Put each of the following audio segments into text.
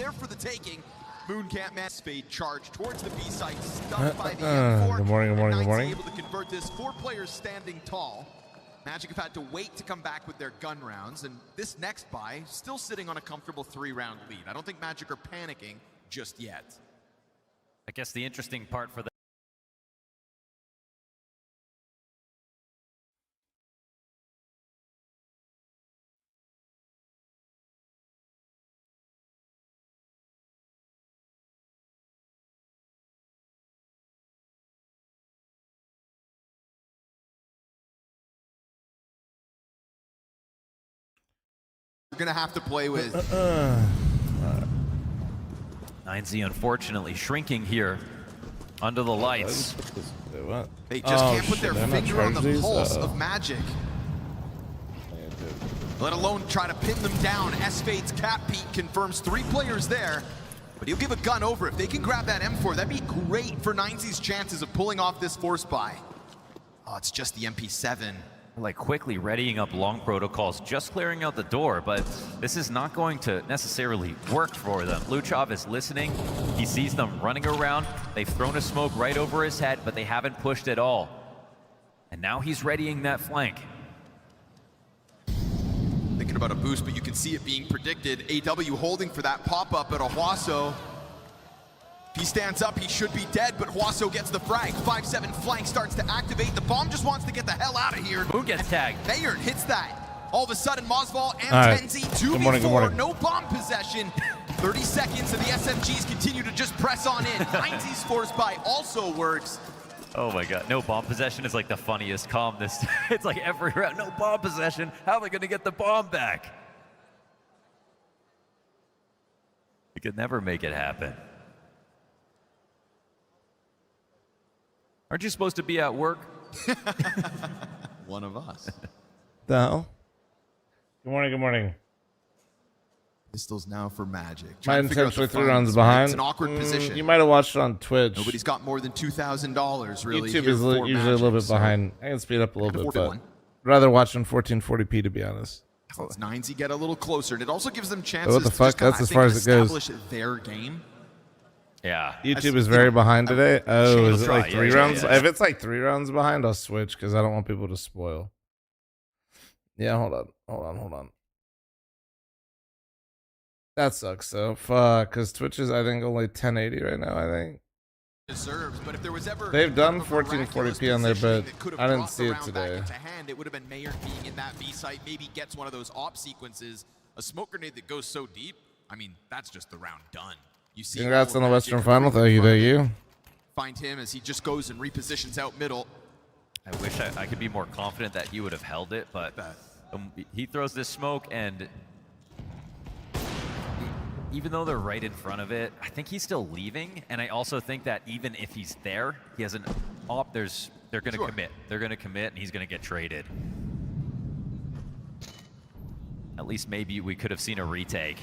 there for the taking. Moon can't match. Fade charge towards the B site, stunned by the M4. Good morning, good morning, good morning. Able to convert this. 4 players standing tall. Magic have had to wait to come back with their gun rounds, and this next buy still sitting on a comfortable 3-round lead. I don't think Magic are panicking just yet. I guess the interesting part for the You're gonna have to play with 9Z unfortunately shrinking here under the lights. They just can't put their finger on the pulse of Magic. Let alone try to pin them down. S-Fade's Cap Peak confirms 3 players there, but he'll give a gun over. If they can grab that M4, that'd be great for 9Z's chances of pulling off this force buy. Oh, it's just the MP7. Like quickly readying up long protocols, just clearing out the door, but this is not going to necessarily work for them. Luchov is listening. He sees them running around. They've thrown a smoke right over his head, but they haven't pushed at all. And now he's readying that flank. Thinking about a boost, but you can see it being predicted. AW holding for that pop-up at Owasso. If he stands up, he should be dead, but Owasso gets the frag. 5-7 flank starts to activate. The bomb just wants to get the hell out of here. Who gets tagged? Bayern hits that. All of a sudden, Mosval and Tenzi, 2v4, no bomb possession. 30 seconds, and the SMGs continue to just press on in. 90's force buy also works. Oh my god, no bomb possession is like the funniest comm this. It's like every round, no bomb possession. How are they gonna get the bomb back? We could never make it happen. Aren't you supposed to be at work? One of us. The hell? Good morning, good morning. Pistols now for Magic. My intentionally 3 rounds behind. It's an awkward position. You might have watched it on Twitch. Nobody's got more than $2,000 really. YouTube is usually a little bit behind. I can speed up a little bit, but I'd rather watch in 1440p to be honest. So it's 9Z get a little closer, and it also gives them chances. What the fuck? That's as far as it goes. Establish their game. Yeah. YouTube is very behind today. Oh, is it like 3 rounds? If it's like 3 rounds behind, I'll switch because I don't want people to spoil. Yeah, hold on. That sucks. So fuck, because Twitch is I think only 1080 right now. I think deserves, but if there was ever they've done 1440p on there, but I didn't see it today. It would have been Mayer being in that B site. Maybe gets one of those op sequences. A smoke grenade that goes so deep. I mean, that's just the round done. You see. Congrats on the Western Final. Thank you. Find him as he just goes and repositions out middle. I wish I could be more confident that he would have held it, but he throws this smoke, and even though they're right in front of it, I think he's still leaving, and I also think that even if he's there, he has an op. They're going to commit. They're going to commit, and he's going to get traded. At least maybe we could have seen a retake.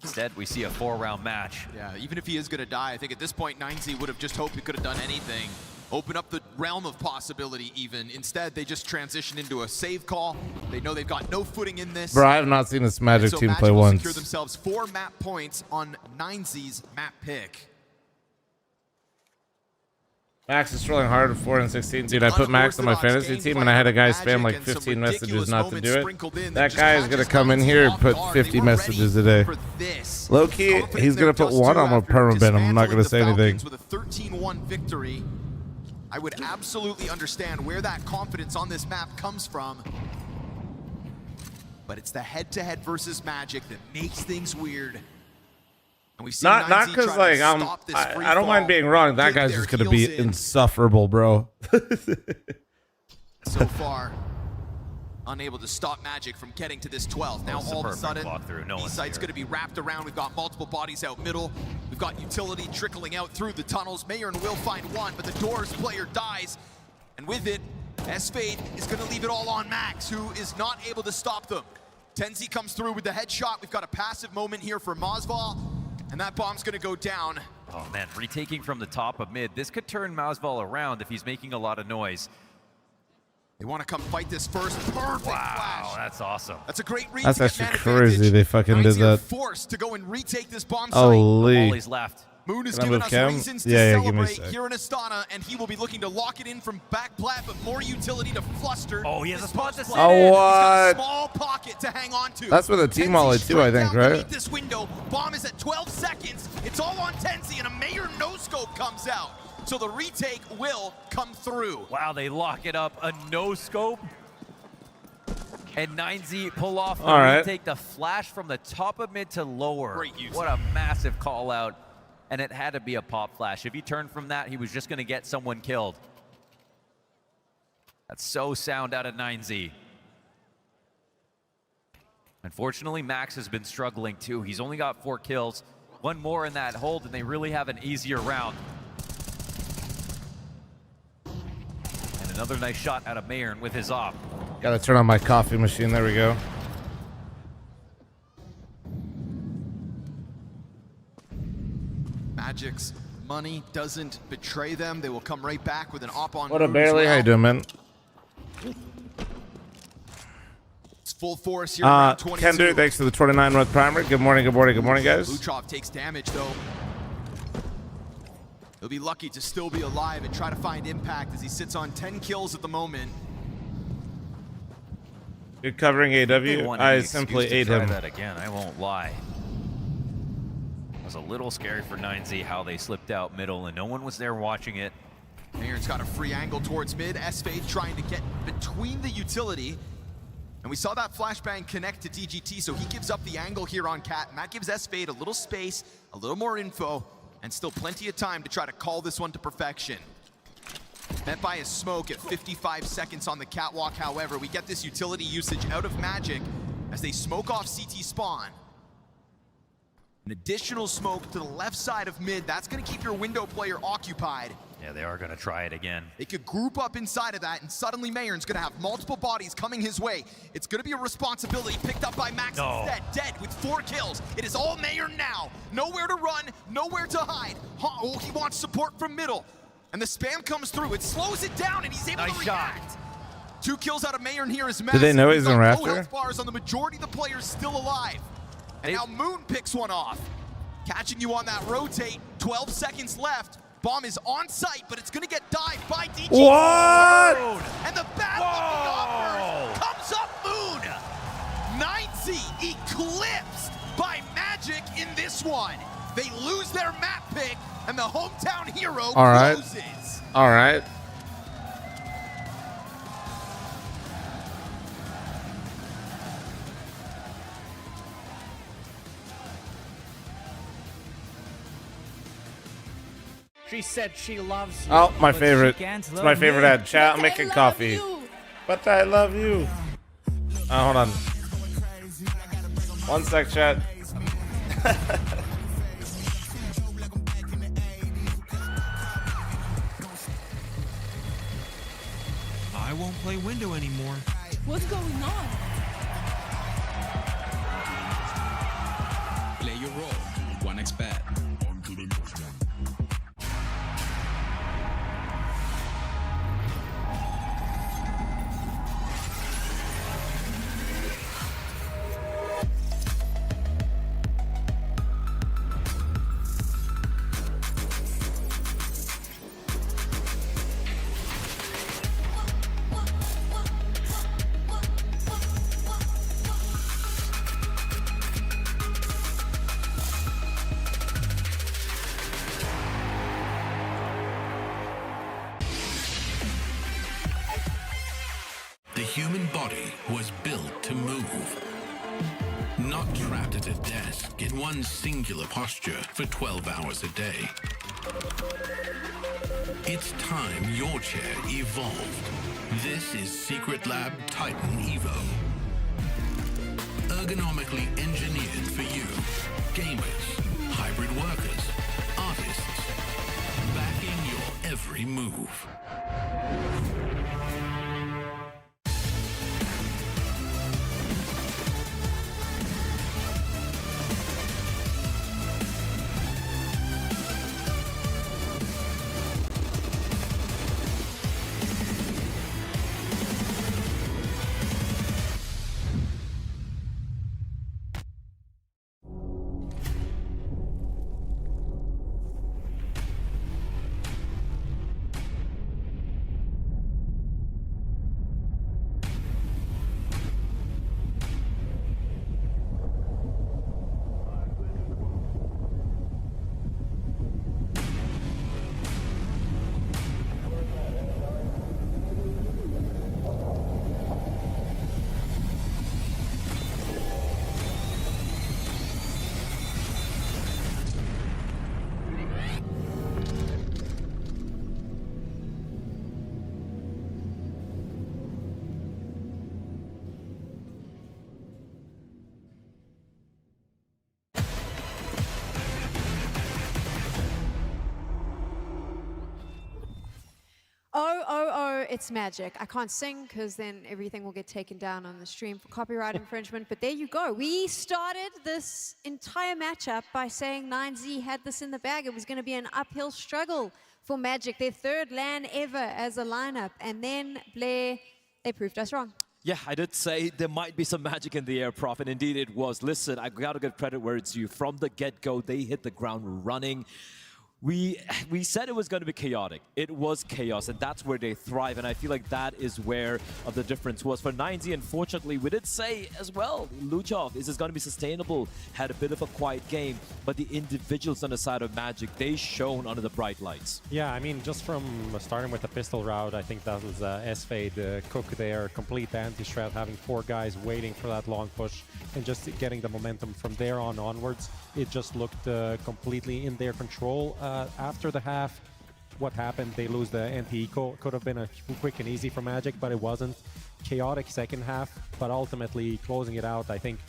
Instead, we see a 4-round match. Yeah, even if he is going to die, I think at this point, 9Z would have just hoped he could have done anything. Open up the realm of possibility even. Instead, they just transition into a save call. They know they've got no footing in this. Bro, I have not seen this Magic team play once. Secure themselves 4 map points on 9Z's map pick. Max is trolling hard at 4 and 16. Dude, I put Max on my fantasy team and I had a guy spam like 15 messages not to do it. That guy is going to come in here and put 50 messages a day. Low key, he's going to put 1 on my permaban. I'm not going to say anything. With a 13-1 victory, I would absolutely understand where that confidence on this map comes from. But it's the head-to-head versus Magic that makes things weird. And we've seen not because like I don't mind being wrong. That guy's just gonna be insufferable, bro. So far, unable to stop Magic from getting to this 12th. Now all of a sudden, the site's gonna be wrapped around. We've got multiple bodies out middle. We've got utility trickling out through the tunnels. Mayern will find one, but the Doors player dies. And with it, S-Fade is gonna leave it all on Max, who is not able to stop them. Tenzi comes through with the headshot. We've got a passive moment here for Mosval. And that bomb's gonna go down. Oh man, retaking from the top of mid. This could turn Mosval around if he's making a lot of noise. They want to come fight this first. Perfect flash. That's awesome. That's a great read. That's to get actually man crazy. advantage. They fucking did that. Forced to go and retake this bomb Holy. site. Molly's left. Moon is Can I giving move us Cam? reasons to Yeah, give me a celebrate sec. here in Astana, and he will be looking to lock it in from back plat, but more utility to fluster. Oh, he has a spot to sit Oh, in. He's got a what? small pocket to hang on to. That's with a team Tenzi molly too, straight I think, down right? beneath this window. Bomb is at 12 seconds. It's all on Tenzi, and a Mayor no-scope comes out. So the retake will come through. Wow, they lock it up. A no-scope. And 9Z pull off the All right. retake. The flash from the top of mid to lower. Great use. What a massive call out. And it had to be a pop flash. If he turned from that, he was just going to get someone killed. That's so sound out of 9Z. Unfortunately, Max has been struggling too. He's only got 4 kills. One more in that hold, and they really have an easier round. And another nice shot out of Mayern with his op. Gotta turn on my coffee machine. There we go. Magic's money doesn't betray them. They will come right back with an op on. What a Moon as barely. How you well. doing, man? It's full force here. Around 22. Kendrick, thanks for the 29-month primer. Good morning, good morning, good morning, guys. Luchov takes damage though. He'll be lucky to still be alive and try to find impact as he sits on 10 kills at the moment. You're covering AW. I simply ate try him. that again. I won't lie. It was a little scary for 9Z how they slipped out middle and no one was there watching it. Mayern's got a free angle towards mid. S-Fade trying to get between the utility. And we saw that flashbang connect to DGT, so he gives up the angle here on Cat, and that gives S-Fade a little space, a little more info, and still plenty of time to try to call this one to perfection. Met by a smoke at 55 seconds on the catwalk, however. We get this utility usage out of Magic as they smoke off CT spawn. An additional smoke to the left side of mid. That's going to keep your window player occupied. Yeah, they are going to try it again. They could group up inside of that, and suddenly Mayern's going to have multiple bodies coming his way. It's going to be a responsibility picked up by Max instead. Dead with 4 kills. It is all Mayern now. Nowhere to run, nowhere to hide. Oh, he wants support from middle. And the spam comes through. It slows it down, and he's able to react. 2 kills out of Mayern here is massive. Do they know he's in Low Raptor? health bars on the majority of the players still alive. And now Moon picks one off. Catching you on that rotate. 12 seconds left. Bomb is on site, but it's going to get dived by DG. What? And the battle of the offers comes up Moon. 9Z eclipsed by Magic in this one. They lose their map pick, and the hometown hero closes. All right. She said she loves you. Oh, my but favorite. she can't It's love my favorite me. ad. Chat, I'm But I making love coffee. you. But I love you. Hold on. 1 sec, chat. I won't play window anymore. What's going on? Play your role. 1xbet. The human body was built to move. Not trapped at a desk in one singular posture for 12 hours a day. It's time your chair evolved. This is Secret Lab Titan Evo. Ergonomically engineered for you. Gamers, hybrid workers, artists. Backing your every move. Oh, it's Magic. I can't sing because then everything will get taken down on the stream for copyright infringement, but there you go. We started this entire matchup by saying 9Z had this in the bag. It was going to be an uphill struggle for Magic, their third LAN ever as a lineup, and then Blair, they proved us wrong. Yeah, I did say there might be some magic in the air, Prof, and indeed it was. Listen, I gotta give credit where it's due. From the get-go, they hit the ground running. We said it was going to be chaotic. It was chaos, and that's where they thrive, and I feel like that is where the difference was. For 9Z, unfortunately, we did say as well, Luchov, is this going to be sustainable? Had a bit of a quiet game, but the individuals on the side of Magic, they shone under the bright lights. Yeah, I mean, just from starting with the pistol route, I think that was S-Fade, Cook there, complete anti-strat, having 4 guys waiting for that long push, and just getting the momentum from there on onwards. It just looked completely in their control. After the half, what happened? They lose the anti-eco. Could have been a quick and easy for Magic, but it wasn't. Chaotic second half, but ultimately closing it out. I think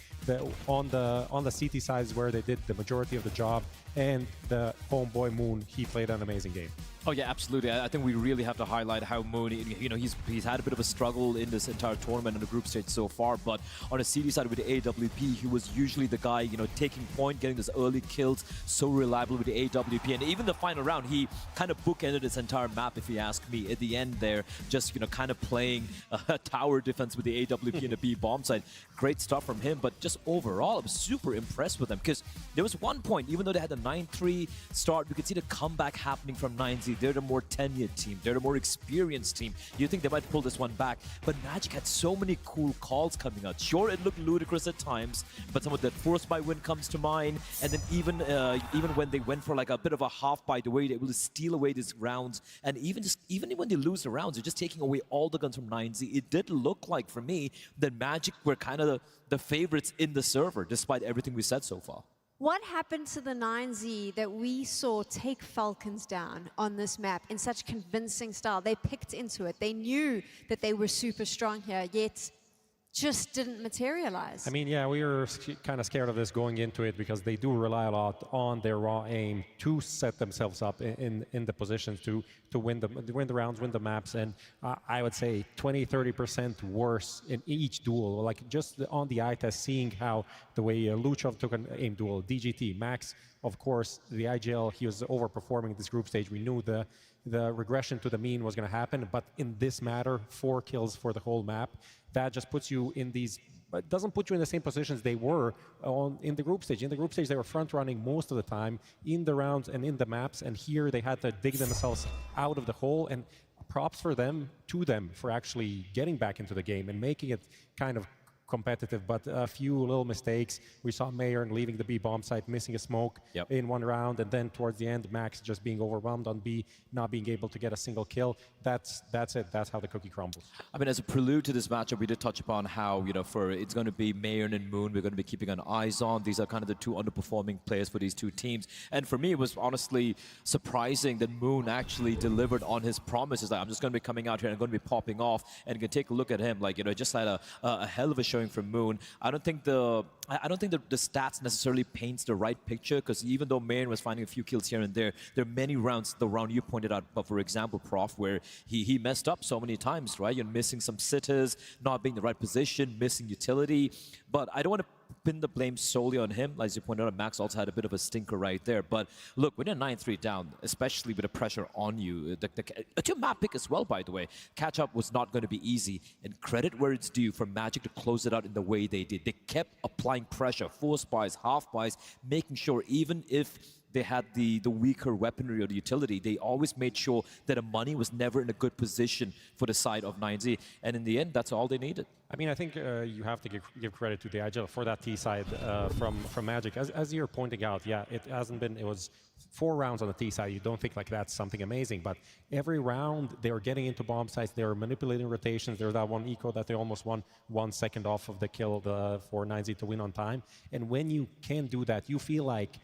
on the CT side is where they did the majority of the job, and the homeboy Moon, he played an amazing game. Oh yeah, absolutely. I think we really have to highlight how Moon, you know, he's had a bit of a struggle in this entire tournament in the group stage so far, but on the CD side with the AWP, he was usually the guy, you know, taking point, getting those early kills, so reliable with the AWP, and even the final round, he kind of bookended this entire map, if you ask me, at the end there, just, you know, kind of playing a tower defense with the AWP and the B bomb side. Great stuff from him, but just overall, I was super impressed with them, because there was one point, even though they had a 9-3 start, we could see the comeback happening from 9Z. They're the more tenured team. They're the more experienced team. You think they might pull this one back, but Magic had so many cool calls coming out. Sure, it looked ludicrous at times, but some of that force buy win comes to mind, and then even when they went for like a bit of a half buy, the way they were able to steal away these rounds, and even when they lose the rounds, they're just taking away all the guns from 9Z. It did look like, for me, that Magic were kind of the favorites in the server, despite everything we said so far. What happened to the 9Z that we saw take Falcons down on this map in such convincing style? They picked into it. They knew that they were super strong here, yet just didn't materialize. I mean, yeah, we were kind of scared of this going into it because they do rely a lot on their raw aim to set themselves up in the positions to win the rounds, win the maps, and I would say 20-30% worse in each duel. Like just on the eye test, seeing how the way Luchov took an aim duel, DGT, Max, of course, the IGL, he was overperforming this group stage. We knew the regression to the mean was going to happen, but in this matter, 4 kills for the whole map, that just puts you in these, but doesn't put you in the same positions they were in the group stage. In the group stage, they were front running most of the time in the rounds and in the maps, and here they had to dig themselves out of the hole, and props for them, for actually getting back into the game and making it kind of competitive, but a few little mistakes. We saw Mayern leaving the B bomb site, missing a smoke in one round, and then towards the end, Max just being overwhelmed on B, not being able to get a single kill. That's it. That's how the cookie crumbles. I mean, as a prelude to this matchup, we did touch upon how, you know, it's going to be Mayern and Moon we're going to be keeping an eyes on. These are kind of the 2 underperforming players for these 2 teams. And for me, it was honestly surprising that Moon actually delivered on his promises. Like, I'm just going to be coming out here and I'm going to be popping off, and you can take a look at him. Like, you know, just had a hell of a showing from Moon. I don't think the stats necessarily paints the right picture, because even though Mayern was finding a few kills here and there are many rounds, the round you pointed out, but for example, Prof, where he messed up so many times, right? You're missing some sitters, not being in the right position, missing utility. But I don't want to pin the blame solely on him. As you pointed out, Max also had a bit of a stinker right there. But look, when you're 9-3 down, especially with the pressure on you, it's your map pick as well, by the way. Catch up was not going to be easy. And credit where it's due for Magic to close it out in the way they did. They kept applying pressure, force buys, half buys, making sure even if they had the weaker weaponry or the utility, they always made sure that the money was never in a good position for the side of 9Z. And in the end, that's all they needed. I mean, I think you have to give credit to the IGL for that T side from Magic. As you're pointing out, yeah, it was 4 rounds on the T side. You don't think like that's something amazing, but every round they were getting into bomb sites, they were manipulating rotations. There's that one eco that they almost won 1 second off of the kill for 9Z to win on time. And when you can do that, you feel like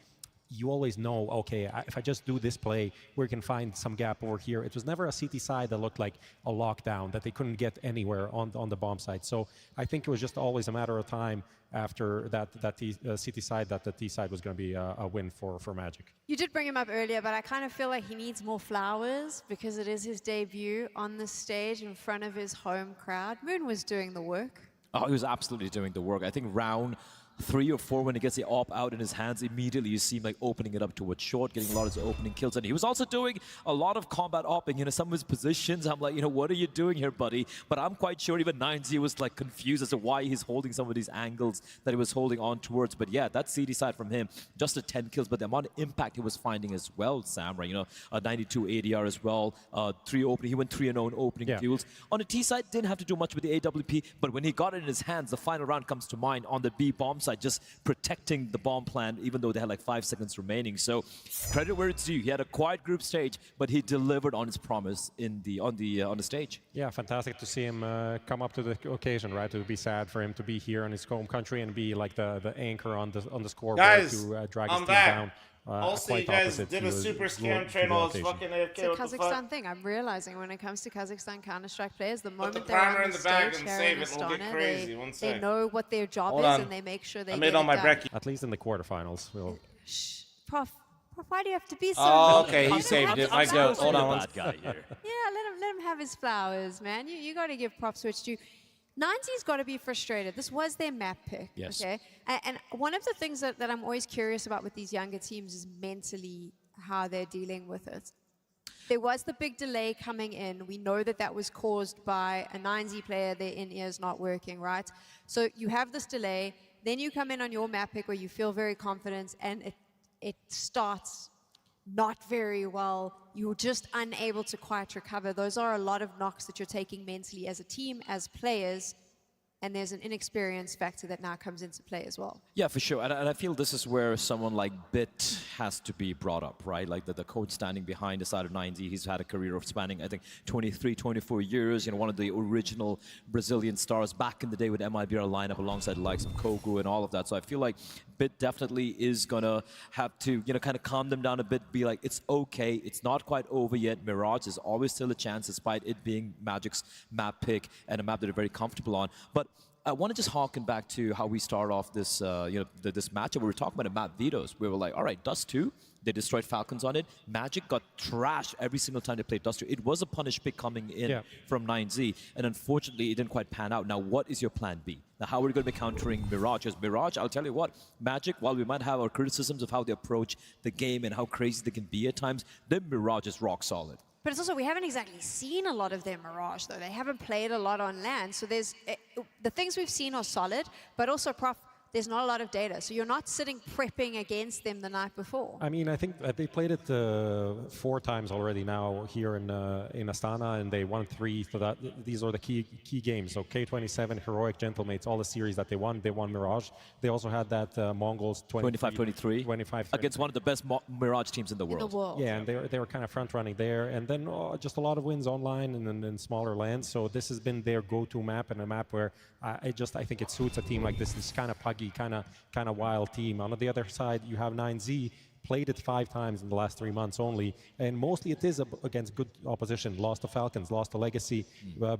you always know, okay, if I just do this play, we can find some gap over here. It was never a CT side that looked like a lockdown, that they couldn't get anywhere on the bomb site. So I think it was just always a matter of time after that CT side that the T side was going to be a win for Magic. You did bring him up earlier, but I kind of feel like he needs more flowers because it is his debut on the stage in front of his home crowd. Moon was doing the work. Oh, he was absolutely doing the work. I think round 3 or 4, when he gets the AWP out in his hands, immediately you see him like opening it up towards short, getting a lot of his opening kills. And he was also doing a lot of combat AWPing, some of his positions. I'm like, what are you doing here, buddy? But I'm quite sure even 9Z was like confused as to why he's holding some of these angles that he was holding on towards. But yeah, that CD side from him, just a 10 kills, but the amount of impact he was finding as well, Sam, right? A 92 ADR as well, 3 opening. He went 3-0 in opening duels. On the T side, didn't have to do much with the AWP, but when he got it in his hands, the final round comes to mind on the B bomb side, just protecting the bomb plan, even though they had like 5 seconds remaining. So credit where it's due. He had a quiet group stage, but he delivered on his promise on the stage. Yeah, fantastic to see him come up to the occasion, right? It would be sad for him to be here in his home country and be like the anchor on the scoreboard to drag his team down. Also, you guys did a super scam train while I was fucking AFK. It's a Kazakhstan thing. I'm realizing when it comes to Kazakhstan Counter-Strike players, the moment they're primer on in the the bag stage and here save in it and we'll get crazy. One they sec. know what their job Hold is on. and they make sure they I get made all it my done. brekkie. At least in the quarterfinals. We'll... Shh, Prof, why do you have to be so Oh, mean? okay, he saved it. My goat. Hold on. Guy here. Yeah, let him have his flowers, man. You got to give props to it. 90's got to be frustrated. This was their map pick, yes. Okay? And one of the things that I'm always curious about with these younger teams is mentally how they're dealing with it. There was the big delay coming in. We know that was caused by a 9Z player, their in-ears not working, right? So you have this delay, then you come in on your map pick where you feel very confident and it starts not very well. You're just unable to quite recover. Those are a lot of knocks that you're taking mentally as a team, as players, and there's an inexperience factor that now comes into play as well. Yeah, for sure. And I feel this is where someone like Bit has to be brought up, right? Like the coach standing behind the side of 9Z. He's had a career of spanning, I think, 23, 24 years. One of the original Brazilian stars back in the day with MIBR lineup alongside the likes of Kogu and all of that. So I feel like Bit definitely is going to have to, kind of calm them down a bit, be like, it's okay. It's not quite over yet. Mirage is always still a chance, despite it being Magic's map pick and a map that they're very comfortable on. But I want to just harken back to how we start off this, this matchup. We were talking about the map vetoes. We were like, all right, Dust 2, they destroyed Falcons on it. Magic got trashed every single time they played Dust 2. It was a punish pick coming in from 9Z, and unfortunately, it didn't quite pan out. Now, what is your plan B? Now, how are we going to be countering Mirage? Because Mirage, I'll tell you what, Magic, while we might have our criticisms of how they approach the game and how crazy they can be at times, then Mirage is rock solid. But it's also, we haven't exactly seen a lot of their Mirage, though. They haven't played a lot on land. So there's the things we've seen are solid, but also, Prof, there's not a lot of data. So you're not sitting prepping against them the night before. I mean, I think they played it 4 times already now here in Astana, and they won 3. So these are the key games. So K27, Heroic, Gentlemates, all the series that they won Mirage. They also had that Mongols 25-23 against one of the best Mirage teams in the world. Yeah, and they were kind of front running there, and then just a lot of wins online and in smaller lands. So this has been their go-to map, and a map where I think it suits a team like this kind of puggy, kind of wild team. On the other side, you have 9Z, played it 5 times in the last 3 months only, and mostly it is against good opposition. Lost to Falcons, lost to Legacy,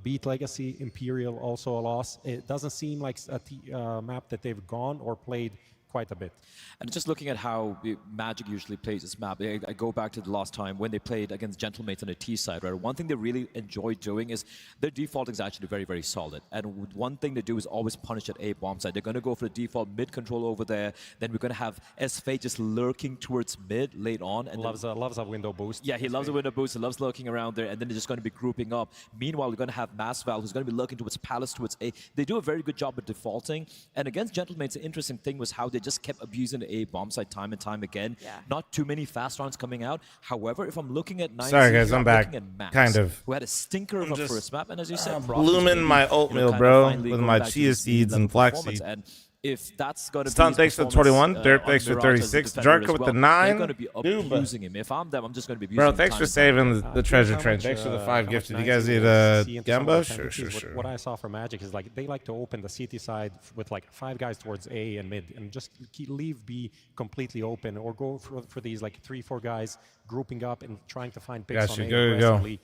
beat Legacy, Imperial also a loss. It doesn't seem like a map that they've gone or played quite a bit. And just looking at how Magic usually plays this map, I go back to the last time when they played against Gentlemates on the T side, right? One thing they really enjoy doing is their defaulting is actually very, very solid. And one thing they do is always punish at A bomb side. They're going to go for the default mid control over there. Then we're going to have SFA just lurking towards mid late on. And loves a window boost. Yeah, he loves a window boost. He loves lurking around there. And then they're just going to be grouping up. Meanwhile, we're going to have Masval, who's going to be lurking towards Palace, towards A. They do a very good job at defaulting. And against Gentlemates, the interesting thing was how they just kept abusing the A bomb side time and time again. Yeah. Not too many fast rounds coming out. However, if I'm looking at 9Z, sorry guys, I'm back. Max, kind of. Who had a stinker of a first map, and as you said, blooming my oatmeal, bro, with my chia seeds and flax seeds. And if that's going to be Stun thanks for 21, Derp thanks for 36, Jarka with the 9. They're going to be abusing him. If I'm them, I'm just going to be abusing Bro, him. thanks for saving the treasure train. Thanks for the 5 gifted. You guys need a Gamba? Sure. What I saw from Magic is like they like to open the CT side with like 5 guys towards A and mid, and just leave B completely open, or go for these like 3-4 guys grouping up and trying to find picks on A aggressively.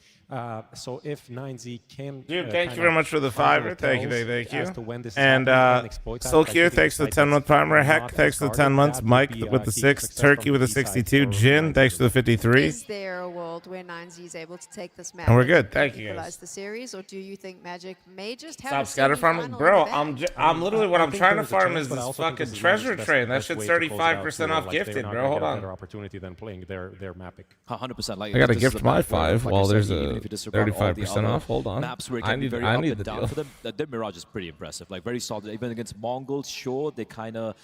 So if 9Z can, dude, thank you very much for the 5. Thank you. And Soul Q, thanks for the 10-month primer. Heck, thanks for the 10 months. Mike with the 6. Turkey with the 62. Jin, thanks for the 53. Is there a world where 9Z is able to take this match? And we're good. Thank you, guys. guys. The series, or do you think Magic may just have Stop scatter farming, bro. I'm literally what I'm trying to farm is this fucking treasure train. That shit's 35% off gifted, bro. Hold on. Opportunity than playing their mapping. 100%. Like I gotta gift my 5 while there's a 35% off. Hold on. Maps where it I can be need very I up need and the down deal. for them. The Mirage is pretty impressive, like very solid. Even against Mongols, sure, they kind of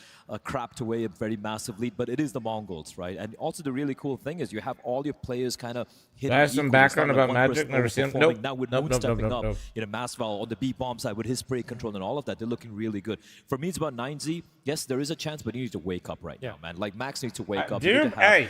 crapped away a very massive lead, but it is the Mongols, right? And also the really cool thing is you have all your players kind of hitting. I have some background about Magic. Never seen him. Nope. Now with Moon stepping up, you know, Masval on the B bomb side with his spray control and all of that, they're looking really good. For me, it's about 9Z. Yes, there is a chance, but you need to wake up right now, man. Like Max needs to wake up. Dude, hey,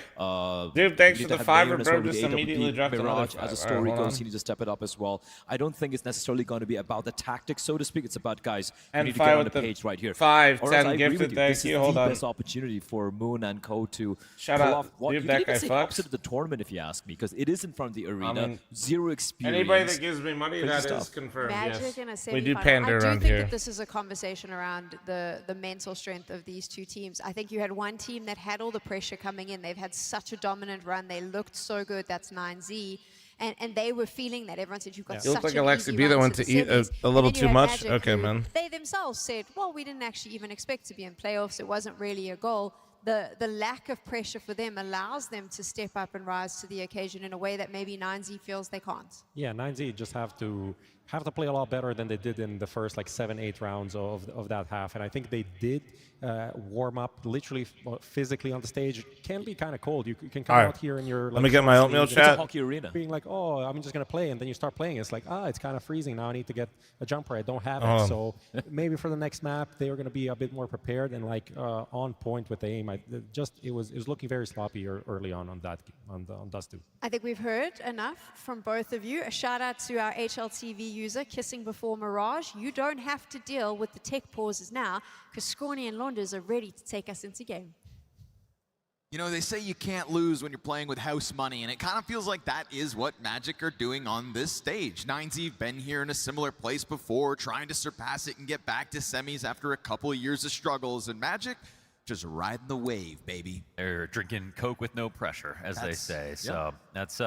dude, thanks for the 5, bro. Just immediately dropped Mirage. another 5. As the story goes, you need to step it up as well. I don't think it's necessarily going to be about the tactics, so to speak. It's about, guys, you need to get on the page right here. 5, 10 gifted, thank you. Hold on. This opportunity for Moon and Co to Shut pull up. off what Dude, you that can guy even say fucks. opposite of the tournament, if you ask me, because it is in front of the arena. I mean, zero experience. Anybody that gives me money, Crazy that stuff. is confirmed. Magic Yes. in a We do semi-final. pander I do around think here. that this is a conversation around the mental strength of these two teams. I think you had one team that had all the pressure coming in. They've had such a dominant run. They looked so good. That's 9Z. And they were feeling that. Everyone said, you've got You such look like an Alexi easy B that run went to to the eat semis. a little And then too you had much. Magic, Okay, who man. They themselves said, well, we didn't actually even expect to be in playoffs. It wasn't really a goal. The lack of pressure for them allows them to step up and rise to the occasion in a way that maybe 9Z feels they can't. Yeah, 9Z just have to play a lot better than they did in the first like 7-8 rounds of that half, and I think they did warm up literally physically on the stage. It can be kind of cold. You can come out here in your Let me get my oatmeal chat. It's a hockey arena. Being like, oh, I'm just gonna play, and then you start playing. It's like, it's kind of freezing now. I need to get a jumper. I don't have it. So maybe for the next map they are gonna be a bit more prepared and like on point with the aim. It was looking very sloppy early on Dust 2. I think we've heard enough from both of you. A shout out to our HLTV user, Kissing Before Mirage. You don't have to deal with the tech pauses now, because Scorny and Launders are ready to take us into game. You know, they say you can't lose when you're playing with house money, and it kind of feels like that is what Magic are doing on this stage. 9Z been here in a similar place before, trying to surpass it and get back to semis after a couple of years of struggles, and Magic just riding the wave, baby. They're drinking Coke with no pressure, as they say. So that's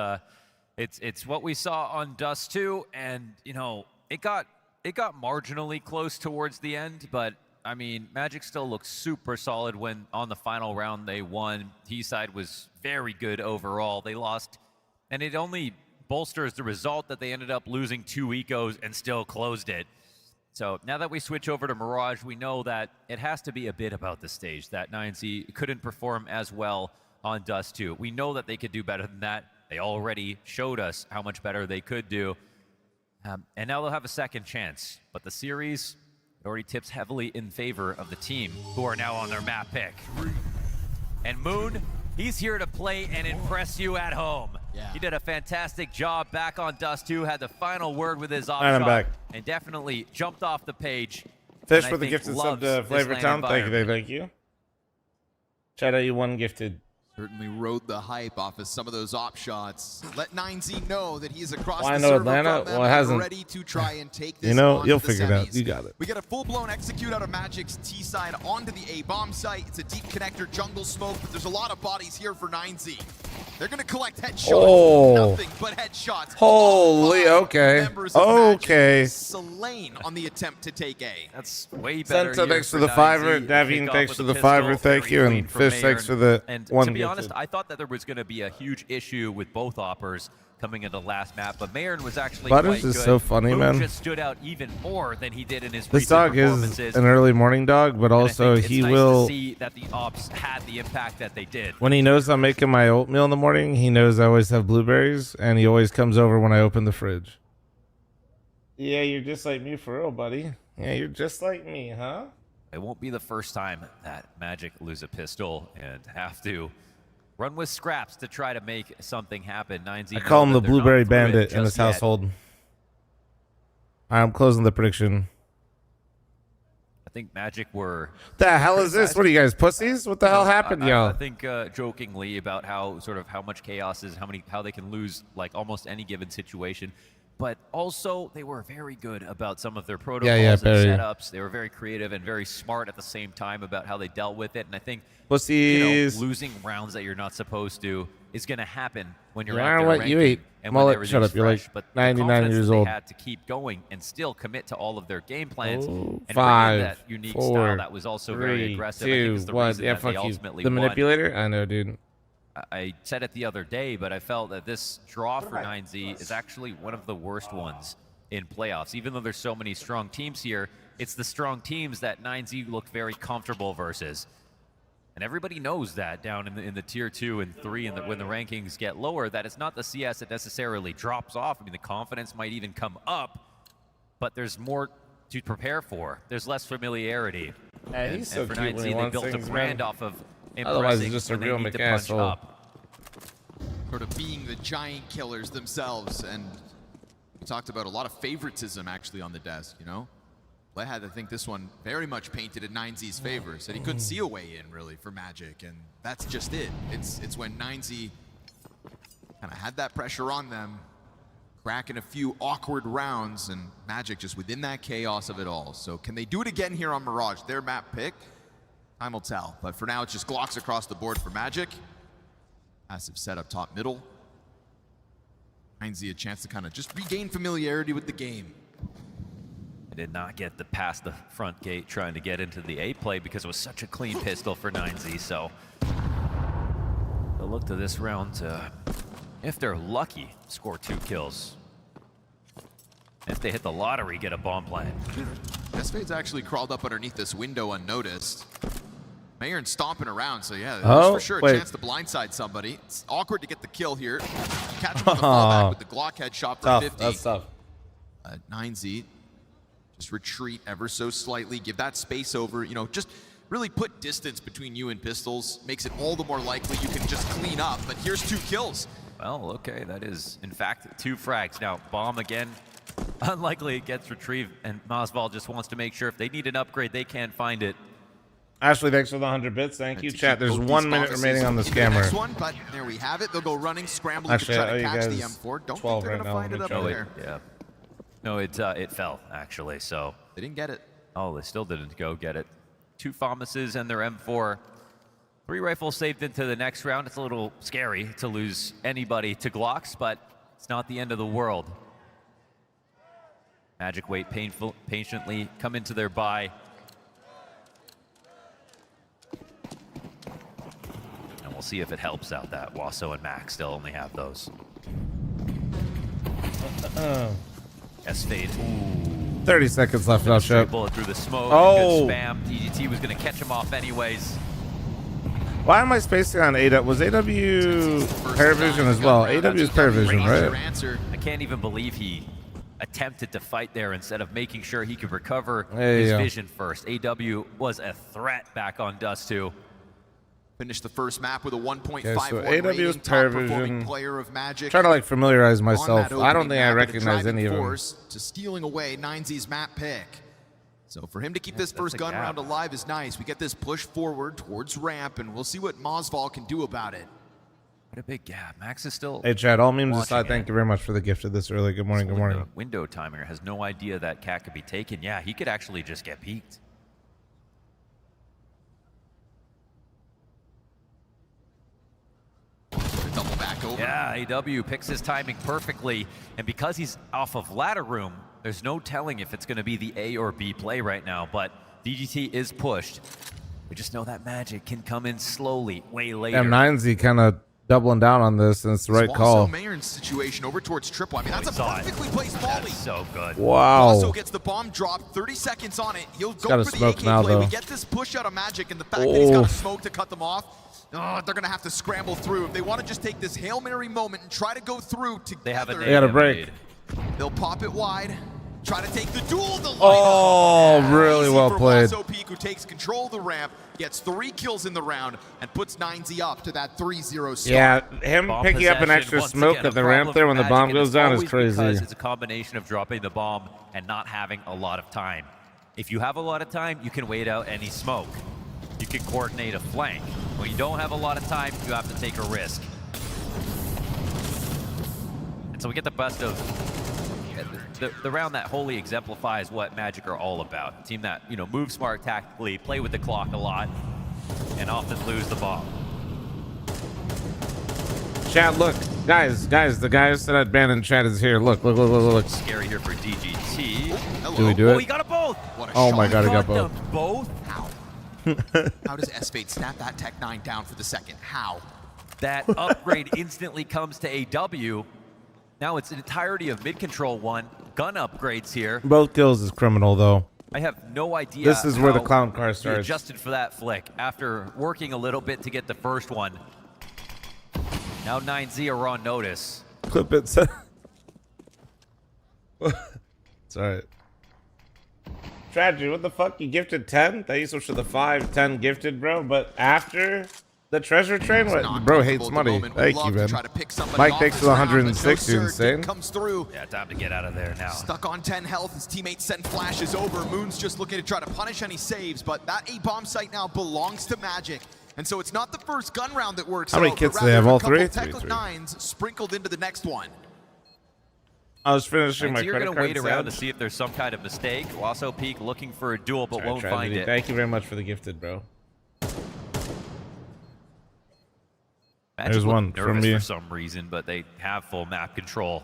it's what we saw on Dust 2, and you know, it got marginally close towards the end, but I mean, Magic still looks super solid when on the final round they won. T-side was very good overall. They lost, and it only bolsters the result that they ended up losing 2 ecos and still closed it. So now that we switch over to Mirage, we know that it has to be a bit about the stage, that 9Z couldn't perform as well on Dust 2. We know that they could do better than that. They already showed us how much better they could do. And now they'll have a second chance. But the series, it already tips heavily in favor of the team, who are now on their map pick. And Moon, he's here to play and impress you at home. Yeah. He did a fantastic job back on Dust 2, had the final word with his off shot, and definitely jumped off the page. Fish for the gifted sub to Flavor Town. Thank you. Shout out you one gifted. Certainly rode the hype off of some of those op shots. Let 9Z know that he's across I the know server Atlanta. from them Well, it hasn't. ready to try and take this You know, on you'll to the figure it out. semis. You got it. We get a full-blown execute out of Magic's T side onto the A bomb site. It's a deep connector jungle smoke, but there's a lot of bodies here for 9Z. They're gonna collect headshots. Oh. Nothing but headshots. Holy, okay. Okay. Slain on the attempt to take A. That's way better. Senta, thanks for the 5. Davin, thanks for the 5. Thank you. And Fish, thanks for the and 1 to be gifted. honest, I thought that there was going to be a huge issue with both oppers coming into the last map, but Mayern was actually Butters quite is good. so funny, Moon man. just stood out even more than he did in his This recent dog is performances. an early morning dog, but also it's he nice will. to see that the ops had the impact that they did. When he knows I'm making my oatmeal in the morning, he knows I always have blueberries, and he always comes over when I open the fridge. Yeah, you're just like me for real, buddy. Yeah, you're just like me, huh? It won't be the first time that Magic lose a pistol and have to run with scraps to try to make something happen. 9Z, I call him the Blueberry Bandit in this household. I'm closing the prediction. I think Magic were... The hell is this? What are you guys, pussies? What the hell happened, y'all? I think jokingly about how much chaos is, how they can lose like almost any given situation. But also, they were very good about some of their protocols and setups. They were very creative and very smart at the same time about how they dealt with it. And I think losing rounds that you're not supposed to is going to happen when you're out there ranking. You ate. And Mullet, shut up. You're like but 99 years old. They had to keep going and still commit to all of their game plans and bring in 5, that unique 4, style that was also 3, very aggressive. 2, I think is the 1. reason Yeah, that they fuck you. ultimately The won. manipulator? I know, dude. I said it the other day, but I felt that this draw for 9Z is actually one of the worst ones in playoffs. Even though there's so many strong teams here, it's the strong teams that 9Z looked very comfortable versus. And everybody knows that down in the tier 2 and 3 and when the rankings get lower, that it's not the CS that necessarily drops off. I mean, the confidence might even come up, but there's more to prepare for. There's less familiarity. Yeah, he's so for cute 9Z, when he they wants built things, a brand man. off of Otherwise, impressing he's just a when they real need to punch McAsshole. up. Sort of being the giant killers themselves, and we talked about a lot of favoritism actually on the desk, you know? I had to think this one very much painted in 9Z's favor. Said he couldn't see a way in, really, for Magic, and that's just it. It's when 9Z kind of had that pressure on them, cracking a few awkward rounds, and Magic just within that chaos of it all. So can they do it again here on Mirage? Their map pick? Time will tell. But for now, it's just Glocks across the board for Magic. Massive setup top middle. 9Z a chance to kind of just regain familiarity with the game. I did not get past the front gate trying to get into the A play because it was such a clean pistol for 9Z. So they'll look to this round to, if they're lucky, score 2 kills. If they hit the lottery, get a bomb plant. Fade's actually crawled up underneath this window unnoticed. Mayern stomping around, so yeah, there's for sure a chance to blindside somebody. It's awkward to get the kill here. Catch him with the fallback with the Glock headshot for 50. That's tough. 9Z, just retreat ever so slightly, give that space over, you know, just really put distance between you and pistols. Makes it all the more likely you can just clean up, but here's 2 kills. Well, okay, that is, in fact, 2 frags. Now, bomb again, unlikely it gets retrieved, and Masval just wants to make sure if they need an upgrade, they can't find it. Ashley, thanks for the 100 bits. Thank you, chat. There's 1 minute remaining on this camera. Next one, but there we have it. They'll go running, scrambling to try to catch the M4. Don't think they're going to find it up there. Yeah. No, it fell, actually, so. They didn't get it. Oh, they still didn't go get it. 2 FAMASes and their M4. 3 rifles saved into the next round. It's a little scary to lose anybody to Glocks, but it's not the end of the world. Magic wait patiently, come into their buy. And we'll see if it helps out that Wasso and Max still only have those. S-Fade. 30 seconds left. I'll show. Bullet through the smoke. Oh. Good spam. DGT was going to catch him off anyways. Why am I spacing on AW? Was AW Paravision as well? AW is Paravision, right? I can't even believe he attempted to fight there instead of making sure he could recover There his you go. vision first. AW was a threat back on Dust 2. Finished the first map with a 1.51 Okay, so rating, AW is top performing Paravision. player of Magic. Trying to like familiarize On myself. that I don't opening think I map, recognize the any of driving them. force to stealing away 9Z's map pick. So for him to keep this That's first a gun gap. round alive is nice. We get this push forward towards ramp, and we'll see what Masval can do about it. What a big gap. Max is still. Hey, Chad, all memes watching aside, thank it. you very much for the gift of this early. Good morning, good morning. The window timer has no idea that cat could be taken. Yeah, he could actually just get peeked. Double back over. Yeah, AW picks his timing perfectly, and because he's off of ladder room, there's no telling if it's going to be the A or B play right now, but DGT is pushed. We just know that Magic can come in slowly, way later. M9Z kind of doubling down on this, and it's the right call. Mayern's situation over towards triple. I mean, that's a saw it. perfectly placed volley. That's so good. Wow. Also gets the bomb dropped, 30 seconds on it. He'll go gotta for the smoke AK now, play. though. We get this push out of Magic, and the fact that he's got a Oof. smoke to cut them off, they're going to have to scramble through. If they want to just take this Hail Mary moment and try to go through together, They have a They got a break. they'll pop it wide. Try to take the duel. The really well played. Peak, who takes control of the ramp, gets 3 kills in the round, and puts 9Z up to that 3-0 start. Yeah, him Bomb picking up an extra possession, smoke once at again, the a ramp there when the problem bomb for Magic, goes down is always because crazy. it's a combination of dropping the bomb and not having a lot of time. If you have a lot of time, you can wait out any smoke. You can coordinate a flank. When you don't have a lot of time, you have to take a risk. And so we get the best of the round that wholly exemplifies what Magic are all about. A team that, you know, move smart tactically, play with the clock a lot, and often lose the bomb. Chat, look, guys, the guy who said I'd ban in chat is here. Look. Scary here for DGT. Do we do it? Oh, he got them both. Oh my god, he got them both. both. How? How does S-Fade snap that Tech 9 down for the second? How? That upgrade instantly comes to AW. Now it's an entirety of mid-control 1. Gun upgrades here. Both kills is criminal, though. I have no idea. This is where the how clown car he starts. adjusted for that flick after working a little bit to get the first one. Now 9Z are on notice. Clip it. It's alright. Tragedy, what the fuck? You gifted 10? That used to switch to the 5, 10 gifted, bro. But after the treasure train, what? Bro hates money. Thank you, man. Mike, thanks for the 160. Insane. Comes through. Yeah, time to get out of there now. Stuck on 10 health. His teammates send flashes over. Moon's just looking to try to punish any saves, but that A-bomb site now belongs to Magic. And so it's not the first gun round that works. How many kits do they have? All 3? 3. Nines sprinkled into the next one. I was finishing my So you're credit going card. to wait around to see if there's some kind of mistake. Lasso Peak looking for a duel, but won't find it. Thank you very much for the gifted, bro. Magic There's one nervous from me. for some reason, but they have full map control.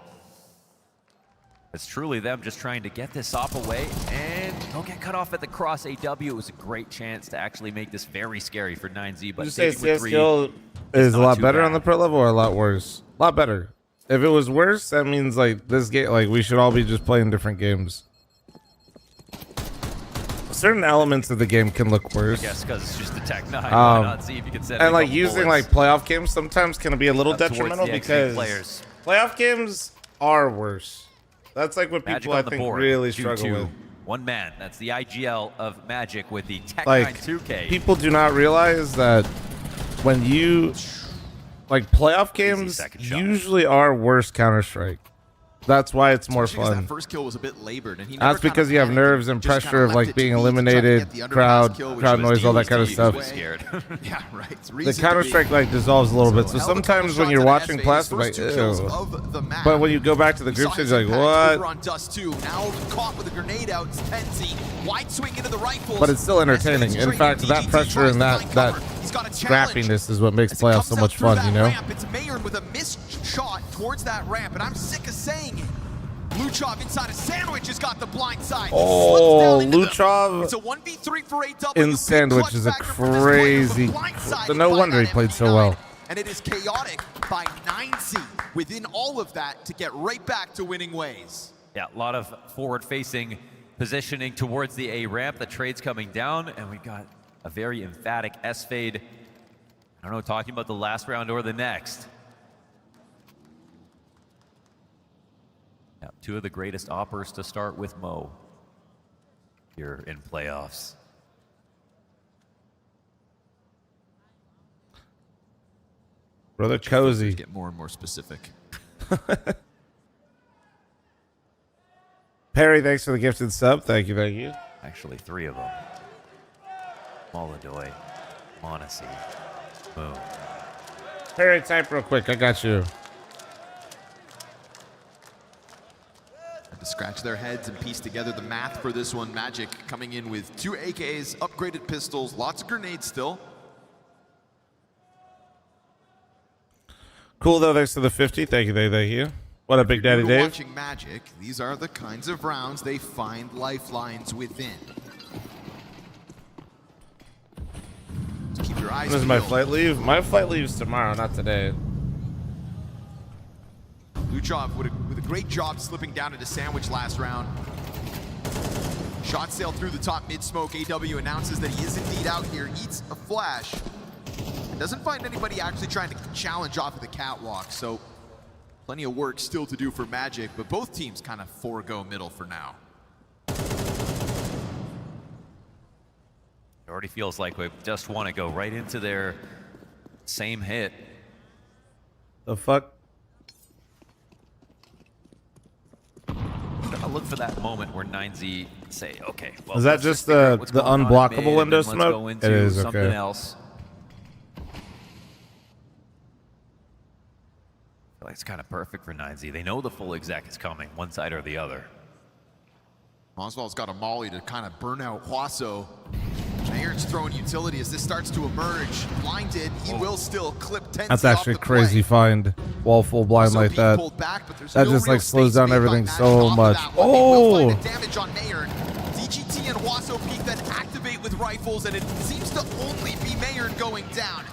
It's truly them just trying to get this op away, and don't get cut off at the cross. AW, it was a great chance to actually make this very scary for 9Z. But Would you say taking with 3 skill is a lot better bad. on the pro level or a lot worse? A lot better. If it was worse, that means like this game, like we should all be just playing different games. Certain elements of the game can look worse. I guess because it's just the Tech 9. Why not see if you can set and a like couple using bullets like playoff games sometimes can be a little up towards detrimental the because players. playoff games are worse. That's like what Magic people I on the think board, really due struggle to with. one man. That's the IGL of Magic with the Tech Like 9 2K. people do not realize that when you like playoff games usually are worse Counter-Strike. That's why it's more fun. That first kill was a bit labored, and he That's because you have nerves and pressure of like being eliminated, crowd noise, all that kind of stuff. Scared. Yeah, right. The Counter-Strike like dissolves a little bit. So sometimes when you're watching plastic, like, ew. But when you go back to the group stage, like, what? On Dust 2. Now caught with a grenade out. It's Tenzi. Wide swing into the rifles. But it's still entertaining. In fact, that pressure and that scrappiness is what makes playoffs so much fun, you know? Ramp, it's Mayer with a missed shot towards that ramp, and I'm sick of saying it. Luchov inside a sandwich has got the blind side. Oh, Luchov it's a 1v3 for AW. in sandwich is a crazy. No wonder he played so well. And it is chaotic by 9C within all of that to get right back to winning ways. Yeah, a lot of forward-facing positioning towards the A ramp. The trade's coming down, and we got a very emphatic S-Fade. I don't know, talking about the last round or the next. Now, 2 of the greatest oppers to start with Mo here in playoffs. Brother Cozy. Get more and more specific. Perry, thanks for the gifted sub. Thank you. Actually, 3 of them. Moladoy, Monacy, Moon. Perry, type real quick. I got you. To scratch their heads and piece together the math for this one. Magic coming in with 2 AKs, upgraded pistols, lots of grenades still. Cool though, thanks to the 50. Thank you. What up, Big Daddy Dave? Watching Magic, these are the kinds of rounds they find lifelines within. So keep your eyes When does my peeled. flight leave? My flight leaves tomorrow, not today. Luchov with a great job slipping down into sandwich last round. Shot sailed through the top mid-smoke. AW announces that he is indeed out here, eats a flash, and doesn't find anybody actually trying to challenge off of the catwalk. So plenty of work still to do for Magic, but both teams kind of forego middle for now. It already feels like we just want to go right into their same hit. The fuck? I'll look for that moment where 9Z say, okay, well, is that just the unblockable window smoke? It is, something okay. else. I feel like it's kind of perfect for 9Z. They know the full exec is coming, one side or the other. Oswald's got a molly to kind of burn out Huaso. Mayern's throwing utility as this starts to emerge. Blinded, he will still clip 10. That's actually crazy find. Wall full blind like that. That just like slows down everything so much. Oh! Damage on Mayern. DGT and Huaso Peak then activate with rifles, and it seems to only be Mayern going down.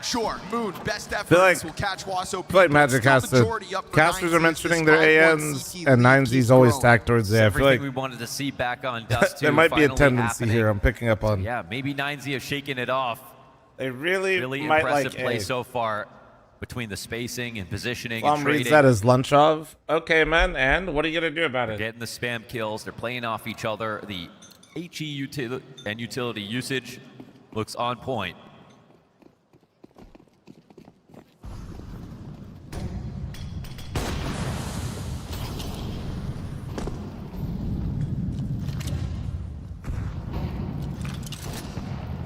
Sure, Moon, best efforts will catch Huaso Peak. I feel like Magic has to. Casters are mentioning their ANs, and 9Z's always stacked towards A. I feel like we wanted to see back on Dust there might be a tendency here. I'm picking up on. Yeah, maybe 9Z have shaken it off. They really might impressive like play A. so far between the spacing and positioning fl0m and trading. reads that as Lunchov. Okay, man, and what are you gonna do about it? Getting the spam kills. They're playing off each other. The HE and utility usage looks on point.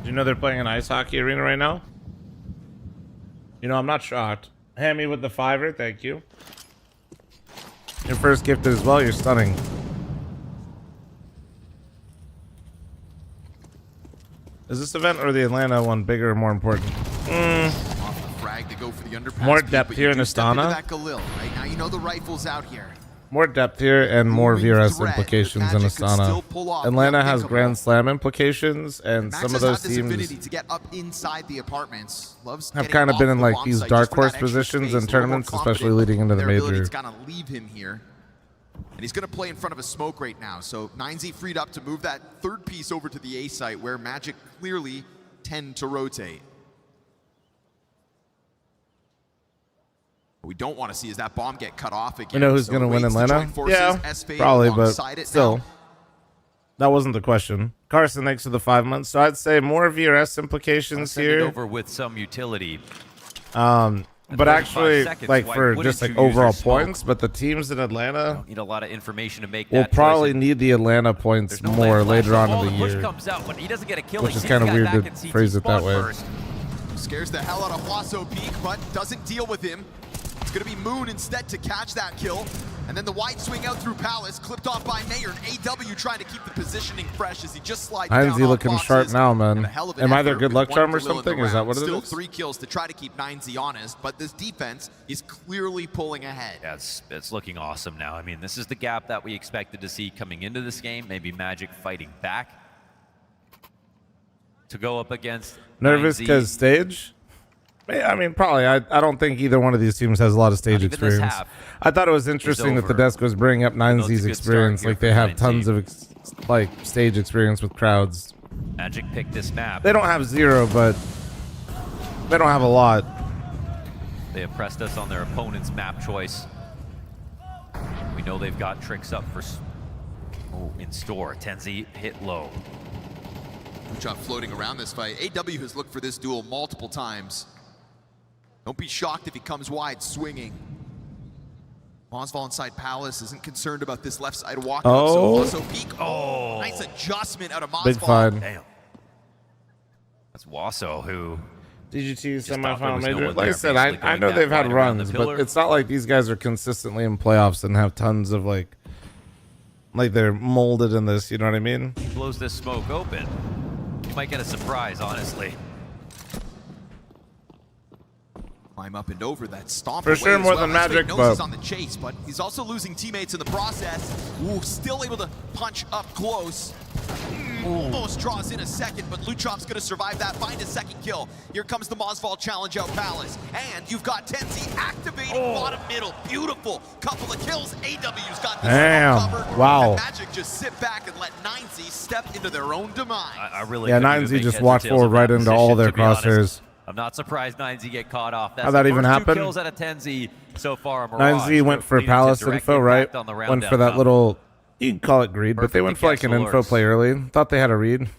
You know they're playing an ice hockey arena right now? You know, I'm not shocked. Hammy with the $5, thank you. Your first gifted as well, you're stunning. Is this event or the Atlanta one bigger or more important? More depth here in Astana. Right now you know the rifle's out here. More depth here and more VRS implications in Astana. Atlanta has Grand Slam implications, and some of those teams to get up inside the apartments. have kind of been in like these dark horse positions in tournaments, especially leading into the major. It's gonna leave him here, and he's gonna play in front of a smoke right now. So 9Z freed up to move that third piece over to the A site, where Magic clearly tend to rotate. What we don't want to see is that bomb get cut off again. You know who's going to win Atlanta? Yeah, probably, but still. That wasn't the question. Carson next to the 5 months. So I'd say more VRS implications here. Over with some utility. But actually, like for just like overall points, but the teams in Atlanta need a lot of information to make will probably need the Atlanta points more later on in the year. Which is kind of weird to phrase it that way. Scares the hell out of Huaso Peak, but doesn't deal with him. It's going to be Moon instead to catch that kill. And then the wide swing out through Palace, clipped off by Mayern. AW trying to keep the positioning fresh as he just slides down. 9Z looking sharp now, man. Am I their good luck charm or something? Is that what it is? Still 3 kills to try to keep 9Z honest, but this defense is clearly pulling ahead. Yeah, it's looking awesome now. I mean, this is the gap that we expected to see coming into this game. Maybe Magic fighting back to go up against Nervous because stage? I mean, probably. I don't think either one of these teams has a lot of stage experience. I thought it was interesting that the desk was bringing up 9Z's experience. Like, they have tons of stage experience with crowds. Magic picked this map. They don't have 0, but they don't have a lot. They impressed us on their opponent's map choice. We know they've got tricks up for in store. 10Z hit low. Luchov floating around this fight. AW has looked for this duel multiple times. Don't be shocked if he comes wide swinging. Oswald inside Palace isn't concerned about this left side walk. Oh. So Peak. Oh, nice adjustment out of Oswald. Big find. Damn. That's Huaso who. DGT semifinal major. Like I said, I know they've had runs, but it's not like these guys are consistently in playoffs and have tons of like they're molded in this. You know what I mean? He blows this smoke open. You might get a surprise, honestly. Climb up and over that stomp. For sure, more than Magic, but he's on the chase, but he's also losing teammates in the process. Ooh, still able to punch up close. Almost draws in a second, but Luchov's gonna survive that, find a second kill. Here comes the Mosval challenge out Palace. And you've got 10Z activating bottom middle. Beautiful couple of kills. AW's got this covered. Wow. And Magic just sit back and let 9Z step into their own demise. I really 9Z just walked forward right into all their crosshairs. I'm not surprised 9Z get caught off. That's how'd that even happen? 2 kills out of 10Z so far. 9Z went for Palace info, right? Went for that little, you can call it greed, but they went for like an info play early. Thought they had a read.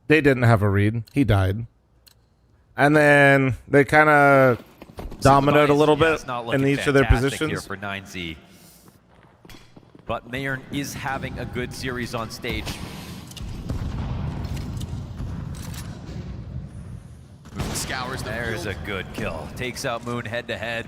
They didn't have a read. He died. And then they kind of dominoed a little bit in each of their positions. Here for 9Z. But Mayern is having a good series on stage. Scours the There's field. a good kill. Takes out Moon head to head.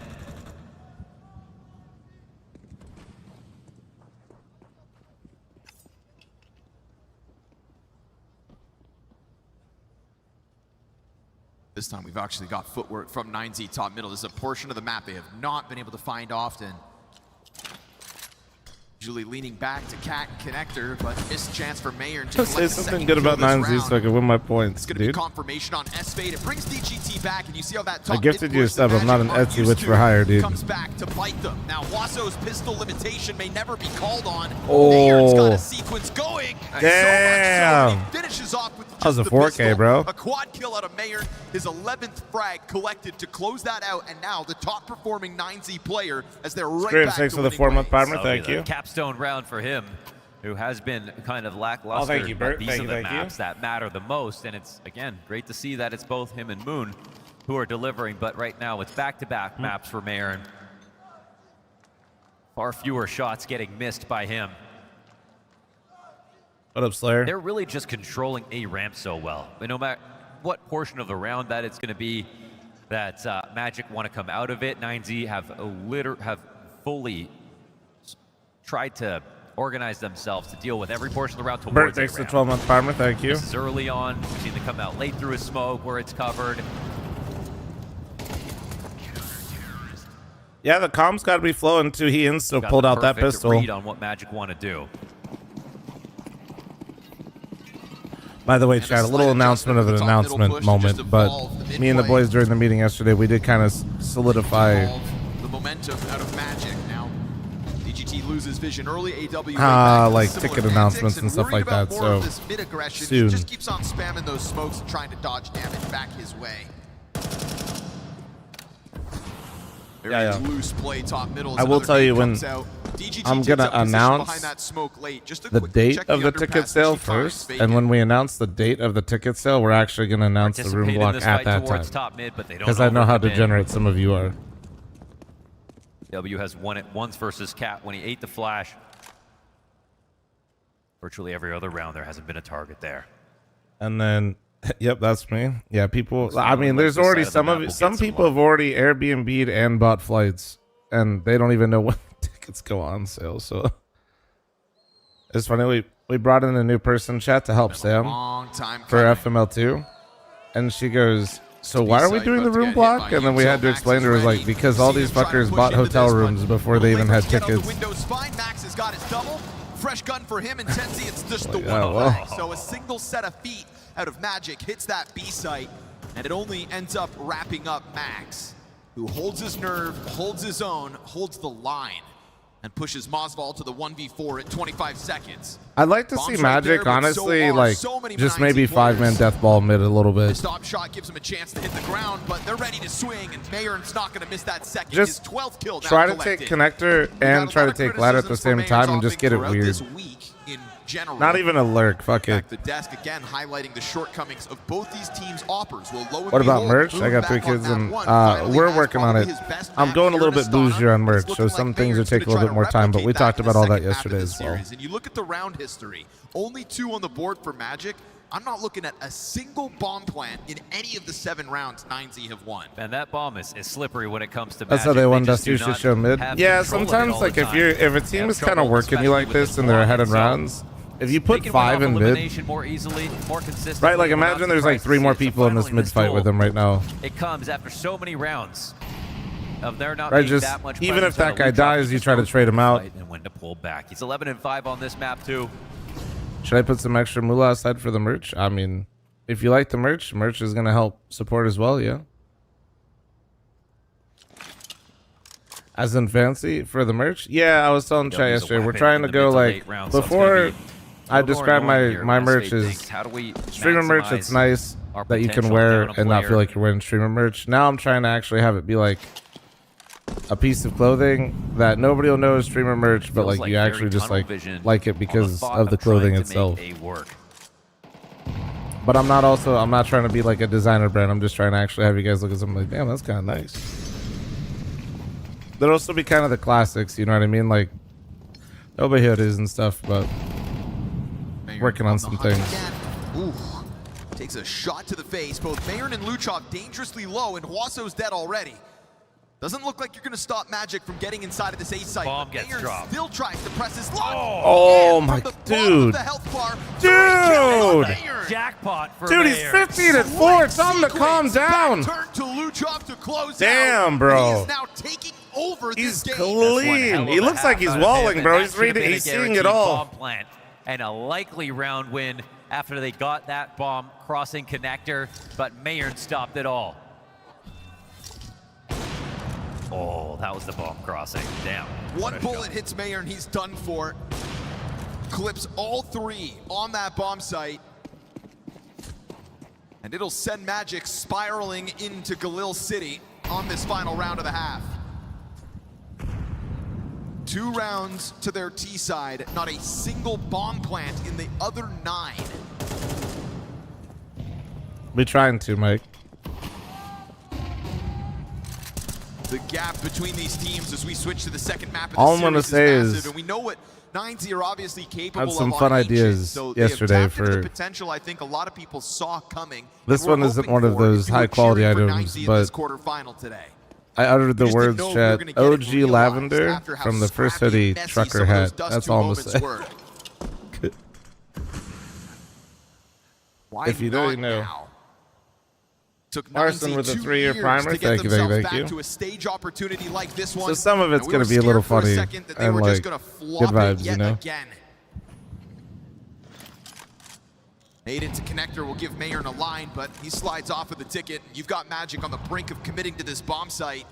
This time we've actually got footwork from 9Z top middle. This is a portion of the map they have not been able to find often. Usually leaning back to Cat connector, but missed chance for Mayern to Say something good about 9Z so I can win my points, It's going to dude. be confirmation on S-Fade. It brings DGT back, and you see how that top I gifted you a sub. I'm not an Etsy witch for hire, dude. Comes back to bite them. Now Wasso's pistol limitation may never be called on. Oh. Mayern's got a sequence going. Damn. So much so he finishes off with That was a just the 4K, pistol. bro. A quad kill out of Mayern. His 11th frag collected to close that out, and now the top performing 9Z player as they're right Scream, back thanks to for the winning 4-month ways. primer. Thank you. Capstone round for him, who has been kind of lackluster. Oh, thank you, Bert. But these Thank are you, the thank you. maps that matter the most, and it's, again, great to see that it's both him and Moon who are delivering, but right now it's back-to-back maps for Mayern. Far fewer shots getting missed by him. What up, Slayer? They're really just controlling A ramp so well. But no matter what portion of the round that it's going to be that Magic want to come out of it, 9Z have fully tried to organize themselves to deal with every portion of the round towards Bert, thanks A for ramp. 12-month primer. Thank you. This is early on. We've seen them come out late through a smoke where it's covered. Yeah, the comms got to be flowing too. He insta Got pulled the out that perfect pistol. read on what Magic want to do. By the way, Chad, a little announcement of an announcement moment, but me and the boys during the meeting yesterday, we did kind of solidify the momentum out of Magic. Now DGT loses vision early. AW like ticket announcements and stuff like that. So soon. He just keeps on spamming those smokes and trying to dodge damage back his way. Very loose play top middle. I will tell you when I'm gonna announce the date of the ticket sale first, and when we announce the date of the ticket sale, we're actually gonna announce the room block at that time. Because I know how degenerate some of you are. W has won it once versus Cat when he ate the flash. Virtually every other round there hasn't been a target there. And then, yep, that's me. Yeah, people. I mean, there's already some people have already Airbnb'd and bought flights, and they don't even know when tickets go on sale. So it's funny. We brought in a new person, chat, to help Sam for FML2, and she goes, "So why are we doing the room block?" And then we had to explain to her, like, because all these fuckers bought hotel rooms before they even had tickets. Max has got his double. Fresh gun for him, and Tenzi, it's just the yeah, one well. away. So a single set of feet out of Magic hits that B site, and it only ends up wrapping up Max, who holds his nerve, holds his own, holds the line, and pushes Mosval to the 1v4 at 25 seconds. I'd like to see Magic, honestly, like, just maybe 5-man death ball mid a little The bit. stop shot gives him a chance to hit the ground, but they're ready to swing, and Mayern's not going to miss that second. Just His 12th kill now try to collected. take connector and try to take ladder at the same time and just get it weird. This week in general. Not even a lurk, fuck it. The desk again highlighting the shortcomings of both these teams' offers. Will lo and What about behold, merch? move I got back 3 on kids that and one. Finally we're has working on probably it. his best I'm map going a little here bit in Astana. bougier on merch, It's so looking some like things will Mayern's take a gonna little try bit more to time, but we replicate talked that about in all the that second half of yesterday the as well. series. And you look at the round history, only 2 on the board for Magic. I'm not looking at a single bomb plant in any of the 7 rounds 9Z have won. And that bomb is slippery when it comes to That's how Magic. they won just do Dusty not should mid. have Yeah, control of it sometimes all like the if time. you're if a They team have is kind of trouble, working you like especially with this and they're ahead in block rounds, if you put They can 5 win in off mid, elimination more easily, more consistently. right? Like without imagine there's like 3 more surprises. people in this Finally, mid fight with duel, them right now. It comes after so many rounds of there not Right, being just that much even if presence on that a guy lead dies, drop, you just try to knows trade him when to out. fight and when to pull back. He's 11-5 on this map too. Should I put some extra moolah aside for the merch? I mean, if you like the merch is gonna help support as well, yeah. As in fancy for the merch? Yeah, I was telling Chad yesterday, we're trying to go like, before I describe my merch as streamer merch, it's nice that you can wear and not feel like you're wearing streamer merch. Now I'm trying to actually have it be like a piece of clothing that nobody will know is streamer merch, but like you actually just like it because of the clothing itself. But I'm not trying to be like a designer brand. I'm just trying to actually have you guys look at something like, damn, that's kind of nice. There'll also be kind of the classics, you know what I mean? Like Overhooders and stuff, but working on some things. Ooh. Takes a shot to the face. Both Mayern and Luchov dangerously low, and Huaso's dead already. Doesn't look like you're going to stop Magic from getting inside of this A site. Bomb gets Mayern dropped. Still tries to press his lock. Oh my dude. Jackpot for Dude, he's Mayern. 15-4. Tell him to calm down. Turn to Luchov to close Damn, out. bro. He is now taking over He's this game. clean. He looks like he's walling, bro. He's reading. He's seeing it all. Bomb plant and a likely round win after they got that bomb crossing connector, but Mayern stopped it all. Oh, that was the bomb crossing. Damn. One bullet hits Mayern, and he's done for. Clips all three on that bomb site. And it'll send Magic spiraling into Galil City on this final round of the half. 2 rounds to their T side, not a single bomb plant in the other 9. We're trying to, Mike. The gap between these teams as we switch to the second map of the All I'm gonna series say massive, is and we know what 9Z are obviously capable had of some on fun Ancient, ideas so they have yesterday tapped into for- the potential I think a lot of people saw coming. This and we're one isn't hoping one of for those if you were high-quality cheering for items, 9Z in but this quarterfinal today. I uttered the We just didn't words, know if we chat. were gonna get it OG realized Lavender after how from the first scrappy hoodie and messy trucker some of those hat. Dust That's 2 all I'm moments saying. were. Why If you know, not you know. now? Took Arson 9Z with a 2 3-year years primer. to get Thank you, themselves thank back you. to a stage opportunity like this one. So some of it's And we gonna were be a little scared for funny second that they and were just like gonna good flop vibes, it you yet know. again. Made into connector will give Mayern a line, but he slides off of the ticket. You've got Magic on the brink of committing to this bomb site.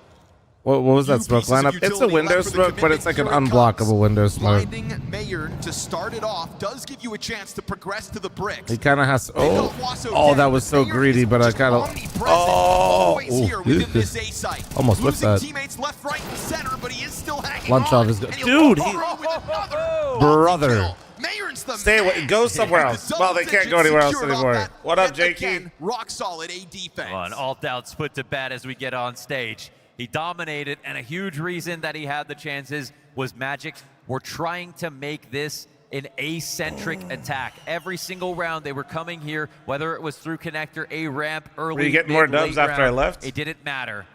What was that Few smoke pieces of lineup? It's a utility window left for the smoke, but it's like an commitment. Here it unblockable comes. window smoke. Blinding Mayern to start it off does give you a chance to progress to the bricks. He kind of has to. They got Oh, Huaso oh, dead, that was so but Mayern greedy, is but I just kind of. omnipresent, Oh, always here within this A site. Almost whipped Losing that. teammates left, right, and center, but he is still hanging Lunch on. off is good. And he'll Dude, go he- through with another Brother. multi-kill. Mayern's the Stay away. man. Go somewhere With else. the Well, they can't go anywhere else double digits anymore. secured off that, What up, yet Jakey? again, rock solid A defense. Come on, all doubts put to bed as we get on stage. He dominated, and a huge reason that he had the chances was Magic were trying to make this an A-centric attack. Every single round they were coming here, whether it was through connector, A ramp, early, Were you getting mid, more dubs late after I round, left? It didn't matter.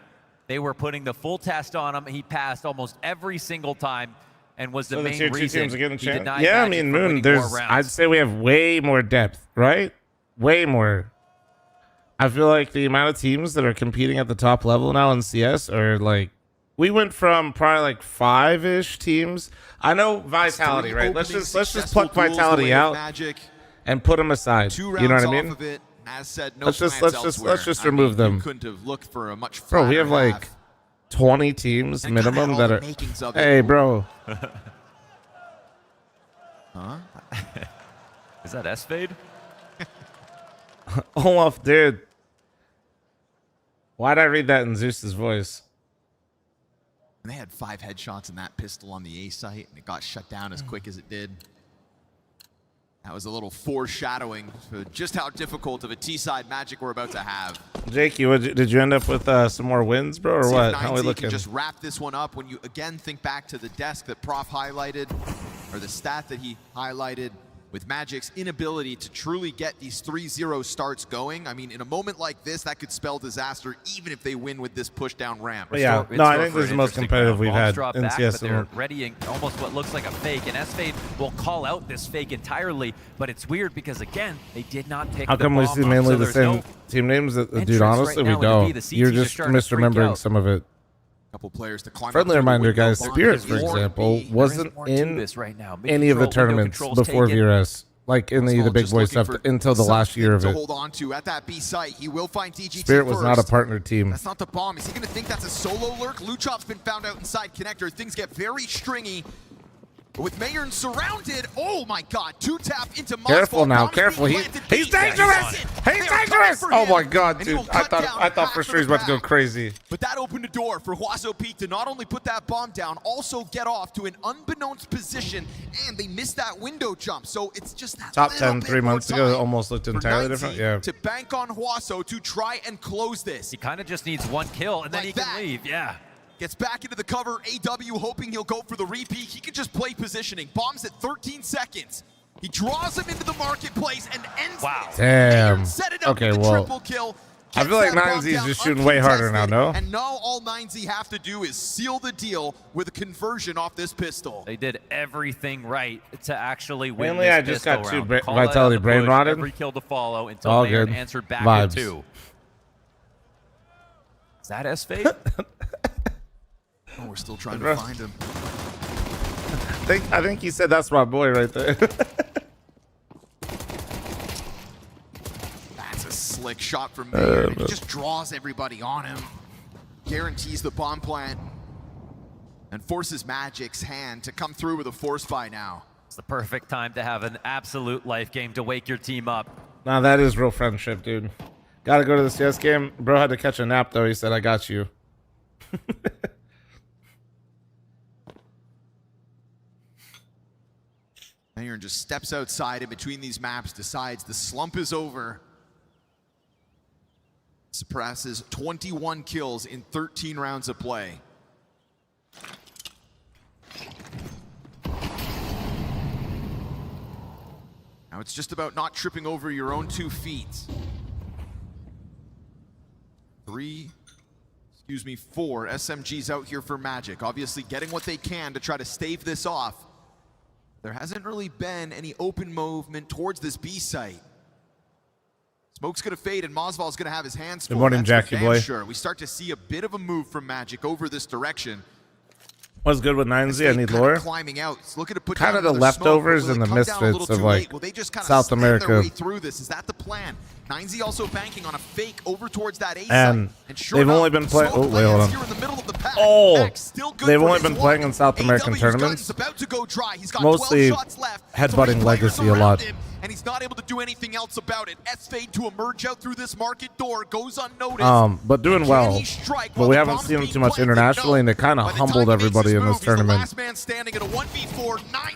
They were putting the full test on him. He passed almost every single time and was the So the main tier 2 reason teams are getting a he chance. denied Yeah, I Magic mean, from Moon. winning There's. more I'd rounds. say we have way more depth, right? Way more. I feel like the amount of teams that are competing at the top level now in CS are like. We went from probably like 5-ish teams. I know Vitality, right? Let's just pluck Vitality out and put them aside. You know what I mean? As said, no Let's just I mean, remove them. You couldn't have looked for a much Bro, we have flatter like half. 20 teams And minimum kinda that all are. the makings of it. Hey, bro. Huh? Is that S-Fade? Olaf, dude. Why'd I read that in Zeus's voice? And they had 5 headshots in that pistol on the A site, and it got shut down as quick as it did. That was a little foreshadowing for just how difficult of a T-side Magic we're about to have. Jakey, did you end up with some more wins, bro, or See what? if How we 9Z looking? can just wrap this one up when you again think back to the desk that Prof highlighted, or the stat that he highlighted with Magic's inability to truly get these 3-0 starts going. I mean, in a moment like this, that could spell disaster even if they win with this push down ramp. Yeah, no, I think this is the most competitive we've had in CS. But they're readying almost what looks like a fake, and S-Fade will call out this fake entirely, but it's weird because, again, they did not pick How the come we bomb see up, mainly so the there's same no team names? Dude, entrance honestly, right now we into B. don't. The CTs You're are just starting to freak misremembering out. some of it. Couple players to climb Friendly up to the reminder, window guys, bar. Spirits, for There's more example, to be. wasn't There is more to in this right now. any of the Mid-control, window tournaments controls before taken. VRS. Like in the big boy Just stuff looking for until the last year of something it. to hold on to at that B site. He will find DGT Spirit was not a first. partner team. That's not the bomb. Is he going to think that's a solo lurk? Luchov's been found out inside connector. Things get very stringy. With Mayern surrounded, oh my god, 2-tap into Mosfall. Careful now, careful. He's dangerous. He's dangerous. Oh my god, dude. I thought for sure he was about to go crazy. But that opened a door for Huaso Peak to not only put that bomb down, also get off to an unbeknownst position, and they missed that window jump. So it's just that top 10 3 months ago almost looked entirely different. Yeah. To bank on Huaso to try and close this. He kind of just needs one kill and then he can leave. Yeah. Gets back into the cover. AW hoping he'll go for the repeat. He can just play positioning. Bombs at 13 seconds. He draws him into the marketplace and ends it. Damn. Set it up Okay, with the well, triple kill. I feel like 9Z's just shooting way harder now, no? And now all 9Z have to do is seal the deal with a conversion off this pistol. They did everything right to actually win Mainly this I just got pistol two round. Vitality brain rotted. Every kill to follow until All Mayern good. answered back Vibes. with 2. Is that S-Fade? Oh, we're still trying to find him. I think he said that's my boy right there. That's a slick shot from Mayern. He just draws everybody on him. Guarantees the bomb plant. And forces Magic's hand to come through with a force buy now. It's the perfect time to have an absolute life game to wake your team up. Nah, that is real friendship, dude. Gotta go to the CS game. Bro had to catch a nap, though. He said, I got you. Mayern just steps outside in between these maps, decides the slump is over. Suppresses 21 kills in 13 rounds of play. Now it's just about not tripping over your own 2 feet. 4 SMGs out here for Magic. Obviously getting what they can to try to stave this off. There hasn't really been any open movement towards this B site. Smoke's gonna fade and Mosval's gonna have his hands full. Good morning, Jackie boy. Sure, we start to see a bit of a move from Magic over this direction. What's good with 9Z? I need lore. Climbing out. It's looking to put kind down of the leftovers and the misfits of like they just kind of South America. their way through this. Is that the plan? 9Z also banking on a fake over towards that A and site. Sure they've enough, only been playing. Oh wait, hold on. The oh, they've only been playing in South American tournaments. About to go dry. He's got mostly 12 shots left. headbutting Legacy a lot. And he's not able to do anything else about it. S-Fade to emerge out through this market door goes unnoticed. But doing well. But we haven't seen him too much internationally, and it kind of humbled everybody in this tournament.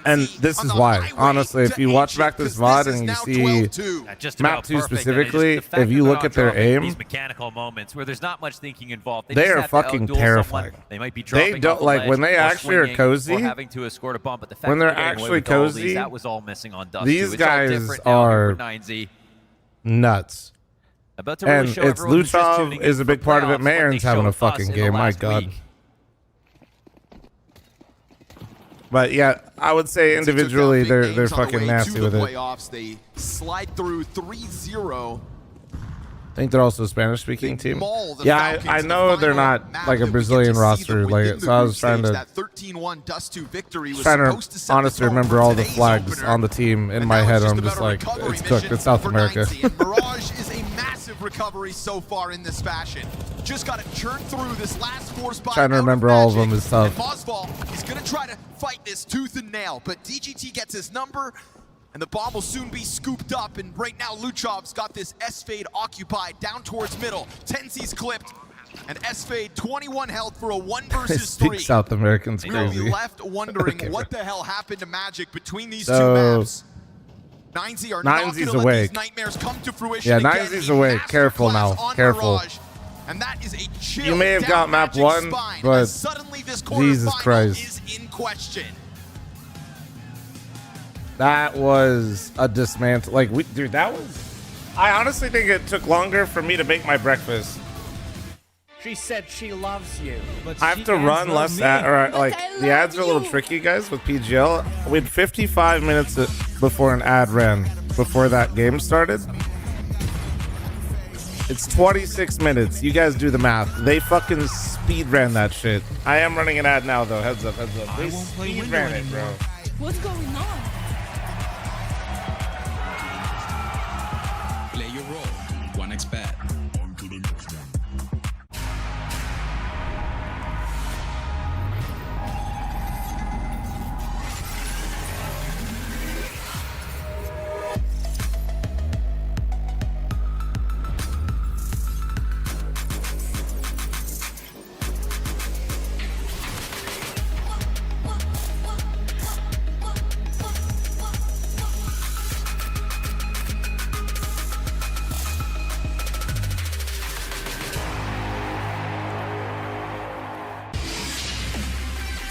And this is why, honestly, if you watch back this VOD and you see Map 2 specifically, if you look at their aim, these mechanical moments where there's not much thinking involved, they are fucking terrifying. They might be they don't like when they actually are cozy. Having to escort a bomb, but the fact when they're that actually cozy, that was all missing on Dust. These guys are nuts. And it's Luchov is a big part of it. Mayern's having a fucking game. My God. But yeah, I would say individually they're fucking nasty with it. They slide through 3-0. I think they're also a Spanish-speaking team. Yeah, I know they're not like a Brazilian roster. Like, so I was trying to honestly remember all the flags on the team in my head. I'm just like, it's cooked. It's South America. Mirage is a massive recovery so far in this fashion. Just got to churn through this last 4 spots. Trying to remember all of them is tough. Mosval is going to try to fight this tooth and nail, but DGT gets his number. And the bomb will soon be scooped up, and right now Luchov's got this S-Fade occupied down towards middle. Tenzi's clipped, and S-Fade 21 health for a 1 versus 3. South Americans crazy. You'll be left wondering what the hell happened to Magic between these 2 maps. 9Z are not going to let these nightmares come to fruition. Yeah, 9Z's awake. Careful now. Careful. And that is a chill. You may have got map 1, but suddenly this Jesus Christ is in question. That was a dismantle. Like, dude, that was. I honestly think it took longer for me to make my breakfast. She said she loves you. But I have to run less ad, or like the ads are a little tricky, guys, with PGL. We had 55 minutes before an ad ran before that game started. It's 26 minutes. You guys do the math. They fucking speed ran that shit. I am running an ad now, though. Heads up, heads up. They speed ran it, bro. What's going on? Play your role. 1xBet.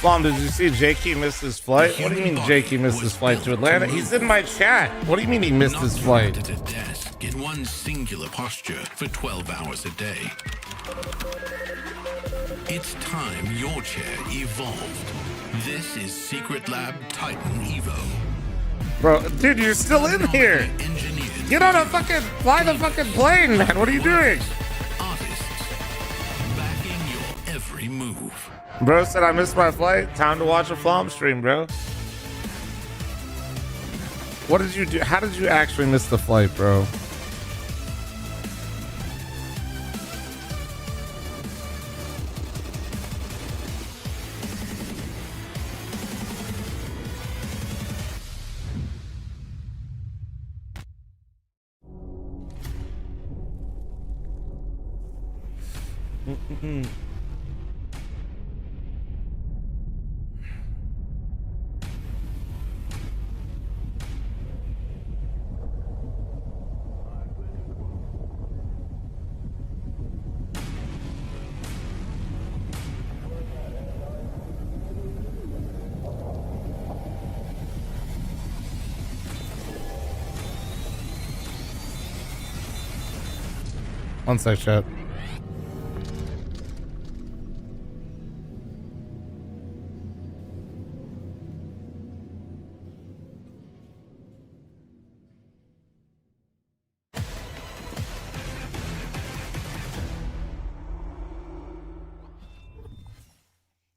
fl0m, did you see Jakey miss his flight? What do you mean Jakey missed his flight to Atlanta? He's in my chat. What do you mean he missed his flight? At a desk in one singular posture for 12 hours a day. It's time your chair evolved. This is Secret Lab Titan Evo. Bro, dude, you're still in here. Get on a fucking, fly the fucking plane, man. What are you doing? Artists backing your every move. Bro said I missed my flight. Time to watch a fl0m stream, bro. What did you do? How did you actually miss the flight, bro? One sec, chat.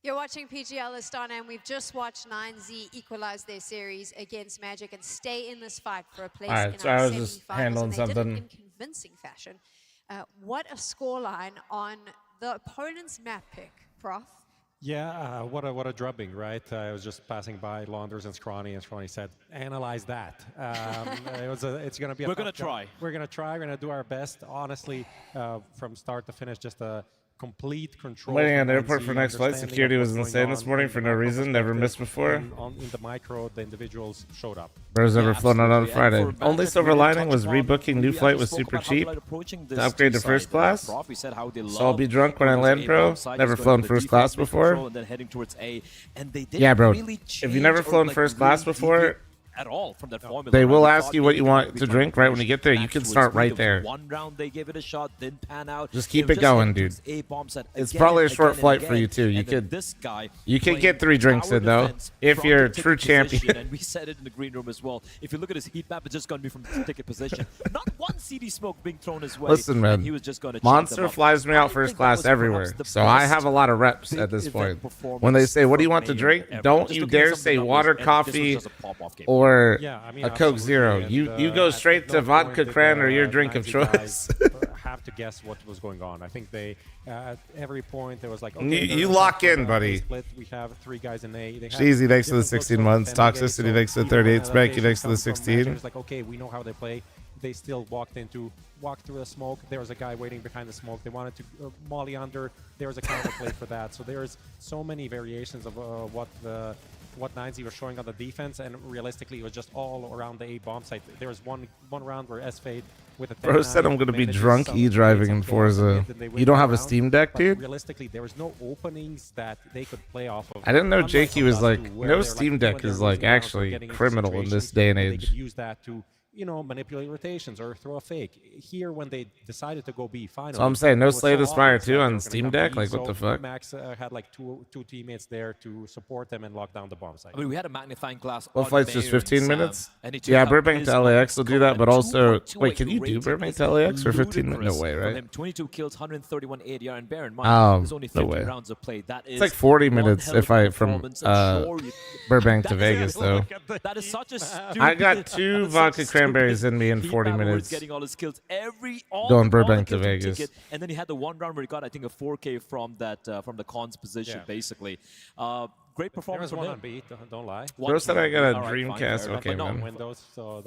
You're watching PGL Astana, and we've just watched 9Z equalize their series against Magic and stay in this fight for a place in so our I was just semi-finals, handling and they did it something. in convincing fashion. What a scoreline on the opponent's map pick, Prof. Yeah, what a drubbing, right? I was just passing by Launders and Scrawny said, "Analyze that." It's going to be. We're going to try. We're going to try. We're going to do our best. Honestly, from start to finish, just a complete control. Waiting at the airport for next flight. Security was insane this morning for no reason. Never missed before. In the micro, the individuals showed up. Bro's never flown out on Friday. Only silver lining was rebooking new flight was super cheap. To upgrade to first class. So I'll be drunk when I land, bro. Never flown first class before. Yeah, bro. If you've never flown first class before, at all from that formula. They will ask you what you want to drink right when you get there. You can start right there. One round they gave it a shot, didn't pan out. Just keep it going, dude. It's probably a short flight for you too. You could get 3 drinks in though, if you're a true champion. And we said it in the green room as well. If you look at his heat map, it's just going to be from the ticket position. Not one CD smoke being thrown his way. Listen, man. He was just going to Monster flies me out first class everywhere, so I have a lot of reps at this point. When they say, "What do you want to drink?" Don't you dare say water, coffee, or a Coke Zero. You go straight to vodka cran or your drink of choice. Have to guess what was going on. I think they at every point there was like, okay, you lock in, buddy. Split. We have 3 guys in A. Cheesy thanks to the 16 months. Toxicity thanks to the 38. Spanky thanks to the 16. It's like, okay, we know how they play. They still walked through the smoke. There was a guy waiting behind the smoke. They wanted to molly under. There was a counterplay for that. So there's so many variations of what 9Z was showing on the defense, and realistically, it was just all around the A bomb site. There was one round where S-Fade with a 10-9. Bro said I'm gonna be drunk e-driving in Forza. You don't have a Steam Deck, dude? Realistically, there was no openings that they could play off of. I didn't know Jakey was like, no Steam Deck is like actually criminal in this day and age. They could use that to, manipulate rotations or throw a fake. Here, when they decided to go B final. So I'm saying no Slay to Spire 2 on Steam Deck? Like, what the fuck? Max had like two teammates there to support them and lock down the bomb site. I mean, we had a magnifying glass. Well, flight's just 15 minutes? Yeah, Burbank to LAX will do that, but also... Wait, can you do Burbank to LAX for 15 minutes? No way, right? 22 kills, 131 ADR, and bear in mind, there's only 50 rounds of play. That is it's like 40 minutes if I from Burbank to Vegas, though. That is such a stupid... I got 2 vodka cranberries in me in 40 minutes. Getting all his kills going Burbank to Vegas. Ticket. And then he had the one round where he got, I think, a 4K from that from the cons position, basically. Great performance from him. On B, don't lie. Bro said I got a Dreamcast. Okay, man. Windows, so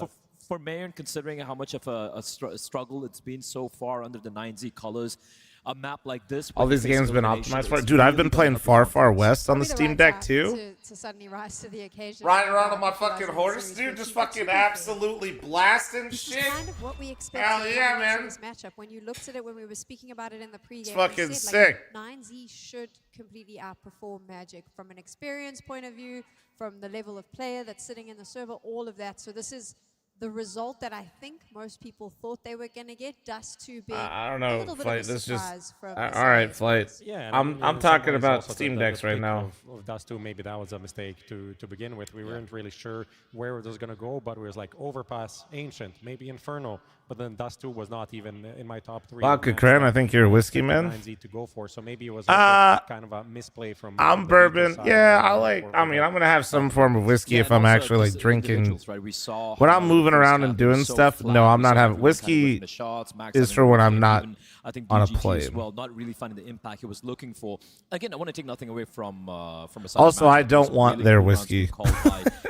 for Mayon, considering how much of a struggle it's been so far under the 9Z colors, a map like this. All these games been optimized for it. Dude, I've been playing Far West on the Steam Deck too. To suddenly rise to the occasion. Riding around on my fucking horse, dude, just fucking absolutely blasting shit. Kind of what we expected. Hell yeah, man. This matchup. When you looked at it, when we were speaking about it in the pregame, it's fucking said, sick. Like, 9Z should completely outperform Magic from an experience point of view, from the level of player that's sitting in the server, all of that. So this is the result that I think most people thought they were going to get. Dust 2 big. I don't know, Flight. This just all right, right, Flight. Yeah, I'm talking about Steam Decks right now. Of Dust 2, maybe that was a mistake to begin with. We weren't really sure where it was going to go, but it was like Overpass, Ancient, maybe Inferno. But then Dust 2 was not even in my top 3. Vodka Kren, I think you're a whiskey man. 9Z to go for, so maybe it was kind of a misplay from. I'm bourbon. Yeah, I mean, I'm gonna have some form of whiskey if I'm actually like drinking. Right? We saw when I'm moving around and doing stuff, no, I'm not having whiskey. Is for when I'm not I think on a DGG plane. as well, not really finding the impact he was looking for. Again, I want to take nothing away from a also, I don't want their whiskey.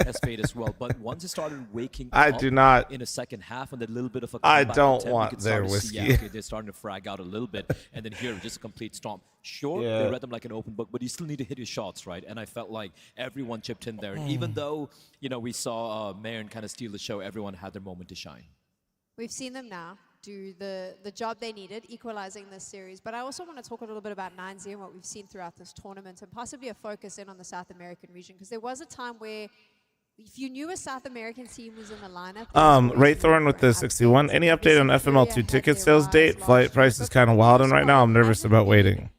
As well, but once it started waking I up do not. in the second half and a little bit of a I comeback don't attempt, want we could their start to see, whiskey. okay, they're starting to frag out a little bit, and then here just a complete stomp. Sure, they read them like an open book, but you still need to hit your shots, right? And I felt like everyone chipped in there. And even though, you know, we saw Mayern kind of steal the show, everyone had their moment to shine. We've seen them now do the job they needed, equalizing this series. But I also want to talk a little bit about 9Z and what we've seen throughout this tournament, and possibly a focus in on the South American region, because there was a time where if you knew a South American team was in the lineup... Raythorn with the 61. Any update on FML2 ticket sales date? Flight price is kind of wild, and right now I'm nervous about waiting.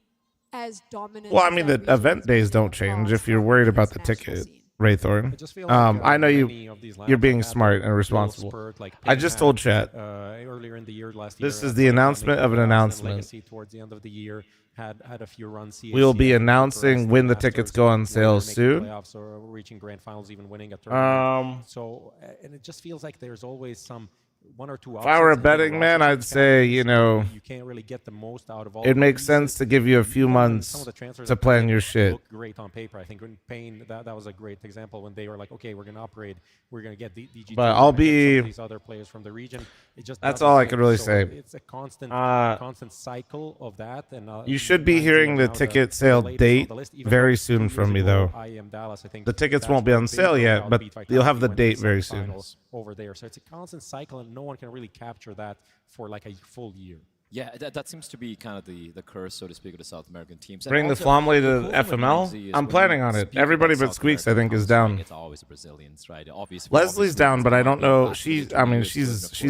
As dominant. Well, I mean, the event days don't change if you're worried about the ticket, Raythorn. I know you're being smart and responsible. I just told chat. Earlier in the year, last this year, is the announcement of an announcement. Towards the end of the year, had a few runs. We will be announcing when the tickets go on sale soon. Playoffs or reaching grand finals, even winning a tournament. So, and it just feels like there's always some one or two. If I were a betting man, I'd say, you know, you can't really get the most out of all. It makes sense to give you a few months to plan your shit. Look great on paper. I think in Pain, that was a great example when they were like, okay, we're gonna upgrade, we're gonna get DGG. But I'll be these other players from the region. It just that's all I could really say. It's a constant cycle of that. And you should be hearing the ticket sale date very soon from me, though. The tickets won't be on sale yet, but you'll have the date very soon. Over there, so it's a constant cycle, and no one can really capture that for like a full year. Yeah, that seems to be kind of the curse, so to speak, of the South American teams. Bring the fl0m to FML? I'm planning on it. Everybody but Squeaks, I think, is down. It's always the Brazilians, right? Obviously, Leslie's down, but I don't know. She's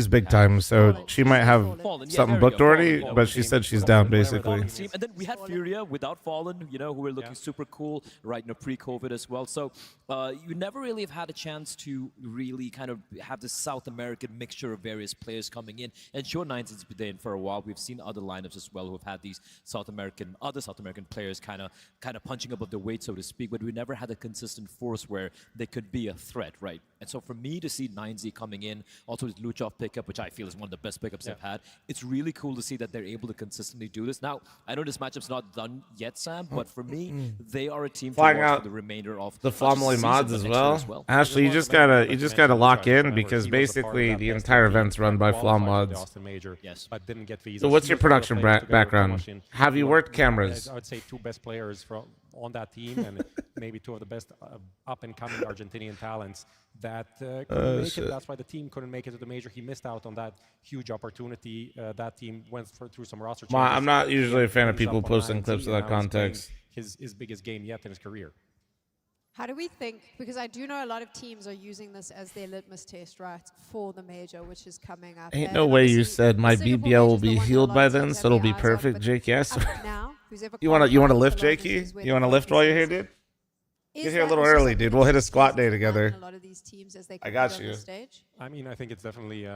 big time, so she might have something booked already, but she said she's down, basically. And then we had Furia without Fallen, you know, who were looking super cool, right, pre-COVID as well. So you never really have had a chance to really kind of have this South American mixture of various players coming in. And sure, 9Z has been in for a while. We've seen other lineups as well who have had these other South American players kind of punching above their weight, so to speak, but we never had a consistent force where they could be a threat, right? And so for me to see 9Z coming in, also with Luchov pickup, which I feel is one of the best pickups they've had, it's really cool to see that they're able to consistently do this. Now, I know this matchup's not done yet, Sam, but for me, they are a team to watch for the remainder of the fl0m mods as well. Actually, you just gotta lock in, because basically the entire event's run by fl0m mods. Yes, but didn't get visas. So what's your production background? Have you worked cameras? I would say 2 best players on that team, and maybe 2 of the best up-and-coming Argentinian talents that couldn't make it. That's why the team couldn't make it to the major. He missed out on that huge opportunity. That team went through some roster changes. I'm not usually a fan of people posting clips without context. His biggest game yet in his career. How do we think, because I do know a lot of teams are using this as their litmus test, right, for the major, which is coming up. Ain't no way you said my BBL will be healed by then, so it'll be perfect, JKS. You want to lift, JK? You want to lift while you're here, dude? Get here a little early, dude. We'll hit a squat day together. I got you. I mean, I think it's definitely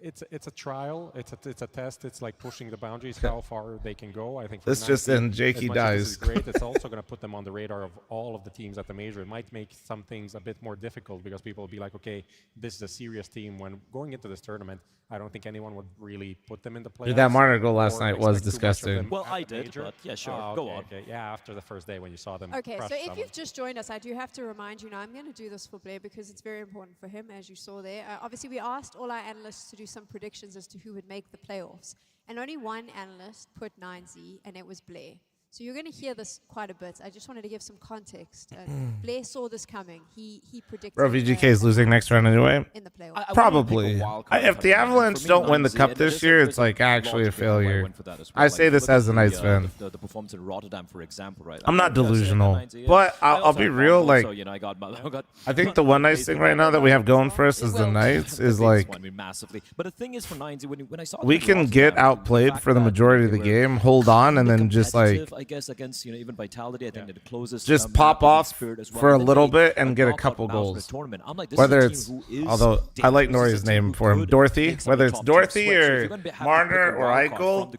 it's a trial. It's a test. It's like pushing the boundaries, how far they can go. I think this just in, Jakey dies. This is great. It's also going to put them on the radar of all of the teams at the major. It might make some things a bit more difficult, because people will be like, okay, this is a serious team. When going into this tournament, I don't think anyone would really put them in the playoffs. Dude, that Marner goal last night was disgusting. Well, I did, but yeah, sure. Go on. Okay. Yeah, after the first day when you saw them. Okay, so if you've just joined us, I do have to remind you now, I'm going to do this for Blair because it's very important for him, as you saw there. Obviously, we asked all our analysts to do some predictions as to who would make the playoffs. and only one analyst put 9Z, and it was Blair. So you're going to hear this quite a bit. I just wanted to give some context. Blair saw this coming. He predicted. Bro, VGK is losing next round anyway. In the playoff. Probably. If the Avalanche don't win the cup this year, it's like actually a failure. I say this as a Knights fan. The performance in Rotterdam, for example, right? I'm not delusional, but I'll be real. Like, I think the one nice thing right now that we have going for us as the Knights is like, but the thing is, for 9Z, when I saw we can get outplayed for the majority of the game, hold on, and then just like, I guess against even Vitality, I think that the closest just pop off for a little bit and get a couple goals. Whether it's, although I like Nori's name for him, Dorothy. Whether it's Dorothy or Marner or Eichel,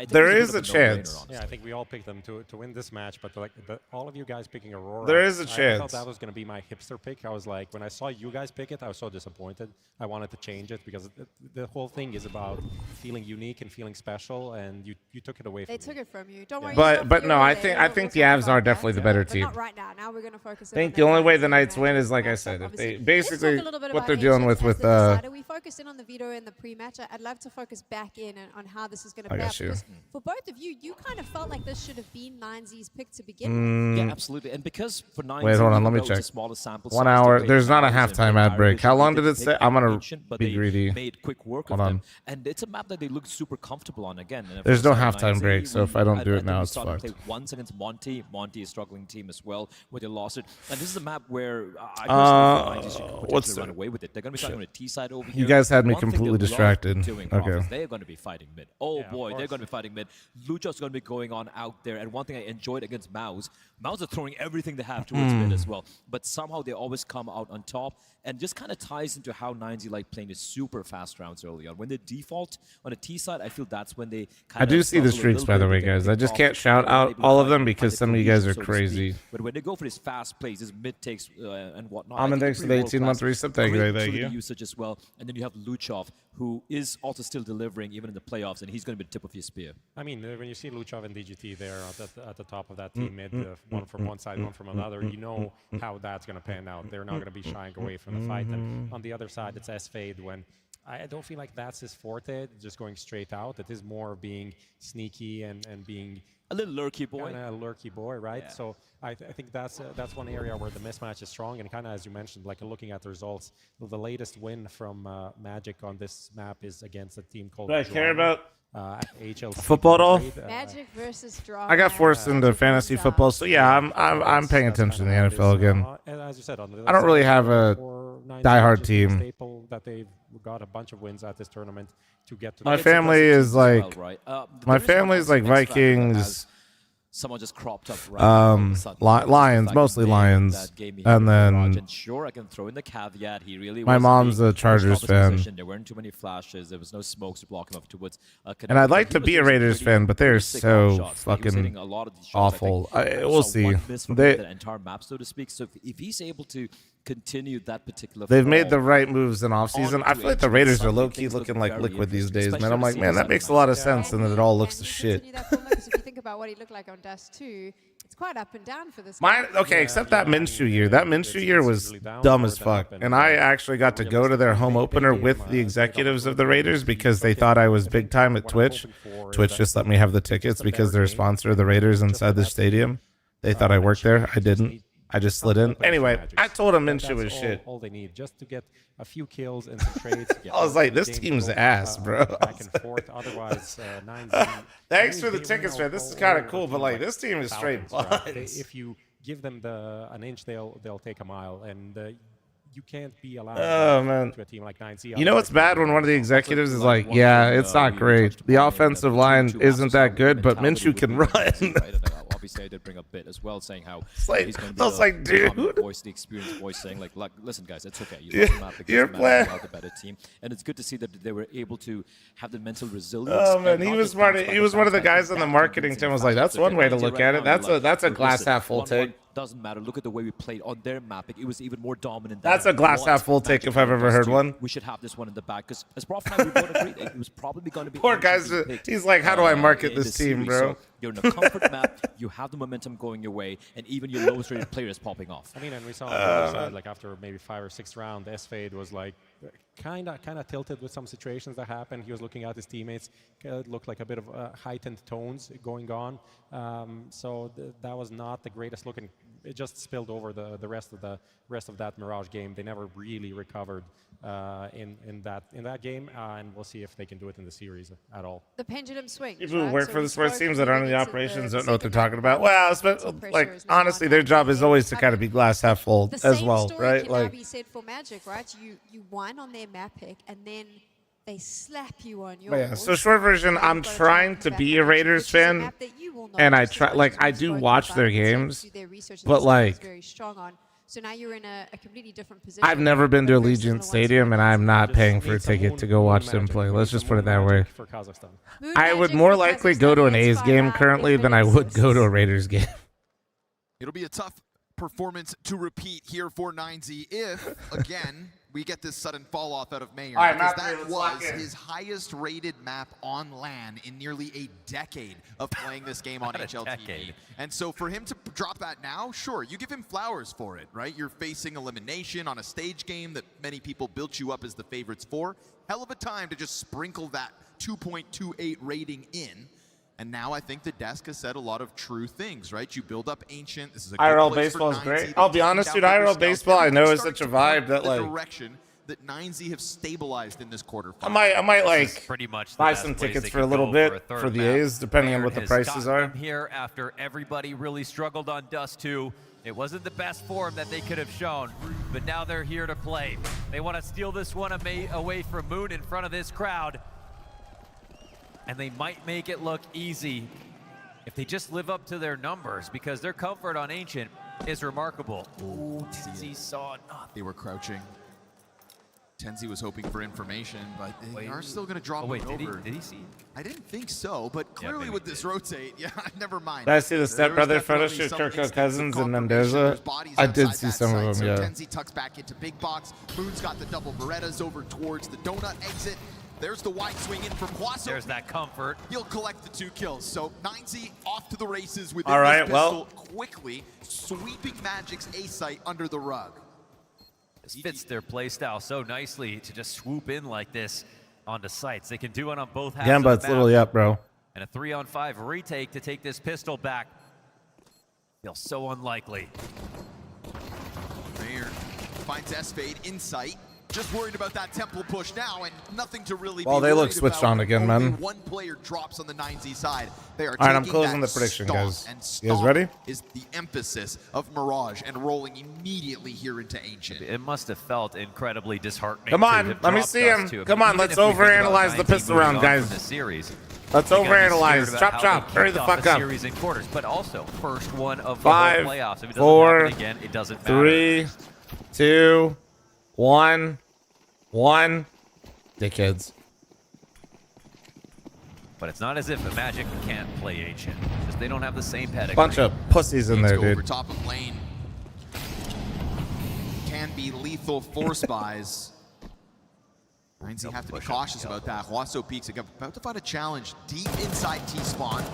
there is a chance. Yeah, I think we all picked them to win this match, but like all of you guys picking Aurora, there is a I chance. thought that was going to be my hipster pick. I was like, when I saw you guys pick it, I was so disappointed. I wanted to change it because the whole thing is about feeling unique and feeling special, and you took it away from me. They took it from you. Don't worry. But no, I think the Avs are definitely the better team. Not right now. Now we're going to focus. I think the only way the Knights win is, like I said, if they basically what they're dealing with we focused in on the veto in the pre-match. I'd love to focus back in on how this is going to play out. Because for both of you, you kind of felt like this should have been 9Z's pick to begin with. Yeah, absolutely. And because for 9Z, wait, hold on, let me check. 1 hour. There's not a halftime ad break. How long did it say? I'm gonna be greedy. Made quick work of them, and it's a map that they look super comfortable on again. There's no halftime break, so if I don't do it now, it's fucked. Once against Monty. Monty is a struggling team as well, where they lost it. And this is a map where I personally should potentially run away with it. They're going to be starting on a T side over here. You guys had me completely distracted. Okay. They're going to be fighting mid. Oh boy, they're going to be fighting mid. Lucha's going to be going on out there. And one thing I enjoyed against Mouse are throwing everything they have towards mid as well. But somehow they always come out on top. And just kind of ties into how 9Z like playing the super fast rounds early on. When they default on a T side, I feel that's when they kind of... I do see the streaks, by the way, guys. I just can't shout out all of them because some of you guys are crazy. But when they go for these fast plays, this mid takes and whatnot. I'm thanks for the 18-month reset. Thank you. Usage as well. And then you have Luchov, who is also still delivering even in the playoffs, and he's going to be the tip of your spear. I mean, when you see Luchov and DGT there at the top of that team mid, one from one side, one from another, you know how that's going to pan out. They're not going to be shying away from the fight. And on the other side, it's S-Fade when I don't feel like that's his forte, just going straight out. It is more being sneaky and being a little lurky boy. Kind of a lurky boy, right? Yeah. So I think that's one area where the mismatch is strong. And kind of as you mentioned, like looking at the results, the latest win from Magic on this map is against a team called. Do I care about HLC football at all? Magic versus Draw. I got forced into fantasy football, so yeah, I'm paying attention to the NFL again. And as you said, I don't really have a diehard team. That they've got a bunch of wins at this tournament to get to. My family is like Vikings. Someone just cropped up Lions, mostly Lions, and then sure, I can throw in the caveat. He really my mom's a Chargers fan. There weren't too many flashes. There was no smokes to block him up towards. And I'd like to be a Raiders fan, but they're so fucking awful. We'll see. The entire map, so to speak. So if he's able to continue that particular, they've made the right moves in offseason. I feel like the Raiders are low-key looking like liquid these days, man. I'm like, man, that makes a lot of sense, and then it all looks to shit. If you think about what he looked like on Dust 2, it's quite up and down for this guy. Except that Minshew year. That Minshew year was dumb as fuck. And I actually got to go to their home opener with the executives of the Raiders because they thought I was big time at Twitch. Twitch just let me have the tickets because they're a sponsor of the Raiders inside the stadium. They thought I worked there. I didn't. I just slid in. Anyway, I told him Minshew was shit. All they need just to get a few kills and some trades. I was like, this team's ass, bro. Back and forth. Otherwise, 9Z. Thanks for the tickets, man. This is kind of cool, but like this team is straight buns. If you give them an inch, they'll take a mile, and you can't be allowed to a team like 9Z. You know what's bad when one of the executives is like, yeah, it's not great. The offensive line isn't that good, but Minshew can run. Obviously, I did bring a bit as well, saying how he's going to be the voice, the experienced voice, saying like, listen, guys, it's okay. You're playing the better team, and it's good to see that they were able to have the mental resilience. Oh man, he was smart. He was one of the guys on the marketing team. Was like, that's one way to look at it. That's a glass half full take. Doesn't matter. Look at the way we played on their mapping. It was even more dominant. That's a glass half full take if I've ever heard one. We should have this one in the back because as Prof and I, we both agreed it was probably going to be. Poor guys. He's like, how do I market this team, bro? You're in a comfort map, you have the momentum going your way, and even your lowest rated player is popping off. I mean, and we saw on the other side, like after maybe 5 or 6 rounds, S-Fade was like kind of tilted with some situations that happened. He was looking at his teammates. It looked like a bit of heightened tones going on. So that was not the greatest looking. It just spilled over the rest of that Mirage game. They never really recovered in that game, and we'll see if they can do it in the series at all. The pendulum swings. People who work for the sports teams that aren't in the operations don't know what they're talking about. Well, like honestly, their job is always to kind of be glass half full as well, right? Can now be said for Magic, right? You won on their map pick, and then they slap you on yours. Yeah. So short version, I'm trying to be a Raiders fan, and I try. Like I do watch their games, but like. So now you're in a completely different position. I've never been to Allegiant Stadium, and I'm not paying for a ticket to go watch them play. Let's just put it that way. I would more likely go to an A's game currently than I would go to a Raiders game. It'll be a tough performance to repeat here for 9Z if, again, we get this sudden fall off out of Mayor. All right, because that was his highest rated map on LAN in nearly a decade of playing this game on HLTV. And so for him to drop that now, sure, you give him flowers for it, right? You're facing elimination on a stage game that many people built you up as the favorites for. Hell of a time to just sprinkle that 2.28 rating in. And now I think the desk has said a lot of true things, right? You build up Ancient. This is a good IRL place baseball for is great. 9Z. I'll be honest, dude. IRL baseball, I know, is such a vibe that like. Direction that 9Z have stabilized in this quarterfinal. I might like pretty much buy some tickets for a little bit for the A's, depending on what the prices are. Here after everybody really struggled on Dust 2. It wasn't the best form that they could have shown, but now they're here to play. They want to steal this one away from Moon in front of this crowd. And they might make it look easy if they just live up to their numbers, because their comfort on Ancient is remarkable. Ooh, Tenzi saw nothing. They were crouching. Tenzi was hoping for information, but they are still going to drop it over. Did he see? I didn't think so, but clearly with this rotate, never mind. Did I see the stepbrother photo shoot Kirko Cousins and Mendoza? I did see some of them, yeah. Tenzi tucks back into big box. Moon's got the double Berettas over towards the donut exit. There's the wide swing in from Huaso. There's that comfort. He'll collect the 2 kills. So 9Z off to the races with this pistol, quickly sweeping Magic's A site under the rug. This fits their playstyle so nicely to just swoop in like this onto sites. They can do it on both halves of the Gambit's map. literally up, bro. And a 3-on-5 retake to take this pistol back. Feels so unlikely. Mayer finds S-Fade in sight. Just worried about that temple push now, and nothing to really. Well, they look switched on again, man. One player drops on the 9Z side. They are. All right, I'm closing the prediction, guys. You guys ready? Is the emphasis of Mirage and rolling immediately here into Ancient. It must have felt incredibly disheartening. Come on, let me see him. Come on, let's overanalyze the pistol round, guys. Let's overanalyze. Chop, chop. Hurry the fuck up. Series in quarters, but also first one of the 5, playoffs. If it doesn't 4, happen again, it doesn't matter. 3, 2, 1. Dickheads. But it's not as if the Magic can't play Ancient. Just they don't have the same pedigree. Bunch of pussies in there, dude. Over top of lane. Can be lethal for spies. 9Z have to be cautious about that. Huaso peeks about to find a challenge deep inside T-spawn.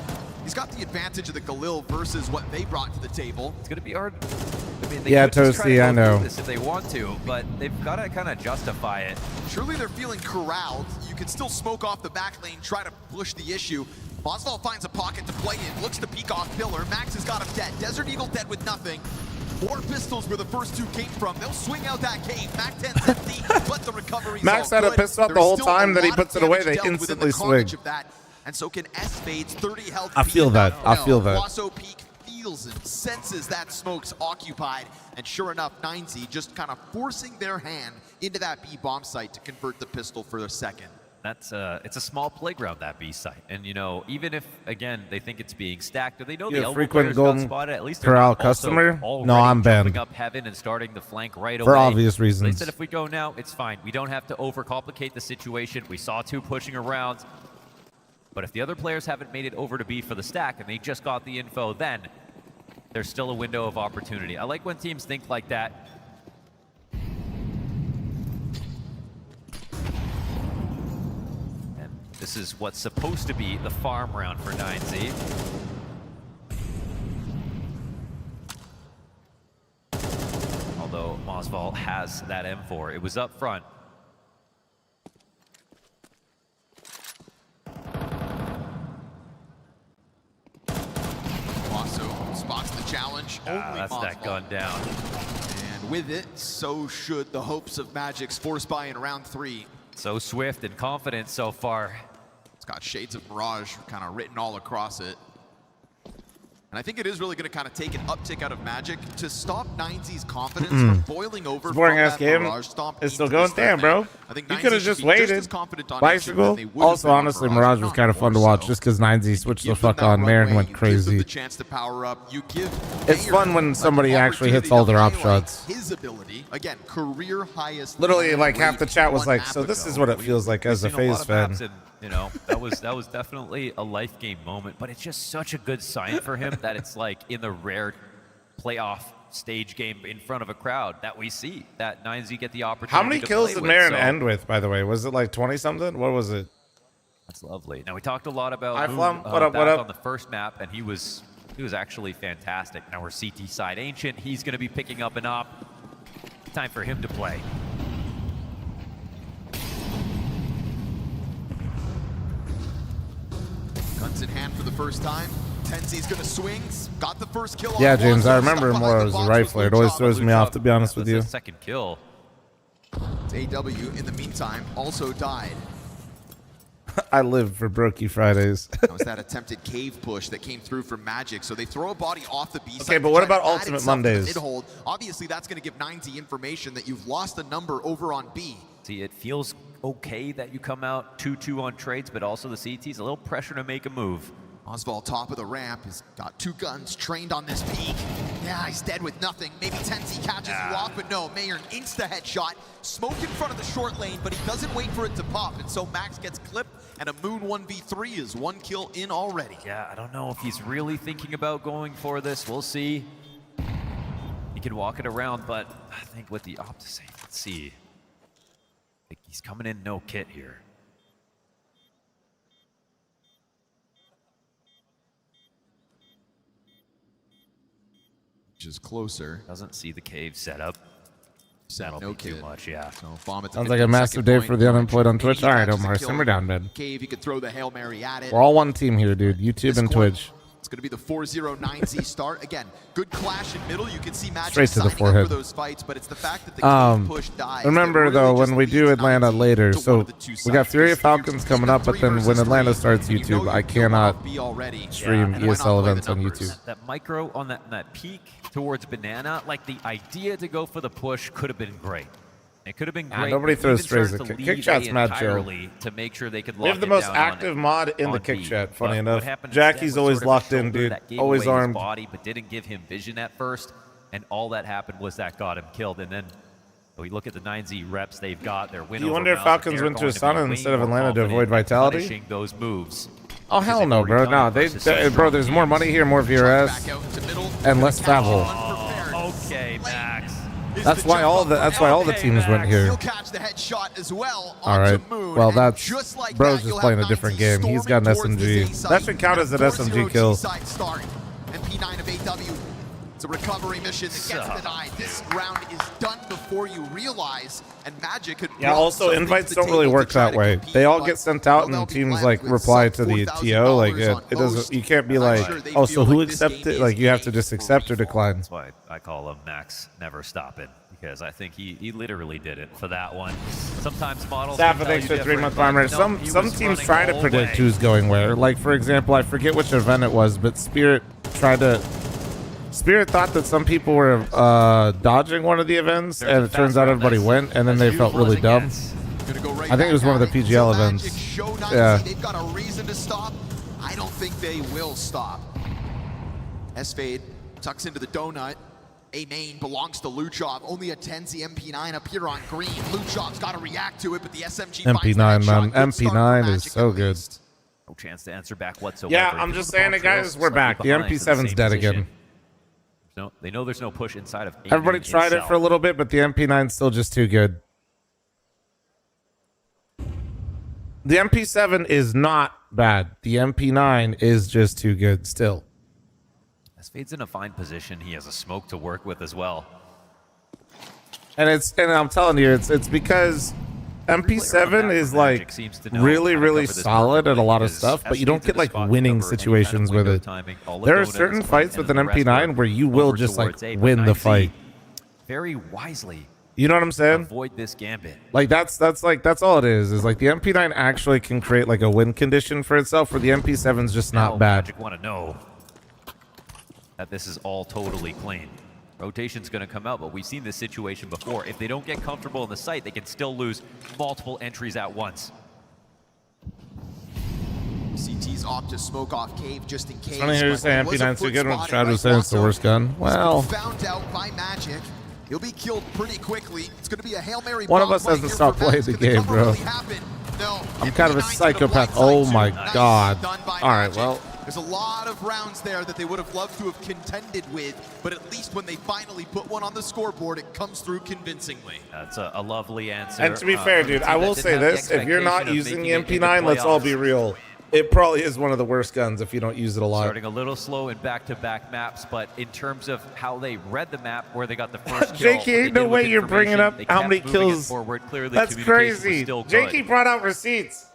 He's got the advantage of the Galil versus what they brought to the table. It's going to be hard. I mean, they yeah, could just try to Toasty, I know. this if they want to, but they've got to kind of justify it. Surely they're feeling corralled. You can still smoke off the back lane, try to push the issue. Bosval finds a pocket to play in, looks to peek off Pillar. Max has got him dead. Desert Eagle dead with nothing. 4 pistols where the first 2 came from. They'll swing out that cave. Mac 10's empty, but the recovery's Max all had a good. pistol up the whole time that he puts it away. They instantly swing. And so can S-Fade's 30 health. I feel that. I feel that. Huaso peek feels and senses that smoke's occupied. And sure enough, 9Z just kind of forcing their hand into that B bomb site to convert the pistol for a second. That's it's a small playground, that B site, and you know, even if again they think it's being stacked, or they know the elbow frequent players got golden spotted, at least corral customer. No, I'm banned up heaven and starting the flank right for away. obvious reasons. They said if we go now, it's fine. We don't have to overcomplicate the situation. We saw 2 pushing around, but if the other players haven't made it over to B for the stack and they just got the info, then there's still a window of opportunity. I like when teams think like that. This is what's supposed to be the farm round for 9Z. Oswald has that M4. It was up front. Also spots the challenge. That's Oswald. that gun down. And with it, so should the hopes of Magic's force buy in round 3. So swift and confident so far. It's got shades of Mirage kind of written all across it. And I think it is really going to kind of take an uptick out of Magic to stop 9Z's confidence from boiling over. Boring ass game. It's still going. Damn, bro. I think You could have just waited. Bicycle. Also, honestly, Mirage was kind of fun to watch just because 9Z switched the fuck on. Marin went crazy. The chance to power up. You give It's fun when somebody actually hits all their op shots. His ability, again, career highest. Literally, like half the chat was like, "So this is what it feels like as a FaZe fan." You know, that was definitely a life game moment, but it's just such a good sign for him that it's like in the rare playoff stage game in front of a crowd that we see that 9Z get the opportunity. How many to kills play did with, Marin so end with, by the way? Was it like 20 something? What was it? That's lovely. Now we talked a lot about Hi, Moon, fl0m. What up? back What up? on the first map, and he was actually fantastic. Now we're CT side Ancient. He's going to be picking up an op. Time for him to play. Guns in hand for the first time. Tenzi's gonna swing. Got the first kill. Yeah, on James, one. I remember him more as a rifler. It always throws me off, to be honest with That's you. his second kill. AW, in the meantime, also died. I live for Brokey Fridays. That was that attempted cave push that came through from Magic. So they throw a body off the B side. Okay, but what about Ultimate Mondays? Obviously, that's going to give 9Z information that you've lost a number over on B. See, it feels okay that you come out 2-2 on trades, but also the CT's a little pressure to make a move. Oswald, top of the ramp, has got 2 guns trained on this peak. Yeah, he's dead with nothing. Maybe Tenzi catches you off, but no. Mayer insta headshot. Smoke in front of the short lane, but he doesn't wait for it to pop. And so Max gets clipped, and a Moon 1v3 is 1 kill in already. Yeah, I don't know if he's really thinking about going for this. We'll see. He can walk it around, but I think with the Optisane, let's see. I think he's coming in no kit here. Which is closer. Doesn't see the cave setup. That'll no be too kid. much, yeah. So Vomit Sounds like a massive day for the unemployed on Twitch. All right, Omar, simmer down, man. Cave, he could throw the Hail Mary at it. We're all one team here, dude. YouTube and Twitch. It's going to be the 4-0-9Z start. Again, good clash in middle. You can see Magic Straight to the signing forehead. up for those fights, but it's the fact that the cave push dies. Remember, though, when we do Atlanta later, so we got Furia Falcons coming up, but then when Atlanta starts YouTube, I cannot stream ESL events on YouTube. That micro on that peak towards Banana, like the idea to go for the push could have been great. It could have been great. Nobody throws Even strays started at to kick leave chat's A mad chill. entirely to make sure they could lock We have the it most down active mod in the on kick B. chat, funny But enough. what happened Jackie's instead was always sort of a locked in, shoulder dude. that gave Always away his armed. body, but didn't give him vision at first, and all that happened was that got him killed. And then we look at the 9Z reps they've got. Their win. Do you over wonder if Mouse, Falcons they're went to going be Astana way instead of more Atlanta to avoid confident Vitality? punishing those moves. Oh, hell no, bro. No, bro, there's more money here, more VRS, and less travel. Okay, Max. That's why all the teams went here. He'll catch the headshot as well. All right. Moon, Well, and that's just like bro's that, just you'll playing a have different 9Z game. He's got an storming towards the SMG. Z side. That should count as an 4-0 SMG kill. G side start. And P9 of AW. It's a recovery mission that gets denied. This round is done before you realize, and Magic could. Yeah, also invites don't really work that way. They all get sent out and teams like reply to the TO. Like it doesn't. You can't be like, oh, so who accepted? Like you have to just accept or decline. That's why I call him Max Never Stopping, because I think he literally did it for that one. Sometimes models. Safa, thanks for 3-month farmer. Some teams try to predict who's going where. Like for example, I forget which event it was, but Spirit thought that some people were dodging one of the events, and it turns out everybody went, and then they felt really dumb. I think it was one of the PGL events. Yeah. They've got a reason to stop. I don't think they will stop. S-Fade tucks into the donut. A main belongs to Luchov. Only a Tenzi MP9 up here on green. Luchov's got to react to it, but the SMG MP9, man. MP9 is so good. No chance to answer back whatsoever. Yeah, I'm just saying it, guys. We're back. The MP7's dead again. No, they know there's no push inside of. Everybody tried it for a little bit, but the MP9's still just too good. The MP7 is not bad. The MP9 is just too good still. As Fade's in a fine position, he has a smoke to work with as well. And I'm telling you, it's because MP7 is like really solid at a lot of stuff, but you don't get like winning situations with it. There are certain fights with an MP9 where you will just like win the fight. Very wisely. You know what I'm saying? Avoid this gambit. Like that's all it is like the MP9 actually can create like a win condition for itself, where the MP7's just not bad. Magic want to know that this is all totally clean. Rotation's going to come out, but we've seen this situation before. If they don't get comfortable in the site, they can still lose multiple entries at once. CT's opt to smoke off cave just in case. Funny here to say MP9's too good when Shroud was saying it's the worst gun. Well, found out by Magic. He'll be killed pretty quickly. It's going to be a Hail Mary. One of us hasn't stopped playing the game, bro. No, I'm kind of a psychopath. Oh my god. All right, well. There's a lot of rounds there that they would have loved to have contended with, but at least when they finally put one on the scoreboard, it comes through convincingly. That's a lovely answer. And to be fair, dude, I will say this. If you're not using the MP9, let's all be real. It probably is one of the worst guns if you don't use it a lot. Starting a little slow in back-to-back maps, but in terms of how they read the map, where they got the first kill, Jakey, ain't no way you're bringing up how many kills. Clearly, that's crazy. Jakey brought out receipts.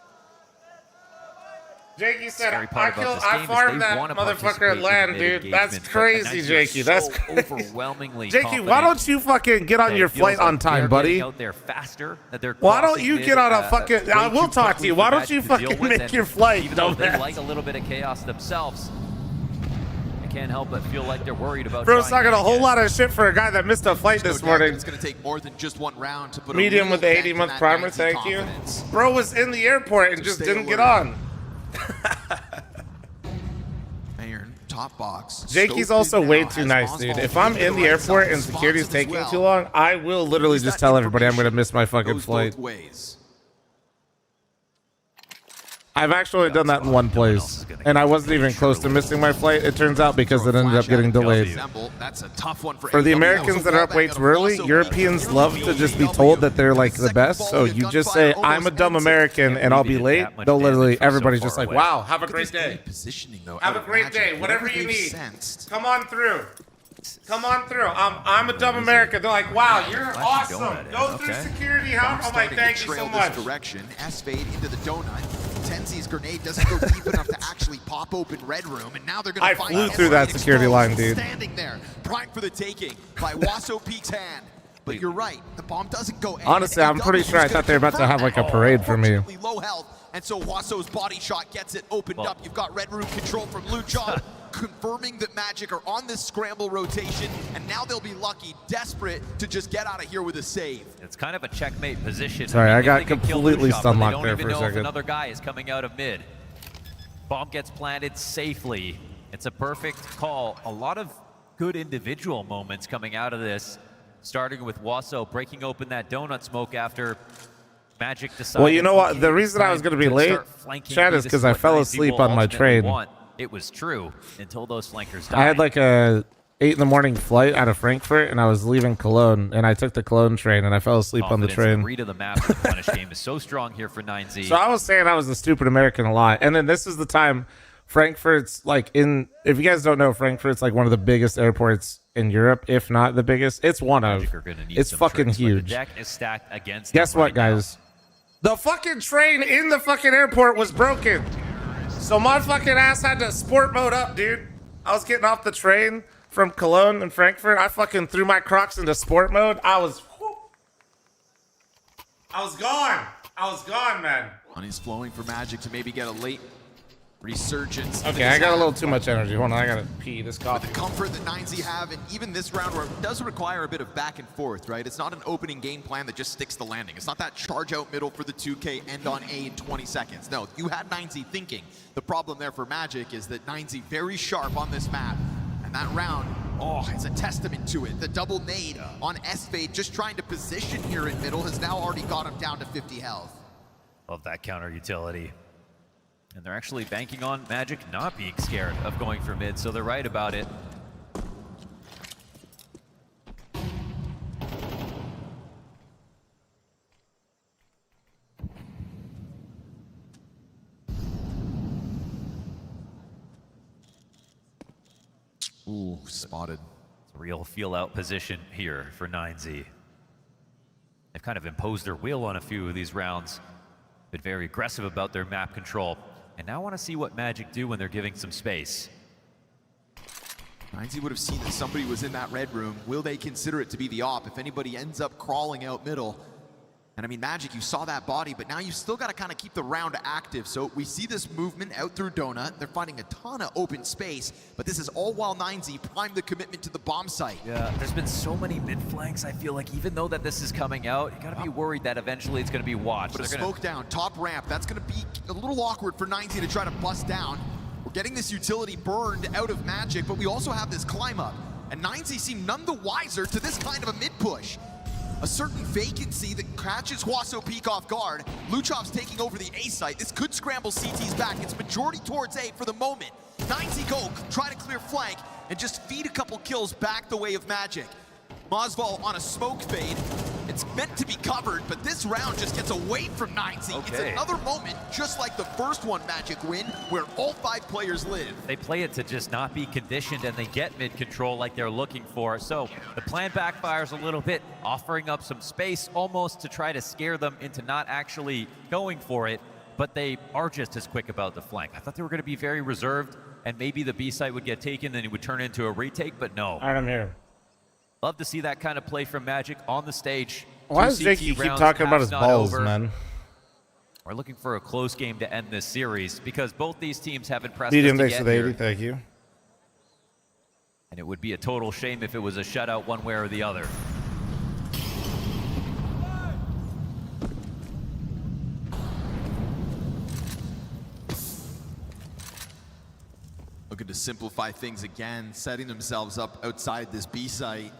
Jakey said, I farmed that motherfucker at land, dude. That's crazy, Jakey. That's overwhelmingly Jakey, why don't you fucking get on your flight on time, buddy? Why don't you get on a fucking... I will talk to you. Why don't you fucking make your flight? Even though they like a little bit of chaos themselves, I can't help but feel like they're worried about... Bro's talking a whole lot of shit for a guy that missed a flight this morning. It's going to take more than just one round to put medium with the 80-month primer, thank you. Bro was in the airport and just didn't get on. Iron top box. Jakey's also way too nice, dude. If I'm in the airport and security's taking too long, I will literally just tell everybody I'm gonna miss my fucking flight. I've actually done that in one place, and I wasn't even close to missing my flight. It turns out because it ended up getting delayed. That's a tough one for the Americans that are up way too early, Europeans love to just be told that they're like the best. So you just say, I'm a dumb American and I'll be late. They'll literally, everybody's just like, wow, have a great day. Have a great day, whatever you need. Come on through. Come on through. I'm a dumb American. They're like, wow, you're awesome. Go through security. I'm like, thank you so much. Direction. S-fade into the donut. Tenzi's grenade doesn't go deep enough to actually pop open Red Room, and now they're going to find... I flew through that security line, dude. Standing there, primed for the taking by Wasso Peak's hand. But you're right, the bomb doesn't go... Honestly, I'm pretty sure I thought they were about to have like a parade for me. Low health, and so Wasso's body shot gets it opened up. You've got Red Room control from Luchov, confirming that Magic are on this scramble rotation, and now they'll be lucky, desperate to just get out of here with a save. It's kind of a checkmate position. Sorry, I got completely stunlocked there for a second. Another guy is coming out of mid. Bomb gets planted safely. It's a perfect call. A lot of good individual moments coming out of this, starting with Wasso breaking open that donut smoke after Magic decided... Well, you know what? The reason I was going to be late, Chad, is because I fell asleep on my train. It was true until those flankers died. I had like a 8 in the morning flight out of Frankfurt, and I was leaving Cologne, and I took the Cologne train, and I fell asleep on the train. The read of the map of the punish game is so strong here for 9Z. So I was saying I was a stupid American a lot, and then this is the time Frankfurt's like in... If you guys don't know, Frankfurt's like one of the biggest airports in Europe, if not the biggest. It's one of. It's fucking huge. The deck is stacked against Guess what, guys? The fucking train in the fucking airport was broken. So my fucking ass had to sport mode up, dude. I was getting off the train from Cologne and Frankfurt. I fucking threw my Crocs into sport mode. I was gone. I was gone, man. Money's flowing for Magic to maybe get a late resurgence. Okay, I got a little too much energy. Hold on, I gotta pee. This coffee. The comfort that 9Z have, and even this round where it does require a bit of back and forth, right? It's not an opening game plan that just sticks the landing. It's not that charge out middle for the 2K, end on A in 20 seconds. No, you had 9Z thinking. The problem there for Magic is that 9Z very sharp on this map. And that round, oh, it's a testament to it. The double nade on S-Fade, just trying to position here in middle, has now already got him down to 50 health. Love that counter utility. And they're actually banking on Magic not being scared of going for mid, so they're right about it. Ooh, spotted. It's a real feel-out position here for 9Z. They've kind of imposed their will on a few of these rounds. Been very aggressive about their map control. And now I want to see what Magic do when they're giving some space. 9Z would have seen that somebody was in that red room. Will they consider it to be the op if anybody ends up crawling out middle? And I mean, Magic, you saw that body, but now you've still got to kind of keep the round active. So we see this movement out through Donut. They're finding a ton of open space, but this is all while 9Z primed the commitment to the bomb site. Yeah, there's been so many mid flanks. I feel like even though that this is coming out, you got to be worried that eventually it's going to be watched. But a smoke down, top ramp, that's going to be a little awkward for 9Z to try to bust down. We're getting this utility burned out of Magic, but we also have this climb up. And 9Z seem none the wiser to this kind of a mid push. A certain vacancy that catches Huaso Peak off guard. Luchov's taking over the A site. This could scramble CT's back. It's majority towards A for the moment. 9Z go, try to clear flank and just feed a couple kills back the way of Magic. Mosval on a smoke fade. It's meant to be covered, but this round just gets away from 9Z. Okay. It's another moment, just like the first one Magic win, where all 5 players live. They play it to just not be conditioned, and they get mid-control like they're looking for. So the plan backfires a little bit, offering up some space almost to try to scare them into not actually going for it, but they are just as quick about the flank. I thought they were going to be very reserved, and maybe the B site would get taken, and it would turn into a retake, but no. All right, I'm here. Love to see that kind of play from Magic on the stage. Why does Jakey keep talking about his balls, man? We're looking for a close game to end this series because both these teams have impressed Medium, us to thanks get for the 80, here. thank you. And it would be a total shame if it was a shutout one way or the other. Looking to simplify things again, setting themselves up outside this B site.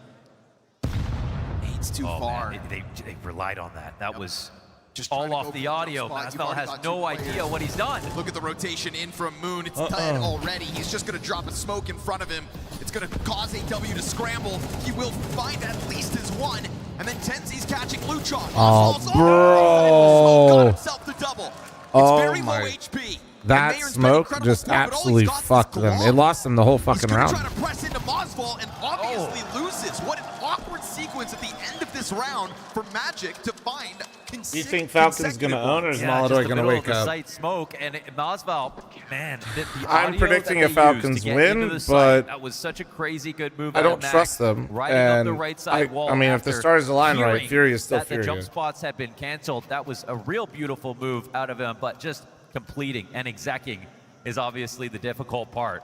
It's too far. Man, they relied on that. That was just all off the audio. Mosval has no idea what he's done. Look at the rotation in from Moon. It's dead already. He's just going to drop a smoke in front of him. It's going to cause AW to scramble. He will find at least his one. And then Tenzi's catching Luchon. Oh, bro. Got himself the double. It's very low HP. That smoke just absolutely fucked them. It lost them the whole fucking round. He's trying to press into Mosval and obviously loses. What an awkward sequence at the end of this round for Magic to find. Do you think Falcon's going to own, or is Molodoi going to wake up? Site smoke and Mosval, man. I'm predicting a Falcons win, but that was such a crazy good move. I don't trust them. And the right side wall I mean, if the stars align right, Furia is still Furia. The jump spots have been canceled. That was a real beautiful move out of him, but just completing and executing is obviously the difficult part.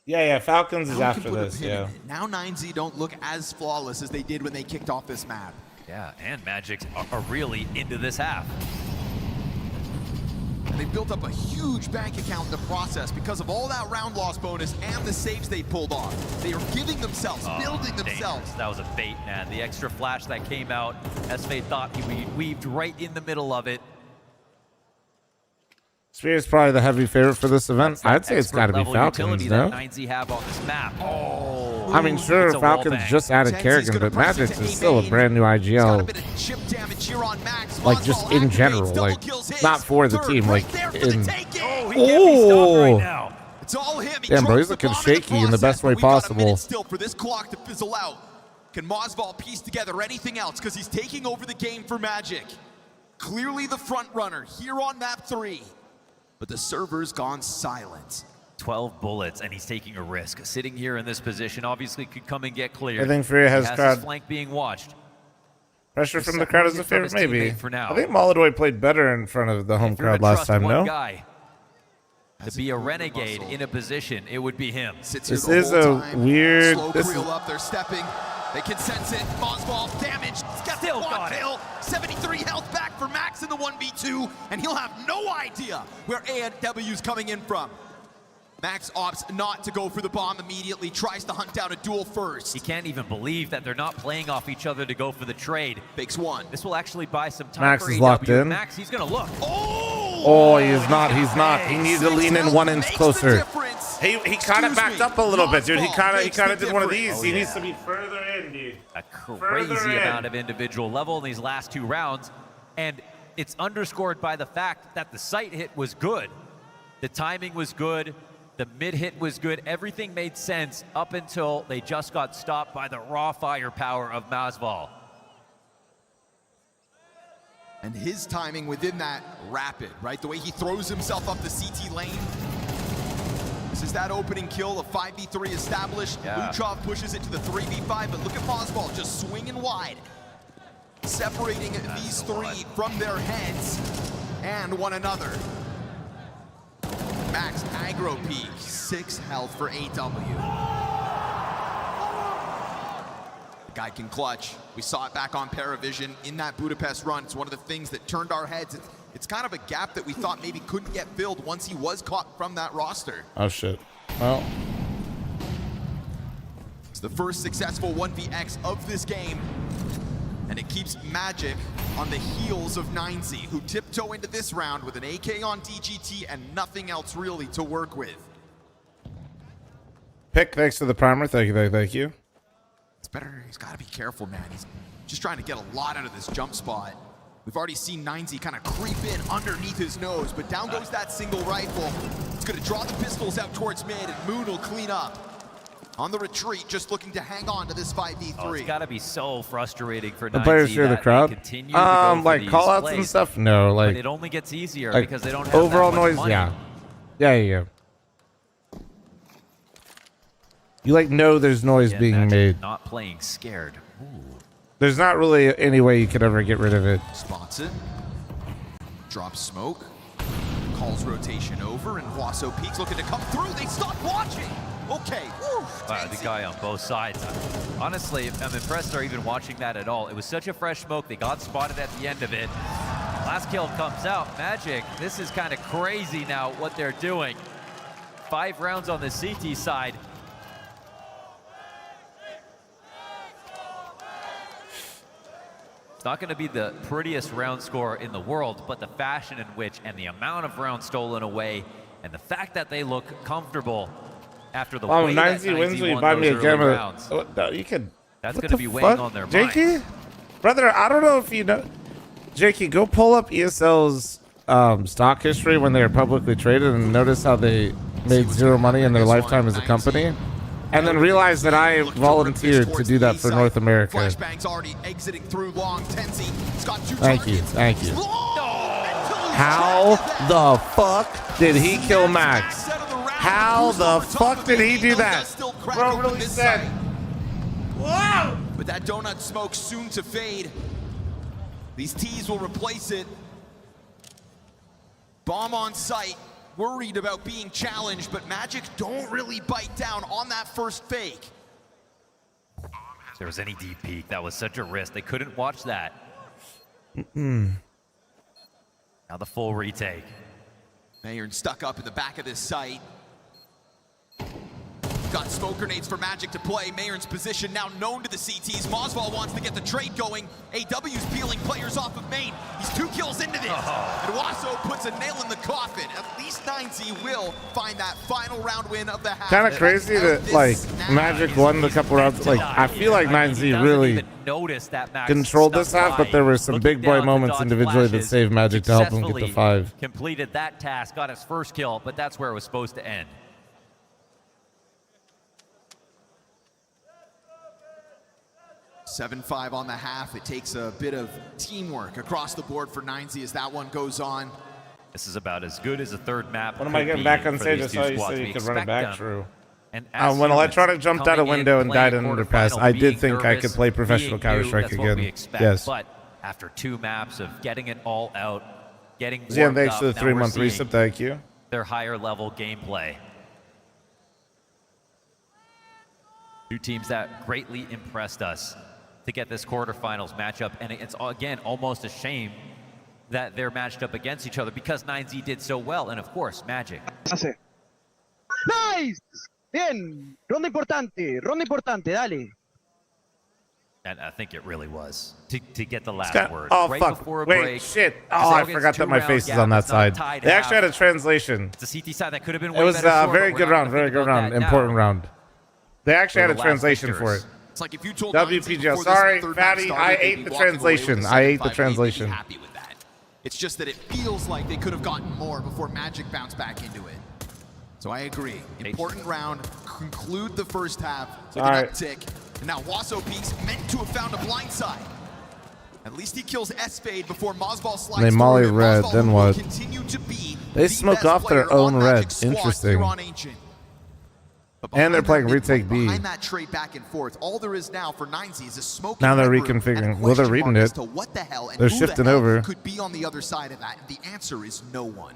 Yeah, Falcons is after this, yeah. Now 9Z don't look as flawless as they did when they kicked off this map. Yeah, and Magic are really into this half. And they built up a huge bank account in the process because of all that round loss bonus and the saves they pulled off. They are giving themselves, building themselves. That was a bait, man. The extra flash that came out, SV thought he weaved right in the middle of it. Spear is probably the heavy favorite for this event. I'd say it's got to be Falcons, no? 9Z have on this map. I mean, sure, Falcons just added Kerrigan, but Magic is still a brand new IGL. Like, just in general, like, not for the team, like, in... Oh! It's all him. Damn, bro, he's looking shaky in the best way possible. Still for this clock to fizzle out. Can Mosval piece together anything else? Because he's taking over the game for Magic. Clearly the front runner here on map 3. But the server's gone silent. 12 bullets, and he's taking a risk. Sitting here in this position, obviously could come and get cleared. I think Furia has crowd. His flank being watched. Pressure from the crowd is a favorite, maybe. For now. I think Molodoi played better in front of the home crowd last time, no? Guy to be a renegade in a position, it would be him. This is a weird... Slow creel up, they're stepping. They can sense it. Mosval damaged. Still got kill. 73 health back for Max in the 1v2, and he'll have no idea where AW's coming in from. Max opts not to go for the bomb immediately, tries to hunt down a duel first. He can't even believe that they're not playing off each other to go for the trade. Fakes one. This will actually buy some time Max for is AW. locked in. Max, he's going to look. Oh, he is not. He's not. He needs to lean in 1 inch closer. He kind of backed up a little bit, dude. He kind of did one of these. He needs to be further in, dude. A crazy amount of individual level in these last 2 rounds. And it's underscored by the fact that the sight hit was good. The timing was good. The mid hit was good. Everything made sense up until they just got stopped by the raw firepower of Masval. And his timing within that rapid, right? The way he throws himself up the CT lane. This is that opening kill, a 5v3 established. Yeah. Luchov pushes it to the 3v5, but look at Masval just swinging wide. Separating these three from their heads and one another. Max aggro peak, 6 health for AW. The guy can clutch. We saw it back on Paravision in that Budapest run. It's one of the things that turned our heads. It's kind of a gap that we thought maybe couldn't get filled once he was caught from that roster. Oh shit. Well, it's the first successful 1vx of this game, and it keeps Magic on the heels of 9Z, who tiptoe into this round with an AK on DGT and nothing else really to work with. Pick, thanks for the primer. Thank you, thank you. It's better, he's got to be careful, man. He's just trying to get a lot out of this jump spot. We've already seen 9Z kind of creep in underneath his nose, but down goes that single rifle. It's going to draw the pistols out towards mid, and Moon will clean up. On the retreat, just looking to hang on to this 5v3. Oh, it's got to be so frustrating for 9Z. The players hear the crowd. Like call-outs plays, and stuff? No, like... But it only gets easier like, because they don't have overall that much noise, money. Yeah. You like know there's noise being Magic made. Not playing scared. Ooh. There's not really any way you could ever get rid of it. Spots it. Drops smoke. Calls rotation over, and Huaso peeks looking to come through. They stop watching. Okay. Wow, the guy on both sides. Honestly, I'm impressed they're even watching that at all. It was such a fresh smoke. They got spotted at the end of it. Last kill comes out. Magic, this is kind of crazy now what they're doing. 5 rounds on the CT side. It's not going to be the prettiest round score in the world, but the fashion in which and the amount of rounds stolen away and the fact that they look comfortable after the way that 9Z wins, will you won buy me a those camera? early rounds. Oh, no, you can. That's What going to the be weighing fuck? on their Jakey? minds. Brother, I don't know if you know. Jakey, go pull up ESL's stock history when they were publicly traded and notice how they made zero money in their lifetime as a company. And then realize that I volunteered to do that for North America. Flashbang's already exiting through long. Tenzi, he's got 2 Thank you, targets. thank you. Oh! How the fuck did he kill Max? How the fuck did he do that? Bro, really said. Whoa! But that donut smoke soon to fade. These T's will replace it. Bomb on site. Worried about being challenged, but Magic don't really bite down on that first fake. If there was any deep peek, that was such a risk. They couldn't watch that. Now the full retake. Mayern stuck up in the back of this site. Got smoke grenades for Magic to play. Mayern's position now known to the CTs. Masval wants to get the trade going. AW's peeling players off of main. He's 2 kills into this. And Huaso puts a nail in the coffin. At least 9Z will find that final round win of the half. Kind of crazy that like Magic won the couple rounds. Like I feel like 9Z really controlled this half, but there were some big boy moments individually that saved Magic to help him get the 5. Completed that task, got his first kill, but that's where it was supposed to end. 7-5 on the half. It takes a bit of teamwork across the board for 9Z as that one goes on. This is about as good as a third map. When am I getting back on stage? I saw you said you could run it back. True. And when Electronic jumped out a window and died in Underpass, I did think I could play professional Counter-Strike again. Yes. But after 2 maps of getting it all out, getting warmed Zian, thanks up, for the now 3-month we're seeing resub. Thank you. their higher level gameplay. 2 teams that greatly impressed us to get this quarterfinals matchup, and it's again almost a shame that they're matched up against each other because 9Z did so well, and of course Magic. Nice! Bien, ronda importante, dale. And I think it really was to get the last word. Oh right fuck! before a Wait, break, shit! Oh, I forgot that my face is on that side. They actually had a translation. It's a CT side that could have been. It was a very good round, important round. They actually had a translation for it. It's like if you told WPGL, sorry, Fatty, I ate the translation. I ate the translation. Happy with that. It's just that it feels like they could have gotten more before Magic bounced back into it. So I agree. Important round. Conclude the first half with All an right. uptick. And now Wasso Peaks meant to have found a blindside. At least he kills S-Fade before Mozball slides They molly through him. red, Mozball then will what? continue to be They the smoke best off their player own on red. Magic's squad Interesting. here on Ancient. But And they're behind playing that retake midpoint, B. Behind that trade back and forth, all there is now for 9Z is a smoking Now they're red room reconfiguring. and a Well, they're question reading mark as it. to what the hell and They're who shifting the hell over. could be on the other side of that. And the answer is no one.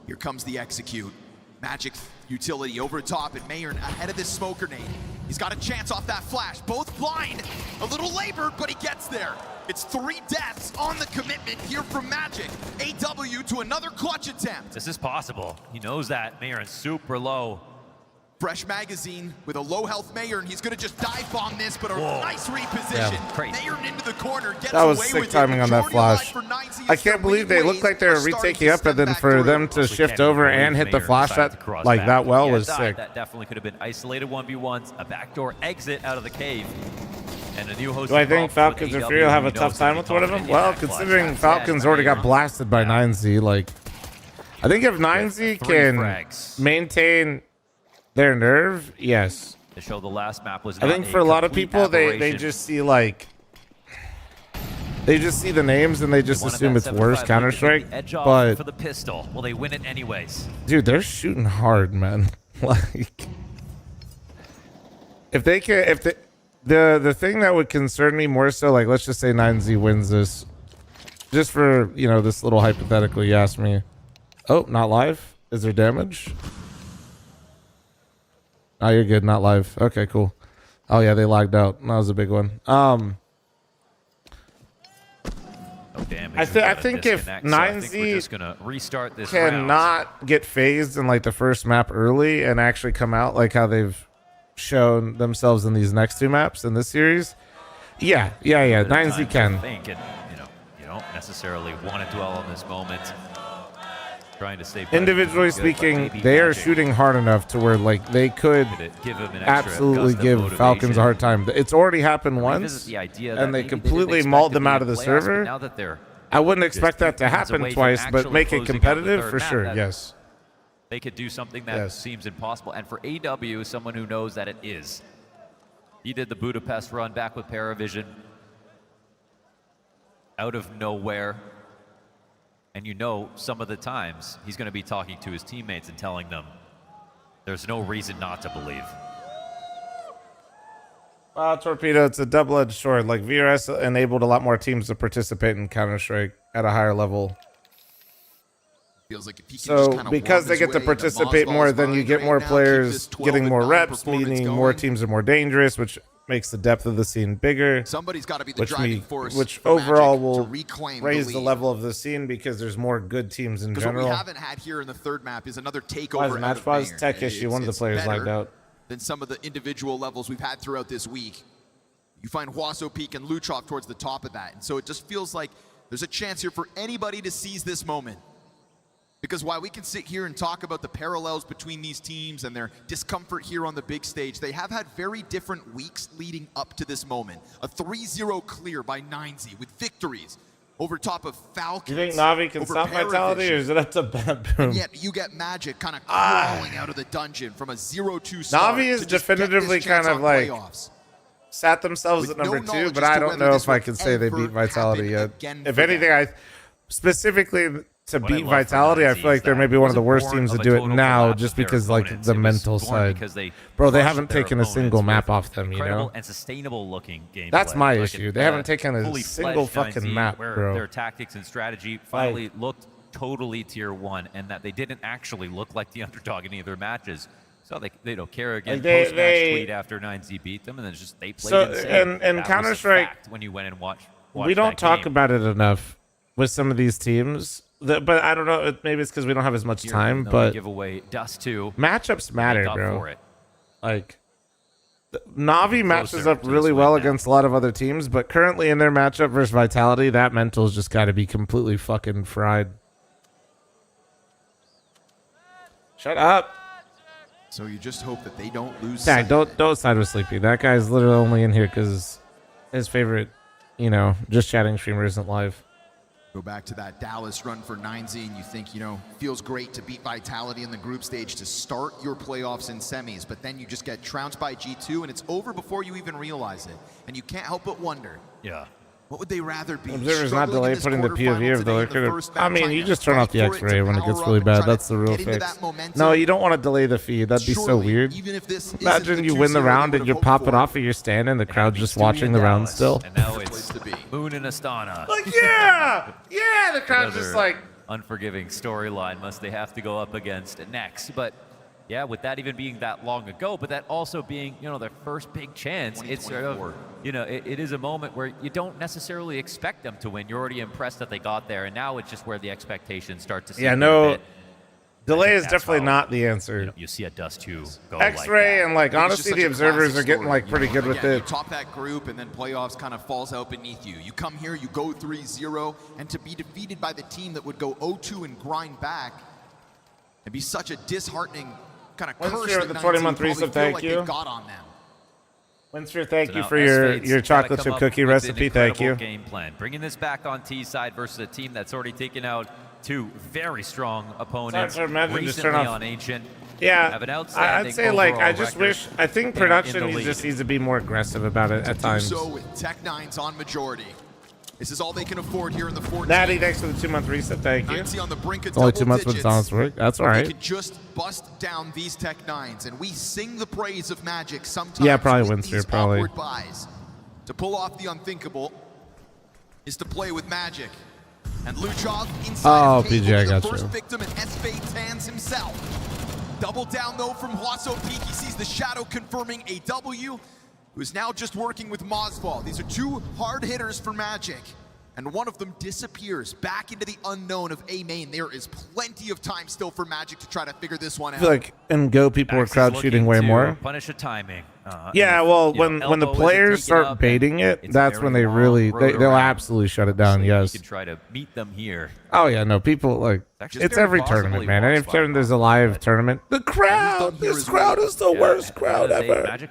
Here comes the execute. Magic utility over top, and Mayern ahead of this smoke grenade. He's got a chance off that flash. Both blind. A little labored, but he gets there. It's 3 deaths on the commitment here from Magic. AW to another clutch attempt. This is possible. He knows that. Mayron's super low. Fresh magazine with a low health Mayern. He's going to just dive bomb this, but a nice reposition. Yeah. Crazy. Mayern into the corner, gets That was away sick with timing it. on that Majority of flash. life for 9Z I is can't the believe they lead look waves like they were are starting retaking to up, and step then back for through. them to Honestly, shift can't even over believe and hit the Mayern flash decided shot to cross like back. that well Yeah, was that- sick. That definitely could have been isolated 1v1s, a backdoor exit out of the cave, and a new host. Do I think Falcons or Furia will have a tough time with one of them? Well, considering Falcons already got blasted by 9Z, like, I think if 9Z can maintain their nerve, yes. To show the last map was. I think for a lot of people, they just see like, they just see the names and they just assume it's worse Counter-Strike. But for the pistol, will they win it anyways? dude, they're shooting hard, man. Like, if they can, if the thing that would concern me more so, like, let's just say 9Z wins this, just for, you know, this little hypothetical you asked me. Oh, not live? Is there damage? Oh, you're good. Not live. Okay, cool. Oh yeah, they lagged out. That was a big one. No damage. I think if 9Z we're just gonna restart this cannot get phased in like the first map early and actually come out like how they've shown themselves in these next 2 maps in this series, yeah, 9Z can. Think, and, you don't necessarily want to dwell on this moment. Trying to stay Individually speaking, they are shooting hard enough to where like they could absolutely give Falcons a hard time. It's already happened once, and they completely mauled them out of the server. Now that they're I wouldn't expect that to happen twice, but make it competitive for sure. Yes. They could do something that seems impossible. And for AW, someone who knows that it is. He did the Budapest run back with Paravision. Out of nowhere. And you know, some of the times, he's going to be talking to his teammates and telling them, there's no reason not to believe. Torpedo, it's a double-edged sword. Like, VRS enabled a lot more teams to participate in Counter-Strike at a higher level. Feels like if he can just So kinda because worm they his get to way participate into more, Mozball's then you mind get right more now, keep players this 12 getting and more 9 reps, performance meaning going. more teams are more dangerous, which makes the depth of the scene bigger. Somebody's got to be the driving force which for overall Magic will to reclaim raise the the lead. level of the scene because there's more good teams in Because what we general. haven't had here in the third map is another Why takeover. is out match of pause Mayern. tech issue? One of the It's players better lagged out. than some of the individual levels we've had throughout this week. You find Wasso Peak and Luchov towards the top of that. And so it just feels like there's a chance here for anybody to seize this moment. Because while we can sit here and talk about the parallels between these teams and their discomfort here on the big stage, they have had very different weeks leading up to this moment. A 3-0 clear by 9Z with victories over top of Falcons. You think Navi can over stop Vitality, or is it up to Bad Boom? And yet you get Magic kind of crawling out of the dungeon from a 0-2 start. Navi is to just get this definitively chance kind of on like playoffs. sat themselves With at no number 2, knowledge but as I to don't whether know this if I will can say they ever beat Vitality happen yet. again If for anything, them. I specifically to What I beat love for Vitality, I 9Z feel like is they're that maybe one of the wasn't worst born teams to of a do it total now, collapse just of their because like opponents. the It was mental born side. because they Bro, they crushed haven't their taken a single opponents map with off them, you incredible know? and sustainable looking gameplay. That's my Like issue. They haven't taken a fully single fledged fucking 9Z map, where bro. Their tactics and strategy finally looked totally tier 1, and that they didn't actually look like the underdog in either matches. So they don't care again. Like they- Post-match tweet after 9Z beat them, and then just they played So, insane. and That was a Counter-Strike, fact when you went and watched we don't that talk game. about it enough with some of these teams. But I don't know. Maybe it's because we don't have as much Here, time. though, But give away Dust 2. matchups matter, Make up bro. for it. Like, Navi matches Closer up to really this well win now. against a lot of other teams, but currently in their matchup versus Vitality, that mental's just got to be completely fucking fried. Shut up. So you just hope that they don't lose Tag, sight. don't side with Sleepy. That guy's literally only in here because his favorite, just chatting streamer isn't live. Go back to that Dallas run for 9Z and you think, you know, feels great to beat Vitality in the group stage to start your playoffs in semis, but then you just get trounced by G2 and it's over before you even realize it. And you can't help but wonder. Yeah. What would they rather be? Observer's not delay putting the POV of the lurker. I mean, you just turn off the X-ray when it gets really bad. That's the real fix. No, you don't want to delay the feed. That'd be so weird. Imagine you win the round and you pop it off of your stand and the crowd's just watching the round still. And now it's Moon and Astana. Like, yeah! Yeah, the crowd's just like... Unforgiving storyline must they have to go up against next. But yeah, with that even being that long ago, but that also being, you know, their first big chance, it's sort of, you know, it is a moment where you don't necessarily expect them to win. You're already impressed that they got there, and now it's just where the expectations start to see. Yeah, no, delay is definitely not the answer. You know, you see a Dust 2 go X-ray like and like honestly the observers are getting like pretty good with it. You top that group and then playoffs kind of falls out beneath you. You come here, you go 3-0, and to be defeated by the team that would go 0-2 and grind back, it'd be such a disheartening kind of curse that the 20-month resub, thank you. Got on them. Winster, thank you for your chocolate chip cookie recipe, thank you. Game plan, bringing this back on T side versus a team that's already taken out two very strong opponents recently on Ancient. Yeah, I'd say like I just wish I think production just needs to be more aggressive about it at times. So with Tech9's on majority. This is all they can afford here in the 14th. Natty, thanks for the 2-month reset. Thank you. On the brink of only 2 months with honest work. That's all right. They could just bust down these Tech9s, and we sing the praise of Magic sometimes. Yeah, probably Winster. Probably. Buys. To pull off the unthinkable is to play with Magic, and Luchov inside PG, I got the first you. victim, and S-Fade Tans himself. Double down though from Hwaso Peak. He sees the shadow confirming a W. Who's now just working with Mozval. These are two hard hitters for Magic, and one of them disappears back into the unknown of A main. There is plenty of time still for Magic to try to figure this one out. I feel like in Go people are crowd shooting way more. Punish the timing. Yeah, well, when the players start baiting it, that's when they really they'll absolutely shut it down. Yes. You can try to meet them here. Oh yeah, no, people like it's every tournament, man. Anytime there's a live tournament, the crowd, this crowd is the worst crowd ever. Magic,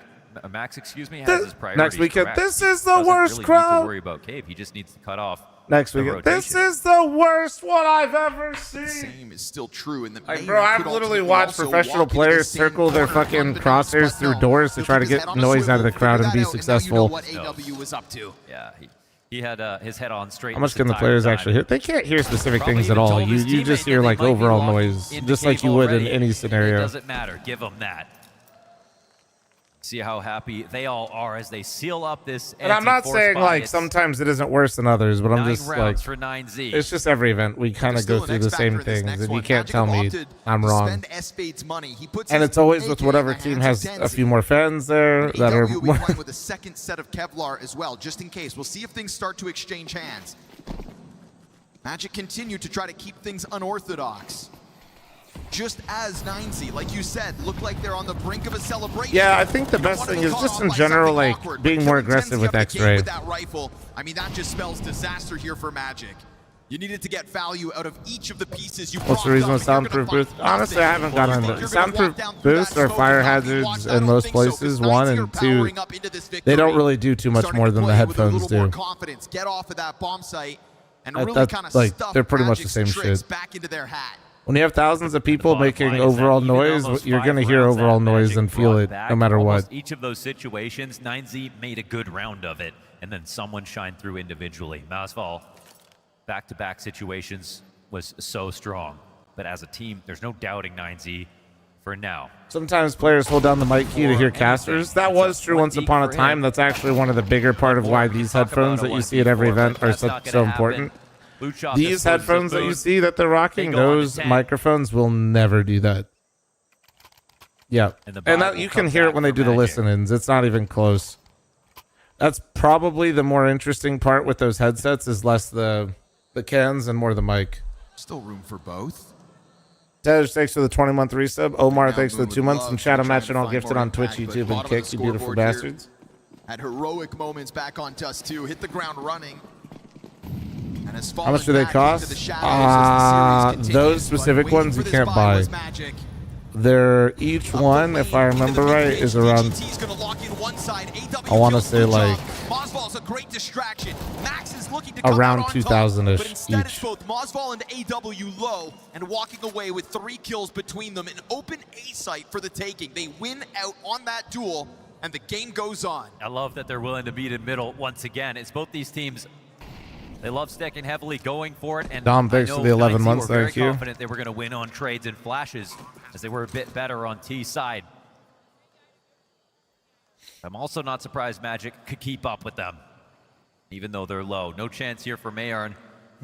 Max, excuse me, has his priorities next weekend, correct. this is the worst crowd. Need to worry about Cave. He just needs to cut off. Next weekend, this is the worst one I've ever seen. The same is still true in the like, bro, I've literally watched professional players circle their fucking crosshairs through doors to try to get noise out of the crowd and be successful. What AW was up to. Yeah, he had his head on straight. How much can the players actually hear? They can't hear specific things at all. You just hear like overall noise, just like you would in any scenario. It doesn't matter. Give them that. See how happy they all are as they seal up this. And I'm not saying like sometimes it isn't worse than others, but I'm just like for 9Z. It's just every event we kind of go through the same things, and you can't tell me I'm wrong. And it's always with whatever team has a few more fans there that are more. With a second set of Kevlar as well, just in case. We'll see if things start to exchange hands. Magic continue to try to keep things unorthodox. Just as 9Z, like you said, look like they're on the brink of a celebration. Yeah, I think the best thing is just in general, like being more aggressive with X-Ray. With that rifle, I mean, that just spells disaster here for Magic. You needed to get value out of each of the pieces you. What's the reason with soundproof boost? Honestly, I haven't gotten into soundproof boosts or fire hazards in most places. 1 and 2, they don't really do too much more than the headphones do. Get off of that bomb site and really kind of like they're pretty much the same shit. Back into their hat. When you have thousands of people making overall noise, you're going to hear overall noise and feel it no matter what. Each of those situations, 9Z made a good round of it, and then someone shined through individually. Mozval, back-to-back situations, was so strong. But as a team, there's no doubting 9Z for now. Sometimes players hold down the mic key to hear casters. That was true once upon a time. That's actually one of the bigger part of why these headphones that you see at every event are so important. These headphones that you see that they're rocking, those microphones will never do that. Yeah, and that, you can hear it when they do the listen-ins. It's not even close. That's probably the more interesting part with those headsets is less the cans and more the mic. Still room for both. Tej, thanks for the 20-month resub. Omar, thanks for the 2 months. And Shadow Match and all gifted on Twitch, YouTube, and Kick, you beautiful bastards. At heroic moments back on Dust 2, hit the ground running. How much do they cost? Those specific ones you can't buy. They're each one, if I remember right, is around, I want to say like Mozval's a great distraction. Max is looking to around come out on 2,000-ish but instead it's each. both Mozval and AW low and walking away with 3 kills between them. An open A site for the taking. They win out on that duel and the game goes on. I love that they're willing to meet in middle once again. It's both these teams. They love sticking heavily, going for it. And Dom, thanks for the 11 months. Very Thank you. confident they were going to win on trades and flashes as they were a bit better on T side. I'm also not surprised Magic could keep up with them, even though they're low. No chance here for Mayarn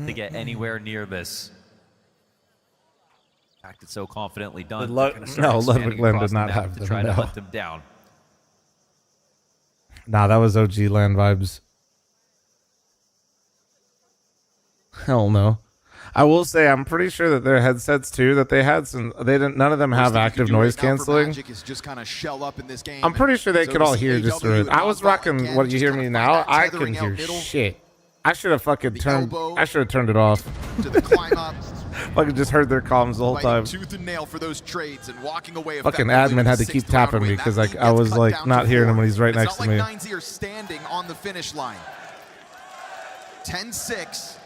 to get anywhere near this. Acted so confidently done. No, Ludwig Land did not have to them. try to No. hunt them down. Nah, that was OG Land vibes. Hell no. I will say I'm pretty sure that their headsets too that they had some none of them have active noise canceling. Just kind of shell up in this game. I'm pretty sure they So could all we see hear just AW right. and I was Mozval rocking again, what you just hear kinda me find now. that I tethering can out hear middle. shit. I should have fucking turned elbow. I should have turned it off. To the climb up. Fucking just heard their comms the whole Fighting time. tooth and nail for those trades and walking away. Fucking effectively admin had with to the keep 6th round tapping me win. because That like lead I gets was cut like down not to hearing 4. him when he's right It's next to not me. like 9Z are standing on the finish line. 10-6.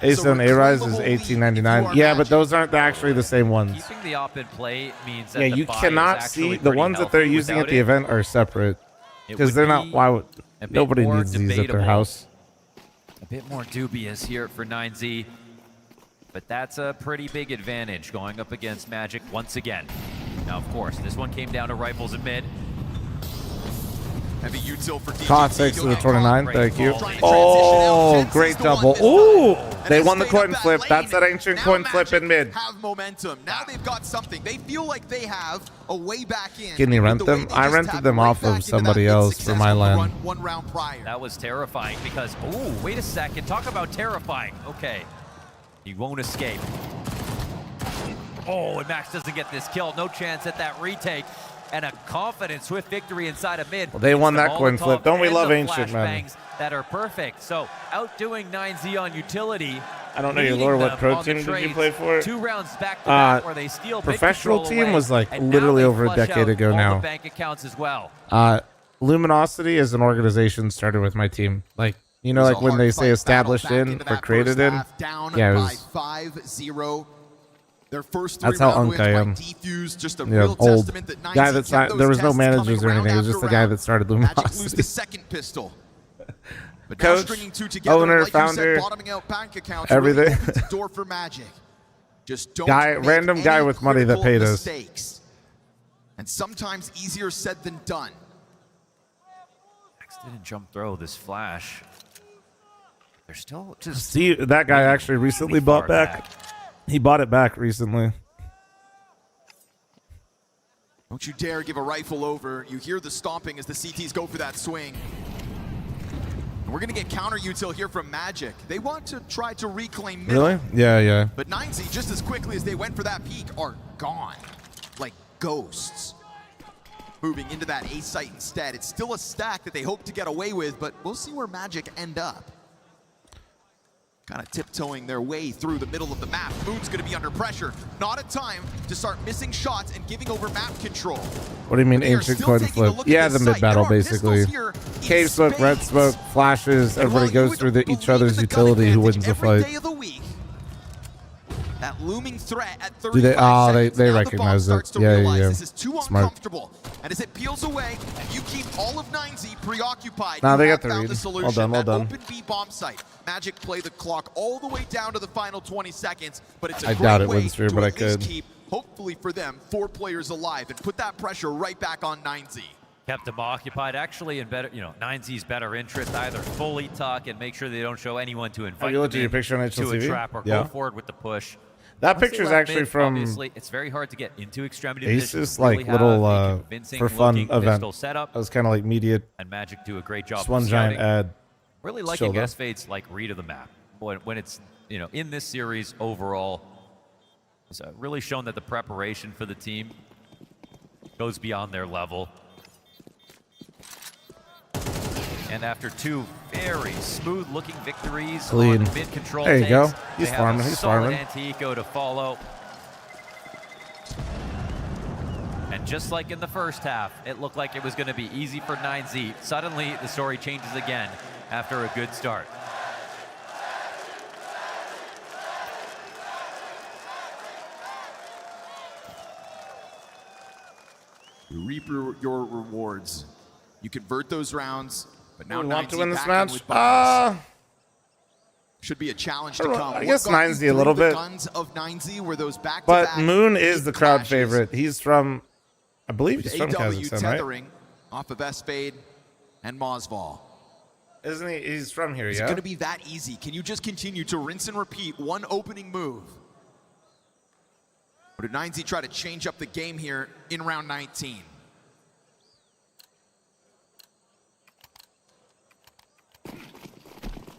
Ace So on A-Rise is reclaimable lead if you $18.99. are Yeah, but Magic. those aren't actually the same ones. Keeping the op in play means that Yeah, the you buy is cannot actually see the pretty ones that they're healthy. using at Without the it, event are separate it because would they're not. be Why would a bit nobody more needs these at their debatable. house? A bit more dubious here for 9Z, but that's a pretty big advantage going up against Magic once again. Now, of course, this one came down to rifles in mid. Heavy util for DGT. Cost 6 to the 29. Thank you. Trying to Oh, transition out. great 10-6 to 1 double. this time. Ooh, And they they won the stayed up coin that flip. lane. That's that ancient Now coin flip Magic in mid. have momentum. Now they've got something. They feel like they have a way back in. Can you with rent the way them? they I just rented tapped them right off back of into somebody that else for successful my land. run 1 round prior. That was terrifying because, oh, wait a second. Talk about terrifying. Okay. He won't escape. Oh, and Max doesn't get this kill. No chance at that retake. And a confident, swift victory inside of mid. Well, they won It's the that coin Molotov flip. Don't we and love the ancient, man? flashbangs that are perfect. So outdoing 9Z on utility. I don't know your leading lore. What them pro on the team did you trades. play for? 2 rounds back to back where they steal big Professional control team away, was like and literally now they over a flush decade out ago all now. the bank accounts as well. Luminosity as an organization started with my team. Like, you know, like when they say established in or created in. Yeah, it was 5-0. Their first That's how three-round unk wins I by am. Defuse, just a Yeah, real old testament that 9Z guy that's kept not. There those was no tests managers or coming anything. It was round just the after guy round. that started Magic lose Luminosity. the second pistol. But now Coach, stringing 2 together, owner, like you founder, said, bottoming out bank accounts everything. really opens the door for Magic. Just don't make Random guy any with money that critical paid us. mistakes. And sometimes easier said than done. Max didn't jump throw this flash. They're still just See, that guy actually recently really bought far back. He bought it back recently. Don't you dare give a rifle over. You hear the stomping as the CTs go for that swing. And we're going to get counter util here from Magic. They want to try to reclaim middle. Really? Yeah, yeah. But 9Z, just as quickly as they went for that peak, are gone. Like ghosts. Moving into that A site instead. It's still a stack that they hope to get away with, but we'll see where Magic end up. Kind of tiptoeing their way through the middle of the map. Moon's going to be under pressure. Not a time to start missing shots and giving over map control. What do you mean They are ancient still coin taking a flip? look at Yeah, this the mid site. battle There are basically. pistols here in Cave smoke, red spades. smoke, flashes. And while Everybody you goes would through each believe other's in the gunning utility who advantage wins the every fight. day of the week, that looming threat at 35 Do they? Oh, seconds, they now the bomb recognize it. starts to Yeah, realize yeah. This is too Smart. uncomfortable. And as it peels away, and you keep all of 9Z preoccupied, Nah, you they have got the found read. the solution. Well done, well That done. open B bomb site. Magic play the clock all the way down to the final 20 seconds, but it's a I great doubt it way wins through, to but I at least could. keep, hopefully for them, 4 players alive and put that pressure right back on 9Z. kept them occupied. Actually, in better, 9Z's better interest, either fully tuck and make sure they don't show anyone to invite you looked them at your in picture on to a HLTV? trap or Yeah. go forward with the push. That Once they picture's left actually mid, from obviously, it's very hard to get into extremity Ace's positions, like really have little a convincing for fun looking event. pistol setup, That was kind of like media. and Magic do a great job Just of one giant scouting. ad. Really liking Shoulder. S-Fade's like read of the map when it's in this series overall. It's really shown that the preparation for the team goes beyond their level. And after 2 very smooth-looking victories Clean. on mid-control There you takes, go. they He's have farming, a he's solid farming. anti-eco to follow. And just like in the first half, it looked like it was going to be easy for 9Z. Suddenly, the story changes again. after a good start. You reap your rewards. You convert those rounds, but now We want to 9Z win this back in match. with buttons. Should be a challenge to come. I guess What got you 9Z a little through the bit. guns of 9Z were those back-to-back But Moon is the crowd clashes. favorite. He's from, I believe he's from AW Kazakhstan, right? tethering off of S-Fade and Mosval. Isn't he? He's from here, Is yeah? it going to be that easy? Can you just continue to rinse and repeat one opening move? Or did 9Z try to change up the game here in round 19?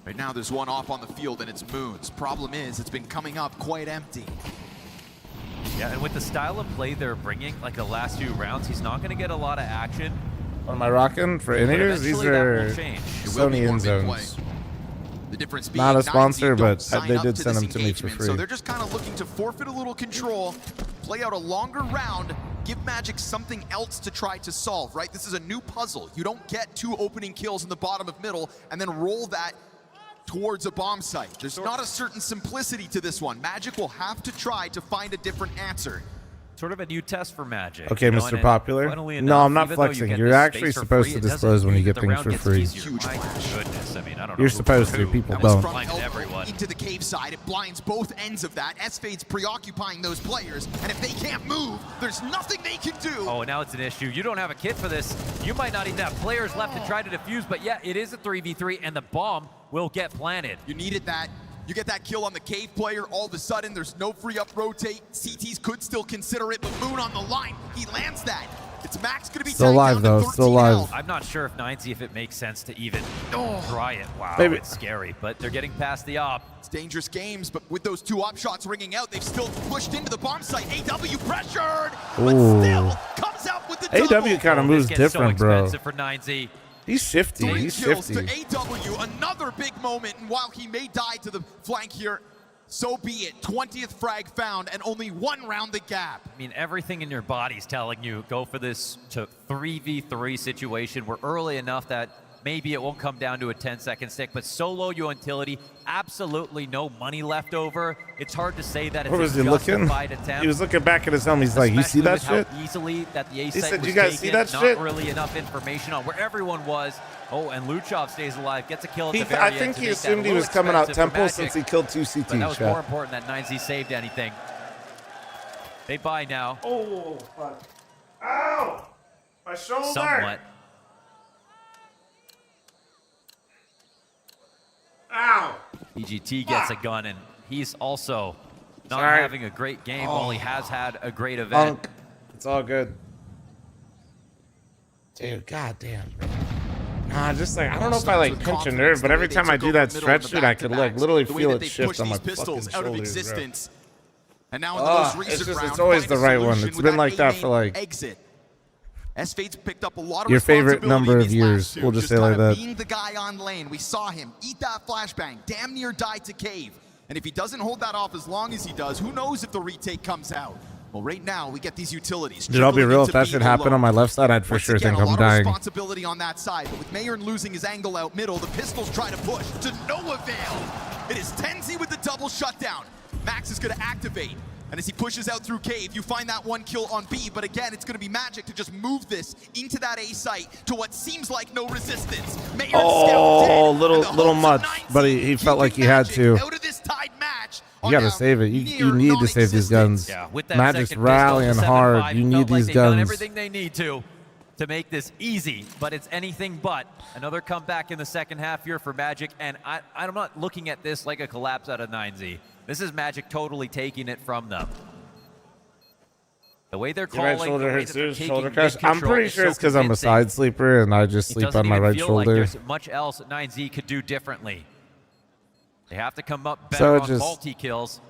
Right now, there's one off on the field, and it's Moon's. Problem is, it's been coming up quite empty. Yeah, and with the style of play they're bringing, like the last few rounds, he's not going to get a lot of action. What am I rocking for But in-ears? These eventually that are will change. Sony in zones. The difference being Not a 9Z sponsor, don't but sign they up did to send this them to me for engagement, free. So they're just kind of looking to forfeit a little control, play out a longer round, give Magic something else to try to solve, right? This is a new puzzle. You don't get 2 opening kills in the bottom of middle and then roll that towards a bomb site. There's not a certain simplicity to this one. Magic will have to try to find a different answer. Sort of a new test for Magic. Okay, you know, Mr. and Popular. funnily No, enough, I'm not even though you flexing. get You're this actually space for supposed free, to it doesn't disclose when you mean get that the things round for gets free. easier. My goodness, I mean, I don't know. You're who supposed for to. who. People That was don't. from Blinded Elbow everyone. into the cave side. It blinds both ends of that. S-Fade's preoccupying those players, and if they can't move, there's nothing they can do. Oh, now it's an issue. You don't have a kit for this. You might not even have players left to try to defuse, but yeah, it is a 3v3, and the bomb will get planted. You needed that. You get that kill on the cave player, all of a sudden there's no free up rotate. CTs could still consider it, but Moon on the line, he lands that. It's Max gonna be Still tagged alive, down though, to 13 still alive. health. I'm not sure if 9Z, if it makes sense to even try it. Wow, Maybe. it's scary, but they're getting past the op. It's dangerous games, but with those 2 op shots ringing out, they've still pushed into the bomb site. AW pressured, but Ooh. still comes out with the double. AW kind of Oh, moves this gets different, so bro. expensive for 9Z. He's shifty. 3 He's kills shifty. to AW, another big moment, and while he may die to the flank here, so be it. 20th frag found, and only 1 round the gap. I mean, everything in your body's telling you go for this to 3v3 situation. We're early enough that maybe it won't come down to a 10-second stick, but so low utility, absolutely no money left over. It's hard to say that it's Where was a he looking? justified attempt. He was looking back at his helmet. He's like, you see that especially shit? with how easily that the A He site said, was "You guys see taken, that not shit?" really enough information on where everyone was. Oh, and Luchov stays alive, gets a kill at He, the very I end think to he make that assumed a he little was coming out expensive for temple Magic, since he killed 2 CT but that was chat. more important that 9Z saved anything. They buy now. Oh, fuck. Ow! My shoulder! Somewhat. Ow! EGT gets a gun, and he's also not Sorry. having a great game, while he has had a great event. Funk. It's all good. Dude, goddamn, bro. Nah, just like, I don't know if I like pinch a nerve, but every time I do that stretch, dude, I could like literally feel it shift on my fucking pistols out of shoulders, bro. existence. And now in the most recent round, it's always find the a right one. solution It's with been like that A for main like exit. S-Fade's picked up a lot of your favorite responsibility number of these years. last 2. We'll just say like kinda that. Being the guy on lane, we saw him eat that flashbang, damn near die to cave. And if he doesn't hold that off as long as he does, who knows if the retake comes out. Well, right now we get these utilities. Dude, I'll be real. If that should happen alone. on my left side, I'd for Once sure again, think a I'm lot dying. of responsibility on that side, but with Mayern losing his angle out middle, the pistols try to push to no avail. It is Tenzi with the double shutdown. Max is going to activate, and as he pushes out through cave, you find that 1 kill on B, but again, it's going to be Magic to just move this into that A site to what seems like no resistance. Mayern Oh, little much, but he felt like he had to. Out of this tied match. You gotta save it. You need to save these guns. Yeah, with that Magic's second rallying pistol, hard. 7-5, You felt need like these they've done guns. everything they need to make this easy, but it's anything but. Another comeback in the second half here for Magic, and I'm not looking at this like a collapse out of 9Z. This is Magic totally taking it from them. The way they're Your calling, right shoulder the way hurts that they're too. taking Shoulder crush. I'm mid-control pretty is sure so it's because I'm a convincing. side sleeper and I just It sleep doesn't on my even right feel like shoulder. there's much else that 9Z could do differently. They have to come up So better it on just- multi-kills.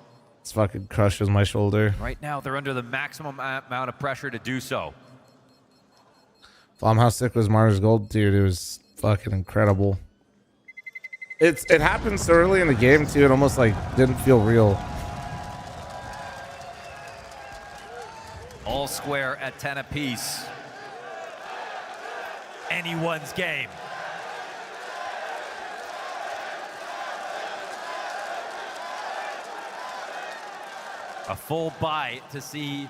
This fucking crushes my shoulder. Right now, they're under the maximum amount of pressure to do so. How sick was Mars Gold, dude? It was fucking incredible. It happened so early in the game too. It almost like didn't feel real. All square at 10 apiece. Anyone's game. A full buy to see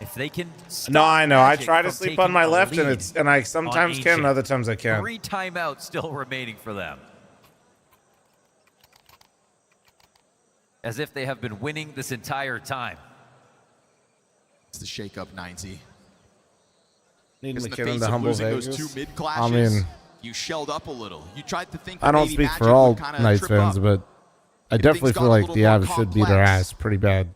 if they can stop No, I know. I Magic try to from sleep on taking my a left, and lead I on sometimes can, and Ancient. other times I can't. 3 timeouts still remaining for them. As if they have been winning this entire time. It's the shake-up 9Z. Need In the McKinnon face to of humble losing Vegas. those 2 mid I clashes, mean, you shelled up a little. You tried to think I don't maybe speak Magic for all would kinda Knights trip fans, up. but I If definitely things feel got a like little the more Avs should beat our complex, ass pretty bad.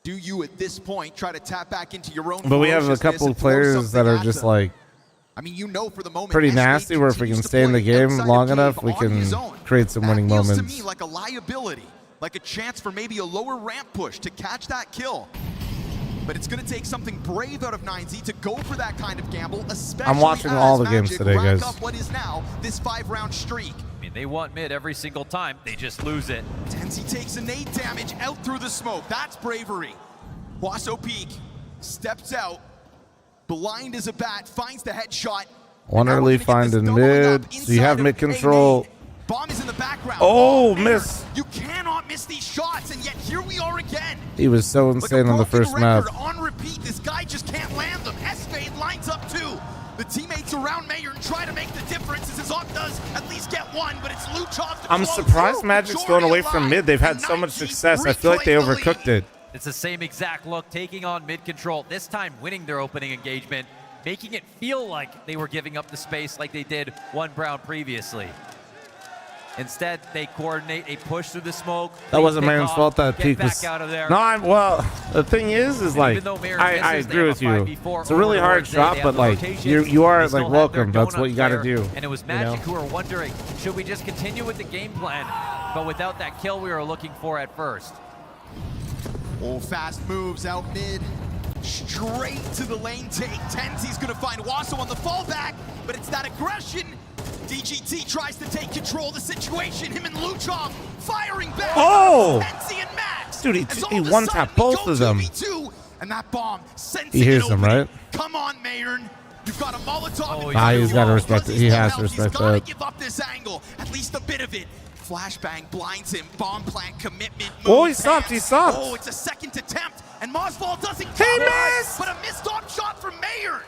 Do you at this point try to tap back into your own But we have a ferociousness couple and of throw players something that are at just them? like I mean, you know, for the moment, pretty SH nasty, where if we continues can to stay in the play game outside long of enough, Cave we on can his own. create some winning That feels moments. to me like a liability, like a chance for maybe a lower ramp push to catch that kill. But it's going to take something brave out of 9Z to go for that kind of gamble, especially I'm watching as all the Magic games today, rack guys. up what is now this 5-round streak. I mean, they want mid every single time. They just lose it. 10Z takes a nade damage out through the smoke. That's bravery. Wasso Peak steps out. Blind as a bat, finds the headshot. One Now we're early gonna get find this in doubling mid, up so you have inside mid of control. A-nade. Bomb is in the background. Oh, man, miss. You cannot miss these shots, and yet here we are again. He was so Like a insane on the broken first map. record on repeat, this guy just can't land them. S-Fade lines up too. The teammates around Mayer and try to make the difference as his op does at least get one, but it's Luchov to I'm close. surprised Magic's going away from Majority mid. They've had alive. so much 90 success. I feel like they reclaim the overcooked lead. it. It's the same exact look, taking on mid control, this time winning their opening engagement, making it feel like they were giving up the space like they did 1 round previously. Instead, they coordinate a push through the smoke. That wasn't pick Marin's off, fault. That get peak back was. out of there. No, well, the thing is like, even though Marin I misses, they agree have with a you. 5v4 It's a really hard overlords. They shot, have but the like, rotations. you are They like still have welcome. their That's what donut you got to player, do. And it was you Magic know? who are wondering, should we just continue with the game plan? But without that kill we were looking for at first. Oh, fast moves out mid. Straight to the lane take. 10Z's gonna find Wasso on the fallback, but it's that aggression. DGT tries to take control of the situation. Him and Luchov firing back. Oh! 10Z and Max. Dude, As all he of a one-tapped sudden we both go of them. 2v2, and that bomb sends He hears it them, opening. right? Come on, Mayern. You've got a Molotov. Oh, in yeah. front of He's you. gotta respect Because it. He he's has to no help, respect he's gotta that. give up this angle. At least a bit of it. Flashbang blinds him. Bomb plant commitment. Oh, he moves stopped. hands. He stopped. Oh, it's a second attempt, and Mosval doesn't He cover, missed! but a missed op shot from Mayern.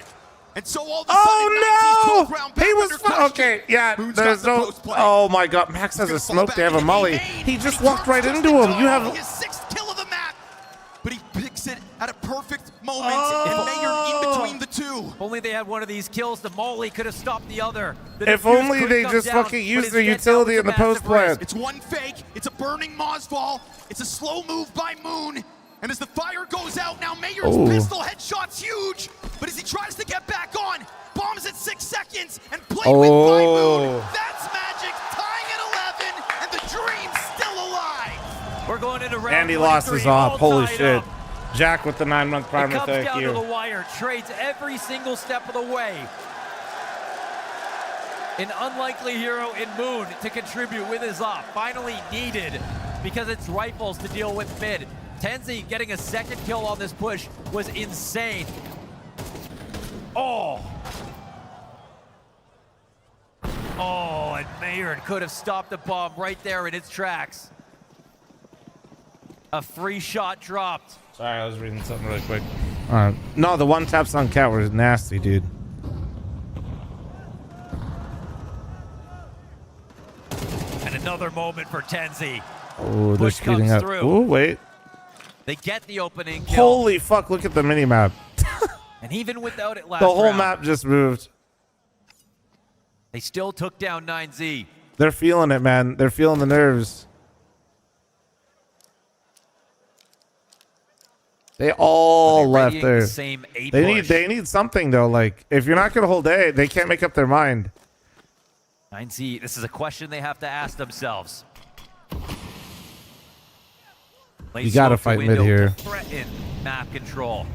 And so all of a sudden, 90's Oh 12th round no! He back was under question. okay. Yeah, Moon's there's got the no. post play. Oh my God! Max has He's a gonna fall smoke. They have a back. molly. He He just turns walked right just into in him. You time. have. His 6th kill of the map, but he picks it at a perfect moment, Oh. and Mayern in between the two. If only they had one of these kills, the molly could have stopped the other. The If defuse only couldn't they come just down, fucking but used their instead that utility was in the a massive post plant. risk. It's one fake, it's a burning Mosval, it's a slow move by Moon, and as the fire goes out, now Mayer's Oh. pistol headshot's huge, but as he tries to get back on, bombs at 6 seconds, and played with by Moon. That's Magic, tying at 11, and the dream's still alive. We're going into round And he lost 23, his op. all Holy tied shit! up. Jack with the 9-month It primer. comes Thank down to the you. wire, trades every single step of the way. An unlikely hero in Moon to contribute with his op, finally needed because it's rifles to deal with mid. 10Z getting a 2nd kill on this push was insane. Oh! Oh, and Mayern could have stopped the bomb right there in its tracks. A free shot dropped. Sorry, I was reading something really quick. No, the one taps on cat was nasty, dude. And another moment for 10Z. Oh, they're Push speeding comes up. through. Oh, wait. They get the opening kill. Holy fuck! Look at the mini map. And even without it last The whole round, map just moved. they still took down 9Z. They're feeling it, man. They're feeling the nerves. They all They're left readying there. the same A They push. need something though. Like if you're not gonna hold A, they can't make up their mind. 9Z, this is a question they have to ask themselves. Late You gotta smoke fight window mid here. to threaten map control.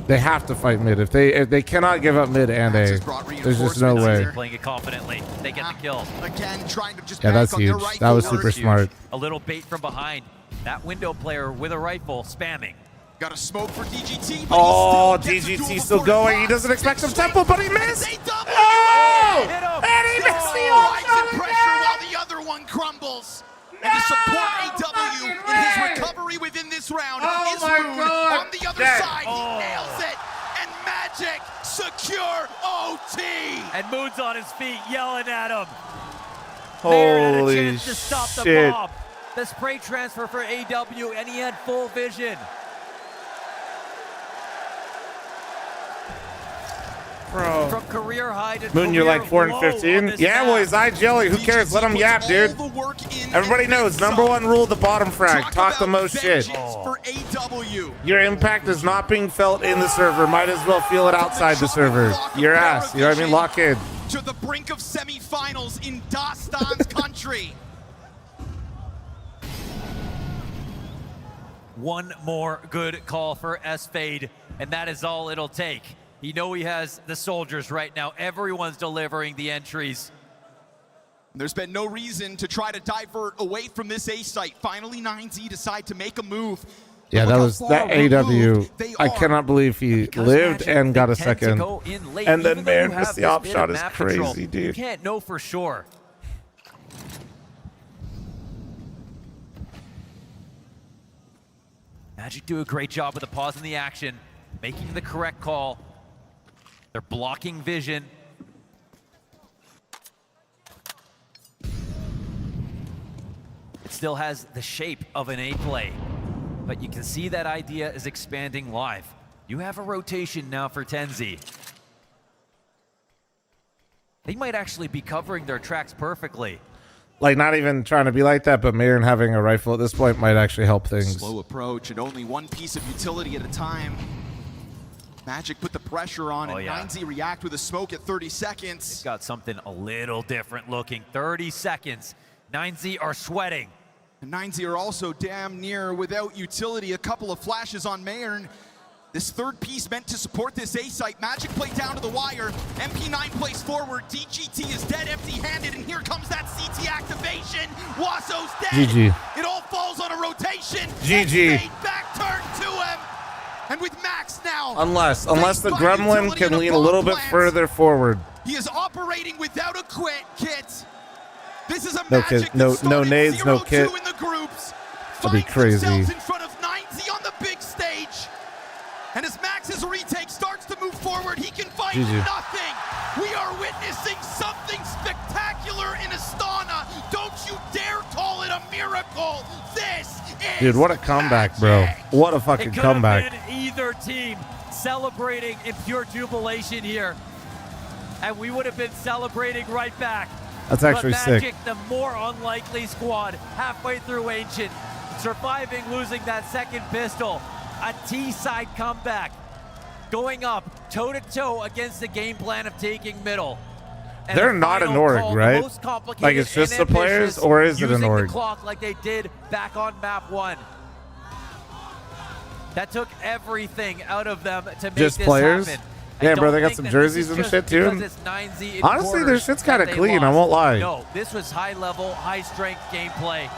They have to fight mid. If they cannot give up mid and Max A, has brought there's just no reinforcements way. here. Playing it confidently. They get the kill. Again, trying to just Yeah, bank that's on their huge. right That was forward. super smart. A little bait from behind. That window player with a rifle spamming. Got a smoke for DGT, but Oh, he still gets a duel DGT still before going. He drops. doesn't expect some Straight tempo, but he missed. They double Oh! Hit him. And he missed the Rise shot in pressure again. while the other one crumbles. And to support AW in his recovery within this round is Moon on the other side. He nails it. And Magic secure OT. And Moon's on his feet yelling at him. Holy to stop the shit. bomb. The spray transfer for AW, and he had full vision. Bro. From career high to Moon, you're like 4 and 15? Yeah, well, he's iJelly. Who cares? Let him yap, dude. Everybody knows, #1 rule, the bottom frag. Talk the most shit. For AW. Your impact is not being felt in the server. Might as well feel it outside the server. Your ass. You know what I mean? Lock in. To the brink of semifinals in Dastan's country. One more good call for S-Fade, and that is all it'll take. You know he has the soldiers right now. Everyone's delivering the entries. There's been no reason to try to divert away from this A site. Finally, 9Z decide to make a move. Yeah, that was that AW. I cannot believe he lived and got a second. And then man, missed the op shot is crazy, dude. You can't know for sure. Magic do a great job with the pause in the action, making the correct call. They're blocking vision. It still has the shape of an A play, but you can see that idea is expanding live. You have a rotation now for Tenzi. They might actually be covering their tracks perfectly. Like, not even trying to be like that, but Mayern having a rifle at this point might actually help things. Slow approach and only one piece of utility at a time. Magic put the pressure on, and 9Z react with a smoke at 30 seconds. It's got something a little different looking. 30 seconds. 9Z are sweating. And 9Z are also damn near without utility. A couple of flashes on Mayern. This third piece meant to support this A site. Magic play down to the wire. MP9 plays forward. DGT is dead empty-handed, and here comes that CT activation. Wasso's dead. GG. It all falls on a rotation. GG. Back turn to him. And with Max now. Unless the Gremlin can lean a little bit further forward. He is operating without a kit. This is a No Magic kit, no nades, no kit. in the groups. That'd be crazy. In front of 9Z on the big stage. And as Max's retake starts to move forward, he can find nothing. We are witnessing something spectacular in Astana. Don't you dare call it a miracle. This is Dude, what a comeback, bro. What a fucking comeback. It could have been either team celebrating in pure jubilation here. And we would have been celebrating right back. That's actually but Magic, sick. the more unlikely squad, halfway through Ancient, surviving losing that second pistol. A T-side comeback, going up toe-to-toe against the game plan of taking middle. And they're not an org, right? Like, it's just the players, or is it an org? Using the clock like they did back on map 1. That took everything out of them to make just this players? happen. Yeah, bro, they got some jerseys and shit, too. Honestly, their shit's kind of clean, I won't lie. No, this was high-level, high-strength gameplay.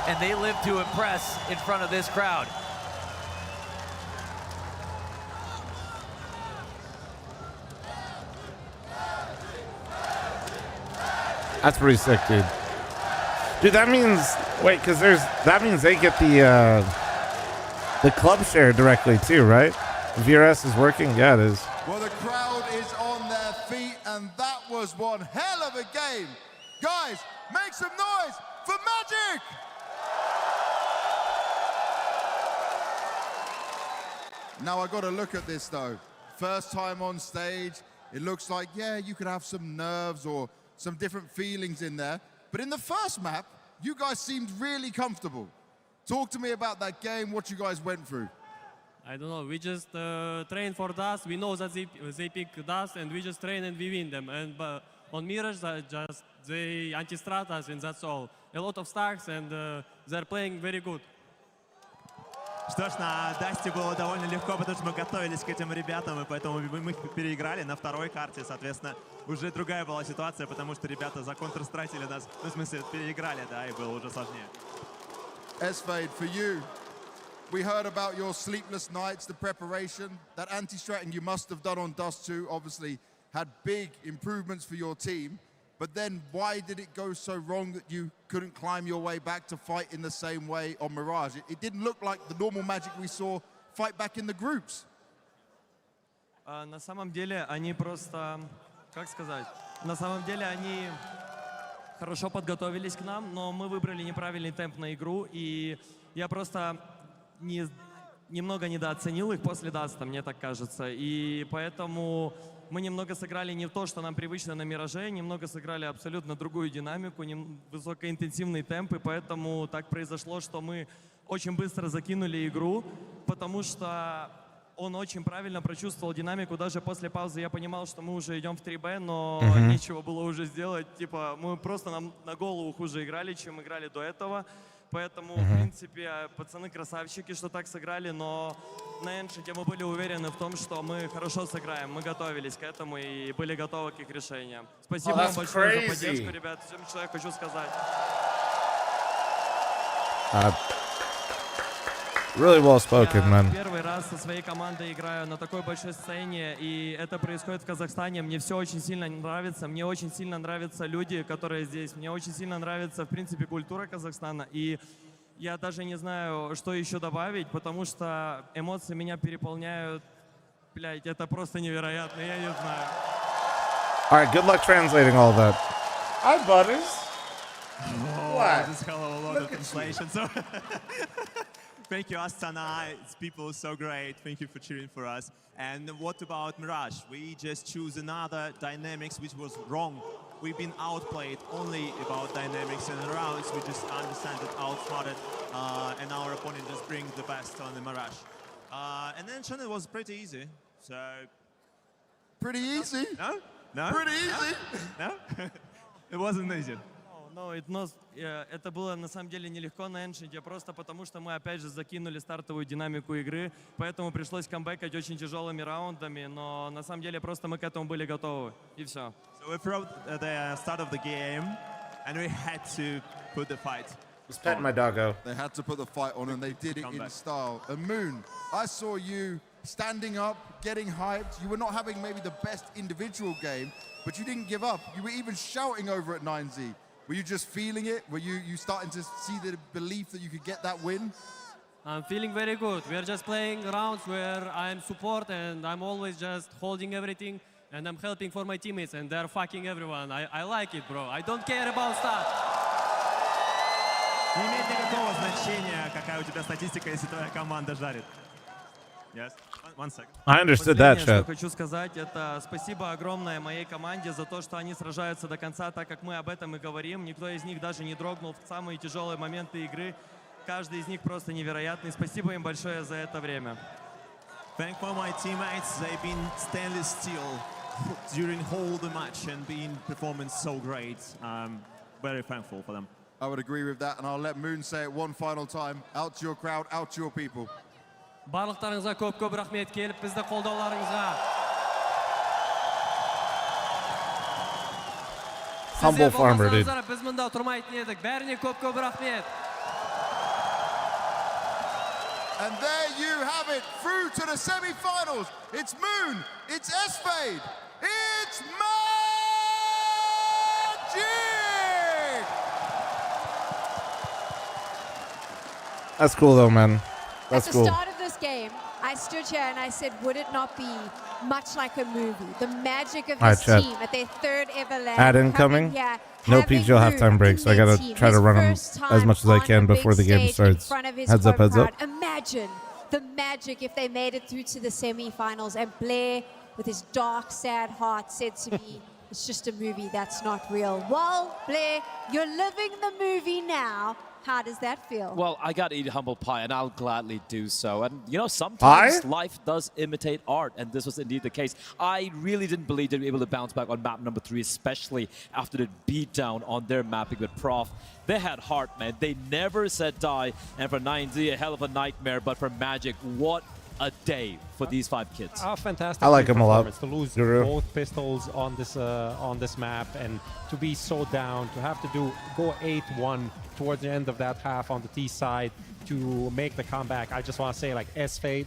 And they lived to impress in front of this crowd. That's pretty sick, dude. Dude, that means because that means they get the club share directly too, right? VRS is working. Yeah, it is. Well, the crowd is on their feet, and that was one hell of a game. Guys, make some noise for Magic! Now I got to look at this though. First time on stage, it looks like, yeah, you could have some nerves or some different feelings in there. But in the first map, you guys seemed really comfortable. Talk to me about that game, what you guys went through. I don't know, we just train for dust. We know that they pick dust, and we just train and we win them. And on Mirage, they anti-strat us, and that's all. A lot of stacks, and they're playing very good. Что ж, на Дасте было довольно легко, потому что мы готовились к этим ребятам, и поэтому мы их переиграли на второй карте. Соответственно, уже другая была ситуация, потому что ребята законтрстратили нас, ну, в смысле, переиграли, да, и было уже сложнее. S-Fade, for you, we heard about your sleepless nights, the preparation, that anti-stratting you must have done on Dust 2, obviously had big improvements for your team. but then why did it go so wrong that you couldn't climb your way back to fight in the same way on Mirage? It didn't look like the normal Magic we saw fight back in the groups. На самом деле они просто, как сказать, на самом деле они хорошо подготовились к нам, но мы выбрали неправильный темп на игру, и я просто немного недооценил их после Даста, мне так кажется, и поэтому мы немного сыграли не то, что нам привычно на Мираже, немного сыграли абсолютно другую динамику, высокоинтенсивный темп, и поэтому так произошло, что мы очень быстро закинули игру, потому что он очень правильно прочувствовал динамику. Даже после паузы я понимал, что мы уже идем в 3Б, но нечего было уже сделать. Типа, мы просто на голову хуже играли, чем играли до этого. Поэтому, в принципе, пацаны красавчики, что так сыграли, но на эншите мы были уверены в том, что мы хорошо сыграем. Мы готовились к этому и были готовы к их решениям. Спасибо вам большое за поддержку, ребят. Всем, что я хочу сказать. Really well spoken, man. Я первый раз со своей командой играю на такой большой сцене, и это происходит в Казахстане. Мне все очень сильно нравится. Мне очень сильно нравятся люди, которые здесь. Мне очень сильно нравится, в принципе, культура Казахстана. И я даже не знаю, что еще добавить, потому что эмоции меня переполняют. Блядь, это просто невероятно. Я не знаю. All right, good luck translating all that. Hi, Butters. What? Just hell of a lot of translation. So thank you, Astana. It's people so great. Thank you for cheering for us. And what about Mirage? We just choose another dynamics which was wrong. We've been outplayed only about dynamics in the rounds. We just understand it, outsmarted, and our opponent just brings the best on the Mirage. And then China was pretty easy. So pretty easy? No? No? Pretty easy? No? It wasn't easy. No, это было на самом деле нелегко на эншите, просто потому что мы опять же закинули стартовую динамику игры, поэтому пришлось камбэкать очень тяжелыми раундами, но на самом деле просто мы к этому были готовы, и все. So we threw the start of the game, and we had to put the fight. Just petting my doggo. They had to put the fight on, and they did it in style. And Moon, I saw you standing up, getting hyped. You were not having maybe the best individual game, but you didn't give up. You were even shouting over at 9Z. Were you just feeling it? Were you starting to see the belief that you could get that win? I'm feeling very good. We're just playing rounds where I'm support and I'm always just holding everything and I'm helping for my teammates and they're fucking everyone. I like it, bro. I don't care about stats. Не имеет никакого значения, какая у тебя статистика, если твоя команда жарит. Yes. One second. I understood that, Что chat. хочу сказать, это спасибо огромное моей команде за то, что они сражаются до конца, так как мы об этом и говорим. Никто из них даже не дрогнул в самые тяжелые моменты игры. Каждый из них просто невероятный. Спасибо им большое за это время. Thank for my teammates. They've been stainless steel during whole the match and been performing so great. I'm very thankful for them. I would agree with that, and I'll let Moon say it one final time. Out to your crowd, out to your people. Барлықтарыңызға көп рахмет, келіп бізді қолдауларыңызға. Humble farmer, dude. Біз мұнда тұрмайтын едік. Бәріне көп рахмет. And there you have it, through to the semi-finals. It's Moon, it's S-Fade, it's Magic! That's cool, though, man. That's At cool. the start of this game, I stood here and I said, would it not be much like a movie? The magic of this team at their third ever land. Ad incoming. No PGL halftime break, so I gotta try to run them as much as I can before the game starts. Heads up, heads up. Imagine the magic if they made it through to the semi-finals and Blair, with his dark, sad heart, said to me, it's just a movie, that's not real. Well, Blair, you're living the movie now. How does that feel? Well, I got to eat humble pie, and I'll gladly do so. And, you know, sometimes life does imitate art, and this was indeed the case. I really didn't believe they'd be able to bounce back on map number 3, especially after the beatdown on their mapping with Prof. They had heart, man. They never said die. And for 9Z, a hell of a nightmare. But for Magic, what a day for these 5 kids. Fantastic. I like him a lot. To lose Guru. both pistols on this map and to be so down, to have to go 8-1 towards the end of that half on the T side to make the comeback. I just want to say, like, S-Fade,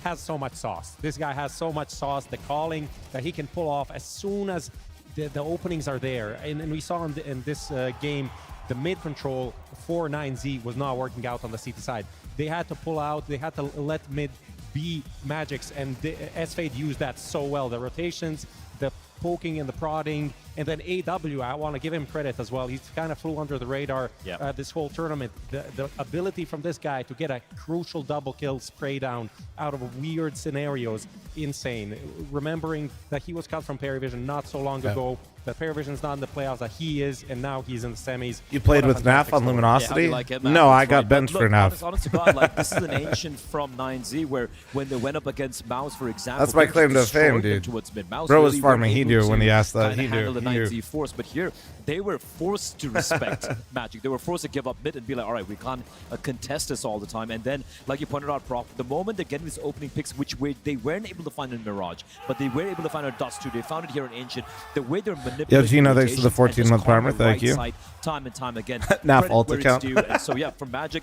has so much sauce. This guy has so much sauce. The calling that he can pull off as soon as the openings are there. And we saw in this game, the mid control for 9Z was not working out on the CT side. They had to pull out, they had to let mid be Magic's, and S-Fade used that so well. The rotations, the poking and the prodding, and then AW, I want to give him credit as well. He's kind of flew under the radar this whole tournament. The ability from this guy to get a crucial double kill spray down out of weird scenarios, insane. Remembering that he was cut from Paravision not so long ago, that Paravision's not in the playoffs, that he is, and now he's in the semis. You played with NAF on Luminosity? Yeah, like it, no, I got benched for NAF. Honest to God, like, this is an ancient from 9Z where when they went up against Mouse, for example, that's my claim to fame, dude. Bro was farming. He knew when he asked that. He knew. The 9Z force, but here they were forced to respect Magic. They were forced to give up mid and be like, all right, we can't contest this all the time. And then, like you pointed out, Prof, the moment they're getting these opening picks, which they weren't able to find in Mirage, but they were able to find in Dust 2. They found it here in Ancient. The way they're manipulating. Yo, Gino, thanks for the 14-month primer. Thank you. Time and time again. NAF alt account. And so yeah, for Magic,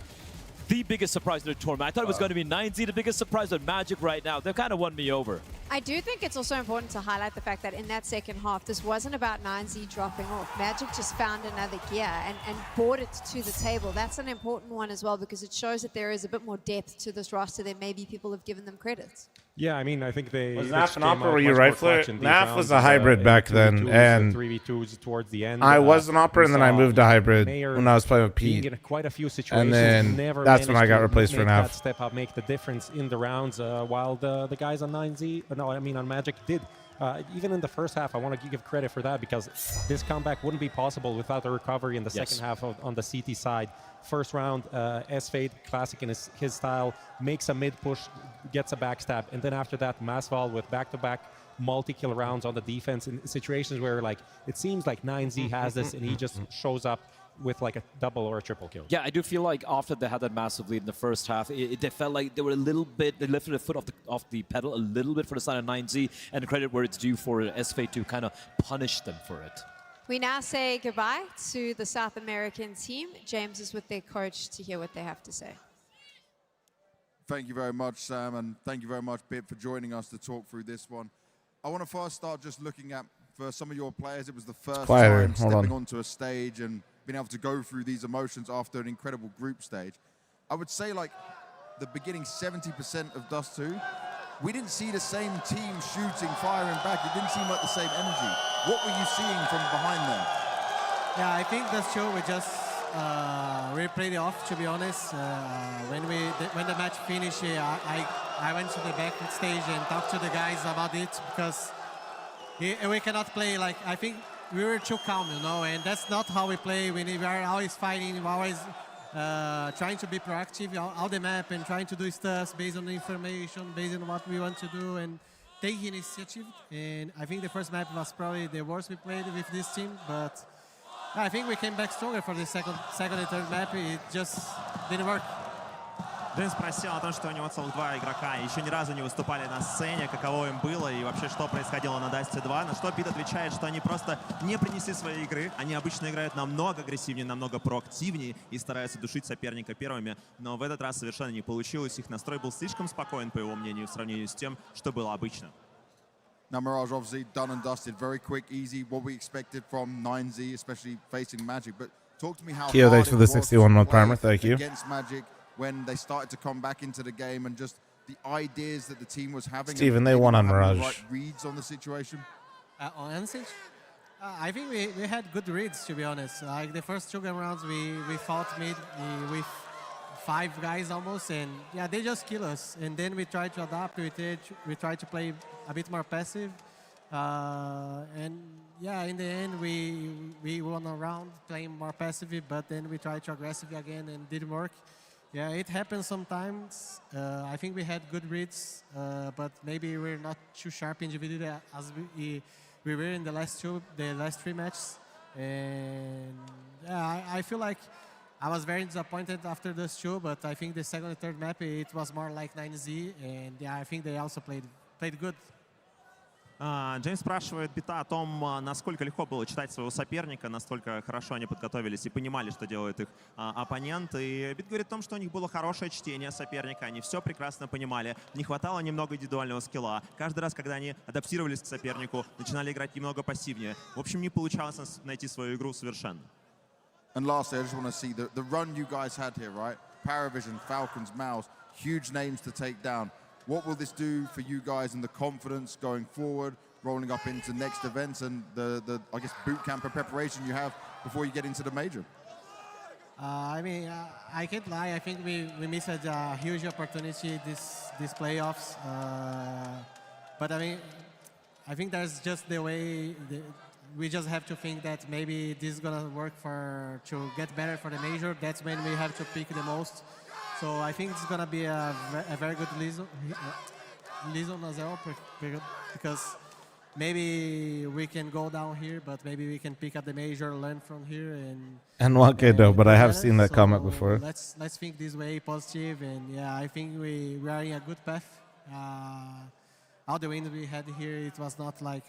the biggest surprise in the tournament. I thought it was going to be 9Z, the biggest surprise, but Magic right now, they kind of won me over. I do think it's also important to highlight the fact that in that second half, this wasn't about 9Z dropping off. Magic just found another gear and brought it to the table. That's an important one as well, because it shows that there is a bit more depth to this roster than maybe people have given them credit. Yeah, I mean, I think they... Was NAF an Opera? Were you Rifler? NAF was a hybrid back then, and 3v2s towards the end. I was an Opera, and then I moved to hybrid when I was playing with Pete. In quite a few situations, and then that's when I got replaced for NAF. Step up, make the difference in the rounds, while the guys on 9Z, no, I mean on Magic did. Even in the first half, I want to give credit for that, because this comeback wouldn't be possible without the recovery in the second half on the CT side. First round, S-Fade, classic in his style, makes a mid-push, gets a backstab, and then after that, Masval with back-to-back multi-kill rounds on the defense in situations where, like, it seems like 9Z has this, and he just shows up with like a double or a triple kill. Yeah, I do feel like after they had that massive lead in the first half, they felt like they were a little bit, they lifted their foot off the pedal a little bit for the side of 9Z, and credit where it's due for S-Fade to kind of punish them for it. We now say goodbye to the South American team. James is with their coach to hear what they have to say. Thank you very much, Sam, and thank you very much, Bib, for joining us to talk through this one. I want to first start just looking at, for some of your players, it was the first time stepping onto a stage and being able to go through these emotions after an incredible group stage. I would say, like, the beginning 70% of Dust 2, we didn't see the same team shooting, firing back. It didn't seem like the same energy. What were you seeing from behind them? Yeah, I think Dust 2, we just really played it off, to be honest. When the match finished, I went to the backstage and talked to the guys about it, because we cannot play like, I think we were too calm, you know, and that's not how we play. We are always fighting, we're always trying to be proactive on the map and trying to do stuff based on the information, based on what we want to do and take initiative. And I think the first map was probably the worst we played with this team, but I think we came back stronger for the second and third map. It just didn't work. Дэн спросил о том, что у него целых два игрока еще ни разу не выступали на сцене, каково им было и вообще что происходило на Dust 2. На что Пит отвечает, что они просто не принесли своей игры. Они обычно играют намного агрессивнее, намного проактивнее и стараются душить соперника первыми. Но в этот раз совершенно не получилось. Их настрой был слишком спокоен, по его мнению, в сравнении с тем, что было обычно. Now, Mirage, obviously, done and dusted. Very quick, easy, what we expected from 9Z, especially facing Magic. But talk to me how Keo, hard thanks for the 61-month primer. Thank you. Against Magic, when they started to come back into the game and just the ideas that the team was having. Steven, they won on Mirage. Right reads on the situation? On Ansage? I think we had good reads, to be honest. Like the first two game rounds, we fought mid with 5 guys almost, and yeah, they just kill us. And then we tried to adapt with it. We tried to play a bit more passive. And yeah, in the end, we won a round playing more passive, but then we tried to aggressive again and didn't work. Yeah, it happens sometimes. I think we had good reads, but maybe we're not too sharp individually as we were in the last 3 matches. And yeah, I feel like I was very disappointed after those 2, but I think the second and third map, it was more like 9Z, and yeah, I think they also played good. Джеймс спрашивает Бита о том, насколько легко было читать своего соперника, настолько хорошо они подготовились и понимали, что делает их оппонент. И Бит говорит о том, что у них было хорошее чтение соперника, они все прекрасно понимали. Не хватало немного индивидуального скилла. Каждый раз, когда они адаптировались к сопернику, начинали играть немного пассивнее. В общем, не получалось найти свою игру совершенно. And lastly, I just want to see the run you guys had here, right? Paravision, Falcons, Mouse, huge names to take down. What will this do for you guys and the confidence going forward, rolling up into next events and the I guess, boot camp and preparation you have before you get into the major? I mean, I can't lie. I think we missed a huge opportunity these playoffs. But I mean, I think that's just the way. We just have to think that maybe this is gonna work to get better for the major. That's when we have to pick the most. So I think it's gonna be a very good lesson as well, because maybe we can go down here, but maybe we can pick up the major, learn from here, and 1K though. But I have seen that comment before. Let's think this way, positive, and yeah, I think we are in a good path. All the wins we had here, it was not like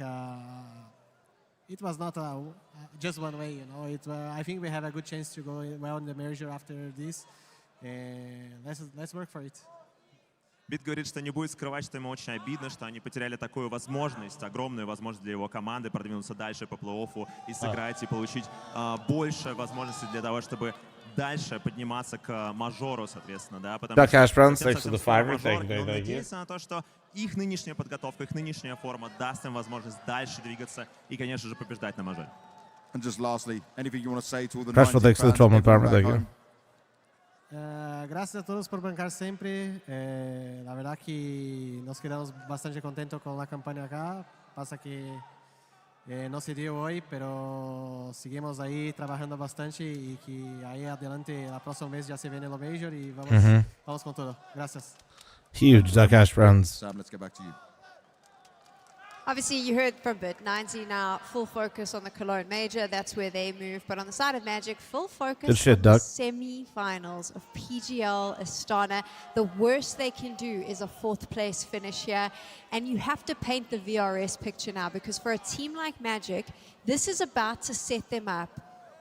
just one way, you know. I think we have a good chance to go well in the major after this. Let's work for it. Бит говорит, что не будет скрывать, что ему очень обидно, что они потеряли такую возможность, огромную возможность для его команды продвинуться дальше по плей-оффу и сыграть, и получить больше возможностей для того, чтобы дальше подниматься к мажору, соответственно, да, потому что надеется на то, что их нынешняя подготовка, их нынешняя форма даст им возможность дальше двигаться и, конечно же, побеждать на мажоре. And just lastly, anything you want to say to all the thanks for the 12-month partner, thank you. Gracias a todos por bancar siempre. La verdad que nos quedamos bastante contentos con la campaña acá. Pasa que no se dio hoy, pero seguimos ahí trabajando bastante y que ahí adelante, el próximo mes ya se viene lo major y vamos con todo. Gracias. Huge Duckash runs. Sam, let's get back to you. Obviously, you heard from Bit. 9Z now full focus on the Cologne Major. That's where they move. But on the side of Magic, full focus on the semi-finals of PGL Astana. The worst they can do is a 4th place finish here. And you have to paint the VRS picture now, because for a team like Magic, this is about to set them up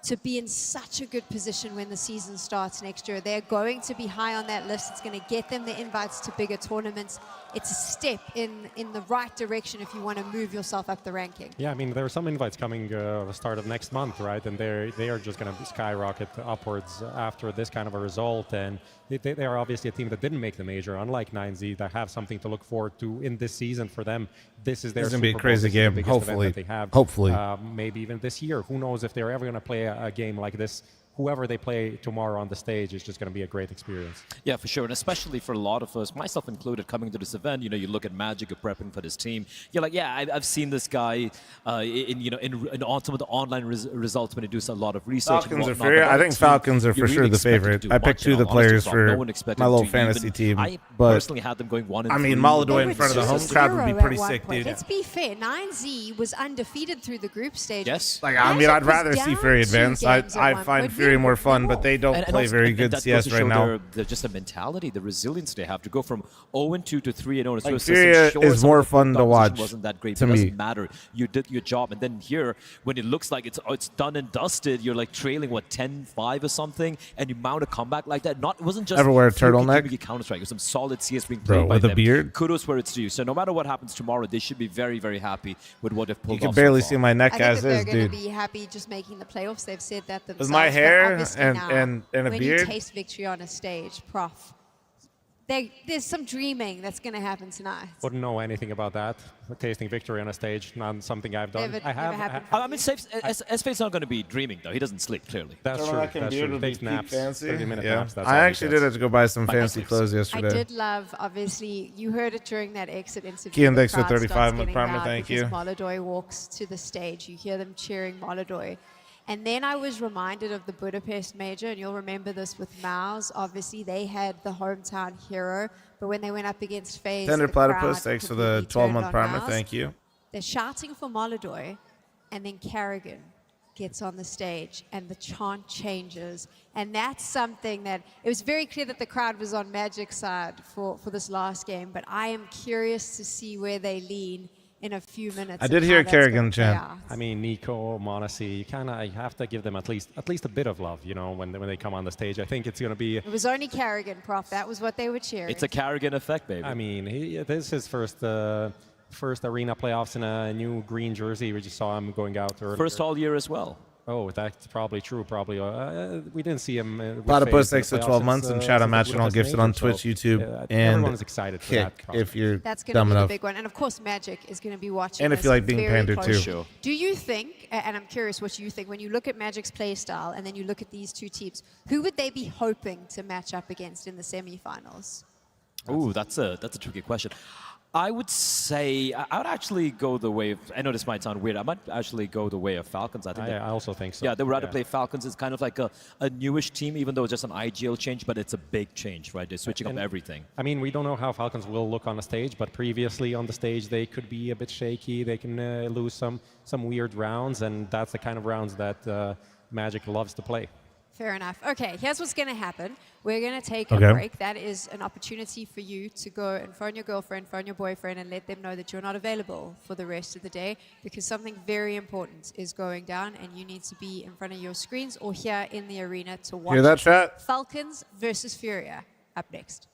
to be in such a good position when the season starts next year. They're going to be high on that list. It's going to get them the invites to bigger tournaments. It's a step in the right direction if you want to move yourself up the ranking. Yeah, I mean, there are some invites coming the start of next month, right? And they are just going to skyrocket upwards after this kind of a result. And they are obviously a team that didn't make the major, unlike 9Z, that have something to look forward to in this season for them. This is their It's going to be a Super Bowl. crazy This is the game, biggest hopefully. event that they have. Hopefully. Maybe even this year. Who knows if they're ever going to play a game like this. Whoever they play tomorrow on the stage is just going to be a great experience. Yeah, for sure. And especially for a lot of us, myself included, coming to this event, you know, you look at Magic, you're prepping for this team. You're like, yeah, I've seen this guy in some of the online results when he does a lot of research. Falcons are Furia. I think Falcons are for sure the favorite. I picked 2 of the players for my little fantasy team. I but personally had them going 1-3. I mean, Maladoy in front of the home crowd would be pretty sick, dude. Let's be fair. 9Z was undefeated through the group stage. Yes. Like, I mean, I'd rather see Furia advance. I find Furia more fun, but they don't play very good CS right now. They're just the mentality, the resilience they have to go from 0-2 to 3-0. Like, Furia is more fun to watch. Wasn't that great? To it me, doesn't matter. You did your job, and then here, when it looks like it's done and dusted, you're like trailing 10-5 or something, and you mount a comeback like that. It wasn't just ever wear a turtleneck. Counter-Strike. It was some solid CS being played by with them. a beard. Kudos where it's due. So no matter what happens tomorrow, they should be very, very happy with what they've pulled off. You can barely so far. see my neck as is, dude. I think they're going to be happy just making the playoffs. They've said that themselves. With my hair and a when beard. You taste victory on a stage, Prof. There's some dreaming that's going to happen tonight. Wouldn't know anything about that. Tasting victory on a stage, not something I've done. I mean, SF's not going to be dreaming, though. He doesn't sleep, clearly. That's true. That's true. Takes naps, 30-minute naps. That's I actually did have to go buy some fancy clothes yesterday. I did love, obviously, you heard it during that exit interview. Kian, thanks for 35 with Parma, thank you. Maladoy walks to the stage. You hear them cheering Maladoy. And then I was reminded of the Budapest Major, and you'll remember this with Mouse. Obviously, they had the hometown hero, but when they went up against FaZe, Tender Platypus, thanks for the 12-month primer, thank you. They're shouting for Maladoy, and then Carrigan gets on the stage, and the chant changes. And that's something that, it was very clear that the crowd was on Magic's side for this last game, but I am curious to see where they lean in a few minutes. I did and hear how that's Kerrigan gonna play chant. out. I mean, Nico, Monasi, you have to give them at least a bit of love, you know, when they come on the stage. I think it's going to be. It was only Kerrigan, Prof. That was what they were cheering. It's a Kerrigan effect, baby. I mean, this is his first arena playoffs in a new green jersey. We just saw him going out earlier. First all year as well. Oh, that's probably true. Probably. We didn't see him. Platypus 6 to 12 months and shout out Match and all gifted on Twitch, YouTube, and everyone's excited for Kick that. if you're That's going dumb to be enough. the big one. And of course, Magic is going to be watching. And if this you like being very pandered closely. to. Sure. Do you think, and I'm curious what you think, when you look at Magic's play style and then you look at these two teams, who would they be hoping to match up against in the semifinals? Ooh, that's a tricky question. I would say I would actually go the way of. I know this might sound weird. I might actually go the way of Falcons. I also think so. Yeah, they would rather play Falcons. It's kind of like a newish team, even though it's just an IGL change, but it's a big change, right? They're switching up everything. I mean, we don't know how Falcons will look on the stage, but previously on the stage they could be a bit shaky. They can lose some weird rounds, and that's the kind of rounds that Magic loves to play. Fair enough. Okay, here's what's going to happen. We're going to take a break. That is an opportunity for you to go and phone your girlfriend, phone your boyfriend, and let them know that you're not available for the rest of the day because something very important is going down and you need to be in front of your screens or here in the arena to watch. Hear that, chat? Falcons versus Furia. Up next.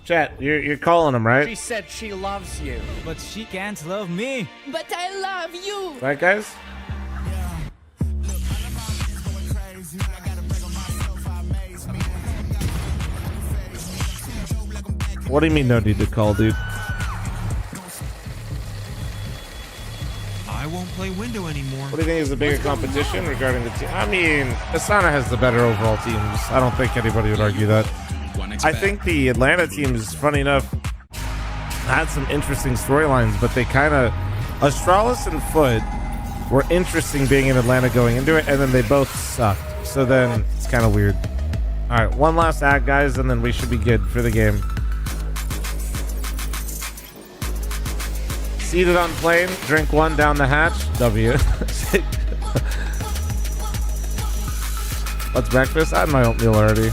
Chat, you're calling him, right? She said she loves you. But she can't love me. But I love you. Right, guys? What do you mean no need to call, dude? I won't play window anymore. What do you think is the bigger competition regarding the team? I mean, Astana has the better overall teams. I don't think anybody would argue that. I think the Atlanta teams, funny enough, had some interesting storylines, but they kind of... Astralis and Foot were interesting being in Atlanta going into it, and then they both sucked. So then it's kind of weird. All right, one last act, guys, and then we should be good for the game. Seated on plane, drink one down the hatch. W. What's breakfast? I had my oatmeal already.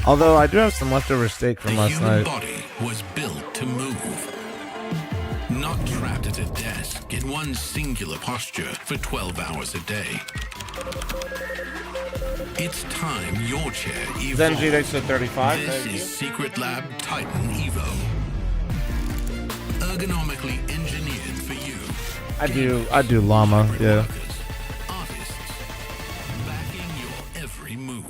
Although I do have some leftover steak from last night. The human body was built to move. Not trapped at a desk in one singular posture for 12 hours a day. It's time your chair evolved. Zenji, thanks for 35. This is Secret Lab Titan Evo. Ergonomically engineered for you. I do llama, yeah. Artists backing your every move.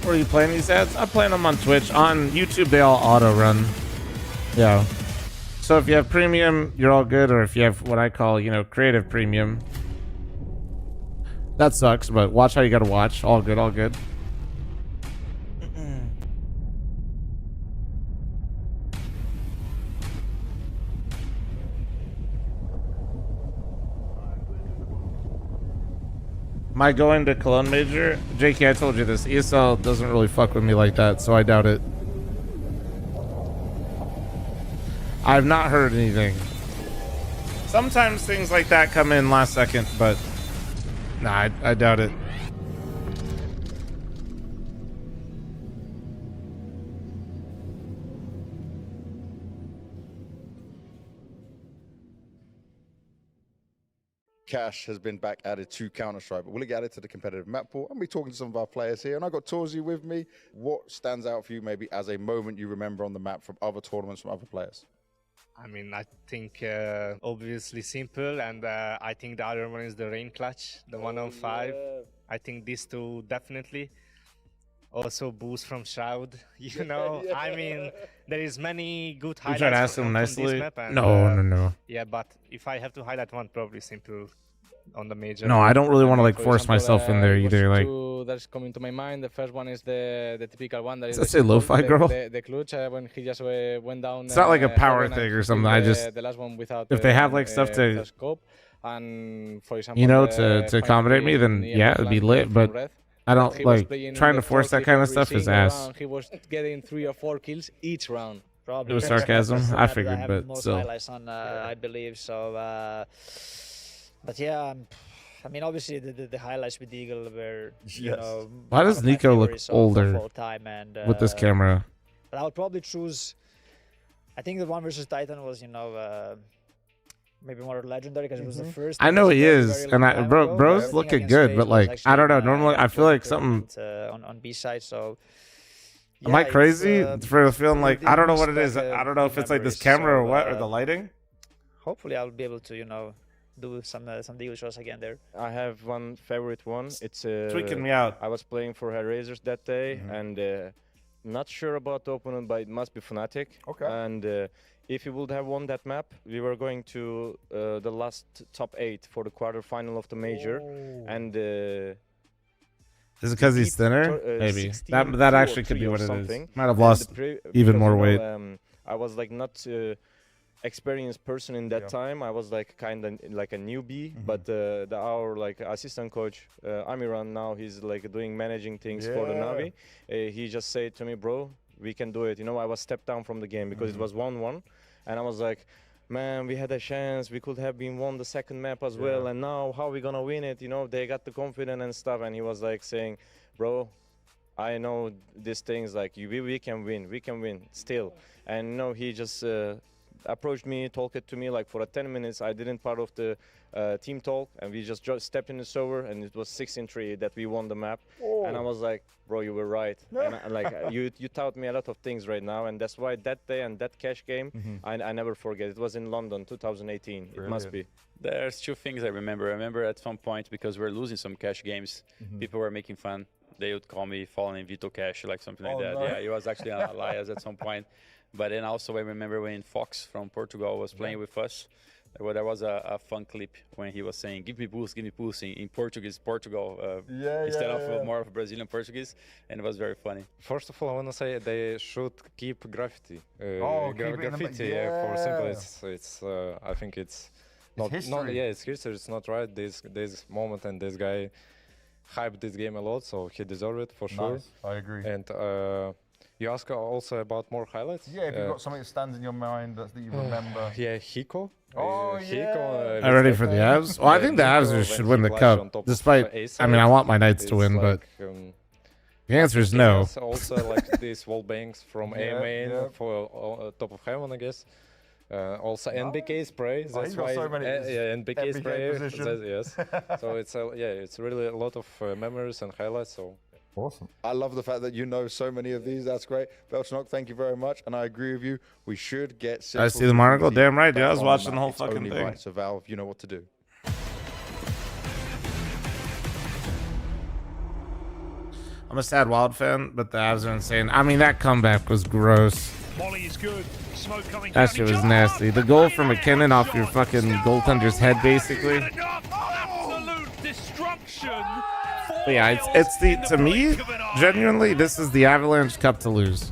Where are you playing these ads? I'm playing them on Twitch. On YouTube, they all auto-run. Yeah. So if you have premium, you're all good. Or if you have what I call, creative premium. That sucks, but watch how you gotta watch. All good, all good. Am I going to Cologne Major? JK, I told you this. ESL doesn't really fuck with me like that, so I doubt it. I've not heard anything. Sometimes things like that come in last second, but nah, I doubt it. Cash has been back added to Counter-Strike, but we'll get added to the competitive map pool and be talking to some of our players here. And I got Torzi with me. What stands out for you maybe as a moment you remember on the map from other tournaments from other players? I mean, I think obviously simple, and I think the other one is the rain clutch, the 1-on-5. Yeah. I think these two definitely. Also boost from Shroud, Yeah. I mean, there is many good highlights. You try to ask him nicely? This map and, No. Yeah, but if I have to highlight one, probably simple on the major. No, I don't really want to force myself in there either. Two that's coming to my mind. The first one is the typical one. That does that say lo-fi girl? The clutch when he just went down. It's not like a power thing or something. I just the last one without. If they have stuff to scope, and for example, to accommodate me, then yeah, it'd be lit. But I don't He was like playing trying the to force that forklift kind of every stuff is single ass. round. He was getting 3 or 4 kills each round. Probably. It was sarcasm. I figured, have but most still. highlights on, I believe so. But yeah, I mean, obviously the highlights with Eagle were, you know. Why does one of my Nico look favorites of older all time, and, with this camera? But I would probably choose. I think the 1 versus Titan was, you know, maybe more legendary because it was the first. I know he very, is, very and long time bro's ago, but everything looking against good, FaZe but was like I don't know. actually, Normally, I feel like something. On B side, so. Am I Yeah, crazy it's, for feeling like really I don't know what it brings is. back, I don't know if good it's like this memories, camera or so, what, or the lighting. Hopefully, I'll be able to, you know, do some Eagle shots again there. I have one favorite one. It's Freaking me out. I was playing for Razors that day, and not sure about the opponent, but it must be Fnatic. Okay. And if we would have won that map, we were going to the last top 8 for the quarterfinal of the major, and. Is it because he's thinner? Maybe that actually could be what it is. Might have lost even more weight. I was like not experienced person in that time. I was like kind of like a newbie, but our like assistant coach Amiran now he's like doing managing things for the Navi. He just said to me, bro, we can do it. You know, I was stepped down from the game because it was 1-1, and I was like, man, we had a chance. We could have been won the second map as well, and now how we gonna win it? You know, they got the confidence and stuff, and he was like saying, bro, I know these things, like we can win still. And you know, he just approached me, talked to me like for 10 minutes. I didn't part of the team talk, and we just stepped in the server, and it was 6-3 that we won the map. And I was like, bro, you were right. And like you taught me a lot of things right now, and that's why that day and that cash game I never forget. It was in London 2018. It must be. There's 2 things I remember. I remember at some point, because we're losing some cash games, people were making fun. They would call me Fallen Vito Cash, like something like that. No. Yeah, he was actually an Elias at some point. But then also I remember when Fox from Portugal was playing with us, there was a fun clip when he was saying, give me boost in Portuguese, Portugal, instead of more of Brazilian Portuguese, and it was very funny. First of all, I want to say they should keep graffiti. Graffiti, for simple, it's I think it's not history. It's history. It's not right. This moment and this guy hyped this game a lot, so he deserved it for sure. Nice. I agree. And you ask also about more highlights? Yeah, if you've got something that stands in your mind that you remember. Yeah, Hiko. Oh, Hiko, Are ready for the Avs? Well, I think the Avs should win the cup, despite, I mean, I want my Knights to win, but the answer is no. Also, like these wall banks from A-main for top of heaven, I guess. Also NBK spray. That's why NBK spray. Yes. So it's it's really a lot of memories and highlights. So awesome. I love the fact that you know so many of these. That's great. Belchnok, thank you very much. And I agree with you. We should get. I see the Monaco. Damn right, dude. I was watching the whole fucking thing. Right. So Valve, you know what to do. I'm a sad Wild fan, but the Avs are insane. I mean, that comeback was gross. Molly is good. Smoke coming that shit was nasty. The goal from McKinnon off your fucking goaltender's head, basically. Absolute destruction. But yeah, it's the, to me, genuinely, this is the Avalanche Cup to lose.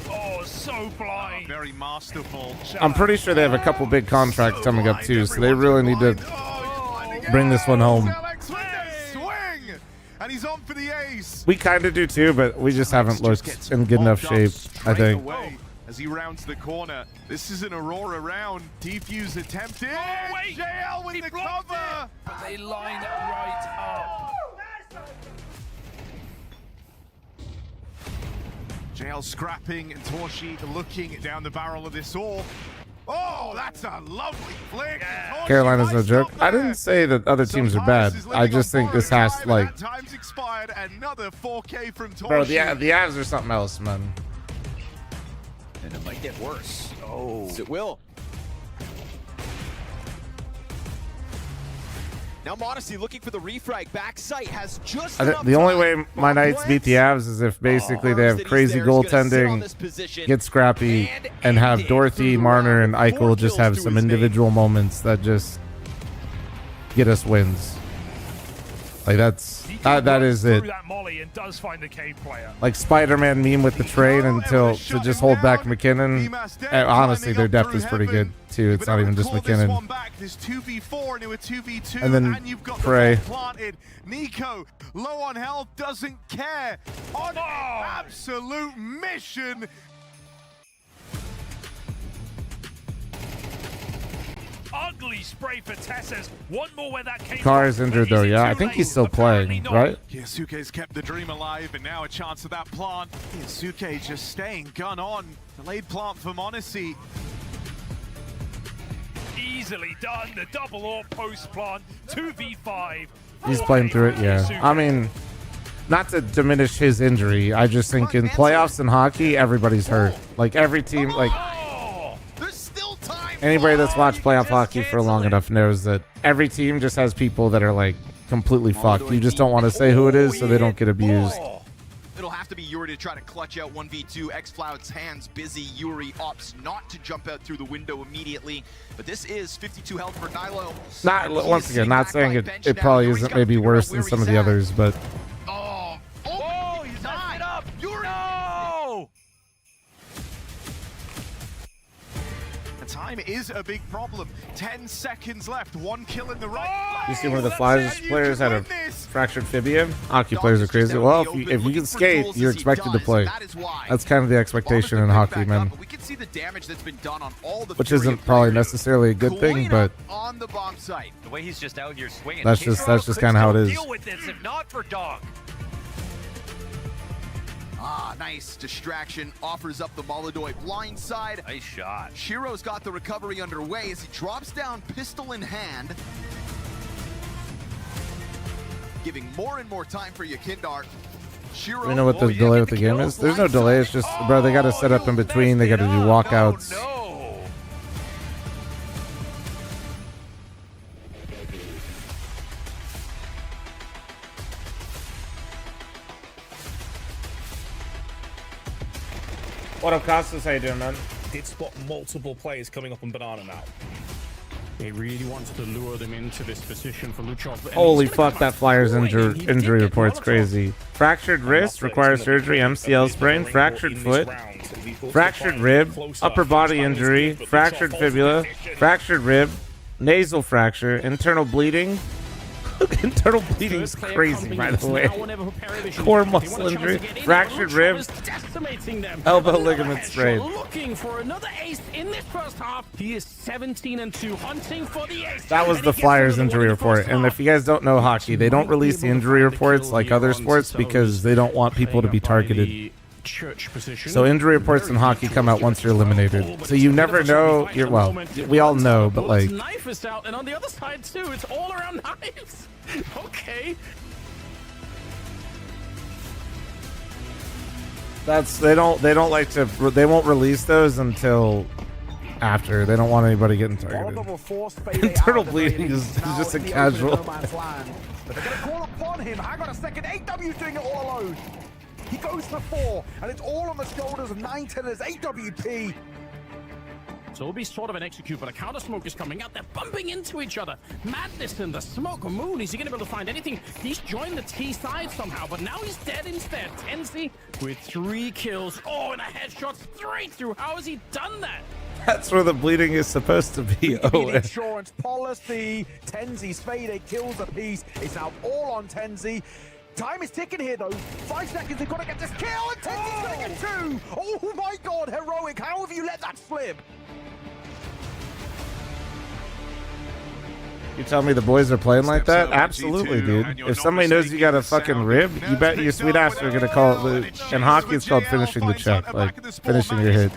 Oh, so blind. Very masterful. I'm pretty sure they have a couple big contracts coming up too, so they really need to bring this one home. And he's on for the ace. We kind of do too, but we just haven't looked in good enough shape, I think. As he rounds the corner, this is an Aurora round. Defuse attempted. Oh, wait. JL with the cover. But they line right up. JL scrapping and Torshi looking down the barrel of this all. Oh, that's a lovely flick. Yeah. Carolina's no joke. I didn't say that other teams are bad. I just think this has to, like... Time's expired. Another 4K from Torshi. Bro, the Avs are something else, man. And it might get worse. Oh. Yes, it will. Now Modesty looking for the refrag. Backside has just the only way my Knights beat the Avs is if basically they have crazy goaltending, get scrappy, and have Dorothy, Marner, and Eichel just have some individual moments that just get us wins. Like that is it. That molly and does find the cave player. Like Spider-Man meme with the train until to just hold back McKinnon. And honestly, their depth is pretty good too. It's not even just McKinnon. This 2v4 into a 2v2, And then you've got Prey. the bomb planted. Nico, low on health, doesn't care. On an absolute mission. Ugly spray for Tessers. One more where that came Carr is from, injured but though. is it Yeah, I too think late? he's still playing, right? Yasuke's kept the dream alive, and now a chance of that plant. Yasuke just staying gun on. Delayed plant for Monacy. Easily done. The double or post plant. 2v5. He's playing through it. Yeah. I mean, not to diminish his injury. I just think in playoffs and hockey, everybody's hurt. Like every team, like anybody that's watched playoff hockey for long enough knows that every team just has people that are like completely fucked. You just don't want to say who it is so they don't get abused. It'll have to be Yuri to try to clutch out 1v2. Xfloud's hands busy. Yuri opts not to jump out through the window immediately. But this is 52 health for Nilo. Not once again, not saying it probably isn't maybe worse than some of the others, but He's messed it up. Yuri! No! The time is a big problem. 10 seconds left. One kill in the right. you see one of the Flyers players had a fractured fibia. Hockey players are crazy. Well, if you can skate, you're expected to play. That's kind of the expectation in hockey, man. Which isn't probably necessarily a good thing, but on the bomb site. The way he's just out here swinging. that's just kind of how it is. Deal with this, if not for Dog. Ah, nice distraction. Offers up the Molodoi blindside. Nice shot. Shiro's got the recovery underway as he drops down, pistol in hand. Giving more and more time for Yakindar. Shiro, You know what the delay with the game is? There's no delay. It's just, bro, they got to set up in between. They got to do walkouts. What up, Costas? How you doing, man? Did spot multiple players coming up on Banana now. He really wants to lure them into this position for Luchov. Holy fuck, that Flyers injury report's crazy. Fractured wrist, requires surgery, MCL sprain, fractured foot, fractured rib, upper body injury, fractured fibula, fractured rib, nasal fracture, internal bleeding. Internal bleeding is crazy, by the way. Core muscle injury, fractured rib, elbow ligament sprain. Looking for another ace in this first half. He is 17-2, hunting for the ace. That was the Flyers injury report. And if you guys don't know hockey, they don't release the injury reports like other sports because they don't want people to be targeted. So injury reports in hockey come out once you're eliminated. So you never know. Well, we all know, but like. Knife is out, and on the other side too, it's all around knives. Okay. They don't like to. They won't release those until after. They don't want anybody getting targeted. Internal bleeding is just a casual. But they're going to call upon him. Hang on a second. AW's doing it all alone. He goes for 4, and it's all on the shoulders of 9-10 as AWP. So it'll be sort of an execute, but a counter smoke is coming out. They're bumping into each other. Madness in the smoke. Moon, is he going to be able to find anything? He's joined the T side somehow, but now he's dead instead. Tenzi with 3 kills. Oh, and a headshot straight through. How has he done that? That's where the bleeding is supposed to be. Oh, Insurance policy. Tenzi's fade kills a piece. It's now all on Tenzi. Time is ticking here, though. 5 seconds, they've got to get this kill, and Tenzi's going to get 2! Oh my god, heroic. How have you let that slip? You tell me the boys are playing like that? Absolutely, dude. If somebody knows you got a fucking rib, you bet your sweet ass are gonna call it. In hockey, it's called finishing the check, like finishing your hit.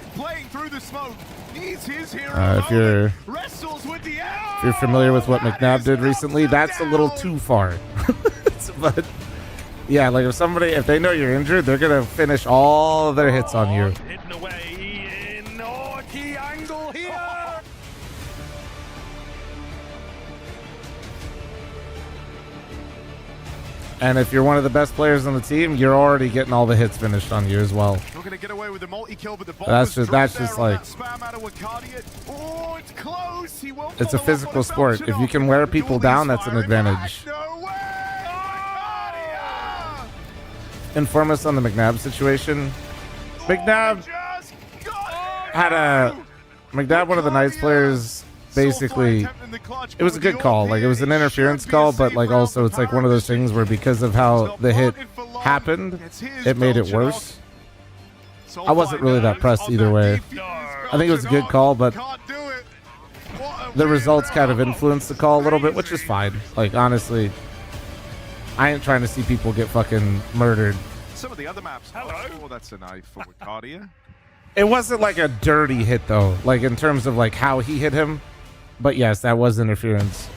If you're familiar with what McNabb did recently, that's a little too far. But yeah, like if they know you're injured, they're gonna finish all of their hits on you. Hidden away in key angle here. And if you're one of the best players on the team, you're already getting all the hits finished on you as well. We're gonna get away with the multi-kill, but the ball That's just like spam out of Wakardia. Oh, it's close. He won't it's a physical sport. If you can wear people down, that's an advantage. inform us on the McNabb situation. McNabb had McNabb, one of the Knights players, basically, it was a good call. Like, it was an interference call, but like also it's like one of those things where because of how the hit happened, it made it worse. I wasn't really that pressed either way. I think it was a good call, but the results kind of influenced the call a little bit, which is fine. Like, honestly, I ain't trying to see people get fucking murdered. Some of the other maps. Oh, that's a knife for Wicardia. It wasn't like a dirty hit though, like in terms of like how he hit him. But yes, that was interference.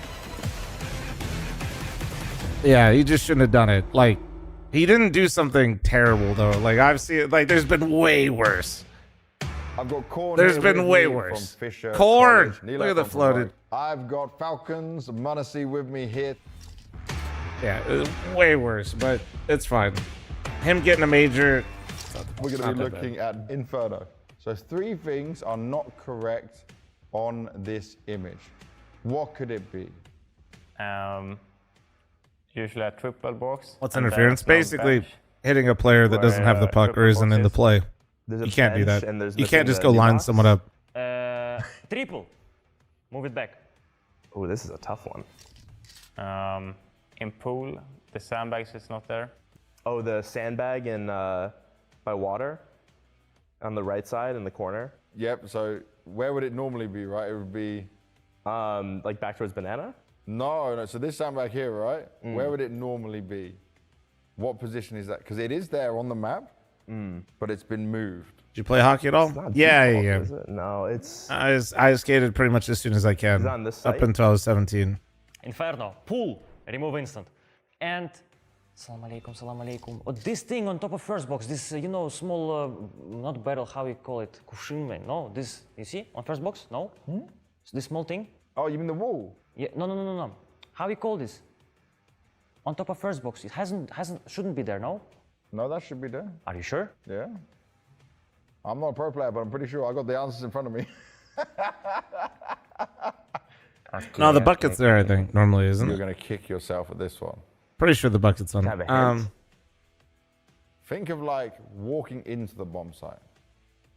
Yeah, he just shouldn't have done it. Like, he didn't do something terrible though. Like, I've seen, like, there's been way worse. I've got Corn. There's been way worse. Corn! Look at the floated. I've got Falcons, Munacy with me here. Yeah, it was way worse, but it's fine. Him getting a major. We're going to be looking at Inferno. So 3 things are not correct on this image. What could it be? Usually a triple box. What's interference? Basically, hitting a player that doesn't have the puck or isn't in the play. You can't do that. You can't just go line someone up. Triple. Move it back. Oh, this is a tough one. In pool, the sandbags is not there. Oh, the sandbag in by water on the right side in the corner. Yep. So where would it normally be? Right? It would be like back towards banana. No. So this sandbag here, right? Where would it normally be? What position is that? Because it is there on the map, but it's been moved. Did you play hockey at all? Yeah. No, it's. I skated pretty much as soon as I can. On this up until I was 17. Inferno, pool, remove instant. And salam alaikum. Oh, this thing on top of first box, this small, not barrel, how you call it, kushinmen. No, this you see on first box? No, this small thing. Oh, you mean the wall? Yeah, no. How you call this? On top of first box, it shouldn't be there. No. No, that should be there. Are you sure? Yeah. I'm not a pro player, but I'm pretty sure I got the answers in front of me. No, the bucket's there, I think, normally, isn't it? You're going to kick yourself at this one. Pretty sure the bucket's on it. Think of like walking into the bomb site.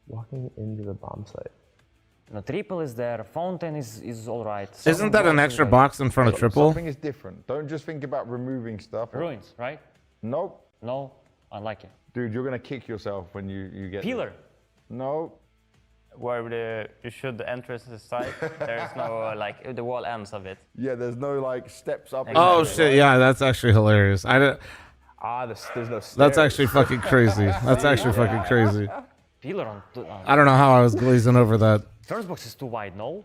Walking into the bomb site. No, triple is there. Fountain is all right. Isn't that an extra box in front of triple? Something is different. Don't just think about removing stuff. Ruins, right? Nope. No, I like it. Dude, you're going to kick yourself when you get Peeler. No. Where you should enter the site, there is no like the wall ends of it. Yeah, there's no like steps up. Oh shit! Yeah, that's actually hilarious. there's no stairs. That's actually fucking crazy. That's actually fucking crazy. Peeler on. I don't know how I was glazing over that. First box is too wide. No.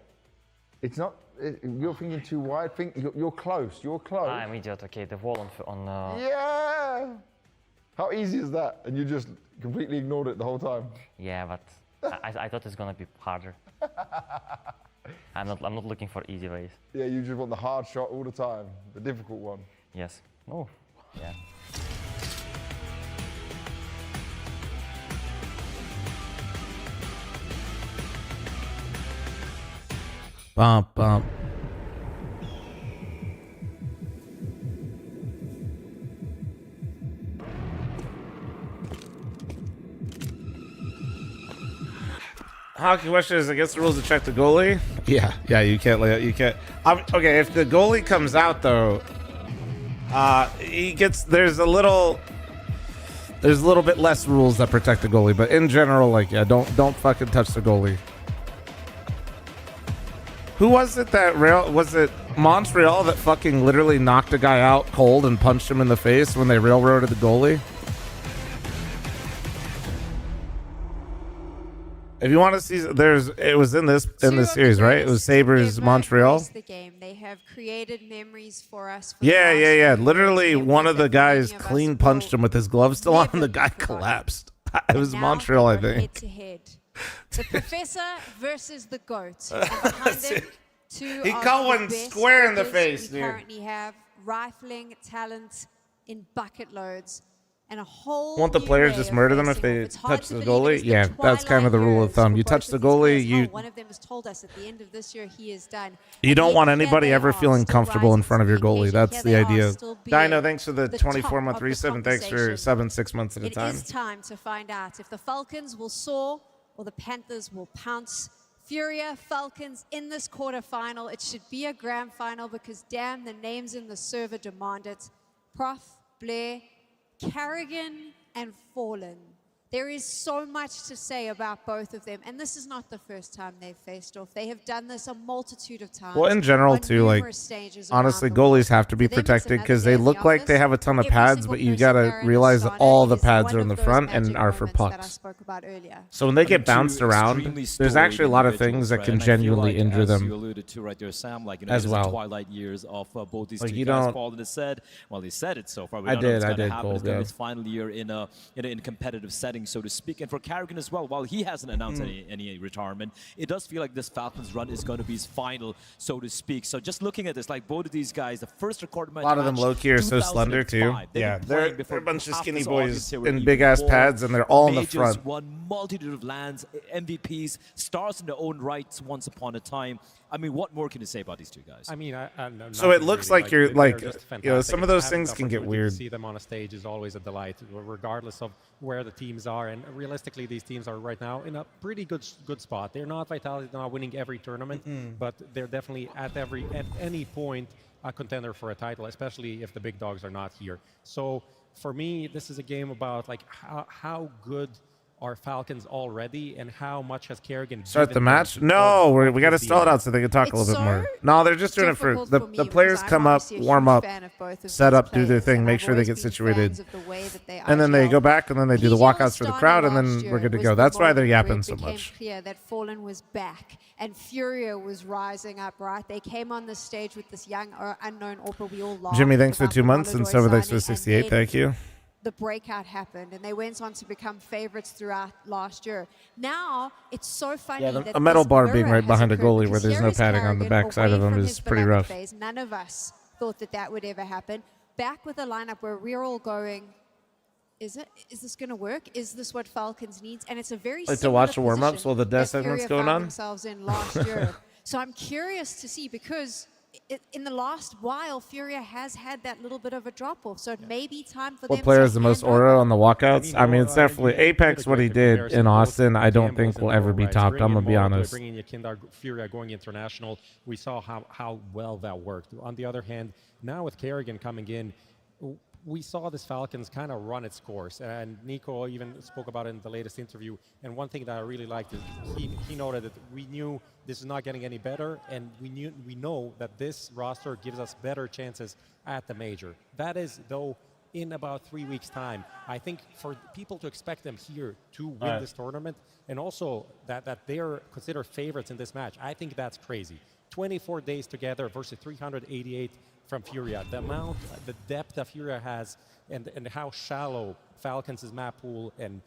It's not. You're thinking too wide. You're close. You're close. I'm idiot. Okay, the wall on. Yeah. How easy is that? And you just completely ignored it the whole time. Yeah, but I thought it's gonna be harder. I'm not looking for easy ways. Yeah, you just want the hard shot all the time, the difficult one. Yes. Oh. Yeah. Bump. Hockey question is against the rules to check the goalie. Yeah, you can't lay out. You can't. Okay, if the goalie comes out though, he gets. There's a little bit less rules that protect the goalie, but in general, like, yeah, don't fucking touch the goalie. Who was it that was it Montreal that fucking literally knocked a guy out cold and punched him in the face when they railroaded the goalie? If you want to see, it was in this series, right? It was Sabres Montreal. The game. They have created memories for us. Yeah. Literally, one of the guys clean punched him with his gloves still on, and the guy collapsed. It was Montreal, I think. Head to head. The professor versus the goat. And behind them, two he of caught the one best square in the players face, we dude. currently have rifling talent in bucket loads. and a whole Won't the new players way just of murder them if facing they off. It's hard touch to the believe it goalie? is Yeah, that's kind of the rule of thumb. You touch the goalie, you one of them has told us at the end of this year he is done. you And don't yet want here anybody they ever are, feeling still comfortable in rising front to of your the goalie. occasion. That's Here the they are, idea. still Dino, being thanks for the the 24-month top of the resub, and thanks for conversation. 6 months at a It time. is time to find out if the Falcons will soar or the Panthers will pounce. Furia, Falcons in this quarterfinal. It should be a grand final because damn, the names in the server demand it. Prof, Blair, Carrigan, and Fallen. There is so much to say about both of them, and this is not the first time they've faced off. They have done this a multitude of times. Well, in general, on too, like, numerous stages around honestly, the world. goalies have to be For them, it's protected another because day they in the look like they office. have a ton of Every pads, single but you person gotta there in realize that Astana all the is pads one are of in the those front and magic are for moments that I pucks. spoke about earlier. So when they get two bounced around, extremely there's actually a lot of storied things that can individuals, right? And I feel genuinely like, injure as them you alluded to right there, Sam, like, you know, as it is well. the twilight years of both these Like, two you guys. don't- Paul has said, well, he said it so far. We I don't know did, what's I going to did, happen. Gold, It's going to yeah. be his final year in competitive setting, so to speak. And for Carrigan as well, while he hasn't announced any retirement, it does feel like this Falcons run is going to be his final, so to speak. So just looking at this, like both of these guys, the first recorded match. A lot of them low-key are so slender, too. Yeah, they're a bunch of skinny boys in big-ass pads, and they're all in the front. Won multitude of lands, MVPs, stars in their own rights once upon a time. I mean, what more can you say about these two guys? I mean, So it looks really. like you're, they're like, just you know, some of those fantastic. things Having can the get opportunity weird. to see them on a stage is always a delight, regardless of where the teams are. And realistically, these teams are right now in a pretty good spot. They're not Vitality, they're not winning every tournament, but they're definitely at any point a contender for a title, especially if the big dogs are not here. So for me, this is a game about like how good are Falcons already, and how much has Kerrigan Start the given match? them No, to we got to be stall it in? out so they can talk a It's little bit more. so No, they're just doing it for difficult the for me the players because come I'm up, obviously a warm huge up, fan of both of set these up, do their players, thing, and make I've sure they always get been situated. fans of the way that they And then they IGL. go back and then they do the PGL walkouts for the Astana crowd, and last then year we're good to was go. the That's why they're moment yapping where so it became much. clear that Fallen was back and Furia was rising up, right? They came on the stage with this young unknown AWPer. We all laughed Jimmy, thanks for about 2 the months, and Molodoi Silver, thanks for signing, 68. and Thank then you. the breakout happened, and they went on to become favorites throughout last year. Now, it's so funny that a metal this bar mirror being right has behind a occurred, goalie where because there's here no is padding on the Carrigan backside of away him from is his pretty beloved rough. phase. None of us thought that would ever happen. Back with a lineup where we're all going, is this going to work? Is this what Falcons needs? And it's a very Like to similar watch the warm-ups position while the death that segment's Furia going found on? themselves in last year. So I'm curious to see, because in the last while, Furia has had that little bit of a drop-off. So it may be time for them What player to is the most hand over. aura on the walkouts? I mean, it's you definitely did a Apex. What he great did comparison. in Both Austin, I don't Gambos think in will a ever row, be right? topped. I'm Bringing gonna be in Molodoi, honest. Bringing in Yakindar, Furia going international, we saw how well that worked. On the other hand, now with Kerrigan coming in, we saw this Falcons kind of run its course, and Nico even spoke about it in the latest interview. And one thing that I really liked is he noted that we knew this is not getting any better, and we know that this roster gives us better chances at the major. That is, though, in about 3 weeks' time. I think for people to expect them here to win this tournament, and also that they're considered favorites in this match, I think that's crazy. 24 days together versus 388 from Furia. The depth that Furia has, and how shallow Falcons' map pool and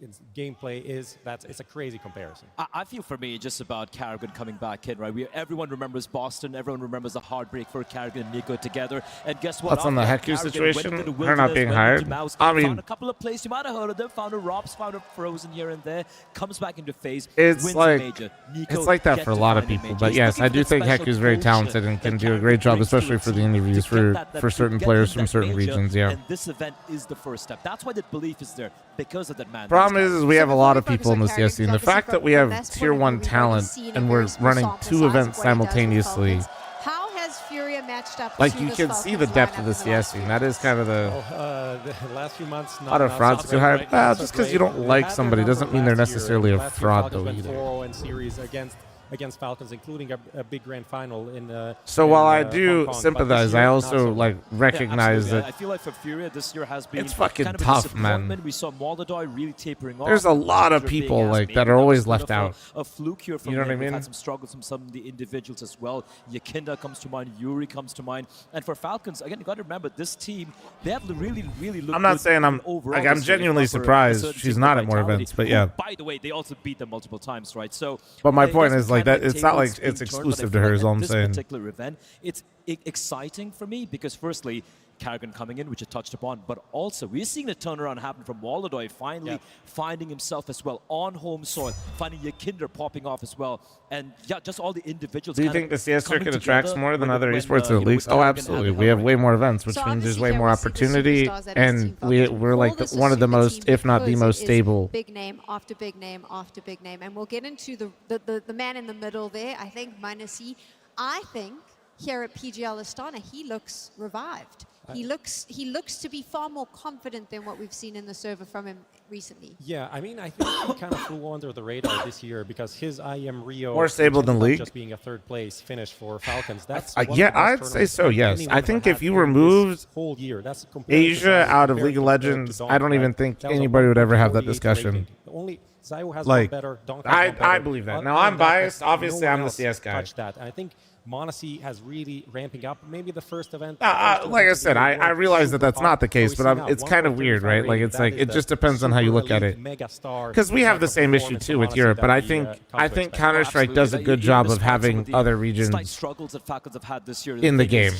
its gameplay is, it's a crazy comparison. I feel for me just about Carrigan coming back in, right? Everyone remembers Boston. Everyone remembers the heartbreak for Carrigan and Nico together. And guess what? That's on the Heku situation. Her not being hired. I mean, found a couple of plays you might have heard of them. Found a Robs, found a Frozen here and there. Comes back into phase. it's wins like a major. Nico it's like that gets for a to lot of find people. major. But He's yes, looking I for do that think special Heku's very bullshit talented and can that do a Carrigan great job, brings to especially a for the team interviews to for get that certain get players in from that certain major, regions. Yeah. And this event is the first step. That's why the belief is there, because of that man. Problem is we have a lot of people in the CS scene. The fact that we have tier 1 talent and we're running 2 events simultaneously, How has Furia matched up like to you this can see the Falcons depth lineup of the in CS scene. That is kind of the last few months, a lot of frauds too high. Just because you don't like somebody doesn't mean they're necessarily a fraud though either. 4-0 in series against Falcons, including a big grand final in. So in, while I Hong do Kong, but sympathize, this year, I not also so like recognize Yeah, that I feel like for Furia this year has been it's fucking kind of a tough, man. disappointment. We saw Molodoi really tapering off. There's a lot of After being people asked, like maybe that are was always a bit left of out. A fluke here from You know what I him. We've mean? had some struggles from some of the individuals as well. Yakinda comes to mind, Yuri comes to mind, and for Falcons again, you got to remember this team. They have really looked. I'm not good saying I'm overall like I'm this year, if genuinely not for a surprised certain she's team not of at more Vitality, events, but who, yeah. by the way, they also beat them multiple times, right? So. But my it point doesn't is like kind that. of It's not like tables it's being turned, but I exclusive to feel her. like Is all at I'm this saying. particular event, it's exciting for me because firstly, Karrigan coming in, which I touched upon, but also we're seeing a turnaround happen from Molodoy finally finding himself as well on home soil, finding Yakinder popping off as well, and yeah, just all the individuals. Do you think the CS circuit attracts more than other esports or leagues? Oh, absolutely. We have way more events, which means there's way more opportunity, and we're like one of the most, if not the most stable. Big name after big name after big name, and we'll get into the man in the middle there. I think Manasi. I think here at PGL Astana, he looks revived. He looks to be far more confident than what we've seen in the server from him recently. Yeah, I mean, I think he kind of flew under the radar this year because his IM Rio more stable than League, just being a third place finish for Falcons. That's yeah, I'd say so. Yes, I think if you removed whole year, that's Asia out of League of Legends, I don't even think anybody would ever have that discussion. Only Zio has like, better. I believe that. Now I'm biased. Obviously, I'm the CS guy. That. And I think Monasi has really ramping up. Maybe the first event. Like I said, I realize that that's not the case, but it's kind of weird, right? Like it's like it just depends on how you look at it. Because we have the same issue too with Europe, but I think Counter-Strike does a good job of having other regions in the game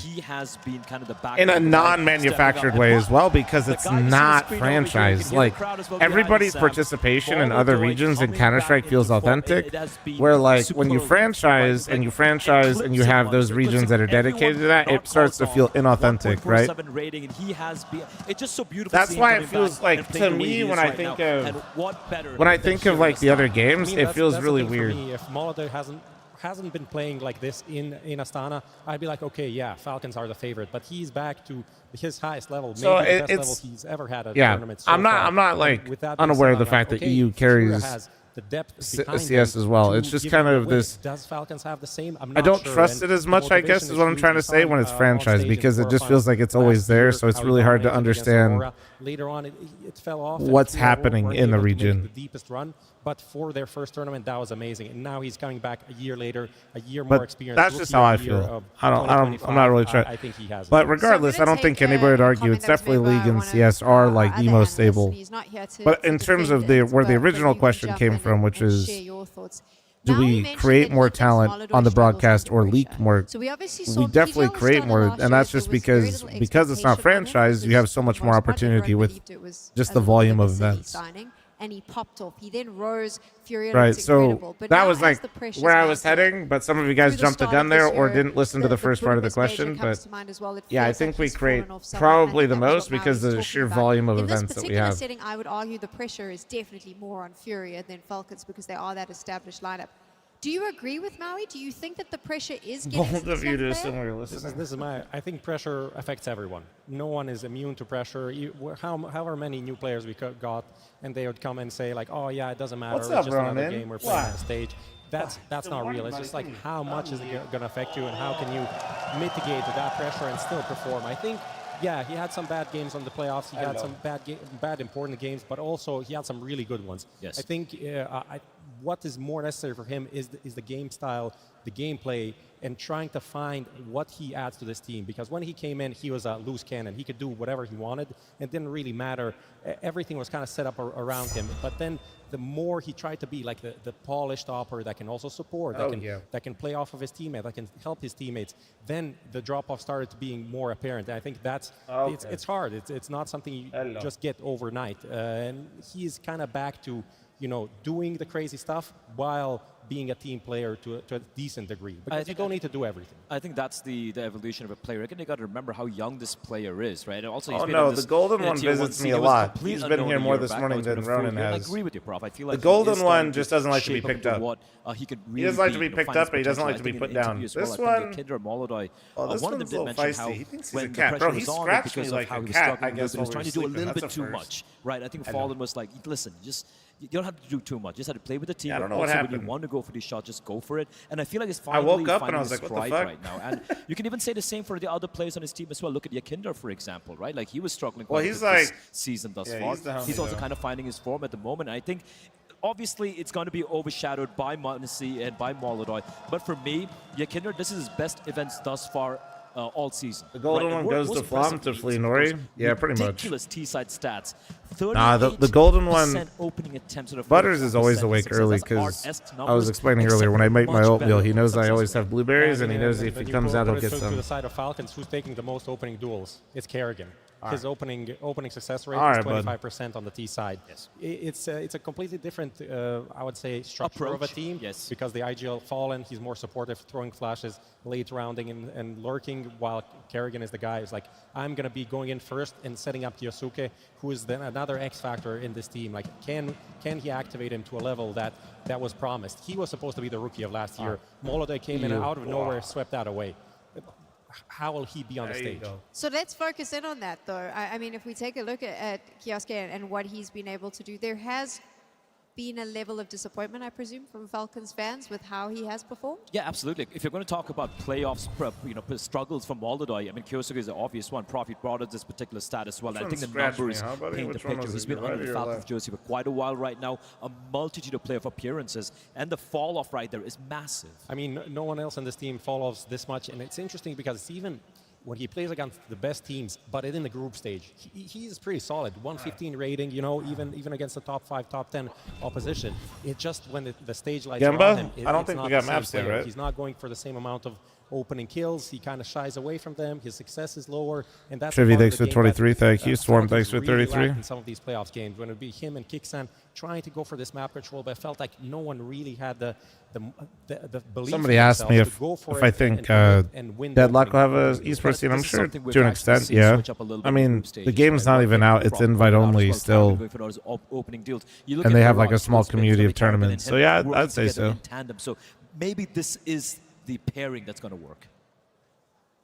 in a non-manufactured way as well, because it's not franchised. Like everybody's participation in other regions in Counter-Strike feels authentic. Where like when you franchise and you have those regions that are dedicated to that, it starts to feel inauthentic, right? That's why it feels like, to me, when I think of like the other games, it feels really weird. If Molodoy hasn't been playing like this in Astana, I'd be like, okay, yeah, Falcons are the favorite, but he's back to his highest level, maybe the best level he's ever had at a tournament. So I'm not like unaware of the fact that EU carries the depth CS as well. It's just kind of this. Does Falcons have the same? I don't trust it as much, I guess, is what I'm trying to say when it's franchised, because it just feels like it's always there. So it's really hard to understand later on it fell off what's happening in the region. The deepest run, but for their first tournament, that was amazing. And now he's coming back a year later, a year more experience. That's just how I feel. I'm not really trying. I think he has. But regardless, I don't think anybody would argue. It's definitely League and CS are like the most stable. But in terms of where the original question came from, which is, do we create more talent on the broadcast or leak more? We definitely create more, and that's just because it's not franchised, you have so much more opportunity with just the volume of events. And he popped off. He then rose. Furia right, looks so incredible. But that was like where I was heading, but some of you guys jumped the gun there or didn't listen to the first part of the question. But yeah, I think we create probably the most because of the sheer volume of events that we have. In this particular setting, I would argue the pressure is definitely more on Furia than Falcons because they are that established lineup. Do you agree with Maui? Do you think that the pressure is getting both of you do similar listening? This is my. I think pressure affects everyone. No one is immune to pressure. However many new players we got, and they would come and say like, "Oh yeah, it doesn't matter. What's it's up, just Ronan? another game we're playing on the stage." That's not real. It's just like how much is it going to affect you, and how can you mitigate that pressure and still perform? I think. Yeah, he had some bad games on the playoffs. He had some bad important games, but also he had some really good ones. Yes. I think what is more necessary for him is the game style, the gameplay, and trying to find what he adds to this team. Because when he came in, he was a loose cannon. He could do whatever he wanted. It didn't really matter. Everything was kind of set up around him. But then the more he tried to be like the polished operator that can also support, that can play off of his teammate, that can help his teammates, then the drop-off started to being more apparent. And I think that's it's hard. It's not something you just get overnight. And he's kind of back to doing the crazy stuff while being a team player to a decent degree. Because you don't need to do everything. I think that's the evolution of a player. Again, you got to remember how young this player is, right? And also, the Golden One visits me a lot. He's been here more this morning than Ronan has. I agree with you, Prof. I feel like the Golden One just doesn't like to be picked up. He doesn't like to be picked up, but he doesn't like to be put down. This one, this one's a little feisty. He thinks he's a cat. Bro, he scratched me like a cat, I guess, he was trying to do a little bit too much, right? I think Fallen was like, listen, you don't have to do too much. You just have to play with the team. I don't know what happened. When you want to go for these shots, just go for it. And I feel like it's finally I woke up and I was like, what the fuck? Right now. And you can even say the same for the other players on his team as well. Look at Yakinder, for example, right? Like he was struggling quite a bit this season thus far. He's also kind of finding his form at the moment. I think obviously it's going to be overshadowed by Manasi and by Molodoy. But for me, Yakinder, this is his best events thus far all season. The golden one goes to fl0m to fl0m. Yeah, pretty much. Ridiculous T-side stats. Nah, the golden one. Opening attempts at a Butters is always awake early because I was explaining earlier when I make my oatmeal, he knows I always have blueberries, and he knows if he comes out, he'll get some. To the side of Falcons, who's taking the most opening duels? It's Kerrigan. His opening success rate is 25% on the T side. Yes. It's a completely different, I would say, structure of a team. Yes. Because the IGL Fallen, he's more supportive, throwing flashes, late rounding and lurking, while Kerrigan is the guy who's like, I'm going to be going in first and setting up Yosuke, who is then another X factor in this team. Like, can he activate him to a level that was promised? He was supposed to be the rookie of last year. Molodey came in and out of nowhere, swept that away. How will he be on the stage? So let's focus in on that, though. I mean, if we take a look at Kioske and what he's been able to do, there has been a level of disappointment, I presume, from Falcons fans with how he has performed? Yeah, absolutely. If you're going to talk about playoffs, struggles from Molodey, I mean, Kiosuke is the obvious one. Profit brought us this particular stat as well. I think the numbers paint the picture. He's been under the Falcons jersey for quite a while right now. A multitude of playoff appearances, and the fall off right there is massive. I mean, no one else in this team follows this much, and it's interesting because it's even when he plays against the best teams, but in the group stage, he's pretty solid. 115 rating, you know, even against the top 5, top 10 opposition. It's just when the stage lights are on him. I don't think we got maps yet, right? He's not going for the same amount of opening kills. He kind of shies away from them. His success is lower, and that's Trivy, thanks for 23. Thank you. Swarm, thanks for 33. In some of these playoffs games, when it would be him and Kixan trying to go for this map control, but I felt like no one really had the belief. Somebody asked me if I think Deadlock will have a esports team. I'm sure to an extent, yeah. I mean, the game's not even out. It's invite only still, and they have like a small community of tournaments. So yeah, I'd say so. So maybe this is the pairing that's going to work.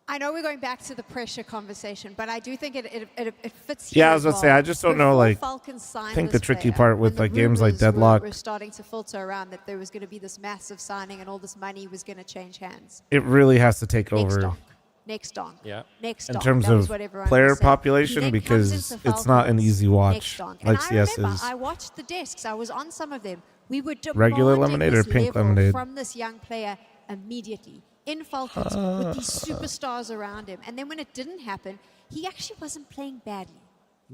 I know we're going back to the pressure conversation, but I do think it fits. Yeah, I was going to say, I just don't know, like, I think the tricky part with like games like Deadlock, we're starting to filter around that there was going to be this massive signing and all this money was going to change hands. It really has to take over. Next donk. Yeah. Next in donk. terms of player population, because it's not an easy watch like CS is. I watched the desks. I was on some of them. We were regular lemonade or pink lemonade from this young player immediately in Falcons with these superstars around him. And then when it didn't happen, he actually wasn't playing badly.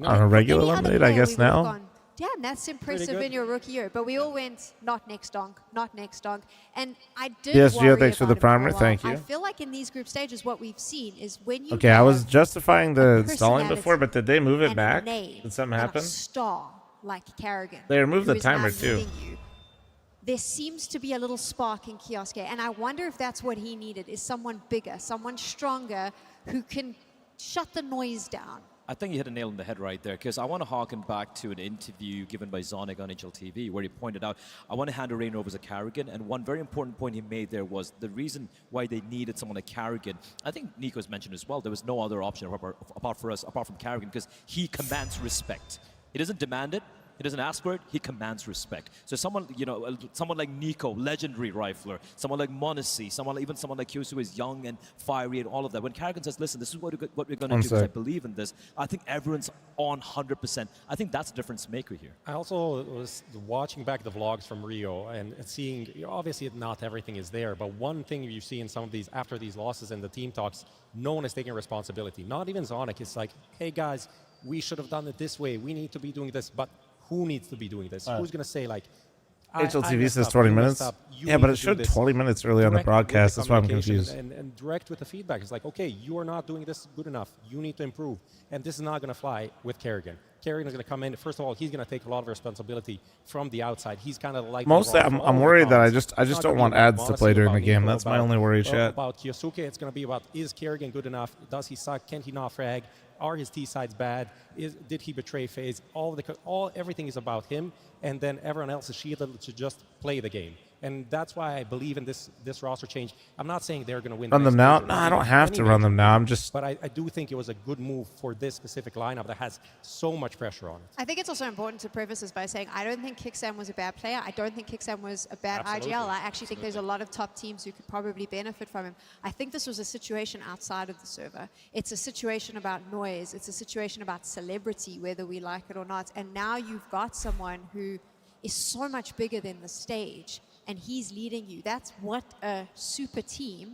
On a regular lemonade, I guess now. Damn, that's impressive in your rookie year. But we all went, not next donk, not next donk. And I did Yes, worry Gio, thanks for the primer. Thank you. I feel like in these group stages, what we've seen is when you I was justifying the stalling before, but did they move it back? Did something happen? A star like Kerrigan. They removed the timer too. There seems to be a little spark in Kioske, and I wonder if that's what he needed, is someone bigger, someone stronger who can shut the noise down. I think you hit a nail on the head right there, because I want to harken back to an interview given by Zonic on HLTV where he pointed out, I want to hand a reign over to Kerrigan, and one very important point he made there was the reason why they needed someone like Kerrigan. I think Nico's mentioned as well, there was no other option apart from Kerrigan, because he commands respect. He doesn't demand it. He doesn't ask for it, he commands respect. So someone, someone like Nico, legendary rifler, someone like Monacy, even someone like Kyosu is young and fiery and all of that. When Kerrigan says, listen, this is what we're going to do because I believe in this, I think everyone's on 100%. I think that's a difference maker here. I also was watching back the vlogs from Rio and seeing, obviously not everything is there, but one thing you see in some of these, after these losses in the team talks, no one is taking responsibility. Not even Zonic. It's like, hey guys, we should have done it this way. We need to be doing this, but who needs to be doing this? Who's going to say, like, HLTV says 20 minutes? Yeah, but it showed 20 minutes early on the broadcast. That's why I'm confused. And direct with the feedback. It's like, okay, you are not doing this good enough. You need to improve. And this is not going to fly with Kerrigan. Kerrigan is going to come in. First of all, he's going to take a lot of responsibility from the outside. He's kind of like... Mostly, I'm worried that I just don't want ads to play during the game. That's my only worry, chat. About Kyosuke, it's going to be about, is Kerrigan good enough? Does he suck? Can he not frag? Are his T-sides bad? Did he betray FaZe? Everything is about him, and then everyone else is shielded to just play the game. And that's why I believe in this roster change. I'm not saying they're going to win. Run them now? No, I don't have to run them now. I'm just... But I do think it was a good move for this specific lineup that has so much pressure on it. I think it's also important to preface this by saying I don't think Kixam was a bad player. I don't think Kixam was a bad IGL. I actually think there's a lot of top teams who could probably benefit from him. I think this was a situation outside of the server. It's a situation about noise. It's a situation about celebrity, whether we like it or not. And now you've got someone who is so much bigger than the stage, and he's leading you. That's what a super team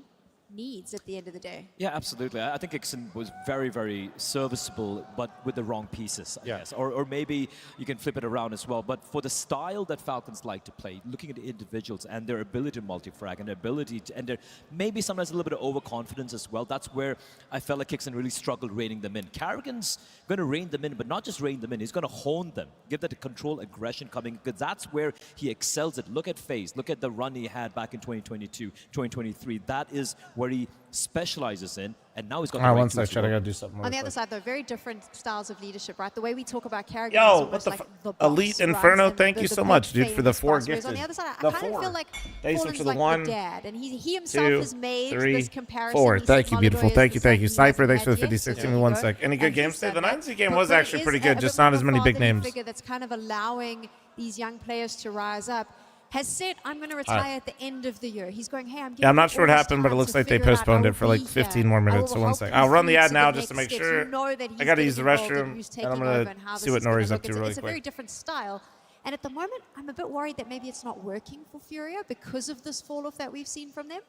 needs at the end of the day. Yeah, absolutely. I think Ixon was very, very serviceable, but with the wrong pieces, I guess. Or maybe you can flip it around as well. But for the style that Falcons like to play, looking at the individuals and their ability to multi-frag and their ability to, and their maybe sometimes a little bit of overconfidence as well, that's where I felt like Ixon really struggled reining them in. Karrigan's going to rein them in, but not just rein them in. He's going to hone them, give that control, aggression coming, because that's where he excels at. Look at FaZe. Look at the run he had back in 2022, 2023. That is where he specializes in, and now he's got the right one sec, tools I gotta do something. On the other side, though, very different styles of leadership, right? The way we talk about Karrigan is Yo, almost what the like the Elite boss, Inferno, right? thank you so much, dude, for the 4 gifted. Whereas on the other side, I The kind of 4. feel like Thanks Fallen's for the like 1, the dad, and he himself 2, has made 3, this comparison. 4. He said Thank you, beautiful. Molodoi Thank you, is thank you. the son he Cypher, thanks for the hasn't had 56. yet, Give me 1 sec. Any good and he games today? said The that. 9Z game But was there actually is pretty a good, bit just more not as many big fatherly names. figure that's kind of allowing these young players to rise up. Has said, I'm going to retire at the end of the year. He's going, hey, I'm Yeah, I'm not sure what happened, but it looks like they postponed it for like 15 more minutes. So 1 sec. I'll run the ad now just to make sure. I got to use the restroom, and I'm going to see what Nori's up to really It's a very quick. different style. And at the moment, I'm a bit worried that maybe it's not working for Furia because of this fall-off that we've seen from them.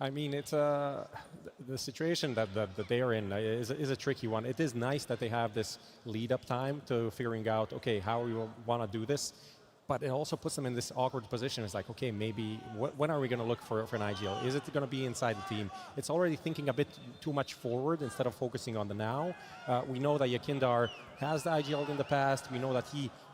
I mean, it's the situation that they are in is a tricky one. It is nice that they have this lead-up time to figuring out, okay, how we want to do this. But it also puts them in this awkward position. It's like, okay, maybe when are we going to look for an IGL? Is it going to be inside the team? It's already thinking a bit too much forward instead of focusing on the now. We know that Yakindar has the IGL in the past. We know that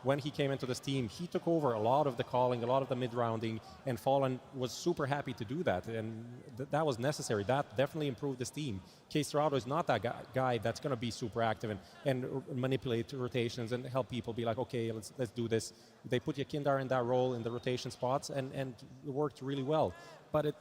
when he came into this team, he took over a lot of the calling, a lot of the mid-rounding, and Fallen was super happy to do that. And that was necessary. That definitely improved this team. K-Serrado is not that guy that's going to be super active and manipulate rotations and help people be like, okay, let's do this. They put Yakindar in that role in the rotation spots, and it worked really well. But it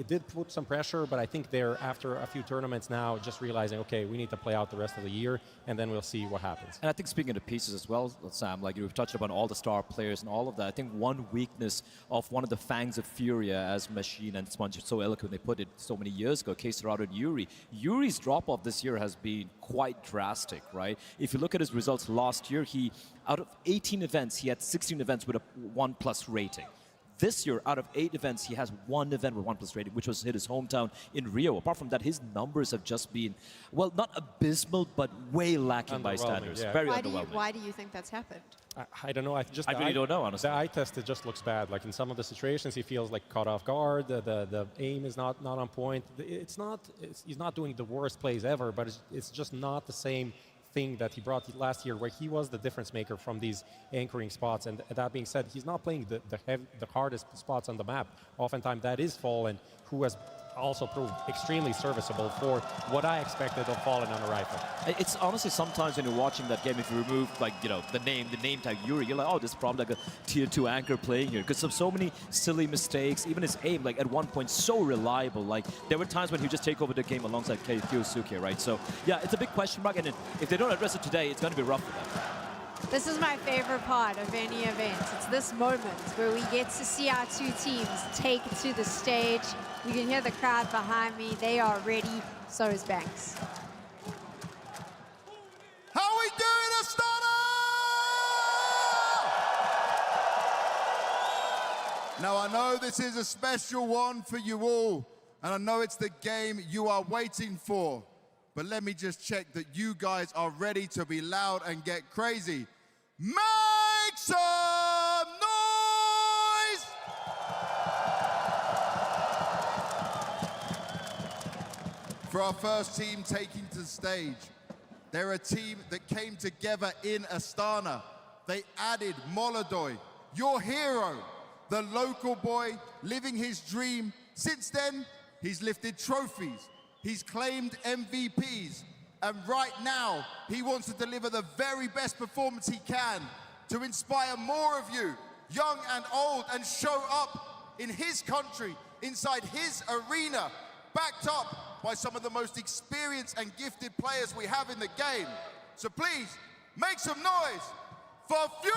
did put some pressure, but I think they're, after a few tournaments now, just realizing, okay, we need to play out the rest of the year, and then we'll see what happens. And I think speaking of pieces as well, Sam, like you've touched upon all the star players and all of that, I think one weakness of one of the fangs of Furia, as Machine and Sponge so eloquently put it so many years ago, K-Serrado and Yuri. Yuri's drop-off this year has been quite drastic, right? If you look at his results last year, out of 18 events, he had 16 events with a 1+ rating. This year, out of 8 events, he has 1 event with 1+ rating, which was hit his hometown in Rio. Apart from that, his numbers have just been, well, not abysmal, but way lacking by standards. Yeah. Very underwhelming. Why do you think that's happened? I don't know. I really don't know, honestly. The eye test, it just looks bad. Like in some of the situations, he feels like caught off guard. The aim is not on point. He's not doing the worst plays ever, but it's just not the same thing that he brought last year, where he was the difference maker from these anchoring spots. And that being said, he's not playing the hardest spots on the map. Oftentimes that is Fallen, who has also proved extremely serviceable for what I expected of Fallen on a rifle. It's honestly sometimes when you're watching that game, if you remove the name tag Yuri, you're like, oh, this is probably like a tier 2 anchor playing here, because of so many silly mistakes. Even his aim, like at one point, so reliable. Like there were times when he would just take over the game alongside Kyosuke, right? So yeah, it's a big question mark, and if they don't address it today, it's going to be rough for them. This is my favorite part of any event. It's this moment where we get to see our 2 teams take it to the stage. You can hear the crowd behind me. They are ready. So is Banks. How we doing, Astana? Now, I know this is a special one for you all, and I know it's the game you are waiting for. But let me just check that you guys are ready to be loud and get crazy. Make some noise! For our first team taking to the stage, they're a team that came together in Astana. They added Molodoi, your hero, the local boy living his dream. Since then, he's lifted trophies. He's claimed MVPs, and right now, he wants to deliver the very best performance he can to inspire more of you, young and old, and show up in his country, inside his arena, backed up by some of the most experienced and gifted players we have in the game. So please, make some noise for Furia!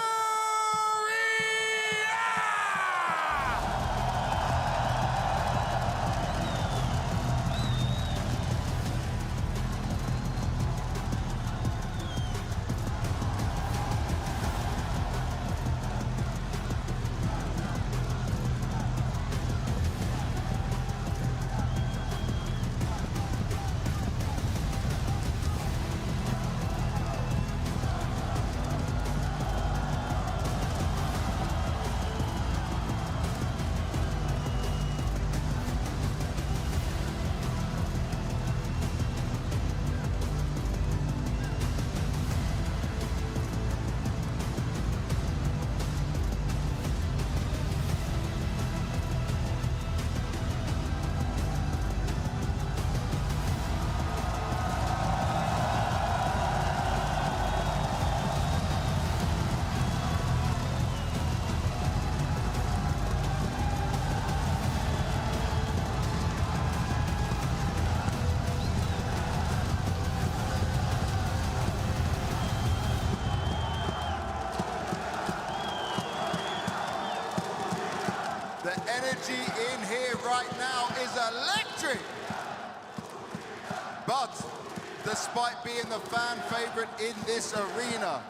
energy in here right now is electric. But despite being the fan favorite in this arena,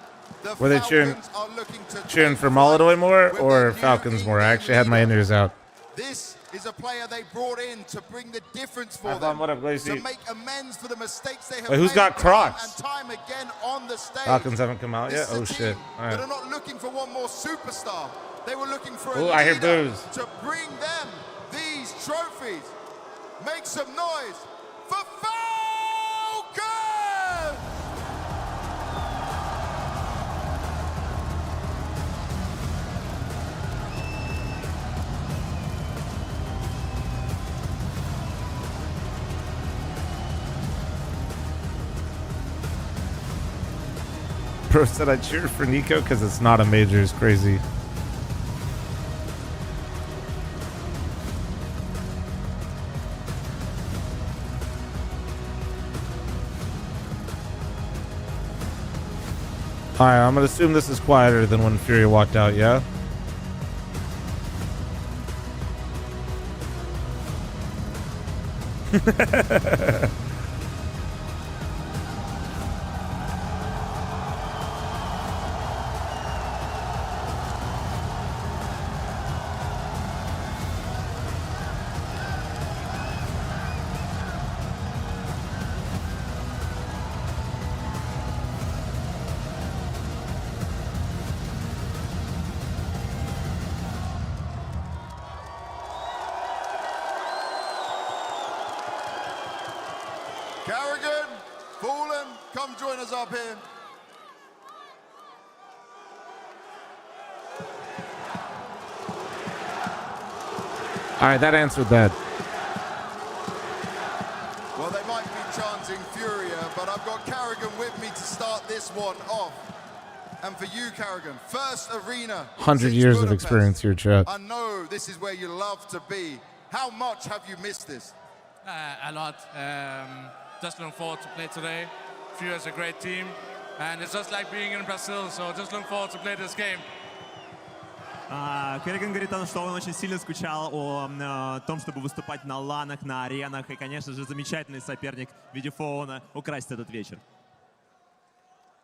the Were they Falcons are looking to cheering for Molodoi more or Falcons more? I actually had my in-ears out. This is a player they brought in to bring the difference for What up, them, Glazy? to make amends for the mistakes they have Wait, who's made got Crocs? time and time again on the stage. Falcons haven't come out yet? This is Oh, a shit. team All right. that are not looking for one more superstar. They were looking for a Ooh, I hear leader boos. to bring them these trophies. Make some noise for Falcons! Bro said I cheered for Nico because it's not a major. It's crazy. Alright, I'm gonna assume this is quieter than when Furia walked out, yeah? Carrigan, fl0m, come join us up here. Alright, that answered that. Well, they might be chanting Furia, but I've got Carrigan with me to start this one off. And for you, Carrigan, first arena. 100 years of experience here, chat. I know this is where you love to be. How much have you missed this? A lot. Just looking forward to play today. Furia is a great team, and it's just like being in Brazil, so just looking forward to play this game. Керриган говорит, что он очень сильно скучал о том, чтобы выступать на ланах, на аренах, и, конечно же, замечательный соперник в виде фл0m украсит этот вечер.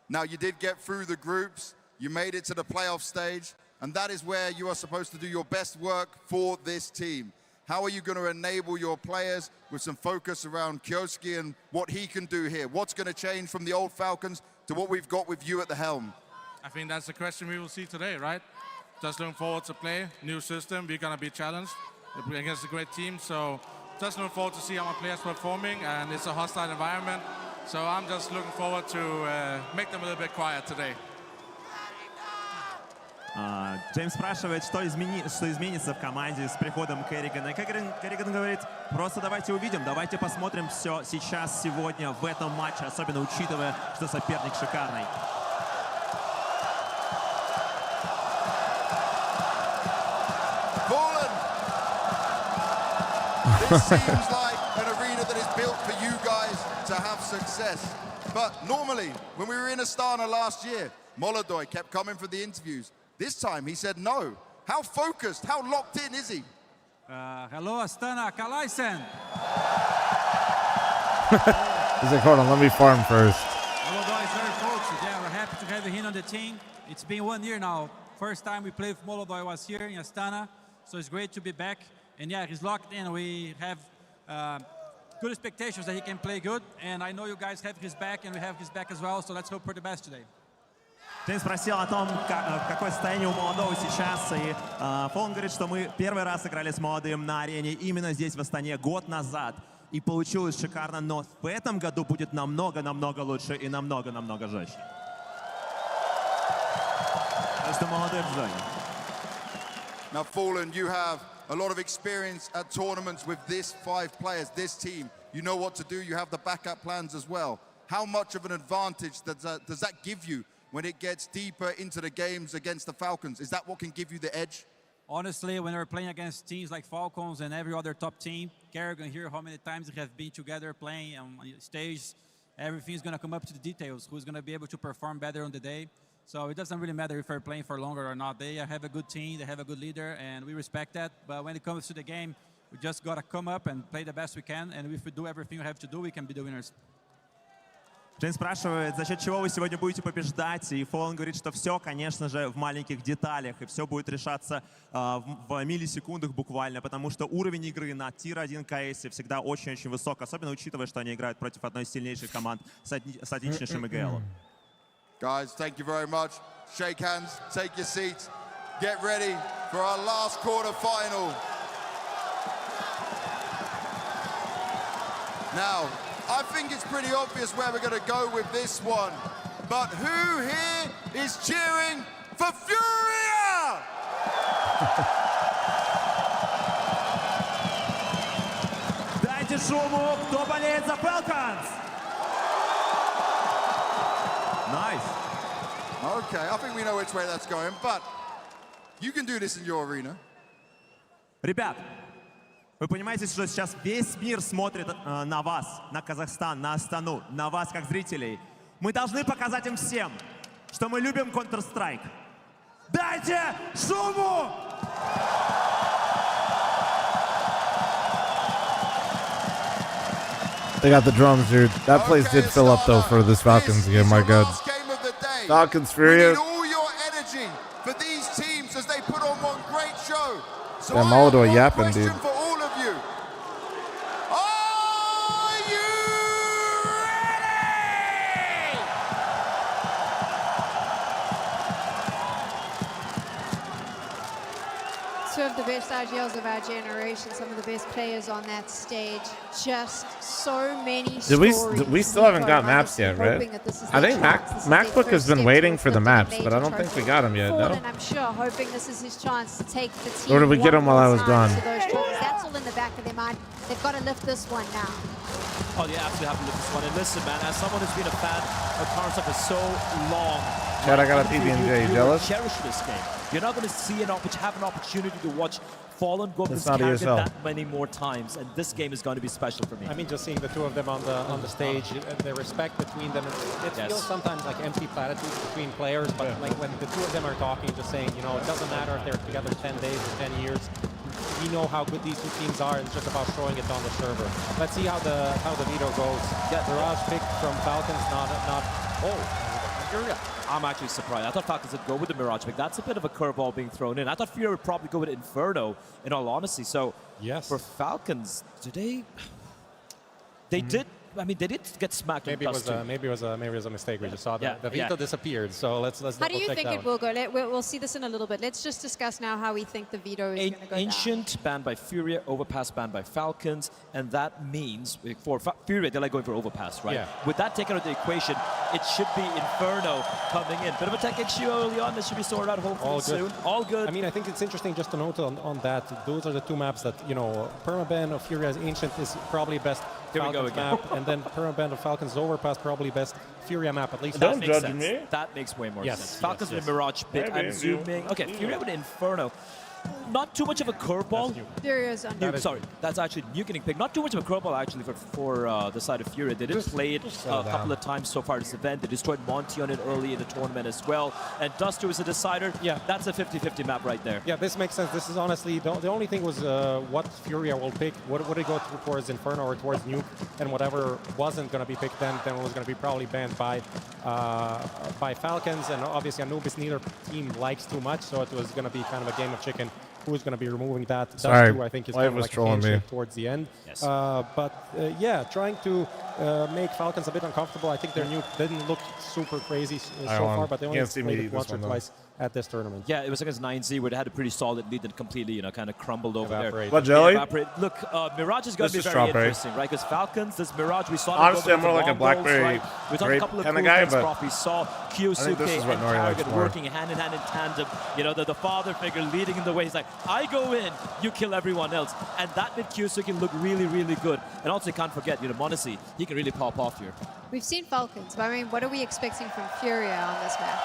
Now, you did get through the groups, you made it to the playoff stage, and that is where you are supposed to do your best work for this team. How are you going to enable your players with some focus around Kioski and what he can do here? What's going to change from the old Falcons to what we've got with you at the helm? I think that's the question we will see today, right? Just looking forward to play, new system, we're going to be challenged against a great team, so just looking forward to see how my players performing, and it's a hostile environment, so I'm just looking forward to make them a little bit quiet today. Джеймс спрашивает, что изменится в команде с приходом Керригана. И Керриган говорит, просто давайте увидим, давайте посмотрим все сейчас, сегодня, в этом матче, особенно учитывая, что соперник шикарный. This seems like an arena that is built for you guys to have success. But normally, when we were in Astana last year, Molodoi kept coming for the interviews. This time, he said no. How focused, how locked in is he? Hello, Astana, Kalaisen. He's like, hold on, let me farm first. Molodoi is very focused. Yeah, we're happy to have him on the team. It's been 1 year now. First time we played with Molodoi was here in Astana, so it's great to be back. And yeah, he's locked in. We have good expectations that he can play good. And I know you guys have his back, and we have his back as well. So let's hope for the best today. Джеймс спросил о том, какое состояние у молодого сейчас. И фл0m говорит, что мы первый раз играли с молодым на арене именно здесь, в Астане, год назад. И получилось шикарно, но в этом году будет намного-намного лучше и намного-намного жестче. Так что молодой в зоне. Now, fl0m, you have a lot of experience at tournaments with this 5 players, this team. You know what to do. You have the backup plans as well. How much of an advantage does that give you when it gets deeper into the games against the Falcons? Is that what can give you the edge? Honestly, when we're playing against teams like Falcons and every other top team, Kerrigan here, how many times we have been together playing on stage, everything's going to come up to the details. Who's going to be able to perform better on the day? So it doesn't really matter if they're playing for longer or not. They have a good team, they have a good leader, and we respect that. But when it comes to the game, we just got to come up and play the best we can. And if we do everything we have to do, we can be the winners. Джейн спрашивает, за счет чего вы сегодня будете побеждать, и фл0m говорит, что все, конечно же, в маленьких деталях, и все будет решаться в миллисекундах буквально, потому что уровень игры на Тир-1 КС всегда очень-очень высок, особенно учитывая, что они играют против одной из сильнейших команд с отечественным ИГЛ. Guys, thank you very much. Shake hands, take your seats, get ready for our last quarter-final. Now, I think it's pretty obvious where we're going to go with this one. But who here is cheering for Furia? Дайте шуму, кто болеет за Falcons? Nice. Okay, I think we know which way that's going, but you can do this in your arena. Ребят, вы понимаете, что сейчас весь мир смотрит на вас, на Казахстан, на Астану, на вас как зрителей. Мы должны показать им всем, что мы любим Counter-Strike. Дайте шуму! They got the drums, dude. That place did fill up though for this Falcons game. My God. Falcons Furia. All your energy for these teams as they put on one great show. So Yeah, Molodor yapping, dude. for all of you. Are you ready? Two of the best IGLs of our generation, some of the best players on that stage. Just so many We still haven't got maps yet, right? I think MacBook has been waiting for the maps, but I don't think we got them yet, no? And I'm sure, hoping this is his chance to take the team. Or did we get them while I was gone? That's all in the back of their mind. They've got to lift this one now. Oh, you absolutely have to lift this one. And listen, man, as someone who's been a fan of Counter-Strike for so long, Chad, I got a PB&J. Jealous? Cherish this game. You're not going to see have an opportunity to watch fl0m go up That's this not character ESL. that many more times, and this game is going to be special for me. I mean, just seeing the two of them on the stage, the respect between them, it feels sometimes like empty platitudes between players, but like when the two of them are talking, just saying, you know, it doesn't matter if they're together 10 days or 10 years. We know how good these two teams are, and it's just about showing it on the server. Let's see how the veto goes. Yeah, Mirage picked from Falcons, not Furia. I'm actually surprised. I thought Falcons would go with the Mirage pick. That's a bit of a curveball being thrown in. I thought Furia would probably go with Inferno, in all honesty. So for Falcons today, they did. I mean, they did get smacked. Maybe it was a mistake. We just saw that the veto disappeared. So let's How do you think it will go? We'll see this in a little bit. Let's just discuss now how we think the veto is going to go Ancient banned by Furia, Overpass banned by Falcons, and that means for Furia they like going for Overpass, right? Yeah. With that taken out of the equation, it should be Inferno coming in. Bit of a tech issue early on. This should be sorted out hopefully soon. All good. I mean, I think it's interesting just to note on that. Those are the two maps that, you know, permaban of Furia's Ancient is probably best Falcons map, and then permaban of Falcons Overpass probably best Furia map, at least. That makes sense. That makes way more sense. Falcons with Mirage pick. I'm zooming. Okay, Furia with Inferno. Not too much of a curveball. Furia's under. Sorry, that's actually Nukening pick. Not too much of a curveball actually for the side of Furia. They did play it a couple of times so far this event. They destroyed Monty on it early in the tournament as well. And Duster was a decider. Yeah, that's a 50-50 map right there. Yeah, this makes sense. This is honestly the only thing was what Furia will pick. What would they go towards Inferno or towards Nuke? And whatever wasn't going to be picked then it was going to be probably banned by Falcons. And obviously Anubis neither team likes too much, so it was going to be kind of a game of chicken. Who's going to be removing that? Sorry, Dust 2, I think, is kind of like a handshake towards the end. Yes. Yeah, trying to make Falcons a bit uncomfortable. I think their nuke didn't look super crazy so far, but they only played it once or twice at this tournament. Yeah, it was against 9Z where they had a pretty solid lead and completely, you know, kind of crumbled over there. What, Jelly? Look, Mirage is going to be very interesting, right? Because Falcons, this Mirage, we saw. Honestly, I'm more like a Blackberry right? We saw a couple of kind cool of guy, things, but we saw Kyosuke and Target working hand in hand in tandem. You know, the father figure leading in the way. He's like, I go in, you kill everyone else, and that made Kyosuke look really, really good. And also, you can't forget, you know, Monesi, he can really pop off here. We've seen Falcons, but I mean, what are we expecting from Furia on this map?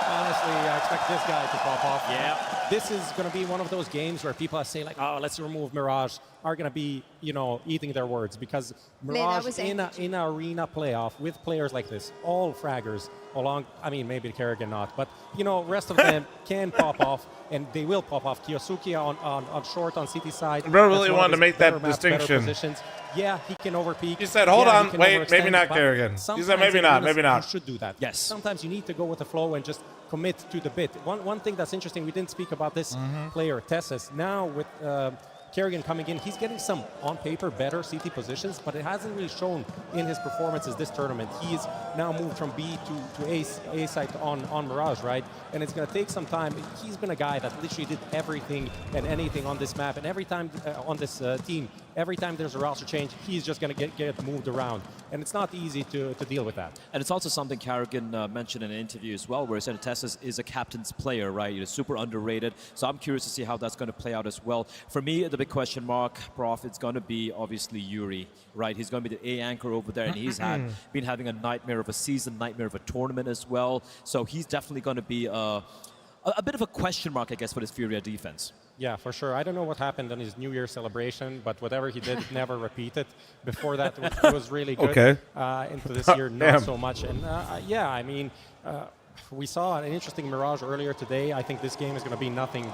Honestly, I expect this guy to pop off. Yeah. This is going to be one of those games where people say like, oh, let's remove Mirage, are going to be, you know, eating their words, because Mirage in an arena playoff with players like this, all fraggers along, I mean, maybe Kerrigan not, but, you know, rest of them can pop off, and they will pop off. Kiyosuke on short on CT side. Bro really wanted to make that distinction. Yeah, he can overpeak. He said, hold on, wait, maybe not Kerrigan. He said, maybe not, maybe not. You should do that. Yes. Sometimes you need to go with the flow and just commit to the bit. One thing that's interesting, we didn't speak about this player, Tessus. Now with Kerrigan coming in, he's getting some, on paper, better CT positions, but it hasn't really shown in his performances this tournament. He's now moved from B to A side on Mirage, right? And it's going to take some time. He's been a guy that literally did everything and anything on this map, and every time on this team, every time there's a roster change, he's just going to get moved around. And it's not easy to deal with that. And it's also something Kerrigan mentioned in an interview as well, where he said Tessus is a captain's player, right? He's super underrated. So I'm curious to see how that's going to play out as well. For me, the big question mark, Prof, it's going to be obviously Yuri, right? He's going to be the A anchor over there, and he's been having a nightmare of a season, nightmare of a tournament as well. So he's definitely going to be a bit of a question mark, I guess, for this Furia defense. Yeah, for sure. I don't know what happened on his New Year celebration, but whatever he did, never repeated. Before that, it was really good. Okay. Into this year, not so much. And yeah, I mean, we saw an interesting Mirage earlier today. I think this game is going to be nothing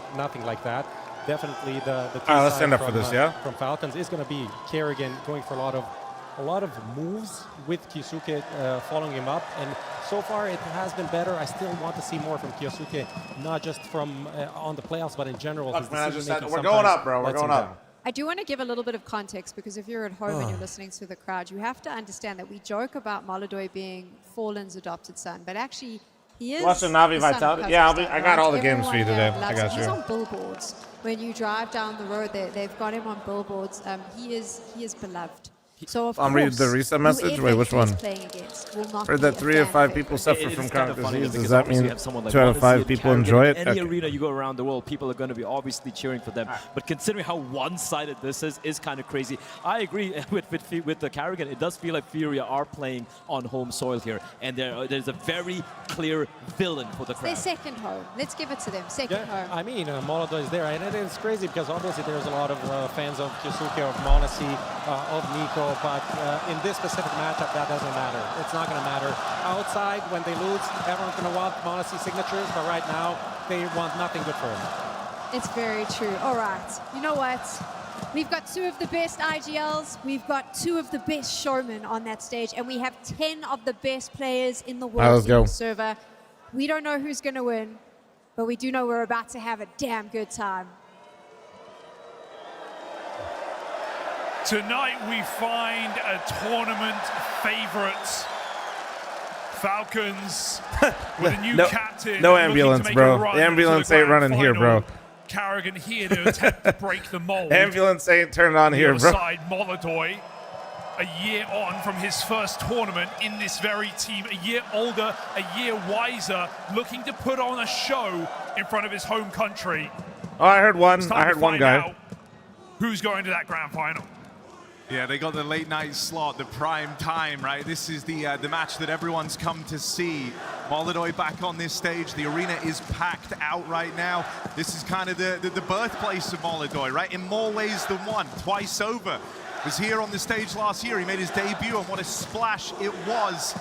like that. Definitely the let's stand up for this, from Falcons is going to be Kerrigan going for a lot of moves with Kiyosuke following him up, and so far it has been better. I still want to see more from Kiyosuke, not just from on the playoffs, but in general. Look, man, we're going up, bro. We're going up. I do want to give a little bit of context, because if you're at home and you're listening to the crowd, you have to understand that we joke about Molodoy being Fallen's adopted son, but actually he is. Watching Navi Vitality. Yeah, I got all the games for you today. I got you. He's on billboards. When you drive down the road, they've got him on billboards. He is beloved. So of I'm reading the reset message. Wait, which one? Heard that 3 of 5 people suffer from chronic disease. Does that mean 2 out of 5 people enjoy it? Any arena you go around the world, people are going to be obviously cheering for them. But considering how one-sided this is kind of crazy. I agree with the Kerrigan. It does feel like Furia are playing on home soil here, and there's a very clear villain for the crowd. Their second home. Let's give it to them. Second home. I mean, Molodoy is there, and it's crazy because obviously there's a lot of fans of Kiyosuke, of Monasi, of Nico. But in this specific matchup, that doesn't matter. It's not going to matter. Outside, when they lose, everyone's going to want Monasi signatures, but right now, they want nothing good for him. It's very true. All right. You know what? We've got 2 of the best IGLs. We've got 2 of the best showmen on that stage, and we have 10 of the best players in the world on the server. We don't know who's going to win, but we do know we're about to have a damn good time. Tonight we find a tournament favorite. Falcons with a new captain. No ambulance, bro. The ambulance ain't running here, bro. Kerrigan here to attempt to break the mold. Ambulance ain't turned on here, bro. Side Molodoy, a year on from his first tournament in this very team, a year older, a year wiser, looking to put on a show in front of his home country. Oh, I heard one. I heard one guy. Who's going to that grand final? Yeah, they got the late night slot, the prime time, right? This is the match that everyone's come to see. Molodoy back on this stage. The arena is packed out right now. This is kind of the birthplace of Molodoy, right? In more ways than one, twice over. Was here on the stage last year. He made his debut, and what a splash it was.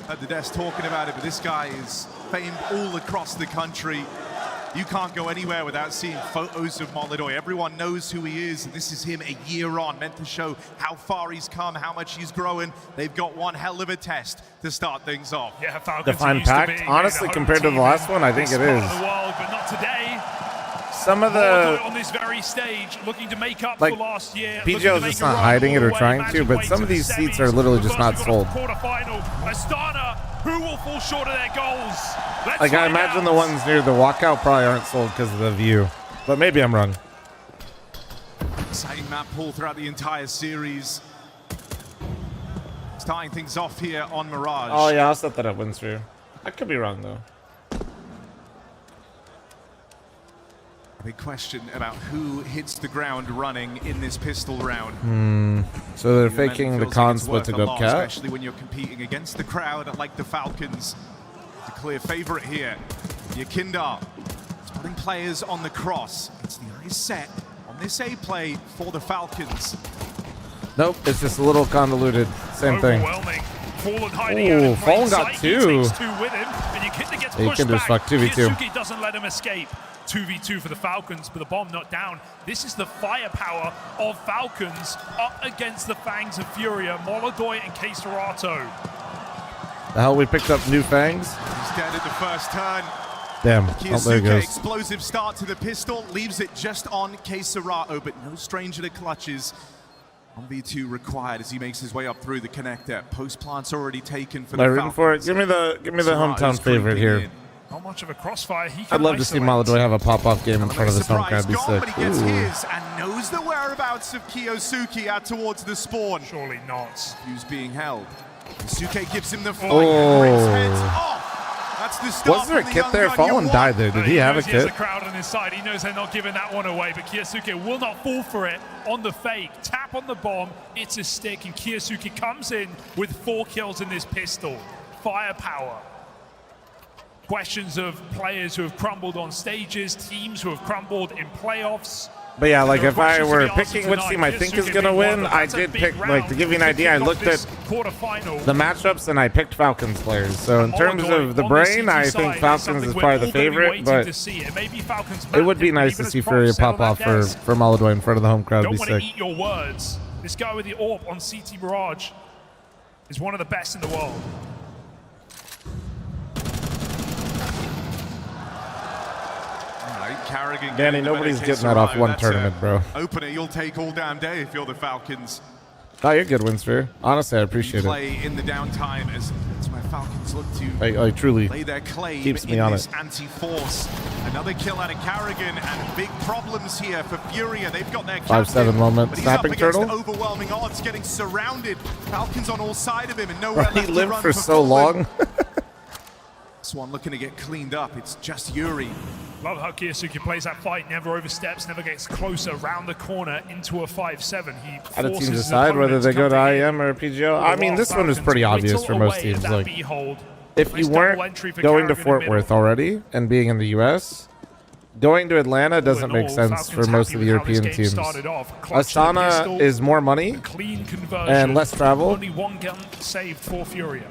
At the desk talking about it, but this guy is famed all across the country. You can't go anywhere without seeing photos of Molodoy. Everyone knows who he is, and this is him a year on, meant to show how far he's come, how much he's growing. They've got one hell of a test to start things off. Yeah, Define packed. Honestly, compared to the last one, I think it is. The world, but not today. Some of the on this very stage, looking to make up like for last year. PGL is just not hiding it or trying to, but some of these seats are literally just not sold. QuarterFinal, Astana, who will fall short of their goals? Like I imagine the ones near the walkout probably aren't sold because of the view, but maybe I'm wrong. Exciting map pool throughout the entire series. Starting things off here on Mirage. Oh yeah, I'll set that up Winsphere. I could be wrong though. Big question about who hits the ground running in this pistol round. So they're faking the con split to go cat. Especially when you're competing against the crowd like the Falcons. The clear favorite here. Yakindar spotting players on the cross. It's the eyes set on this A play for the Falcons. Nope, it's just a little convoluted. Same thing. Fallen hiding out in Fallen got sight. two. He takes two with him, and Yakinda gets pushed Yakinda's back. fucked 2v2. Kiyasuke doesn't let him escape. 2v2 for the Falcons, but the bomb not down. This is the firepower of Falcons up against the fangs of Furia, Molodoy and K-Serato. The hell, we picked up new fangs? He's dead at the first turn. Damn. Oh, there Kiyasuke, it goes. explosive start to the pistol, leaves it just on K-Serato, but no stranger to clutches. 1v2 required as he makes his way up through the connector. Post plant's already taken for the Am I Falcons. rooting for it? Give me the hometown favorite here. Not much of a crossfire. He I'd can love to see Molodoy have a pop-off game in front of his home crowd. Be sick. But he gets Ooh. his and knows the whereabouts of Kiyasuke out towards the spawn. Surely not. Who's being held? Kiyasuke gives him the fight. Oh. Heads off. That's the start. Wasn't there a from the kit young there? gun Fallen you died there. Did he have a He has kit? a crowd on his side. He knows they're not giving that one away, but Kiyasuke will not fall for it on the fake. Tap on the bomb. It's a stick, and Kiyasuke comes in with 4 kills in this pistol. Firepower. Questions of players who have crumbled on stages, teams who have crumbled in playoffs. But yeah, like if I were picking which team I think is gonna win, I did pick, like, to give you an idea, I looked at the matchups and I picked Falcons players. So in terms of the brain, I think Falcons is probably the favorite, but it would be nice to see Furia pop off for Molodoy in front of the home crowd. Would be Don't want to sick. eat your words. This guy with the AWP on CT Mirage is one of the best in the world. Carrigan Danny, nobody's getting that off one tournament, bro. Opener, you'll take all damn day if you're the Falcons. Oh, you're good, Winsphere. Honestly, I appreciate it. Play in the downtime as that's where Falcons look to I truly lay their claim keeps me in on this it. anti-force. Another kill out of Carrigan and big problems here for Furia. They've got their 5-7 moment. but he's Snapping up against turtle. overwhelming odds, getting surrounded. Falcons on all sides of him and nowhere Bro, he left to lived run for so Fallen. long. This one looking to get cleaned up. It's just Yuri. Love how Kiyasuke plays that fight, never oversteps, never gets closer around the corner into a 5-7. He How do teams forces his decide whether opponent they to go to come in. IEM or PGL? I mean, this one is pretty obvious for most teams. Like, if you weren't going to Fort Worth already and being in the US, going to Atlanta doesn't make sense for most of the European teams. Astana is more money Clean conversion. and less travel Only 1 gun saved for Furia.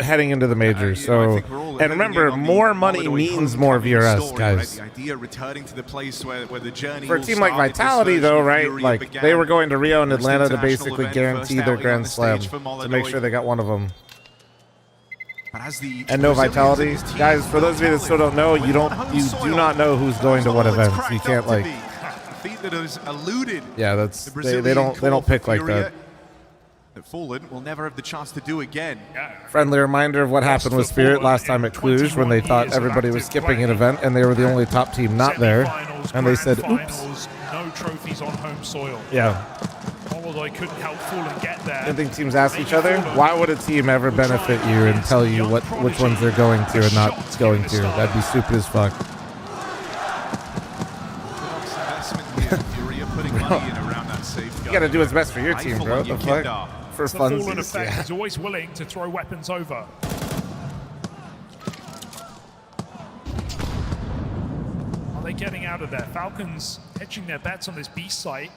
heading into the majors. So, and remember, more money means more VRS, guys. The idea returning to the place where the journey For a all team like started, this Vitality, version though, of right? Furia Like, began. they were going to Rio and First Atlanta to international basically event, guarantee first their outing on Grand the Slam stage for to make sure they got one of them. But as the And no Brazilians Vitality. in this team Guys, for those of you that still don't know, you do not know who's going to what events. You can't, like, feat that has eluded yeah, that's the they Brazilian don't call pick for like Furia that. That Fallen will never have the chance to do again. Friendly reminder of what happened with Spirit last time at Cluj when they thought everybody was skipping an event and they were the only top team not there, and they said, "Oops." No trophies on home soil. Yeah. Molodoy couldn't help Fallen get there. I think teams ask each other, why would a team ever benefit you and tell you which ones they're going to and not going to? That'd be stupid as fuck. You gotta do what's best for your team, bro. The fuck? For The Fallen funsies. effect Yeah. is always willing to throw weapons over. Are they getting out of there? Falcons hedging their bets on this B site.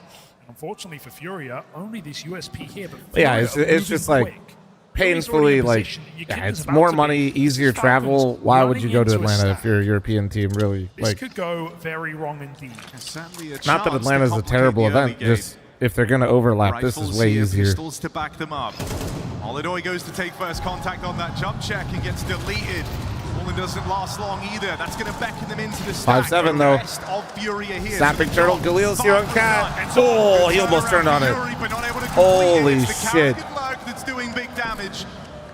Unfortunately for Furia, only this USP here. But Yeah, Furia it's are just moving like quick. painfully like yeah, it's more money, easier travel. Why would you go to Atlanta if you're a European team? Really, This like could go very wrong indeed. not that Atlanta's a terrible event. Just if they're gonna overlap, this is way easier. Pistols to back them up. Molodoy goes to take first contact on that jump check and gets deleted. Fallen doesn't last long either. That's going to beckon them into the stack. 5-7 though. Rest of Furia here. Snapping turtle, Galil's here on cat. Oh, he almost turned on it. Holy shit! That's doing big damage.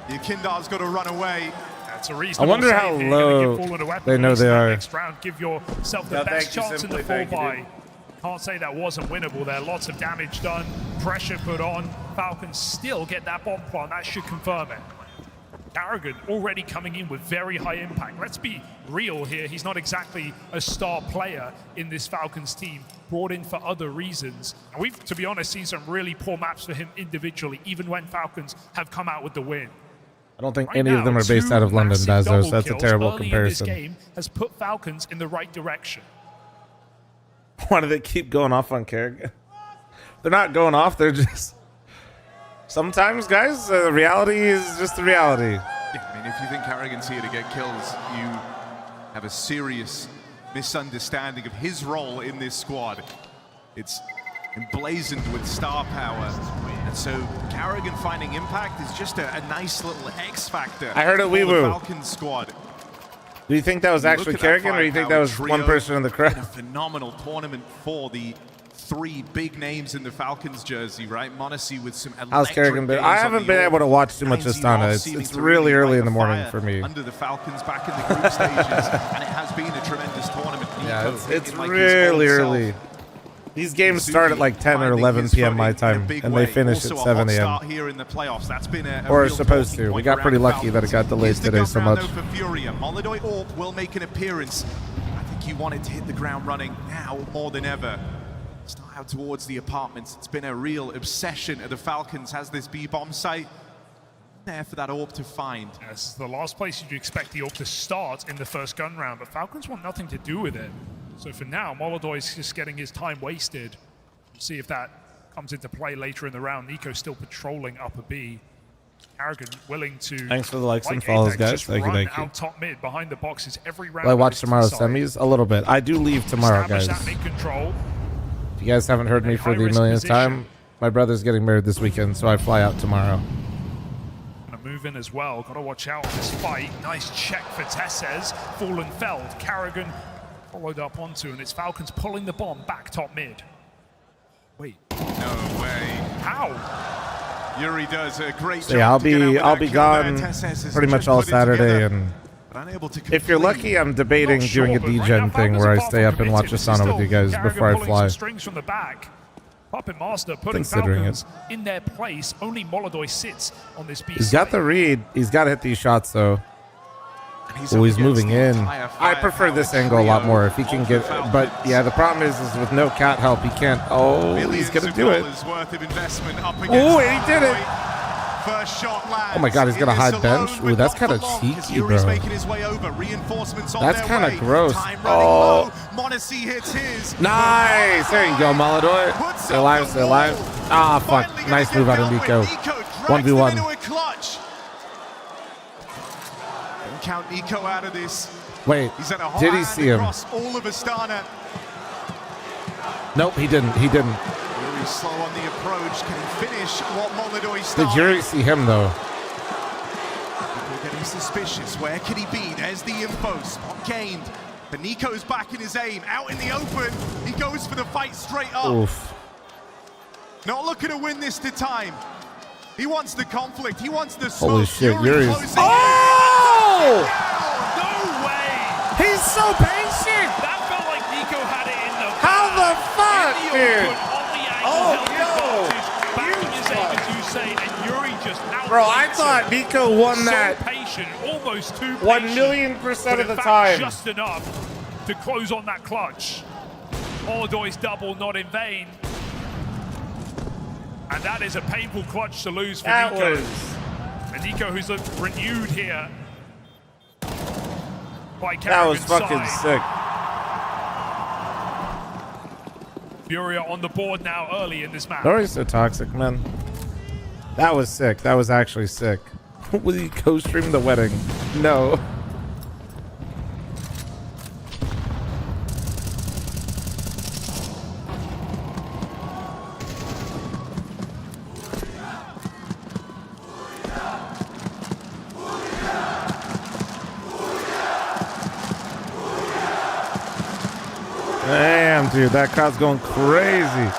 Yakindar's got to run away. That's a I reasonable wonder save how here. Gonna low give Fallen a weapon they know release they in that are. Next round, give yourself the No, best thank you, chance in the Simply. full Thank you, buy. dude. Can't say that wasn't winnable there. Lots of damage done, pressure put on. Falcons still get that bomb plant. That should confirm it. Karrigan already coming in with very high impact. Let's be real here. He's not exactly a star player in this Falcons team, brought in for other reasons. And we've, to be honest, seen some really poor maps for him individually, even when Falcons have come out with the win. I don't think any of them are based out of London, Bazos. That's a terrible comparison. This game has put Falcons in the right direction. Why do they keep going off on Karrigan? They're not going off. They're just... Sometimes, guys, reality is just the reality. Yeah, I mean, if you think Karrigan's here to get kills, you have a serious misunderstanding of his role in this squad. It's emblazoned with star power. And so Karrigan finding impact is just a nice little X factor. I heard it, for the Weewoo. Falcons squad. Do you think that was actually Karrigan, or do you think that was one person in the crowd? A phenomenal tournament for the three big names in the Falcons jersey, right? Monacy with some How's Karrigan been? I haven't been able to watch too much Astana. It's really early in the morning for me. Under the Falcons back in the group stages, and it has been a tremendous tournament. Yeah, it's really early. These games start at like 10 or 11 p.m. my time, and they finish at 7 a.m. Here in the playoffs. That's been a or real supposed to. We got pretty lucky Falcons. that it got delayed today so much. For Furia. Molidoy Orp will make an appearance. I think he wanted to hit the ground running now more than ever. Start out towards the apartments. It's been a real obsession of the Falcons. Has this B-bomb site there for that Orb to find? Yes, the last place you'd expect the Orb to start in the first gun round, but Falcons want nothing to do with it. So for now, Molidoy's just getting his time wasted. We'll see if that comes into play later in the round. Nico's still patrolling upper B. Karrigan willing to... Thanks for the likes and follows, guys. Thank you, thank you. Out top mid behind the boxes every round. Will I watch tomorrow's semis? A little bit. I do leave tomorrow, guys. That mid control. If you guys haven't heard me for the millionth time, my brother's getting married this weekend, so I fly out tomorrow. Gonna move in as well. Gotta watch out on this fight. Nice check for Tesses. Fallen Feld. Karrigan followed up onto, and it's Falcons pulling the bomb back top mid. Wait. No way. How? Yuri does a great job. So yeah, I'll be gone pretty much all Saturday, and if you're lucky, I'm debating doing a D-Gen thing where I stay up and watch Astana with you guys before I fly. Strings from the back. Puppet Master putting Considering Falcons in their place. Only Molidoy sits on this B. He's got the read. He's got to hit these shots though. Oh, he's moving in. I prefer this angle a lot more if he can get. But yeah, the problem is with no cat help, he can't. Oh, he's gonna do it. Oh, and he did it. Oh my God, he's got a high bench. Ooh, that's kind of cheeky, bro. That's kind of gross. Oh, nice. There you go, Molidoy. Stay alive, stay alive. Ah, fuck. Nice move out of Nico. 1v1. Count Nico out of this. Wait, he's at a did he see him? All of Astana. Nope, he didn't. He didn't. Very slow on the approach. Can he finish what Molidoy started? Did Yuri see him though? People getting suspicious. Where could he be? There's the info. Spot gained. But Nico's back in his aim. Out in the open. He goes for the fight straight up. Oof. Not looking to win this to time. He wants the conflict. He wants the smoke. Holy shit, Yuri's. Oh! No way! He's so patient! That felt like Nico had it in the How the fuck, dude? Backing his aim, as you say, and Yuri just out. Bro, I thought Nico won that. So patient, almost too patient. 1,000,000% of the time. Just enough to close on that clutch. Molidoy's double not in vain. And that is a painful clutch to lose for Nico. And Nico, who's looked renewed here. That was fucking sick. Furia on the board now early in this match. Nori's so toxic, man. That was sick. That was actually sick. Will he co-stream the wedding? No. Damn, dude, that crowd's going crazy.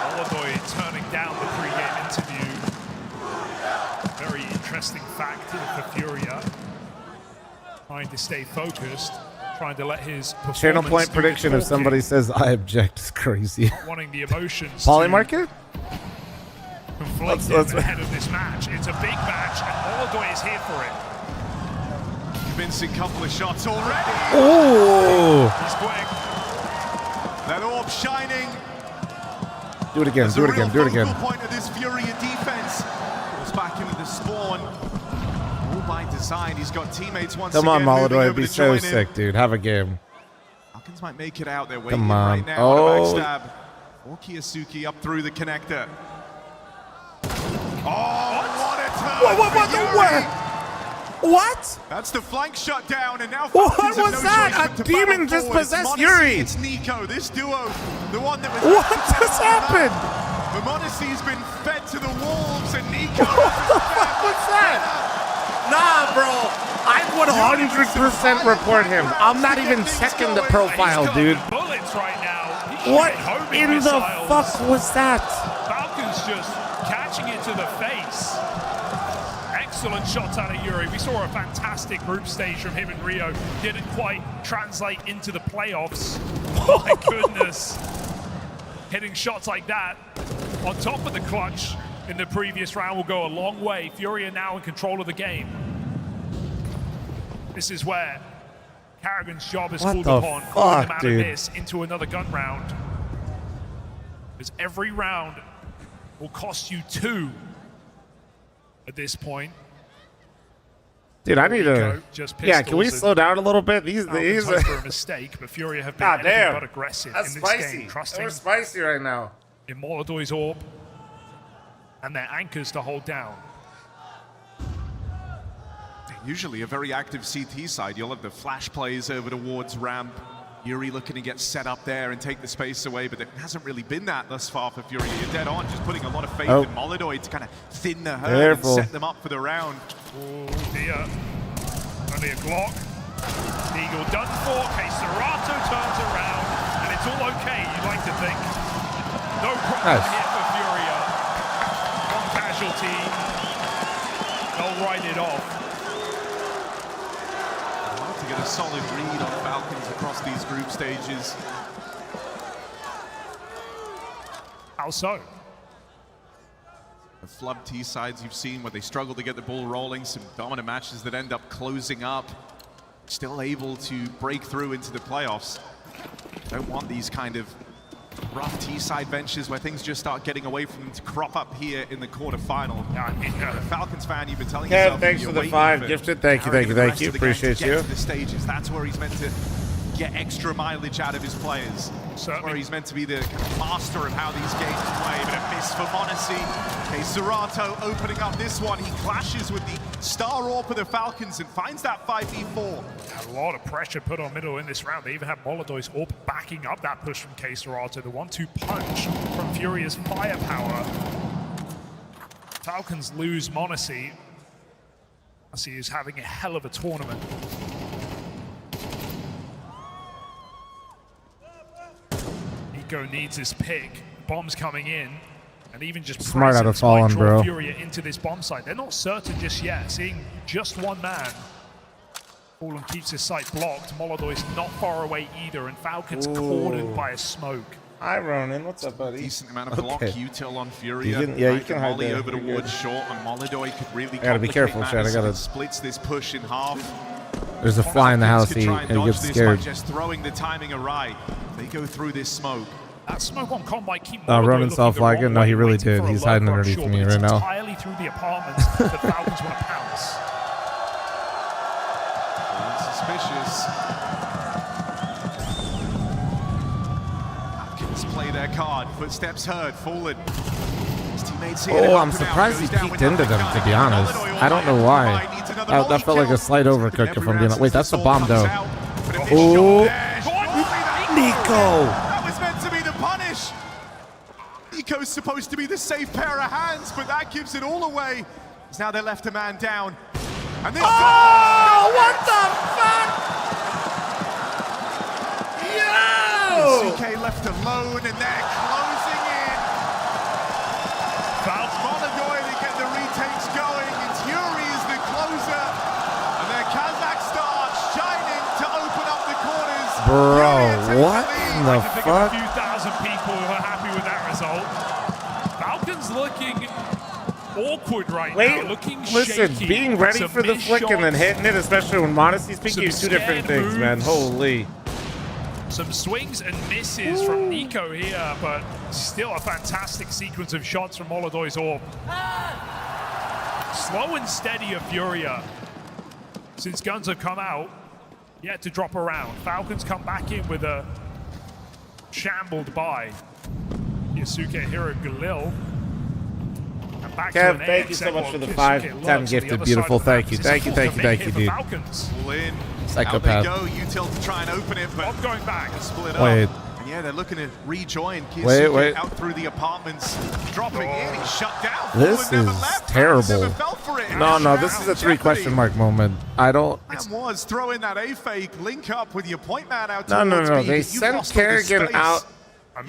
Molidoy turning down the pre-game interview. Very interesting fact for Furia. Trying to stay focused, trying to let his performance Channel point prediction if somebody says I object is crazy. Not wanting the emotions. Polymarket? float ahead of this match. It's a big match, and Molodoy is here for it. Convincing couple of shots already. Oh! He's quick. That orb shining. Do it again, do it again, do it again. Point of this Furia defense. Goes back into the spawn. All by design. He's got teammates once Come on, again. Molodoy, be so sick, dude. Have a game. Falcons might make it out. They're waiting Come on. right now Oh. on a backstab. For Kiyosuke up through the connector. Oh, what a turn for Yuri. What? That's the flank shut down, and now What Falcons have was no that? choice A but to demon battle just forward. possessed It's Yuri. It's Nico, this duo, the one that was. What just happened? The Monacy's been fed to the wolves, and Nico. What the fuck was that? Nah, bro. I would 100% report him. I'm not even checking the profile, dude. Bullets right now. He's What homing in the missiles. fuck was that? Falcons just catching it to the face. Excellent shots out of Yuri. We saw a fantastic group stage from him and Rio. Didn't quite translate into the playoffs. My goodness. Hitting shots like that on top of the clutch in the previous round will go a long way. Furia now in control of the game. This is where Carrigan's job is called upon. Calling them out of this into another gun round. Because every round will cost you 2 at this point. Dude, I need to. Yeah, can we slow down a little bit? These for a mistake, but Furia have been anything but aggressive in this game, trusting We're spicy right now. in Molodoy's orb and their anchors to hold down. Usually a very active CT side. You'll have the flash plays over towards ramp. Yuri looking to get set up there and take the space away, but it hasn't really been that thus far for Furia. You're dead on, just putting a lot of faith in Molodoy to kind of thin the herd and set them up for the round. Oh dear. Only a Glock. Eagle done for. Serato turns around, and it's all okay, you'd like to think. No problem here for Furia. One casualty. They'll write it off. To get a solid read on Falcons across these group stages. How so? The flub T sides you've seen where they struggle to get the ball rolling, some dominant matches that end up closing up, still able to break through into the playoffs. Don't want these kind of rough T-side benches where things just start getting away from them to crop up here in the quarterfinal. Falcons fan, you've been telling yourself. Thanks for the 5 gifted. Thank you. Appreciate you. The stages. That's where he's meant to get extra mileage out of his players. That's where he's meant to be the kind of master of how these games play. But a miss for Monacy. Serato opening up this one. He clashes with the star orb of the Falcons and finds that 5v4. A lot of pressure put on middle in this round. They even have Molodoy's orb backing up that push from Serato. The 1-2 punch from Furia's firepower. Falcons lose Monacy. Monacy is having a hell of a tournament. Nico needs his pick. Bombs coming in. And even just smart out of presence might fallen, draw bro. Furia into this bomb site. They're not certain just yet. Seeing just one man. Fallen keeps his sight blocked. Molodoy's not far away either, and Falcon's cornered by a smoke. Hi, Ronan. What's up, buddy? Decent amount of block util on Furia. You can hide Molly there. over towards short, and Molodoy could really I gotta be careful, complicate Shad. I matters. gotta. Splits this push in half. There's a fly in the house. He Try and dodge gets this scared. by just throwing the timing awry. They go through this smoke. That smoke on com might keep Molodoy Ronan looking saw the flag wrong it. No, he way, really waiting did. for a He's low hiding block underneath short, me but right it's now. entirely through the apartments the Falcons want to pounce. Suspicious. Falcons play their card. Footsteps heard. Fallen. His teammates here to Oh, help I'm him out. surprised he Goes down peeked with into nothing them, to gun. be honest. I don't know why. That felt like a slight overcook if I'm being like, wait, that's the bomb though. Oh, Nico! That was meant to be the punish. Nico's supposed to be the safe pair of hands, but that gives it all away. Because now they're left a man down. And this what the fuck? Yo! Suke left alone, and they're closing in. Molodoy to get the retakes going. It's Yuri is the closer. And their Kazakh start shining to open up the corners. Bro, what in the fuck? A few thousand people who are happy with that result. Falcons looking awkward right now, looking listen, shaky. being ready for the flick and then hitting it, especially when Monasty's peeking, you two different things, man. Holy. Some swings and misses from Nico here, but still a fantastic sequence of shots from Molodoy's orb. Slow and steady of Furia. Since guns have come out, yet to drop around. Falcons come back in with a shambled by Yasuke Hero Galil. And back to Kev, an thank you so much for the 5-10 gifted. Beautiful. Thank you. Thank you, dude. All in. Psychopath. Out they go. Util to try and open it, but I'm going back. Split Wait. up. And yeah, they're looking to rejoin. Wait. Out through the apartments, dropping in. He's shut down. This is terrible. No, this is a 3 question mark moment. I don't. Man was throwing that A fake link up with your point man out. No. They sent Kerrigan out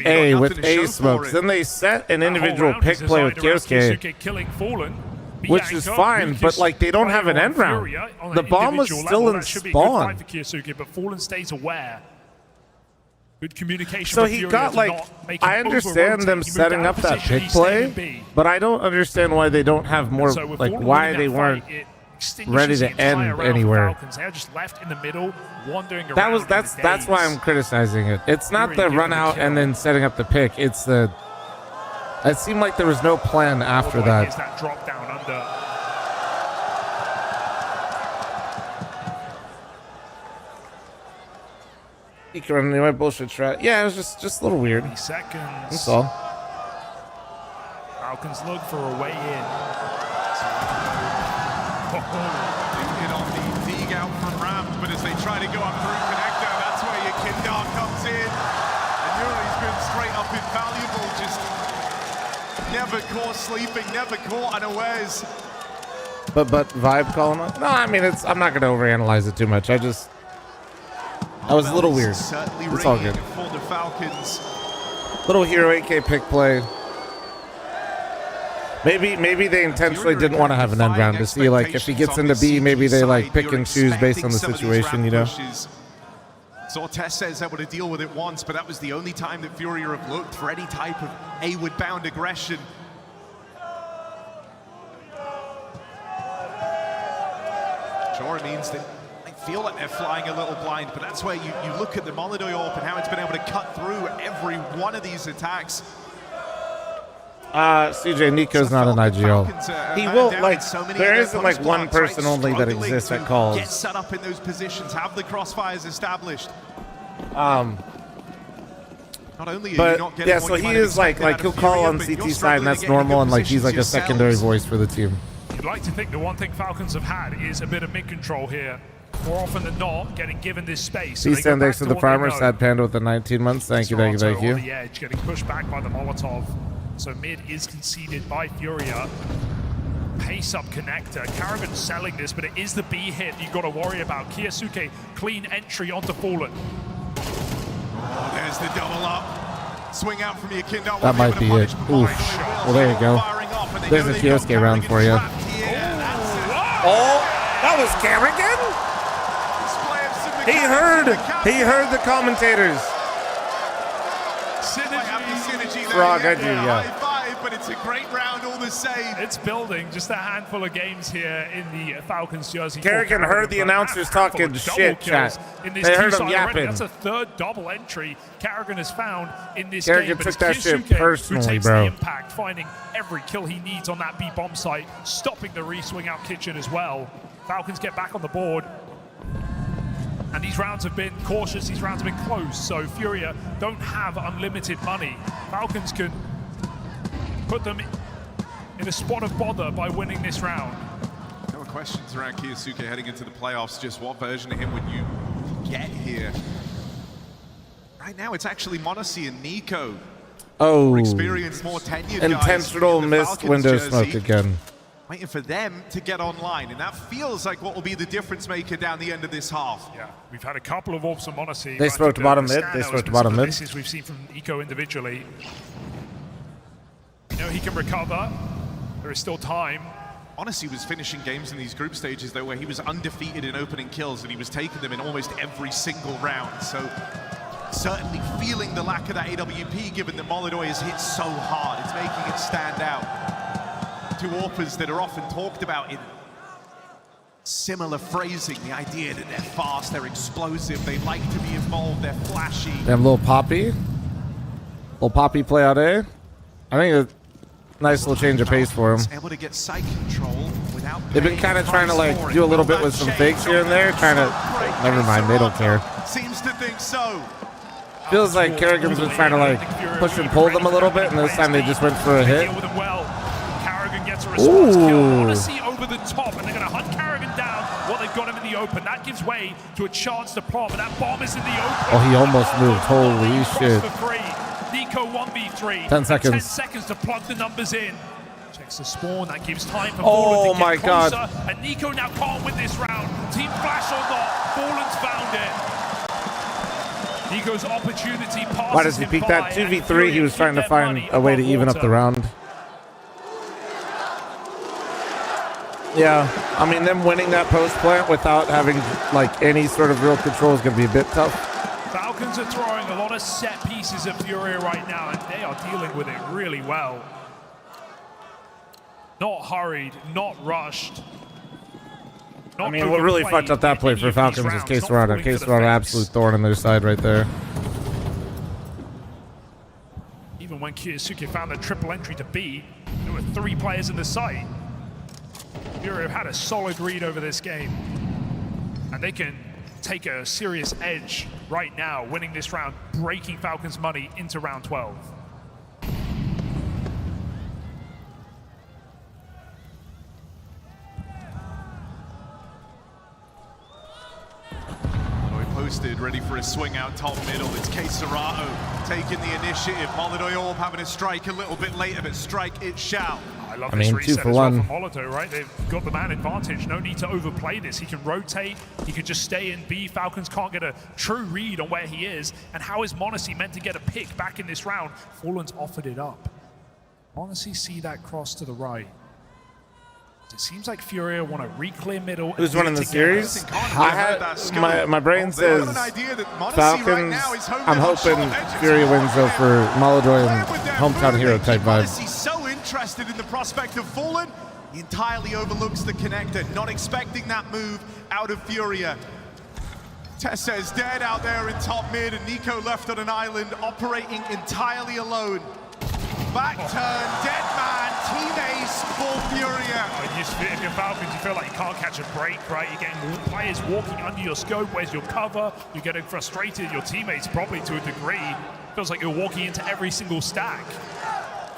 A with A smokes. Then they set an individual pick play with Kyosuke, which is fine, but like they don't have an end round. The bomb was still in spawn. But Fallen stays aware. Good communication. So he got like, I understand them setting up that pick play, but I don't understand why they don't have more, like why they weren't ready to end anywhere. They're just left in the middle, wandering around. That's why I'm criticizing it. It's not the run out and then setting up the pick. It's the. It seemed like there was no plan after that. Is that drop down under? You can run my bullshit strat. Yeah, it was just a little weird. 30 seconds. That's all. Falcons look for a way in. Hit on the dig out from ramp, but as they try to go up through connector, that's where your Kindar comes in. And Yuri's been straight up invaluable, just never caught sleeping, never caught unawares. But vibe call him up? No, I mean I'm not gonna overanalyze it too much. That was a little weird. It's all good. For the Falcons. Little hero AK pick play. Maybe they intentionally didn't want to have an end round to see like if he gets into B, maybe they like pick and choose based on the situation, you know. Zortes says able to deal with it once, but that was the only time that Furia have looked for any type of A-ward-bound aggression. Sure, it means that I feel like they're flying a little blind, but that's where you look at the Molodoy AWP and how it's been able to cut through every one of these attacks. CJ, Nico's not an IGL. He will, like, there isn't like one person only that exists that calls. Get set up in those positions, have the crossfires established. Not only but yeah, so he is like he'll call on CT side and that's normal, and like he's like a secondary voice for the team. You'd like to think the one thing Falcons have had is a bit of mid-control here. More often than not, getting given this space. He stand next to the farmer, sad panda with the 19 months. Thank you. On the edge, getting pushed back by the Molotov. So mid is conceded by Furia. Pace up connector. Karrigan selling this, but it is the B hit you've got to worry about. Kyosuke, clean entry onto Fallen. Oh, there's the double up. Swing out from your Kindar. That might be it. Oof. Well, there you go. There's a Kyosuke round for you. Oh, that was Karrigan? He heard the commentators. Frog, I do, yeah. But it's a great round all the same. It's building. Just a handful of games here in the Falcons jersey. Karrigan heard the announcers talking shit, chat. They heard him yapping. That's a third double entry Karrigan has found in this game. But took that shit Kyosuke personally, who takes bro. the impact, finding every kill he needs on that B bomb site, stopping the re-swing out kitchen as well. Falcons get back on the board. And these rounds have been cautious, these rounds have been close, so Furia don't have unlimited money. Falcons can put them in a spot of bother by winning this round. There were questions around Kyosuke heading into the playoffs, just what version of him would you get here? Right now it's actually Monacy and Nico. Oh, more experienced, more tenured intentional guys missed window smoke again. Waiting for them to get online, and that feels like what will be the difference maker down the end of this half. Yeah, we've had a couple of orbs on Monacy. They spoke to bottom mid. They spoke to bottom mid. This is we've seen from Eco individually. You know he can recover. There is still time. Honestly, he was finishing games in these group stages though, where he was undefeated in opening kills, and he was taking them in almost every single round. So certainly feeling the lack of that AWP, given that Molodoy has hit so hard. It's making it stand out. two AWPers that are often talked about in similar phrasing. The idea that they're fast, they're explosive, they like to be involved, they're flashy. Damn, little Poppy play out A. I think a nice little change of pace for him. Able to get site control without. They've been kind of trying to like do a little bit with some fakes here and there, trying to. Never mind, they don't care. Seems to think so. Feels like Kerrigan's been trying to like push and pull them a little bit, and this time they just went for a hit. Kerrigan gets a response kill. Odyssey over the top, and they're going to hunt Kerrigan down while they've got him in the open. That gives way to a chance to plant, but that bomb is in the open. Oh, he almost moved. Holy shit. Nico 1v3. 10 seconds. 10 seconds to plug the numbers in. Checks the spawn. That gives time for Oh Fallen to my get god. closer. And Nico now can't win this round. Team Flash or not, Fallen's found it. Nico's opportunity passes. Why does he peek that? 2v3, he was trying to find a way to even up the round. Yeah, I mean, them winning that post plant without having like any sort of real control is going to be a bit tough. Falcons are throwing a lot of set pieces at Furia right now, and they are dealing with it really well. Not hurried, not rushed. I mean, what really fucked up that play for Falcons is QuarterFinal. QuarterFinal, absolute thorn on their side right there. Even when Kiyasuke found the triple entry to B, there were 3 players in the site. Furia have had a solid read over this game, and they can take a serious edge right now, winning this round, breaking Falcons' money into round 12. Posted, ready for a swing out top middle. It's Queserato taking the initiative. Molidoy Orb having a strike a little bit later, but strike it shall. I love I this mean, reset 2 for as well 1. for Molidoy, right? They've got the man advantage. No need to overplay this. He can rotate. He can just stay in B. Falcons can't get a true read on where he is. And how is Monacy meant to get a pick back in this round? Fallen's offered it up. Monacy see that cross to the right. It seems like Furia want to re-clear middle. Who's winning the series? I had my brain says Falcons. I'm hoping Furia wins though for Molidoy and hometown hero type vibe. He's so interested in the prospect of Fallen, he entirely overlooks the connector, not expecting that move out of Furia. Tessa is dead out there in top mid, and Nico left on an island, operating entirely alone. Back turn, dead man, team ace for Furia. If you're Falcons, you feel like you can't catch a break, right? You're getting players walking under your scope. Where's your cover? You're getting frustrated. Your teammates probably to a degree. Feels like you're walking into every single stack.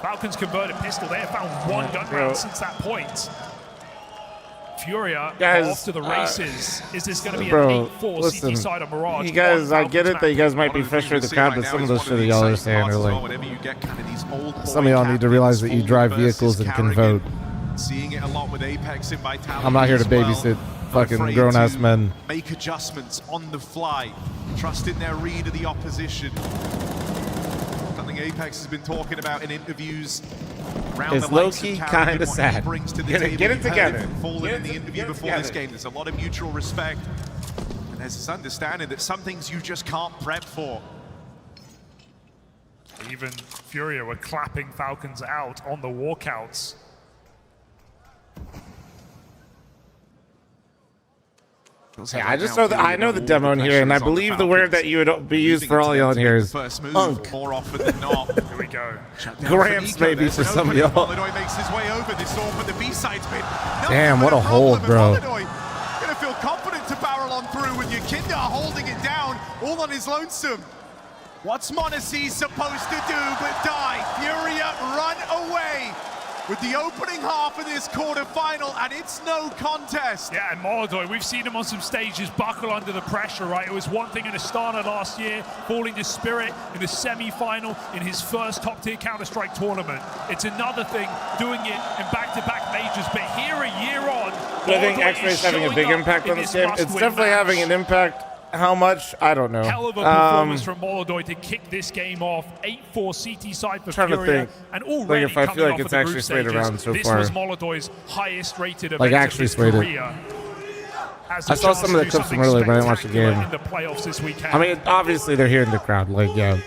Falcons converted pistol. They have found 1 gun round since that point. Furia off to the races. Is this going to be an 8-4 CT side of Mirage? You guys, I get it that you guys might be frustrated with the crowd, but some of those shit that y'all are saying are like, some of y'all need to realize that you drive vehicles and can vote. Seeing it a lot with Apex and Vitality. I'm not here to babysit fucking grown-ass men. Make adjustments on the fly, trust in their read of the opposition. Something Apex has been talking about in interviews. It's low-key kind of sad. Get it together. Fallen in the interview before this game. There's a lot of mutual respect, and there's this understanding that some things you just can't prep for. Even Furia were clapping Falcons out on the walkouts. Yeah, I just know that I know the demo in here, and I believe the word that you would be used for all y'all in here is unk. More often than not. Here we go. Gramps maybe for some of y'all. Molidoy makes his way over this orb, but the B-side's been. Damn, what a hold, bro. Molidoy gonna feel confident to barrel on through with Yakinda holding it down, all on his lonesome. What's Monacy supposed to do but die? Furia run away with the opening half of this quarterfinal, and it's no contest. Yeah, and Molidoy, we've seen him on some stages buckle under the pressure, right? It was one thing in Astana last year, falling to Spirit in the semi-final in his first top-tier Counter-Strike tournament. It's another thing doing it in back-to-back majors, but here a year on, Do I think X-Ray is having a big impact on this game? It's definitely having an impact. How much? I don't know. Hell of a performance from Molidoy to kick this game off. 8-4 CT side for Trying to Furia. think. And already Like if I feel like it's actually swayed around so far. This was Molidoy's highest rated event Like actually swayed it. I saw some of the clips from earlier, but I didn't watch the game. In the playoffs this weekend. I mean, obviously they're here in the crowd. Like, yeah.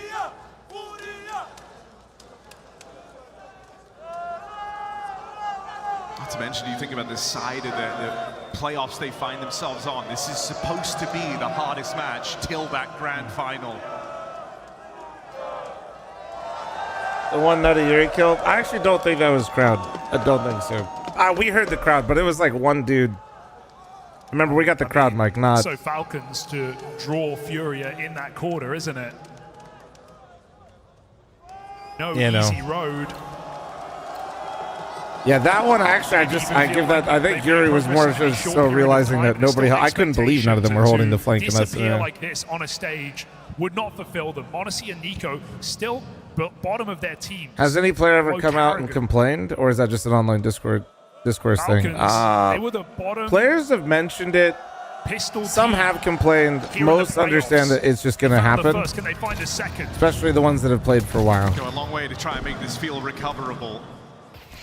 mentioned, you think about the side of the playoffs they find themselves on. This is supposed to be the hardest match till that grand final. The one Nutty Yuri killed? I actually don't think that was crowd. I don't think so. We heard the crowd, but it was like one dude. Remember, we got the crowd mic, not... So Falcons to draw Furia in that quarter, isn't it? No easy road. Yeah, that one actually, I give that. I think Yuri was more just so realizing that nobody. I couldn't believe none of them were holding the flank in that scenario. Like this on a stage would not fulfill them. Monacy and Nico still bottom of their team. Has any player ever come out and complained, or is that just an online discourse thing? They were the bottom. Players have mentioned it. Some have complained. Most understand that it's just going to happen. Can they find a second? Especially the ones that have played for a while. Go a long way to try and make this feel recoverable.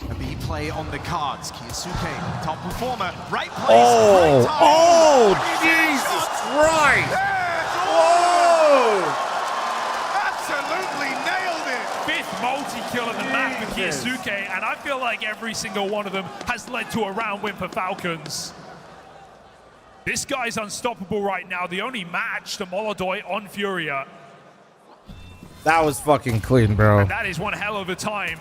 A B play on the cards. Kiyasuke, top performer, right place. Oh, right oh, Jesus Christ! Whoa! Absolutely nailed it. Fifth multi-kill in the map for Kiyasuke, and I feel like every single one of them has led to a round win for Falcons. This guy's unstoppable right now. The only match to Molodoi on Furia. That was fucking clean, bro. And that is one hell of a time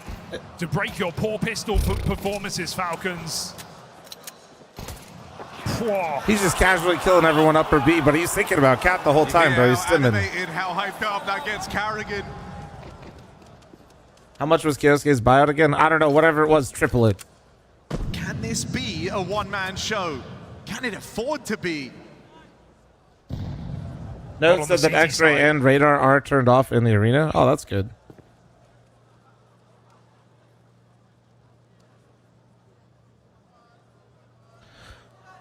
to break your poor pistol performances, Falcons. Whoa. He's just casually killing everyone upper B, but he's thinking about Cat the whole time, bro. He's stimming. How hyped up that gets Carrigan. How much was Kyosuke's buyout again? I don't know. Whatever it was, triple it. Can this be a one-man show? Can it afford to be? Note said that X-ray and radar are turned off in the arena. Oh, that's good.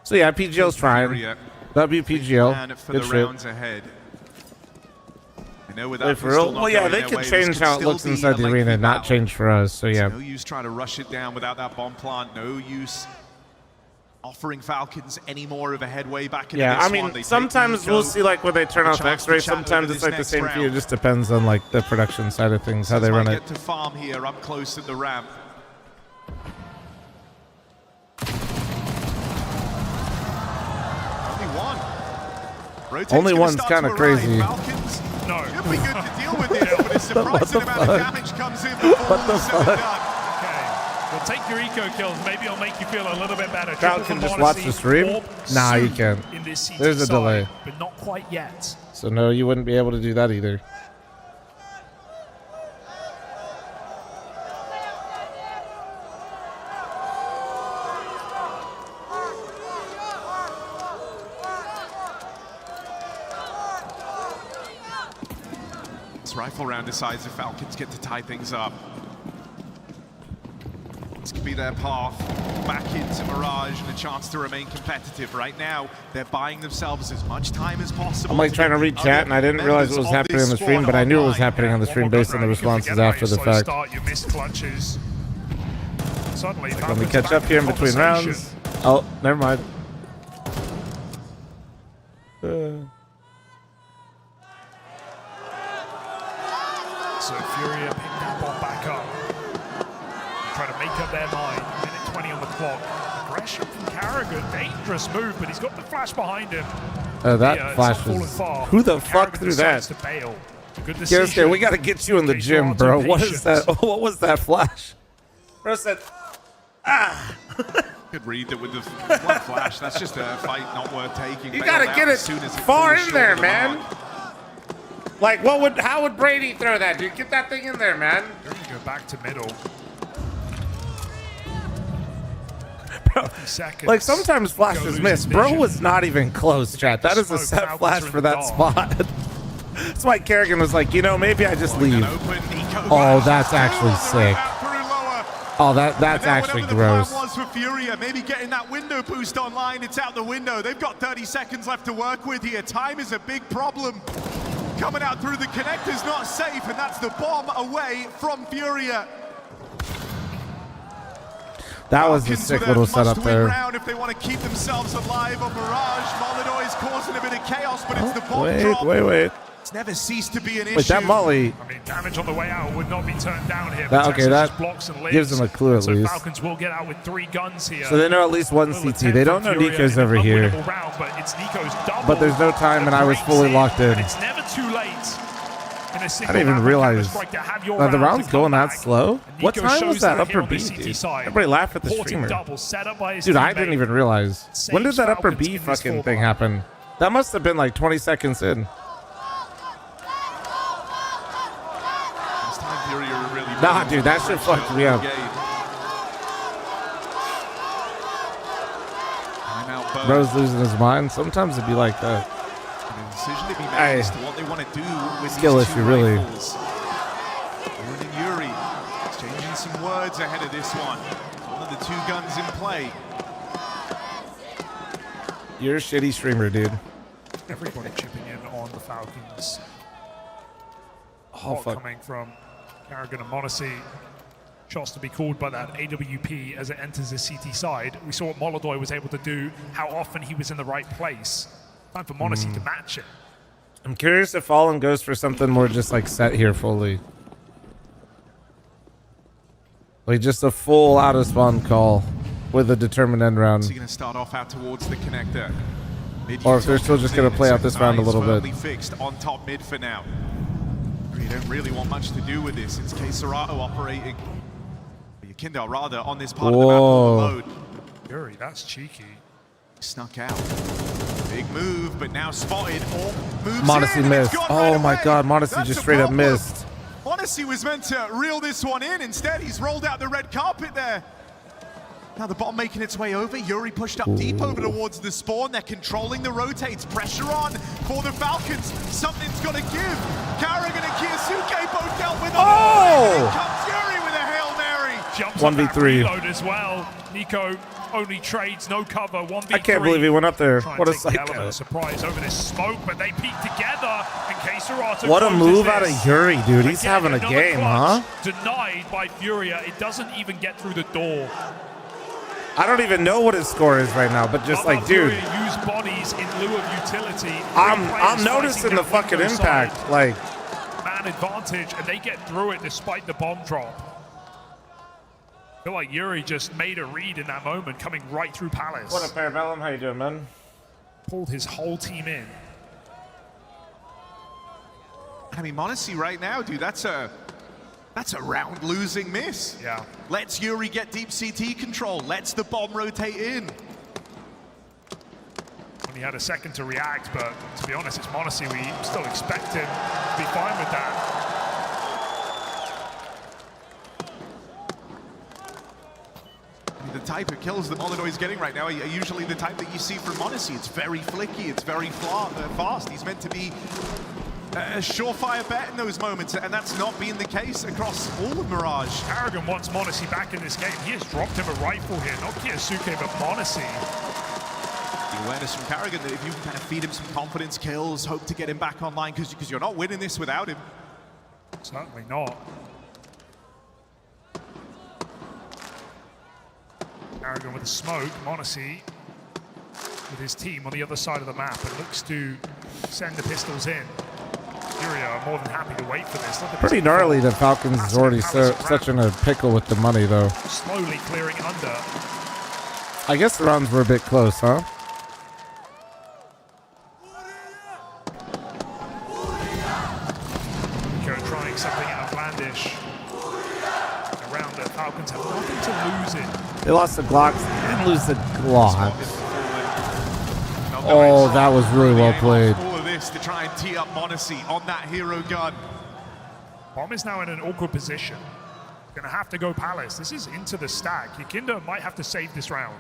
So yeah, PGL's trying. WPGL. For the rounds ahead. I know with that for real? Well, yeah, they could change how it looks inside the arena, not change for us. So yeah. No use trying to rush it down without that bomb plant. No use offering Falcons any more of a headway back into this one. I mean, sometimes we'll see like when they turn off X-ray. Sometimes it's like the same feed. It just depends on like the production side of things, how they run it. Get to farm here up close at the ramp. Only one's kind of crazy. Falcons, no. Should be good to deal with this, but a surprising amount of damage comes in before what the fuck? Okay. Well, take your eco kills. Maybe it'll make you feel a little bit better. Crowd can just watch the stream? Nah, you can't. There's a delay. But not quite yet. So no, you wouldn't be able to do that either. Rifle round decides if Falcons get to tie things up. This could be their path back into Mirage and a chance to remain competitive. Right now, they're buying themselves as much time as possible. I'm like trying to read chat, and I didn't realize what was happening on the stream, but I knew it was happening on the stream based on the responses after the fact. You missed clutches. Suddenly, let me catch up here in between rounds. Oh, never mind. So Furia picked that ball back up. Trying to make up their mind. Minute 20 on the clock. Aggression from Carrigan. Dangerous move, but he's got the flash behind him. That flash was... Who the fuck threw that? Kyosuke, we got to get you in the gym, bro. What is that? What was that flash? Bro said, ah. Could read that with the flash. That's just a fight not worth taking. You got to get it far in there, man. Like, how would Brady throw that, dude? Get that thing in there, man. Go back to middle. Bro, like, sometimes flashes miss. Bro was not even close, chat. That is a set flash for that spot. That's why Kerrigan was like, you know, maybe I just leave. Oh, that's actually sick. Oh, that's actually gross. The plan was for Furia, maybe getting that window boost online. It's out the window. They've got 30 seconds left to work with here. Time is a big problem. Coming out through the connector's not safe, and that's the bomb away from Furia. That was a sick little setup there. Round if they want to keep themselves alive on Mirage. Molodoi is causing a bit of chaos, but it's the bomb drop. Wait. It's never ceased to be an issue. Wait, that molly. I mean, damage on the way out would not be turned down here. That, okay, that blocks and lives. gives them a clue at so least. Falcons will get out with 3 guns here. So they know at least one CT. They don't know Nico's over here. Round, but it's Nico's double. But there's no time, and I was fully locked in. It's never too late. I didn't even realize. The round's going that slow? What time was that upper B, dude? Everybody laugh at the streamer. Dude, I didn't even realize. When did that upper B fucking thing happen? That must have been like 20 seconds in. Nah, dude, that shit fucked me up. Bro's losing his mind. Sometimes it'd be like that. Decision to be made as to what they want to do with skill these issue, two really. rifles. Oren and Yuri exchanging some words ahead of this one. One of the 2 guns in play. You're a shitty streamer, dude. Everybody chipping in on the Falcons. Oh, fuck. Coming from Carrigan and Monacy. Shots to be called by that AWP as it enters the CT side. We saw what Molodoy was able to do, how often he was in the right place. Time for Monacy to match it. I'm curious if Fallen goes for something more just like set here fully. Like just a full out of spawn call with a determined end round. Is he going to start off out towards the connector? Or if they're still just going to play out this round a little bit. Fixed on top mid for now. You don't really want much to do with this. It's K-Serato operating. Yakinda rather on this part of the map on the load. Yuri, that's cheeky. Snuck out. Big move, but now spotted. Moves Monacy missed. Oh right my god, Monacy That's just the straight up problem. missed. Monacy was meant to reel this one in. Instead, he's rolled out the red carpet there. Now the bomb making its way over. Yuri pushed up deep over towards the spawn. They're controlling the rotates. Pressure on for the Falcons. Something's got to give. Carrigan and Kiyosuke both dealt with. Oh! And comes Yuri with a Hail Mary. Jumps 1v3. reload as well. Nico only trades, no cover. 1v3. I can't believe he went up there. Try What a and take the element psycho. of surprise over this smoke, but they peek together. And K-Serato What a closes move out of this. Yuri, dude. He's Again, having a another game, huh? clutch Denied by Furia. It doesn't even get through the door. I don't even know what his score is right now, but just like, dude, Furia use bodies in lieu of utility. I'm noticing the fucking impact. Like, Man advantage, and they get through it despite the bomb drop. I feel like Yuri just made a read in that moment, coming right through Palace. what up, Parabellum? How you doing, man? Pulled his whole team in. I mean, Monacy right now, dude, that's a round losing miss. Yeah. Lets Yuri get deep CT control. Lets the bomb rotate in. Only had a second to react, but to be honest, it's Monacy. We still expect him to be fine with that. The type of kills that Molodoy is getting right now are usually the type that you see from Monacy. It's very flicky, it's very fast. He's meant to be a surefire bet in those moments, and that's not been the case across all of Mirage. Carrigan wants Monacy back in this game. He has dropped him a rifle here, not Kiyosuke, but Monacy. The awareness from Carrigan that if you can kind of feed him some confidence kills, hope to get him back online, because you're not winning this without him. Certainly not. Carrigan with the smoke, Monacy with his team on the other side of the map and looks to send the pistols in. Furia are more than happy to wait for this. Pretty gnarly that Falcons is already such in a pickle with the money, though. Slowly clearing under. I guess the rounds were a bit close, huh? Nico trying something outlandish. Around the Falcons have nothing to lose in. They lost the Glocks. They didn't lose the Glocks. Oh, that was really well played. All of this to try and tee up Monacy on that hero gun. Bomb is now in an awkward position. Gonna have to go Palace. This is into the stack. Yakinda might have to save this round.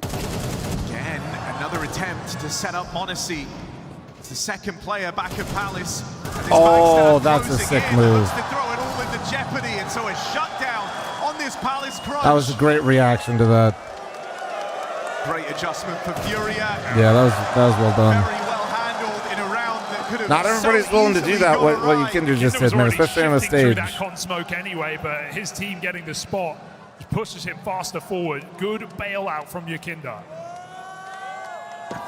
Again, another attempt to set up Monacy. It's the second player back at Palace. Oh, that's a sick move. Wants to throw it all into jeopardy, and so a shutdown on this Palace crunch. That was a great reaction to that. Great adjustment for Furia. Yeah, that was well done. Very well handled in a round that could have Not everybody's so willing to do easily that, gone what right. Yakinda just did, man, especially on the Shifting through stage. that con smoke anyway, but his team getting the spot pushes him faster forward. Good bailout from Yakinda.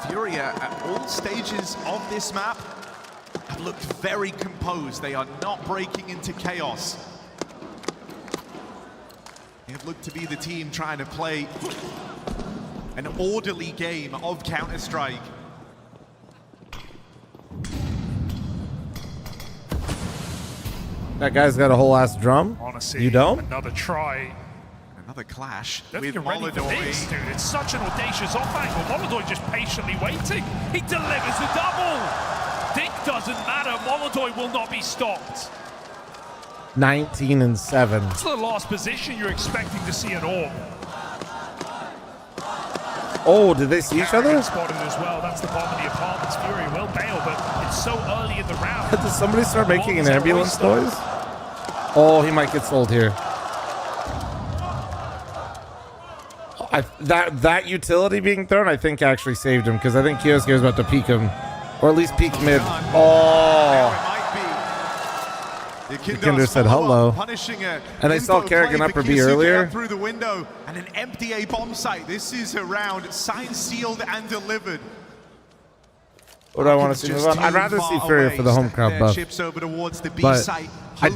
Furia at all stages of this map have looked very composed. They are not breaking into chaos. They have looked to be the team trying to play an orderly game of Counter-Strike. That guy's got a whole ass drum. Honestly, you don't? Another try. Another clash Don't with think you're ready for Molodoi. this, dude. It's such an audacious off angle. Molodoi just patiently waiting. He delivers the double. Dick doesn't matter. Molodoi will not be stopped. 19 and 7. It's the last position you're expecting to see an orb. Oh, did they see each other? Spotted as well. That's the bomb of the apartments. Fury will bail, but it's so early in the round. Did somebody start making an ambulance noise? Oh, he might get sold here. That utility being thrown, I think, actually saved him, because I think Kiosuke was about to peek him, or at least peek mid. Oh. Kinder said hello. And I saw Kerrigan upper B earlier. Through the window and an empty A bomb site. This is a round signed, sealed, and delivered. What do I want to see move on? I'd rather see Furia for the home crowd buff. But I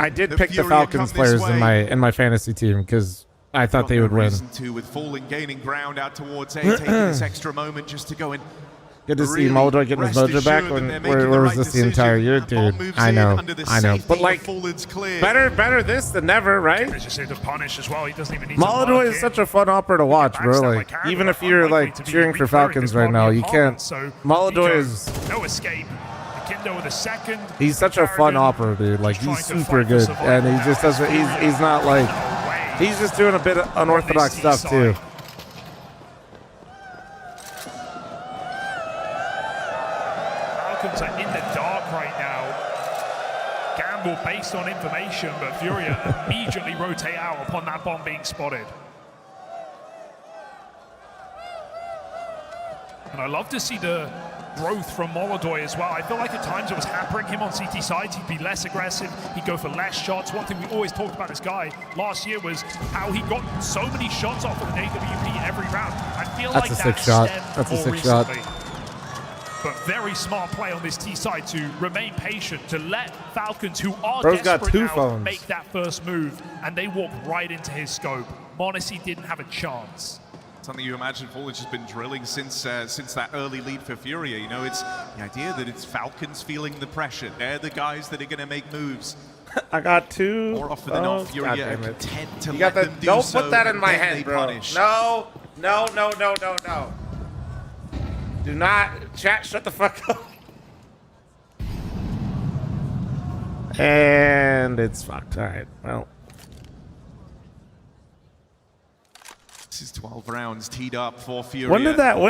did pick the Falcons players in my fantasy team because I thought they would win. With Fallen gaining ground out towards A, taking this extra moment just to go in. Good to see Molodoi getting his mojo back. Where was this the entire year, dude? I know. But like, better this than never, right? Molodoi is such a fun opera to watch, bro. Like, even if you're like cheering for Falcons right now, you can't. Molodoi is. No escape. Kindo with a second. He's such a fun opera, dude. Like, he's super good, and he just doesn't. He's not like. He's just doing a bit of unorthodox stuff too. Are in the dark right now. Gamble based on information, but Furia immediately rotate out upon that bomb being spotted. And I love to see the growth from Molodoi as well. I feel like at times it was hampering him on CT sides. He'd be less aggressive. He'd go for less shots. One thing we always talked about this guy last year was how he got so many shots off of an AWP every round. I feel That's like a sick shot. That's a sick shot. But very smart play on this T side to remain patient, to let Falcons, who are Bro's got desperate two now, phones. make that first move, and they walk right into his scope. m0NESY didn't have a chance. Something you imagine Fallen's just been drilling since that early lead for Furia. You know, it's the idea that it's Falcons feeling the pressure. They're the guys that are going to make moves. I got two. More often than not, Furia are content to You let got them do don't so, put that in my then head, they bro. punish. No. Do not. Chat, shut the fuck up. And it's fucked. All right. Well. This is 12 rounds teed up for Furia. When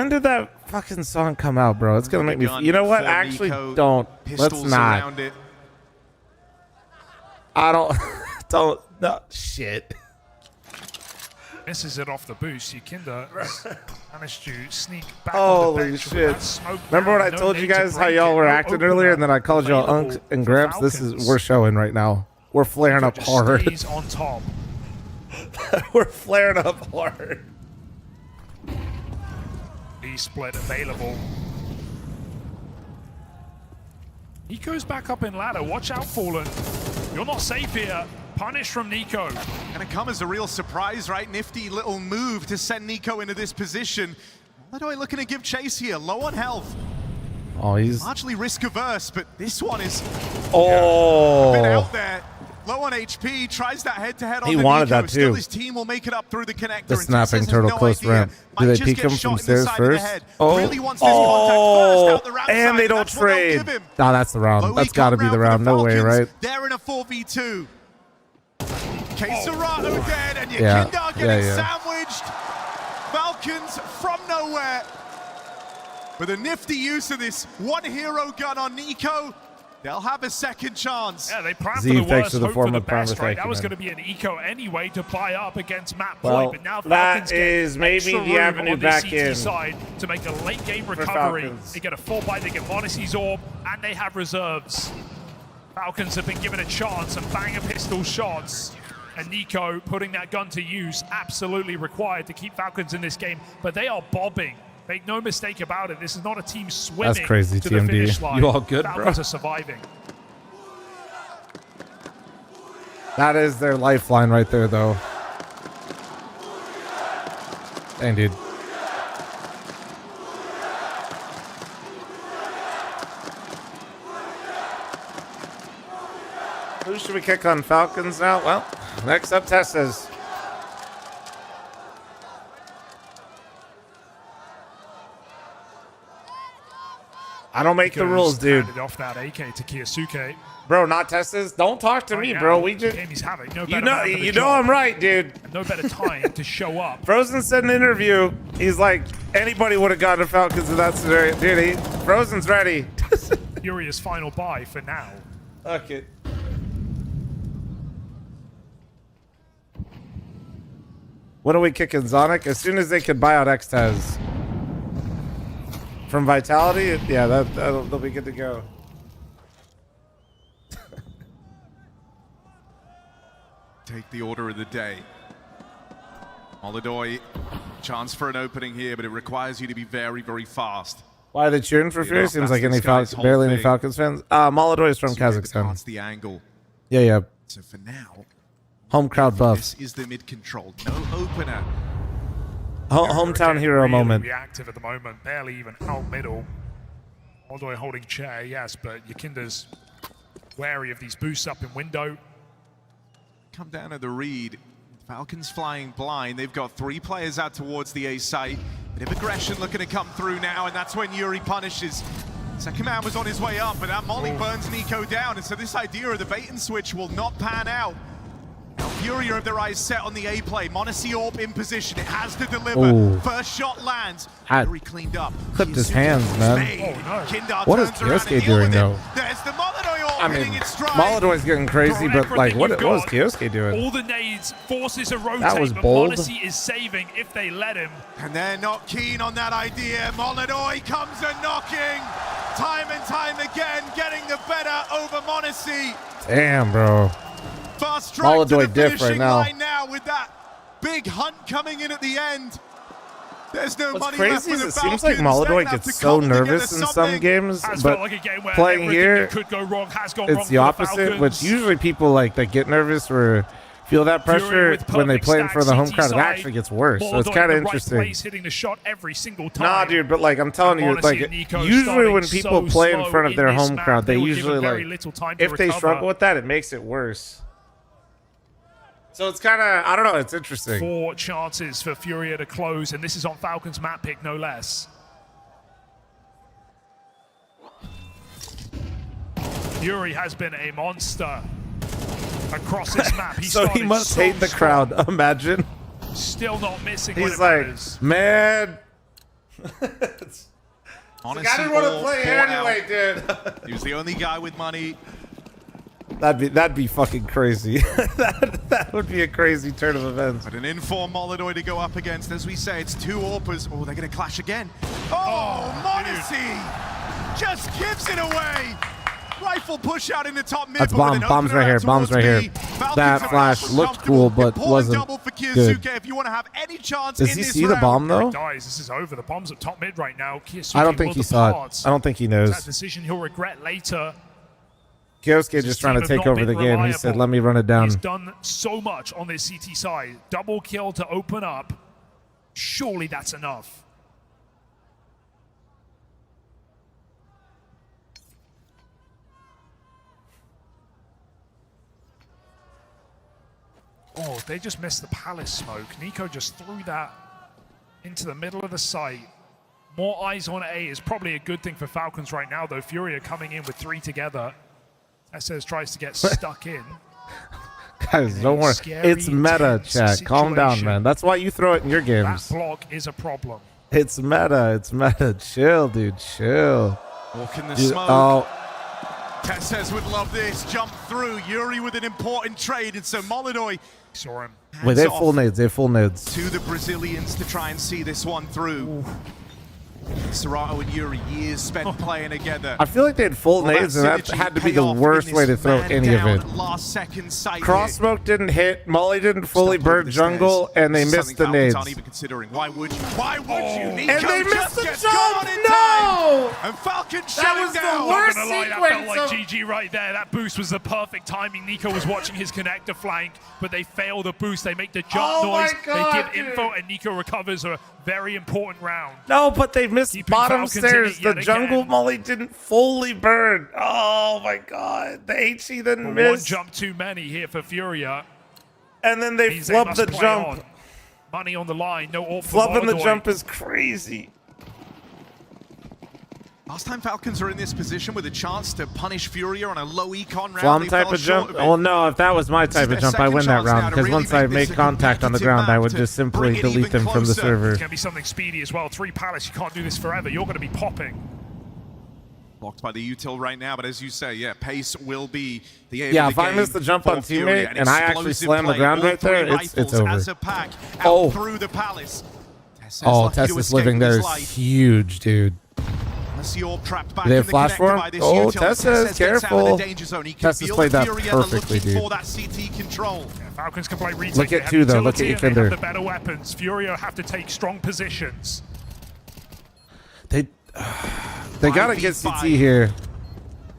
did that fucking song come out, bro? It's gonna make me. You know what? Actually, don't. Let's not. I don't. Don't. No shit. Misses it off the boost. Kinder managed to sneak back. Holy shit! Remember what I told you guys how y'all were acting earlier, and then I called y'all unks and gramps. We're showing right now. We're flaring up hard. Stays on top. We're flaring up hard. E-split available. He goes back up in ladder. Watch out, Fallen. You're not safe here. Punish from Nico. Gonna come as a real surprise, right? Nifty little move to send Nico into this position. Molodoi looking to give chase here. Low on health. Oh, he's largely risk averse, but this one is a bit out there. Low on HP, tries that head-to-head on He the wanted Nico. that Still too. his team will make it up through the connector. The snapping turtle close ramp. Do they peek him from stairs first? Really wants this contact first out the ramp and side. they don't That's what they'll trade. give him. No, that's the round. That's got to be the round. No way, right? They're in a 4v2. Keserato dead, and Yeah. Yakinda getting sandwiched. Falcons from nowhere. With a nifty use of this one hero gun on Nico, they'll have a second chance. Yeah, they planned for the worst, hope for the best, right? That was going to be an eco anyway to buy up against Matt Boyd, but now Falcons that is maybe the avenue back in side to make a late game recovery. They get a full buy, they get m0NESY's orb, and they have reserves. Falcons have been given a chance and banger pistol shots. And Nico putting that gun to use, absolutely required to keep Falcons in this game. But they are bobbing Make no mistake about it. This is not a team swimming That's crazy, to the finish line. You all good, bro? Falcons are surviving. That is their lifeline right there, though. Dang, dude. Who should we kick on Falcons now? Well, next up, Testas. I don't make the rules, dude. Handed off that AK to Kiyosuke. Bro, not Testas. Don't talk to me, bro. We just you know I'm right, dude. No better time to show up. Frozen said in an interview, he's like, anybody would have gotten Falcons in that scenario. Dude, Frozen's ready. Furia's final buy for now. Okay. What are we kicking, Zonic? As soon as they could buy out Xtaz. From Vitality? Yeah, they'll be good to go. Take the order of the day. Molodoi, chance for an opening here, but it requires you to be very, very fast. Why are they cheering for Furia? Seems like barely any Falcons fans. Molodoi is from Kazakhstan. That's the angle. Yeah. So for now, home crowd buff. This is the mid control. No opener. Hometown hero really moment. Reactive at the moment, barely even out middle. Molodoi holding chair, yes, but Yakinda's wary of these boosts up in window. Come down to the read. Falcons flying blind. They've got 3 players out towards the A site. Bit of aggression looking to come through now, and that's when Yuri punishes. Second man was on his way up, but that molly burns Nico down, and so this idea of the bait and switch will not pan out. Now Furia have their eyes set on the A play. Monacy Orb in position. It has to deliver. Ooh. First shot lands. Yuri cleaned up. Clipped his hands, man. Kindar What is turns around Kyosuke and deal doing, with it. though? There's the Molodoi Orb I mean, hitting its stride. Molodoi's getting crazy, but like, what was Kyosuke doing? All the nades forces a rotate, That was but bold. Monacy is saving if they let him. And they're not keen on that idea. Molodoi comes a knocking. Time and time again, getting the better over Monacy. Damn, bro. Fast track to the Molodoi diff right finishing now. line now with that big hunt coming in at the end. There's no What's money crazy left for is the it seems like Falcons. They're Molodoi gonna have gets to so cobble together nervous in some something. games, Has but felt like a game where playing everything here, that could go wrong has gone wrong it's for the opposite. Falcons. Which usually people like that get nervous or feel that pressure when they play in front of the home crowd. It actually gets worse, so it's kind of interesting. Right place, hitting the shot every single time. Nah, dude, but like I'm telling you, like usually when people play in front of their home crowd, they usually like if they struggle with that, it makes it worse. So it's kind of, I don't know, it's interesting. 4 chances for Furia to close, and this is on Falcons map pick, no less. Fury has been a monster across this map. So he must hate the crowd, imagine. Still not missing. He's like, man. Honestly, I didn't want to play here anyway, dude. He was the only guy with money. That'd be fucking crazy. that would be a crazy turn of events. But an inform Molodoi to go up against. As we say, it's 2 AWPers. Oh, they're going to clash again. Oh, Monacy just gives it away. Rifle push out in the top mid. That's bomb. Bombs right here. Bombs right here. That flash looked cool, but wasn't good. If you want to have any chance Does he see the bomb though? This is over. The bomb's at top mid right now. Kiyosuke I don't think he saw it. I don't think he knows. That decision he'll regret later. Kyosuke just trying to take over the game. He said, let me run it down. He's done so much on this CT side. Double kill to open up. Surely that's enough. Oh, they just missed the palace smoke. Nico just threw that into the middle of the site. More eyes on A is probably a good thing for Falcons right now, though. Furia coming in with 3 together. SS tries to get stuck in. Guys, don't worry. It's meta, chat. Calm down, man. That's why you throw it in your games. That block is a problem. It's meta. It's meta. Chill, dude. Chill. Walk in the Dude, smoke. oh. Tessez would love this. Jump through. Yuri with an important trade. And so Molodoi saw him. Wait, they have full nades. They have full nades. To the Brazilians to try and see this one through. Serato and Yuri, years spent playing together. I feel like they had full nades, and that had to be the worst way to throw any of it. Cross smoke didn't hit, Molly didn't fully burn jungle, and they missed the nades. Even considering. Why would you? Nico And they missed the gets jump! gone in No! time. And Falcon That shut was it down. the worst Not gonna lie, that sequence felt like of... GG right there. That boost was the perfect timing. Nico was watching his connector flank, but they fail the boost. They make the jump noise. God, they give dude. info, and Nico recovers a very important round. No, but they missed Keeping bottom Falcons in stairs. it The yet jungle again. Molly didn't fully burn. Oh my god. The HC then But one missed. jump too many here for Furia. And then they Means flub must the play jump. on. Money on the line. No ult for Flubbing the Molodoi. jump is crazy. Last time Falcons are in this position with a chance to punish Furia on a low econ round. Flom they type fell of short jump? of it. Well, no, if that was my type of jump, I win that round. Because once I make contact on the ground, I would just simply delete them from the server. It's going to be something speedy as well. 3 pallets, you can't do this forever. You're going to be popping. Blocked by the util right now, but as you say, yeah, pace will be the aim Yeah, of if the I game miss the jump on for Furia. teammate and I actually explosive slam the play, ground all right there, three it's rifles over. As a pack out Oh. through the palace. Oh, Tessa's living there is huge, dude. Trapped back Do they in have the flash connector for by him? this Oh, util. Tessa's Tessez gets out of careful. the danger zone. He can Tessa's feel played that Furia perfectly, looking dude. for that CT control. Falcons can play retake. Look They at have two, though. Look at utility and they Ekinder. have the better weapons. Furia have to take strong positions. They gotta get CT here.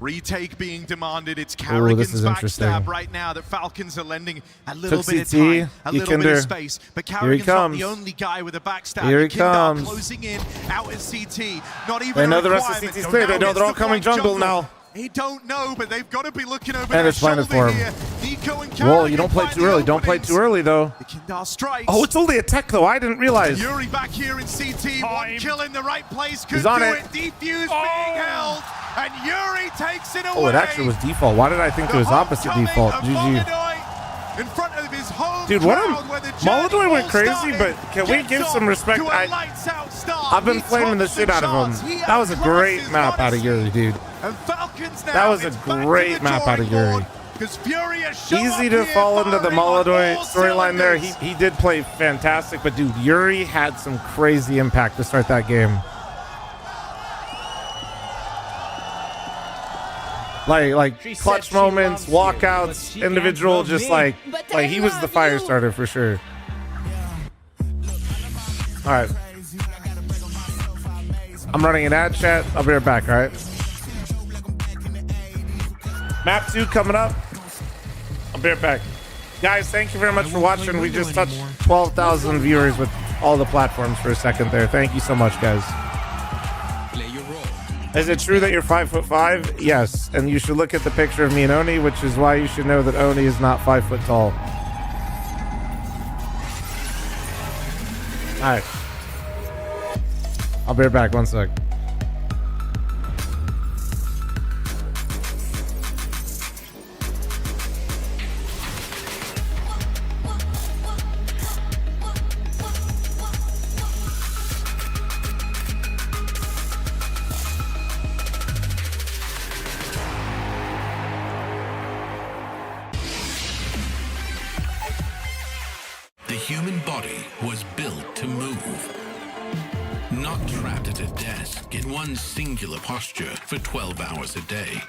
Retake being demanded. It's Ooh, Carrigan's this is interesting. backstab right now that Falcons are lending a little Took bit of CT, time, a little bit Ekinder. of space. But Here he Carrigan's not comes. the only guy with a backstab. Here he Kindar comes. closing in out at CT. Not even They a know the rest of requirement. CT's So clear. now They know it's they're all the coming flank jungle now. They don't know, but they've got to be looking over And their it's blinded shoulder for here. him. Nico and Whoa, you don't play find too the early. Don't play openings. too early, though. Kindar strikes. Oh, it's only a tech, though. I didn't realize. Yuri back here in CT. One kill in the right place could He's on do it. it. Defuse being held, and Yuri takes it away. Oh, it actually was default. Why did I think it was opposite default? GG. In front of his home Dude, what crowd where the Molodoi journey went all crazy, started, but can we gets give off some respect? to a lights-out start. I've been He flaming the took shit out of chance. him. He That was a great outclasses map out of Yuri, dude. And Falcons now, That was a it's back to great the map out of drawing Yuri. board, 'cause Furia show Easy up to here fall into the firing on Molodoi all storyline there. cylinders. He did play fantastic, but dude, Yuri had some crazy impact to start that game. Like clutch moments, walkouts, individual, just like he was the fire starter for sure. All right. I'm running an ad chat. I'll be right back, all right? Map 2 coming up. I'll be right back. Guys, thank you very much for watching. We just touched 12,000 viewers with all the platforms for a second there. Thank you so much, guys. Is it true that you're 5'5"? Yes, and you should look at the picture of me and Oni, which is why you should know that Oni is not 5 foot tall. All right. I'll be right back. 1 sec. The human body was built to move. Not trapped at a desk in one singular posture for 12 hours a day.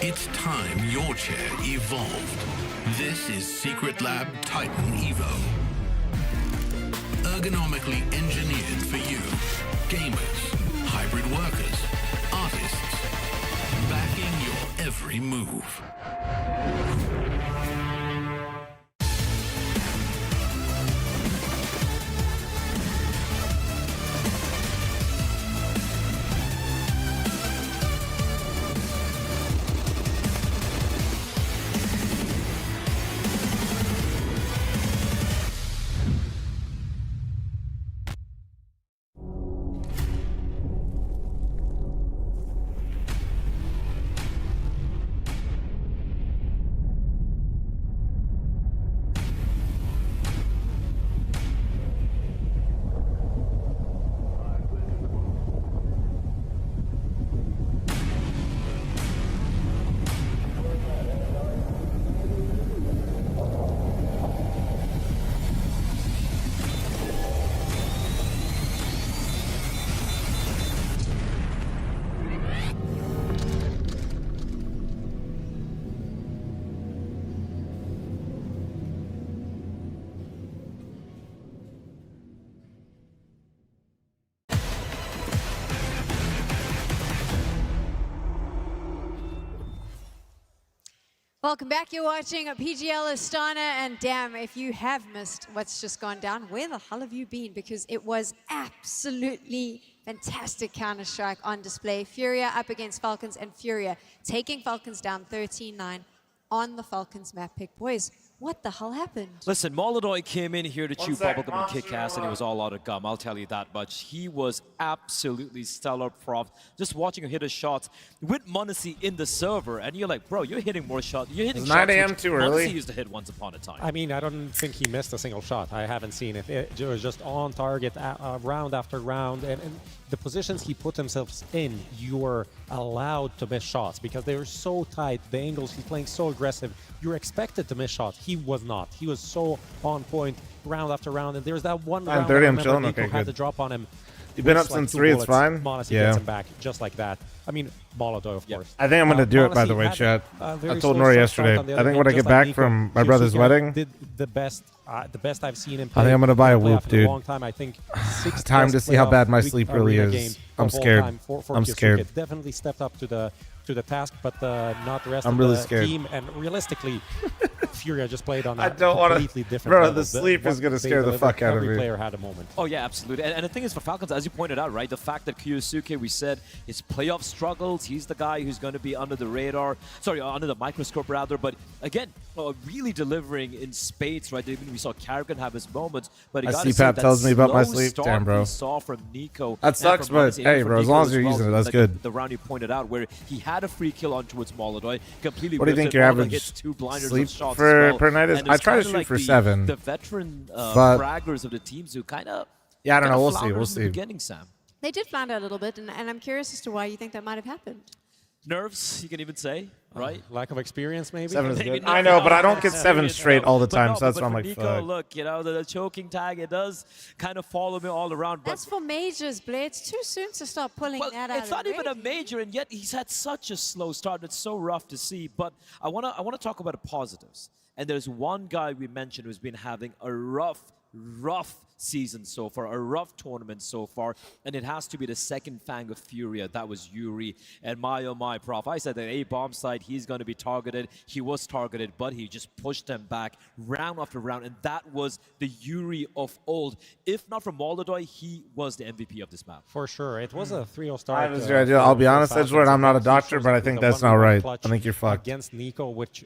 It's time your chair evolved. This is Secret Lab Titan Evo. Ergonomically engineered for you. Gamers, hybrid workers, artists. Backing your every move. Welcome back. You're watching PGL Astana, and damn, if you have missed what's just gone down, where the hell have you been? Because it was absolutely fantastic Counter-Strike on display. Furia up against Falcons, and Furia taking Falcons down 13-9 on the Falcons map pick. Boys, what the hell happened? Listen, Molodoi came in here to chew bubblegum and kick ass, and he was all out of gum, I'll tell you that much. He was absolutely stellar prof. Just watching him hit his shots with Monacy in the server, and you're like, bro, you're hitting more shots. You're hitting shots 9 a.m. too early. Monacy used to hit once upon a time. I mean, I don't think he missed a single shot. I haven't seen it. It was just on target round after round, and the positions he put himself in, you were allowed to miss shots because they were so tight. The angles, he's playing so aggressive. You're expected to miss shots. He was not. He was so on point round after round. And there's that one round I'm Nico chilling. Okay, had good. to drop on him. You've been up since 3, it's fine. Monacy Yeah. gets him back just like that. I mean, Molodoi, of course. I think I'm going to do it, by the way, chat. I told Nori yesterday. I think when I get back from my brother's wedding, did the best I've seen him I play. think I'm going to buy a play Whoop, after dude. A long time. I think Time to see how bad my sleep really arena is. game I'm of all scared. time for I'm Kyosuke. scared. Definitely stepped up to the task, but not the rest I'm of really the scared. team. And realistically, Furia just played on a I don't wanna- completely different Bro, level. the sleep is gonna they scare the delivered. fuck out of Every me. player had a moment. Oh, yeah, absolutely. And the thing is, for Falcons, as you pointed out, right, the fact that Kyosuke, we said, his playoff struggles, he's the guy who's going to be under the radar, sorry, under the microscope, rather. But again, really delivering in spades, right? Even we saw Karrigan have his moments. But My you gotta CPAP say that tells me about my slow sleep. start Damn, bro. we saw from Nico. That and sucks, from but Monacy, hey, and from bro, as Nico long as you're well, using it, that's like good. The round you pointed out, where he had a free kill on towards Molodoi, completely. What do you think rips it. your Molodoi average gets 2 blinders sleep of shots for as well. per night is? And I it's try to kinda shoot like for the 7. The veteran but fraggers of the teams who kind of. Yeah, I don't know. We'll see. floundered We'll in the see. beginning, Sam. They did flounder a little bit, and I'm curious as to why you think that might have happened. Nerves, you can even say, right? Lack of experience, maybe? 7 is Maybe good. not. I know, but I don't get 7 straight all the But time, no, so that's but why I'm for like, Nico, fuck. look, you know, the choking tag, it does kind of follow me all around. But That's for majors, Blair. It's too soon to start pulling that out. it's not even a major, and yet he's had such a slow start. It's so rough to see. But I wanna talk about the positives. And there's one guy we mentioned who's been having a rough season so far, a rough tournament so far, and it has to be the second fang of Furia. That was Yuri. And my, oh my, Prof, I said that A-bomb side, he's going to be targeted. He was targeted, but he just pushed them back round after round, and that was the Yuri of old. If not for Molodoi, he was the MVP of this map. For sure. It was a 3-0 start. I have zero idea. I'll be honest, Edgeworth, I'm not a doctor, but I think that's not right. I think you're fucked. Against Nico, which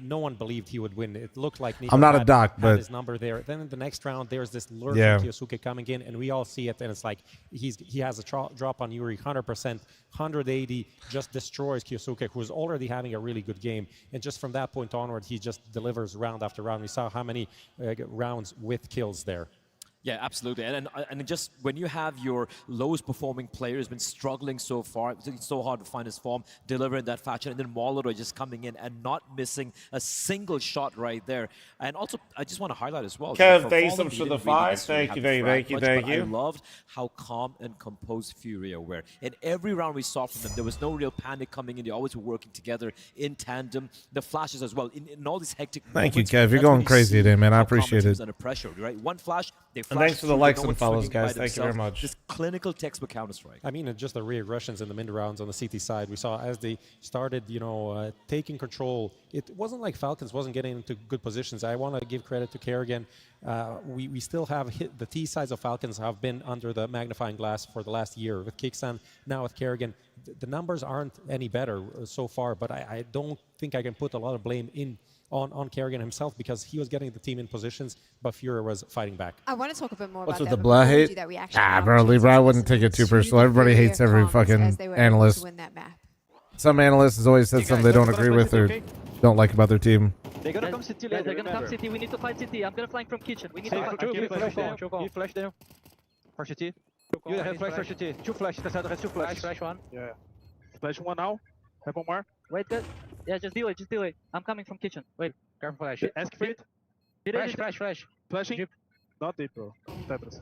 no one believed he would win. It looked like Nico I'm not a had doc, but his number there. Then in the next round, there's this lurk Yeah. from Kyosuke coming in, and we all see it, and it's like he has a drop on Yuri, 100%, 180, just destroys Kyosuke, who's already having a really good game. And just from that point onward, he just delivers round after round. We saw how many rounds with kills there. Yeah, absolutely. And just when you have your lowest performing player who's been struggling so far, it's so hard to find his form, delivering that fashion, and then Molodoi just coming in and not missing a single shot right there. And also, I just want to highlight as well. Kev, for thank you Fallen, so much he for the didn't really 5. necessarily Thank you, have the thank you, frag thank much, you. but I loved how calm and composed Furia were. In every round we saw from them, there was no real panic coming in. They always were working together in tandem. The flashes as well. In all these hectic Thank you, moments, Kev. You're that's going when you crazy see today, man. I how calm appreciate teams it. Under pressure, right? One flash, they And flash thanks for the through, likes no and one's follows, swinging by guys. Thank you very themselves. much. Just clinical textbook Counter-Strike. I mean, just the re-aggressions in the mid-rounds on the CT side. We saw as they started, taking control. It wasn't like Falcons wasn't getting into good positions. I want to give credit to Karrigan. We still have hit the T sides of Falcons have been under the magnifying glass for the last year. With Kicksan, now with Karrigan, the numbers aren't any better so far, but I don't think I can put a lot of blame on Karrigan himself because he was getting the team in positions, but Furia was fighting back. I want to talk a bit more What's about with that. the blah before we hate? do that, we actually Bro, Libra, I wouldn't take it too personal. Everybody hates every fucking analyst. win that map. Some analysts has always said something they don't agree with or don't like about their team. They're gonna come city later. They're gonna come city. We need to fight city. I'm gonna flank from kitchen. We need to fight. You flash there. For city. You have flash for city. 2 flash. That's how the 2 flash. Flash one. Yeah. Flash 1 now. Have 1 more. Wait, good. Yeah, just delay, just delay. I'm coming from kitchen. Wait. Careful flash. Ask for it. Flash. Flashing. Not deep, bro. Tetris.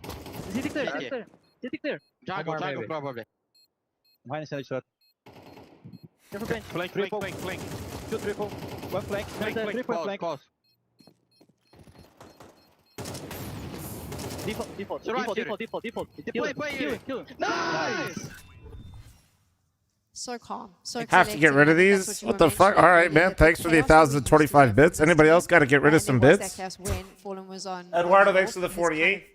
City clear. City clear. Jungle probably. Minus side shot. Careful bench. Flank. 2 triple. 1 flank. Triple flank. Close. Default. Play. Kill him. Nice! So calm. So have to get rid of these? What the fuck? All right, man. Thanks for the 1,025 bits. Anybody else got to get rid of some bits? When Fallen was on Eduardo, thanks for the 48.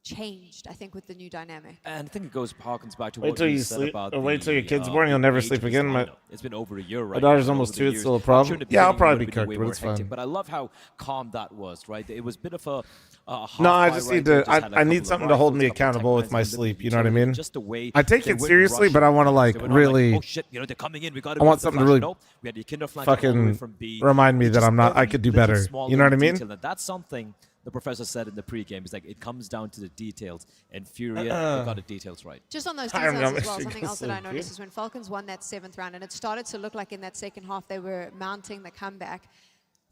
Changed, I think, with the new dynamic. And I think it harkens back to wait what till you you said sleep, about or wait the, till your kid's born. You'll never age sleep of this again. lineup. It's been over a year, right? My daughter's now, almost over 2. the It's years. still a I'm problem. sure in the Yeah, I'll beginning probably it be would've been cooked, way but more it's hectic, fine. But I love how calm that was, right? It was a bit of a No, I just need to. I need something to hold me accountable with my sleep. You know what I mean? Just the way I take it seriously, but I want to like really. oh shit, they're coming in. We got I want something to really we had the Kinder flank all the way fucking from B. remind me It's that just I'm not. I every could do little better. small You know what I little mean? detail, and that's something the professor said in the pregame. It's like it comes down to the details, and Furia they got the details right. Just on those details as well, something else that I noticed is when Falcons won that 7th round, and it started to look like in that second half they were mounting the comeback.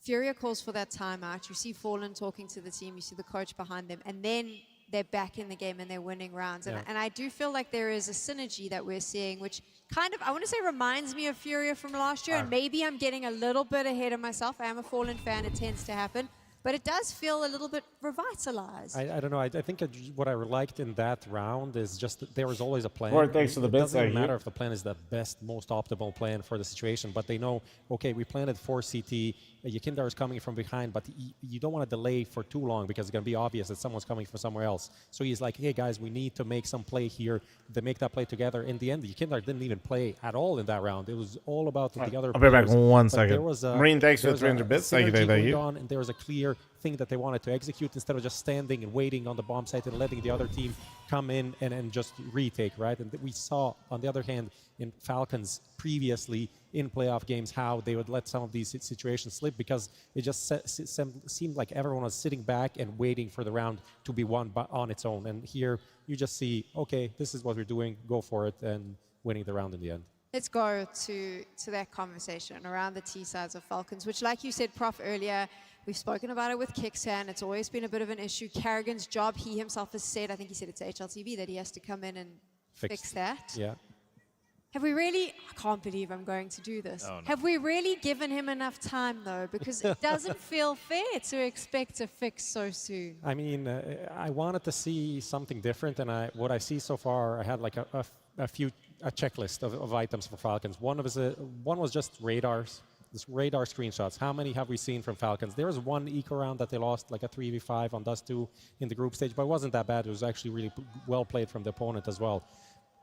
Furia calls for that timeout. You see Fallen talking to the team. You see the coach behind them, and then they're back in the game and they're winning rounds. And I do feel like there is a synergy that we're seeing, which kind of, I want to say, reminds me of Furia from last year. And maybe I'm getting a little bit ahead of myself. I am a Fallen fan. It tends to happen. But it does feel a little bit revitalized. I don't know. I think what I liked in that round is just that there was always a plan. Lord, thanks for the It bits. doesn't matter if the plan is the best, most optimal plan for the situation, but they know, okay, we planted for CT. Yekindar is coming from behind, but you don't want to delay for too long because it's going to be obvious that someone's coming from somewhere else. So he's like, hey, guys, we need to make some play here. They make that play together. In the end, Yekindar didn't even play at all in that round. It was all about the other I'll be back players. 1 But second. there was Marine, thanks for the 300 bits. Thank you, thank you. And there was a clear thing that they wanted to execute instead of just standing and waiting on the bomb site and letting the other team come in and just retake, right? And we saw, on the other hand, in Falcons previously in playoff games how they would let some of these situations slip because it just seemed like everyone was sitting back and waiting for the round to be won on its own. And here you just see, okay, this is what we're doing, go for it, and winning the round in the end. Let's go to that conversation around the T sides of Falcons, which, like you said, Prof, earlier, we've spoken about it with Kicksan. It's always been a bit of an issue. Carrigan's job, he himself has said, I think he said it to HLTV, that he has to come in and fix that. Yeah. Have we really, I can't believe I'm going to do this. Oh, no. Have we really given him enough time, though? Because it doesn't feel fair to expect a fix so soon. I mean, I wanted to see something different, and what I see so far, I had like a checklist of items for Falcons. One was just radars, radar screenshots. How many have we seen from Falcons? There was one eco round that they lost, like a 3v5 on Dust 2 in the group stage, but it wasn't that bad. It was actually really well played from the opponent as well.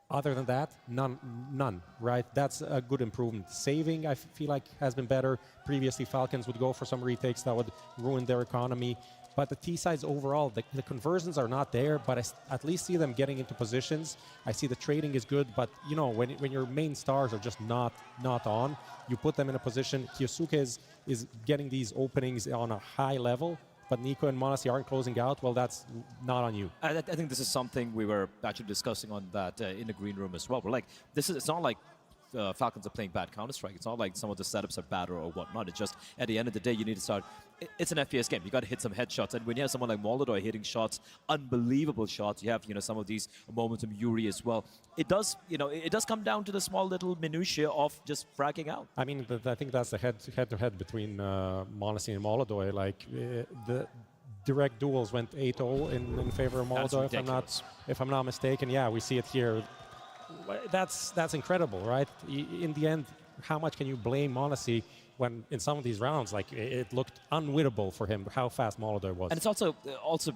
Other than that, none, right? That's a good improvement. Saving, I feel like, has been better. Previously, Falcons would go for some retakes that would ruin their economy. But the T-sides overall, the conversions are not there, but I at least see them getting into positions. I see the trading is good, but, you know, when your main stars are just not on, you put them in a position. Kyosuke is getting these openings on a high level, but Nico and m0NESY aren't closing out. Well, that's not on you. I think this is something we were actually discussing on that in the green room as well. We're like, it's not like Falcons are playing bad Counter-Strike. It's not like some of the setups are bad or whatnot. It's just, at the end of the day, you need to start. It's an FPS game. You got to hit some headshots. And when you have someone like Molodoi hitting shots, unbelievable shots, you have, you know, some of these moments from Yuri as well. It does, you know, it does come down to the small little minutiae of just fragging out. I mean, I think that's the head-to-head between m0NESY and Molodoi. Like, the direct duels went 8-0 in favor of Molodoi, if I'm not mistaken. Yeah, we see it here. That's incredible, right? In the end, how much can you blame m0NESY when in some of these rounds, like, it looked unwinnable for him how fast Molodoi was. And it's also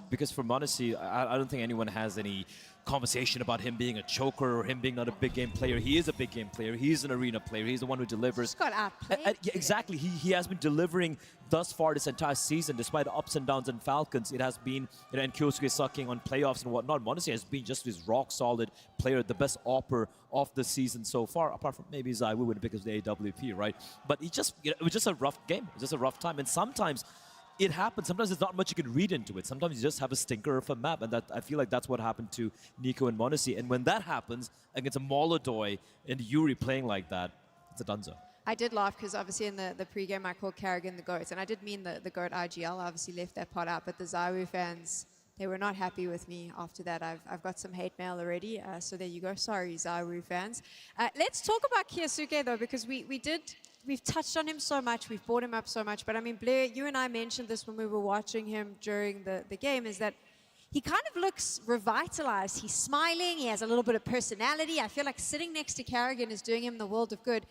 because for m0NESY, I don't think anyone has any conversation about him being a choker or him being not a big game player. He is a big game player. He's an arena player. He's the one who delivers. He's got outplayed. Yeah, exactly. He has been delivering thus far this entire season, despite the ups and downs in Falcons. It has been, you know, and Kyosuke sucking on playoffs and whatnot. m0NESY has been just this rock-solid player, the best AWPer of the season so far, apart from maybe Zai Wu because of the AWP, right? But it was just a rough game. It was just a rough time. And sometimes it happens. Sometimes there's not much you can read into it. Sometimes you just have a stinker of a map, and that I feel like that's what happened to Nico and m0NESY. And when that happens against a Molodoi and Yuri playing like that, it's a dunzo. I did laugh because obviously in the pregame I called Carrigan the GOAT, and I did mean the GOAT IGL. I obviously left that part out, but the ZywOo fans, they were not happy with me after that. I've got some hate mail already, so there you go. Sorry, ZywOo fans. Let's talk about Kyosuke though, because we've touched on him so much, we've brought him up so much, but I mean, Blair, you and I mentioned this when we were watching him during the game, is that he kind of looks revitalized. He's smiling. He has a little bit of personality. I feel like sitting next to Karrigan is doing him the world of good.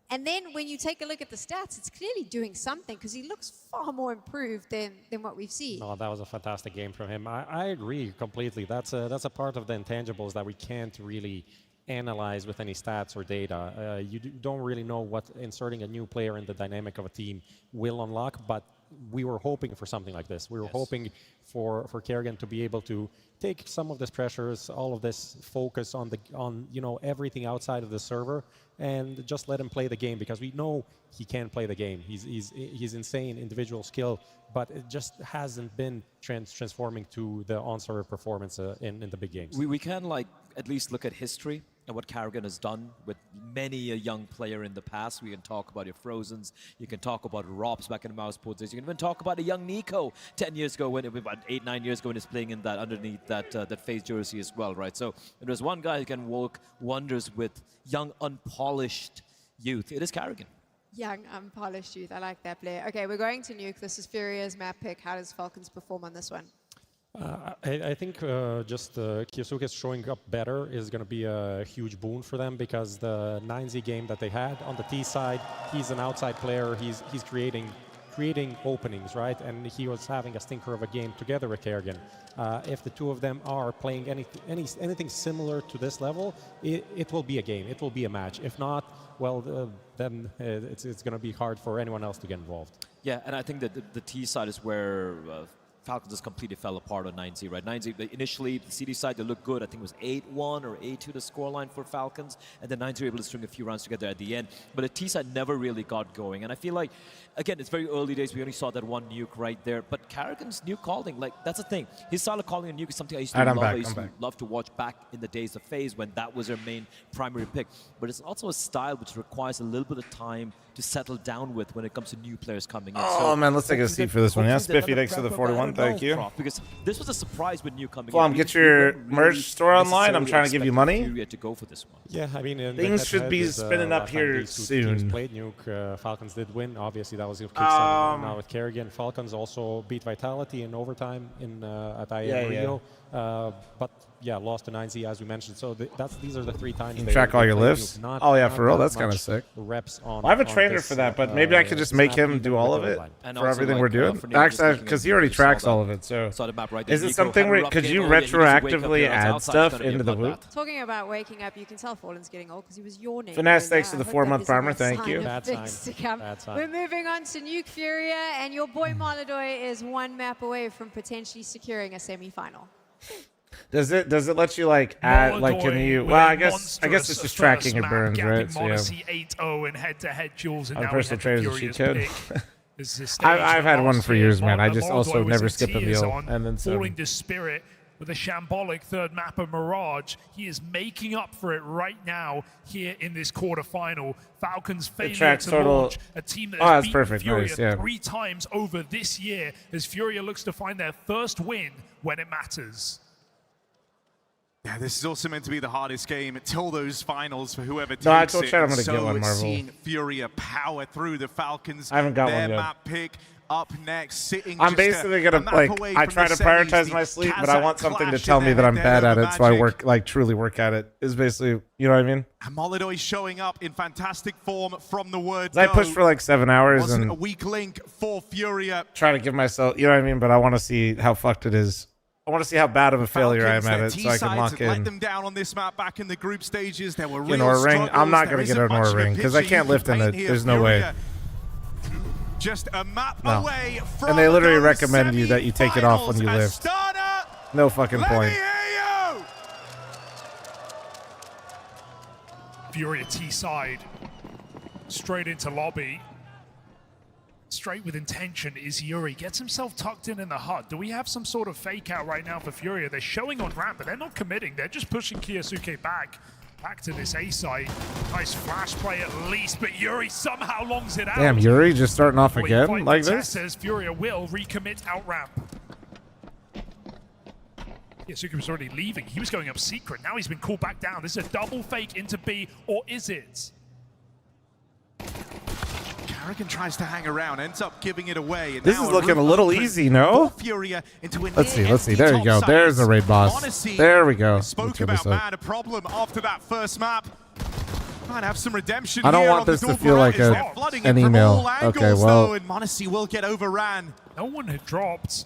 And then when you take a look at the stats, it's clearly doing something because he looks far more improved than what we've seen. No, that was a fantastic game from him. I agree completely. That's a part of the intangibles that we can't really analyze with any stats or data. You don't really know what inserting a new player in the dynamic of a team will unlock, but we were hoping for something like this. We were hoping for Karrigan to be able to take some of this pressures, all of this focus on everything outside of the server, and just let him play the game, because we know he can play the game. He's insane individual skill, but it just hasn't been transforming to the on-server performance in the big games. We can at least look at history and what Karrigan has done with many a young player in the past. We can talk about your Frozens, you can talk about Robs back in the Mouseport days, you can even talk about a young Nico 10 years ago, about 8-9 years ago, when he's playing in that underneath that FaZe jersey as well, right? So if there's one guy who can work wonders with young, unpolished youth, it is Karrigan. Young, unpolished youth. I like that player. Okay, we're going to Nuke. This is Furia's map pick. How does Falcons perform on this one? I think just Kyosuke showing up better is going to be a huge boon for them, because the 9Z game that they had on the T side, he's an outside player. He's creating openings, right? And he was having a stinker of a game together with Karrigan. If the two of them are playing anything similar to this level, it will be a game. It will be a match. If not, well, then it's going to be hard for anyone else to get involved. Yeah, and I think that the T side is where Falcons just completely fell apart on 9Z, right? 9Z, initially, the CD side, they looked good. I think it was 8-1 or 8-2 the scoreline for Falcons. And then 9Z were able to string a few rounds together at the end. But the T side never really got going. And I feel like, again, it's very early days. We only saw that one nuke right there. But Karrigan's nuke calling, that's the thing. His style of calling a nuke is something I used to love. I used to love to watch back in the days of FaZe when that was their main primary pick. But it's also a style which requires a little bit of time to settle down with when it comes to new players coming in. Oh, man, let's take a seat for this one. Yeah, Spiffy, thanks for the 41. Thank you. Because this was a surprise with new coming fl0m, get your merch store online. I'm trying to give you money. To go for this one. Yeah, I mean, things should be spinning up here soon. Played nuke. Falcons did win. Obviously, that was a kickstarter now with Karrigan. Falcons also beat Vitality in overtime at IEM Rio. But yeah, lost to 9Z as we mentioned. So these are the 3 times. You can track all your lifts. Oh yeah, for real, that's kind of sick. Reps on. I have a trainer for that, but maybe I could just make him do all of it for everything we're doing. Actually, because he already tracks all of it. So is it something where could you retroactively add stuff into the loop? Talking about waking up, you can tell Fallen's getting old because he was yawning. Finesse, thanks to the 4-month primer. Thank you. We're moving on to Nuke Furia, and your boy Molodoy is 1 map away from potentially securing a semi-final. Does it let you add can you? Well, I guess it's just tracking your burns, right? So, yeah. 8-0 in head-to-head duels, and on now personal trainers, a cheat code. I've I've had one for years, man. I just also never skip a meal, and then falling to spirit with a shambolic third map of Mirage. He is making up for it right now here in this quarterfinal. Falcons failure to launch a team that has beaten Furia 3 times over this year, as Furia looks to find their first win when it matters. Yeah, this is also meant to be the hardest game until those finals for whoever takes I told it. Chad I'm going to get one, Marvel. Seeing Furia power through the Falcons. I haven't got their one yet. map pick up next, sitting I'm basically going to, I try to prioritize my sleep, but I want something to tell me that I'm bad at it, so I work, truly work at it, is basically, you know what I mean? And Molodoy showing up in fantastic form from the word go. I pushed for 7 hours Wasn't and a weak link for Furia. Try to give myself, you know what I mean? But I want to see how fucked it is. I want to see how bad of a failure I am at it, so I can lock in. Let them down on this map back in the group stages. There were an Aura ring. I'm not going to get an Aura ring because I can't lift in it. There's no way. Just a map away from and they literally recommend you that you take it off when you lift. No fucking point. Furia T side, straight into lobby. Straight with intention is Yuri. Gets himself tucked in the hut. Do we have some sort of fake out right now for Furia? They're showing on ramp, but they're not committing. They're just pushing Kyosuke back to this A site. Nice flash play at least, but Yuri somehow longs it out. Damn, Yuri just starting off again like this? Says Furia will recommit out ramp. Kyosuke was already leaving. He was going up secret. Now he's been called back down. This is a double fake into B, or is it? Karrigan tries to hang around, ends up giving it away. And This is looking a little easy, no? Furia into a Let's see. There you go. There's a raid boss. There we go. Spoke about man, a problem after that first map. Might have some redemption. I don't want this to feel like an email. Okay, well. And m0NESY will get overran. No one had dropped.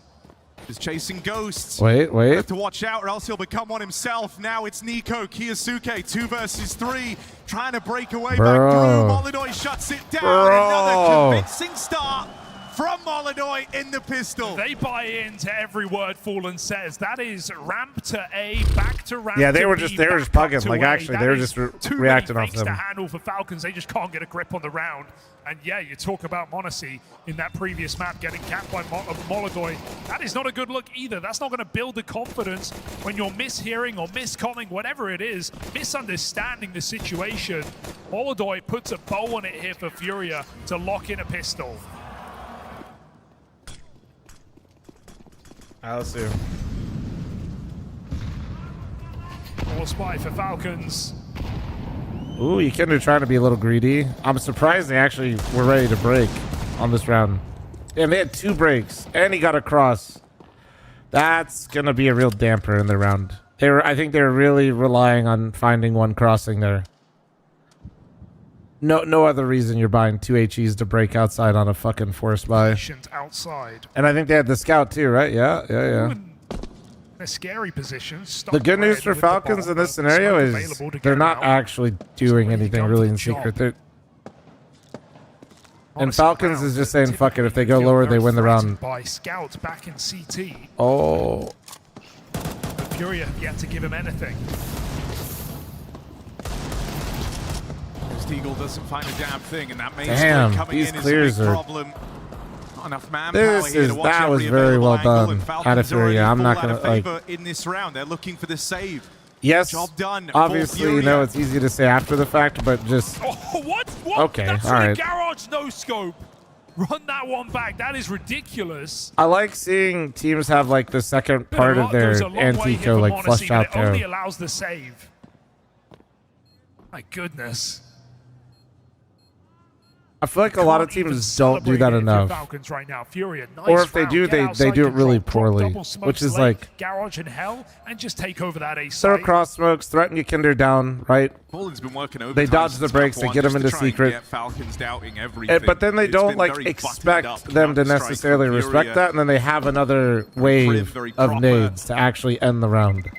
He's chasing ghosts. Wait. Have to watch out or else he'll become one himself. Now it's Nico, Kiyosuke, 2 versus 3, trying to break away back through. molidoy shuts it down. Another convincing start from molidoy in the pistol. They buy into every word Fallen says. That is ramp to A, back to ramp. Yeah, they to were B, just pugging. Like actually, they were just reacting off them. To handle for Falcons, they just can't get a grip on the round. And yeah, you talk about m0NESY in that previous map getting capped by molidoy. That is not a good look either. That's not going to build the confidence when you're mishearing or miscoming, whatever it is, misunderstanding the situation. molidoy puts a bow on it here for Furia to lock in a pistol. I'll see. More spy for Falcons. Ooh, you kind of trying to be a little greedy. I'm surprised they actually were ready to break on this round. And they had 2 breaks, and he got a cross. That's going to be a real damper in the round. I think they were really relying on finding one crossing there. No other reason you're buying 2 HEs to break outside on a fucking force buy. Outside. And I think they had the scout too, right? Yeah. A scary position. The good news for Falcons in this scenario is they're not actually doing anything really in secret. And Falcons is just saying, fuck it, if they go lower, they win the round. By scouts back in CT. Oh. But Furia have yet to give him anything. Eagle doesn't find a damn thing, and that main damn, coming these in clears is a big are. problem. Not enough manpower here to watch That was every very well angle, done out of Furia. I'm not gonna like. In this round, they're looking for the save. Yes, job done. Obviously, you know it's easy to say after the fact, but just. Oh, what? Okay, that's all right. Garage no scope. Run that one back. That is ridiculous. I like seeing teams have like the second part of their anti-co like flushed out there. It only allows the save. My goodness. I feel like a lot of teams don't do that enough. Falcons right now. Furia, nice or if they do, round. they do it really poorly, which is like Garage and Hell, and just take over that A throw site. cross smokes, threaten your Kinder down, right? Fallen's been working over they dodge the breaks, they get them into secret. Falcons doubting everything. But then they don't like expect them to necessarily respect that, and then they have another wave of nades to actually end the round.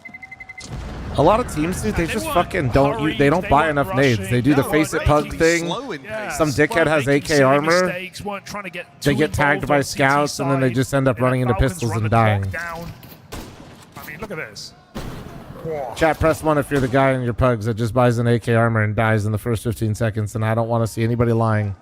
A lot of teams, dude, they just fucking don't. They don't buy enough nades. They do the face it pug thing. Some dickhead has AK armor. They get tagged by scouts, and then they just end up running into pistols and dying. I mean, look at this. Chat, press 1 if you're the guy in your pugs that just buys an AK armor and dies in the first 15 seconds, and I don't want to see anybody lying.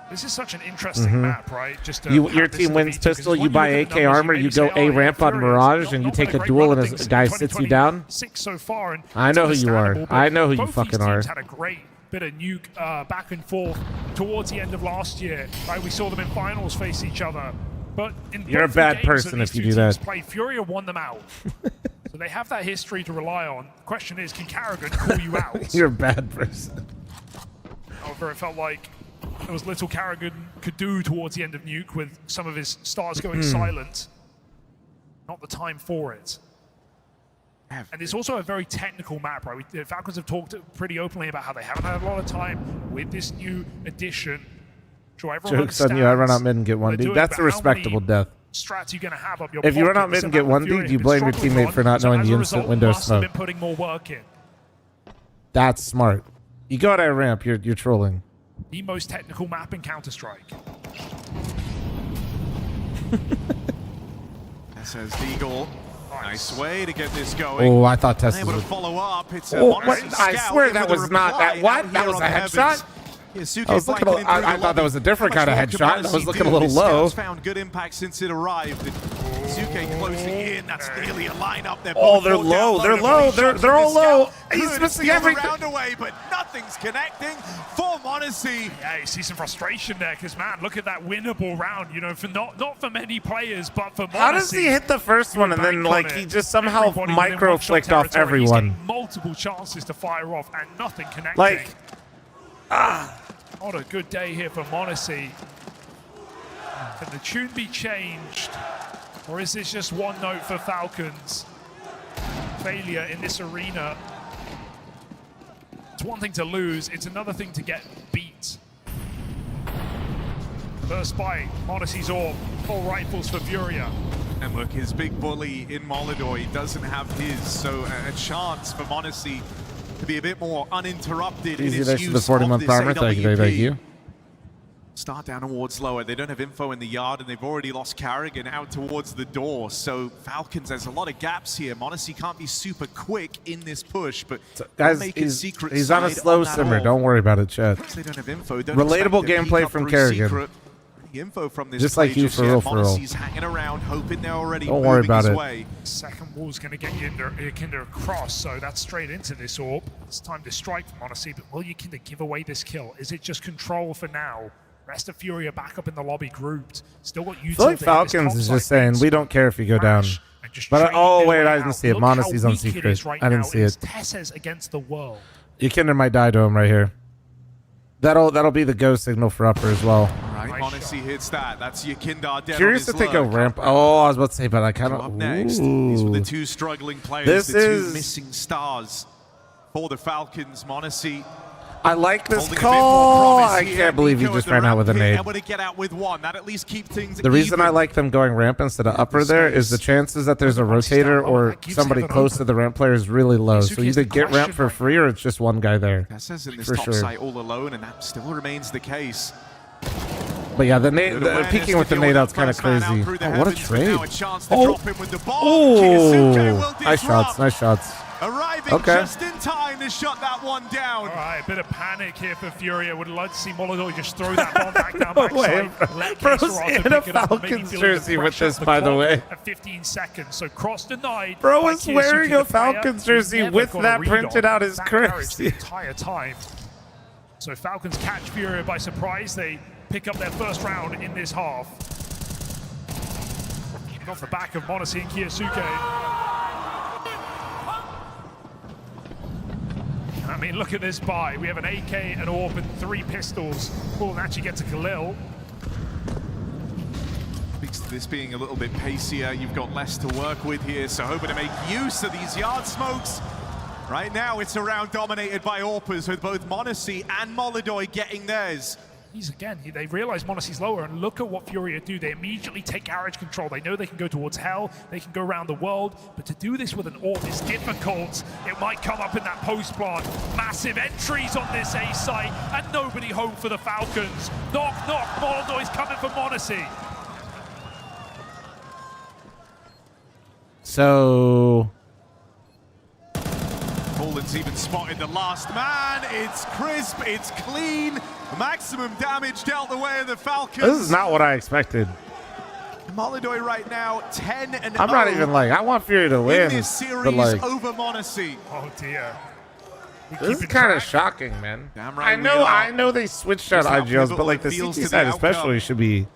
This is such an interesting map, right? Just your team wins pistol, you buy AK armor, you go A ramp on Mirage, and you take a duel, and a guy sits you down. So far, and I know who you are. I know who you fucking are. Had a great bit of nuke back and forth towards the end of last year. Right, we saw them in finals face each other. But in you're a bad person if you do that. Furia won them out. So they have that history to rely on. The question is, can Karrigan call you out? You're a bad person. However, it felt like there was little Karrigan could do towards the end of Nuke with some of his stars going silent. Not the time for it. And it's also a very technical map, right? Falcons have talked pretty openly about how they haven't had a lot of time with this new addition. Sure, joke's on you, I run out mid and get 1D. That's a respectable death. Strats you gonna have up your if you run out mid and get 1D, do you blame your teammate for not knowing the instant window smoke? Putting more work in. That's smart. You go out at ramp, you're trolling. The most technical map in Counter-Strike. That says Deagle. Nice way to get this going. Oh, I thought Tess able to was... follow up. It's I swear that was not that. What? That was a headshot? I was looking. I thought that was a different kind of headshot. I was looking a little low. Found good impact since it arrived. Suke closing in. That's nearly a lineup. Oh, they're low. They're low. They're all low. He's missing everything. Round away, but nothing's connecting for m0NESY. Yeah, you see some frustration there, because man, look at that winnable round. You know, for not for many players, but for m0NESY. How does he hit the first one and then like he just somehow micro flicked off everyone? Multiple chances to fire off and nothing connecting. Like, Not a good day here for m0NESY. Can the tune be changed? Or is this just one note for Falcons? Failure in this arena. It's one thing to lose, it's another thing to get beat. First bite, m0NESY's orb, full rifles for Furia. And look, his big bully in Molodoy doesn't have his, so a chance for m0NESY to be a bit more uninterrupted in Easy his next to the use 40-month of this armor. Thank you, AWP. thank you. Start down towards lower. They don't have info in the yard, and they've already lost Carrigan out towards the door. So Falcons, there's a lot of gaps here. m0NESY can't be super quick in this push, but Guys, make his secret he's on a side slow on that simmer. orb. Don't worry about it, chat. They don't have info. Don't Relatable expect to peek gameplay up from through Carrigan. secret. The info from this Just like play you, for real, for real. m0NESY's hanging around, hoping they're already Don't worry moving about his it. way. Second wall's going to get Yikinder across, so that's straight into this orb. It's time to strike from m0NESY, but will Yikinder give away this kill? Is it just control for now? Rest of Furia back up in the lobby grouped. Still got I feel like Falcons is just saying, we don't care if you go down. But, oh, wait, I didn't see it. m0NESY's on secret. I didn't see it. Tessa's against the world. Yikinder might die to him right here. That'll be the go signal for upper as well. Right, m0NESY hits that. That's Yikinder dead Curious to on his take a lurk. ramp. Oh, I was about to say, but I kind Up of. next, these were the two struggling players, This the two is- missing stars for the Falcons. m0NESY I like this holding a bit more call. promise I here. can't believe he Nico just at the ran out with a ramp here, nade. able to get out with one. That at least keep things The reason even. I like them going ramp instead of upper there is the chances that there's a rotator or somebody close to the ramp player is really low. So you either get ramp for free or it's just one guy there. Tessa's in this For top sure. site all alone, and that still remains the case. But yeah, the peeking with the nade out's kind of crazy. Oh, what a trade. Oh, nice shots, nice shots. Arriving Okay. just in time to shut that one down. All right, a bit of panic here for Furia. Would love to see Molodoy just throw that bomb back down No way, backside. Let Bro's K-Sorata in a pick it up and maybe Falcons feel the jersey with pressure this, of the by the clock way. At 15 seconds, so cross denied. Bro by was wearing Kiyasuke, a the player Falcons who's jersey never with got a that read printed on out is that carriage crazy. The entire time. So Falcons catch Furia by surprise. They pick up their first round in this half. Off the back of m0NESY and Kiyasuke. I mean, look at this buy. We have an AK, an AWP, and 3 pistols. We'll actually get to Khalil. Speaks to this being a little bit pacier. You've got less to work with here, so hoping to make use of these yard smokes. Right now, it's a round dominated by AWPers, with both m0NESY and Molodoy getting theirs. They realize m0NESY's lower, and look at what Furia do. They immediately take garage control. They know they can go towards hell, they can go around the world, but to do this with an AWP is difficult. It might come up in that post plant. Massive entries on this A site, and nobody home for the Falcons. Knock, knock, Molodoy's coming for m0NESY. So Poland's even spotted the last man. It's crisp, it's clean. Maximum damage dealt the way of the Falcons. this is not what I expected. Molodoy right now 10-0. I'm not even like I want Fury to win, in this series but like over m0NESY. Oh dear. this is kind of shocking, man. Damn right I know they switched out Just how IGLs, but pivotal like it the feels CT to the side outcome. especially should be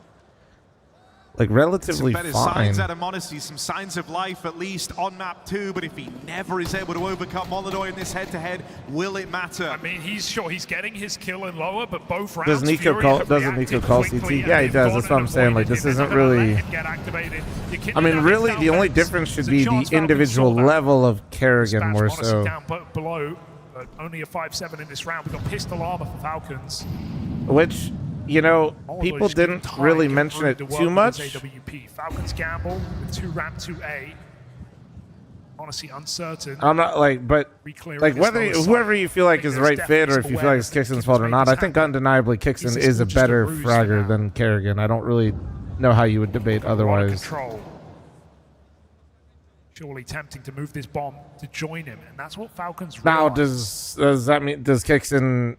like relatively Some better fine. signs out of m0NESY, some signs of life at least on map 2, but if he never is able to overcome Molodoy in this head-to-head, will it matter? I mean, he's getting his kill in lower, but both rounds. Does Nico Fury call? have Doesn't Nico reacted call quickly, CT? and Yeah, he they've does. gone That's what I'm and saying. Like avoided this him. isn't They're not gonna let really. him get activated. I mean, really, the only difference should be the individual level of Kerrigan more m0NESY so. down below, but only a 5-7 in this round. We've got pistol armor for Falcons. Which, you know, Molodoy people just getting didn't tired really to mention prove it the world too with much. his AWP. Falcons gamble with 2 ramp 2A. Honestly, uncertain. I'm not like, but Reclearing like this whether lower whoever side. you feel like I is the think right there's fit, or if you feel like it's definitely Kixon's fault or not, I think undeniably He's Kixon is a just better bruise for fragger now. than Kerrigan. I don't really know how you would debate otherwise. Control. Surely tempting to move this bomb to join him, and that's what Falcons Now, realize. does that mean does Kixon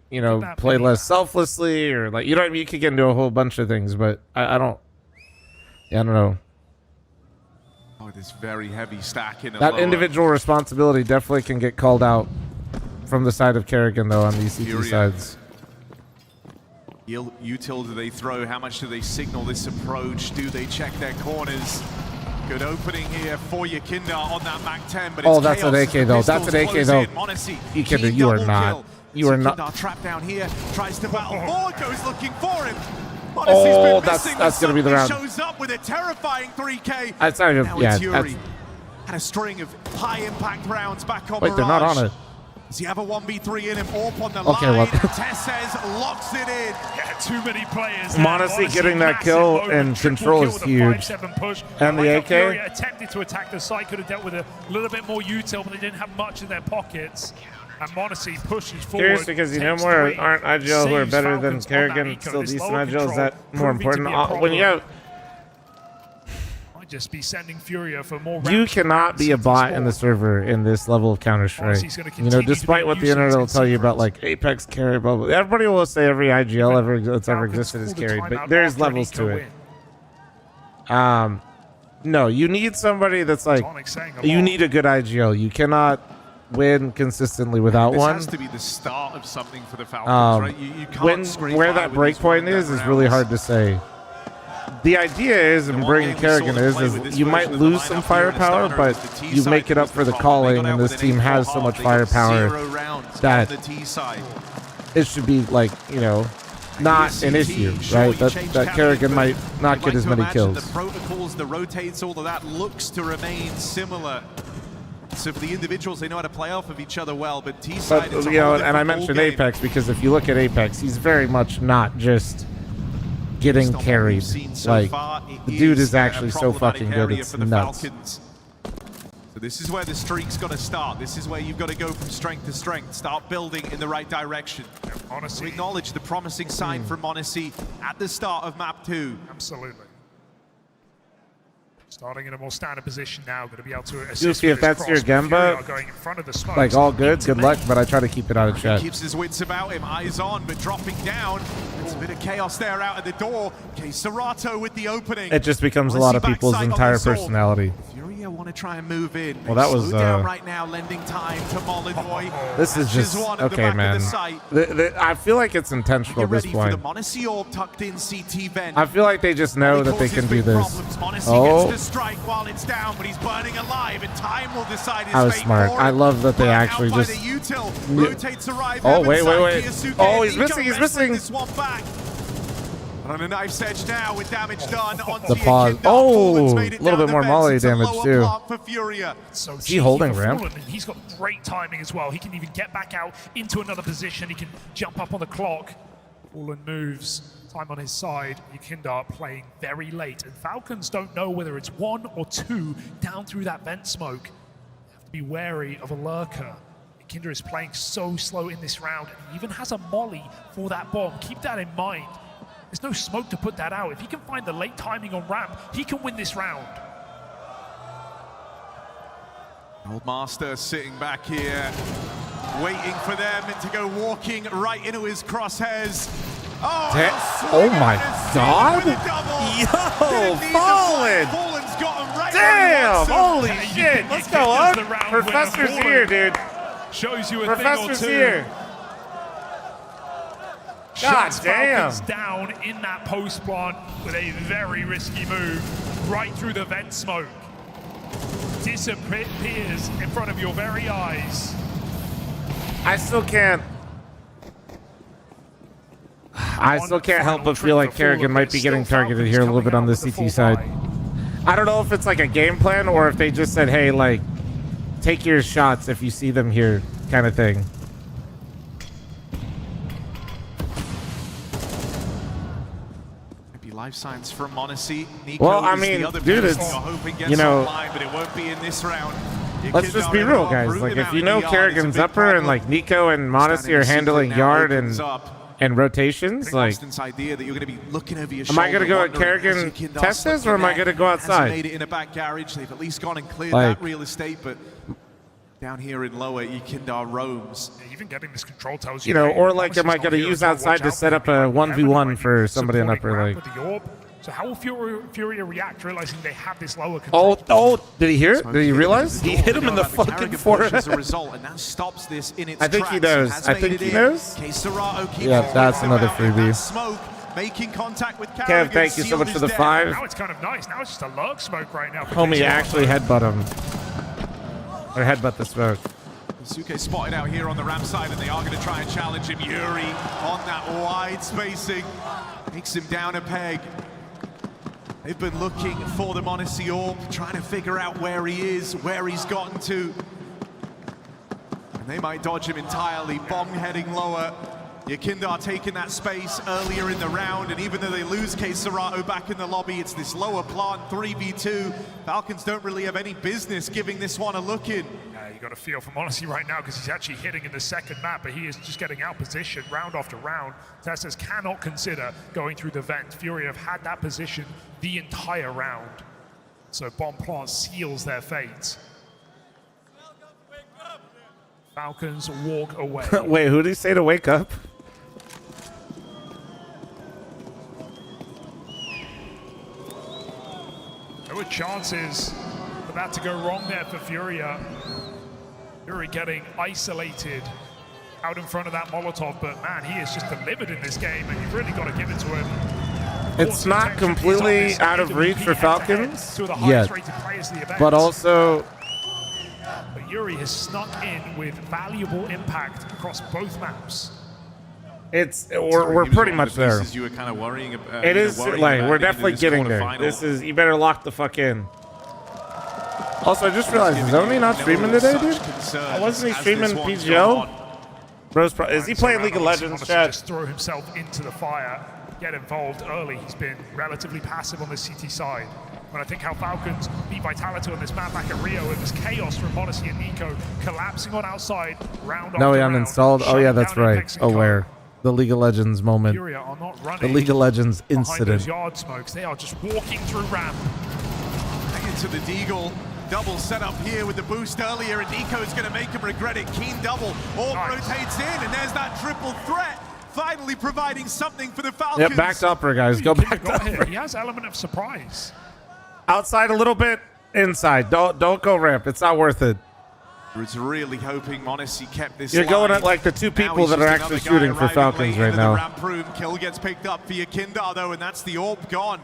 play less selflessly, or like you know what I mean? You could get into a whole bunch of things, but I don't. Yeah, I don't know. Oh, this very heavy stack in a That lower. individual responsibility definitely can get called out from the side of Kerrigan, though, on these CT Furia. sides. Util do they throw? How much do they signal this approach? Do they check their corners? Good opening here for Yikinder on that Mac 10, but Oh, it's that's an chaos. AK though. Pistols That's an AK close though. in. m0NESY, Yikinder, clean you are double not. kill. You are not. Kindar trapped down here, tries to battle forward, goes looking for him. Oh, that's gonna be the round. Shows up with a terrifying 3K. That's not even. Now Yeah. it's Yuri. And a string of high impact rounds back on Wait, they're not on it. Does he have a 1v3 in him? Orp on the Okay, line. well. Tessez locks it in. Yeah, too many players. Honestly, getting that kill and control is huge. And the AK? Furia attempted to attack the site, could have dealt with a little bit more util, but they didn't have much in their pockets. And Monacy pushes forward. Curious because you know more aren't IGL who are better than Kerrigan, still decent IGL. Is that more important? When you have. Might just be sending Furia for more. You cannot be a bot in the server in this level of Counter-Strike. You know, despite what the internet will tell you about like Apex carry, blah, blah. Everybody will say every IGL that's ever existed is carried, but there's levels to it. No, you need somebody that's like, you need a good IGL. You cannot win consistently without one. This has to be the start of something for the Falcons, right? You can't where that breakpoint is really hard to say. The idea is, and bringing Kerrigan is you might lose some firepower, but you make it up for the calling, and this team has so much firepower that it should be like, you know, not an issue, right? That Kerrigan might not get as many kills. The protocols, the rotates, all of that looks to remain similar. So for the individuals, they know how to play off of each other well, but T-side, you know, and I mentioned Apex because if you look at Apex, he's very much not just getting carried. Like, the dude is actually so fucking good, it's nuts. So this is where the streak's got to start. This is where you've got to go from strength to strength, start building in the right direction. We acknowledge the promising sign from Monacy at the start of map 2. Absolutely. Starting in a more standard position now, going to be able to assist. Goofy, if that's your Gemba, like all good luck, but I try to keep it out of chat. He keeps his wits about him, eyes on, but dropping down. There's a bit of chaos there out at the door. Okay, Serato with the opening. It just becomes a lot of people's entire personality. Furia want to try and move in. Well, that was down right now, lending time to Molidoy. This is just okay, man. I feel like it's intentional at this point. I feel like they just know that they can do this. Oh, strike while it's down, but he's burning alive, and time will decide his I was fate smart. for I him. love that they actually just. Oh, wait. Oh, he's missing. He's missing. This one back. And on a knife's edge now with damage done on The pause. Oh, a little bit more molly damage too. So is he holding ramp? He's got great timing as well. He can even get back out into another position. He can jump up on the clock. Fallen moves. Time on his side. Yukindar playing very late. And Falcons don't know whether it's 1 or 2 down through that vent smoke. They have to be wary of a lurker. Yukindar is playing so slow in this round. And he even has a molly for that bomb. Keep that in mind. There's no smoke to put that out. If he can find the late timing on ramp, he can win this round. Old Master sitting back here, waiting for them to go walking right into his crosshairs. Oh my God! Yo, Fallen! Damn! Holy shit! Let's go up! Professor's here, dude. Shows you a Professor's thing or two. here. God damn! Falcons down in that post plant with a very risky move right through the vent smoke. Disappears in front of your very eyes. I still can't help but feel like Kerrigan might be getting targeted here a little bit on the CT side. I don't know if it's like a game plan or if they just said, hey, like, take your shots if you see them here kind of thing. Maybe life signs from Monacy. Nico well, I is mean, the other dude, person it's, you're hoping gets you know, online, but it won't be in this round. Let's just be real, guys. Like, if you know Kerrigan's upper and like Nico and Monacy are handling yard and rotations, like, idea that you're going to be looking over your am I going to go at Kerrigan test this, or am I going to go outside? Made it in a back garage. They've at least gone and cleared like, that real estate, but down here in lower, Yukindar roams. Yeah, even getting this control tells you know, or like, am I going to use outside to set up a 1v1 for somebody in upper, like? So how will Furia react, realizing they have this lower control? Oh, did he hear it? Did he realize? He hit him in the fucking forehead. As a result, and that stops this in its I think he knows. I think he knows. Yeah, that's another freebie. Smoke, making contact with Kev, thank you so much for the 5. Now it's kind of nice. Now it's just a lurk smoke right now. Homie actually headbutt him. Or headbutt the smoke. Suke spotted out here on the ramp side, and they are going to try and challenge him. Yuri on that wide spacing takes him down a peg. They've been looking for the Monacy Orb, trying to figure out where he is, where he's gotten to. And they might dodge him entirely. Bomb heading lower. Yakindar taking that space earlier in the round, and even though they lose Case Serato back in the lobby, it's this lower plant 3v2. Falcons don't really have any business giving this one a look in. You got a feel for Monacy right now because he's actually hitting in the second map, but he is just getting out position round after round. Testas cannot consider going through the vent. Furia have had that position the entire round. So bomb plant seals their fate. Falcons walk away. Wait, who did he say to wake up? There were chances for that to go wrong there for Furia. Fury getting isolated out in front of that Molotov, but man, he has just delivered in this game, and you've really got to give it to him. It's not completely out of reach for Falcons yet, but also... But Yuri has snuck in with valuable impact across both maps. We're pretty much there. You were kind of worrying about, it is like we're definitely getting there. This is, you better lock the fuck in. Also, I just realized, is Oni not streaming today, dude? Wasn't he streaming PGL? Bro's is he playing League of Legends, chat? Just throw himself into the fire, get involved early. He's been relatively passive on the CT side. When I think how Falcons beat Vitality on this map back at Rio, it was chaos from Monacy and Nico collapsing on outside round No, he after uninstalled. Oh yeah, that's right. Aware. The League of Legends moment. Furia are not running. The League of Legends Behind incident. those yard smokes, they are just walking through ramp. Into the Deagle. Double set up here with the boost earlier, and Nico's going to make him regret it. Keen double. Orb rotates in, and there's that triple threat. Finally providing something for the Falcons. Yep, back to upper, guys. Go back to upper. He has element of surprise. Outside a little bit, inside. Don't go ramp. It's not worth it. I was really hoping Monacy kept this. You're going at like the two people that are actually shooting for Falcons right now. Ramp room. Kill gets picked up for Yakindar though, and that's the orb gone.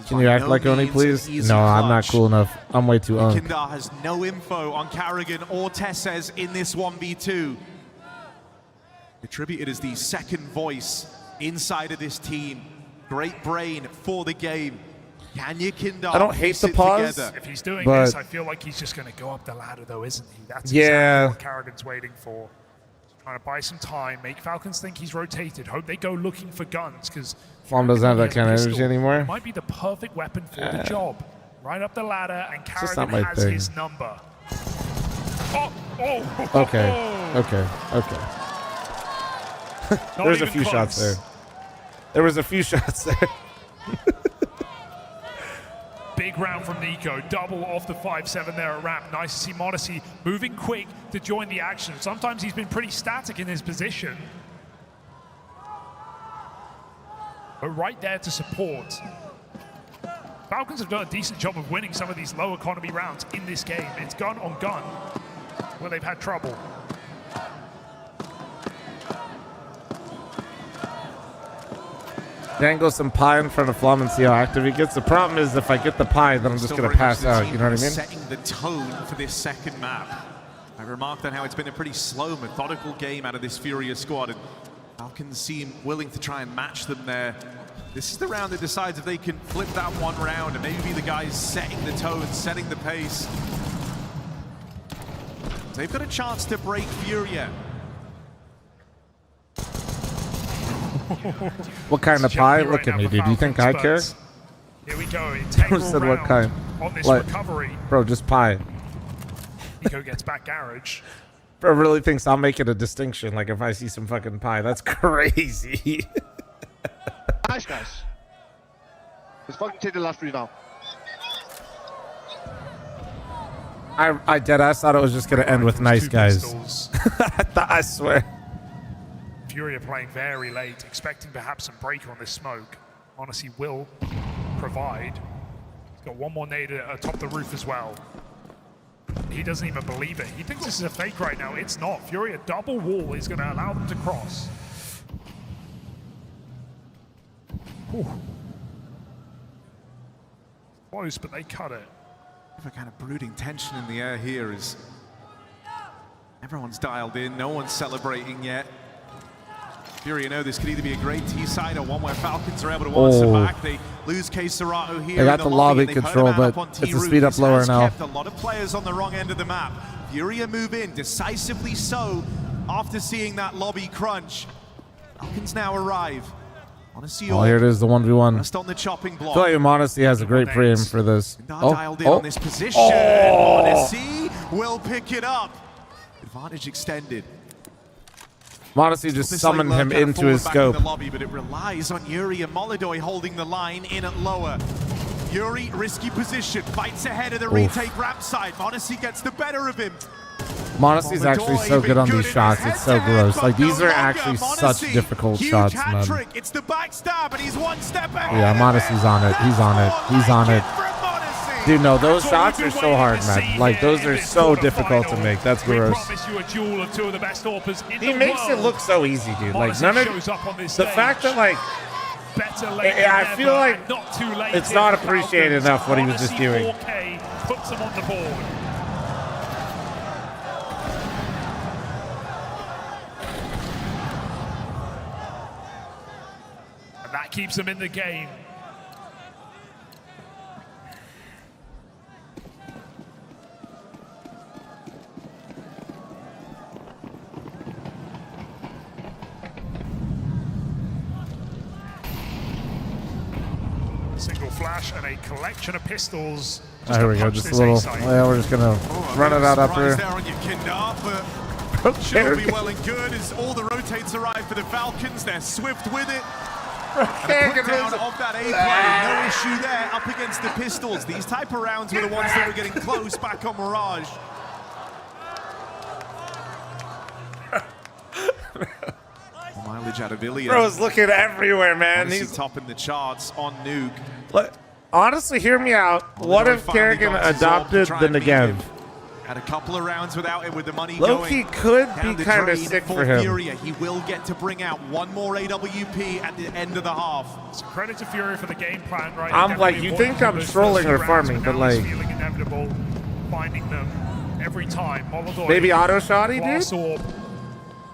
Can you act like Oni, please? No, I'm not cool enough. I'm way too unk. Yakindar has no info on Karrigan or Tesses in this 1v2. Attributed as the second voice inside of this team. Great brain for the game. Can Yakindar? I don't hate the pause. If he's doing this, I feel like he's just going to go up the ladder, though, isn't he? That's yeah. exactly what Karrigan's waiting for. He's trying to buy some time, make Falcons think he's rotated. Hope they go looking for guns, because fl0m doesn't have that kind of energy anymore. Might be the perfect weapon for the job. Right up the ladder, and Karrigan has his number. Oh! Okay. There's a few shots there. There was a few shots there. Big round from Nico, double off the 5-7 there at ramp. Nice to see Monacy moving quick to join the action. Sometimes he's been pretty static in his position, but right there to support. Falcons have done a decent job of winning some of these low economy rounds in this game. It's gun on gun where they've had trouble. Dangle some pie in front of fl0m and see how active he gets. The problem is if I get the pie, then I'm just going to pass out. You know what I mean? Setting the tone for this second map. I remarked on how it's been a pretty slow, methodical game out of this Furia squad, and Falcons seem willing to try and match them there. This is the round that decides if they can flip that one round and maybe be the guys setting the tone, setting the pace. They've got a chance to break Furia. What kind of pie? Look at me, dude. Do you think I care? Here we go. Who said what kind? On this What? recovery. Bro, just pie. Nico gets back garage. Bro really thinks I'll make it a distinction. Like if I see some fucking pie, that's crazy. Nice, guys. Let's fucking take the last three now. I deadass thought it was just gonna end with nice guys. I swear. Furia playing very late, expecting perhaps some break on this smoke. Monacy will provide. He's got one more nade atop the roof as well. He doesn't even believe it. He thinks this is a fake right now. It's not. Furia double wall is going to allow them to cross. Whew. Close, but they cut it. A kind of brooding tension in the air here as Everyone's dialed in. No one's celebrating yet. Furia know this could either be a great T-side or one where Falcons are able to answer back. They lose K-Serato here. They got the lobby control, but it's a speed up lower now. Kept a lot of players on the wrong end of the map. Furia move in, decisively so, after seeing that lobby crunch. Falcons now arrive. Oh, here it is, the 1v1. Just on the chopping block. I feel like Modesty has a great pre-aim for this. Dialed in on this position. Modesty will pick it up. Advantage extended. Modesty just summoned him into his scope. In the lobby, but it relies on Yuri and Molodoi holding the line in at lower. Yuri, risky position, fights ahead of the retake ramp side. Modesty gets the better of him. Modesty's actually so good on these shots. It's so gross. Like, these are actually such difficult shots, man. It's the backstab, and he's one step ahead. Yeah, Modesty's on it. He's on it. He's on it. Dude, no, those shots are so hard, man. Like, those are so difficult to make. That's gross. He makes it look so easy, dude. Like, none of the fact that, like, I feel like it's not appreciated enough what he was just doing. Puts him on the board. And that keeps him in the game. Single flash and a collection of pistols. Here we go, just a little. Yeah, we're just gonna run it out up here. Should be well and good as all the rotates arrive for the Falcons. They're swift with it. And the put down of that A play, no issue there. Up against the pistols. These type of rounds were the ones that were getting close back on Mirage. Mileage out of Ilya. Bro's looking everywhere, man. He's topping the charts on Nuke. Look, honestly, hear me out. What if Kerrigan adopted the Negev? Had a couple of rounds without it with the money Low-key could be kind of sick for him. Furia. He will get to bring out one more AWP at the end of the half. So credit to Furia for the game plan, right? I'm like, you think I'm trolling or farming, but like, feeling inevitable, finding them every time. Molodoi, maybe auto shotty, dude.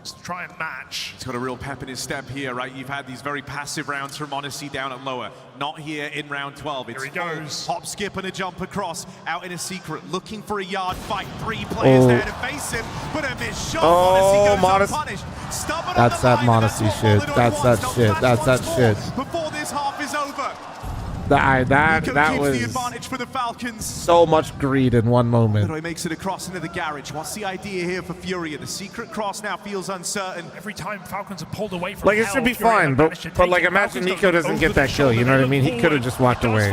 To try and match. He's got a real pep in his step here, right? You've had these very passive rounds from Odyssey down at lower. Not here in round 12. It's here he goes. Hop, skip, and a jump across. Out in a secret, looking for a yard fight. 3 players there to face him, but a missed shot. Modesty goes unpunished. That's that Modesty shit. That's that shit. That's that shit. Before this half is over. That was the advantage for the Falcons. So much greed in one moment. He makes it across into the garage. What's the idea here for Furia? The secret cross now feels uncertain. Every time Falcons are pulled away from like, it should be fine, but like, imagine Nico doesn't get that kill. You know what I mean? He could have just walked away.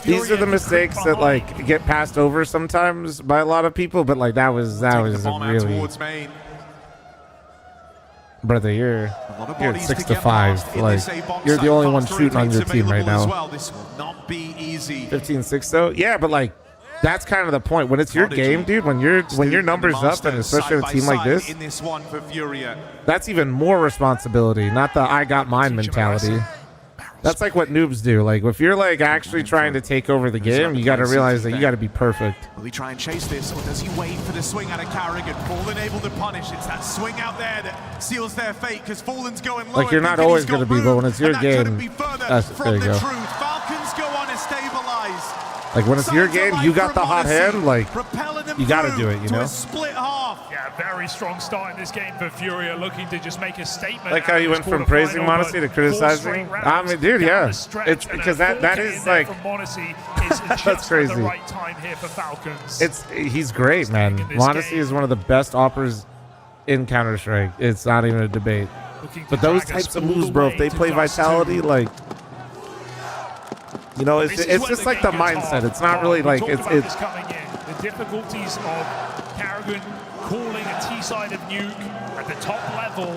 These are the mistakes that like get passed over sometimes by a lot of people, but like that was a really. Brother, you're at 6 to 5. Like, you're the only one shooting on your team right now. This will not be easy. 15-6 though. Yeah, but like, that's kind of the point. When it's your game, dude. When your numbers up, and especially in a team like this, in this one for Furia, that's even more responsibility. Not the I got mine mentality. That's like what noobs do. Like, if you're like actually trying to take over the game, you got to realize that you got to be perfect. Will he try and chase this, or does he wait for the swing out of Carrigan? Fallen able to punish. It's that swing out there that seals their fate, because Fallen's going low. Like, you're not always going to be, but when it's your game, there you go. Falcons go on to stabilize. Like, when it's your game, you got the hot hand, like, you got to do it, you know? Split half. Yeah, very strong start in this game for Furia, looking to just make a statement. Like how you went from praising Modesty to criticizing. I mean, dude, yeah. It's because that is like, that's crazy. The right time here for Falcons. He's great, man. Modesty is one of the best operas in Counter-Strike. It's not even a debate. But those types of moves, bro, if they play Vitality, like, you know, it's just like the mindset. It's not really like it's coming in. The difficulties of Carrigan calling a T-side of Nuke at the top level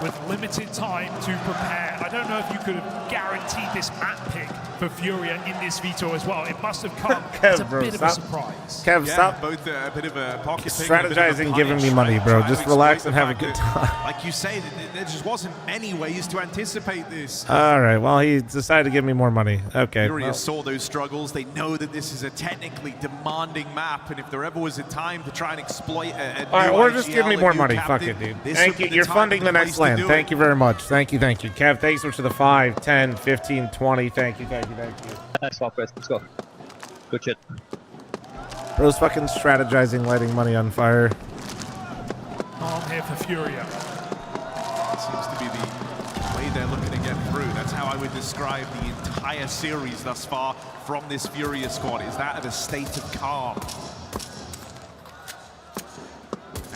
with limited time to prepare. I don't know if you could have guaranteed this map pick for Furia in this veto as well. It must have come as a bit of a surprise. Kev, stop both a bit of a pocket strategizing, giving me money, bro. Just relax and have a good time. Like you say, there just wasn't many ways to anticipate this. All right, well, he decided to give me more money. Okay. Furia saw those struggles. They know that this is a technically demanding map, and if there ever was a time to try and exploit a all right, new or just IGL, give me a more new money. captain, Fuck it, dude. this Thank would you. be You're time funding and the place next to land. do Thank it. you very much. Thank you. Kev, thanks so much to the 5, 10, 15, 20. Thank you. Nice swap, Chris. Let's go. Good shit. Bro's fucking strategizing, lighting money on fire. I'm here for Furia. Seems to be the way they're looking to get through. That's how I would describe the entire series thus far from this Furia squad, is that of a state of calm.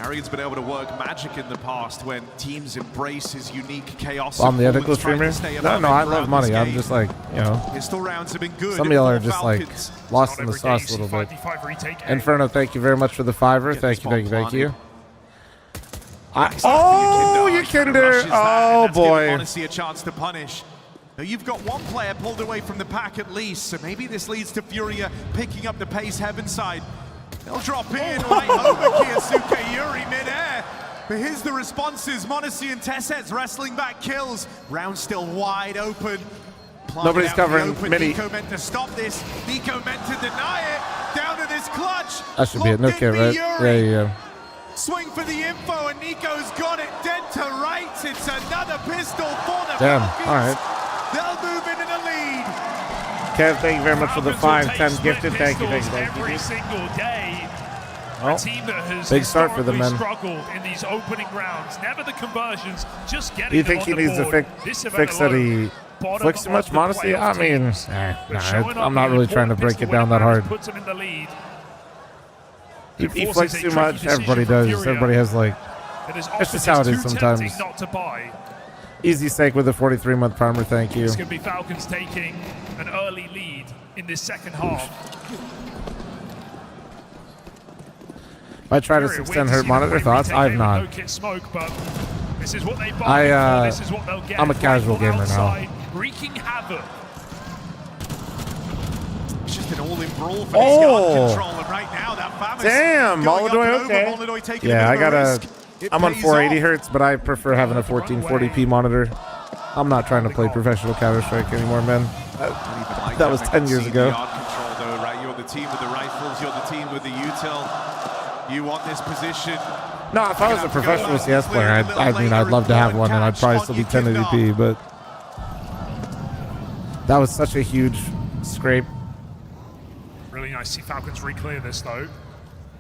Arian's been able to work magic in the past when teams embrace his unique chaos. I'm the ethical streamer. No, I love money. I'm just like, you know. Pistol rounds have been good. Some of y'all are just like lost in the sauce a little bit. Inferno, thank you very much for the $5. Thank you. Oh, you kinder. Oh, boy. Honestly, a chance to punish. Now you've got one player pulled away from the pack at least, so maybe this leads to Furia picking up the pace heaven side. They'll drop in right over Kiyasuke Yuri mid-air. But here's the responses. Monacy and Tesset's wrestling back kills. Round still wide open. Nobody's covering midi. Nico meant to stop this. Nico meant to deny it. Down to this clutch. That should be it. No kid, right? Yeah. Swing for the info, and Nico's got it dead to rights. It's another pistol for the Damn. Falcons. All right. They'll move into the lead. Kev, thank you very much for the 5, 10 gifted. Thank you. Every single day. Well, a team that has big start for the men. struggled in these opening rounds. Never the conversions, just getting Do you think he needs to fix that he flicks too much? Modesty? I mean, I'm not really trying to break it down that hard. Puts him in the lead. He flicks too much. Everybody does. Everybody has like. It's just how it is sometimes. Not to buy. Easy sake with a 43-month primer. Thank you. It's going to be Falcons taking an early lead in this second half. I try to 610 hurt monitor thoughts. I have not. This is what they buy. This is what they'll get. I'm a casual gamer now. Wreaking havoc. It's just an all-in brawl for this gun control, and right now that famous. Damn, Molodoy, okay. Yeah, I got I'm on 480 hertz, but I prefer having a 1440p monitor. I'm not trying to play professional Counter-Strike anymore, man. That was 10 years ago. Control, though, right? You're the team with the rifles. You're the team with the util. You want this position. No, if I was a professional CS player, I'd love to have one, and I'd probably still be 1080p, but that was such a huge scrape. Really nice to see Falcons re-clear this, though.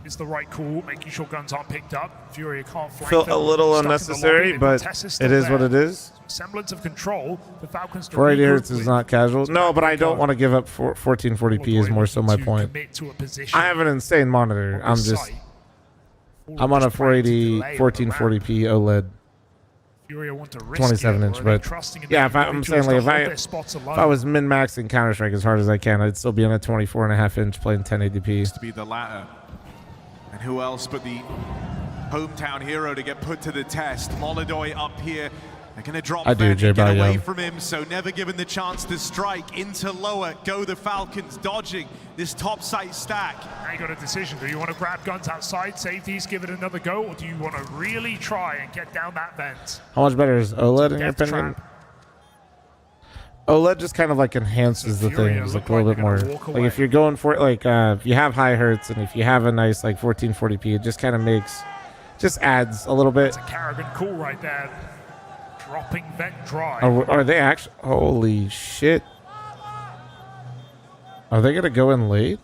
It's the right call, making sure guns aren't picked up. Furia can't flank Felt them. a little Stuck in the unnecessary, lobby. but Tessa's it is what it is. Semblance of control for Falcons to 480 regroup hertz is with. not casual. No, but I don't want to give up 1440p is more so my point. I have an insane monitor. I'm on a 480 1440p OLED. Furia want to risk 27-inch, but yeah, I'm saying like if I was min-maxing Counter-Strike as hard as I can, I'd still be on a 24.5-inch playing 1080p. To be the latter. And who else but the hometown hero to get put to the test? Molodoy up here. They're going to drop Fenny, get away from him, so never given the chance to strike. Into lower, go the Falcons, dodging this top site stack. Now you got a decision. Do you want to grab guns outside, safeties, give it another go, or do you want to really try and get down that vent? How much better is OLED in your opinion? OLED just kind of like enhances the things like a little bit more. Like if you're going for it, like if you have high hertz and if you have a nice like 1440p, it just kind of just adds a little bit. That's a Carrigan call right there. Dropping vent dry. Are they actually? Holy shit! Are they gonna go in late?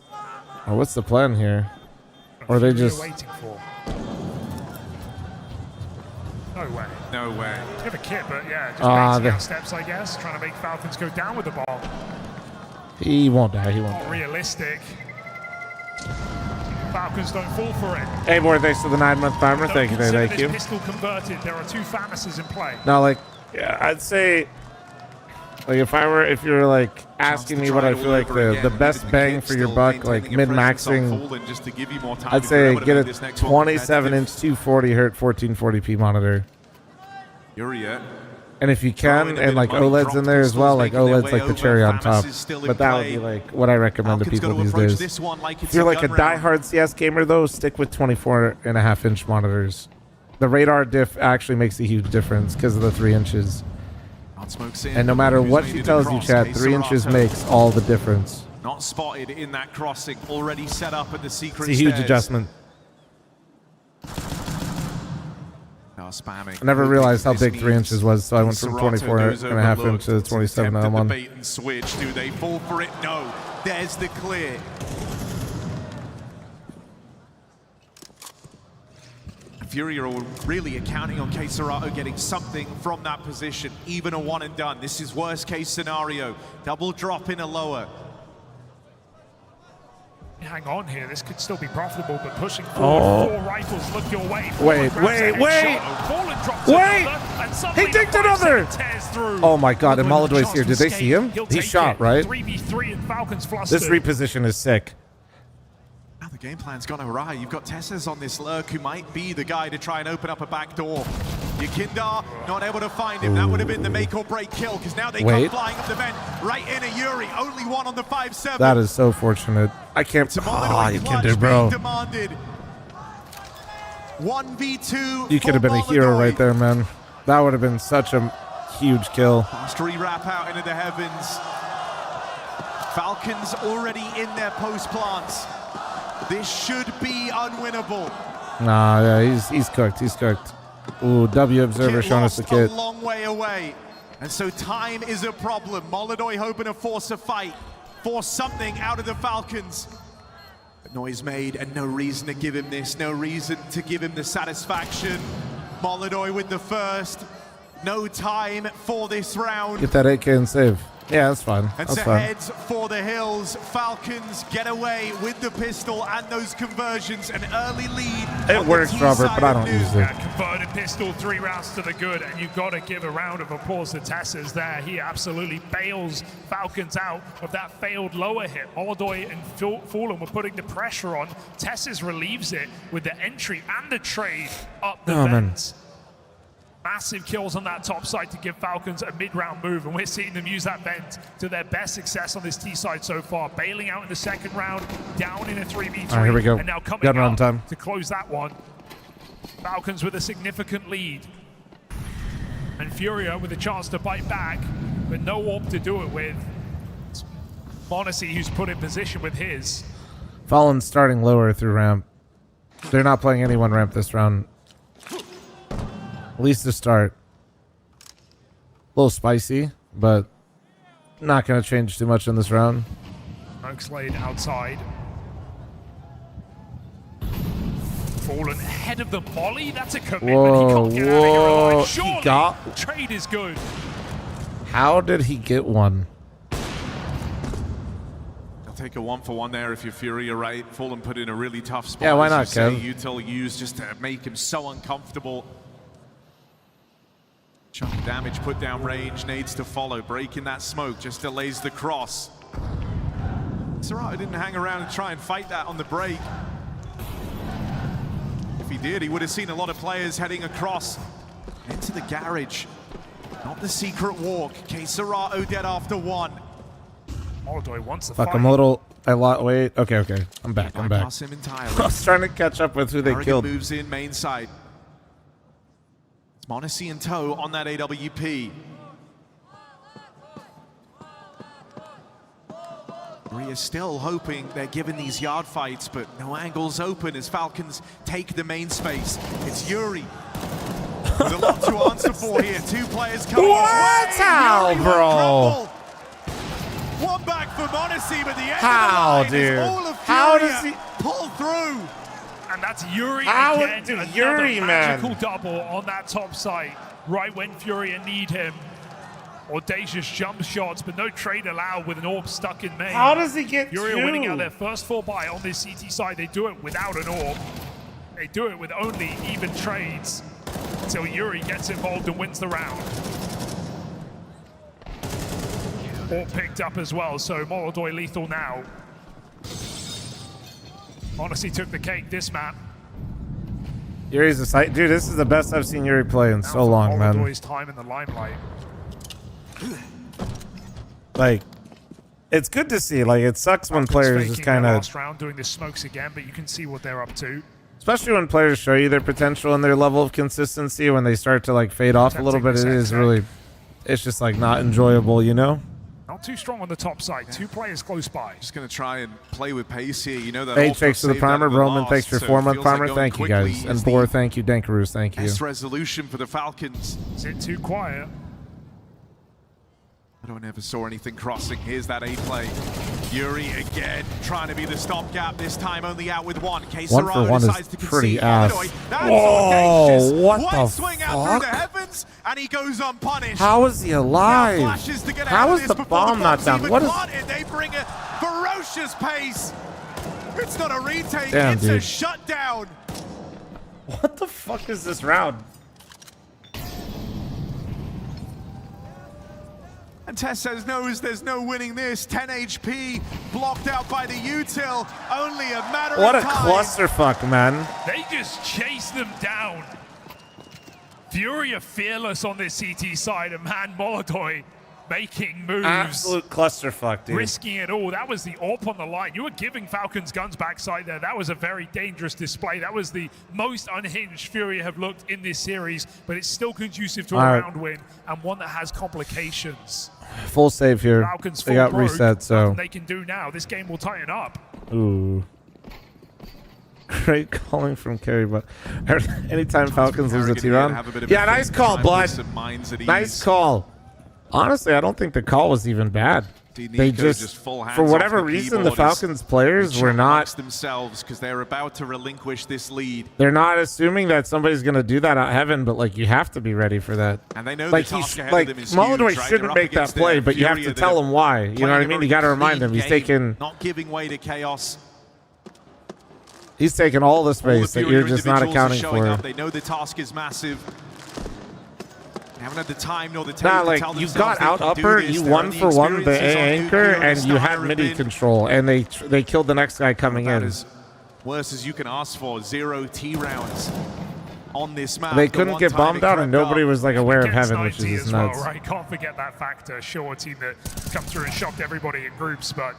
Or what's the plan here? Or are they just waiting for? No way. No way. You have a kit, but yeah, just baiting out steps, I guess, trying to make Falcons go down with the bomb. He won't die. He won't. Not realistic. Falcons don't fall for it. Hey, boy, thanks for the 9-month timer. Thank you, thank you. Pistol converted. There are 2 Famises in play. Now, like, yeah, I'd say, like, if you're like asking me what I feel like the best bang for your buck, like mid-maxing, I'd say get a 27-inch 240 hertz 1440p monitor. Furia And if you can, and like OLED's in there as well, like OLED's like the cherry on top. But that would be like what I recommend to people these days. If you're like a diehard CS gamer though, stick with 24.5-inch monitors. The radar diff actually makes a huge difference because of the 3 inches. And no matter what she tells you, chat, 3 inches makes all the difference. Not spotted in that crossing, already set up at the secret It's a huge stairs. adjustment. Spamming. I never realized how big 3 inches was, so I went from 24.5 inch to 27 that I'm on. Bait and switch. Do they fall for it? No. There's the clear. Furia are really accounting on Queserato getting something from that position, even a one and done. This is worst case scenario. Double drop in a lower. Hang on here, this could still be profitable, but pushing forward, 4 rifles look your way. Wait! He dinked another! Oh my god, and Molodoy's here. Did they see him? He shot, right? 3v3 and Falcons flustered. This reposition is sick. Now the game plan's gone awry. You've got Tessez on this lurk who might be the guy to try and open up a back door. Yakindar not able to find him. That would have been the make or break kill, because now they come flying up the vent right in a Yuri. Only one on the 5-7. That is so fortunate. I can't. Oh, you can do, bro. 1v2. You could have been a hero right there, man. That would have been such a huge kill. Fast re-wrap out into the heavens. Falcons already in their post plants. This should be unwinnable. Nah, yeah, he's cooked. He's cooked. Ooh, W Observer showing us the kit. A long way away, and so time is a problem. Molodoy hoping to force a fight, force something out of the Falcons. But noise made, and no reason to give him this, no reason to give him the satisfaction. Molodoy with the first. No time for this round. Get that 8K and save. Yeah, that's fine. And That's so fine. heads for the hills. Falcons get away with the pistol and those conversions. An early lead. It works, Robert, but I don't use it. Converted pistol, 3 rounds to the good, and you've got to give a round of applause to Tessez there. He absolutely bails Falcons out of that failed lower hit. Molodoy and fl0m were putting the pressure on. Tessez relieves it with the entry and the trade up the vents. Massive kills on that top side to give Falcons a mid-round move, and we're seeing them use that vent to their best success on this T side so far. Bailing out in the second round, down in a 3v3. All right, here we go. And now coming Got around up time to close that one. Falcons with a significant lead. And Furia with a chance to bite back, but no AWP to do it with. It's m0NESY who's put in position with his. Fallen's starting lower through ramp. They're not playing anyone ramp this round. At least to start. A little spicy, but not going to change too much in this round. Smokes laid outside. Fallen ahead of the molly. That's a commitment. Whoa, he can't get out of here alive. he Surely, got... trade is good. How did he get one? I'll take a 1-for-1 there if you're Furia, right? Fl0m put in a really tough spot. Yeah, why not, Kev? Util used just to make him so uncomfortable. Chunk of damage, put down range, needs to follow. Breaking that smoke just delays the cross. Queserato didn't hang around and try and fight that on the break. If he did, he would have seen a lot of players heading across into the garage. Not the secret walk. Queserato dead after 1. Molodoy wants the Fuck, fight. I'm a little... Wait. Okay. I'm back. I'm back. Bypass him entirely. I was trying to catch up with who they Arrogant killed. moves in main side. It's m0NESY in tow on that AWP. Maria's still hoping they're given these yard fights, but no angles open as Falcons take the main space. It's Yuri with a lot to answer for here. 2 players coming. What? How, bro? One back for m0NESY, but the end How, of the line dude? is all of How Furia does he pull through? And that's Yuri How again. did Another Yuri, man? magical double on that top site, right when Furia need him. Audacious jump shots, but no trade allowed with an AWP stuck in main. How does he get Furia 2? winning out their first 4 buy on this CT side. They do it without an AWP. They do it with only even trades until Yuri gets involved and wins the round. AWP picked up as well, so Molodoy lethal now. m0NESY took the cake this map. Yuri's a sight. Dude, this is the best I've seen Yuri play in so long, man. Molodoy's time in the limelight. Like, it's good to see. Like, it sucks when players just kind of... last round doing the smokes again, but you can see what they're up to. Especially when players show you their potential and their level of consistency. When they start to, like, fade off a little bit, it is really... It's just, like, not enjoyable, you know? Not too strong on the top side. 2 players close by. Just going to try and play with pace here. You know that. Hey, thanks for the primer. Roman, thanks for 4-month primer. Thank you, guys. And Boar, thank you. Dankaroos, thank you. Best resolution for the Falcons. Is it too quiet? I don't ever saw anything crossing. Here's that A play. Yuri again trying to be the stopgap. This time only out with 1. 1-for-1 is pretty ass. Whoa, what the swing out through the heavens, and he goes unpunished. How is he alive? How is the bomb not down? What is... They bring a ferocious pace. It's not a retake. Damn, it's dude. a shutdown. What the fuck is this round? And Tess says there's no winning this. 10 HP blocked out by the util. Only a matter What a of time. clusterfuck, man. They just chase them down. Furia fearless on this CT side, and man, Molodoy making moves. Absolute clusterfuck, dude. Risking it all. That was the AWP on the line. You were giving Falcons guns backside there. That was a very dangerous display. That was the most unhinged Furia have looked in this series, but it's still conducive to a round win and one that has complications. Full save here. Falcons They got full broke. reset, so. Nothing they can do now. This game will tighten up. Ooh. Great calling from Kerry, but anytime Falcons lose a T-round. Yeah, nice call, Blood. Nice call. Honestly, I don't think the call was even bad. They just for whatever reason, the Falcons players were not themselves because they're about to relinquish this lead. They're not assuming that somebody's going to do that out heaven, but like you have to be ready for that. And they know like the task ahead like of them is Molodoy huge, right? shouldn't They're make up that play, against but you have Furia to that tell are him why. You know what I mean? You got to remind him. He's taking not giving way to chaos. He's taking all the space that you're just not accounting for. They know the task is massive. They haven't had the time nor the Nah, to like tell you themselves got out they can do upper, this. you They're 1-for-1 the A anchor, on and you Astana had have MIDI been control, and they killed the next guy coming about in. as worse as you can ask for. 0 T rounds on this map. They couldn't get bombed out, and nobody was like aware of heaven, which is just nuts. Well, right? Can't forget that factor. Sure, a team that come through and shocked everybody in groups, but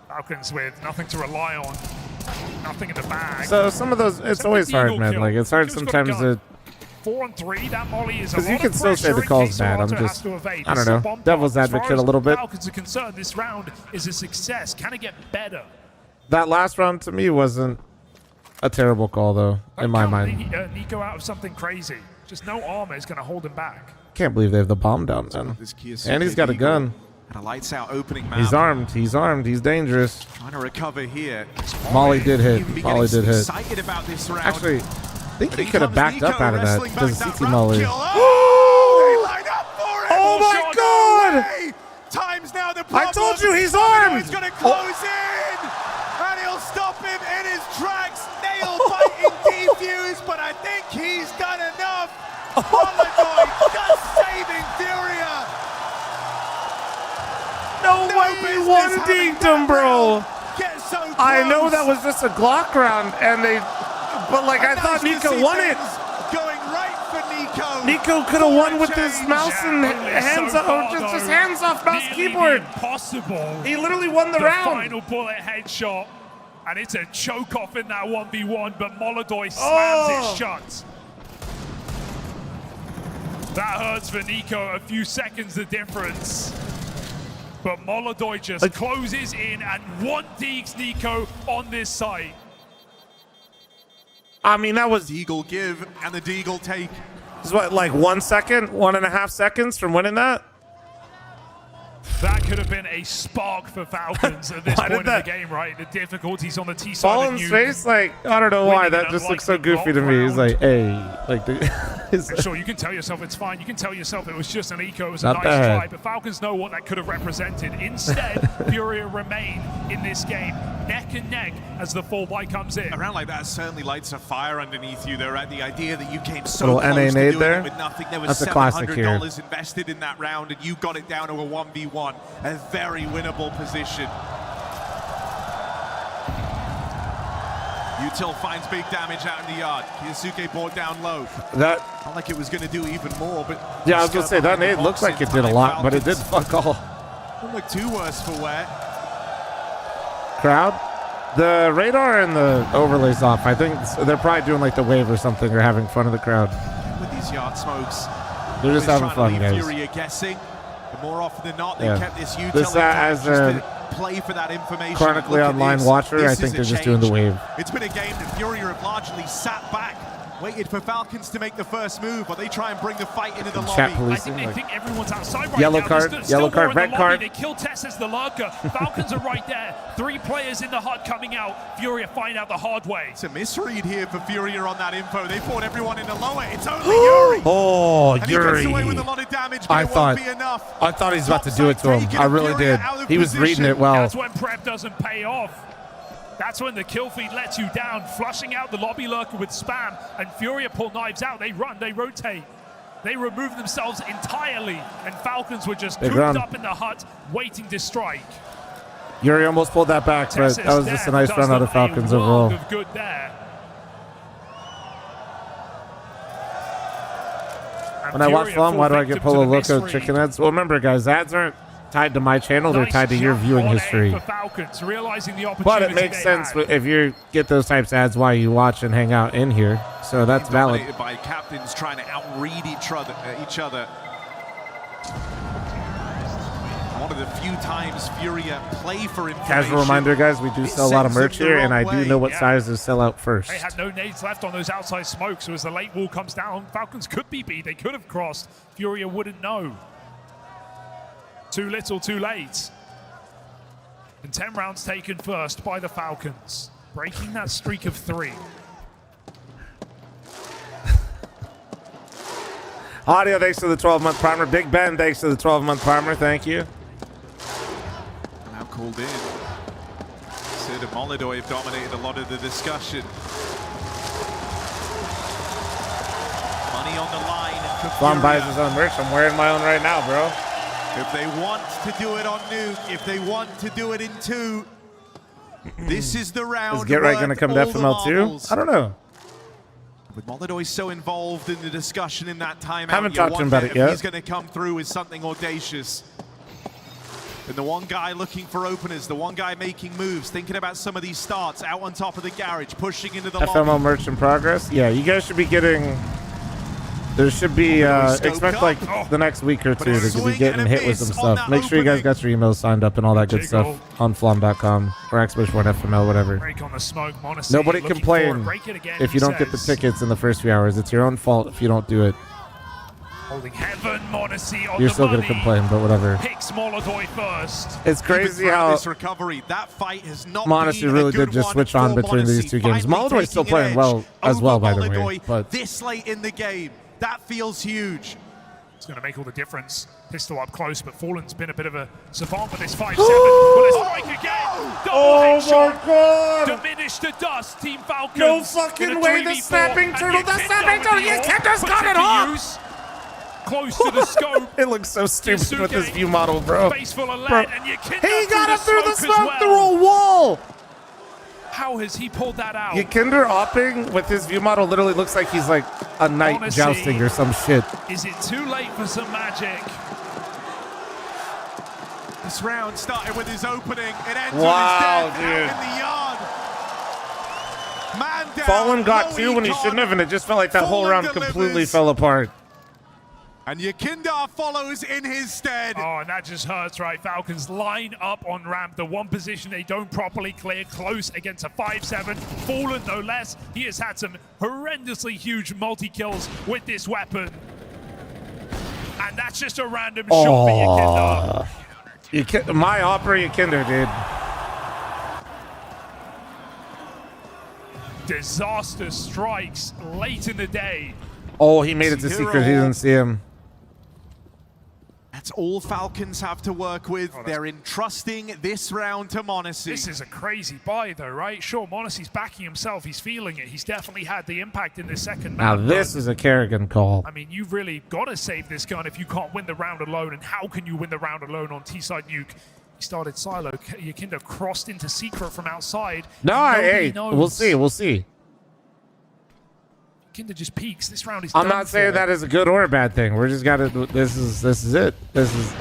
Falcons with nothing to rely on, nothing in the bag. So some of those, it's always hard, man. Like it's hard sometimes to. 4 on 3, that molly is a Because lot you can of still say pressure the in call's case bad. I'm Toronto has just, to evade. I don't This is a know, bomb devil's as far advocate as a little bit. Falcons are concerned, this round is a success. Can it get better? That last round to me wasn't a terrible call, though, in my mind. Nico out of something crazy. Just no armor is going to hold him back. Can't believe they have the bomb down, man. And he's got a gun. And a lights out opening map. He's armed. He's armed. He's dangerous. Trying to recover here. Molly did hit. Molly did hit. Excited about this round. Actually, I think he could have backed up out of that because CT Molly. Oh my God! Times now the I told you he's armed. He's going to close in, and he'll stop him in his tracks. Nail biting defuse, but I think he's done enough. Molodoy just saving Furia. No way he one dinked him, bro. I know that was just a Glock round, and they, but like I thought Nico won it. Going right for Nico. Nico could have won with his mouse and hands up, or just hands off mouse keyboard. Impossible. He literally won the round. Final bullet headshot, and it's a choke off in that 1v1, but Molodoy slams it shut. That hurts for Nico, a few seconds the difference. But Molodoy just closes in and one deeks Nico on this site. I mean, that was Deagle give and the Deagle take. Is what, like 1 second, 1.5 seconds from winning that? That could have been a spark for Falcons at this point in the game, right? The difficulties on the T side. Fallen's face, like, I don't know why, that just looks so goofy to me. He's like, hey, like, sure, you can tell yourself it's fine. You can tell yourself it was just an eco, it was a Not nice bad. try, but Falcons know what that could have represented. Instead, Furia remain in this game, neck and neck as the fall by comes in. A round like that certainly lights a fire underneath you. They're at the idea that you came so Little close NA to nade doing there. it with nothing. There was That's a classic here. $700 invested in that round, and you got it down to a 1v1. A very winnable position. Util finds big damage out in the yard. Kiyasuke brought down low. That not like it was going to do even more, but yeah, I was gonna say that nade looks like it did a lot, but it did fuck all. Don't look too worse for wear. Crowd, the radar and the overlays off. I think they're probably doing like the wave or something, or having fun of the crowd. With these yard smokes, They're just having fun, guys. Furia guessing, but more often than not, they Yeah. kept this Util This as a play for that information. chronically Look at online this. watcher, This I is think a they're just doing the change. wave. It's been a game that Furia have largely sat back, waited for Falcons to make the first move, or they try and bring the fight into the lobby. Chat policing, I think everyone's outside right yellow now. card, There's yellow still more card, in the red lobby. card. They kill Tess as the lurker. Falcons are right there. 3 players in the hut coming out. Furia find out the hard way. It's a misread here for Furia on that info. They fought everyone in the lower. It's only Yuri. Oh, And he gets away with a lot of damage, but I it thought, won't be enough. I thought he was about to do it to him. I really did. He was reading it well. That's when prep doesn't pay off. That's when the kill feed lets you down, flushing out the lobby lurker with spam, and Furia pull knives out. They run, they rotate. They remove themselves entirely, and Falcons were just Big cooped run. up in the hut, waiting to strike. Yuri almost pulled that back, but that was just a nice run out of Falcons overall. Of good there. When I watch fl0m, why do I get Polo Loco chicken ads? Well, remember, guys, ads aren't tied to my channel. They're tied to your viewing history. For Falcons, realizing the opportunity But it makes sense if you get those types of ads why you watch and hang out in here. So that's valid. Dominated by captains trying to outread each other. One of the few times Furia play for information. Casual reminder, guys, we do sell a lot of merch here, and I do know what sizes sell out first. They had no nades left on those outside smokes, so as the late wall comes down, Falcons could be beat. They could have crossed. Furia wouldn't know. Too little, too late. And 10 rounds taken first by the Falcons, breaking that streak of 3. Audio, thanks for the 12-month primer. Big Ben, thanks for the 12-month primer. Thank you. Now called in. Sid and Molidoy have dominated a lot of the discussion. Money on the line for fl0m Furia. buys his own merch. I'm wearing my own right now, bro. If they want to do it on Nuke, if they want to do it in 2, this is the round. Is Get Right going to come to worth FML all the too? marbles. I don't know. With Molidoy so involved in the discussion in that timeout, Haven't you talked to him wonder about it if yet. he's going to come through with something audacious. And the one guy looking for openers, the one guy making moves, thinking about some of these starts out on top of the garage, pushing into the FML lobby. merch in progress. Yeah, you guys should be getting. There should be expect like the next week or two to be getting hit with some stuff. Make sure you guys got your emails signed up and all that good stuff on fl0m.com or Xbox1 FML, whatever. Break on the smoke, Monacy Nobody looking complain forward. Break it again, if you he don't get the says. tickets in the first few hours. It's your own fault if you don't do it. Holding heaven, Monacy on You're the still money. gonna complain, but whatever. Picks Molidoy first. It's crazy how this recovery, that fight has not Monacy been really a good did just one switch on for between these Monacy. two games. Finally Molidoy's still taking an playing edge well as over well, by the way. Molidoy But this late in the game, that feels huge. It's going to make all the difference. Pistol up close, but Fallen's been a bit of a savant with this 5-7. Will it strike again? Double Oh headshot. my God! Diminish to dust, Team Falcons. No fucking in a way, the 3v4, snapping and turtle, the Yakinda snapping with turtle, the ult, Yakinda's puts got it to off! use. Close to the scope. It looks so stupid with this Kiyasuke, view model, bro. Face full of lead, Bro. and Yakinda He got it through the smoke as smoke well. through a wall! How has he pulled that out? Yakinder opping with his view model literally looks like he's like a knight Honestly, jousting or some shit. Is it too late for some magic? This round started with his opening. It ends Wow, with his death dude. out in the yard. Man down, Fallen got low two when he econ. shouldn't have, and it just felt like that whole Fallen round delivers. completely fell apart. And Yakinda follows in his stead. Oh, and that just hurts, right? Falcons line up on ramp, the one position they don't properly clear, close against a 5-7. Fallen, no less. He has had some horrendously huge multi-kills with this weapon. And that's just a random shot for Yakinda. My opera Yakinder, dude. Disaster strikes late in the day. Oh, he made it to secret. He didn't see him. That's all Falcons have to work with. They're entrusting this round to Monacy. This is a crazy buy, though, right? Sure, Monacy's backing himself. He's feeling it. He's definitely had the impact in this second Now map, this but, is a Kerrigan call. I mean, you've really got to save this gun if you can't win the round alone. And how can you win the round alone on T-side Nuke? started silo. Yakinda crossed into secret from outside. No, hey, we'll see. We'll see. Yakinda just peeks. This round is I'm not saying that is a good or a bad thing. We're just gotta. This is it. This is.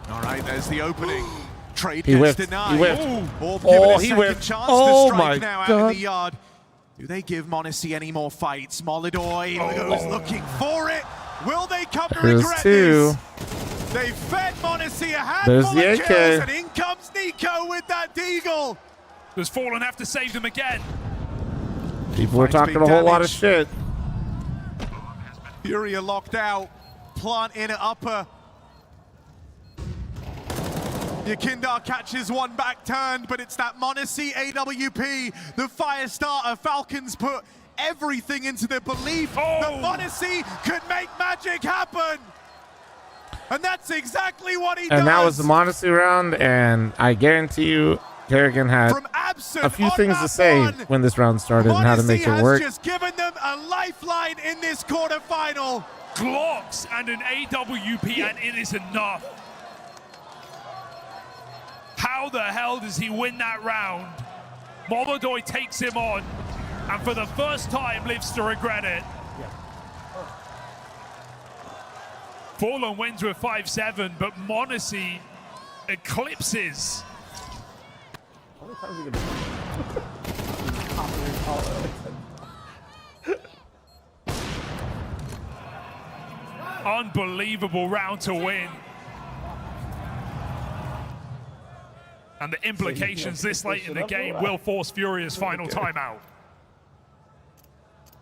All right, there's the opening. Trade He gets whiffed. denied. He whiffed. Orb Oh, given a he second whiffed. chance Oh, to strike my now out God. in the yard. Do they give Monacy any more fights? Molidoy goes looking for it. Will they come to There's regret two. this? They fed Monacy a handful There's the of AK. kills, and in comes Nico with that deagle. Does Fallen have to save them again? People were talking a whole lot of shit. Furia locked out. Plant in at upper. Yakindar catches one back turned, but it's that Monacy AWP, the fire starter. Falcons put everything into their belief that Monacy could make magic happen. And that's exactly what he does. And that was the Monacy round, and I guarantee you, Kerrigan had a few things to say when this round started and how to make it work. Monacy has just given them a lifeline in this quarterfinal. Glocks and an AWP, and it is enough. How the hell does he win that round? Molidoy takes him on, and for the first time lives to regret it. Fallen wins with 5-7, but Monacy eclipses. Unbelievable round to win. And the implications this late in the game will force Furia's final timeout.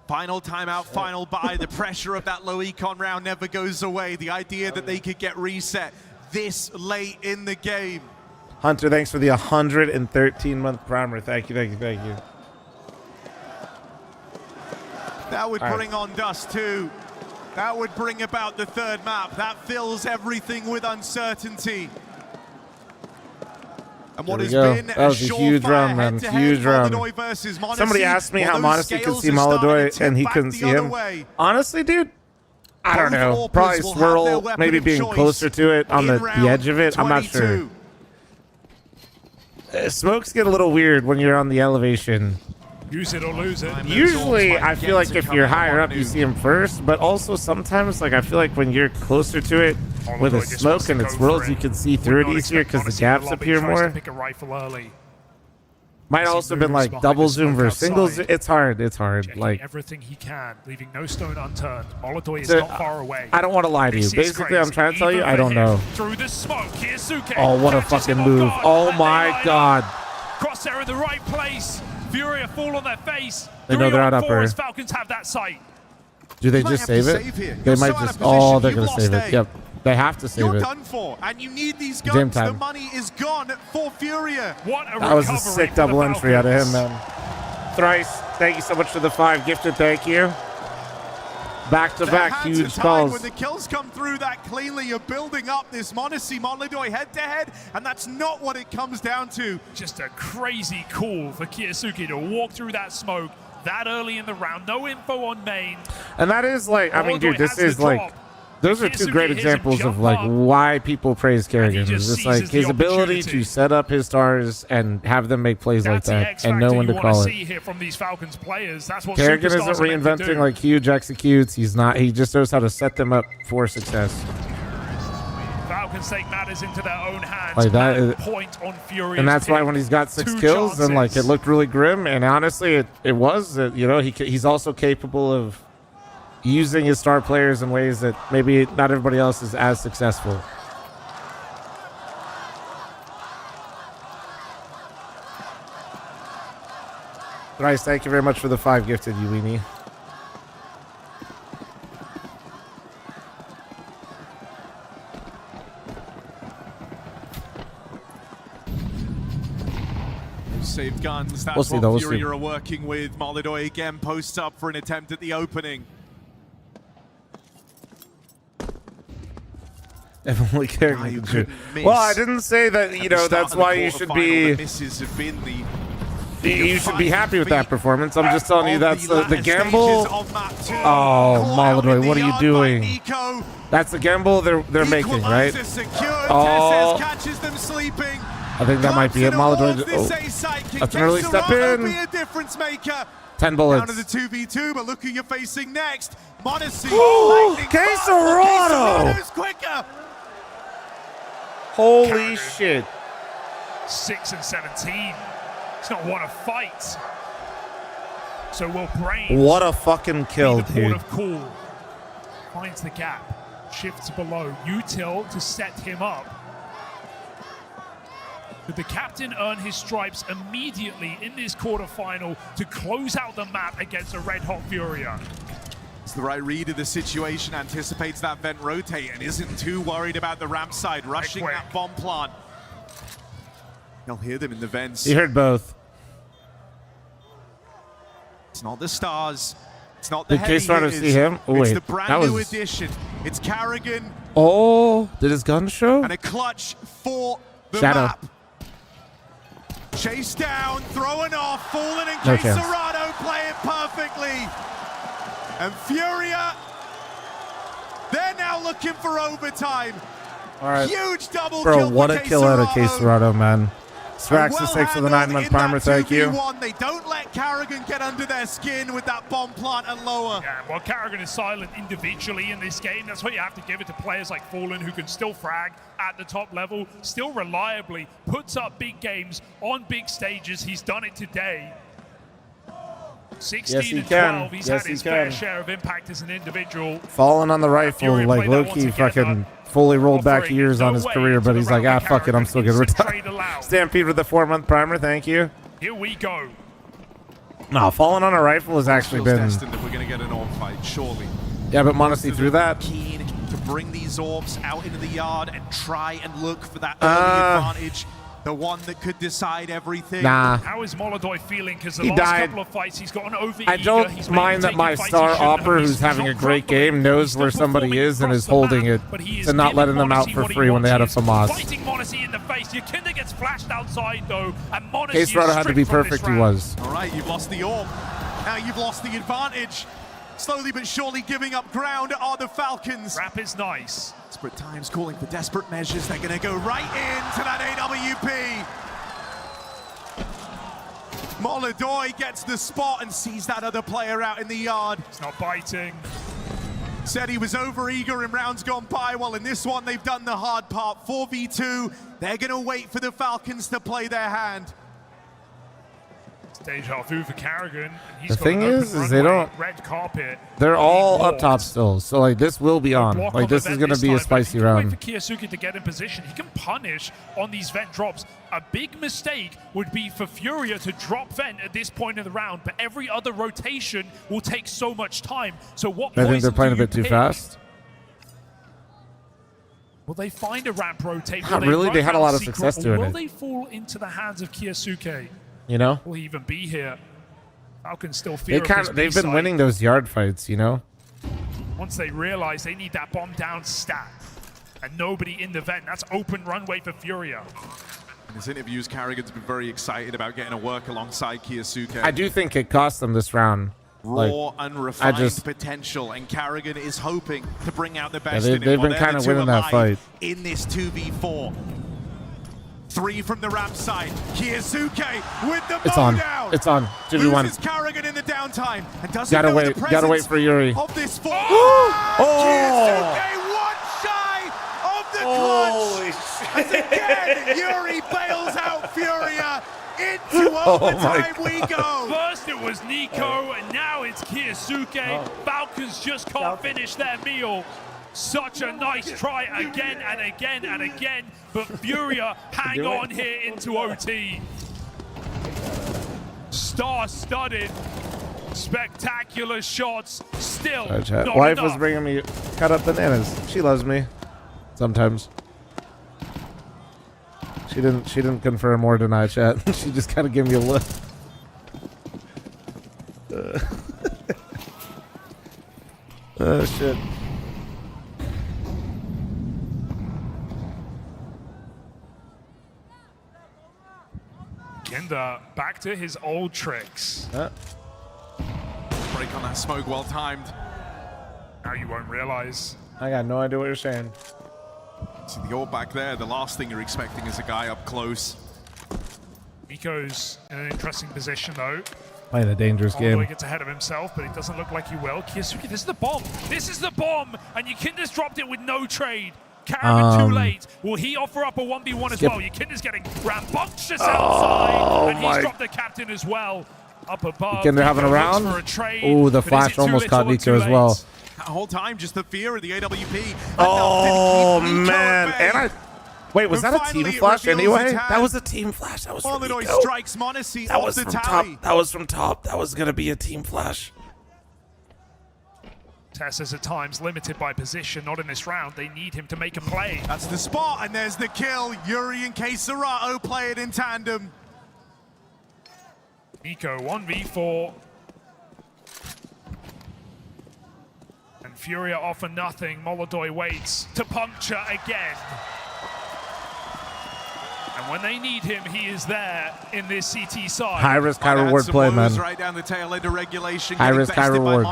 Final timeout, final buy. The pressure of that low econ round never goes away. The idea that they could get reset this late in the game. Hunter, thanks for the 113-month primer. Thank you, thank you, thank you. That would bring on Dust too. That would bring about the third map. That fills everything with uncertainty. And what has been that was a huge round, man. Huge round. Somebody asked me how Monacy could see Molidoy and he couldn't see him. Honestly, dude, I don't know. Probably Swirl, maybe being closer to it on the edge of it. I'm not sure. Smokes get a little weird when you're on the elevation. Use it or lose it. Usually, I feel like if you're higher up, you see him first. But also sometimes, like I feel like when you're closer to it with a smoke and it swirls, you can see through it easier because the gaps appear more. Pick a rifle early. Might also been like double zoom versus singles. It's hard. It's hard. Like everything he can, leaving no stone unturned. Molidoy is not far away. I don't want to lie to you. Basically, I'm trying to tell you, I don't know. Through the smoke, Kiyasuke. Oh, what a fucking move! Oh my god! Crosshair in the right place. Furia fall on their face. They know they're on upper. Falcons have that sight. Do they just save it? They might just. Oh, they're gonna save it. Yep. They have to save it. You're done for, and you need these guns. The money is gone for Furia. What a that was a sick double entry out of him, man. Thrice, thank you so much for the 5 gifted. Thank you. Back to back, huge calls. When the kills come through that cleanly, you're building up this Monacy Molidoy head to head, and that's not what it comes down to. Just a crazy call for Kiyasuke to walk through that smoke that early in the round. No info on main. And that is like, I mean, dude, this is like, those are 2 great examples of like why people praise Kerrigan. It's just like his ability to set up his stars and have them make plays like that, and know when to call it. Kerrigan isn't reinventing like huge executes. He's not. He just knows how to set them up for success. Falcons take matters into their own hands. Like that, point on Fury, and that's why when he's got 6 kills, and like it looked really grim. And honestly, it was. You know, he's also capable of using his star players in ways that maybe not everybody else is as successful. Thrice, thank you very much for the 5 gifted, you weenie. Saved guns, that's We'll see, what though, we'll Furia see. are working with. Molidoy again posts up for an attempt at the opening. If only Kerrigan could shoot. Well, I didn't say that, you know, that's why you should be... The misses have been the You should be happy with that performance. I'm just telling you that's the gamble. Oh, Molodoi, what are you doing? That's the gamble they're making, right? Oh, catches them sleeping. I think that might be it. Molodoi. Oh, that's an early step in. 10 bullets. Down to the 2v2, but look who you're facing next. Modesty. Queserado's quicker. Holy shit. 6 and 17. He's not won a fight. So will Brain. What a fucking kill, the port dude. of call. Finds the gap. Shifts below. Util to set him up. But the captain earned his stripes immediately in this quarterfinal to close out the map against a red-hot Furia. It's the right read of the situation, anticipates that vent rotate and isn't too worried about the ramp side, rushing that bomb plant. You'll hear them in the vents. You heard both. It's not the stars. It's not the Did heavy K-Starter hitters. see him? Oh, it's wait. the brand That new was... addition. It's Carrigan. Oh, did his gun show? And a clutch for the Shadow. map. Chase down, throwing off, falling and No chance. Serrano play it perfectly. And Furia, they're now looking for overtime. All right. Huge double Bro, kill what for a kill out of K-Serrano. K-Serrano, man. Sprax the 6 with a 9-month primer, thank you. They don't let Carrigan get under their skin with that bomb plant and lower. Yeah, well, Carrigan is silent individually in this game. That's what you have to give it to players like Fallen, who can still frag at the top level, still reliably puts up big games on big stages. He's done it today. 16 and 12, he's had his fair share of impact as an individual. Falling on the rifle, like low-key fucking fully rolled back years on his career, but he's like, ah, fuck it, I'm still gonna retire. Stampede with the 4-month primer, thank you. Here we go. No, falling on a rifle has actually been... destined that we're gonna get an orb fight, surely. Yeah, but Modesty threw that. Keen to bring these orbs out into the yard and try and look for that early advantage. The one that could decide everything. Nah. How is Molodoi feeling? Because the He last died. couple of fights he's gotten over. I don't mind that my star opper, who's having a great game, knows where somebody is and is holding it to not letting them out for free when they had a FAMAS. Fighting Modesty in the face. Yakinda gets flashed outside though, and Modesty K-Starter had to be perfect, he was. All right, you've lost the orb. Now you've lost the advantage. Slowly but surely giving up ground are the Falcons. Rap is nice. Desperate times calling for desperate measures. They're going to go right into that AWP. Molodoi gets the spot and sees that other player out in the yard. It's not biting. Said he was over-eager in rounds gone by. Well, in this one, they've done the hard part. 4v2. They're going to wait for the Falcons to play their hand. Deja vu for Carrigan. And he's The got thing an open is runway, they don't... red carpet. They're all up top still, so like this will be on. Block Like on this the is vent going to be a this time, but spicy he can round. Wait for Kiyosuke to get in position. He can punish on these vent drops. A big mistake would be for Furia to drop vent at this point in the round, but every other rotation will take so much time. So what I think they're poison playing a do you bit too pick? fast. Will they find a ramp rotate? Not Will really, run they had a down lot of secret, success or doing will it. they fall into the hands of Kiyosuke? You know? Will he even be here? Falcons still fear They've been winning those yard fights, you know? Once they realize they need that bomb down stat and nobody in the vent, that's open runway for Furia. In his interviews, Carrigan's been very excited about getting to work alongside Kiyosuke. I do think it cost them this round. Raw, unrefined I just... potential, and Carrigan is hoping to bring out the best Yeah, in him. they've Well, been they're kind the of two winning that alive fight. in this 2v4. 3 from the ramp side. Kiyosuke with the It's bow on. down. It's on. 2v1. Loses Carrigan in the downtime and doesn't Gotta know wait. the Gotta wait presence for Yuri. of this fall. Oh! Kiyosuke one shy of the clutch. As again, Yuri bails out Furia. Into overtime we go. First it was Nico, and now it's Kiyosuke. Falcons just can't finish their meal. Such a nice try again and again and again, but Furia hang on here into OT. Star-studded, spectacular shots, still not Wife was enough. bringing me cut up bananas. She loves me. Sometimes. She didn't confirm or deny, chat. She just kind of gave me a look. Oh shit. Kinder back to his old tricks. Break on that smoke, well timed. Now you won't realize. I got no idea what you're saying. See the orb back there. The last thing you're expecting is a guy up close. Nico's in an interesting position though. Playing a dangerous game. He gets ahead of himself, but it doesn't look like he will. Kiyosuke, this is the bomb. This is the bomb, and Yukinda's dropped it with no trade. Caravan too late. Will he offer up a 1v1 as well? Yukinda's getting rambunctious outside, and he's dropped the captain as well. Up above. Yukinda having a round. Oh, the flash almost caught Nico as well. That whole time, just the fear of the AWP. Oh man! And wait, was that a team flash anyway? That was a team flash. That was from Nico. Strikes Monacy off the tally. That was from top. That was gonna be a team flash. Tess is at times limited by position, not in this round. They need him to make a play. That's the spot, and there's the kill. Yuri and Keserato play it in tandem. Nico 1v4. And Furia offer nothing. Molodoi waits to puncture again. And when they need him, he is there in this CT side. High risk, high reward play, man. Right down the tail end of regulation. High risk, high reward.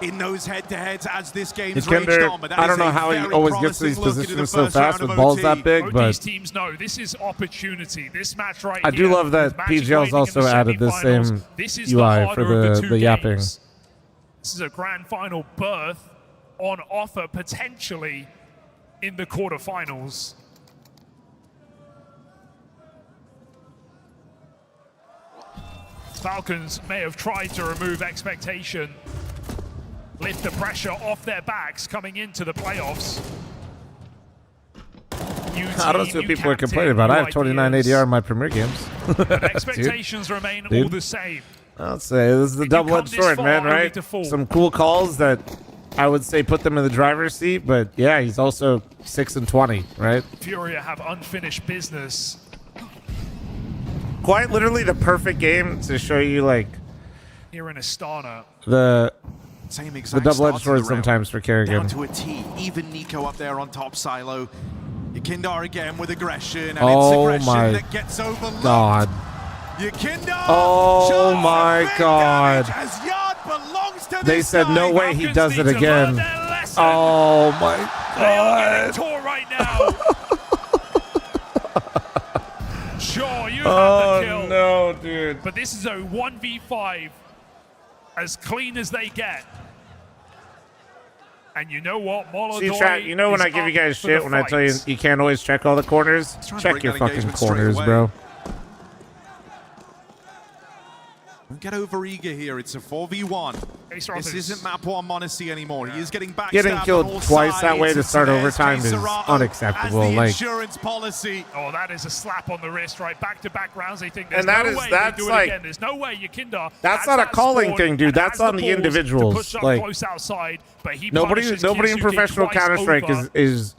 In those head-to-heads as this game's raged on, but I don't know how he always gets to these positions so fast with balls that big, but these teams know this is opportunity. This match right I do love that PGL's also added the same UI for the yapping. This is a grand final berth on offer potentially in the quarterfinals. Falcons may have tried to remove expectation, lift the pressure off their backs coming into the playoffs. I don't see what people are complaining about. I have 29 ADR in my Premier games. But expectations remain all the same. I'll say this is the double-edged sword, man, right? Some cool calls that I would say put them in the driver's seat, but yeah, he's also 6-20, right? Furia have unfinished business. Quite literally the perfect game to show you, like, here in Astana. The exact double-edged sword sometimes for Kerrigan. Down to a T. Even Nico up there on top silo. Yukinda again with aggression, and oh it's aggression that gets overlooked. God. Yukinda, oh my God. As Yard belongs to they this said side. no way he does it again. Oh my God. Tore right now. Sure, you have the kill. No, dude. But this is a 1v5 as clean as they get. And you know what, Molodoi. See, chat, you know when I give you guys shit when I tell you you can't always check all the corners? Check your fucking corners, bro. Don't get over-eager here. It's a 4v1. This isn't map 1 Monacy anymore. He is getting backstabbed. Getting killed twice that way to start overtime is unacceptable. Like, insurance policy. Oh, that is a slap on the wrist, right? Back-to-back rounds. They think and that's like, again. There's no way Yukinda. That's not a calling thing, dude. That's on the individuals. Like, close outside, but he nobody in professional Counter-Strike is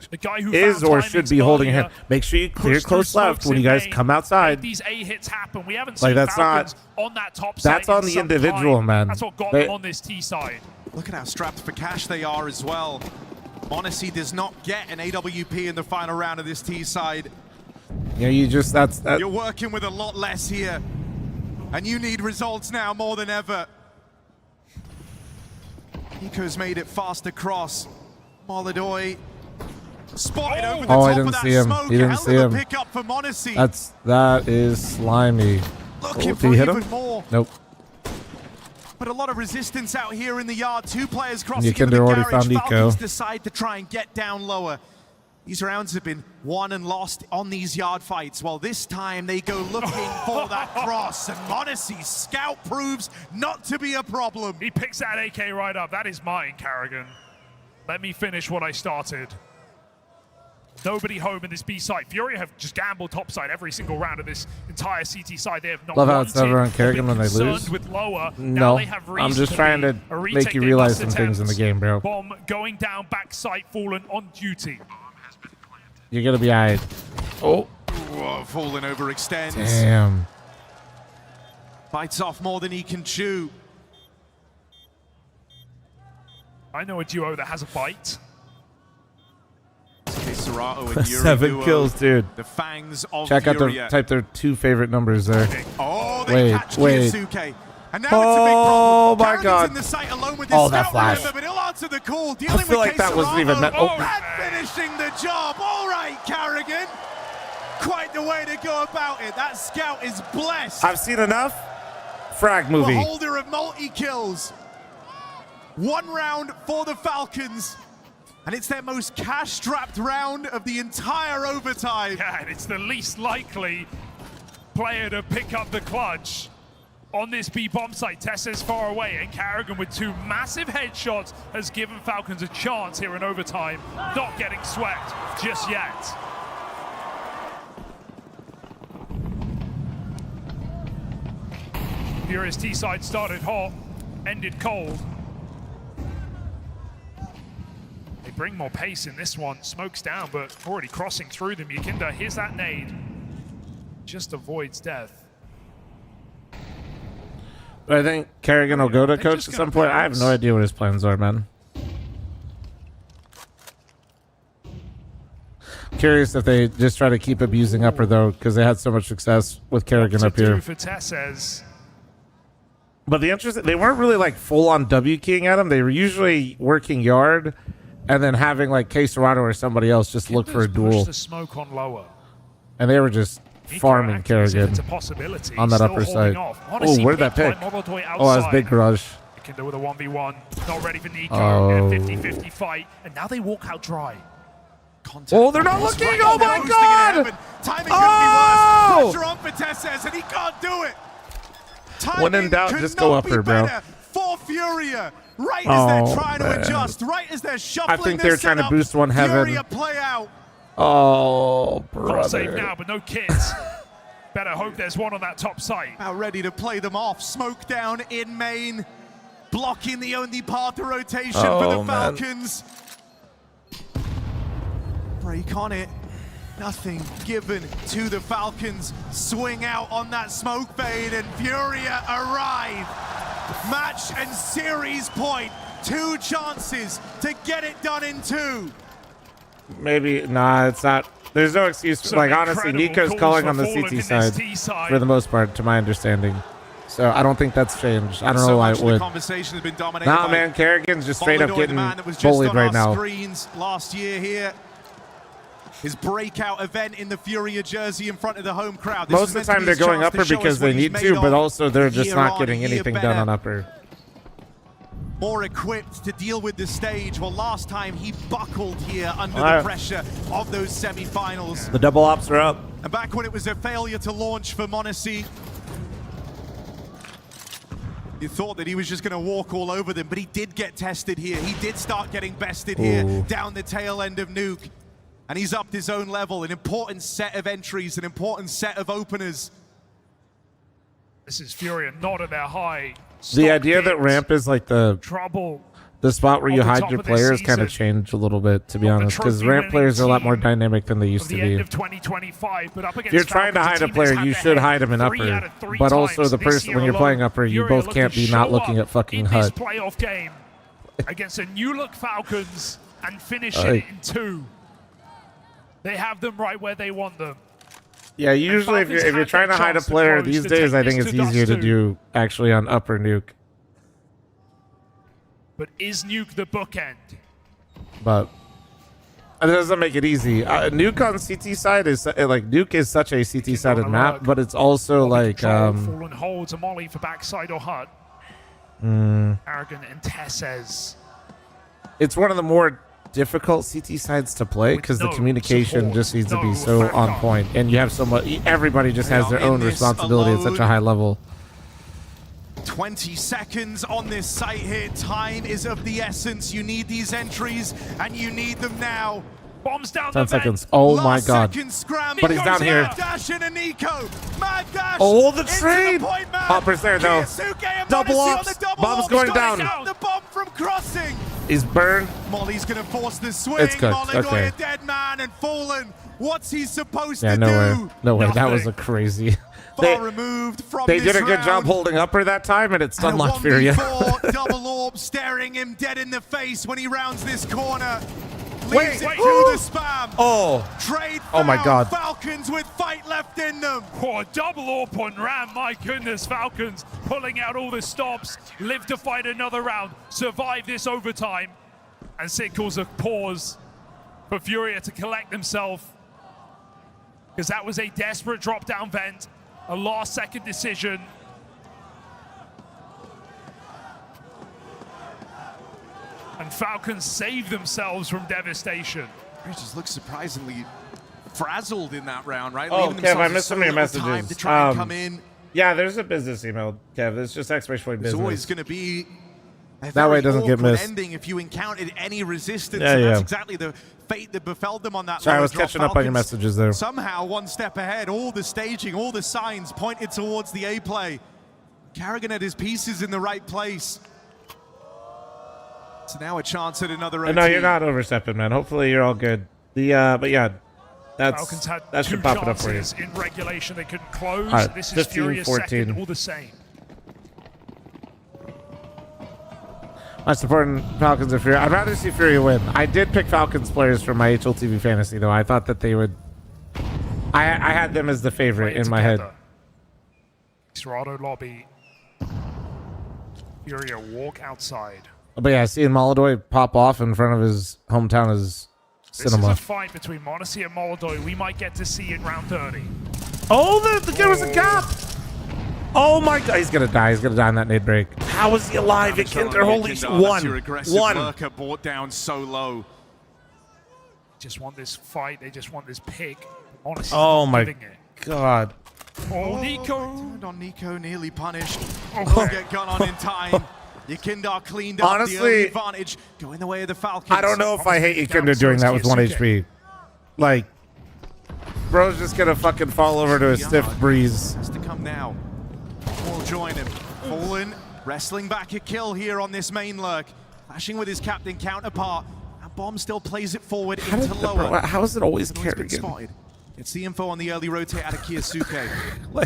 or should be holding him. Make sure you clear close left when you guys come outside. These A hits happen. We haven't like seen that's Falcons not on that top that's side on the individual, time. man. That's what got them on this T side. Look at how strapped for cash they are as well. Monacy does not get an AWP in the final round of this T side. Yeah, you just You're working with a lot less here, and you need results now more than ever. Nico's made it fast across. Molodoi spotted over the top I didn't see him. He didn't see him. Pick up for Monacy. That is slimy. Looking Did he hit him? even more. Nope. But a lot of resistance out here in the yard. 2 players crossing Yukinda into the already garage. found Nico. Falcons decide to try and get down lower. These rounds have been won and lost on these yard fights. Well, this time they go looking for that cross, and Monacy's scout proves not to be a problem. He picks that AK right up. That is mine, Carrigan. Let me finish what I started. Nobody home in this B side. Furia have just gambled top side every single round of this entire CT side. They have not Love how it's never on Kerrigan when they lose. With lower. No, they have I'm just trying to make you realize some things in the game, bro. Bomb going down, back sight fallen on duty. You're gonna be alright. Oh. Whoa, falling overextends. Damn. Bites off more than he can chew. I know a duo that has a bite. Keserato Serato and Yuri 7 duo, kills, dude. The fangs of Check out Furia. type their 2 favorite numbers there. Oh, they catch Kiyasuke. And now Oh it's a big problem. my God. In the site alone with his Oh, that scout flash. member, but he'll answer the call. I Dealing feel with like that wasn't even meant. Oh. And finishing the job. All right, Carrigan. Quite the way to go about it. That scout is blessed. I've seen enough. Frag movie. The holder of multi-kills. 1 round for the Falcons. And it's their most cash-strapped round of the entire overtime. Yeah, and it's the least likely player to pick up the clutch on this B-bomb site. Tessa's far away, and Carrigan with 2 massive headshots has given Falcons a chance here in overtime. Not getting swept just yet. Furious T-side started hot, ended cold. They bring more pace in this one. Smoke's down, but already crossing through them. Yukinda, here's that nade. Just avoids death. But I think Carrigan will go to coach at some point. I have no idea what his plans are, man. Curious if they just try to keep abusing upper, though, because they had so much success with Carrigan up here. For Tessez. But the interesting, they weren't really like full on W keying at him. They were usually working yard and then having like Serato or somebody else just look for a duel. The smoke on lower. And they were just farming Carrigan on that upper side. Oh, where'd that pick? Oh, that's big garage. Yukinda with a 1v1. Not ready for Nico. Oh. 50-50 fight. And now they walk out dry. Oh, they're not looking. Oh my God. Timing Oh! pressure on for Tessez, and he can't do it. When in doubt, just go upper, bro. For Furia, right as they're trying man. to adjust, right as they're shuffling. I think they're trying to boost one heaven. Furia play out. Oh, Can't save brother. now, but no kids. Better hope there's one on that top site. Now ready to play them off. Smoke down in main, blocking the only path to rotation for the man. Falcons. Break on it. Nothing given to the Falcons. Swing out on that smoke fade, and Furia arrive. Match and series point. 2 chances to get it done in 2. Maybe, nah, it's not. There's no excuse. Some Like, honestly, incredible Nico's calls calling for on the Fallen CT in this side T-side. for the most part, to my understanding. So I don't think that's changed. I don't know why it The would. conversation has been dominated Nah, by man, Carrigan's just straight up Molodoi, getting the man that was just bullied on right our now. Screens last year here. His breakout event in the Furia jersey in front of the home crowd. This Most is of the meant time to be they're his going chance to upper show because us they what he's need made to, but of also they're just year not on, getting year anything done better. on upper. More equipped to deal with the stage. Well, last time he buckled here under All right. the pressure of those semi-finals. The double ops are up. And back when it was a failure to launch for Monacy, you thought that he was just going to walk all over them, but he did get tested here. He did start getting bested here Ooh. down the tail end of Nuke. And he's upped his own level, an important set of entries, an important set of openers. This is Furia not at their high. The idea that ramp is like the Trouble. spot where on you the hide top your of this players kind of season. changed a little bit, to be honest, because trophy ramp winning players are a lot more team dynamic than they used Of to the be. end of 2025, but up against If you're trying to Falcons, hide a team player, that's you had should their hide him in 3 out upper. of 3 But also times the this person, year when you're alone. playing upper, you Furia both can't looking be to not show looking up at fucking in HUD. this playoff game against a new look Falcons and finishing Aye. it in 2. They have them right where they want them. Yeah, usually if you're trying to hide a player these days, I think it's easier to do actually on upper nuke. But is Nuke the bookend? But it doesn't make it easy. Nuke on CT side is like Nuke is such a CT sided map, but it's also like Fallen holds a molly for backside or HUD. Arrogant and Tessez. it's one of the more difficult CT sides to play because the communication just needs to be so on point, and you have so much. Everybody just has their own responsibility at such a high level. 20 seconds on this site here. Time is of the essence. You need these entries, and you need them now. Bombs down 10 the vent. seconds. Oh my Last god! second scramble. But he's down here. Mad Dash in a Nico. Mad Dash. Oh, the into trade! point man. Hopper's there though. Kiyasuke and Double Monacy on ops. the double Bomb's ops. going Got down. it out. The bomb from crossing. He's burned. Molly's gonna force the swing. It's cooked. Molodoi, Okay. a dead man, and Fallen. What's he supposed Yeah, to no do? way. No way. That Nothing. was a crazy. Far removed from They this did a good job round. holding upper that time, and it And a stunlocked Furia. 1v4 double orb staring him dead in the face when he rounds this corner. Leaves it to the spam. Oh. Trade Oh my God. Falcons with fight left in them. Oh, double AWP on Ram. My goodness, Falcons pulling out all the stops. Live to fight another round. Survive this overtime. And Sid calls a pause for Furia to collect themselves. Because that was a desperate drop-down vent. A last-second decision. And Falcons save themselves from devastation. It just looks surprisingly frazzled in that round, right? Oh, Leaving Kev, I themselves missed so some of your little time messages. to try and come in. Yeah, there's a business email, Kev. It's just exclamation point There's business. always going to be a That way it very doesn't get awkward missed. ending if you encountered any resistance. Yeah, and that's yeah. exactly the fate that befell them on that. Sorry, I lower was drop. catching up on your Falcons messages there. Somehow one step ahead. All the staging, all the signs pointed towards the A play. Carrigan had his pieces in the right place. So now a chance at another OT. No, you're not overstepping, man. Hopefully you're all good. But yeah, Falcons had that two should pop it up for you. chances in regulation they couldn't close. All right, This is 15, Furia's 14. second, all the same. I'm supporting Falcons and Furia. I'd rather see Furia win. I did pick Falcons players for my HLTV fantasy, though. I thought that they would. I had them as the favorite in my head. Serato lobby. Furia walk outside. But yeah, seeing Molodoy pop off in front of his hometown is This cinema. is a fight between Monacy and Molodoy we might get to see in round 30. Oh, there was a gap. Oh my God, he's gonna die. He's gonna die in that nade break. How is he alive? It can't. Holy shit! That's your aggressive One. lurker brought down so low. Just want this fight. They just want this pick. Honestly, Oh my giving it. God. Oh, Nico. Turned on Nico, nearly punished. Won't get gun on in time. Yekindar cleaned up the early Honestly, advantage. Go in the way of the Falcons. I don't know if I hate Ikinder doing that with 1 HP. Like, bro's just gonna fucking fall over to a stiff breeze. Has to come now. Will join him. Fallen, wrestling back a kill here on this main lurk. Flashing with his captain counterpart. And Bomb still plays it forward into lower. How is it always Been Kerrigan? spotted. It's the info on the early rotate out of Kiyosuke.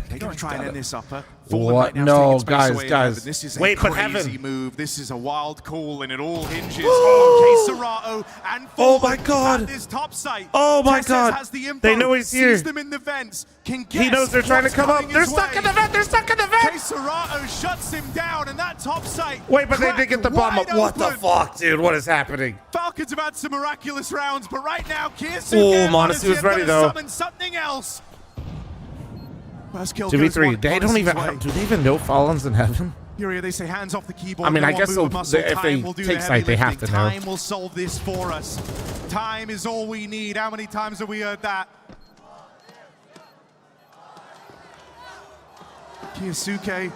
They're going to try and end this upper. What? Right now No, taking space guys, away guys. Heaven. This is Wait, a but crazy Heaven. move. This is a wild call, and it all hinges on Serato and Oh Fallen my God. at this top site. Oh my Tesses God. has the info, They know he's here. sees them in the vents. Can He knows they're trying to come up. They're stuck in the vent. They're stuck in the vent. Serato shuts him down, and that top site. Wait, but they did get the bomb up. wide What the open. fuck, dude? What is happening? Falcons have had some miraculous rounds, but right now, Kiyosuke Oh, and Monacy was have ready, gotta though. summon something else. First kill 2v3. goes They don't Monacy's even. way. Do they even know Fallen's in heaven? Furia, they say hands off the keyboard. I mean, no I more guess move they'll- muscle. if Time they will do take the site, heavy they have lifting. to know. Time will solve this for us. Time is all we need. How many times have we heard that? Kiyosuke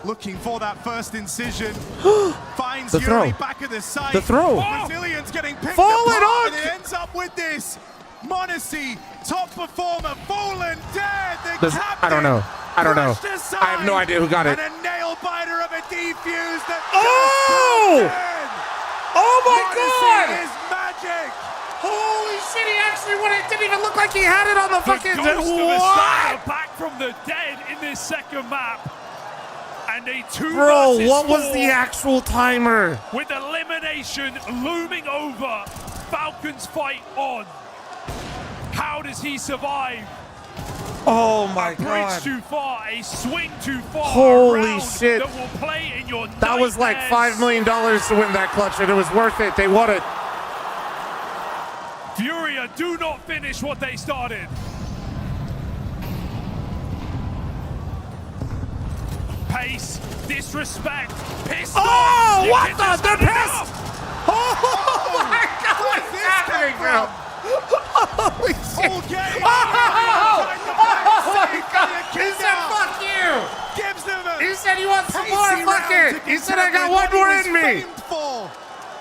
looking for that first incision. Finds The Yuri throw. back at the site. The throw. Brazilian's getting picked Fallen apart, on! and it ends up with this. Monacy, top performer, Fallen dead. The This- I don't know. I don't know. crushed aside, I have no idea who got it. And a nail biter of a defuse that Oh! Oh my Monacy God! is magic. Holy shit! He actually won it. Didn't even look like he had it on the fucking. The ghost of What? Astana back from the dead in this second map. And a 2 Bro, versus what was 4 the actual timer? with elimination looming over. Falcons fight on. How does he survive? Oh my A bridge God! too far, a swing too far. Holy a round shit. That will play in your That was like nightmares. $5 million to win that clutch, and it was worth it. They won it. Furia do not finish what they started. Pace, disrespect, pissed Oh, off. what You the? just They're had pissed. enough. Oh my God! What's happening, bro? Holy shit! Okay. Oh my God! He said, "Fuck you." Gives them a He said he wants some pacey more. round Fuck to it. He get said I got to one what more he was in me. famed for.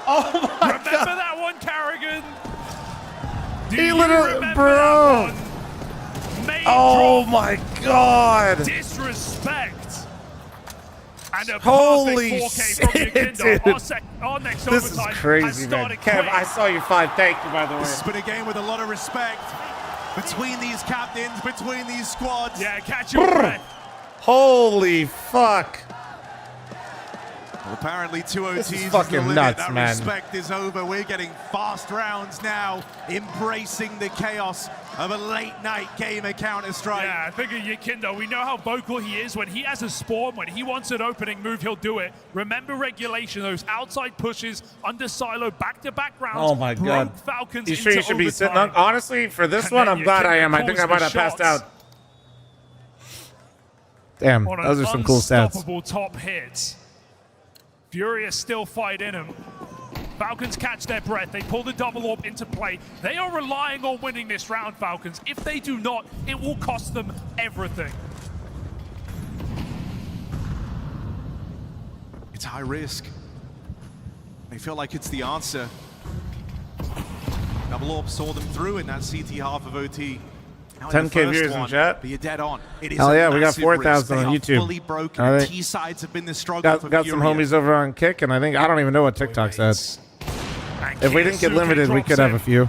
Oh my Remember God! that one, Carrigan? Do He you literally, remember bro. that one? Main Oh drop, my God! disrespect. And a Holy perfect 4K from shit, Yakindo. dude. Our next This is overtime has crazy, man. started Kev, quick. I saw you 5. Thank you, by the way. This has been a game with a lot of respect between these captains, between these squads. Yeah, catch your breath. Holy fuck! Well, apparently 2 OTs This is is fucking the limit. nuts, That man. respect is over. We're getting fast rounds now, embracing the chaos of a late night game of Counter-Strike. Yeah, I think of Yakindo. We know how vocal he is. When he has a spawn, when he wants an opening move, he'll do it. Remember regulation, those outside pushes, under silo, back-to-back rounds. Oh my God. broke Falcons You sure you into should be sitting on? overtime. Honestly, for this And one, then I'm glad I Yakindo am. I think I calls might the have passed shots out. Damn, on those an are some cool stats. unstoppable top hits. Furia still fight in him. Falcons catch their breath. They pull the double orb into play. They are relying on winning this round, Falcons. If they do not, it will cost them everything. It's high risk. They feel like it's the answer. Double Orb saw them through in that CT half of OT. Now in the 10K first viewers in one, chat. but you're dead on. It is Hell a yeah, we got massive 4,000 risk. on They are YouTube. fully broken. I think- T-sides have been the struggle for Got some Furia. homies over on Kick, and I think I don't even know what TikTok says. If we didn't get limited, we could have a few.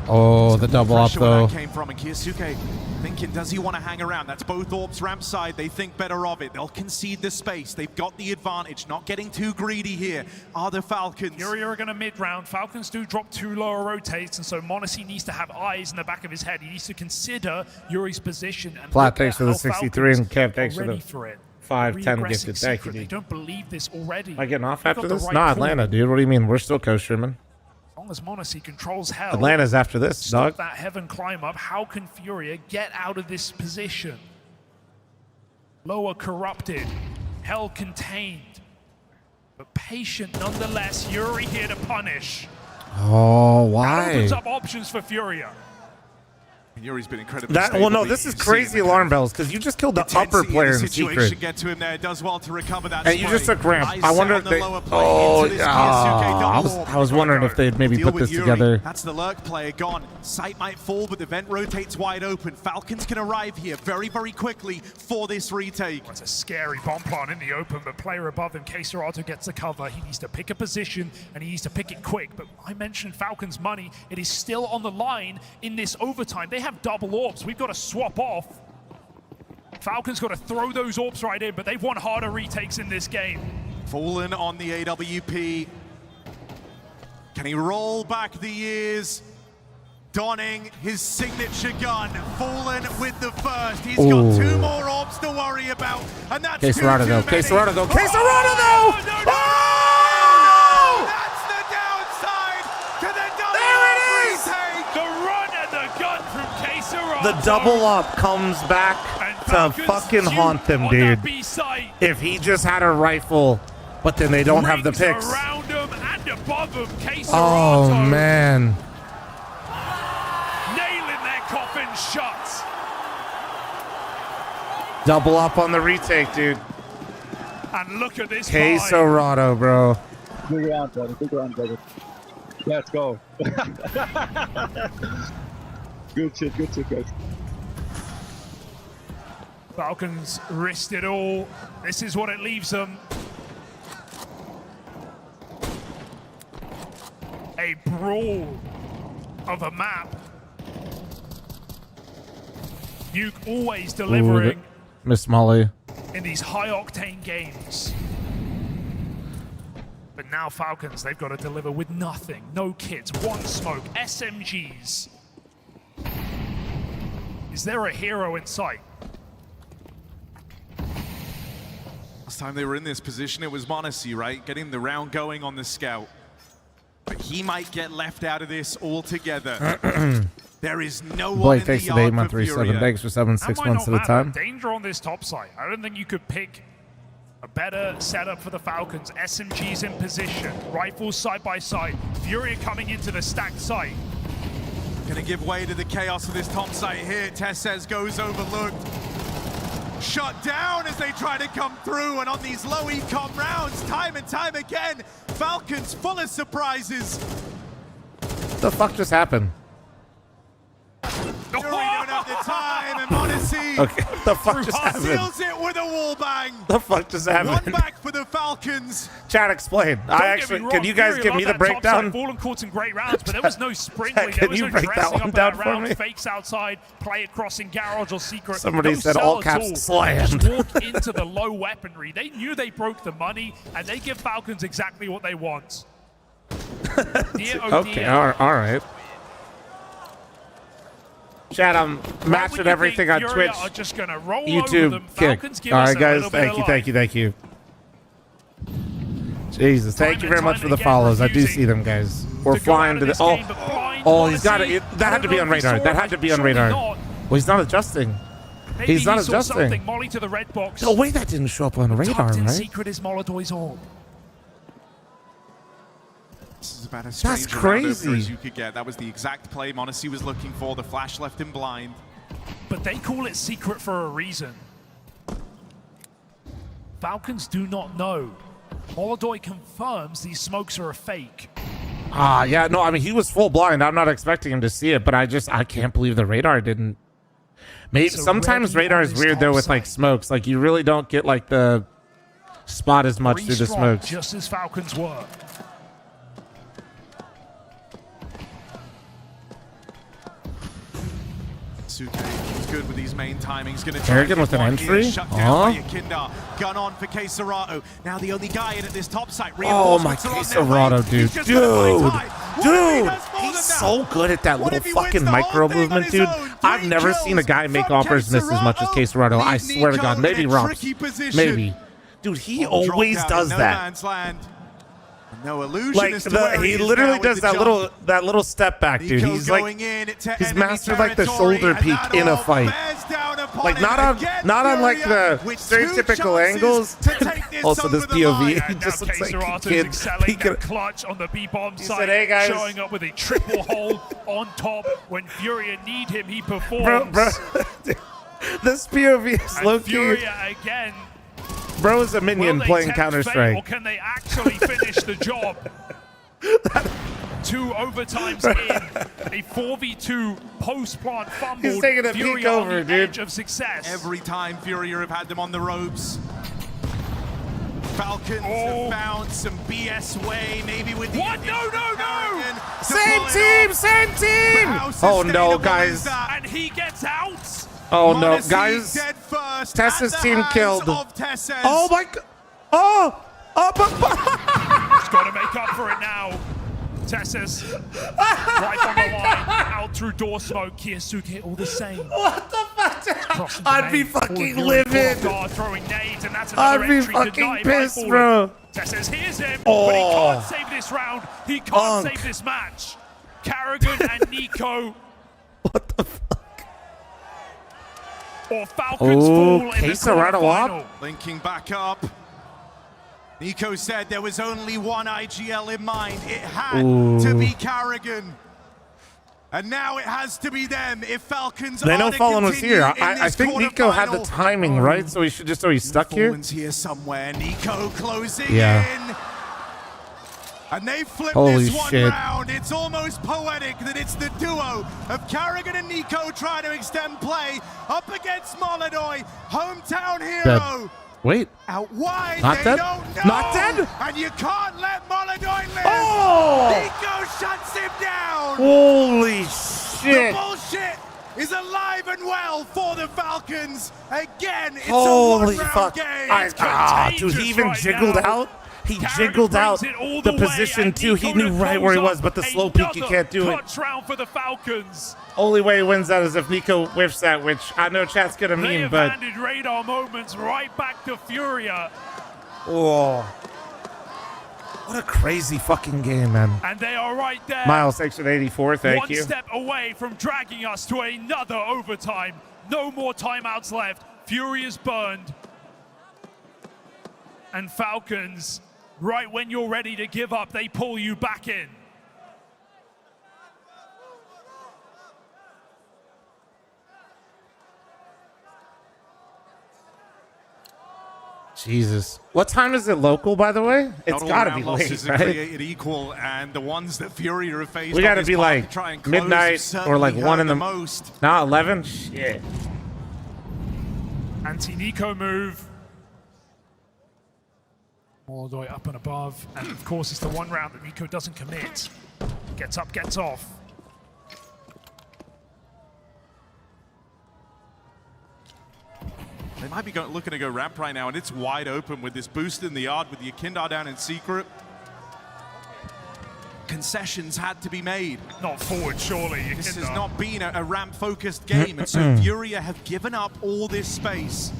Oh, the double up Pressure where though. that came from, and Kiyosuke thinking, does he want to hang around? That's both Orbs ramp side. They think better of it. They'll concede the space. They've got the advantage. Not getting too greedy here are the Falcons. Furia are going to mid-round. Falcons do drop 2 lower rotates, and so m0NESY needs to have eyes in the back of his head. He needs to consider Yuri's position. And Plat, look thanks at for the how 63, and Falcons Kev, thanks are for ready the for it. 510 Regressing gifted. Thank you, secret. They dude. don't believe this already. Am I getting off They've after got the this? right No, call. Atlanta, dude. What do you mean? We're still co-streaming. As long as m0NESY controls hell, Atlanta's after this, stop dog. that heaven climb up. How can Furia get out of this position? Lower corrupted, hell contained, but patient nonetheless. Yuri here to punish. Oh, That why? opens up options for Furia. And Yuri's been incredibly That well, no, stable. this is You've crazy seen alarm bells because you just killed the upper intensity player of in the situation secret, get to him there. Does well to recover that and you spray. just took ramp. Eyes I set wonder on if the they. lower play Oh, into this Kiyosuke double orb. I was wondering if they'd maybe Deal put with this Yuri. together. That's the lurk player gone. Sight might fall, but the vent rotates wide open. Falcons can arrive here very, very quickly for this retake. It's a scary bomb plant in the open, but player above him, Queserato gets the cover. He needs to pick a position, and he needs to pick it quick. But I mentioned Falcons' money. It is still on the line in this overtime. They have double orbs. We've got to swap off. Falcons got to throw those orbs right in, but they've won harder retakes in this game. Fallen on the AWP. Can he roll back the years? Donning his signature gun. Fallen with the first. He's got 2 more orbs to worry about. And that's Queserato though. Queserato though. Queserato Oh! though. Oh! That's the downside to the double There it is! retake. The run and the gun from Queserato. The double up comes back to fucking haunt them, dude. If he just had a rifle, but then they don't have the picks. Around him and above him, Queserato. Oh man. Nailing their coffin shots. Double up on the retake, dude. And look at this fight. Queserato, bro. Big round, brother. Big round, brother. Let's go. Good shit, guys. Falcons risked it all. This is what it leaves them. A brawl of a map. Nuke always delivering Miss Molly. in these high-octane games. But now Falcons, they've got to deliver with nothing. No kits, 1 smoke, SMGs. Is there a hero in sight? Last time they were in this position, it was m0NESY, right? Getting the round going on the scout. But he might get left out of this altogether. There is no Boy, one in thanks the to the yard 8137. for Furia. Thanks for 7 That 6 might months not at a matter. time. Danger on this top site. I don't think you could pick a better setup for the Falcons. SMGs in position, rifles side by side. Furia coming into the stacked site. Gonna give way to the chaos of this top site here. Tess says goes overlooked. Shut down as they try to come through, and on these low econ rounds, time and time again, Falcons full of surprises. What the fuck just happened? Fury don't have the time, and m0NESY Monacy Okay, what the fuck just happened? seals it with a wall bang. The fuck just happened? One back for the Falcons. Chat, explain. Can you guys give me the breakdown? Fallen caught some great rounds, but there was no sprinkling. Can There was you no break that dressing one up down that for round. me? Fakes outside, play it crossing garage or secret. Somebody no said sell all at caps all. slammed. Just walk into the low weaponry. They knew they broke the money, and they give Falcons exactly what they want. Okay, all right. Chat, I'm matching everything on Furia Twitch, are just gonna roll over YouTube, them. kick. Falcons give All us right, a guys, little bit of thank you. Jesus, thank you very much for the follows. I do see them, guys. We're flying to the. Oh, he's got it. That had to be on radar. That had to be on radar. Well, he's not adjusting. Maybe He's not he saw adjusting. something. Molly to the red box. No way, that didn't show up on radar, Tucked in right? secret is Molodoy's orb. This is about as strange That's a round crazy. opener as you could get. That was the exact play Monacy was looking for. The flash left him blind. But they call it secret for a reason. Falcons do not know. Molodoy confirms these smokes are a fake. Yeah, no, I mean, he was full blind. I'm not expecting him to see it, but I can't believe the radar didn't. Maybe sometimes radar is weird though with like smokes. Like you really don't get like the spot as much through the smokes. Just as Falcons were. Suke is good with these main timings. Going to Kerrigan with an entry? Shut down by Yakinda. Gun on for Keserato. Now the only guy in at this top site. Oh my Reinforcements are on their way. Keserato, dude. He's just gonna fight high. Dude, he's so good at that little fucking micro movement, dude. I've never seen a guy make offers miss as much as Keserato. I swear to God. Maybe Rumps. Maybe. Dude, he always does that. No illusion Like as to where he is literally now does with the that little step back, dude. Nico He's like going in to he's enemy mastered like the territory, shoulder and peek that in a all fight. bears down upon Like him. not on like Furia the with stereotypical two angles. chances to take this Also, this over the line. POV he just looks like a Keserato's kid excelling peeking. that clutch on the B-bomb He side, said, "Hey, guys." showing up with a triple hold on top. When Furia need him, he performs. Bro, this POV is low key. Furia again. Bro is a minion Will they playing tempt Counter fate, Strike. or can they actually finish the job? 2 overtimes in, a 4v2 post-plant fumble. He's taking a Furia peek on over, the dude. edge of success. Every time Furia have had them on the ropes. Falcons have found some BS way, maybe with the No! Same team! Oh no, guys. And he gets out. Oh no, Monacy guys. dead first Tessa's at the team hands killed. of Tessa's. Oh my god. Oh! He's got to make up for it now. Tessa's right on the line, out through door smoke. Kiyasuke all the same. What the fuck? I'd be fucking Furia livid. throwing nades, and that's another I'd be entry fucking denied by pissed, Fallen. bro. Tessa's hears him, Oh. but he can't save this round. He can't save this match. Carrigan and Nico. What the fuck? Or Falcons fall in the Keserato quarterfinal. up. Linking back up. Nico said there was only one IGL in mind. It had to be Carrigan. And now it has to be them if Falcons They know are to Fallen was continue here. in I this think Nico had the quarterfinal. timing, right? So he should just, he's stuck here? Fallen's here somewhere. Nico closing Yeah. in. And they flip Holy this one shit. round. It's almost poetic that it's the duo of Carrigan and Nico trying to extend play up against Molodoy, hometown hero. Wait. Out wide, Not they dead? don't know. Not dead? And you can't let Molodoy live. Oh! Nico shuts him down. Holy The shit. bullshit is alive and well for the Falcons. Again, it's Holy a one-round fuck. game. Dude, he even jiggled out. He jiggled out the position too. He knew right where he was, but the slow peek, he can't do it. Clutch round for the Falcons. Only way he wins that is if Nico whiffs that, which I know chat's gonna They meme, have but handed radar moments right back to Furia. oh, what a crazy fucking game, man. And they are right there. Miles, section 84, thank you. One step away from dragging us to another overtime. No more timeouts left. Furia's burned. And Falcons, right when you're ready to give up, they pull you back in. Jesus. What time is it local, by the way? It's Not all gotta round be late, losses are right? created equal, and the ones that Furia have faced We on gotta this be path like to try and close have midnight or like certainly 1 hurt in the most. Now 11? Shit. Anti-Nico move. Molodoi up and above. And of course, it's the one round that Nico doesn't commit. Gets up, gets off. They might be looking to go ramp right now, and it's wide open with this boost in the yard with the Akindar down in secret. Concessions had to be made. Not forward, surely. This has not been a ramp-focused game, and so Furia have given up all this space.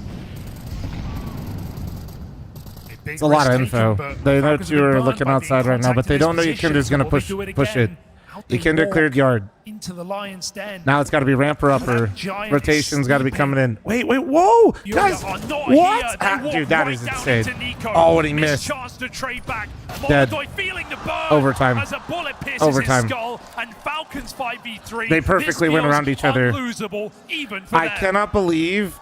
It's a lot of info. They know you're looking outside right now, but they don't know Yakinder's going to push it. Yakinder cleared yard. Into the lion's den. Now it's got to be ramp or upper. Rotation's got to be coming in. Wait, whoa! Guys, what? Dude, that is insane. Oh, what he missed. Dead. Overtime. Overtime. They perfectly went around each other. I cannot believe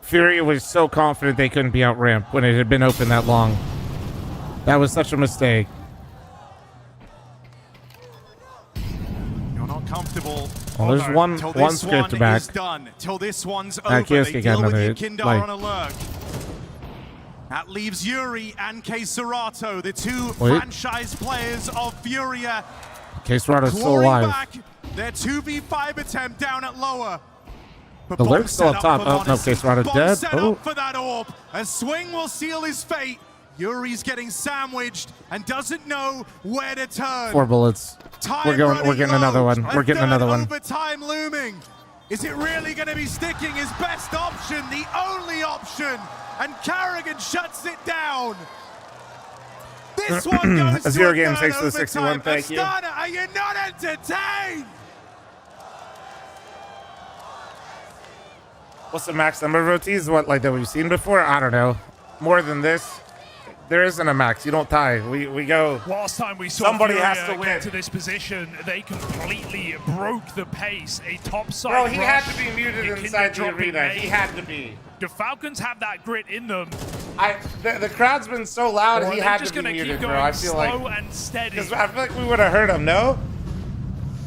Furia was so confident they couldn't be out ramp when it had been open that long. That was such a mistake. Comfortable. Well, there's one script back. Done. Till this one's over. They deal with the Akindar on alert. That leaves Yuri and K-Serato, the two franchise players of Furia. K-Serato's still alive. Back. Their 2v5 attempt down at lower. The lurk's still up top. Oh, no, K-Serato's dead. Oh. For that orb. A swing will seal his fate. Yuri's getting sandwiched and doesn't know where to turn. 4 bullets. We're getting another one. We're getting another one. Overtime looming. Is it really going to be sticking? His best option, the only option, and Carrigan shuts it down. This one goes to 0 games, thanks to the 61. Thank you. Astana, are you not entertained? What's the max number of rotis? What, like that we've seen before? I don't know. More than this. There isn't a max. You don't tie. We go. Last time we saw somebody Furia has to win. Get to this position, they completely broke the pace. A topside. Bro, he rush, had to be muted inside the arena. He had to be. The Falcons have that grit in them. The crowd's been so loud. He had to be muted, bro. I feel like. And steady. I feel like we would have heard him. No.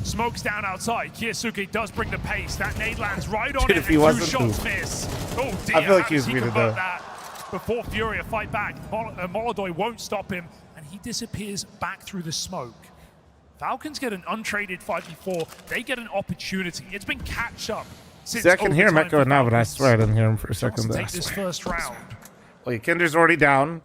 Smoke's down outside. Kiyasuke does bring the pace. That nade lands right on Dude, it. If he and wasn't 2 shots miss. Oh dear. I feel like he was muted though. Before Furia fight back, Molodoi won't stop him, and he disappears back through the smoke. Falcons get an untraded 5v4. They get an opportunity. It's been catch up since I can hear him echo now, but I swear I didn't hear him for a second. Take this first round. Well, Kinder's already down,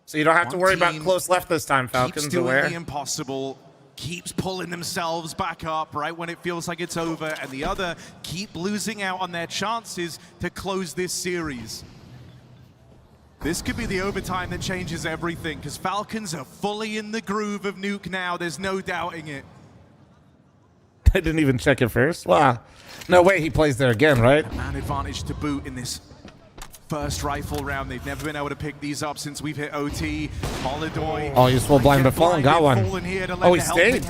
so you don't have to worry about close left this time, Falcons. Keeps doing the impossible. Keeps pulling themselves back up right when it feels like it's over, and the other keep losing out on their chances to close this series. This could be the overtime that changes everything, because Falcons are fully in the groove of Nuke now. There's no doubting it. I didn't even check it first. Wow. No way he plays there again, right? Man advantage to boot in this first rifle round. They've never been able to pick these up since we've hit OT. Molodoi. Oh, he's full blind, but Fallen got one. Oh, he stayed.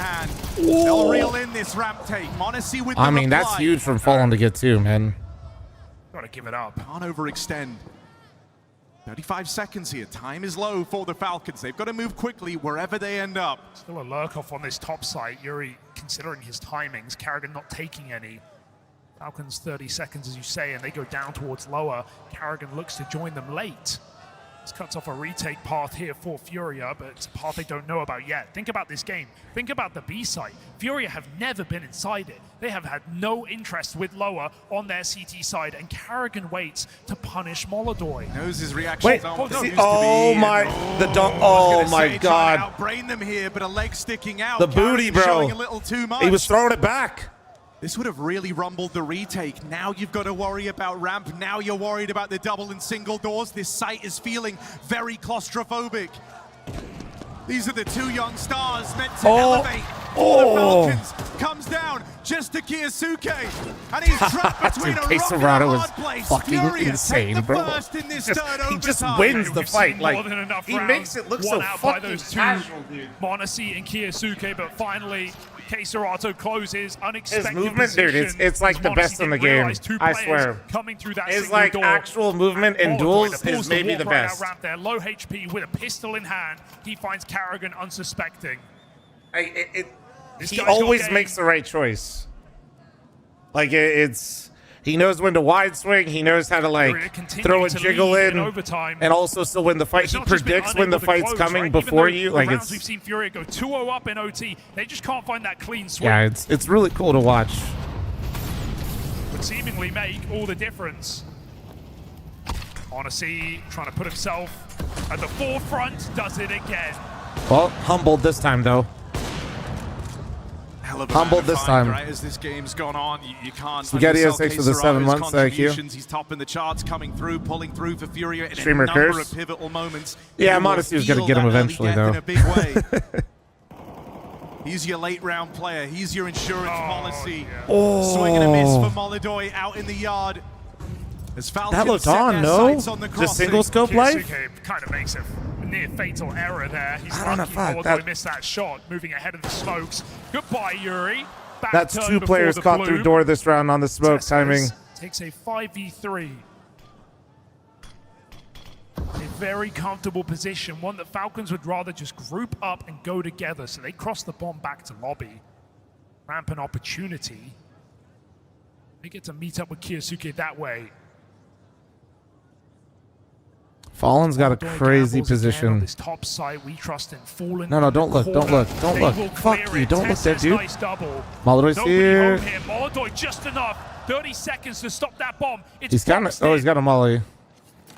They'll reel in this ramp take. Monacy with I mean, that's huge from Fallen to get to, man. Gotta give it up. Can't overextend. 35 seconds here. Time is low for the Falcons. They've got to move quickly wherever they end up. Still a lurk off on this top site. Yuri considering his timings. Carrigan not taking any. Falcons 30 seconds, as you say, and they go down towards lower. Carrigan looks to join them late. This cuts off a retake path here for Furia, but it's a path they don't know about yet. Think about this game. Think about the B site. Furia have never been inside it. They have had no interest with lower on their CT side, and Carrigan waits to punish Molodoi. Knows his reaction. Wait, oh my, the dunk, oh my God. Outbrain them here, but a leg sticking out. The booty, bro. A little too much. He was throwing it back. This would have really rumbled the retake. Now you've got to worry about ramp. Now you're worried about the double and single doors. This site is feeling very claustrophobic. These are the two young stars meant to elevate. The Falcons comes down just to Kiyasuke, and he's trapped between a rock and a hard place. Fucking Furia insane, take the bro. first in this He just wins the fight. Like, he makes it look so fucking casual, dude. Monacy and Kiyasuke, but finally K-Serato closes unexpected. His movement, dude, it's like the best in the game. I swear. Coming through that his like door. Actual movement in duels is maybe the best. Ramp there, low HP with a pistol in hand. He finds Carrigan unsuspecting. He always makes the right choice. Like he He knows when to wide swing. He knows how to like throw a jiggle in and also still win the fight. He predicts when the fight's coming before you. Like it's. We've seen Furia go 2-0 up in OT. They just can't find that clean swing. Yeah, it's really cool to watch. Would seemingly make all the difference. Odyssey trying to put himself at the forefront, does it again. Well, humbled this time though. Humbled this time. Right, as this game's gone on, you can't. Spaghetti S6 for the 7 months. Thank you. He's topping the charts, coming through, pulling through for Furia in Streamer a number curse. of pivotal moments. Yeah, Modesty was going to get him eventually, though. In a big way. He's your late round player. He's your insurance policy. Oh. Swing and a miss for Molodoy out in the yard. As Falcons that looked set on, their no? sights on the Just single scope life? Kind of makes a near fatal error there. He's I don't know, lucky fuck, Molodoy that- missed that shot, moving ahead of the smokes. Goodbye, Yuri. Back That's turn 2 before players the caught bloom. through door this round on the smoke timing. Takes a 5v3. A very comfortable position, one that Falcons would rather just group up and go together, so they cross the bomb back to lobby. Rampant opportunity. They get to meet up with Kyosuke that way. Fallen's got a crazy position. This top side, we trust in Fallen. No, don't look, don't look, don't look. Fuck you, don't look there, dude. Nice double. Molodoy's here. Molodoy just enough. 30 seconds to stop that bomb. It's He's got he's got a molly.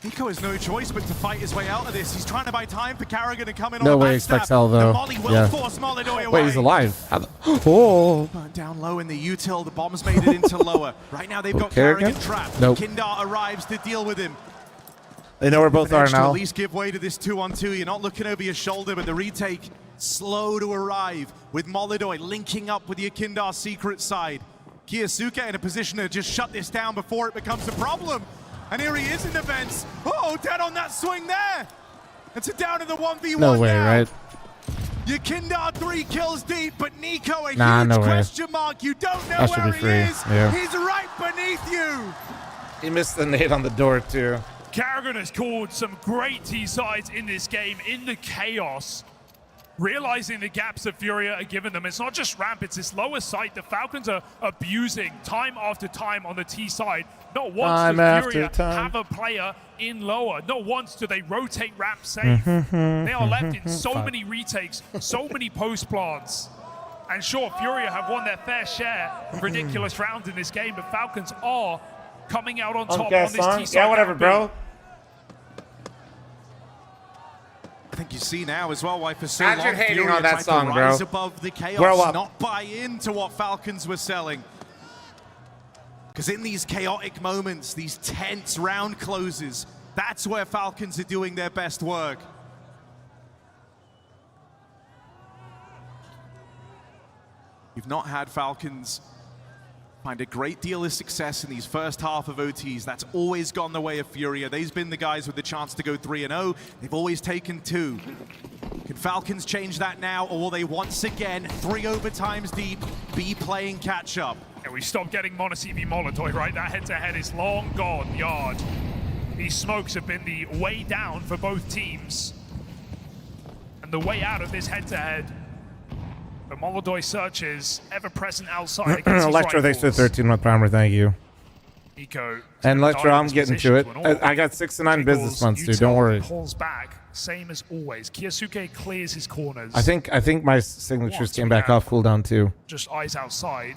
Nico has no choice but to fight his way out of this. He's trying to buy time for Carragher to come in No on the way backstab. expects hell though. The molly will force Molodoy away. Wait, he's alive. Oh. Burnt down low in the util. The bomb's made it into lower. Right now they've got Carragher? Carragher trapped. Nope. Kindar arrives to deal with him. They know where both are To now. at least give way to this 2-on-2. You're not looking over your shoulder, but the retake slow to arrive with Molodoy linking up with your Kindar secret side. Kyosuke in a position to just shut this down before it becomes a problem. And here he is in defense. Oh, dead on that swing there. It's a down in the 1v1 No way, now. right? Your Kindar 3 kills deep, but Nico a Nah, huge no way. question mark. You don't know That should where be he free. is. Yeah. He's right beneath you. He missed the nade on the door too. Carragher has called some great T-sides in this game, in the chaos. Realizing the gaps that Furia are giving them. It's not just ramp, it's this lower side. The Falcons are abusing time after time on the T side. Not once Time does after Furia time. have a player in lower. Not once do they rotate ramp safe. They are left in so many retakes, so many post plants. And sure, Furia have won their fair share of ridiculous rounds in this game, but Falcons are coming out on top on this T side. Yeah, whatever, bro. I think you see now as well why for so Imagine long hating Furia on that tried song, to bro. rise above the chaos, Grow up. not buy into what Falcons were selling. Because in these chaotic moments, these tense round closes, that's where Falcons are doing their best work. You've not had Falcons find a great deal of success in these first half of OTs. That's always gone the way of Furia. They've been the guys with the chance to go 3-0. They've always taken 2. Can Falcons change that now, or will they once again, 3 overtimes deep, be playing catch up? And we stopped getting Monacy v Molodoy, right? That head-to-head is long gone, yard. These smokes have been the way down for both teams. And the way out of this head-to-head. The Molodoy searches ever-present outside against his Electro, thanks for rifles. 13 month primer. Thank you. Nico. And Electro, I'm getting to it. position to I got 6 to 9 business months, dude. Don't worry. Pulls back, same as always. Kyosuke clears his corners. I think my signatures came back off cooldown too. Just eyes outside.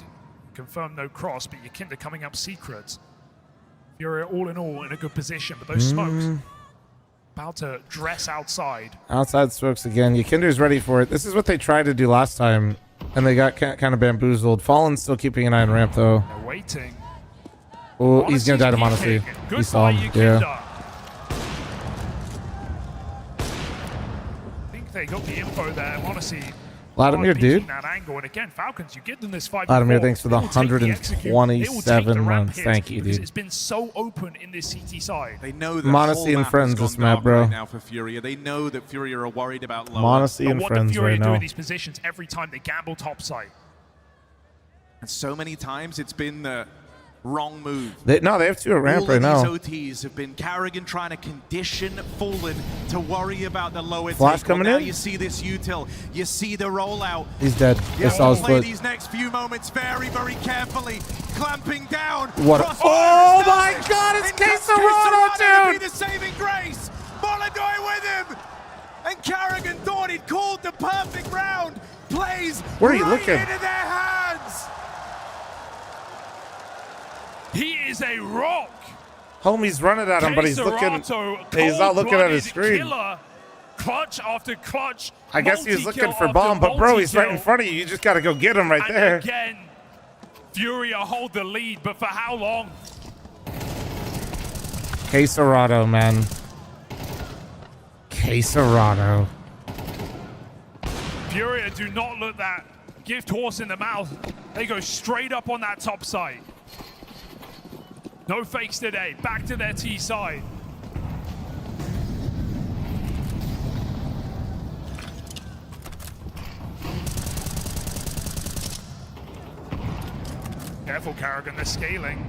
Confirm no cross, but Yakinda coming up secret. Furia all in all in a good position, but those smokes about to dress outside. Outside smokes again. Yakinder's ready for it. This is what they tried to do last time, and they got kind of bamboozled. Fallen's still keeping an eye on ramp though. They're waiting. Oh, he's gonna die to Monacy. He saw him. Yeah. I think they got the info there. Monacy. Vladimir, dude. That angle. And again, Falcons, you give them this 5-4. Vladimir, thanks for the They will take the execute. They will take 127 the ramp months. hit Thank you, because dude. It's been so open in this CT side. They know that Monacy whole and map friends has this gone map, dark bro. right now for Furia. They know that Furia are worried about lower. Monacy But and what do friends Furia right do now. in these positions every time they gamble topside? And so many times it's been the Wrong move. They have 2 at ramp right now. All of these OTs have been Karrigan trying to condition Fallen to worry about the lower Flash take. coming Now in. you see this util. You see the rollout. He's dead. You They saw his play foot. these next few moments very, very carefully. Clamping down. What? Oh my God! It's Quesarado, Quesarado, be dude! the saving grace. Molodoy with him. And Karrigan thought he'd called the perfect round. Plays Where are you right looking? into their hands. He is a rock. Homie's running at him, but he's looking. He's not looking at his screen. Killer. Clutch after clutch. I guess he was looking multi-kill for after bomb, but bro, he's right in multi-kill. front of you. You just got to go get him right And there. again, Furia hold the lead, but for how long? Quesarado, man. Quesarado. Furia do not look that gift horse in the mouth. They go straight up on that top side. No fakes today. Back to their T side. Careful, Karrigan, they're scaling.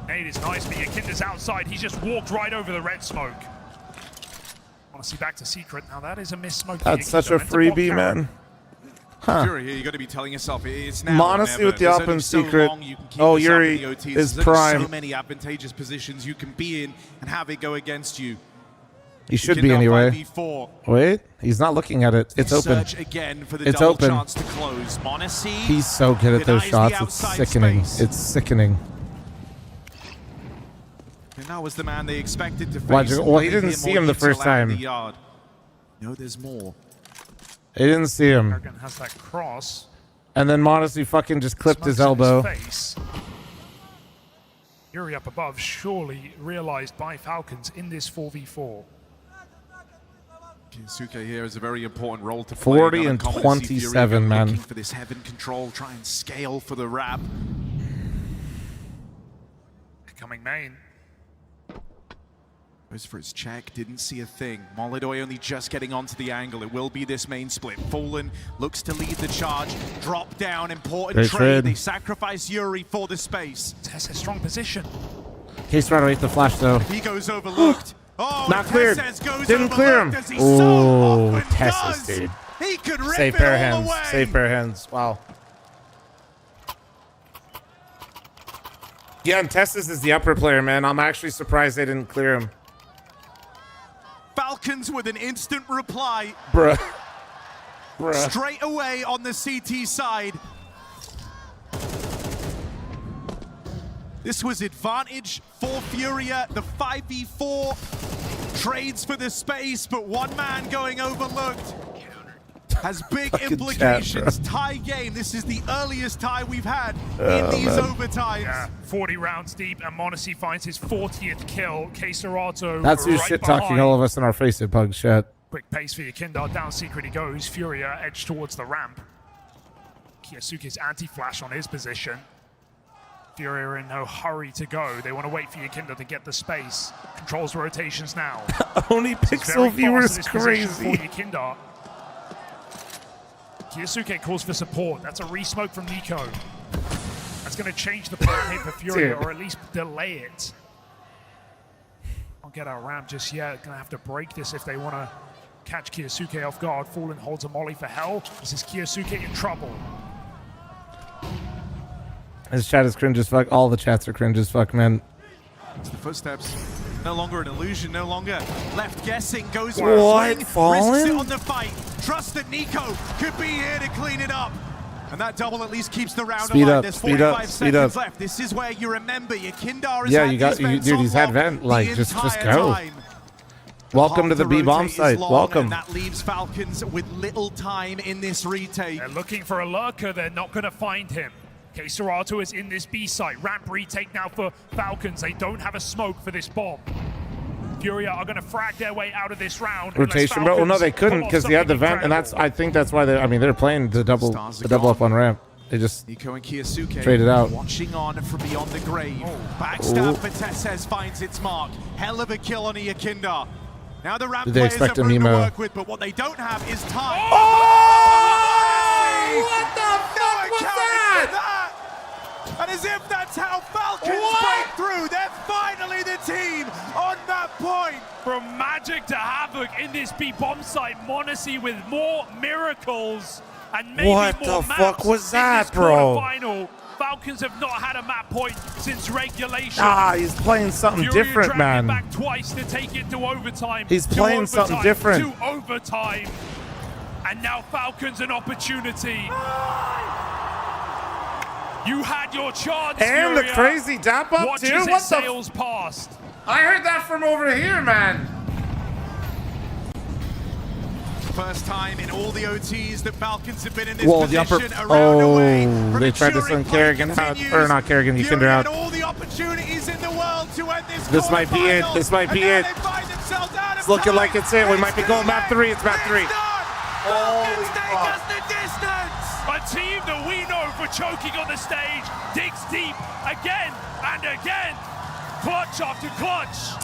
Nade is nice, but Yakinda's outside. He just walked right over the red smoke. Honestly, back to Secret. Now that is a miss smoke. That's such a freebie, man. Huh. Fury here, you got to be telling yourself it's now or Monacy never. with the There's up only and so Secret. long you can keep Oh, this up in Yuri the OTs. is There's only prime. so many advantageous positions you can be in and have it go against you. He should You be can now anyway. 5v4. Wait, he's not looking at it. It's open. Search again for the It's double open. chance to close. Monacy He's so good at those denies the shots. It's outside sickening. space. It's sickening. And that was the man they expected to face. Watch it. Well, he Wanted didn't him see or him the Util first out in the time. yard. No, there's more. He didn't see him. Karrigan has that cross. And then Monacy fucking just clipped his Smokes in elbow. face. Fury up above, surely realized by Falcons in this 4v4. Kinsuke here is a very important role to play. 40 Gotta and accommodate Fury 27, man. Looking for this heaven control, try and scale for the wrap. Coming main. Goes for his check, didn't see a thing. Molodoy only just getting onto the angle. It will be this main split. Fallen looks to lead the charge. Drop down, important Great trade. trade. They sacrifice Yuri for the space. That's a strong position. Quesarado ate the flash though. He goes overlooked. Oh, Not cleared. Tesses goes Didn't clear him. overlooked as he so Oh, often Tesses, does. dude. He could rip Safe it pair of all hands. away. Safe pair of hands. Wow. Yeah, and Tessis is the upper player, man. I'm actually surprised they didn't clear him. Falcons with an instant reply. Bruh. Bruh. Straight away on the CT side. This was advantage for Furia. The 5v4 trades for the space, but one man going overlooked has big Fucking implications. chat, bro. Tie game. This is the earliest tie we've had Oh, in these man. overtimes. Yeah, 40 rounds deep, and Monacy finds his 40th kill. Quesarado That's who's right shit talking behind. all of us in our face at Pug Chat. Quick pace for Yakindar. Down Secret he goes. Furia edge towards the ramp. Kiyosuke's anti-flash on his position. Furia are in no hurry to go. They want to wait for Yakindar to get the space. Controls rotations now. Only This is pixel very viewer fast is in this position crazy. for Yakindar. Kiyosuke calls for support. That's a re-smoke from Nico. That's going to change the plan here for Furia, Dude. or at least delay it. Can't get out ramp just yet. Going to have to break this if they want to catch Kiyosuke off guard. Fallen holds a molly for hell. This is Kiyosuke in trouble. His chat is cringe as fuck. All the chats are cringe as fuck, man. It's the footsteps. No longer an illusion, no longer left guessing. Goes What? for a swing, Fallen? risks it on the fight. Trust that Nico could be here to clean it up. And that double at least keeps the round Speed alive. up, There's speed 45 up, speed seconds up. left. This is where you remember your Kindar has Yeah, had you got, these vents dude. on He's had lock vent. Like, the just entire go. time. Welcome to the Half B-bomb rotate is site. long, Welcome. And that leaves Falcons with little time in this retake. They're looking for a lurker. They're not going to find him. Quesarado is in this B site. Ramp retake now for Falcons. They don't have a smoke for this bomb. Furia are going to frag their way out of this round. Rotation, bro. Well, no, they couldn't because he had the vent, and that's. I think that's why they. I mean, they're playing the double up on ramp. They just Nico and Kiyosuke traded out. watching on from beyond the grave. Ooh. Backstab for Tesses finds its mark. Hell of a kill on Yakindar. Now the ramp Did they players expect have a room to Nemo? work with, but what they don't have is time. Oh! What the fuck was that? And And as if that's how Falcons break through, they're finally the team on that point. From Magic to Havoc in this B-bomb site, m0NESY with more miracles and maybe What more the maps fuck was in that, this bro? quarterfinal. Falcons have not had a map point since regulation. Ah, he's playing something Furia different, dragged man. it back twice to take it to overtime. He's to playing overtime, something different. To overtime. And now Falcons an opportunity. You had your chance, And Furia. the crazy dap up Watch too? as it What the sails past. I heard that from over here, man. First time in all the OTs that Falcons have been in this Whoa, the position. upper. Around away. Oh, they tried to send Kerrigan out. Or not Kerrigan, you can Furia out. had all the opportunities in the world to end This might be it. This might be it. It's looking like it's it. We might be going map 3. It's map 3. Falcons take us the distance. A team that we know for choking on the stage digs deep again and again. Clutch after clutch.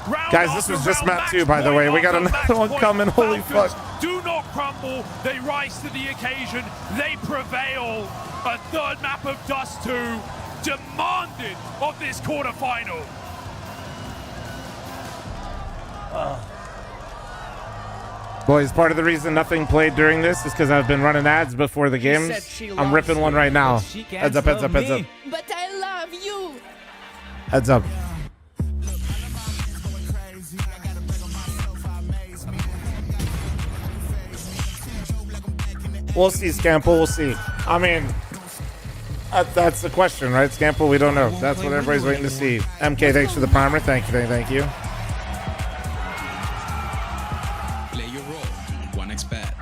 Round Guys, this after was just round, map match 2, by the point way. We got after another match one point. coming. Holy Falcons fuck. do not crumble. They rise to the occasion. They prevail. A third map of Dust 2 demanded of this quarterfinal. Boys, part of the reason nothing played during this is because I've been running ads before the games. I'm ripping one right now. Heads up, heads up, heads up. But I love you. Heads up. We'll see, Scample. We'll see. I mean, that's the question, right, Scample? We don't know. That's what everybody's waiting to see. MK, thanks for the primer. Thank you, thank you. Play your role. 1xBet.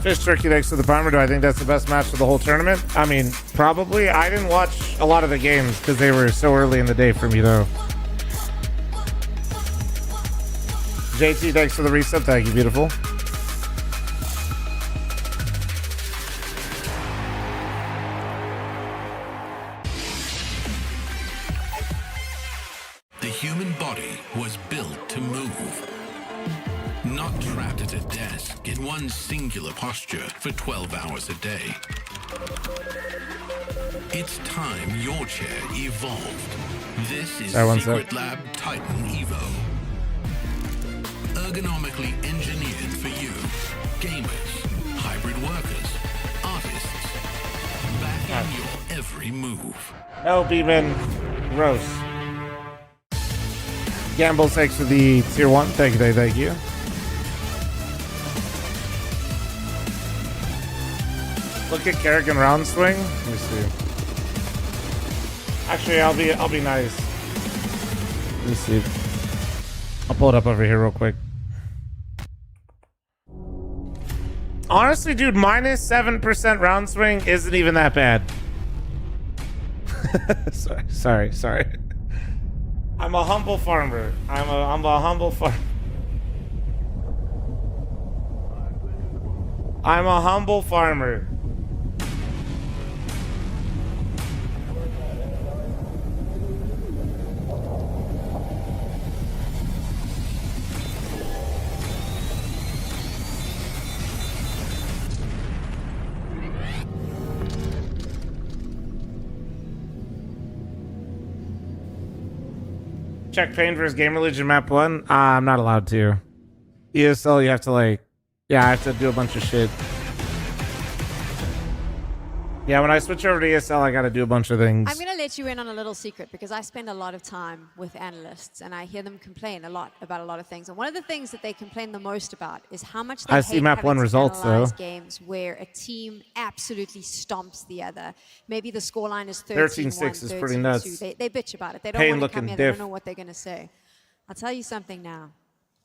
Fish Turkey, thanks for the primer. Do I think that's the best match of the whole tournament? I mean, probably. I didn't watch a lot of the games because they were so early in the day for me, though. JT, thanks for the reset. Thank you, beautiful. The human body was built to move. Not trapped at a desk in one singular posture for 12 hours a day. It's time your chair evolved. This is Secret Lab Titan Evo. Ergonomically engineered for you, gamers, hybrid workers, artists, backing your every move. No, Beeman. Gross. Gamble, thanks for the tier 1. Thank you, thank you. Look at Kerrigan round swing. Let me see. Actually, I'll be nice. Let me see. I'll pull it up over here real quick. Honestly, dude, minus 7% round swing isn't even that bad. sorry. I'm a humble farmer. I'm a humble farmer. I'm a humble farmer. Check Pain versus Game Religion map 1. I'm not allowed to. ESL, you have to I have to do a bunch of shit. Yeah, when I switch over to ESL, I gotta do a bunch of things. I'm going to let you in on a little secret because I spend a lot of time with analysts and I hear them complain a lot about a lot of things. And one of the things that they complain the most about is how much they I hate see map having 1 to results, analyze though. games where a team absolutely stomps the other. Maybe the scoreline is 13-6 is pretty nuts. They bitch about it. They Pain don't want to come looking in. They don't diff. know what they're going to say. I'll tell you something now.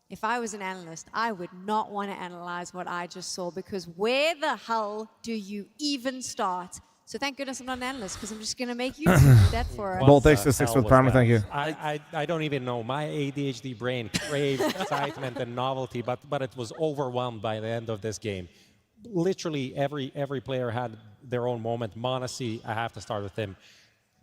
If I was an analyst, I would not want to analyze what I just saw because where the hell do you even start? So thank goodness I'm not an analyst because I'm just going to make you do that for us. Bolt thanks to 6 with primer, thank you. I don't even know. My ADHD brain craved excitement and novelty, but it was overwhelmed by the end of this game. Literally every player had their own moment. m0NESY, I have to start with him.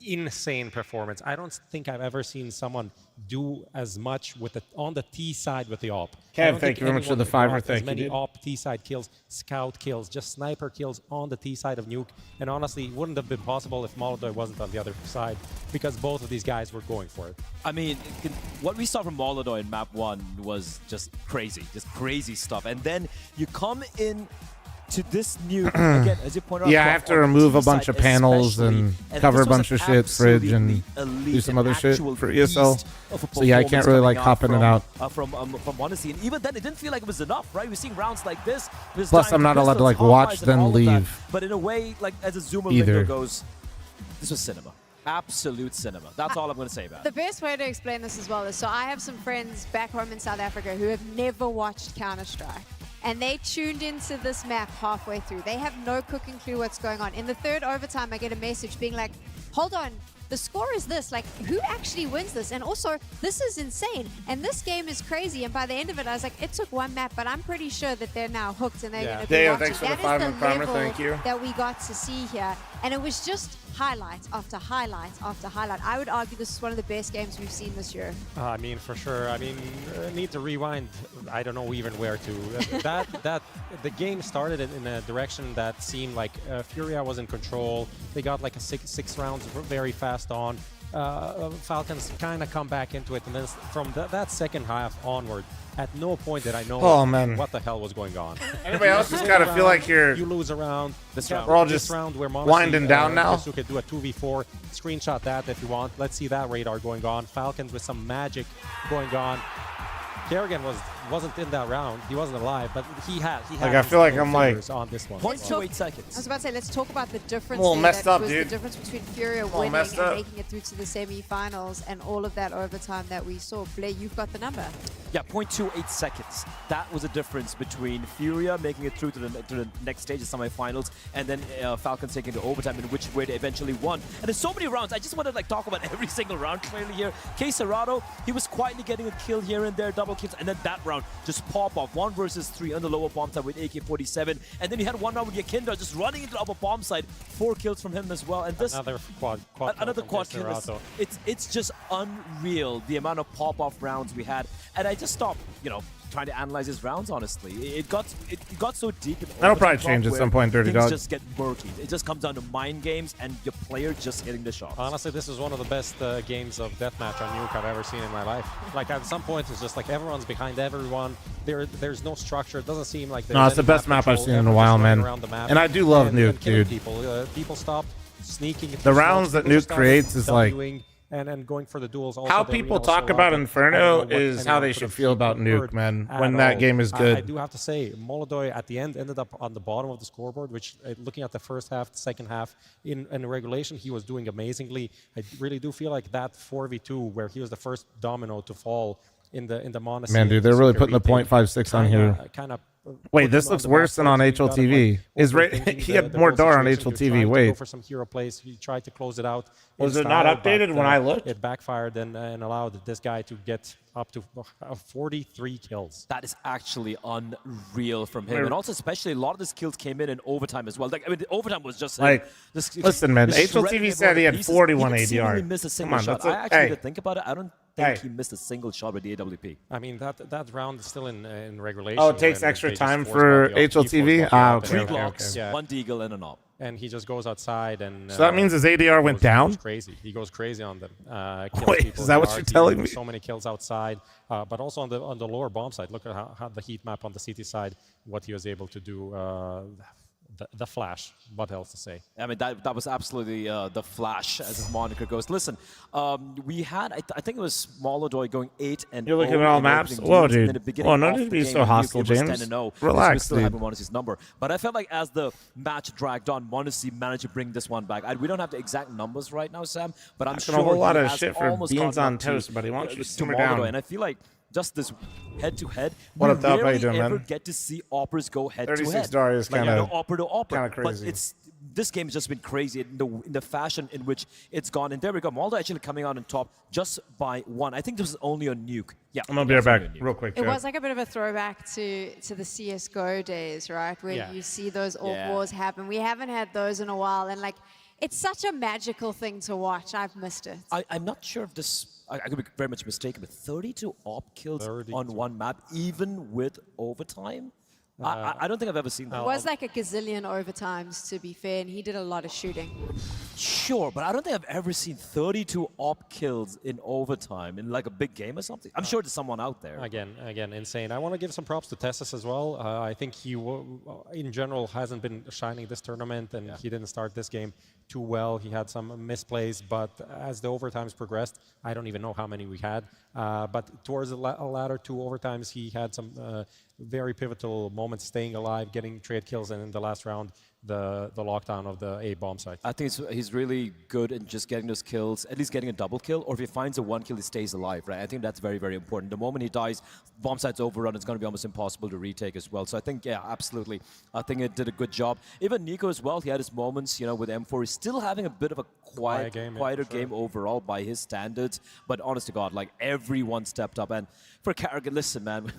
insane performance. I don't think I've ever seen someone do as much with on the T side with the AWP. Kev, thank you very much for the $5. Thank you. As many AWP T side kills, scout kills, just sniper kills on the T side of Nuke. And honestly, it wouldn't have been possible if Molodoi wasn't on the other side, because both of these guys were going for it. I mean, what we saw from Molodoi in map 1 was just crazy stuff. And then you come in to this new, again, as you pointed out. Yeah, I have to remove a bunch of panels and cover a bunch of shit, fridge, and do some other shit for ESL. So yeah, I can't really like hop in and out. From Odyssey, and even then, it didn't feel like it was enough, right? We're seeing rounds like this. Plus, I'm not allowed to like watch then leave. But in a way, like as a zoomer window goes, this was cinema. Absolute cinema. That's all I'm going to say about it. The best way to explain this as well is, so I have some friends back home in South Africa who have never watched Counter-Strike. And they tuned into this map halfway through. They have no cooking clue what's going on. In the third overtime, I get a message being like, hold on, the score is this. Like, who actually wins this? And also, this is insane. And this game is crazy. And by the end of it, I was like, it took one map, but I'm pretty sure that they're now hooked and they're going to be watching. Thanks for the 5-minute primer. Thank you. That we got to see here. And it was just highlight after highlight after highlight. I would argue this is one of the best games we've seen this year. I mean, for sure. I mean, need to rewind. I don't know even where to. The game started in a direction that seemed like Furia was in control. They got like a six rounds very fast on. Falcons kind of come back into it, and then from that second half onward, at no point did I know what the hell was going on. Anybody else just gotta feel like you lose a round. We're all just where winding down now. You could do a 2v4. Screenshot that if you want. Let's see that radar going on. Falcons with some magic going on. Kerrigan wasn't in that round. He wasn't alive, but he had like I feel like I'm like on this one. 0.28 seconds. I was about to say, let's talk about the difference. A little messed up, dude. The difference between Furia winning and making it through to the semi-finals and all of that overtime that we saw. Blair, you've got the number. Yeah, 0.28 seconds. That was a difference between Furia making it through to the next stage of semi-finals, and then Falcons taking the overtime, in which way they eventually won. And there's so many rounds. I just want to like talk about every single round clearly here. K Serrato, he was quietly getting a kill here and there, double kills, and then that round just pop off 1 versus 3 on the lower bomb side with AK-47, and then you had one round with Yakinda just running into the upper bomb side, 4 kills from him as well. And this another quad kill. It's just unreal the amount of pop-off rounds we had, and I just stopped, trying to analyze his rounds. Honestly, it got so deep. That'll probably change at some point. Dirty Dog. Just get murky. It just comes down to mind games and your player just hitting the shots. Honestly, this is one of the best games of deathmatch on Nuke I've ever seen in my life. Like at some point, it's just like everyone's behind everyone. There's no structure. It doesn't seem like there's no. It's the best map I've seen in a while, man. And I do love Nuke, dude. People stop sneaking. The rounds that Nuke creates is like. And going for the duels. Also, how people talk about Inferno is how they should feel about Nuke, man, when that game is good. I do have to say, Molodoi at the end ended up on the bottom of the scoreboard, which, looking at the first half, the second half, in regulation, he was doing amazingly. I really do feel like that 4v2, where he was the first domino to fall in the Monastery. Man, dude, they're really putting the .56 on here. Wait, this looks worse than on HLTV. He had more DAR on HLTV. Wait. Go for some hero plays. He tried to close it out. Was it not updated when I looked? It backfired and allowed this guy to get up to 43 kills. That is actually unreal from him. And also, especially, a lot of his kills came in overtime as well. Like, I mean, the overtime was just like, listen, man, HLTV said he had 41 ADR. He didn't miss a single shot. I actually did think about it. I don't think he missed a single shot with the AWP. I mean, that round is still in regulation. Oh, it takes extra time for HLTV? Okay. 3 blocks, 1 deagle, and an op. And he just goes outside and... so that means his ADR went down? He goes crazy. He goes crazy on them. Wait, is that what you're telling me? So many kills outside, but also on the lower bomb side. Look at how the heat map on the CT side, what he was able to do. The Flash. What else to say? I mean, that was absolutely the Flash, as his moniker goes. Listen, we had, I think it was Molodoi going 8-0. You're looking at all maps? Whoa, dude. Whoa, no need to be so hostile, James. Relax, dude. Monasty's number. But I felt like as the match dragged on, Monasty managed to bring this one back. We don't have the exact numbers right now, Sam, but I'm sure a whole lot of has shit for beans on toast, buddy. Why don't you simmer down? And I feel like just this head-to-head, what up, Doc? we How you doing, ever man? get to see operas go head-to-head. 36 DAR is kind of But crazy. this game has just been crazy in the fashion in which it's gone. And there we go. Molodoi actually coming out on top just by 1. I think this was only on Nuke. Yeah, I'm going to be right back real quick. It was like a bit of a throwback to the CSGO days, right? Where you see those AWP wars happen. We haven't had those in a while. And like, It's such a magical thing to watch. I've missed it. I'm not sure if this, I could be very much mistaken, but 32 op kills on one map, even with overtime? I don't think I've ever seen that. It was like a gazillion overtimes, to be fair, and he did a lot of shooting. Sure, but I don't think I've ever seen 32 op kills in overtime in like a big game or something. I'm sure there's someone out there. Again, insane. I want to give some props to Tessus as well. I think he, in general, hasn't been shining this tournament, and he didn't start this game too well. He had some misplays, but as the overtimes progressed, I don't even know how many we had. But towards the latter two overtimes, he had some very pivotal moments, staying alive, getting trade kills, and in the last round, the lockdown of the A bomb site. I think he's really good in just getting those kills, at least getting a double kill, or if he finds a one kill, he stays alive, right? I think that's very, very important. The moment he dies, bomb site's overrun, it's going to be almost impossible to retake as well. So I think, yeah, absolutely. I think it did a good job. Even Nico as well, he had his moments, you know, with M4. He's still having a bit of a quieter game overall by his standards. But honest to God, like, everyone stepped up. And for Karrigan, listen, man,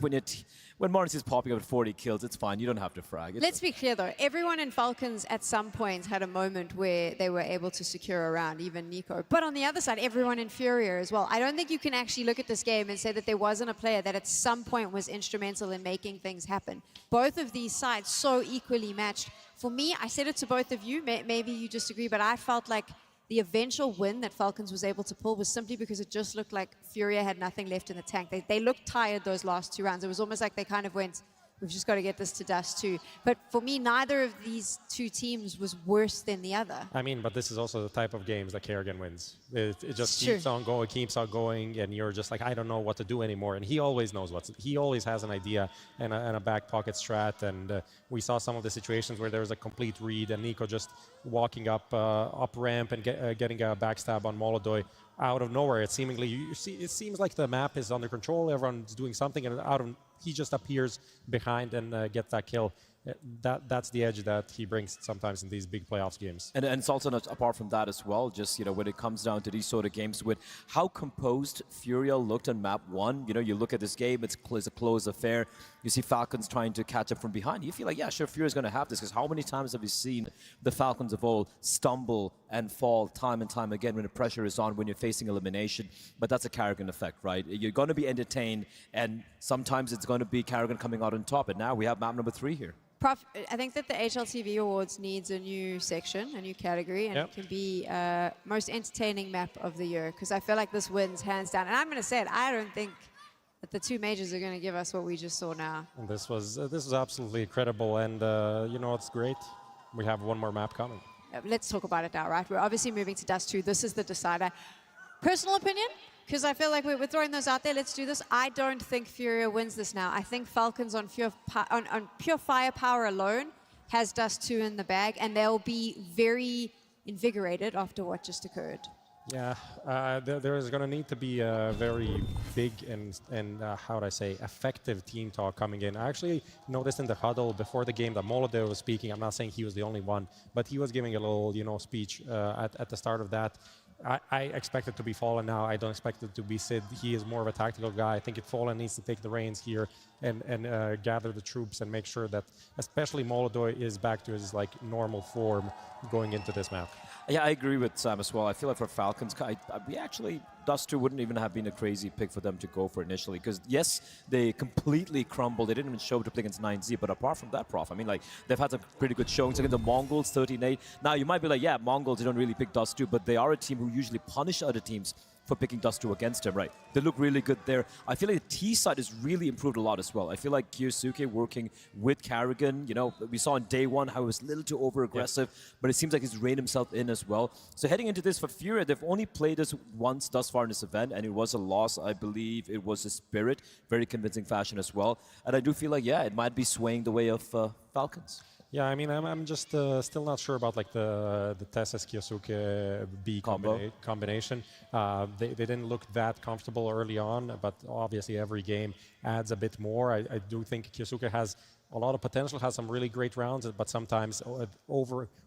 when Morris is popping up at 40 kills, it's fine. You don't have to frag. Let's be clear, though. Everyone in Falcons at some point had a moment where they were able to secure a round, even Nico. But on the other side, everyone in Furia as well. I don't think you can actually look at this game and say that there wasn't a player that at some point was instrumental in making things happen. Both of these sides so equally matched. For me, I said it to both of you. Maybe you disagree, but I felt like the eventual win that Falcons was able to pull was simply because it just looked like Furia had nothing left in the tank. They looked tired those last two rounds. It was almost like they kind of went, we've just got to get this to dust too. But for me, neither of these two teams was worse than the other. I mean, but this is also the type of games that Karrigan wins. It just keeps on going, and you're just like, I don't know what to do anymore. And he always knows he always has an idea and a back pocket strat. And we saw some of the situations where there was a complete read and Nico just walking up ramp and getting a backstab on Molodoi out of nowhere. It seems like the map is under control. Everyone's doing something, and he just appears behind and gets that kill. That's the edge that he brings sometimes in these big playoffs games. And it's also not, apart from that as well, just, you know, when it comes down to these sort of games with how composed Furia looked on map 1. You know, you look at this game, it's a close affair. You see Falcons trying to catch up from behind. You feel like, yeah, sure, Furia's going to have this, because how many times have we seen the Falcons of old stumble and fall time and time again when the pressure is on, when you're facing elimination? But that's a Karrigan effect, right? You're going to be entertained, and sometimes it's going to be Karrigan coming out on top. And now we have map number 3 here. Prof, I think that the HLTV Awards needs a new section, a new category, and it can be most entertaining map of the year, because I feel like this wins hands down. And I'm going to say it, I don't think that the two majors are going to give us what we just saw now. And this was absolutely incredible, and you know what's great? We have one more map coming. Let's talk about it now, right? We're obviously moving to Dust 2. This is the decider. Personal opinion? Because I feel like we're throwing those out there. Let's do this. I don't think Furia wins this now. I think Falcons on pure firepower alone has Dust 2 in the bag, and they'll be very invigorated after what just occurred. Yeah, there is going to need to be a very big and how would I say, effective team talk coming in. I actually noticed in the huddle before the game that Molodoi was speaking. I'm not saying he was the only one, but he was giving a little, you know, speech at the start of that. I expect it to be Fallen now. I don't expect it to be Sid. He is more of a tactical guy. I think Fallen needs to take the reins here and gather the troops and make sure that especially Molodoi is back to his like normal form going into this map. Yeah, I agree with Sam as well. I feel like for Falcons, we actually, Dust 2 wouldn't even have been a crazy pick for them to go for initially. Because, yes, they completely crumbled. They didn't even show up to play against 9Z. But apart from that, Prof, I mean, like, they've had some pretty good showings against the Mongols, 13-8. Now, you might be like, yeah, Mongols, they don't really pick Dust 2. But they are a team who usually punish other teams for picking Dust 2 against him, right? They look really good there. I feel like the T side has really improved a lot as well. I feel like Kyosuke working with Karrigan, you know, we saw on day 1 how he was a little too over-aggressive, but it seems like he's reined himself in as well. So heading into this for Furia, they've only played this once thus far in this event, and it was a loss, I believe. It was a Spirit, very convincing fashion as well. And I do feel like, yeah, it might be swaying the way of Falcons. Yeah, I mean, I'm just still not sure about like the Tessus Kyosuke B combination. They didn't look that comfortable early on, but obviously every game adds a bit more. I do think Kyosuke has a lot of potential, has some really great rounds, but sometimes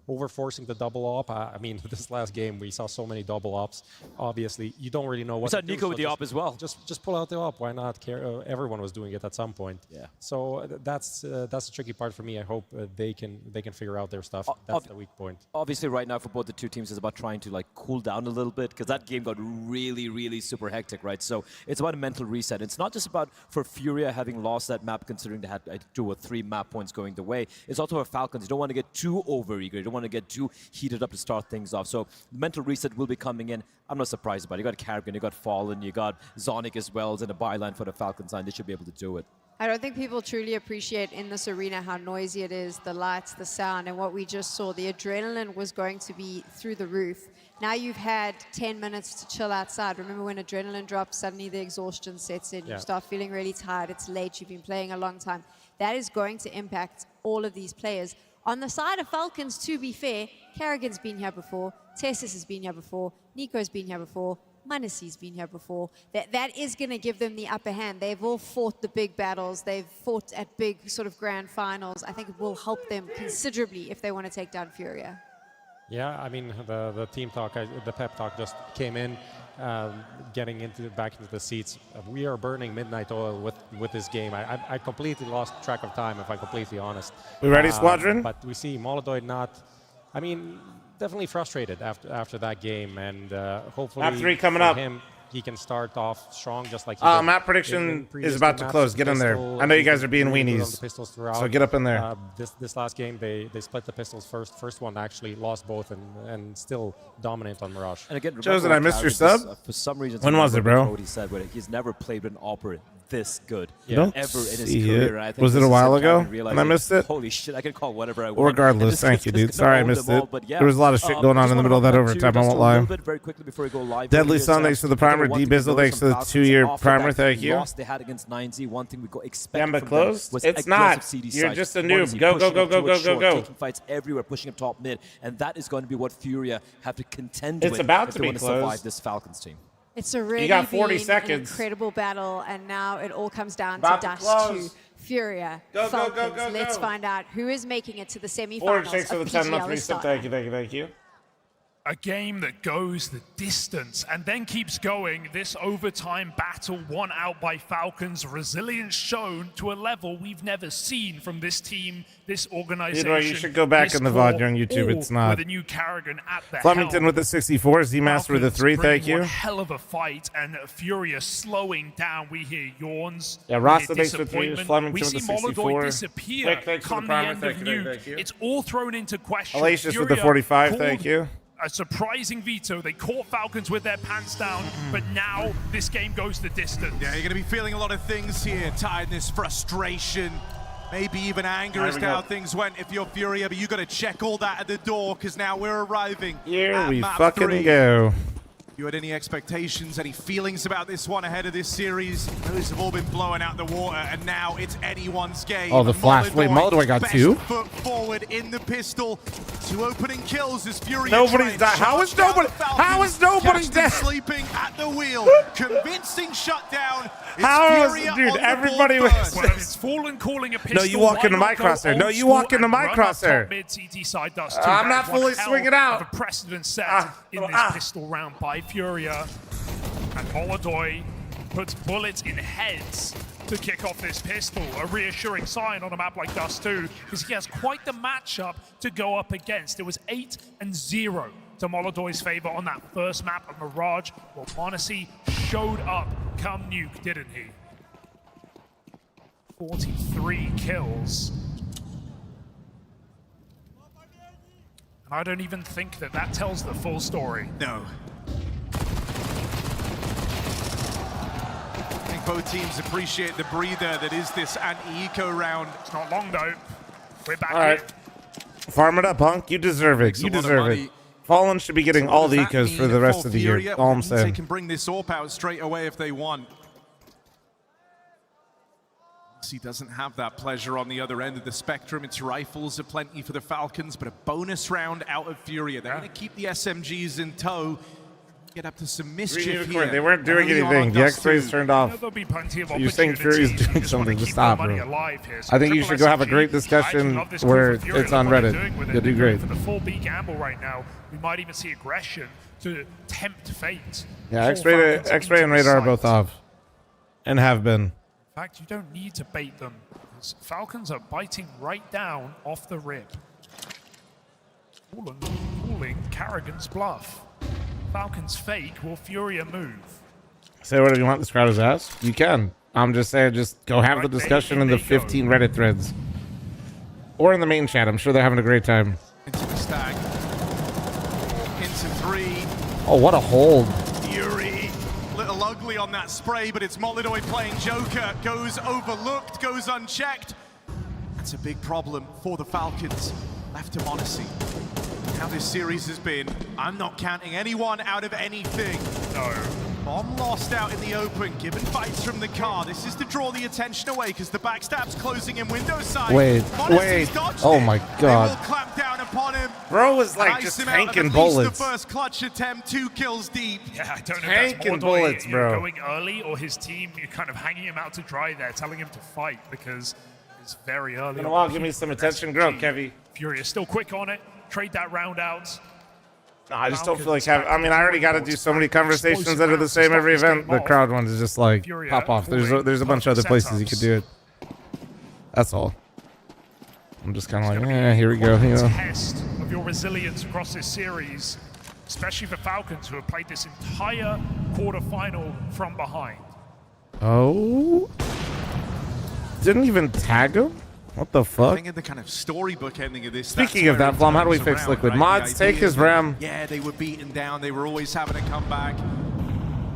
over-forcing the double op. I mean, this last game, we saw so many double ops. Obviously, you don't really know what We saw to do, Nico so with the op as well. Just pull out the op. Why not? Everyone was doing it at some point. Yeah. So that's the tricky part for me. I hope they can figure out their stuff. That's the weak point. Obviously, right now for both the two teams, it's about trying to like cool down a little bit because that game got really, really super hectic, right? So it's about a mental reset. It's not just about for Furia having lost that map, considering they had 2 or 3 map points going the way. It's also for Falcons. You don't want to get too over-eager. You don't want to get too heated up to start things off. So mental reset will be coming in. I'm not surprised about it. You got Carrigan, you got Fallen, you got Zonic as well as in a byline for the Falcons line. They should be able to do it. I don't think people truly appreciate in this arena how noisy it is, the lights, the sound, and what we just saw. The adrenaline was going to be through the roof. Now you've had 10 minutes to chill outside. Remember when adrenaline drops, suddenly the exhaustion sets in. You start feeling really tired. It's late. You've been playing a long time. That is going to impact all of these players. On the side of Falcons, to be fair, Carrigan's been here before. Tessus has been here before. Nico's been here before. Manasi's been here before. That is going to give them the upper hand. They've all fought the big battles. They've fought at big sort of grand finals. I think it will help them considerably if they want to take down Furia. Yeah, I mean, the team talk, the pep talk just came in, getting back into the seats. We are burning midnight oil with this game. I completely lost track of time, if I'm completely honest. We ready, Squadron? But we see Molodoi not, I mean, definitely frustrated after that game, and hopefully Map 3 coming for up. him, he can start off strong just like he did map prediction in previous is about to maps. close. Get in there. I know you guys are being Really good on weenies, the pistols throughout. so get up in there. This last game, they split the pistols first. First one actually lost both and still dominant on Mirage. And again, Chosen, I missed your sub. For some reason, When was it, bro? Cody said he's never played with an opera this good Don't ever in his see career. it. And I think Was it this a is while him ago kind of and I missed it? Holy shit, I can call whatever I want. Well, regardless, thank you, dude. Sorry I missed it. There was a lot of shit going on in the middle of that overtime. I won't lie. Very quickly before we go live. Deadly Sun, thanks for the primer. D Bizzle, thanks for the 2-year primer. Thank you. Lost they had against 9Z. One thing we go expect Gamba from closed? them was It's aggressive not. CD You're side. just a What noob. is he Go, pushing go, up go, towards go, go, short, go. Taking fights everywhere, pushing up top mid, and that is going to be what Furia have to contend It's with about if to they be want to closed. survive this Falcons team. It's a really got 40 been seconds. an incredible battle, and now it all comes down About to to Dust close. 2, Furia, Go, go, Falcons. go, go, Let's go. find out who is making it to the Forward semi-finals shakes for of the 10 month PGL reset. Astana. Thank you, thank you, thank you. A game that goes the distance and then keeps going. This overtime battle won out by Falcons. Resilience shown to a level we've never seen from this team, this organization. You should go back in the VOD here on YouTube. It's not. With a new Carrigan at the Flemington helm. with the 64. Z-Master with the 3. Thank Bringing you. one hell of a fight, and Furia slowing down. We hear yawns. Yeah, we Rasta hear thanks for 3. disappointment. Flemington We with see the 64. Molodoi disappear Quick, thanks for the come the primer. end Thank of you, Nuke. thank you. It's all thrown into question. Hellacious with the Furia 45. called Thank you. A surprising veto. They caught Falcons with their pants down, but now this game goes the distance. Yeah, you're going to be feeling a lot of things here. Tiredness, frustration, maybe even anger There as we to how go. things went if you're Furia, but you got to check all that at the door because now we're arriving. Here at we map fucking 3. go. You had any expectations, any feelings about this one ahead of this series? Those have all been blown out the water, and now it's anyone's game. Oh, the flash. Wait, Molodoi got best 2? Foot forward in the pistol. 2 opening kills as Furia. Nobody's try died. and How is charge down nobody? the Falcons. How is nobody Catch them dead? sleeping at the wheel. Convincing shutdown. It's How is- Furia dude, on the everybody board was- first. Well, it's Fallen calling a pistol. No, you walk Why into my not go crosshair. No, old you walk school into my and run up crosshair. top mid CT side Dust I'm too? not That was fully one hell swinging out. of a precedent set in this pistol round by Furia. And Molodoi puts bullets in heads to kick off this pistol. A reassuring sign on a map like Dust 2, because he has quite the matchup to go up against. It was 8-0 to Molodoi's favor on that first map of Mirage. Well, Monesi showed up come Nuke, didn't he? 43 kills. And I don't even think that that tells the full story. No. I think both teams appreciate the breather that is this anti-eco round. It's not long though. We're back All right. Farm it up, Hunk. You deserve it. Makes You a lot of deserve money. it. Fallen should be getting So all what the does that ecos for mean the rest for of the year. Furia? All I'm Means They saying. can bring this AWP out straight away if they want. He doesn't have that pleasure on the other end of the spectrum. It's rifles aplenty for the Falcons, but a bonus round out of Furia. They're going to keep the SMGs in tow. get up to some mischief here. here. They weren't doing anything. The X-rays turned off. There'll be plenty of You're saying Fury's doing something. Just stop, bro. Here. So I think you should go have a great discussion where it's on Reddit. You'll do great. For the full B gamble right now, we might even see aggression to tempt fate. Yeah, X-ray and radar are both off. And have been. In fact, you don't need to bait them. Because Falcons are biting right down off the rip. Calling Carrigan's bluff. Falcons fake, will Furia move? Say whatever you want, this crowd is ass. You can. I'm just saying, just go have the discussion in the 15 Reddit threads. Or in the main chat. I'm sure they're having a great time. Into the stack. Into 3. Oh, what a hold. Fury. Little ugly on that spray, but it's Molidoy playing Joker. Goes overlooked, goes unchecked. That's a big problem for the Falcons. Left to Monacy. How this series has been, I'm not counting anyone out of anything. No. Bomb lost out in the open, given fights from the car. This is to draw the attention away because the backstab's closing in window side. Wait. Oh my god. They will clamp down upon him. Bro was like just tanking bullets. The first clutch attempt, 2 kills deep. Yeah, I don't know Tanking if that's bullets, Molidoy, bro. going early or his team, you're kind of hanging him out to dry there, telling him to fight because it's very early. In a while, give me some attention, girl, Kevy. Fury is still quick on it. Trade that round out. No, I just don't feel like having. I mean, I already got to do so many conversations that are the same every event. The crowd one is just like pop off. There's a bunch of other places you could do it. That's all. I'm just kind of like, here we go. You know. Test of your resilience across this series, especially for Falcons who have played this entire quarterfinal from behind. Oh, didn't even tag him. What the fuck? I think in the kind of storybook ending of this. Speaking of that, fl0m, how do we fix Liquid? Mods, take his RAM. Yeah, they were beaten down. They were always having to come back.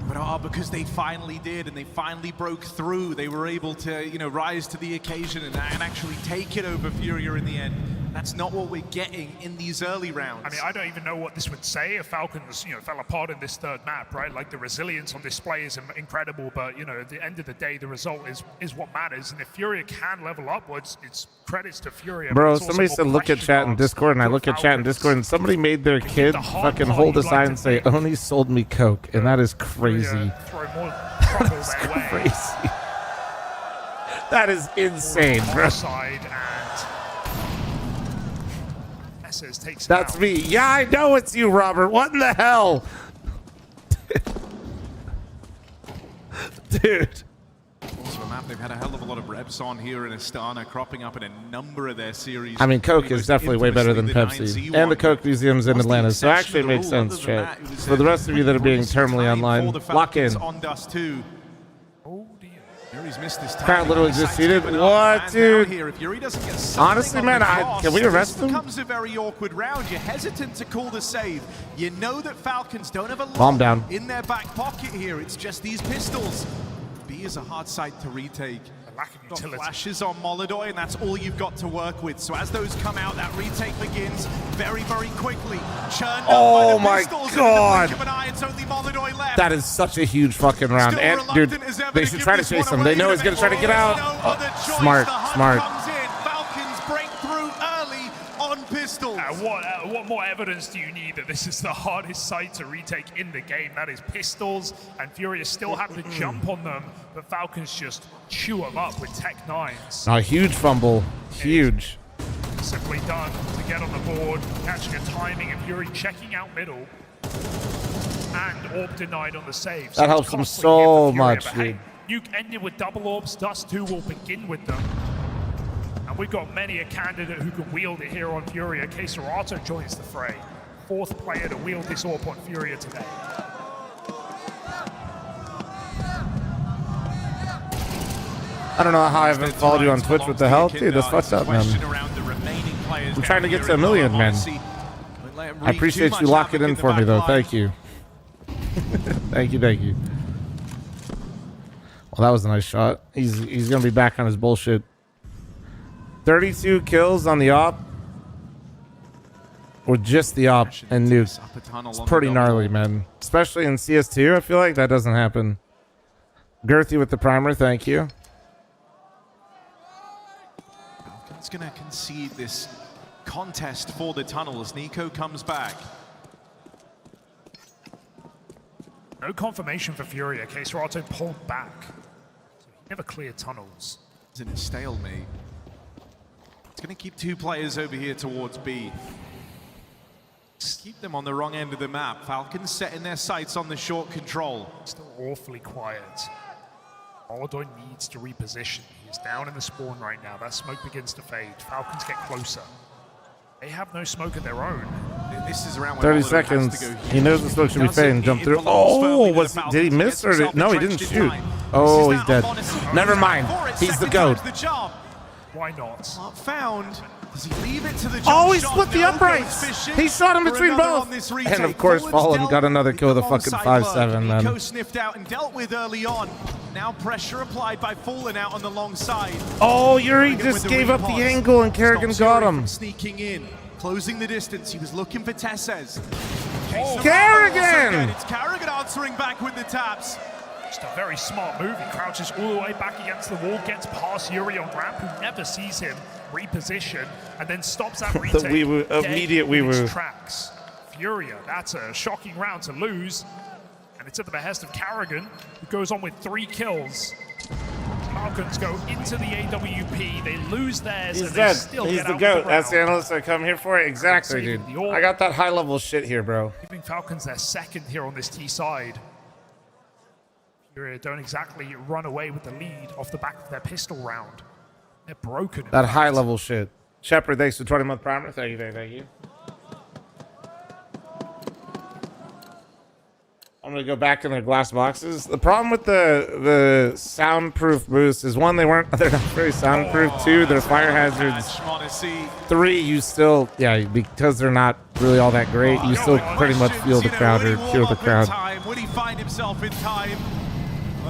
But because they finally did and they finally broke through, they were able to, rise to the occasion and actually take it over Furia in the end. That's not what we're getting in these early rounds. I mean, I don't even know what this would say if Falcons, fell apart in this third map, right? Like the resilience on display is incredible, but at the end of the day, the result is what matters. And if Furia can level upwards, it's credits to Furia. Bro, somebody said look at chat in Discord, and I look at chat in Discord, and somebody made their kid fucking hold a sign and say, "Oni sold me coke," and that is crazy. That's crazy. That is insane, bro. That's me. Yeah, I know it's you, Robert. What in the hell? Dude. Also a map they've had a hell of a lot of reps on here in Astana, cropping up in a number of their series. I mean, Coke is definitely way better than Pepsi. And the Coke Museum's in Atlanta, so actually it makes sense, chat. For the rest of you that are being terminally online, lock in. On Dust 2. Fury's missed this time. Crowd literally just seated. What, dude? Honestly, man, can we arrest him? Becomes a very awkward round. You're hesitant to call the save. You know that Falcons don't have a Bomb lot down. in their back pocket here. It's just these pistols. B is a hard site to retake. Lack of utility. Flashes on Molidoy, and that's all you've got to work with. So as those come out, that retake begins very, very quickly. Churned Oh up by the my pistols, god! and in the blink of an eye, it's only Molidoy left. That is such a huge fucking round. And, dude, they should try to chase him. They know he's going to try to get out. Smart, smart. Falcons break through early on pistols. What more evidence do you need that this is the hardest site to retake in the game? That is pistols, and Furia still have to jump on them, but Falcons just chew them up with Tech 9s. A huge fumble. Huge. Simply done to get on the board, catching a timing, and Fury checking out middle. And orb denied on the save. That helps them so much, dude. Hey, you ended with double orbs, Dust 2 will begin with them. And we've got many a candidate who can wield it here on Furia. Keserato joins the fray. 4th player to wield this orb on Furia today. I don't know how I haven't followed you on Twitch. What the hell? Dude, that's fucked up, man. I'm trying to get to 1 million, man. I appreciate you locking in for me, though. Thank you. Thank you, thank you. Well, that was a nice shot. He's going to be back on his bullshit. 32 kills on the op. Or just the op and nuke. It's pretty gnarly, man. Especially in CS2, I feel like that doesn't happen. Girthy with the primer, thank you. Falcon's going to concede this contest for the tunnel as Nico comes back. No confirmation for Furia. Serato pulled back. So he never cleared tunnels. It's in a stalemate. It's going to keep 2 players over here towards B. Just keep them on the wrong end of the map. Falcons setting their sights on the short control. Still awfully quiet. Molodoy needs to reposition. He's down in the spawn right now. That smoke begins to fade. Falcons get closer. They have no smoke of their own. This is around 30 seconds. He knows the smoke should be fading. Jump through. Oh, did he miss or did? No, he didn't shoot. Oh, he's dead. Never mind. He's the GOAT. Why not? Not found. Does he leave it to the Oh, he split the uprights. He shot him between both. And of course, Fallen got another kill with a fucking 5-7 then. Eco sniffed out and dealt with early on. Now pressure applied by Fallen out on the long side. Oh, Yuri just gave up the angle and Kerrigan got him. Sneaking in, closing the distance. He was looking for Tessez. Kerrigan! It's Kerrigan answering back with the taps. Just a very smart move. He crouches all the way back against the wall, gets past Yuri on ramp, who never sees him, reposition, and then stops that retake. The wee-woo, immediate wee-woo. Tracks. Furia, that's a shocking round to lose. And it's at the behest of Kerrigan, who goes on with 3 kills. Falcons go into the AWP, they lose theirs, He's and dead. they still He's get the out GOAT. of the That's the round. analyst I come here for. Exactly, dude. I got that high-level shit here, bro. Giving Falcons their second here on this T side. Furia don't exactly run away with the lead off the back of their pistol round. They're broken. That high-level shit. Shepard, thanks for 20-month primer. Thank you, thank you. I'm gonna go back in their glass boxes. The problem with the soundproof boost is 1, they're not very soundproof. 2, they're fire hazards. 3, you still, because they're not really all that great, you still pretty much feel the crowd or hear the crowd. Would he find himself in time?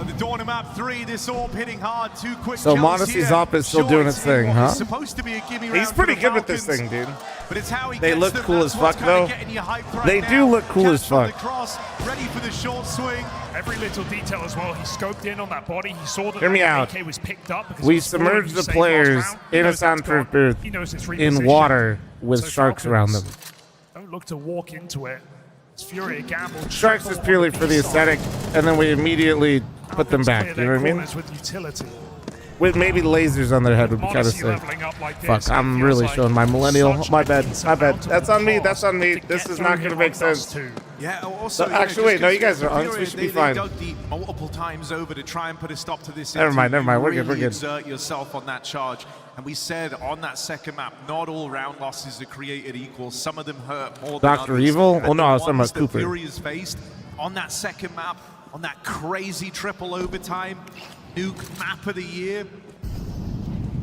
The dawn of map 3, this orb hitting hard, 2 quick So kills Modesty's here. up is still doing its thing, huh? Supposed to be a gimme round He's pretty for the good with this Falcons, thing, dude. But it's how he They gets look them. cool as That's what's fuck, kinda though. getting you hyped right They now. do look cool as Catch from fuck. the cross, ready for the short swing. Every little detail as well. He scoped in on that body. He saw that Hear me the out. AK was picked up. Because We it was falling submerged the Usain last players round. He in a knows that's soundproof gone. booth He knows it's in repositioned. water with So sharks around them. Don't look to walk into it. It's Furia gambled. Sharks is purely for the aesthetic, and then we immediately put them back. You know what I mean? With utility. With maybe lasers on their head would be kind of Modesty sick. leveling up like this, Fuck, it I'm feels really like showing my millennial. My bad. My bad. amount of That's on me. cost That's on me. to This get is through not here going to on make sense. Dust 2. Yeah, also, So, actually, wait, no, you guys are honest. We Furia, should be they fine. dug deep multiple times over to try and put a stop to this. Never mind, inting. never mind. You We're good, we're really good. Exert yourself on that charge. And we said on that second map, not all round losses are created equal. Some of them hurt more than Dr. others. Evil? And Oh, no, the I was talking ones about that Cooper. Furia's faced on that second map, on that crazy triple overtime, nuke map of the year,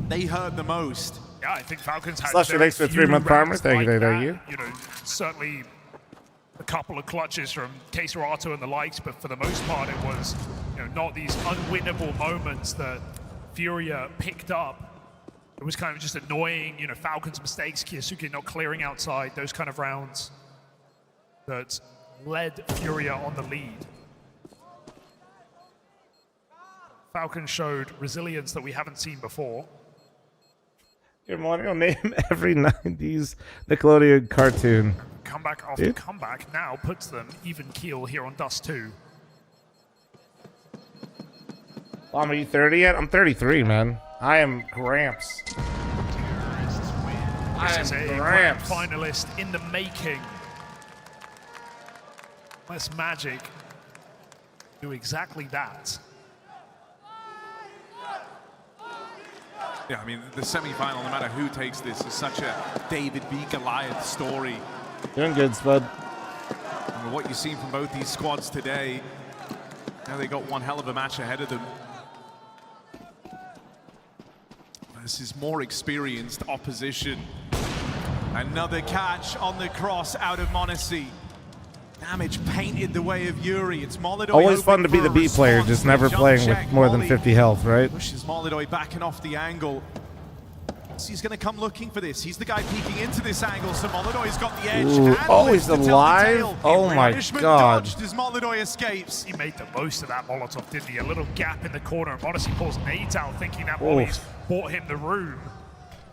they hurt the most. Yeah, I think Falcons had Slusher, very thanks for few 3-month primer. rounds Thank you, like thank that. you. You know, certainly a couple of clutches from Serato and the likes, but for the most part, it was not these unwinnable moments that Furia picked up. It was kind of just annoying, Falcons' mistakes, Kiyosuke not clearing outside, those kind of rounds that led Furia on the lead. Falcons showed resilience that we haven't seen before. Your millennial name every 90s Nickelodeon cartoon. Comeback after Dude. comeback now puts them even keel here on Dust 2. Are you 30 yet? I'm 33, man. I am Gramps. This is a grand finalist in the making. Let's Magic do exactly that. Yeah, I mean, the semi-final, no matter who takes this, is such a David v. Goliath story. Doing good, Spud. And what you've seen from both these squads today, now they got one hell of a match ahead of them. This is more experienced opposition. Another catch on the cross out of Monacy. Damage painted the way of Yuri. It's Molodoy. Always fun to be the B player, just never playing with more than 50 health, right? Pushes Molodoy backing off the angle. He's going to come looking for this. He's the guy peeking into this angle, so Molodoy's got the edge. Ooh. And Oh, lives he's to tell the alive? tale. Oh my Punishment God. dodged as Molodoy escapes. He made the most of that Molotov, didn't he? A little gap in the corner, and Odyssey pulls nades out, thinking that Molly's bought him the room.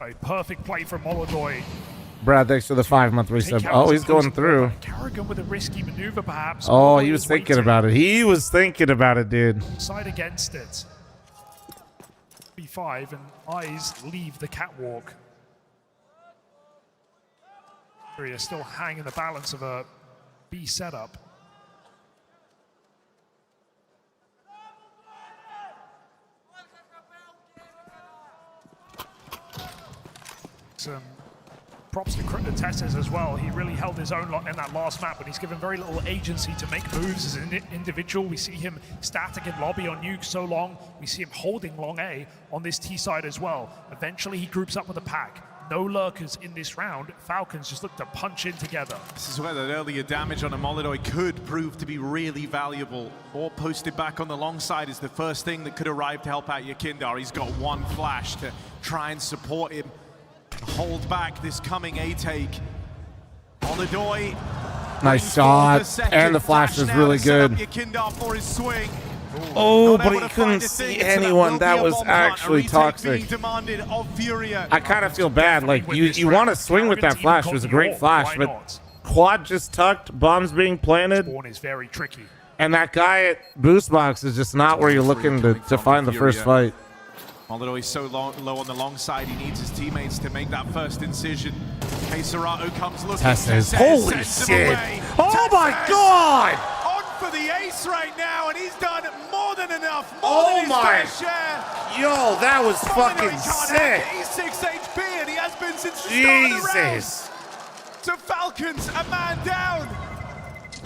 A perfect play from Molodoy. Brad, thanks for the 5-month resub. Oh, he's going through. gone with a risky maneuver, perhaps. Oh, he was thinking about it. He was thinking about it, dude. Side against it. B5 and eyes leave the catwalk. Furia still hanging the balance of a B setup. Some props to Testes as well. He really held his own in that last map, but he's given very little agency to make moves as an individual. We see him static in lobby on nuke so long. We see him holding long A on this T side as well. Eventually he groups up with a pack. No lurkers in this round. Falcons just look to punch in together. This is where that earlier damage on a Molodoi could prove to be really valuable. Or posted back on the long side is the first thing that could arrive to help out Yakindar. He's got one flash to try and support him. Hold back this coming A take. Molodoi. Nice shot. And the flash is really good. Yakindar for his swing. Oh, but he couldn't see anyone. That was actually toxic. I kind of feel bad. Like, you want to swing with that flash. It was a great flash, but quad just tucked, bombs being planted. Spawn is very tricky. And that guy at boost box is just not where you're looking to find the first fight. Molodoi is so low on the long side, he needs his teammates to make that first incision. Serato comes looking. Testes. Holy shit. Oh my god! For the ace right now, and he's done more than enough. Oh my! Yo, that was fucking sick. He's 6 HP, and he has been since the start of the round. So Falcons, a man down.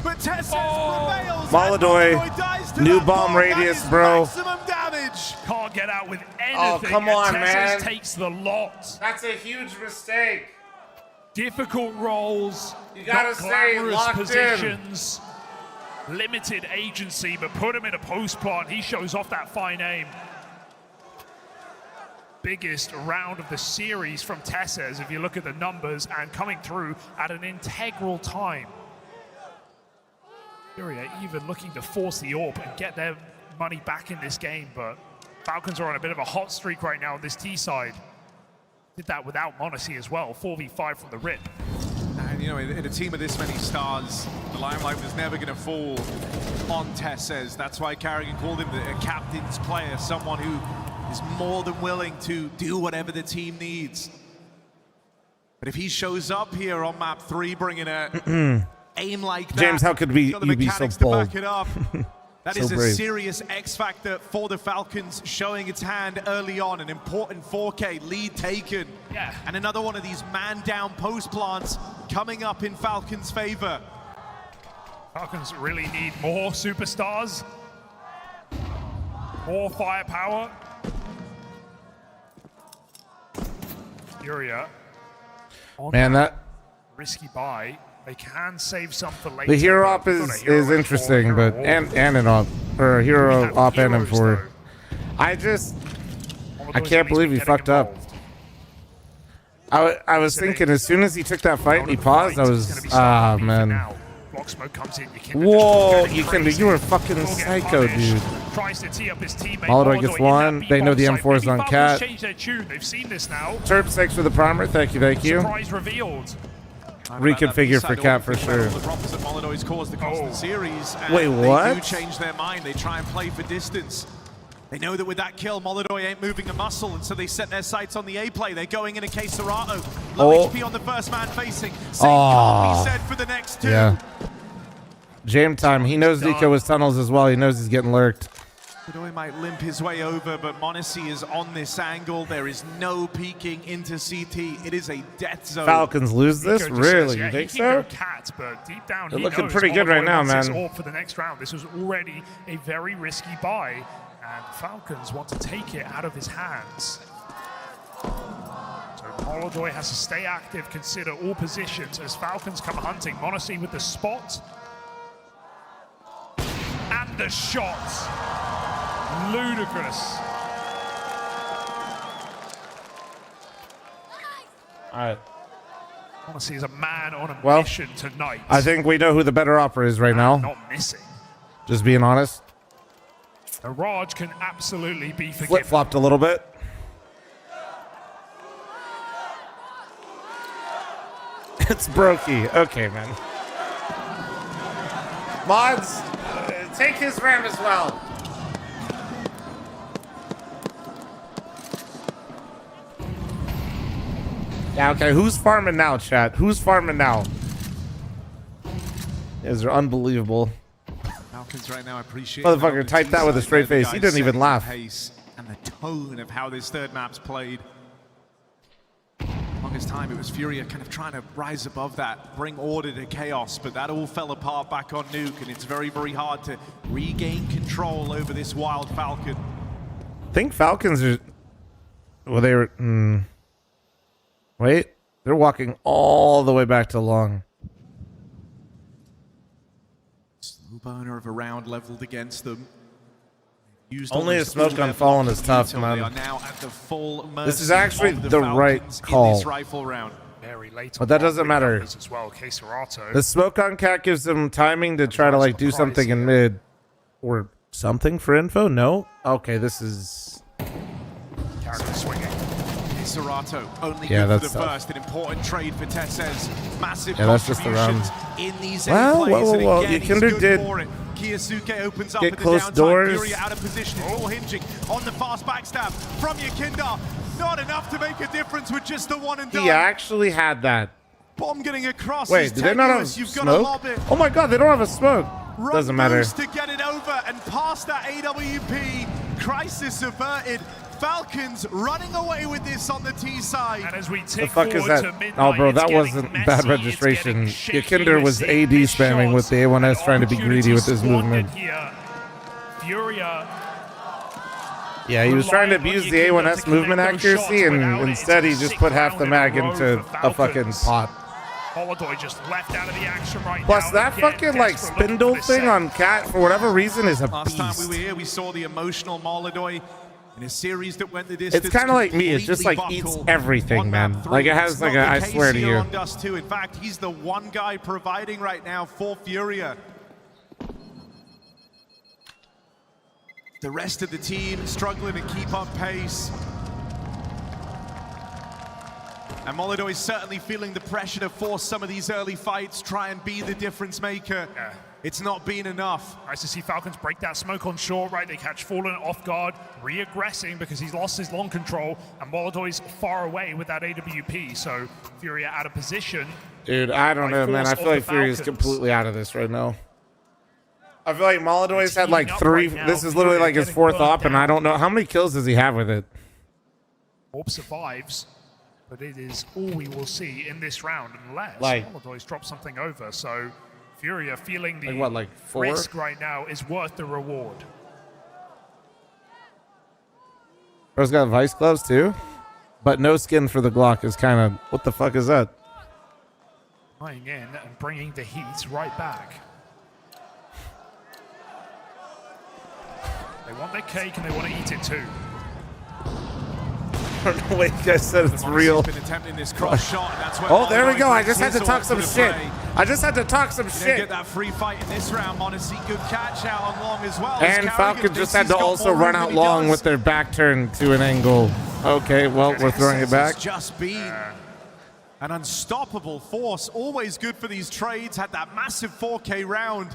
But Testes prevails. Molodoi, new bomb radius, bro. Maximum damage. Can't get out with anything. Oh, come on, man. Takes the lot. That's a huge mistake. Difficult rolls. You gotta stay locked positions. Limited agency, but put him in a post plant. He shows off that fine aim. Biggest round of the series from Testes, if you look at the numbers, and coming through at an integral time. Furia even looking to force the AWP and get their money back in this game, but Falcons are on a bit of a hot streak right now on this T side. Did that without Monacy as well, 4v5 from the rip. And, you know, in a team of this many stars, the limelight was never going to fall on Testes. That's why Carrigan called him a captain's player, someone who is more than willing to do whatever the team needs. But if he shows up here on map 3, bringing a aim like that, James, how could you be so bold? Back it up. That So is a brave. serious X factor for the Falcons, showing its hand early on. An important 4K lead taken. Yeah. And another one of these man-down post plants coming up in Falcons' favor. Falcons really need more superstars, more firepower. Furia. Man, that risky buy. They can save some for later. the hero op is interesting, but and an op or hero op and M4. I can't believe he fucked up. I was thinking as soon as he took that fight and he paused, I was man. Block smoke comes in. Whoa, you were fucking psycho, dude. Tries to tee up his teammate. Molodoi gets one. They know the M4 is on cat. Change their tune. They've seen this now. Terp 6 for the primer. Thank you, thank you. Surprise revealed. Reconfigure for cat for sure. The problems that Molodoi's caused across the series. And Wait, what? They do change their mind. They try and play for distance. They know that with that kill, Molodoi ain't moving a muscle, and so they set their sights on the A play. They're going in a case Serato. Low HP on the first man facing. Same can't be said for the next 2. Yeah. Jam time. He knows Zico was tunnels as well. He knows he's getting lurked. Molodoi might limp his way over, but Monacy is on this angle. There is no peeking into CT. It is a death zone. Falcons lose this? Really? You think so? Cat, but deep down, They're he looking knows pretty good right now, man. For the next round, this was already a very risky buy, and Falcons want to take it out of his hands. So Molodoi has to stay active, consider all positions as Falcons come hunting. Monacy with the spot. And the shot. Ludicrous. All right. Monacy is a man on a Well, mission tonight. I think we know who the better opera is right now. Not missing. Just being honest. The Raj can absolutely be forgiven. Flip-flopped a little bit. It's Brokey. Okay, man. Mods, take his ram as well. Yeah, okay, who's farming now, chat? Who's farming now? These are unbelievable. Falcons right now appreciate Motherfucker typed that with a straight face. He didn't even laugh. And the tone of how this third map's played. Longest time it was Furia kind of trying to rise above that, bring order to chaos, but that all fell apart back on Nuke, and it's very, very hard to regain control over this wild Falcon. I think Falcons are... Well, they were... Wait, they're walking all the way back to long. Slow burner of a round leveled against them. Only a smoke on Fallen is tough, man. They are now at the full This is actually the right call. But that doesn't matter. The smoke on Cat gives them timing to try to like do something in mid. Or something for info? No? Okay, this is... Character swinging. Serato only yeah, good for that's the tough. first. An important trade for Tessez. Massive that's just the round. in these Well, whoa. Yakinder did Kiyosuke opens up get at the close downtime. doors. Furia out of position. All hinging on the fast backstab from Yakinder. Not enough to make a difference with just the one and done. He actually had that. Bomb getting across. Wait, do they not have You've got to lob smoke? it. Oh my god, they don't have a smoke. Doesn't matter. To get it over and past that AWP. Crisis averted. Falcons running away with this on the T side. And as we The tick fuck is forward that? to midnight, Oh, bro, that it's wasn't getting bad messy, registration. it's getting shaky. Yakinder was We're AD seeing spamming with the A1S trying to be greedy with his movement. Here. Furia. Yeah, he was trying to abuse the A1S movement accuracy, and instead he just put half the mag into a fucking pot. Holodoy just left out of the action right Plus, now. that Again, fucking like desperate looking spindle for this thing set. on Cat, for whatever reason, is a Last time we beast. were here, we saw the emotional Molodoy in a series that went the distance. It's kind of like me. It just like eats everything, man. Like it has like a, I swear to you. On Dust too. In fact, he's the one guy providing right now for Furia. The rest of the team struggling to keep up pace. And Molodoy is certainly feeling the pressure to force some of these early fights, try and be the difference maker. Yeah. It's not been enough. Nice to see Falcons break that smoke on shore, right? They catch Fallen off guard, re-aggressing because he's lost his long control, and Molodoy's far away with that AWP, so Furia out of position. Dude, I don't know, man. I feel like Fury is completely out of this right now. I feel like Molodoy's had like three. This is literally like his fourth op, and I don't know. How many kills does he have with it? Orb survives, but it is all we will see in this round unless Like- Molodoy's dropped something over, so Furia feeling the Like what, like 4? risk right now is worth the reward. Bro's got vice gloves too, but no skin for the Glock is kind of, what the fuck is that? Flying in and bringing the heat right back. They want their cake and they want to eat it too. I don't know what you guys said, it's real. Been attempting this cross shot, and that's where Oh, there we Molodoy go. I brings just had to his talk all some the shit. fray. I just had to talk some Didn't shit. get that free fight in this round. Monacy, good catch out on long as well. And Falcon just had to also run out long with their back turn to an angle. Okay, well, we're throwing it back. It's just been an unstoppable force. Always good for these trades. Had that massive 4K round.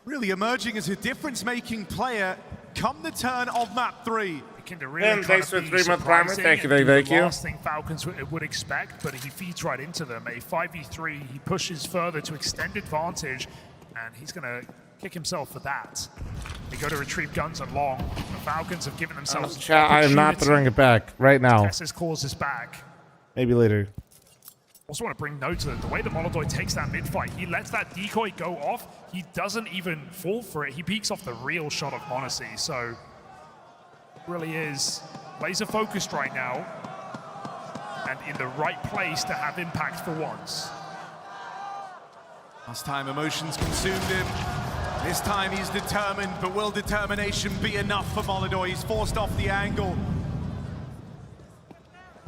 Really emerging as a difference-making player come the turn of map 3. Really thanks for be 3-month primer. surprising Thank you, and do thank the you. last thing Falcons would expect, but he feeds right into them. A 5v3, he pushes further to extend advantage, and he's going to kick himself for that. They go to retrieve guns and long. The Falcons have given themselves Chat, I am not opportunity. throwing it back right now. Tess's claws is back. Maybe later. Also want to bring note to the way the Molodoy takes that mid-fight. He lets that decoy go off. He doesn't even fall for it. He peeks off the real shot of Monacy, so really is laser focused right now and in the right place to have impact for once. Last time emotions consumed him. This time he's determined, but will determination be enough for Molodoy? He's forced off the angle.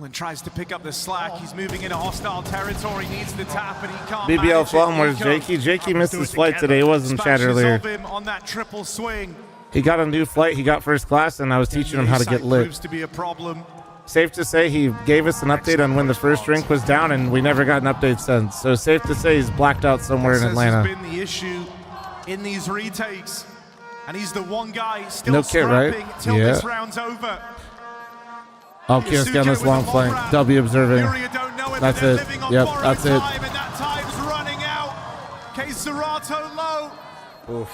And tries to pick up the slack. He's moving into hostile territory, needs the tap, and he can't BBL manage Flum, it. where's Jakey? Jakey missed his flight today. He was in chat Smashes earlier. of him on that triple swing. He got a new flight. He got first class, and I was teaching him how to get lit. Proves to be a problem. Safe to say he gave us an update on when the first drink was down, and we never got an update since. So safe to say he's blacked out somewhere in This Atlanta. has been the issue in these retakes. And he's the one guy still No kit, right? scrapping till Yeah. this round's over. Oh, Kiosk on this long flank. W observing. That's it. Yep, that's it. Time, and that time's running out. Serato low. Oof.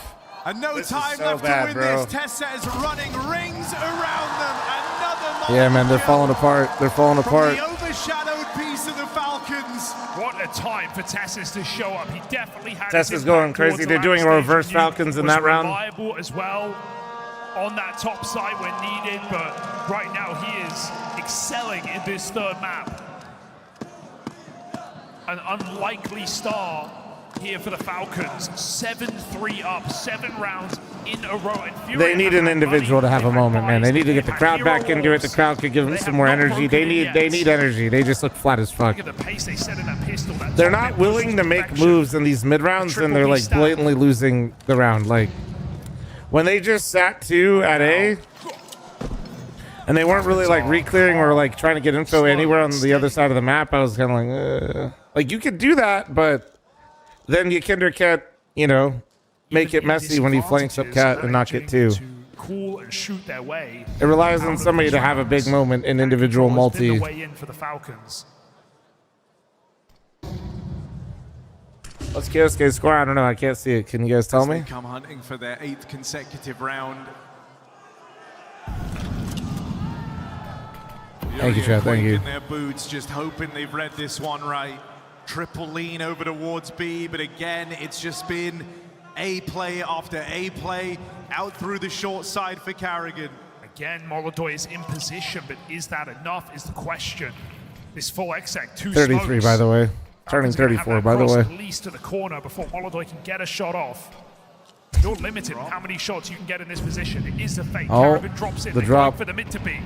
And no This is time so left bad, to win bro. this. Tessa is running rings around them. Another Yeah, man, they're falling apart. They're falling from apart. the overshadowed piece of the Falcons. What a time for Tessus to show up. He definitely had Tessus his going impact crazy. towards They're the doing last reverse stage. He Falcons in was that round. reliable as well on that top side when needed, but right now he is excelling in this third map. An unlikely start here for the Falcons. 7-3 up, 7 rounds in a row. And Furia They need an individual to have a moment, man. They need to get the crowd back into it. The crowd could give them some more energy. They need energy. They just look flat as fuck. Look at the pace they set in that pistol. That They're top not end willing to make moves in these mid rounds, and they're like blatantly losing the round. Like when they just sat 2 at A, and they weren't really like re-clearing or like trying to get info anywhere on the other side of the map. I was kind of like you could do that, but then you can't, you know, make it messy when he flanks up cat and not get 2. Cool and shoot their way. It relies on somebody to have a big moment in individual multi. The way in for the Falcons. What's Kiosuke's score? I don't know. I can't see it. Can you guys tell me? They come hunting for their 8th consecutive round. Thank you, Chad. Thank you. In their boots, just hoping they've read this one right. Triple lean over towards B, but again, it's just been A play after A play out through the short side for Carrigan. Again, Molodoi is in position, but is that enough is the question. This full exec, 2 33, smokes. by the way. Turning 34, by the way. At least to the corner before Molodoi can get a shot off. You're limited in how many shots you can get in this position. It is a fake. Oh, Carrigan drops it. the They drop. go for the mid to be.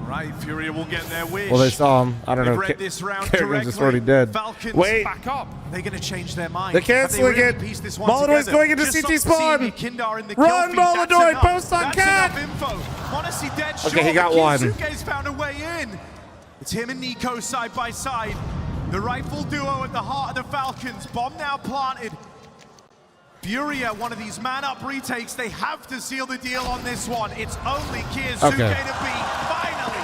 Right, Furia will get their wish. Well, they saw him. I don't know. They've read this round Kerrigan's just directly. already dead. Falcons Wait. back up. They're going to change their mind. They're canceling it. Molodoi's going into CT spawn. Run, Molodoi. Post on cat. Okay, he got one. Kiyasuke's found a way in. It's him and Nico side by side. The rifle duo at the heart of the Falcons. Bomb now planted. Furia, one of these man-up retakes. They have to seal the deal on this one. It's only Kiyasuke to beat. Finally,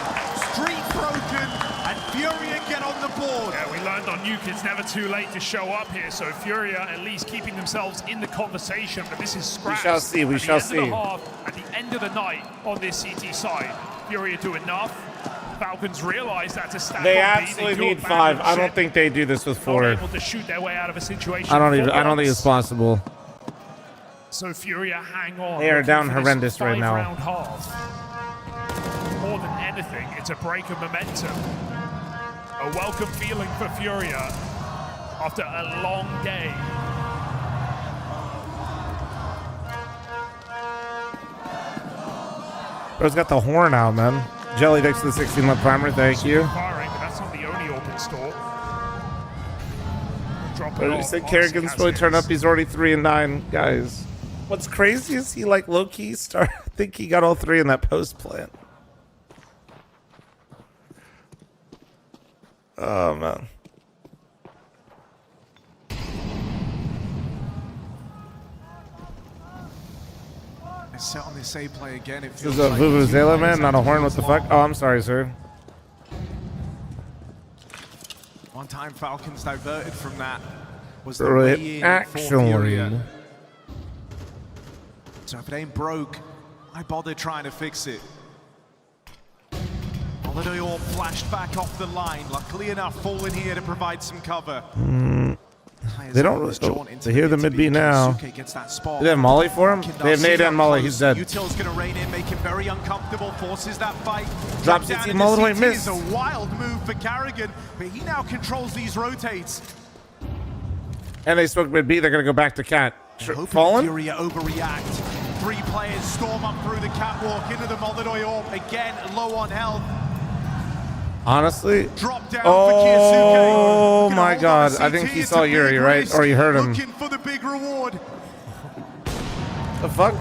streak broken, and Furia get on the board. Yeah, we learned on Nuke it's never too late to show up here, so Furia at least keeping themselves in the conversation, but this is scraps. We shall see, we shall see. At the end of the night on this CT side, Furia do enough. Falcons realize that's a stack. They on B. absolutely do a need 5. I don't think they do this with 4. Not able to shoot their way out of a situation. I don't think it's possible. So Furia hang on. They are looking down for this horrendous right now. 5-round half. More than anything, it's a break of momentum. A welcome feeling for Furia after a long day. Bro's got the horn out, man. Jelly next to the 16-month primer. Thank you. Firing, but that's not the only open store. Drop it But he off. said Kerrigan's really turned up. He's already 3-9, guys. What's crazy is he like low-key I think he got all 3 in that post plant. Oh man. They set on this A play again. It This feels is a like Vuvuzela, man, not a horn. What the fuck? Oh, I'm sorry, sir. one time Falcons diverted from that. Was the Right, way in actually. for Furia. So if it ain't broke, I bother trying to fix it. Molodoi all flashed back off the line. Luckily enough, falling here to provide some cover. They don't. Oh, they hear the mid B now. Do they have Molly for him? They have Nate and Molly. He's dead. Util's gonna rain in, make him very uncomfortable, forces that fight. Drop down CT, into Molodoi CT missed. is a wild move for Carrigan, but he now controls these rotates. And they spoke mid B. They're gonna go back to cat. Fallen. Furia overreact. 3 players storm up through the catwalk into the Molodoi orb. Again, low on health. Honestly. Drop down Oh for Kiyasuke. my God! I think he saw Yuri, right? Or he heard him. Looking for the big reward. The fuck?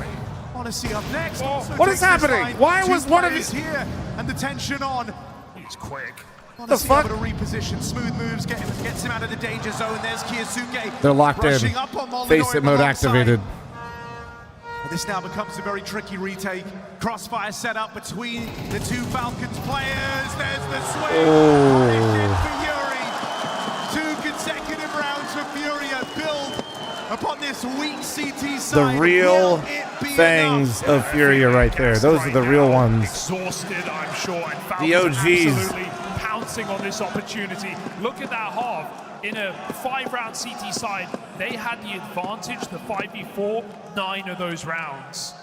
Odyssey up next. What is happening? Why was one of his here and the tension on? He's quick. The fuck? Able to reposition, smooth moves, gets him out of the danger zone. There's Kiyasuke. They're locked in. Rushing up on Molodoi Face it mode alongside. activated. This now becomes a very tricky retake. Crossfire set up between the two Falcons players. There's the swing. For Yuri. 2 consecutive rounds for Furia. Build upon this weak CT side. The real fangs of Furia right there. Those are the real ones. Exhausted, I'm sure. And The Falcons OGs. absolutely pouncing on this opportunity. Look at that half. In a 5-round CT side, they had the advantage, the 5v4, 9 of those rounds.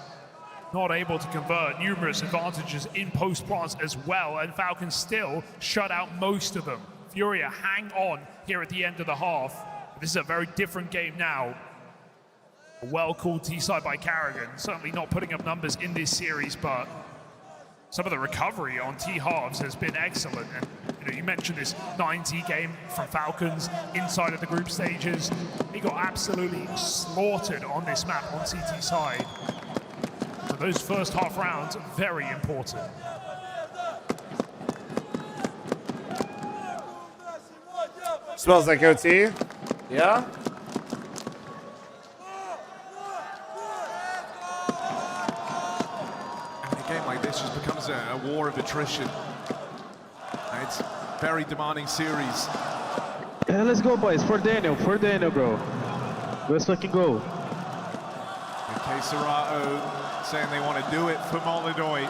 Not able to convert, numerous advantages in post-plants as well, and Falcons still shut out most of them. Furia hang on here at the end of the half. This is a very different game now. A well-called T-side by Carrigan, certainly not putting up numbers in this series, but some of the recovery on T-halves has been excellent. And you mentioned this 9T game from Falcons inside of the group stages. He got absolutely slaughtered on this map on CT side. So those first half rounds, very important. Smells like OT. Yeah? And a game like this just becomes a war of attrition. It's a very demanding series. Yeah, let's go, boys. For Daniel, bro. Let's fucking go. Okay, Serato saying they want to do it for Molodoi.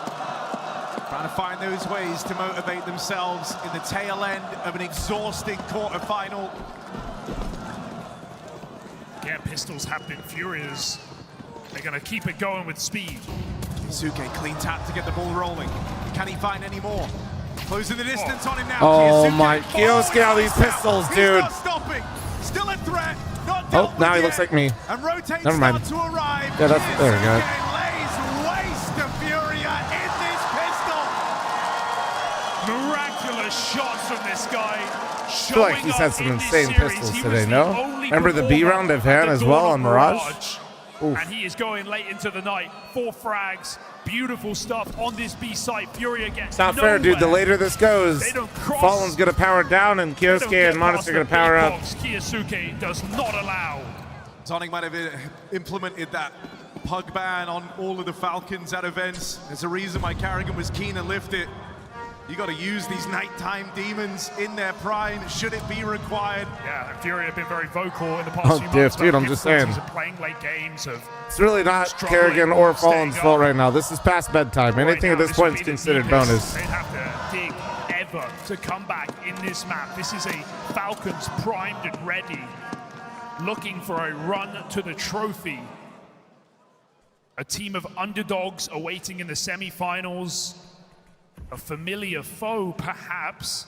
Trying to find those ways to motivate themselves in the tail end of an exhausting quarterfinal. Yeah, pistols have been furious. They're going to keep it going with speed. Kisuke, clean tap to get the ball rolling. Can he find any more? Closing the distance on him now. Oh my, Kiosuke, all these pistols, dude. Not stopping. Still a threat. Not Oh, now he looks like me. and rotates Never mind. to arrive. Yeah, that's, there we go. Lays waste to Furia in this pistol. Miraculous shots from this guy. I feel like he's had some insane pistols today, no? Remember the B round I've had as well on Mirage? And he is going late into the night. 4 frags. Beautiful stuff on this B site. Furia gets It's not fair, dude. The later this goes, They don't cross. Fallen's going to power down and Kiosuke and Modest are going to power up. Kiyasuke does not allow. Sonic might have implemented that pug ban on all of the Falcons at events. There's a reason why Carrigan was keen to lift it. You got to use these nighttime demons in their prime, should it be required. Yeah, and Furia have been very vocal in the past few months. Dude, I'm just saying. Playing late games of It's really not Carrigan or Fallen's fault right now. This is past bedtime. Anything at this point is considered bonus. They'd have to dig ever to come back in this map. This is a Falcons primed and ready, looking for a run to the trophy. A team of underdogs awaiting in the semi-finals. A familiar foe, perhaps,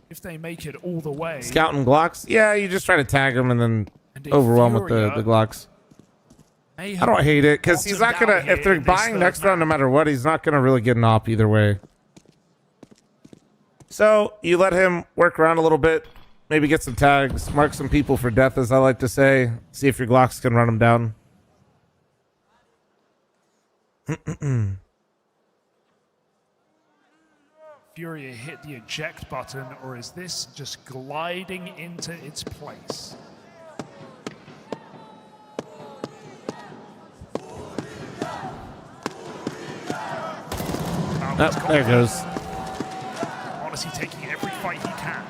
if they make it all the way. Scouting Glocks? Yeah, you just try to tag them and then overwhelm with the Glocks. I don't hate it, because he's not going to, if they're buying next round no matter what, he's not going to really get an op either way. So, you let him work around a little bit, maybe get some tags, mark some people for death, as I like to say, see if your Glocks can run them down. Furia hit the eject button, or is this just gliding into its place? Oh, there it goes. Honestly, taking every fight he can.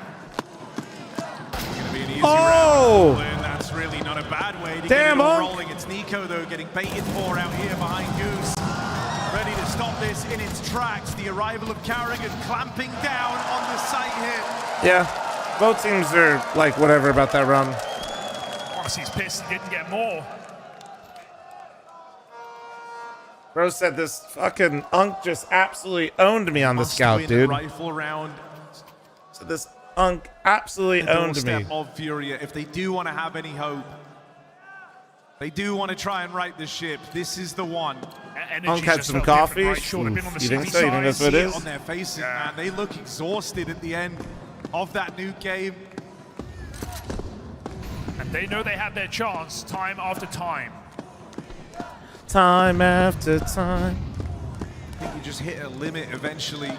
Gonna be an easy Oh! round, and that's really not a bad way to Damn, get it all Monk. rolling. It's Nico, though, getting baited for out here behind Goose. Ready to stop this in its tracks. The arrival of Carrigan clamping down on the site hit. Yeah, both teams are like whatever about that run. Honestly, he's pissed he didn't get more. Bro said this fucking Unk just absolutely owned me on the Must scout, win dude. Rifle round. So this Unk absolutely The owned me. doorstep of Furia. If they do want to have any hope, they do want to try and right the ship. This is the one. Unk had some coffee. Oof, you think so? You think that's what it is? On their faces, man. They look exhausted at the end of that new game. And they know they had their chance time after time. Time after time. I think you just hit a limit eventually.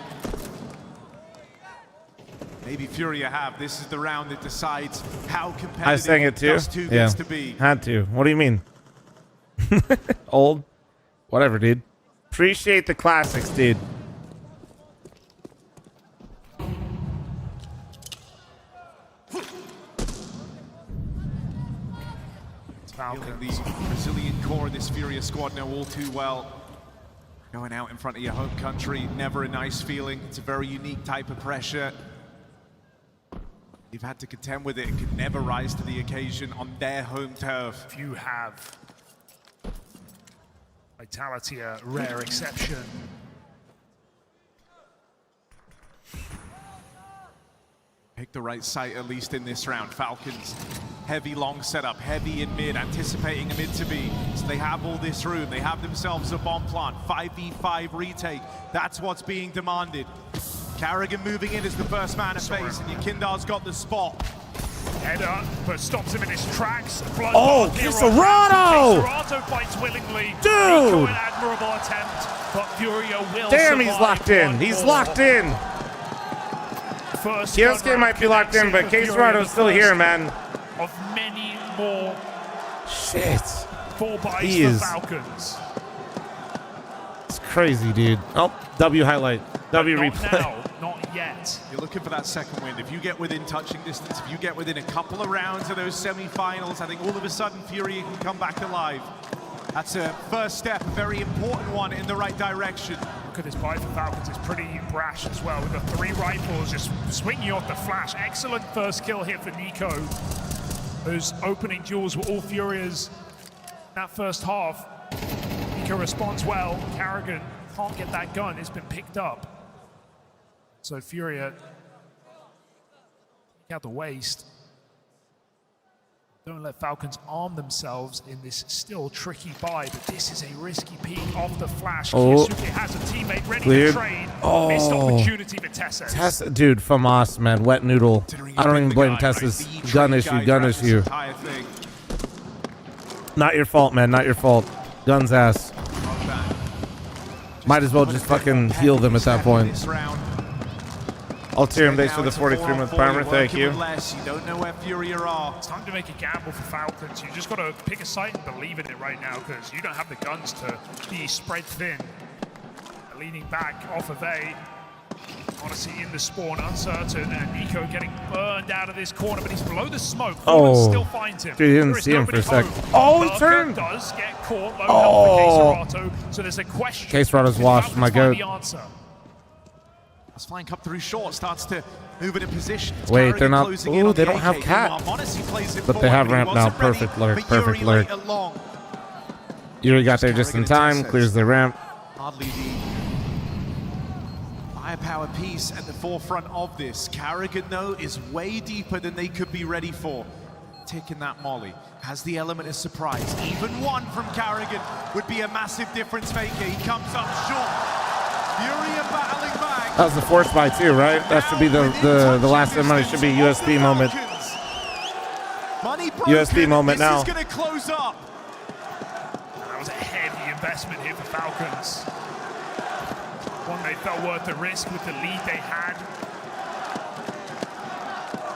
Maybe Furia have. This is the round that decides how competitive I sang it too. Dust 2 Yeah, gets to be. had to. What do you mean? Old. Whatever, dude. Appreciate the classics, dude. The Brazilian core of this Furia squad know all too well. Going out in front of your home country, never a nice feeling. It's a very unique type of pressure. You've had to contend with it and could never rise to the occasion on their home turf. If you have Vitality, a rare exception. Pick the right site, at least in this round. Falcons, heavy long setup, heavy in mid, anticipating a mid to be. So they have all this room. They have themselves a bomb plant, 5v5 retake. That's what's being demanded. Carrigan moving in as the first man to face, and Yakindar's got the spot. Header, but stops him in his tracks. Oh, Kisarado! Kisarado fights willingly. Dude! Nico, an admirable attempt, but Furia will Damn, survive. he's locked in. He's locked in. Kiosuke might be locked in, but Kisarado's still here, man. Of many more. Shit. 4 buys He for is. Falcons. It's crazy, dude. Oh, W highlight. W replay. Now, not yet. You're looking for that second wind. If you get within touching distance, if you get within a couple of rounds of those semi-finals, I think all of a sudden Furia can come back alive. That's a first step, a very important one in the right direction. Look at this buy for Falcons. It's pretty brash as well. We've got 3 rifles just swinging off the flash. Excellent first kill here for Nico. Those opening duels were all Furia's. That first half, Nico responds well. Carrigan can't get that gun. It's been picked up. So Furia, take out the waist. Don't let Falcons arm themselves in this still tricky buy, but this is a risky peek off the flash. Oh. Kiyosuke has a teammate ready Cleared. to trade. Oh. Missed opportunity for Tessa. Tessa, dude, Fl0m, man. Wet noodle. I don't even blame Tessa's gun issue. Not your fault, man. Not your fault. Gun's ass. Might as well just fucking heal them at that point. Ulterium, thanks for the 43-month primer. Thank you. You don't know where Furia are. It's time to make a gamble for Falcons. You just got to pick a site and believe in it right now, because you don't have the guns to be spread thin. Leaning back off of A. Odyssey in the spawn, uncertain, and Nico getting burned out of this corner, but he's below the smoke. Oh, still finds him. dude, he didn't see him for a sec. Oh, he turned. Does get caught. Low Oh. health for Kisarato, so there's a question. Kisarato's washed, my goat. The answer. That's flank up through short, starts to move in a position. It's Wait, they're not. closing in Ooh, on they the don't have AK. cat. Meanwhile, Monacy plays it But they forward, have he ramp now. wasn't ready, Perfect lurk. but Perfect Yuri lurk. late along. Yuri got there just in time. Clears the ramp. Hardly the firepower piece at the forefront of this. Carrigan, though, is way deeper than they could be ready for. Taking that molly has the element of surprise. Even one from Carrigan would be a massive difference maker. He comes up short. Furia battling back. That was the force buy too, right? That should be the last of the money. Should be USP moment. USP moment now. This is going to close up. That was a heavy investment here for Falcons. One they felt worth the risk with the lead they had.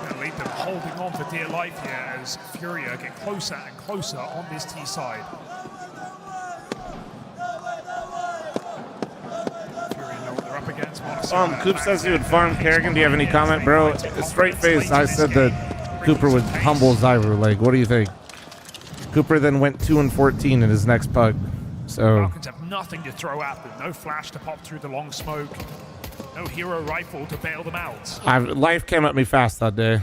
Going to leave them holding on for dear life here as Furia get closer and closer on this T side. Furia know what they're up against. Coop says he would farm Kerrigan. Do you have any comment, bro? Straight face, I said that Cooper would humble Zyver. Like, what do you think? Cooper then went 2-14 in his next pug. So Falcons have nothing to throw at them. No flash to pop through the long smoke. No hero rifle to bail them out. life came at me fast that day.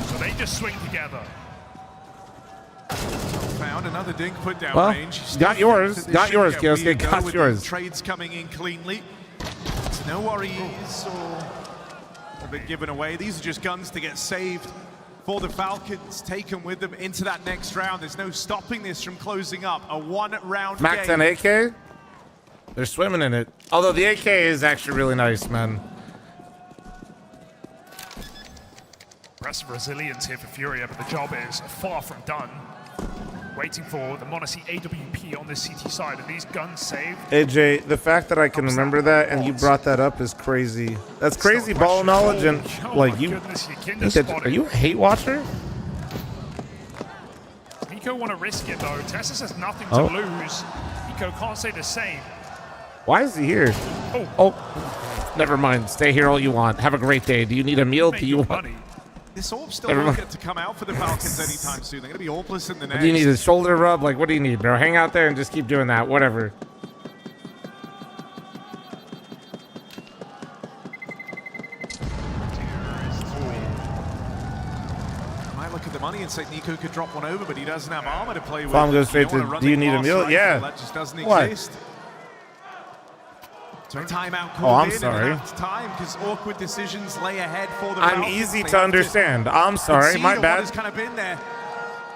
So they just swing together. Found another dink put down Well, range. got yours. Got yours, Kiosuke. Go Got with yours. the trades coming in cleanly. It's no worries or a bit given away. These are just guns to get saved for the Falcons, taken with them into that next round. There's no stopping this from closing up. A one-round Mac game. 10 AK? They're swimming in it. Although the AK is actually really nice, man. Impressive resilience here for Furia, but the job is far from done. waiting for the m0NESY AWP on the CT side, and these guns saved. AJ, the fact that I can remember that and you brought that up is crazy. That's crazy ball knowledge, and like you. Are you a hate watcher? Nico want to risk it though. Tessus has nothing to lose. Nico can't say the same. Why is he here? Oh, never mind. Stay here all you want. Have a great day. Do you need a meal? Do you want? This orb still won't get to come out for the Falcons anytime soon. They're going to be orbless in the next. Do you need a shoulder rub? Like, what do you need, bro? Hang out there and just keep doing that. Whatever. Might look at the money and say Nico could drop one over, but he doesn't have armor to play with. Fl0m goes straight to, do you need a meal? Right, yeah. That just doesn't What? exist. Timeout Oh, I'm called in sorry. and time because awkward decisions lay ahead for the I'm Falcons. easy They to have understand. I'm sorry. My concede on what bad. has kind of been there.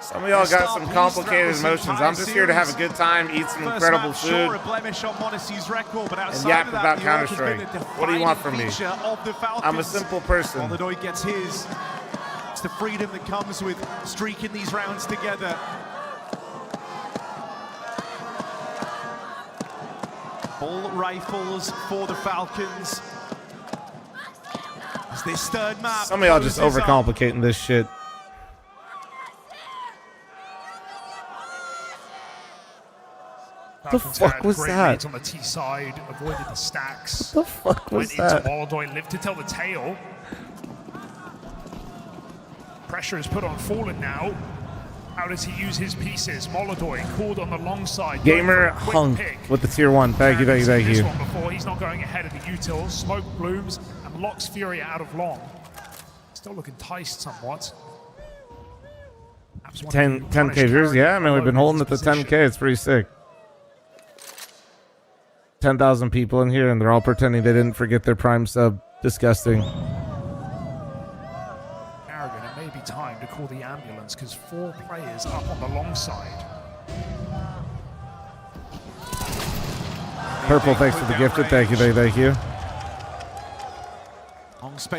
Some of y'all got some complicated emotions. I'm just here to have a good time, eat some incredible food, Sure, a blemish on m0NESY's record, but and outside yap of that, about the orb has been Counter-Strike. a What do you want from me? defining feature of the Falcons. I'm a simple person. Molodoy gets his. It's the freedom that comes with streaking these rounds together. All rifles for the Falcons. As this third map. Some of y'all just closes up. overcomplicating this shit. The fuck was great that? leads on the T side, avoided the stacks. What the fuck was Went that? into Molodoy, lived to tell the tale. Pressure is put on Fallen now. How does he use his pieces? Molodoy called on the long side. Gamer hunk with the tier 1. Thank you, thank you, thank This you. one before, he's not going ahead of the util. Smoke blooms and locks Furia out of long. Still looking enticed somewhat. 10K viewers? Yeah, I mean, we've been holding at the 10K. It's pretty sick. 10,000 people in here, and they're all pretending they didn't forget their Prime sub. Disgusting. Arrogant, it may be time to call the ambulance because 4 players up on the long side. Purple, thanks for the gifted. Thank you, thank you.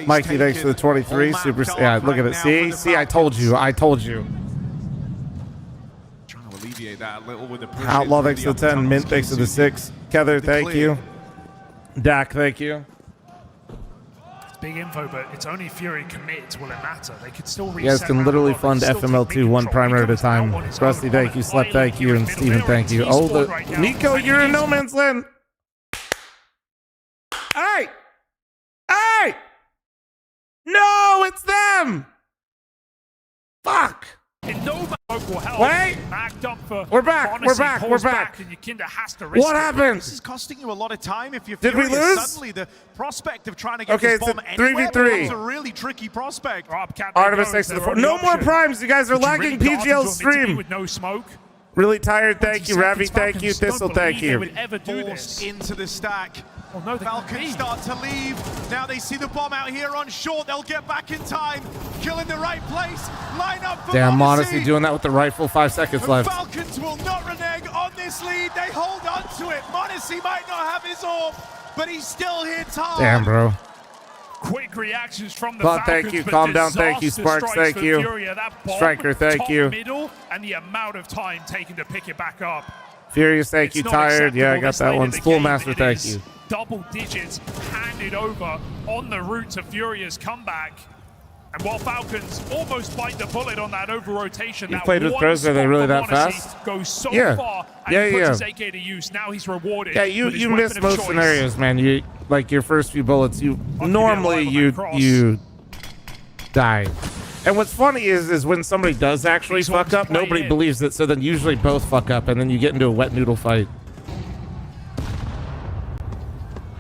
Mikey, thanks for the 23. Super. Yeah, look at it. See, I told you. I told you. Trying to alleviate that a little with the push. Outlaw, thanks for the 10. Mint, thanks for the 6. Kether, thank you. Dak, thank you. It's big info, but it's only Fury commit will it matter. They could still reset. You guys can literally fund FML2 one primer at a time. Rusty, thank you. Slep, thank you. And Steven, thank you. Oh, the Nico, you're in no man's land. Hey! Hey! No, it's them! Fuck! Wait! We're back, we're back, we're back. What happened? This is costing you a lot of time if you're Did we furious. lose? Suddenly the prospect of trying to get Okay, this it's bomb a anywhere 3v3. becomes a really tricky prospect. Artemis, thanks to the 4. No more primes. You guys are lagging PGL's stream. With no smoke. Really tired. Thank you, Ravi. Thank you. Thistle, thank you. Forced into the stack. Falcons start to leave. Now they see the bomb out here on short. They'll get back in time. Kill in the right place. Line up for Damn, m0NESY. Modesty doing that with the rifle. 5 seconds left. Falcons will not renege on this lead. They hold on to it. m0NESY might not have his orb, but he's still here. Damn, bro. Quick reactions from the Claude, Falcons, thank you. but Calm down. Thank you. disaster Sparks, strikes thank for you. Furia. That bomb, Striker, thank top you. Middle, and the amount of time taken to pick it back up. Furious, thank you. It's not Tired. Yeah, I acceptable got this that late one. in the Spool game. Master, It thank is you. Double digits handed over on the route to Furia's comeback. And while Falcons almost bite the bullet on that over-rotation, You that played with one pros, are they spot really for that m0NESY fast? Goes so Yeah. far, and Yeah, he puts yeah. his AK to use. Now he's rewarded. Yeah, with his you miss weapon of most choice. scenarios, man. You like your first few bullets. You normally you die. And what's funny is when somebody does actually fuck up, nobody believes it. So then usually both fuck up, and then you get into a wet noodle fight.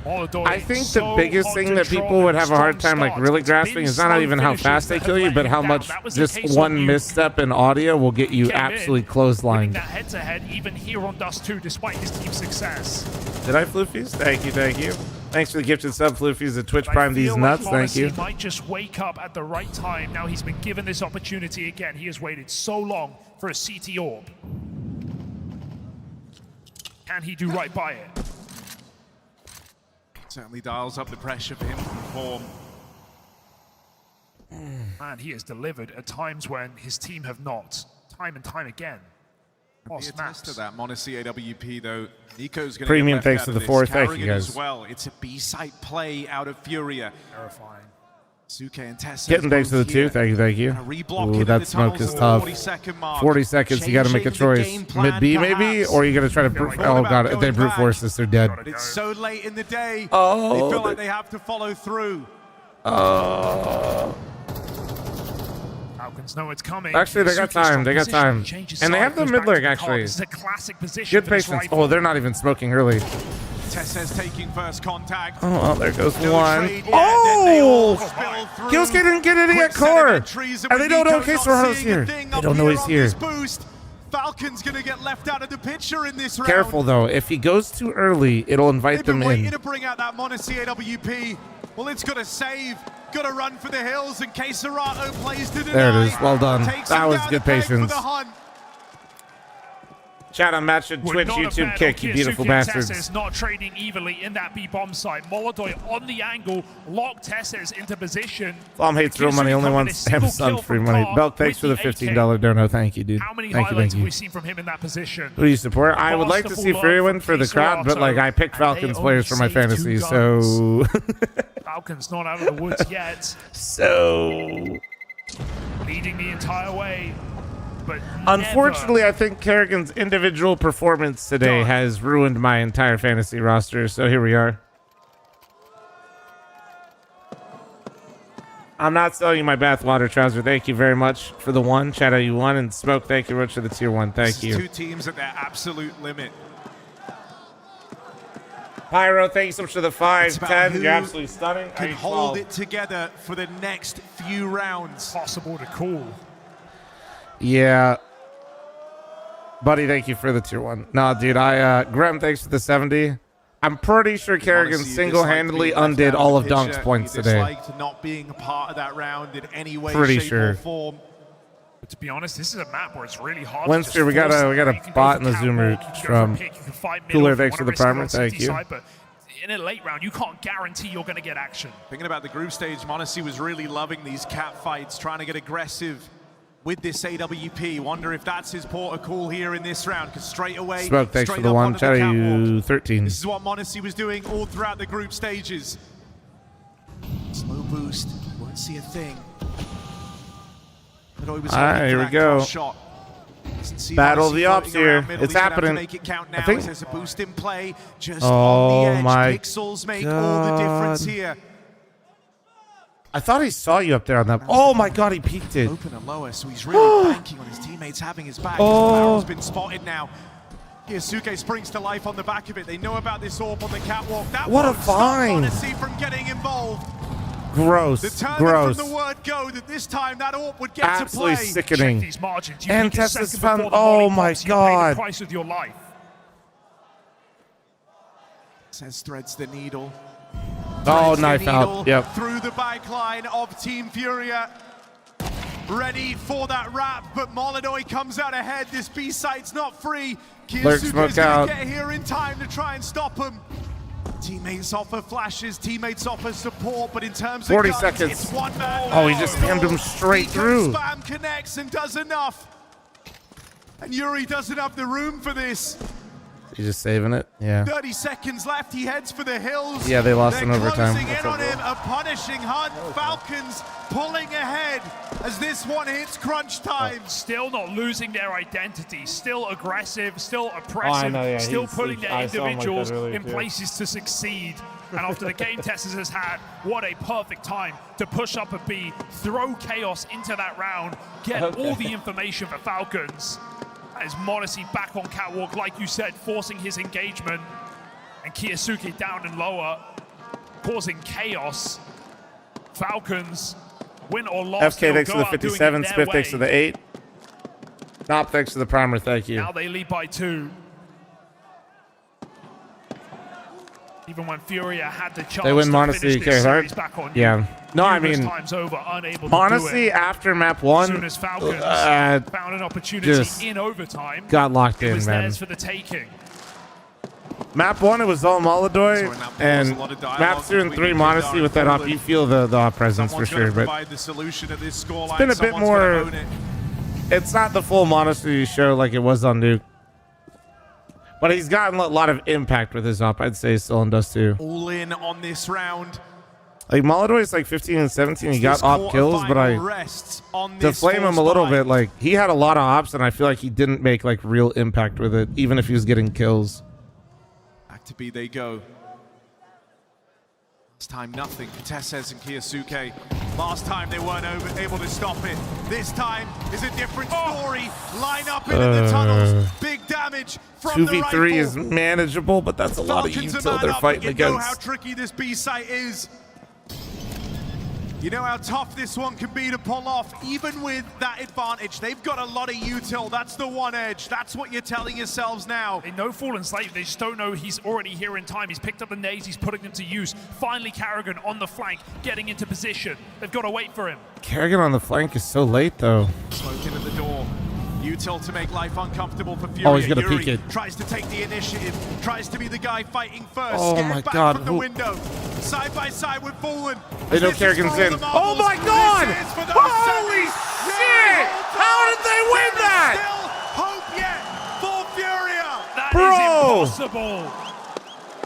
I think the biggest thing that people would have a hard time like really grasping is not even how fast they kill you, but how much just one misstep in audio will get you absolutely clotheslined. That head-to-head, even here on Dust 2, despite his team's success. Did I Floofies? Thank you, thank you. Thanks for the gifted sub, Floofies. The Twitch Prime these nuts. Thank you. He might just wake up at the right time. Now he's been given this opportunity again. He has waited so long for a CT orb. Can he do right by it? Certainly dials up the pressure for him to perform. Man, he has delivered at times when his team have not. Time and time again. Attest to that Monacy AWP though. Nico's going Premium get thanks left to out the of four. this. Thank you, Carrigan guys. as well. It's a B-side play out of Furia. Terrifying. Suke and Tessa. Getting thanks to the two. Thank you, thank you. Ooh, that smoke is tough. 40 seconds, you got to make a choice. Mid B maybe, or you got to try to oh god, if they brute force this, they're dead. It's so late in the day. Oh, they feel like they have to follow through. Falcons know it's coming. Actually, they got time. They got time. And they have the mid leg, actually. This is a classic position. Good patience. Oh, they're not even smoking early. Tessa's taking first contact. Oh, well, there goes one. Oh! Killsky didn't get it yet, core. And they don't know Quesarado's here. They don't know he's here. Falcon's gonna get left out of the picture in this round. Careful, though. If he goes too early, it'll invite them in. Waiting to bring out that Monacy AWP. Well, it's got to save. Got to run for the hills, and Quesarado plays to deny. There it is. Well done. That was good patience. Chat on Match and Twitch, YouTube kick, you beautiful bastards. Tessa's not trading evenly in that B bomb site. Molodoy on the angle, locked Tessa's into position. fl0m hates real money, only wants Amazon free money. Belk, thanks for the $15 dono. Thank you, dude. How many thank highlights you. have we seen from him in that position? Who do you support? I would like to see Furia win for the crowd, but like I picked Falcons players for my fantasy, so Falcons not out of the woods yet. So leading the entire way. But unfortunately, I think Kerrigan's individual performance today has ruined my entire fantasy roster, so here we are. I'm not selling you my bathwater, Trouser. Thank you very much for the one. Shout out you won. And Smoke, thank you very much for the tier 1. Thank you. Two teams at their absolute limit. Pyro, thank you so much for the 5-10. You're absolutely stunning. Can hold it together for the next few rounds. Possible to call. Yeah. Buddy, thank you for the tier 1. Nah, dude, Grem, thanks for the 70. I'm pretty sure Kerrigan single-handedly undid all of Dunk's points today. Disliked not being a part of that round in any way, Pretty shape, sure. or form. But to be honest, this is a map where it's really hard. Wednesday, we got a bot in the Zoomer from Cooler. Thanks for the primer. Thank you. But in a late round, you can't guarantee you're going to get action. Thinking about the group stage, Monacy was really loving these cat fights, trying to get aggressive with this AWP. Wonder if that's his port of call here in this round, because straight away, Smoke, thanks for the one. Shout out you 13. This is what Monacy was doing all throughout the group stages. Slow boost, won't see a thing. Alright, here we go. Battle of the ops here. It's happening. Make it count now. I think. There's a boost in play. Just on the edge. My Pixels make all the difference here. I thought he saw you up there on that. Oh my god, he peeked it. Open and lower, so he's really banking on his teammates having his back. Barrel's been spotted now. Kiyasuke springs to life on the back of it. They know about this orb on the catwalk. That what a won't stop find! Monacy from getting involved. Gross. Determined from the word go that this time that orb would get absolutely to play. sickening. These margins. You And Tessa's found. Oh my god. Price of your life. Says threads the needle. Oh, knife out. Yep. Through the back line of Team Furia. Ready for that wrap, but Molodoy comes out ahead. This B site's not free. Kiyasuke's gonna get here in time to try and stop him. Teammates offer flashes, teammates offer support, but in terms of 40 guns, seconds. it's one man. Oh, he just spammed him straight through. Spam connects and does enough. And Yuri doesn't have the room for this. He's just saving it. Yeah. 30 seconds left. He heads for the hills. Yeah, they lost in overtime. Closing in on him. A punishing hunt. Falcons pulling ahead as this one hits crunch time. Still not losing their identity. Still aggressive. Still oppressive. Still putting their individuals in places to succeed. And after the game Tessas has had, what a perfect time to push up a B, throw chaos into that round, get all the information for Falcons. As Monacy back on catwalk, like you said, forcing his engagement. And Kiyasuke down and lower, causing chaos. Falcons, win or loss. FK thanks for the 57, Spiff thanks for the 8. Nop thanks for the primer, thank you. Now they lead by 2. Even when Furia had the chance they win to Monacy, finish this series back on yeah. No, I mean, honestly, after map 1, as soon as Falcons found an opportunity in overtime, got locked in, it was man. theirs for the taking. Map 1, it was all Molodoy, and map 2 and 3, Monacy with that op, you feel the op presence for sure, but it's been a bit more, it's not the full Monacy show like it was on Nuke. But he's gotten a lot of impact with his op. I'd say still on Dust 2. All in on this round. Like Molotov is like 15 and 17. He got op kills, but to flame him a little bit, like he had a lot of ops, and I feel like he didn't make like real impact with it, even if he was getting kills. Back to B they go. Last time nothing. Contessez and Kiyosuke. Last time they weren't able to stop it. This time is a different story. Line up into the tunnels. Big damage from the 2v3 is manageable, but that's a lot of util they're fighting against. You know how tricky this B site is. You know how tough this one can be to pull off, even with that advantage. They've got a lot of util. That's the one edge. That's what you're telling yourselves now. They know Fallen Slave. They just don't know he's already here in time. He's picked up the nades. He's putting them to use. Finally, Karrigan on the flank, getting into position. They've got to wait for him. Karrigan on the flank is so late, though. Smoke in at the door. Util to make life uncomfortable for Furia. Oh, he's gonna Yuri peek it. Tries to take the initiative. Tries to be the guy fighting first. Oh Scared my back God. from the window. Side by side with Fallen. They know This is Karrigan's for all in. the marbles. Oh my God! This is for those Holy seven. shit! How did they win that? Still hope yet for Furia. That Bro! is impossible.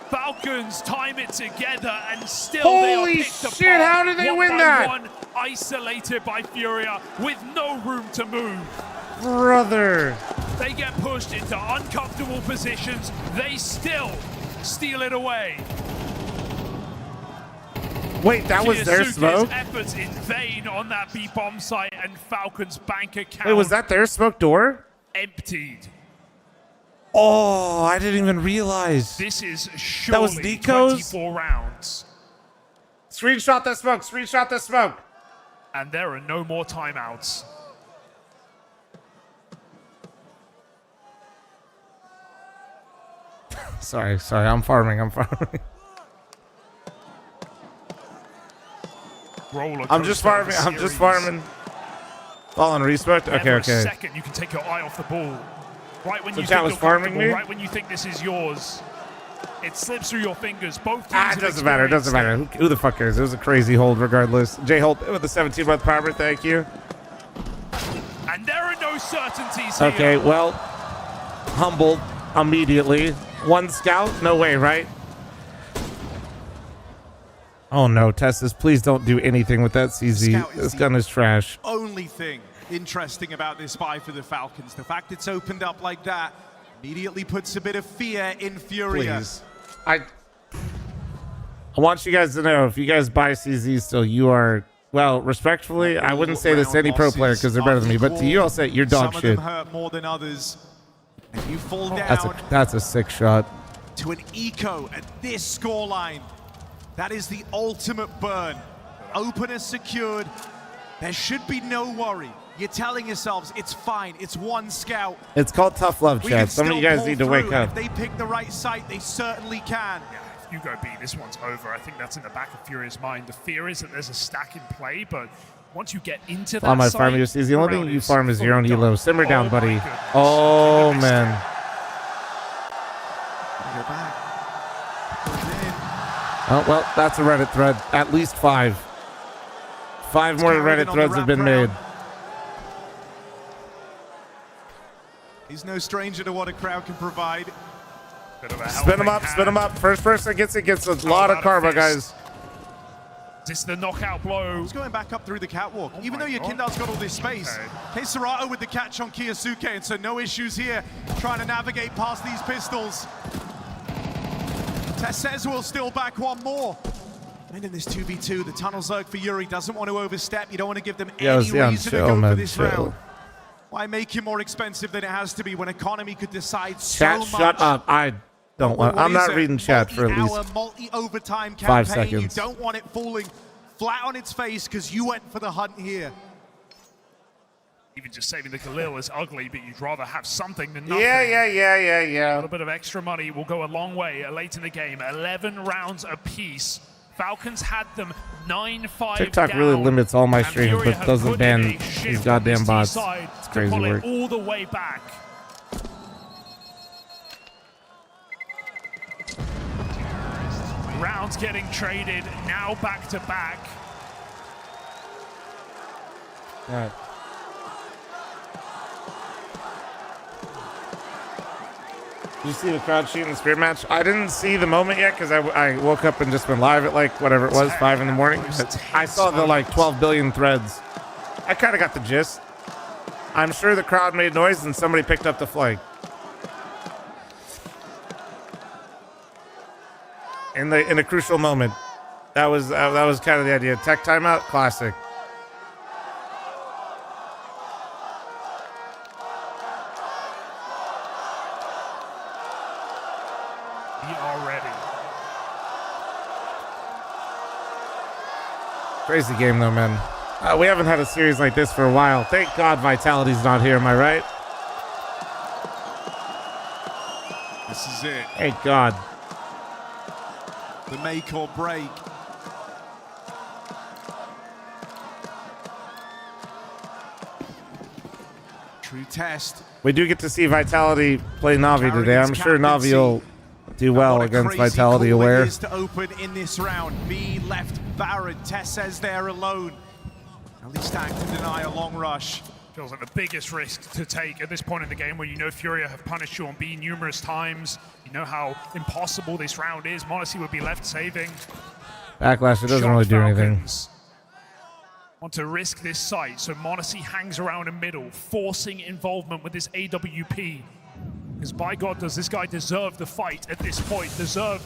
Falcons time it together, and still they are Holy picked apart. shit, how did they one win by that? One, isolated by Furia with no room to move. Brother. They get pushed into uncomfortable positions. They still steal it away. Wait, that was their Kiyosuke's smoke? efforts in vain on that B-bomb site, and Falcon's bank account Wait, was that their smoke door? emptied. Oh, I didn't even realize. This is That surely was Nico's? 24 rounds. Screenshot that smoke. Screenshot that smoke. And there are no more timeouts. Sorry. I'm farming. I'm just farming. Fall on respect. Okay. Never a second you can take your eye off the ball. Right when So you chat think was you're farming comfortable, me? right when you think this is yours, it slips through your fingers. Both teams It have doesn't matter. experienced Who the fuck cares? It was a crazy hold regardless. J Holt with the 17-month power. Thank you. it. And there are no certainties Okay, here. well, humbled immediately. One scout? No way, right? Oh no, Tessus, please don't do anything with that CZ. Scout is This the gun is trash. Only thing interesting about this buy for the Falcons, the fact it's opened up like that, immediately puts a bit of fear in Furia. Please. I want you guys to know, if you guys buy CZ still, you are, well, respectfully, I wouldn't say this to any pro player because they're better than me, but to you, I'll say you're dog Some shit. of them hurt more than others. And you fall down That's a sick shot. to an eco at this scoreline. That is the ultimate burn. Opener secured. There should be no worry. You're telling yourselves it's fine. It's one scout. It's called tough love, We chat. can Some of you still guys pull need to through, wake and up. If they pick the right site, they certainly can. If you go B, this one's over. I think that's in the back of Furia's mind. The fear is that there's a stack in play, but once you get into that On my site, farm, you see, the only thing round you is farm is your own fully elo. done. Simmer down, Oh buddy. my goodness. Oh, man. Go back. Oh, well, that's a Reddit thread. At least 5. 5 more Reddit threads have been made. He's no stranger to what a crowd can provide. Spin them up. First person gets a lot of karma, guys. Is this the knockout blow? He's going back up through the catwalk. Even though your Kindle's got all this space. Okay, Serato with the catch on Kiyosuke, and so no issues here trying to navigate past these pistols. Tessez will still back one more. And in this 2v2, the tunnel zerg for Yuri doesn't want to overstep. You don't want to give them any reason to go for this round. Why make it more expensive than it has to be when economy could decide Chat, so much? shut up. I don't want. I'm not reading chat for at least multi-overtime 5 campaign. You seconds. don't want it falling flat on its face because you went for the hunt here. Even just saving the Khalil is ugly, but you'd rather have something than nothing. Yeah. A little bit of extra money will go a long way late in the game. 11 rounds apiece. Falcons had them 9-5 TikTok down, really limits all my and streams, Furia but have doesn't put ban in a these shift goddamn on this bots. side It's to crazy pull it work. all the way back. Rounds getting traded, now back to back. All right. Did you see the crowd shooting the spirit match? I didn't see the moment yet because I woke up and just been live at like whatever it was, 5 in the morning. I saw the like 12 billion threads. I kind of got the gist. I'm sure the crowd made noise and somebody picked up the flag. In a crucial moment. That was kind of the idea. Tech timeout, classic. Crazy game though, man. We haven't had a series like this for a while. Thank God Vitality's not here, am I right? This is it. Thank God. The make or break. True test. We do get to see Vitality play Na'Vi today. I'm sure Na'Vi will do well against Vitality aware. To open in this round. B left Baron. Tess says they're alone. At least stacked to deny a long rush. Feels like the biggest risk to take at this point in the game where you know Furia have punished you on B numerous times. You know how impossible this round is. m0NESY would be left saving. Backlash, it doesn't really do anything. Want to risk this site, so m0NESY hangs around in middle, forcing involvement with this AWP. Because by God, does this guy deserve the fight at this point, deserve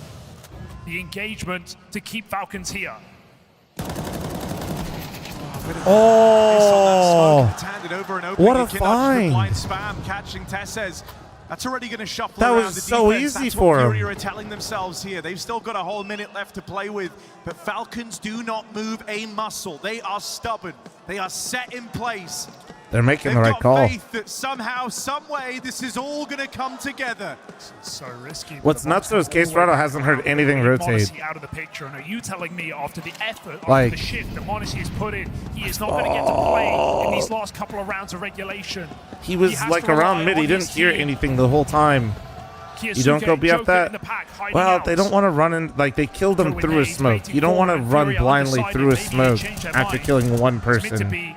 the engagement to keep Falcons here. Oh, what a find. Blind spam, catching Tessez. That's already going to shuffle that around was the so defense. easy That's for what him. Furia are telling themselves here. They've still got a whole minute left to play with, but Falcons do not move a muscle. They are stubborn. They are set in place. They're making They've the right got call. faith that somehow, some way, this is all going to come together. It's so risky. What's nuts though is Case Rado hasn't heard anything rotate. m0NESY out of the picture, and are you telling me after the effort, Like- after the shift that m0NESY has put in, he is not going to get to play in these last couple of rounds of regulation? He was has like to rely around mid. He on didn't his hear team. anything the whole time. You don't go be up that. Well, they don't want to run in. Like they killed him through a smoke. You don't want to run blindly through a smoke after killing one person.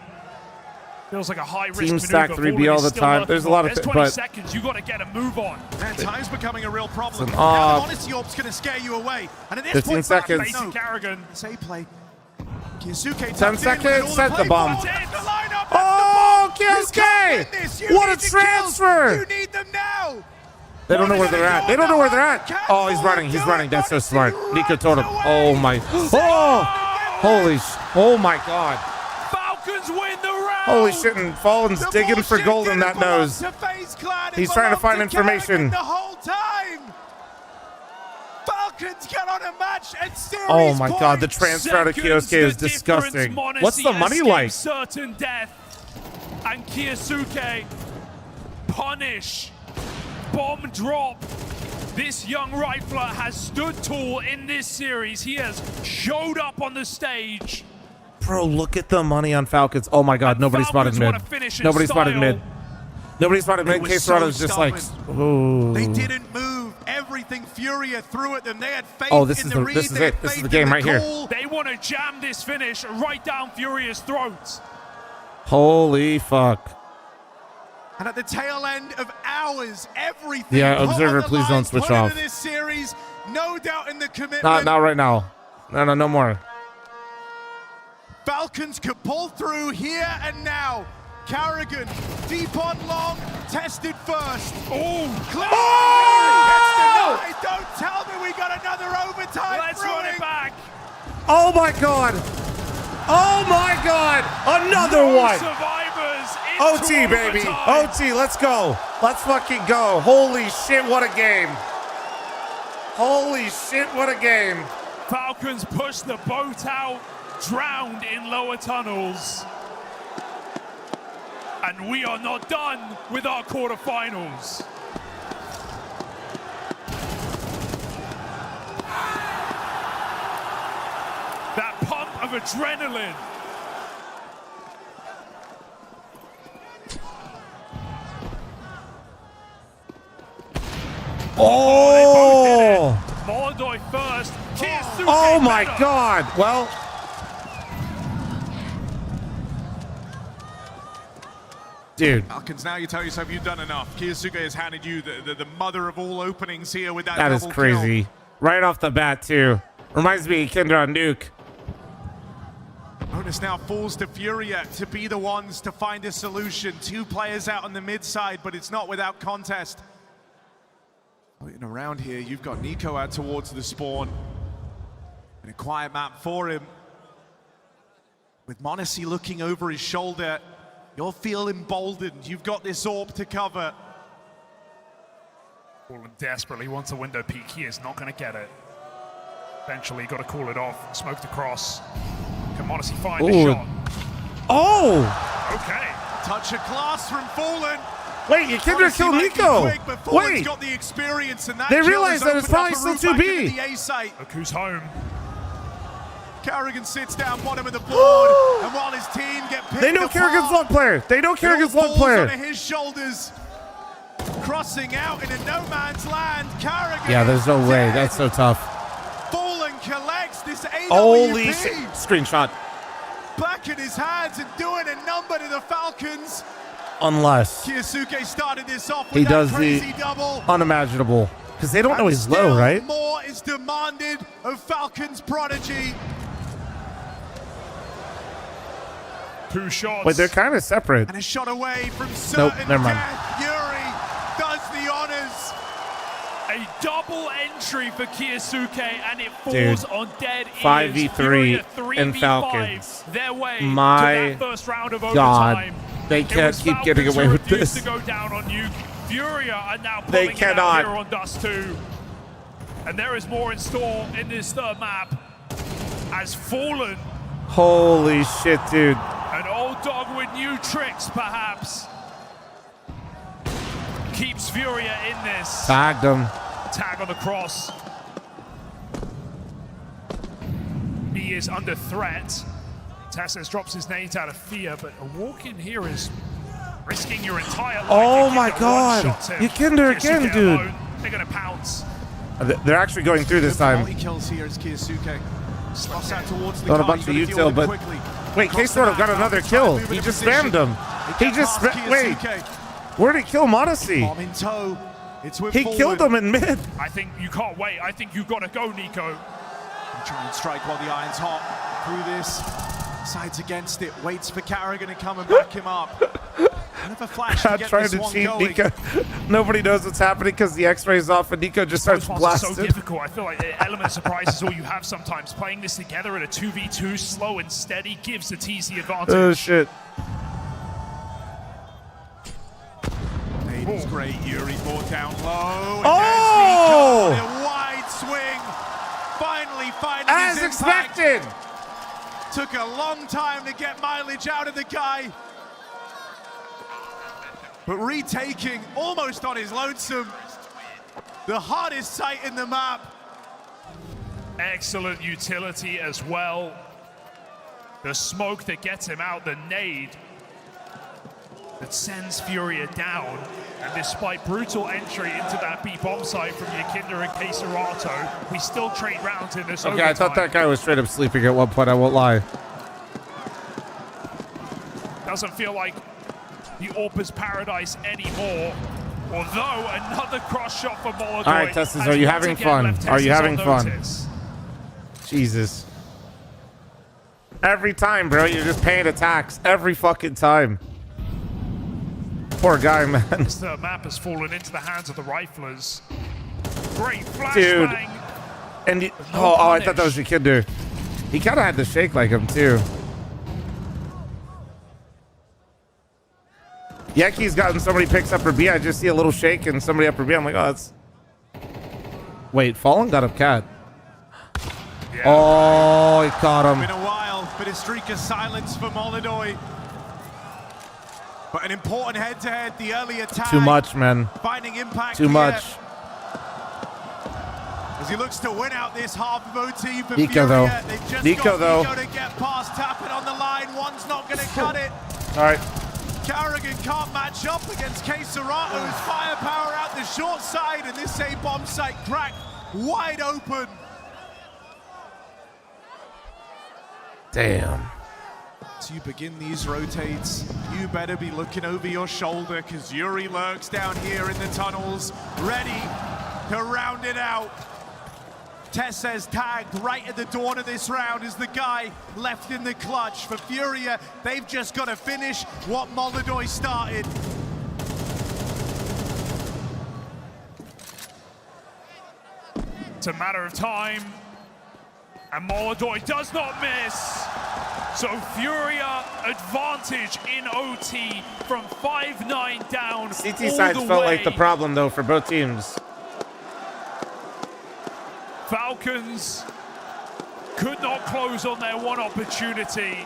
Feels like a high risk Team stack 3B all the time. There's a lot of There's 20 but seconds. You got to get a move on. Man, time's becoming a real problem. It's an Now off. the m0NESY orb's going to scare you away. And at this 15 point, seconds. Falcons know. Carrigan. Say play. Kyosuke 10 seconds. Set the bomb. lineup. Oh, Kyosuke! What a transfer! You need them now. They don't know where they're at. They don't know where they're at. Oh, he's running. He's running. That's so smart. Nico told him. Oh my. Oh! Holy. Oh my God. Falcons win the round. Holy shit! And Fallen's digging for gold in that nose. He's trying to find information. The whole time. Falcons get on a match and series Oh my God! The points. transfer out of Kyosuke is disgusting. What's the money like? Certain death. And Kyosuke punish. Bomb drop. This young rifler has stood tall in this series. He has showed up on the stage. Bro, look at the money on Falcons. Oh my God! Nobody spotted mid. Nobody spotted mid. Nobody spotted mid. Case Rado's just like, ooh. They didn't move. Everything Furia threw at them. They had faith Oh, this in is the the read. this is They it. had This is faith the game in right here. call. They want to jam this finish right down Furia's throat. Holy fuck! And at the tail end of hours, everything. Yeah, put observer, on the please line, don't switch put into off. This series, no doubt in the commitment. Not right now. No more. Falcons could pull through here and now. Carrigan, deep on long, tested first. Oh! Oh! Gets denied. Don't tell me we got another overtime. Let's run it back. Oh my God! Oh my God! Another one! Survivors OT, baby! OT, let's go! Let's fucking go! Holy shit, what a game! Holy shit, what a game! Falcons push the boat out, drowned in lower tunnels. And we are not done with our quarterfinals. That pump of adrenaline. Oh! m0NESY first. Kyosuke Oh my better. God! Well, Dude. Falcons, now you tell yourself you've done enough. Kiyosuke has handed you the mother of all openings here with that That is double crazy. kill. Right off the bat, too. Reminds me of Kindra on Nuke. Onus now falls to Furia to be the ones to find a solution. 2 players out on the mid side, but it's not without contest. Floating around here, you've got Nico out towards the spawn. And a quiet map for him. With m0NESY looking over his shoulder, you'll feel emboldened. You've got this AWP to cover. Fallen desperately wants a window peek. He is not going to get it. Eventually, got to call it off. Smoked across. Can m0NESY find the shot? Oh! Okay. Touch of class from Fallen. Wait, you Kindra killed Nico. Wait. Got the experience and that They realize that it's probably still 2B. Look who's home. Carrigan sits down bottom of the board, and while his team get picked They know Kerrigan's long player. They know Kerrigan's long player. Onto his shoulders, crossing out into no man's land. Carrigan. Yeah, there's no way. That's so tough. Fallen collects this AWP. Holy shit. Screenshot. Back in his hands and doing a number to the Falcons. Unless Kiyosuke started this off with he that does crazy the double. unimaginable. Because they don't know he's low, right? More is demanded of Falcons prodigy. 2 shots. Wait, they're kind of separate. And a shot away from certain never mind. death. Yuri does the honors. A double entry for Kiyosuke, and it falls Dude, on dead ears. 5v3 and Falcons. Their way My to that first round of God. overtime. They can't keep getting away with this. To go down on you. Furia are now They pulling it cannot. out here on Dust 2. And there is more in store in this third map. As Fallen, Holy shit, dude. an old dog with new tricks, perhaps, keeps Furia in this. Tagged him. Tag on the cross. He is under threat. Tassis drops his nades out of fear, but a walk in here is risking your entire life. Oh my God. You Kinder again, dude. Alone. They're going to pounce. They're actually going through this time. Kills here as Kiyosuke slots out towards the Got a car. bunch of util, but wait, K-Sort got another kill. He just spammed him. He just wait. Where did he kill m0NESY? Bomb in tow. It's with He Fallen. killed him in mid. I think you can't wait. I think you got to go, Nico. Try and strike while the iron's hot. Through this, sides against it. Waits for Carrigan to come and back him up. Kind of a flash to I'm get trying this to one cheat going. Nico. Nobody knows what's happening because the X-ray's off and Nico just starts It's blasting. so difficult. I feel like the element of surprise is all you have sometimes. Playing this together at a 2v2, slow and steady, gives the TZ advantage. Oh shit. It was great. Yuri brought down low. And Oh! there's Nico in a wide swing. Finally finding As his impact. expected. Took a long time to get mileage out of the guy. But retaking almost on his lonesome. The hardest site in the map. Excellent utility as well. The smoke that gets him out, the nade that sends Furia down. And despite brutal entry into that B bomb site from Yakinda and Keserato, we still trade rounds in this Okay, overtime. I thought that guy was straight up sleeping at one point, I won't lie. Doesn't feel like the Orpa's paradise anymore. Although another cross shot for Molodoi. All right, Teslas, are you having fun? Are you having fun? Jesus. Every time, bro, you're just paying attacks. Every fucking time. Poor guy, man. This map has fallen into the hands of the riflers. Great flashbang. Dude. And I thought that was your kid, dude. He kind of had to shake like him, too. Yankee's gotten somebody picks upper B. I just see a little shake and somebody upper B. I'm like, oh, that's... Wait, Fallen got up cat. Yeah. Oh, he caught him. Been a while, but a streak of silence for Molodoi. But an important head-to-head, the early attack. Too much, man. Finding impact Too much. As he looks to win out this half of OT for Nico, Furia. though. They've just Nico, got though. Nico to get past, tapping on the line. One's not going to cut it. All right. Carrigan can't match up against Keserato's firepower out the short side, and this A-bomb site cracked wide open. Damn. You begin these rotates, you better be looking over your shoulder because Yuri lurks down here in the tunnels, ready to round it out. Tessez tagged right at the dawn of this round is the guy left in the clutch. For Furia, they've just got to finish what Molodoi started. It's a matter of time, and Molodoi does not miss. So Furia advantage in OT from 5-9 down. CT sides felt like the problem though for both teams. Falcons could not close on their one opportunity.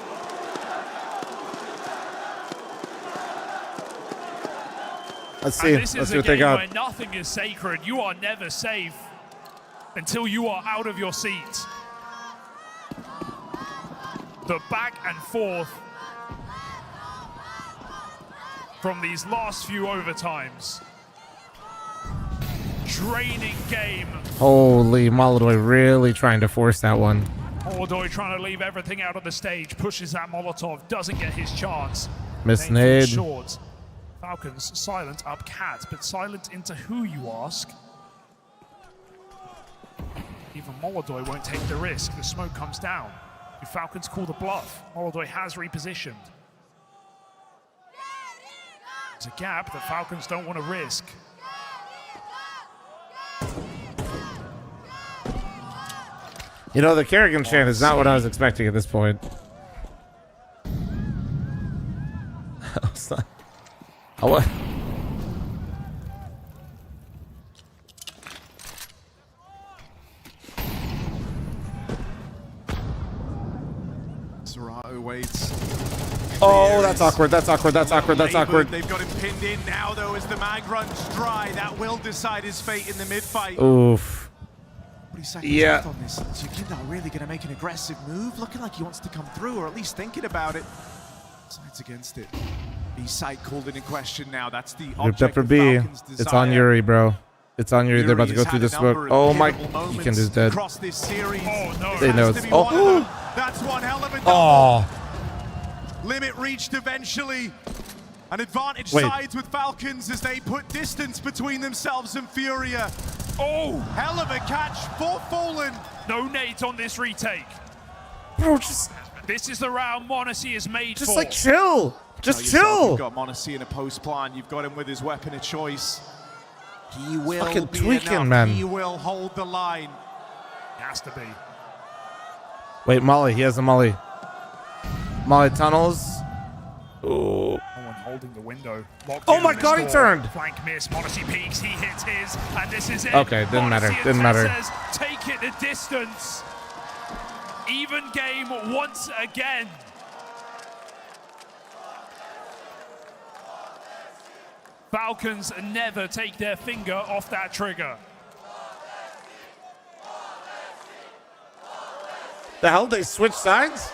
Let's see. Let's see what they got. Where nothing is sacred. You are never safe until you are out of your seat. The back and forth from these last few overtimes. Draining game. Holy, Molodoi really trying to force that one. Molodoi trying to leave everything out of the stage, pushes that Molotov, doesn't get his chance. Miss nade. Short. Falcons silent up Cat, but silent into who, you ask? Even Molodoi won't take the risk. The smoke comes down. The Falcons call the bluff. Molodoi has repositioned. There's a gap that Falcons don't want to risk. You know, the Kerrigan chant is not what I was expecting at this point. What? Serato waits. Oh, that's awkward. That's awkward. That's awkward. That's awkward. They've got him pinned in now, though, as the mag runs dry. That will decide his fate in the mid-fight. Oof. 40 seconds Yeah. left on this. Yukinda really going to make an aggressive move, looking like he wants to come through, or at least thinking about it. Sides against it. B site called into question now. That's the Ripped object up for of B. Falcons' It's on desire. Yuri, bro. It's on Yuri. They're about to go Yuri through has the had a smoke. number Oh of my. pivotal Weekend moments is dead. across this series. They know Has it's. to be one of Oh. them. That's one hell of a double. Oh. Limit reached eventually. An advantage Wait. sides with Falcons as they put distance between themselves and Furia. Oh, hell of a catch for Fallen. No nades on this retake. Bro, just. This is the round Monacy is made Just for. like chill. Just Tell yourself chill. You've got Monacy in a post plan. You've got him with his weapon of choice. He will Fucking be tweaking, enough. man. He will hold the line. Has to be. Wait, Molly. He has a Molly. Molly tunnels. Oh. No one holding the window. Locked Oh in my on this God, he door. turned. Flank miss. Monacy peeks. He hits his, and this is it. Okay, didn't matter, Monacy and didn't matter. Tessez take it the distance. Even game once again. Falcons never take their finger off that trigger. The hell? They switch sides?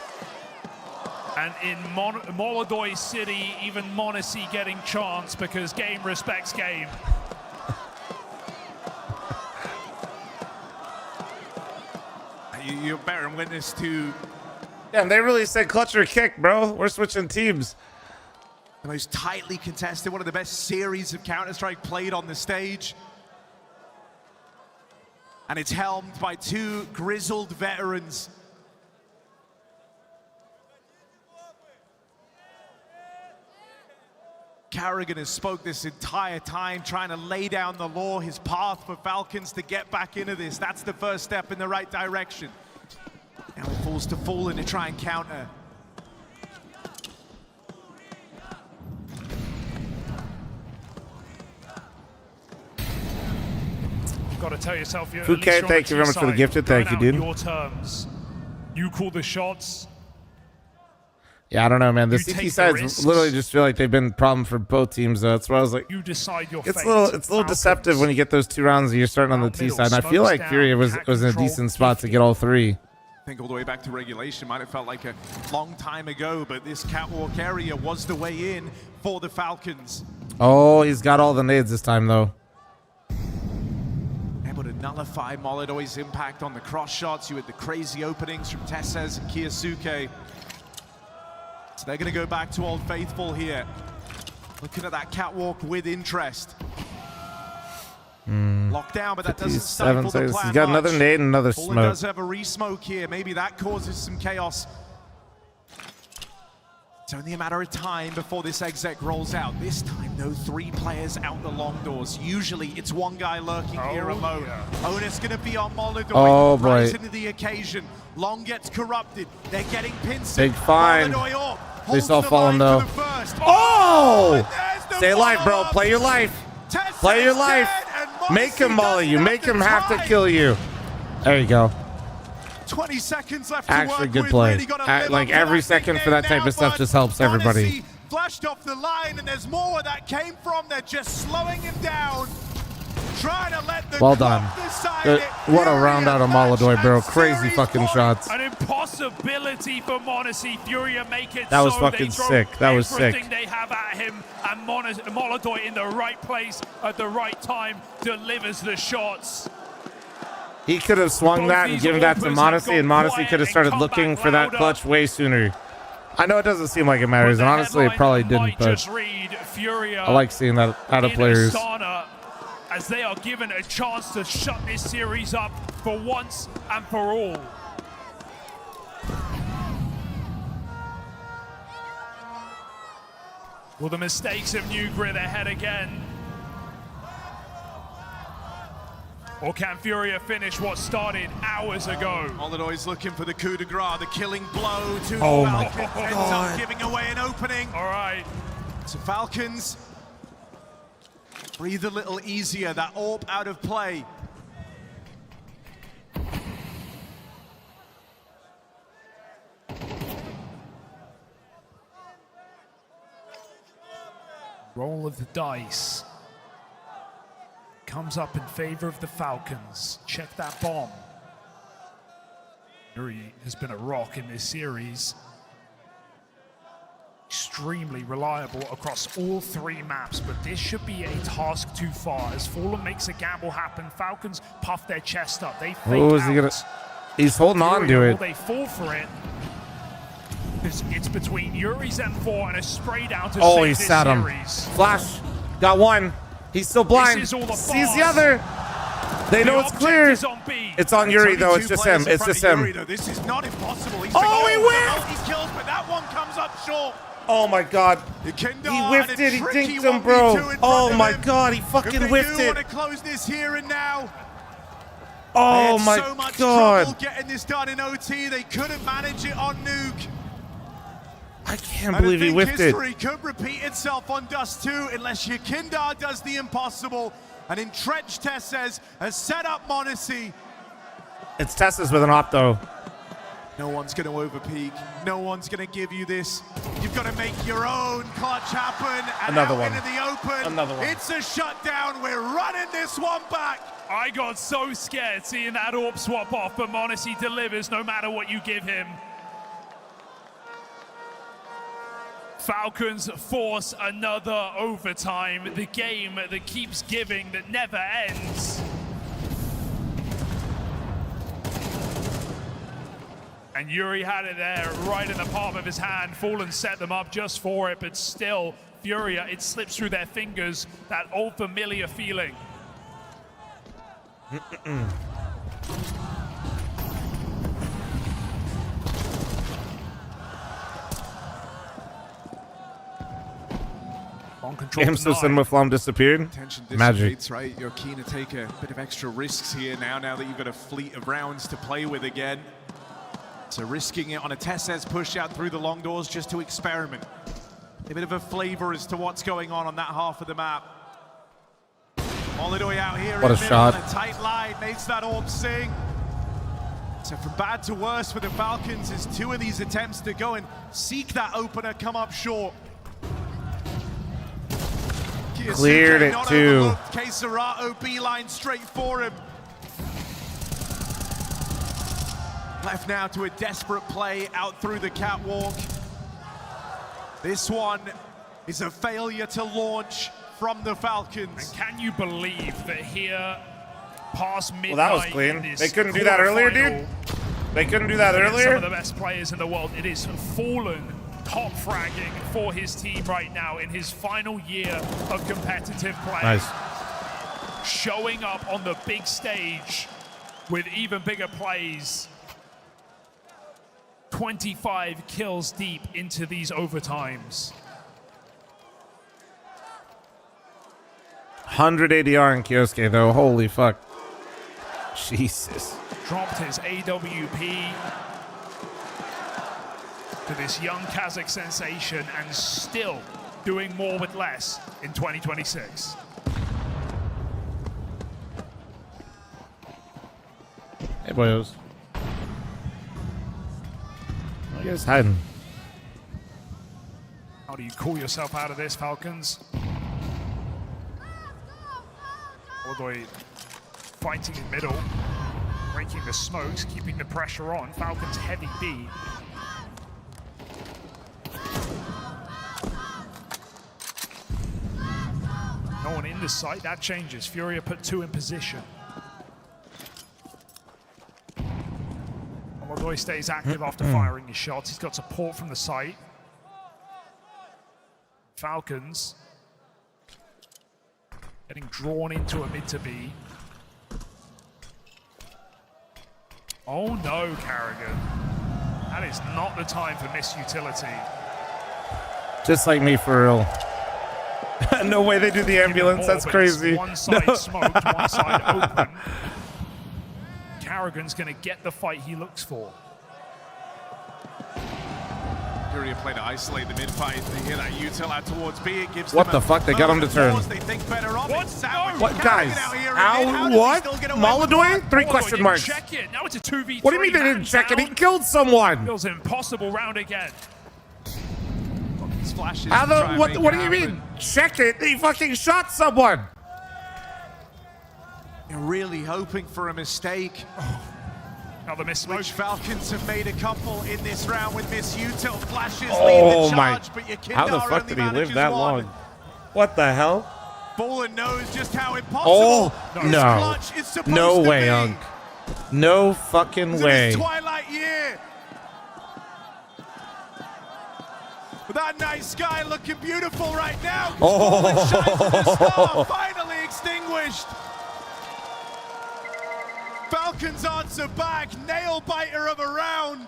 And in Molodoi City, even Monacy getting chance because game respects game. You're bearing witness to Damn, they really said clutch or kick, bro. We're switching teams. the most tightly contested, one of the best series of Counter-Strike played on the stage. And it's helmed by two grizzled veterans. Carrigan has spoke this entire time, trying to lay down the law, his path for Falcons to get back into this. That's the first step in the right direction. Now it falls to Fallen to try and counter. You've got to tell yourself you're Fouquet, at least thank you very much for the gifted. Thank you, dude. Your terms. You call the shots. Yeah, I don't know, man. The You CT take the sides risks. literally just feel like they've been a problem for both teams. Though. That's why I was like, You decide your it's fate. a little deceptive when you get those 2 rounds and you're starting on the T side. And I feel like Furia was in a decent spot to get all 3. I think all the way back to regulation might have felt like a long time ago, but this catwalk area was the way in for the Falcons. Oh, he's got all the nades this time, though. Able to nullify Molodoi's impact on the cross shots. You had the crazy openings from Tessez and Kiyosuke. So they're going to go back to Old Faithful here. Looking at that catwalk with interest. Locked down, but that doesn't stifle the plan. He's got another much. nade and another Fallen smoke. does have a re-smoke here. Maybe that causes some chaos. It's only a matter of time before this exec rolls out. This time, though, 3 players out the long doors. Usually, it's one guy lurking here alone. Onus going to be on Molodoi. Oh, boy. Rising to the occasion. Long gets corrupted. They're getting pinced. Big fine. They saw fallen, though. Oh! Stay alive, bro. Play your life. Play your life. Make him molly you. Make him have to kill you. There you go. 20 seconds left. Actually, good play. Like every second for that type of stuff just helps everybody. Flashed off the line, and there's more where that came from. They're just slowing him down. Trying to let the well done. What a round out of Molodoi, bro. Crazy fucking shots. An impossibility for m0NESY. Furia make it. That was so fucking sick. That was sick. Everything they have at him, and Molodoi in the right place at the right time delivers the shots. He could have swung that and given that to m0NESY, and m0NESY could have started looking for that clutch way sooner. I know it doesn't seem like it matters, and honestly, it probably didn't, but I like seeing that out of players. As they are given a chance to shut this series up for once and for all. Will the mistakes of New Grid ahead again? Or can Furia finish what started hours ago? Molodoi's looking for the coup de grace, the killing blow to Oh the my Falcons. Ends God. up giving away an opening. All right. So Falcons breathe a little easier. That AWP out of play. Roll of the dice. Comes up in favor of the Falcons. Check that bomb. Yuri has been a rock in this series. Extremely reliable across all 3 maps, but this should be a task too far. As fl0m makes a gamble happen, Falcons puff their chest up. They fake Who is he gonna? He's holding on to Furia, it. will they fall for it? It's between Yuri's M4 and a spray down to Oh, save he this sat him. series. Flash. Got one. He's still blind. This is all the Sees boss. the other. They know it's clear. Is on B. It's on Yuri, though. It's just him. It's just him. This is not impossible. He's Oh, he whiffed! multi-kills, but that one comes up short. Oh my God. He whiffed it. He dinked him, bro. Oh my God. He fucking whiffed They do it. want to close this here and now. Oh They my had so much God. trouble getting this done in OT. They couldn't manage it on Nuke. I can't And believe I he think whiffed it. history could repeat itself on Dust 2 unless Yakindar does the impossible. An entrenched Tessez has set up m0NESY. It's Tessa's with an op, though. No one's going to overpeak. No one's going to give you this. You've got to make your own clutch happen. And Another out one. into the open. Another one. It's a shutdown. We're running this one back. I got so scared seeing that AWP swap off, but m0NESY delivers no matter what you give him. Falcons force another overtime. The game that keeps giving, that never ends. And Yuri had it there, right in the palm of his hand. Fallen set them up just for it, but still, Furia, it slips through their fingers, that old familiar feeling. On control Game so Cinema fl0m disappeared. Tension Magic. dissipates, right? You're keen to take a bit of extra risks here now that you've got a fleet of rounds to play with again. So risking it on a Tessez push out through the long doors just to experiment. A bit of a flavor as to what's going on that half of the map. Molodoi out here What in a the middle shot. on a tight line, makes that AWP sing. So from bad to worse for the Falcons as 2 of these attempts to go and seek that opener come up short. Cleared it, too. Keserato beeline straight for him. Left now to a desperate play out through the catwalk. This one is a failure to launch from the Falcons. And can you believe that here, past midnight, Well, that was clean. in this They couldn't do that earlier, quarterfinal, dude? They couldn't do that against earlier? Some of the best players in the world. It is Fallen top fragging for his team right now in his final year of competitive play. Nice. Showing up on the big stage with even bigger plays. 25 kills deep into these overtimes. 100 ADR in Kioske though. Holy fuck. Jesus. Dropped his AWP to this young Kazakh sensation and still doing more with less in 2026. Hey boyos. What are you guys hiding? How do you call yourself out of this, Falcons? Molodoy fighting in middle, breaking the smokes, keeping the pressure on. Falcons heavy B. No one in the site, that changes. Furia put 2 in position. Molodoy stays active after firing his shots. He's got support from the site. Falcons getting drawn into a mid to B. Oh no, Carrigan. That is not the time for misutility. Just like me for real. No way they do the ambulance. That's crazy. One side smoked, one side open. Carrigan's going to get the fight he looks for. Furia play to isolate the mid fight. They hear that util out towards B. It gives What them the a fuck? They got him to turn. They think better of it. Sandwich What guys? How What? Molodoy? 3 question marks. Check it. Now it's a 2v3. What do you mean they didn't check it? He killed someone. Feels an impossible round again. Flashes How the, what do you mean? Check it. He fucking shot someone. You're really hoping for a mistake. Now the miss. Which Falcons have made a couple in this round with Miss Util. Flashes Oh lead the my. charge, but Yakindar How the fuck did he only live that manages long? one. What the hell? Fallen knows just how impossible this No. clutch is supposed No to way, be. Unk. No fucking It's way. his twilight year. With that night sky looking beautiful right now. Oh. Fallen shines of the star finally extinguished. Falcons answer back, nail biter of a round.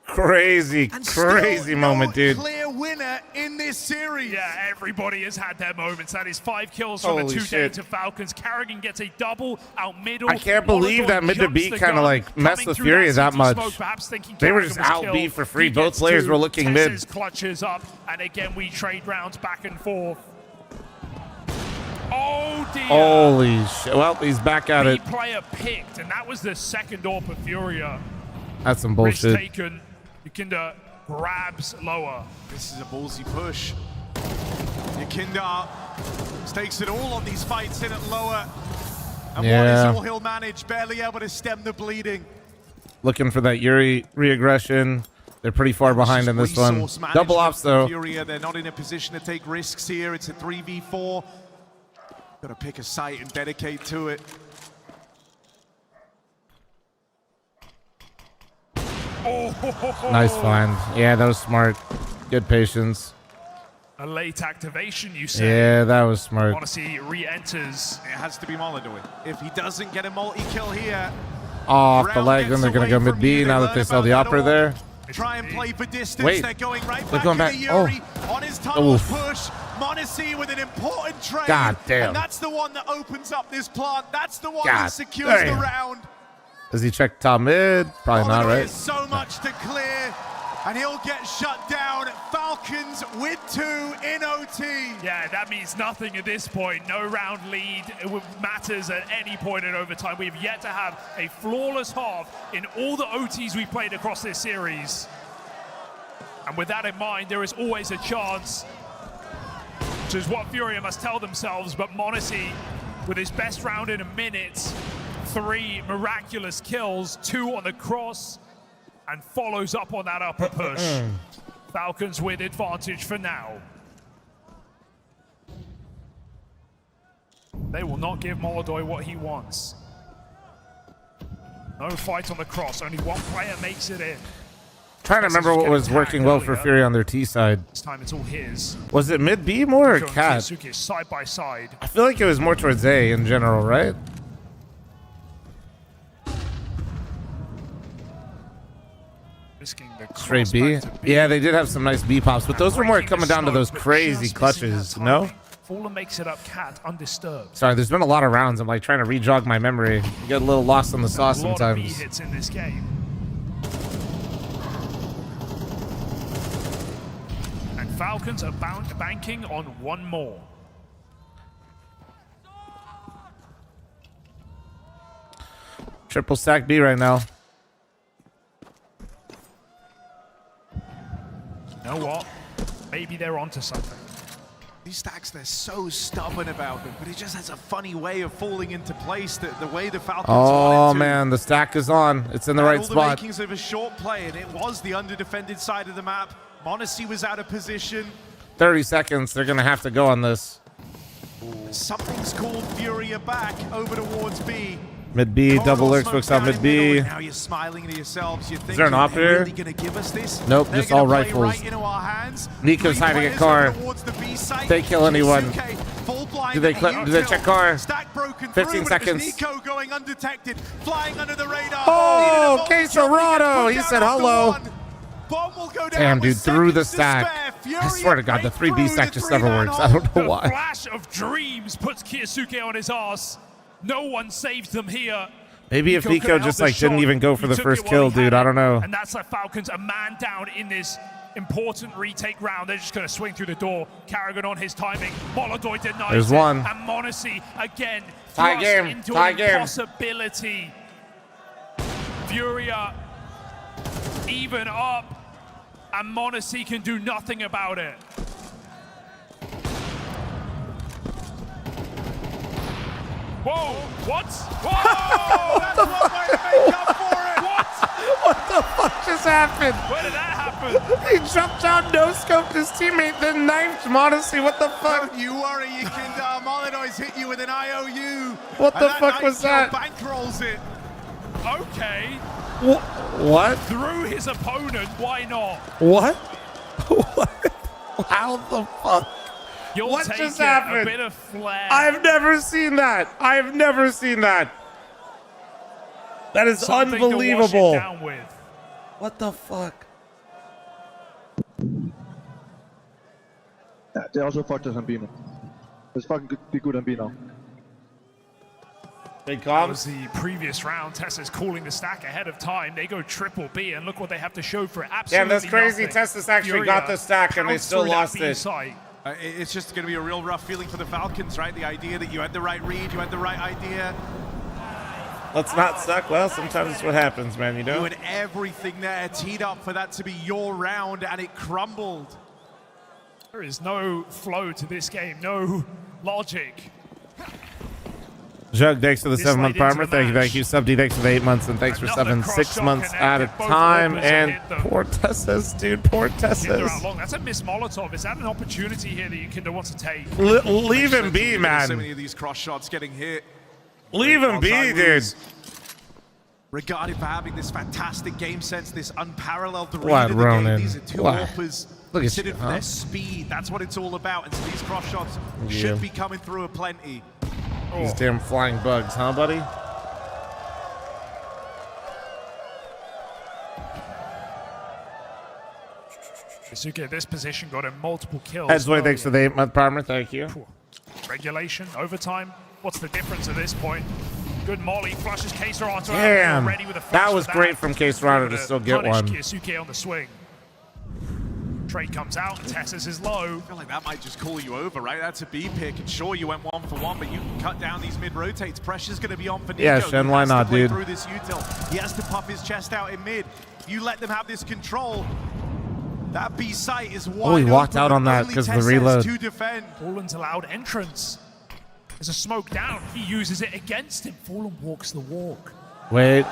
Crazy, crazy moment, dude. Clear winner in this series. Yeah, everybody has had their moments. That is 5 kills from Holy the 2 shit. Data Falcons. Carrigan gets a double out middle. I can't believe Molodoy that mid to jumps B the kind gun, of like messed coming with through Furia that CT much. smoke, perhaps thinking They were Carrigan just was out B killed. for free. He Both gets players 2, were looking mid. Tess's clutches up, and again we trade rounds back and forth. Oh dear. Holy shit. Well, he's back at it. Player picked, and that was the second AWP of Furia. That's some Risk bullshit. taken. Yakinda grabs lower. This is a ballsy push. Yakindar stakes it all on these fights in at lower. And what Yeah. is all he'll manage, barely able to stem the bleeding. Looking for that Yuri re-aggression. They're pretty far behind in this one. Resource Double management ops from though. Furia, they're not in a position to take risks here. It's a 3v4. Gotta pick a site and dedicate to it. Nice find. Yeah, that was smart. Good patience. A late activation, you say? Yeah, that was smart. Odyssey re-enters. It has to be Molodoy. If he doesn't get a multi-kill here, Off the round leg, gets then they're going to away go from mid B you. now They that they learn saw the about opera that there. try and play for distance. Wait. They're going right They're back going to back. the Yuri Oh. on his tunnel Oof. push. Monacy with an important trade. God damn. And that's the one that opens up this plant. That's the one God that secures damn. the round. Does he check top mid? Probably not, Molodoy right? has so much to clear, and he'll get shut down. Falcons with 2 in OT. Yeah, that means nothing at this point. No round lead matters at any point in overtime. We've yet to have a flawless half in all the OTs we've played across this series. And with that in mind, there is always a chance, which is what Furia must tell themselves. But Monacy, with his best round in a minute, 3 miraculous kills, 2 on the cross, and follows up on that upper push. Falcons with advantage for now. They will not give Molodoy what he wants. No fight on the cross, only one player makes it in. Trying to remember what was working well for Furia on their T side. This time it's all his. Was it mid B more or cat? Kiyasuke side by side. I feel like it was more towards A in general, right? Straight B? Yeah, they did have some nice B pops, but those were more coming down to those crazy clutches, no? fl0m makes it up cat undisturbed. Sorry, there's been a lot of rounds. I'm like trying to re-jog my memory. You get a little lost on the sauce sometimes. A lot of B hits in this game. And Falcons are banking on one more. Triple stack B right now. You know what? Maybe they're onto something. These stacks, they're so stubborn about them, but it just has a funny way of falling into place, the way the Falcons Oh man, the stack is on. It's in the right all spot. The makings of a short play, and it was the underdefended side of the map. m0NESY was out of position. 30 seconds. They're going to have to go on this. Something's called Furia back over towards B. Mid B, double lurks, books out mid B. Now you're smiling to yourselves. You're Is there an op here? really gonna give us this? Nope, They're just all play rifles. Right into our hands. Nico's hiding a car. They kill anyone. Do they check car? 15 seconds. Nico going undetected, flying under the radar. Oh, Quesorado! He said hello. Damn, dude, through the stack. I swear to God, the 3B stack just never works. I don't know The why. flash of dreams puts Kiyasuke on his ass. No one saves them here. Maybe if Nico just like didn't even go for the first kill, dude. I don't know. And that's like Falcons a man down in this important retake round. They're just going to swing through the door. Carrigan on his timing. Molodoy denies There's it. one. And m0NESY again Tie thrust game. into Tie an game. impossibility. Furia even up. And m0NESY can do nothing about it. Whoa! What? Whoa! What the fuck? What the fuck just happened? Where did that happen? He jumped out, no-scoped his teammate, then knifed m0NESY. What the fuck? Don't you worry, you can. Molodoy's hit you with an IOU. What the fuck was that? Bankrolls it. Okay. What? Through his opponent, why not? What? What? How the fuck? You'll What take just it, happened? a bit of flair. I've never seen that. I've never seen that. That is Something to wash it unbelievable. down with. What the fuck? Yeah, they also fucked us on B now. Let's fucking be good on B now. Big That was the previous round. Tessa's calling the stack ahead of time. They go triple B, and look what they have to show for it. Absolutely Damn, that's crazy. nothing. Tessa's actually Furia got the stack, and they pounced still through that lost B it. site. It's just going to be a real rough feeling for the Falcons, right? The idea that you had the right read, you had the right idea. Let's not suck. Well, sometimes it's what happens, man, you know? You had everything there teed up for that to be your round, and it crumbled. There is no flow to this game, no logic. Jug, thanks for the This 7-month late into primer. the Thank you, match. thank you. Subd, thanks for the 8 months, and thanks for Another subbing cross 6 shot months at a connected. Both time. developers And hit them. poor Tessas, dude. Poor Kinder Tessas. out long. That's a missed Molotov. Is that an opportunity here that Kinder wants to take? Leave him be, So man. many of these cross shots getting hit. Leave him be, dude. Regarded for having this fantastic game sense, this unparalleled read What, of the game. Ronan? These are two What? AWPers Look at considered you, for huh? their speed. That's what it's all about. And so these cross shots Yeah. should be coming through aplenty. These damn flying bugs, huh, buddy? Kiyasuke, this position got him multiple kills. Headsway, thanks for the 8-month primer. Thank you. Regulation, overtime. What's the difference at this point? Good molly, flushes Quesorado. Damn. Ready with a flash That was for great from Quesorado to still get punish one. Kiyasuke on the swing. Trade comes out, Tessas is low. I feel like that might just call you over, right? That's a B pick, and sure, you went 1-for-1, but you can cut down these mid rotates. Pressure's going to be on for Nico. Yeah, Shen, why He has to not, play dude? Through this util. He has to puff his chest out in mid. If you let them have this control, that B site is wide Oh, he walked open, out on but that only because of the Tessas reload. to defend. Fallen's allowed entrance. There's a smoke down. He uses it against him. Fallen walks the walk. Wait.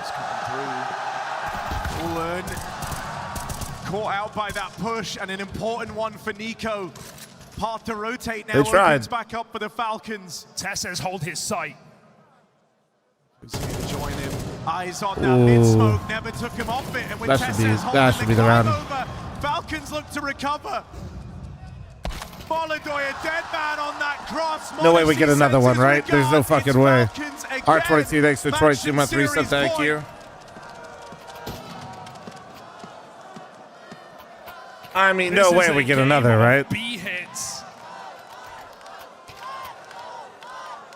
Fallen caught out by that push, and an important one for Nico. Path to rotate now. They tried. Opens back up for the Falcons. Tessas hold his sight. Who's here to join him? Eyes on that mid-smoke, never took him off it. And with that should be the round. Over, Falcons look to recover. Molodoy, a dead man on that cross. No way we get another one, right? There's no fucking way. R22, thanks for 22 month reset, thank you. I mean, no way we get another, right? B hits.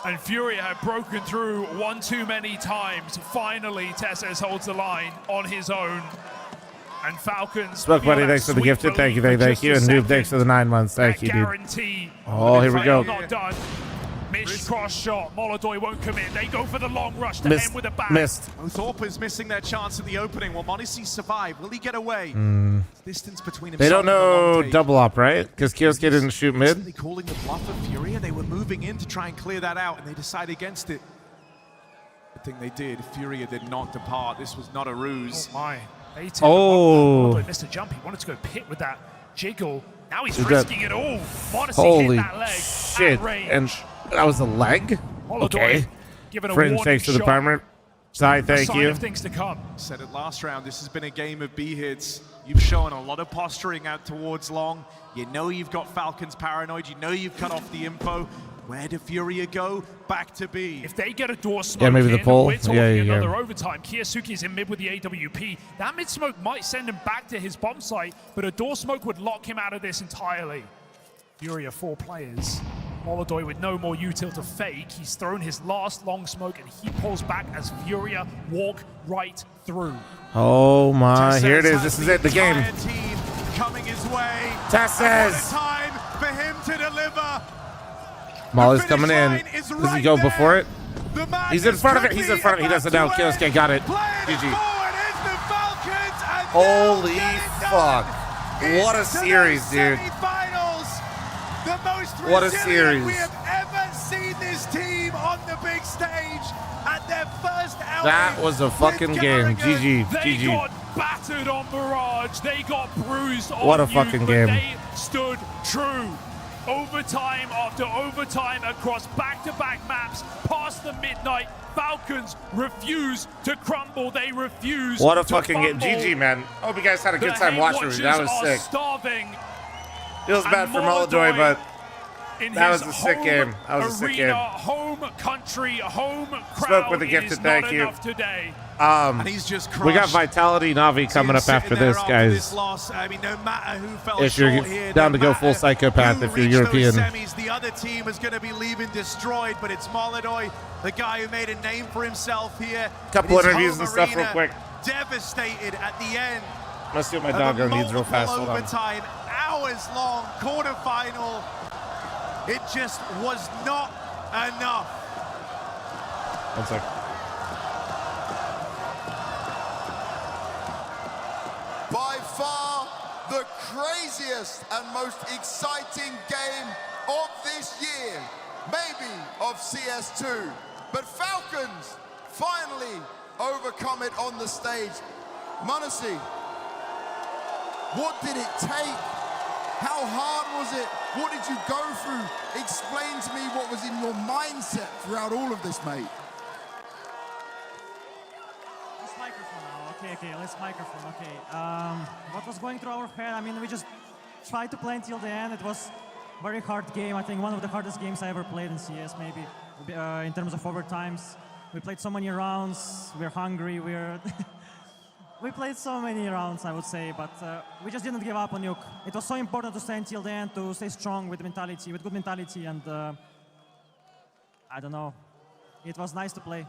And Furia have broken through one too many times. Finally, Tesses holds the line on his own. And Falcons. Smoke Buddy, thanks for the gifted. Thank you, thank you. And Noob, thanks for the 9 months. Thank you, dude. Oh, here we go. Not done. Missed cross shot. Molodoy won't commit. They go for the long rush to end with a back. Missed. Thorpe's missing their chance at the opening. Will Monacy survive? Will he get away? Distance between himself. They don't know double up, right? Because Kioske didn't shoot mid. They calling the bluff of Furia. They were moving in to try and clear that out, and they decided against it. The thing they did, Furia did not depart. This was not a ruse. Oh my. Oh. Missed a jump. He wanted to go pit with that jiggle. Now he's risking it all. Monacy Holy hit that leg shit. at range. And that was a leg? Okay. Fringe, thanks for the primer. Side, thank you. Of things to come. Said it last round, this has been a game of B hits. You've shown a lot of posturing out towards long. You know you've got Falcons paranoid. You know you've cut off the info. Where do Furia go? Back to B. If they get a door smoke yeah, maybe the pull. we're talking another overtime. Kiyosuke's in mid with the AWP. That mid smoke might send him back to his bomb site, but a door smoke would lock him out of this entirely. Furia 4 players. Molodoy with no more util to fake. He's thrown his last long smoke and he pulls back as Furia walk right through. Oh my, here it is. This is it, the game. Team coming his way. Tesses. Time for him to deliver. Molly's coming in. Does he go before it? He's in front of it. He's in front of it. He doesn't know. Kioske got it. GG. Holy fuck. What a series, dude. What a series. We have ever seen this team on the big stage at their first outing. That was a fucking game. GG. They GG. got battered on Mirage. They got bruised on What a Youth, fucking but game. They stood true. Overtime after overtime across back-to-back maps past the midnight. Falcons refuse to crumble. They refuse What a to fucking game. fumble. GG, man. Hope you guys had a good The time Hate watching it. That Watchers was are sick. starving. Feels bad for Molodoy, but that was a sick game. That was a sick game. Home country, home crowd. Smoke with the gifted, thank you. Today. And he's just We got crushed. Vitality Navi coming up after this, guys. I mean, no matter who fell If you're short here, down no to go full matter psychopath, who if you're reached those European. semis, the other team is going to be leaving destroyed, but it's Molodoy, the guy who made a name for himself here. Couple in his interviews home and stuff real arena, quick. Devastated at the end. Let's see what my of a doggo needs real fast. multiple Hold on. overtime, hours long quarterfinal. It just was not enough. 1 sec. By far the craziest and most exciting game of this year, maybe of CS2. But Falcons finally overcome it on the stage. Monacy, what did it take? How hard was it? What did you go through? Explain to me what was in your mindset throughout all of this, mate. Let's microphone now. Okay, let's microphone. Okay. What was going through our head? I mean, we just tried to play until the end. It was a very hard game. I think one of the hardest games I ever played in CS, maybe, in terms of overtimes. We played so many rounds. We're hungry. We played so many rounds, I would say, but we just didn't give up on Nuke. It was so important to stay until the end, to stay strong with mentality, with good mentality, and I don't know. It was nice to play.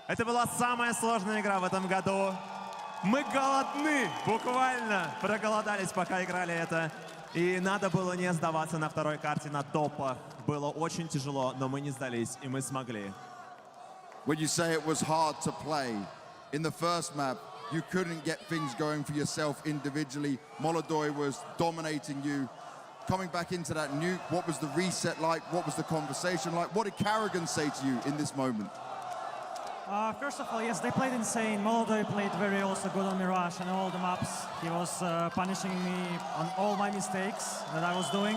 Это была самая сложная игра в этом году. Мы голодны, буквально проголодались, пока играли это. И надо было не сдаваться на второй карте, на топах. Было очень тяжело, но мы не сдались, и мы смогли. When you say it was hard to play, in the first map, you couldn't get things going for yourself individually. Molodoy was dominating you. Coming back into that nuke, what was the reset like? What was the conversation like? What did Carrigan say to you in this moment? First of all, yes, they played insane. Molodoy played very also good on Mirage and all the maps. He was punishing me on all my mistakes that I was doing.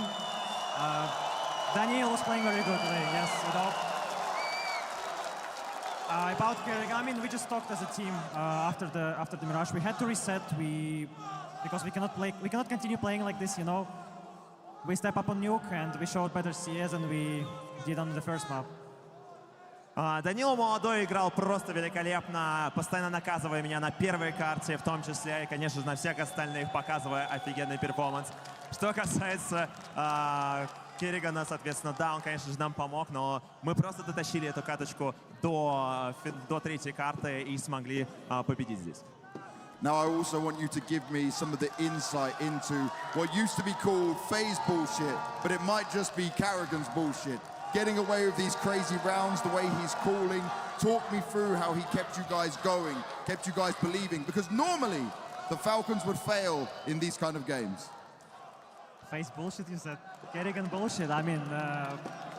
Daniel was playing very good today, yes, without... About Kerrigan, I mean, we just talked as a team after the Mirage. We had to reset. Because we cannot continue playing like this, you know. We step up on Nuke and we showed better CS than we did on the first map. Данила молодой играл просто великолепно, постоянно наказывая меня на первой карте, в том числе, и, конечно же, на всех остальных, показывая офигенный перформанс. Что касается Керригана, соответственно, да, он, конечно же, нам помог, но мы просто дотащили эту каточку до третьей карты и смогли победить здесь. Now I also want you to give me some of the insight into what used to be called FaZe bullshit, but it might just be Kerrigan's bullshit. Getting away with these crazy rounds, the way he's calling. Talk me through how he kept you guys going, kept you guys believing, because normally the Falcons would fail in these kind of games. FaZe bullshit, you said. Kerrigan bullshit. I mean,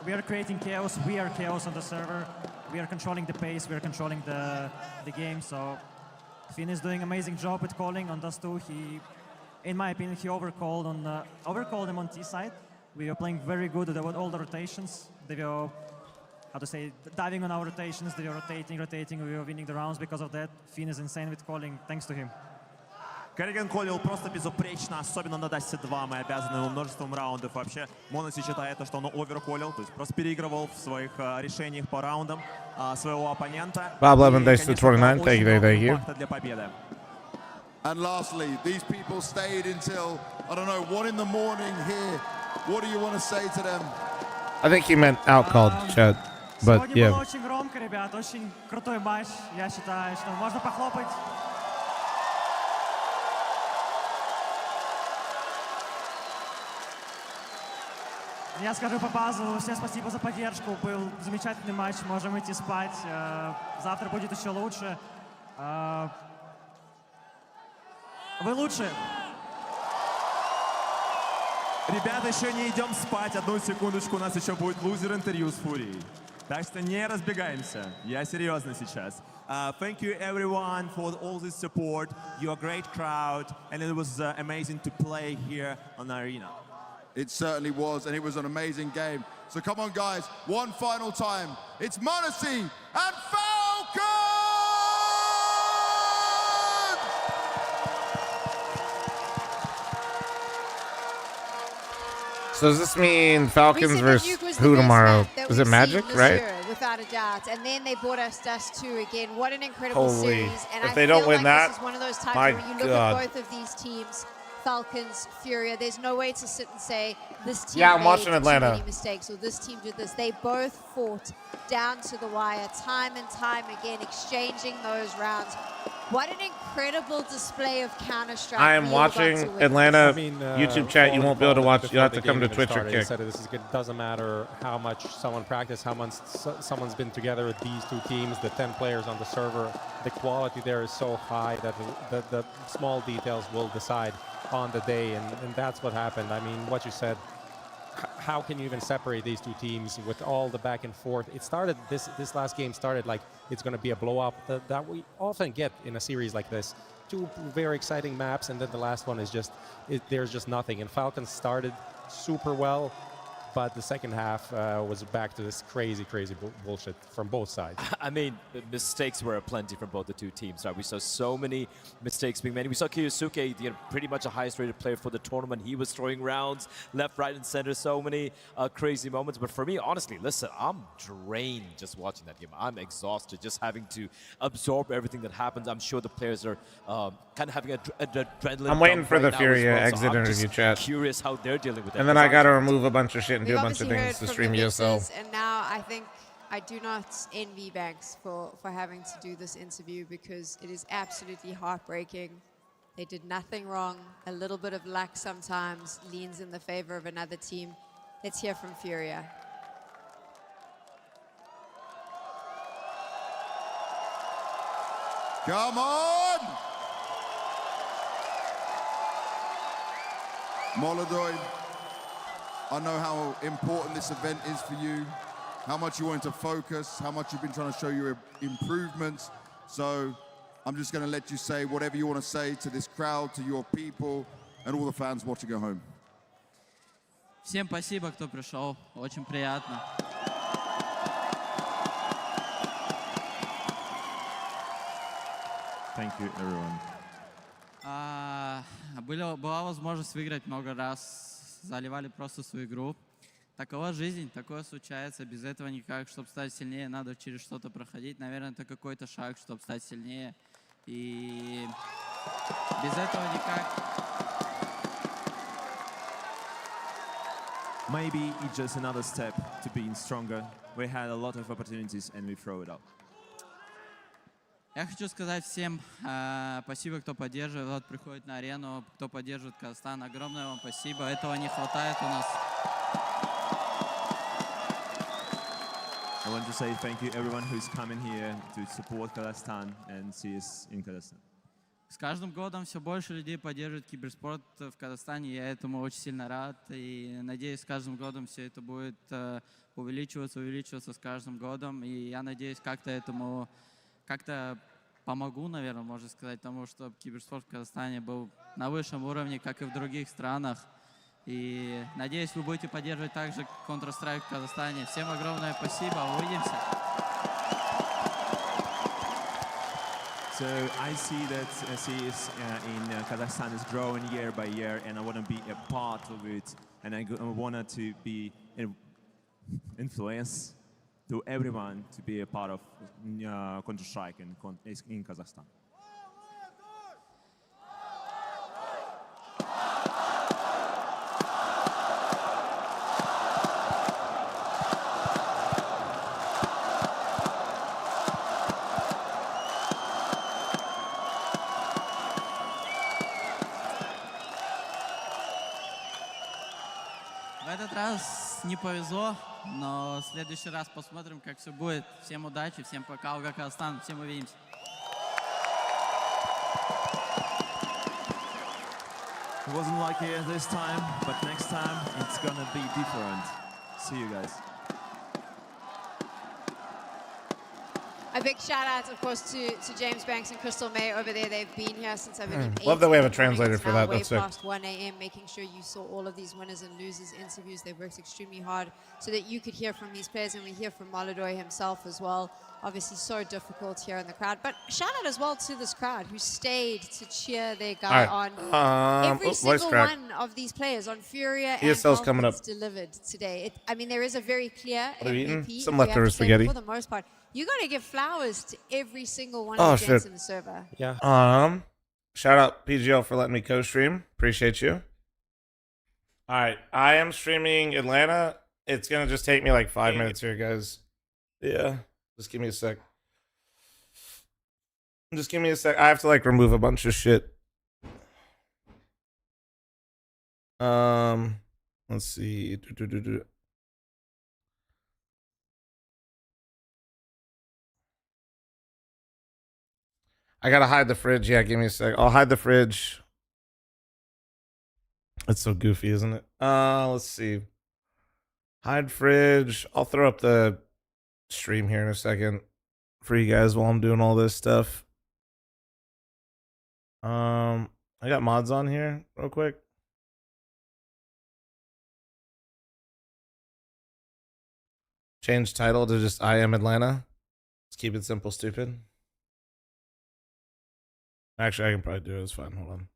we are creating chaos. We are chaos on the server. We are controlling the pace. We are controlling the game. So fl0m is doing an amazing job with calling on Dust 2. In my opinion, he overcalled him on T side. We were playing very good with all the rotations. They were, how to say, diving on our rotations. They were rotating. We were winning the rounds because of that. fl0m is insane with calling, thanks to him. Керриган коллил просто безупречно, особенно на Дасе 2. Мы обязаны ему множеством раундов. Вообще, Моноси считает, что он оверколлил, то есть просто переигрывал в своих решениях по раундам своего оппонента. Bob Levin, thanks to 29. Thank you. Для победы. And lastly, these people stayed until, I don't know, 1 in the morning here. What do you want to say to them? I think he meant outcalled, Chad. But Сегодня yeah. было очень громко, ребят, очень крутой матч. Я считаю, что можно похлопать. Я скажу по базу, всем спасибо за поддержку, был замечательный матч, можем идти спать, завтра будет еще лучше. Вы лучше. Ребята, еще не идем спать, одну секундочку, у нас еще будет лузер-интервью с Фурией. Так что не разбегаемся, я серьезно сейчас. Thank you everyone for all this support, you're a great crowd, and it was amazing to play here on the arena. It certainly was, and it was an amazing game. So come on, guys, one final time. It's Monacy and Falcons! So does this mean Falcons versus who tomorrow? Is it Magic, right? Without a doubt. And then they brought us Dust 2 again. What an incredible Holy. series. And If I they feel don't win like that, this is one of those times my where you look God. at both of these teams, Falcons, Furia, there's no way to sit and say this team Yeah, I'm made watching too Atlanta. many mistakes or this team did this. They both fought down to the wire time and time again, exchanging those rounds. What an incredible display of Counter-Strike. I am watching Atlanta YouTube chat. You won't be able to watch. You'll have to come to Twitch or Kick. It doesn't matter how much someone practiced, how much someone's been together with these two teams, the 10 players on the server. The quality there is so high that the small details will decide on the day, and that's what happened. I mean, what you said, how can you even separate these two teams with all the back and forth? It started, this last game started like it's going to be a blow-up that we often get in a series like this. Two very exciting maps, and then the last one is just, there's just nothing. And Falcons started super well, but the second half was back to this crazy bullshit from both sides. I mean, the mistakes were aplenty from both the two teams, right? We saw so many mistakes being made. We saw Kiyosuke, pretty much the highest rated player for the tournament. He was throwing rounds left, right, and center. So many crazy moments. But for me, honestly, listen, I'm drained just watching that game. I'm exhausted just having to absorb everything that happens. I'm sure the players are kind of having an adrenaline. I'm waiting for the now Furia as well, exit so I'm interview just chat. Curious how they're dealing with that. And then I got to remove a bunch of shit and do a bunch of We've things obviously to heard stream from the ESL. mixers, and now I do not envy Banks for having to do this interview because it is absolutely heartbreaking. They did nothing wrong. A little bit of luck sometimes leans in the favor of another team. Let's hear from Furia. Come on! Molodoi, I know how important this event is for you, how much you want to focus, how much you've been trying to show your improvements. So I'm just going to let you say whatever you want to say to this crowd, to your people, and all the fans watching at home. Всем спасибо, кто пришел. Очень приятно. Thank you, everyone. Была возможность выиграть много раз, заливали просто свою игру. Такова жизнь, такое случается, без этого никак. Чтобы стать сильнее, надо через что-то проходить. Наверное, это какой-то шаг, чтобы стать сильнее. И без этого никак. Maybe it's just another step to being stronger. We had a lot of opportunities and we throw it up. Я хочу сказать всем спасибо, кто поддерживает, вот приходит на арену, кто поддерживает Казахстан. Огромное вам спасибо. Этого не хватает у нас. I want to say thank you everyone who's coming here to support Kazakhstan and see us in Kazakhstan. С каждым годом все больше людей поддерживает киберспорт в Казахстане. Я этому очень сильно рад. И надеюсь, с каждым годом все это будет увеличиваться с каждым годом. И я надеюсь, как-то помогу, наверное, можно сказать, тому, чтобы киберспорт в Казахстане был на высшем уровне, как и в других странах. И надеюсь, вы будете поддерживать также Counter-Strike в Казахстане. Всем огромное спасибо. Увидимся. So I see that CS in Kazakhstan is growing year by year, and I want to be a part of it, and I want to be an influence to everyone to be a part of Counter-Strike in Kazakhstan. В этот раз не повезло, но в следующий раз посмотрим, как все будет. Всем удачи, всем пока, Алга Казахстан, всем увидимся. It wasn't like it this time, but next time it's gonna be different. See you guys. A big shout out, of course, to James Banks and Crystal May over there. They've been here since, I believe, 8 Love that we have a in the morning. translator It's for now that. way That's sick. past 1 a.m., making sure you saw all of these winners and losers interviews. They worked extremely hard so that you could hear from these players, and we hear from Molodoy himself as well. Obviously, so difficult here in the crowd. But shout out as well to this crowd who stayed to cheer their guy on. Every single one of these players on Furia and ESL's coming up. delivered today. I mean, there is a very clear What have you eaten? MVP. Some if we have leftover to say, spaghetti. For the most part, you got to give flowers to every single one of the gents in the server. Yeah. Shout out PGL for letting me co-stream. Appreciate you. All right, I am streaming Atlanta. It's gonna just take me like 5 minutes here, guys. Yeah, just give me a sec. Just give me a sec. I have to like remove a bunch of shit. Let's see. I gotta hide the fridge. Yeah, give me a sec. I'll hide the fridge. It's so goofy, isn't it? Let's see. Hide fridge. I'll throw up the stream here in a second for you guys while I'm doing all this stuff. I got mods on here real quick. Change title to just I am Atlanta. Let's keep it simple, stupid. Actually, I can probably do it. It's fine. Hold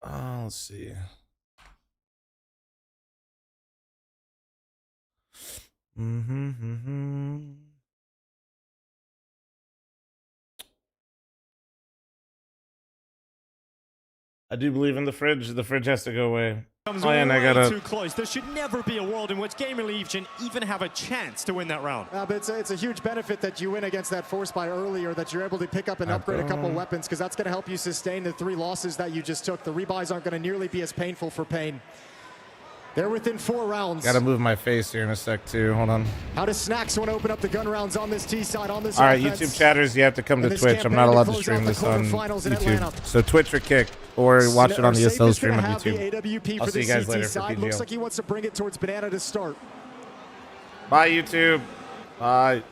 on. Let's see. I do believe in the fridge. The fridge has to go away. Comes oh, and I way gotta... too close. There should never be a world in which Game Elite can even have a chance to win that round. But it's a huge benefit that you win against that force buy earlier, that you're able to pick up and upgrade a couple weapons, because that's going to help you sustain the 3 losses that you just took. The rebuys aren't going to nearly be as painful for Pain. They're within 4 rounds. Gotta move my face here in a sec too. Hold on. How does Snacks want to open up the gun rounds on this T side on this All right, offense? YouTube chatters, you have to come to Twitch. I'm not allowed to stream this on YouTube. So Twitch or Kick, or watch it on the ESL stream on YouTube. I'll see you guys later for PGL. Looks like he wants to bring it towards Banana to start. Bye, YouTube. Bye.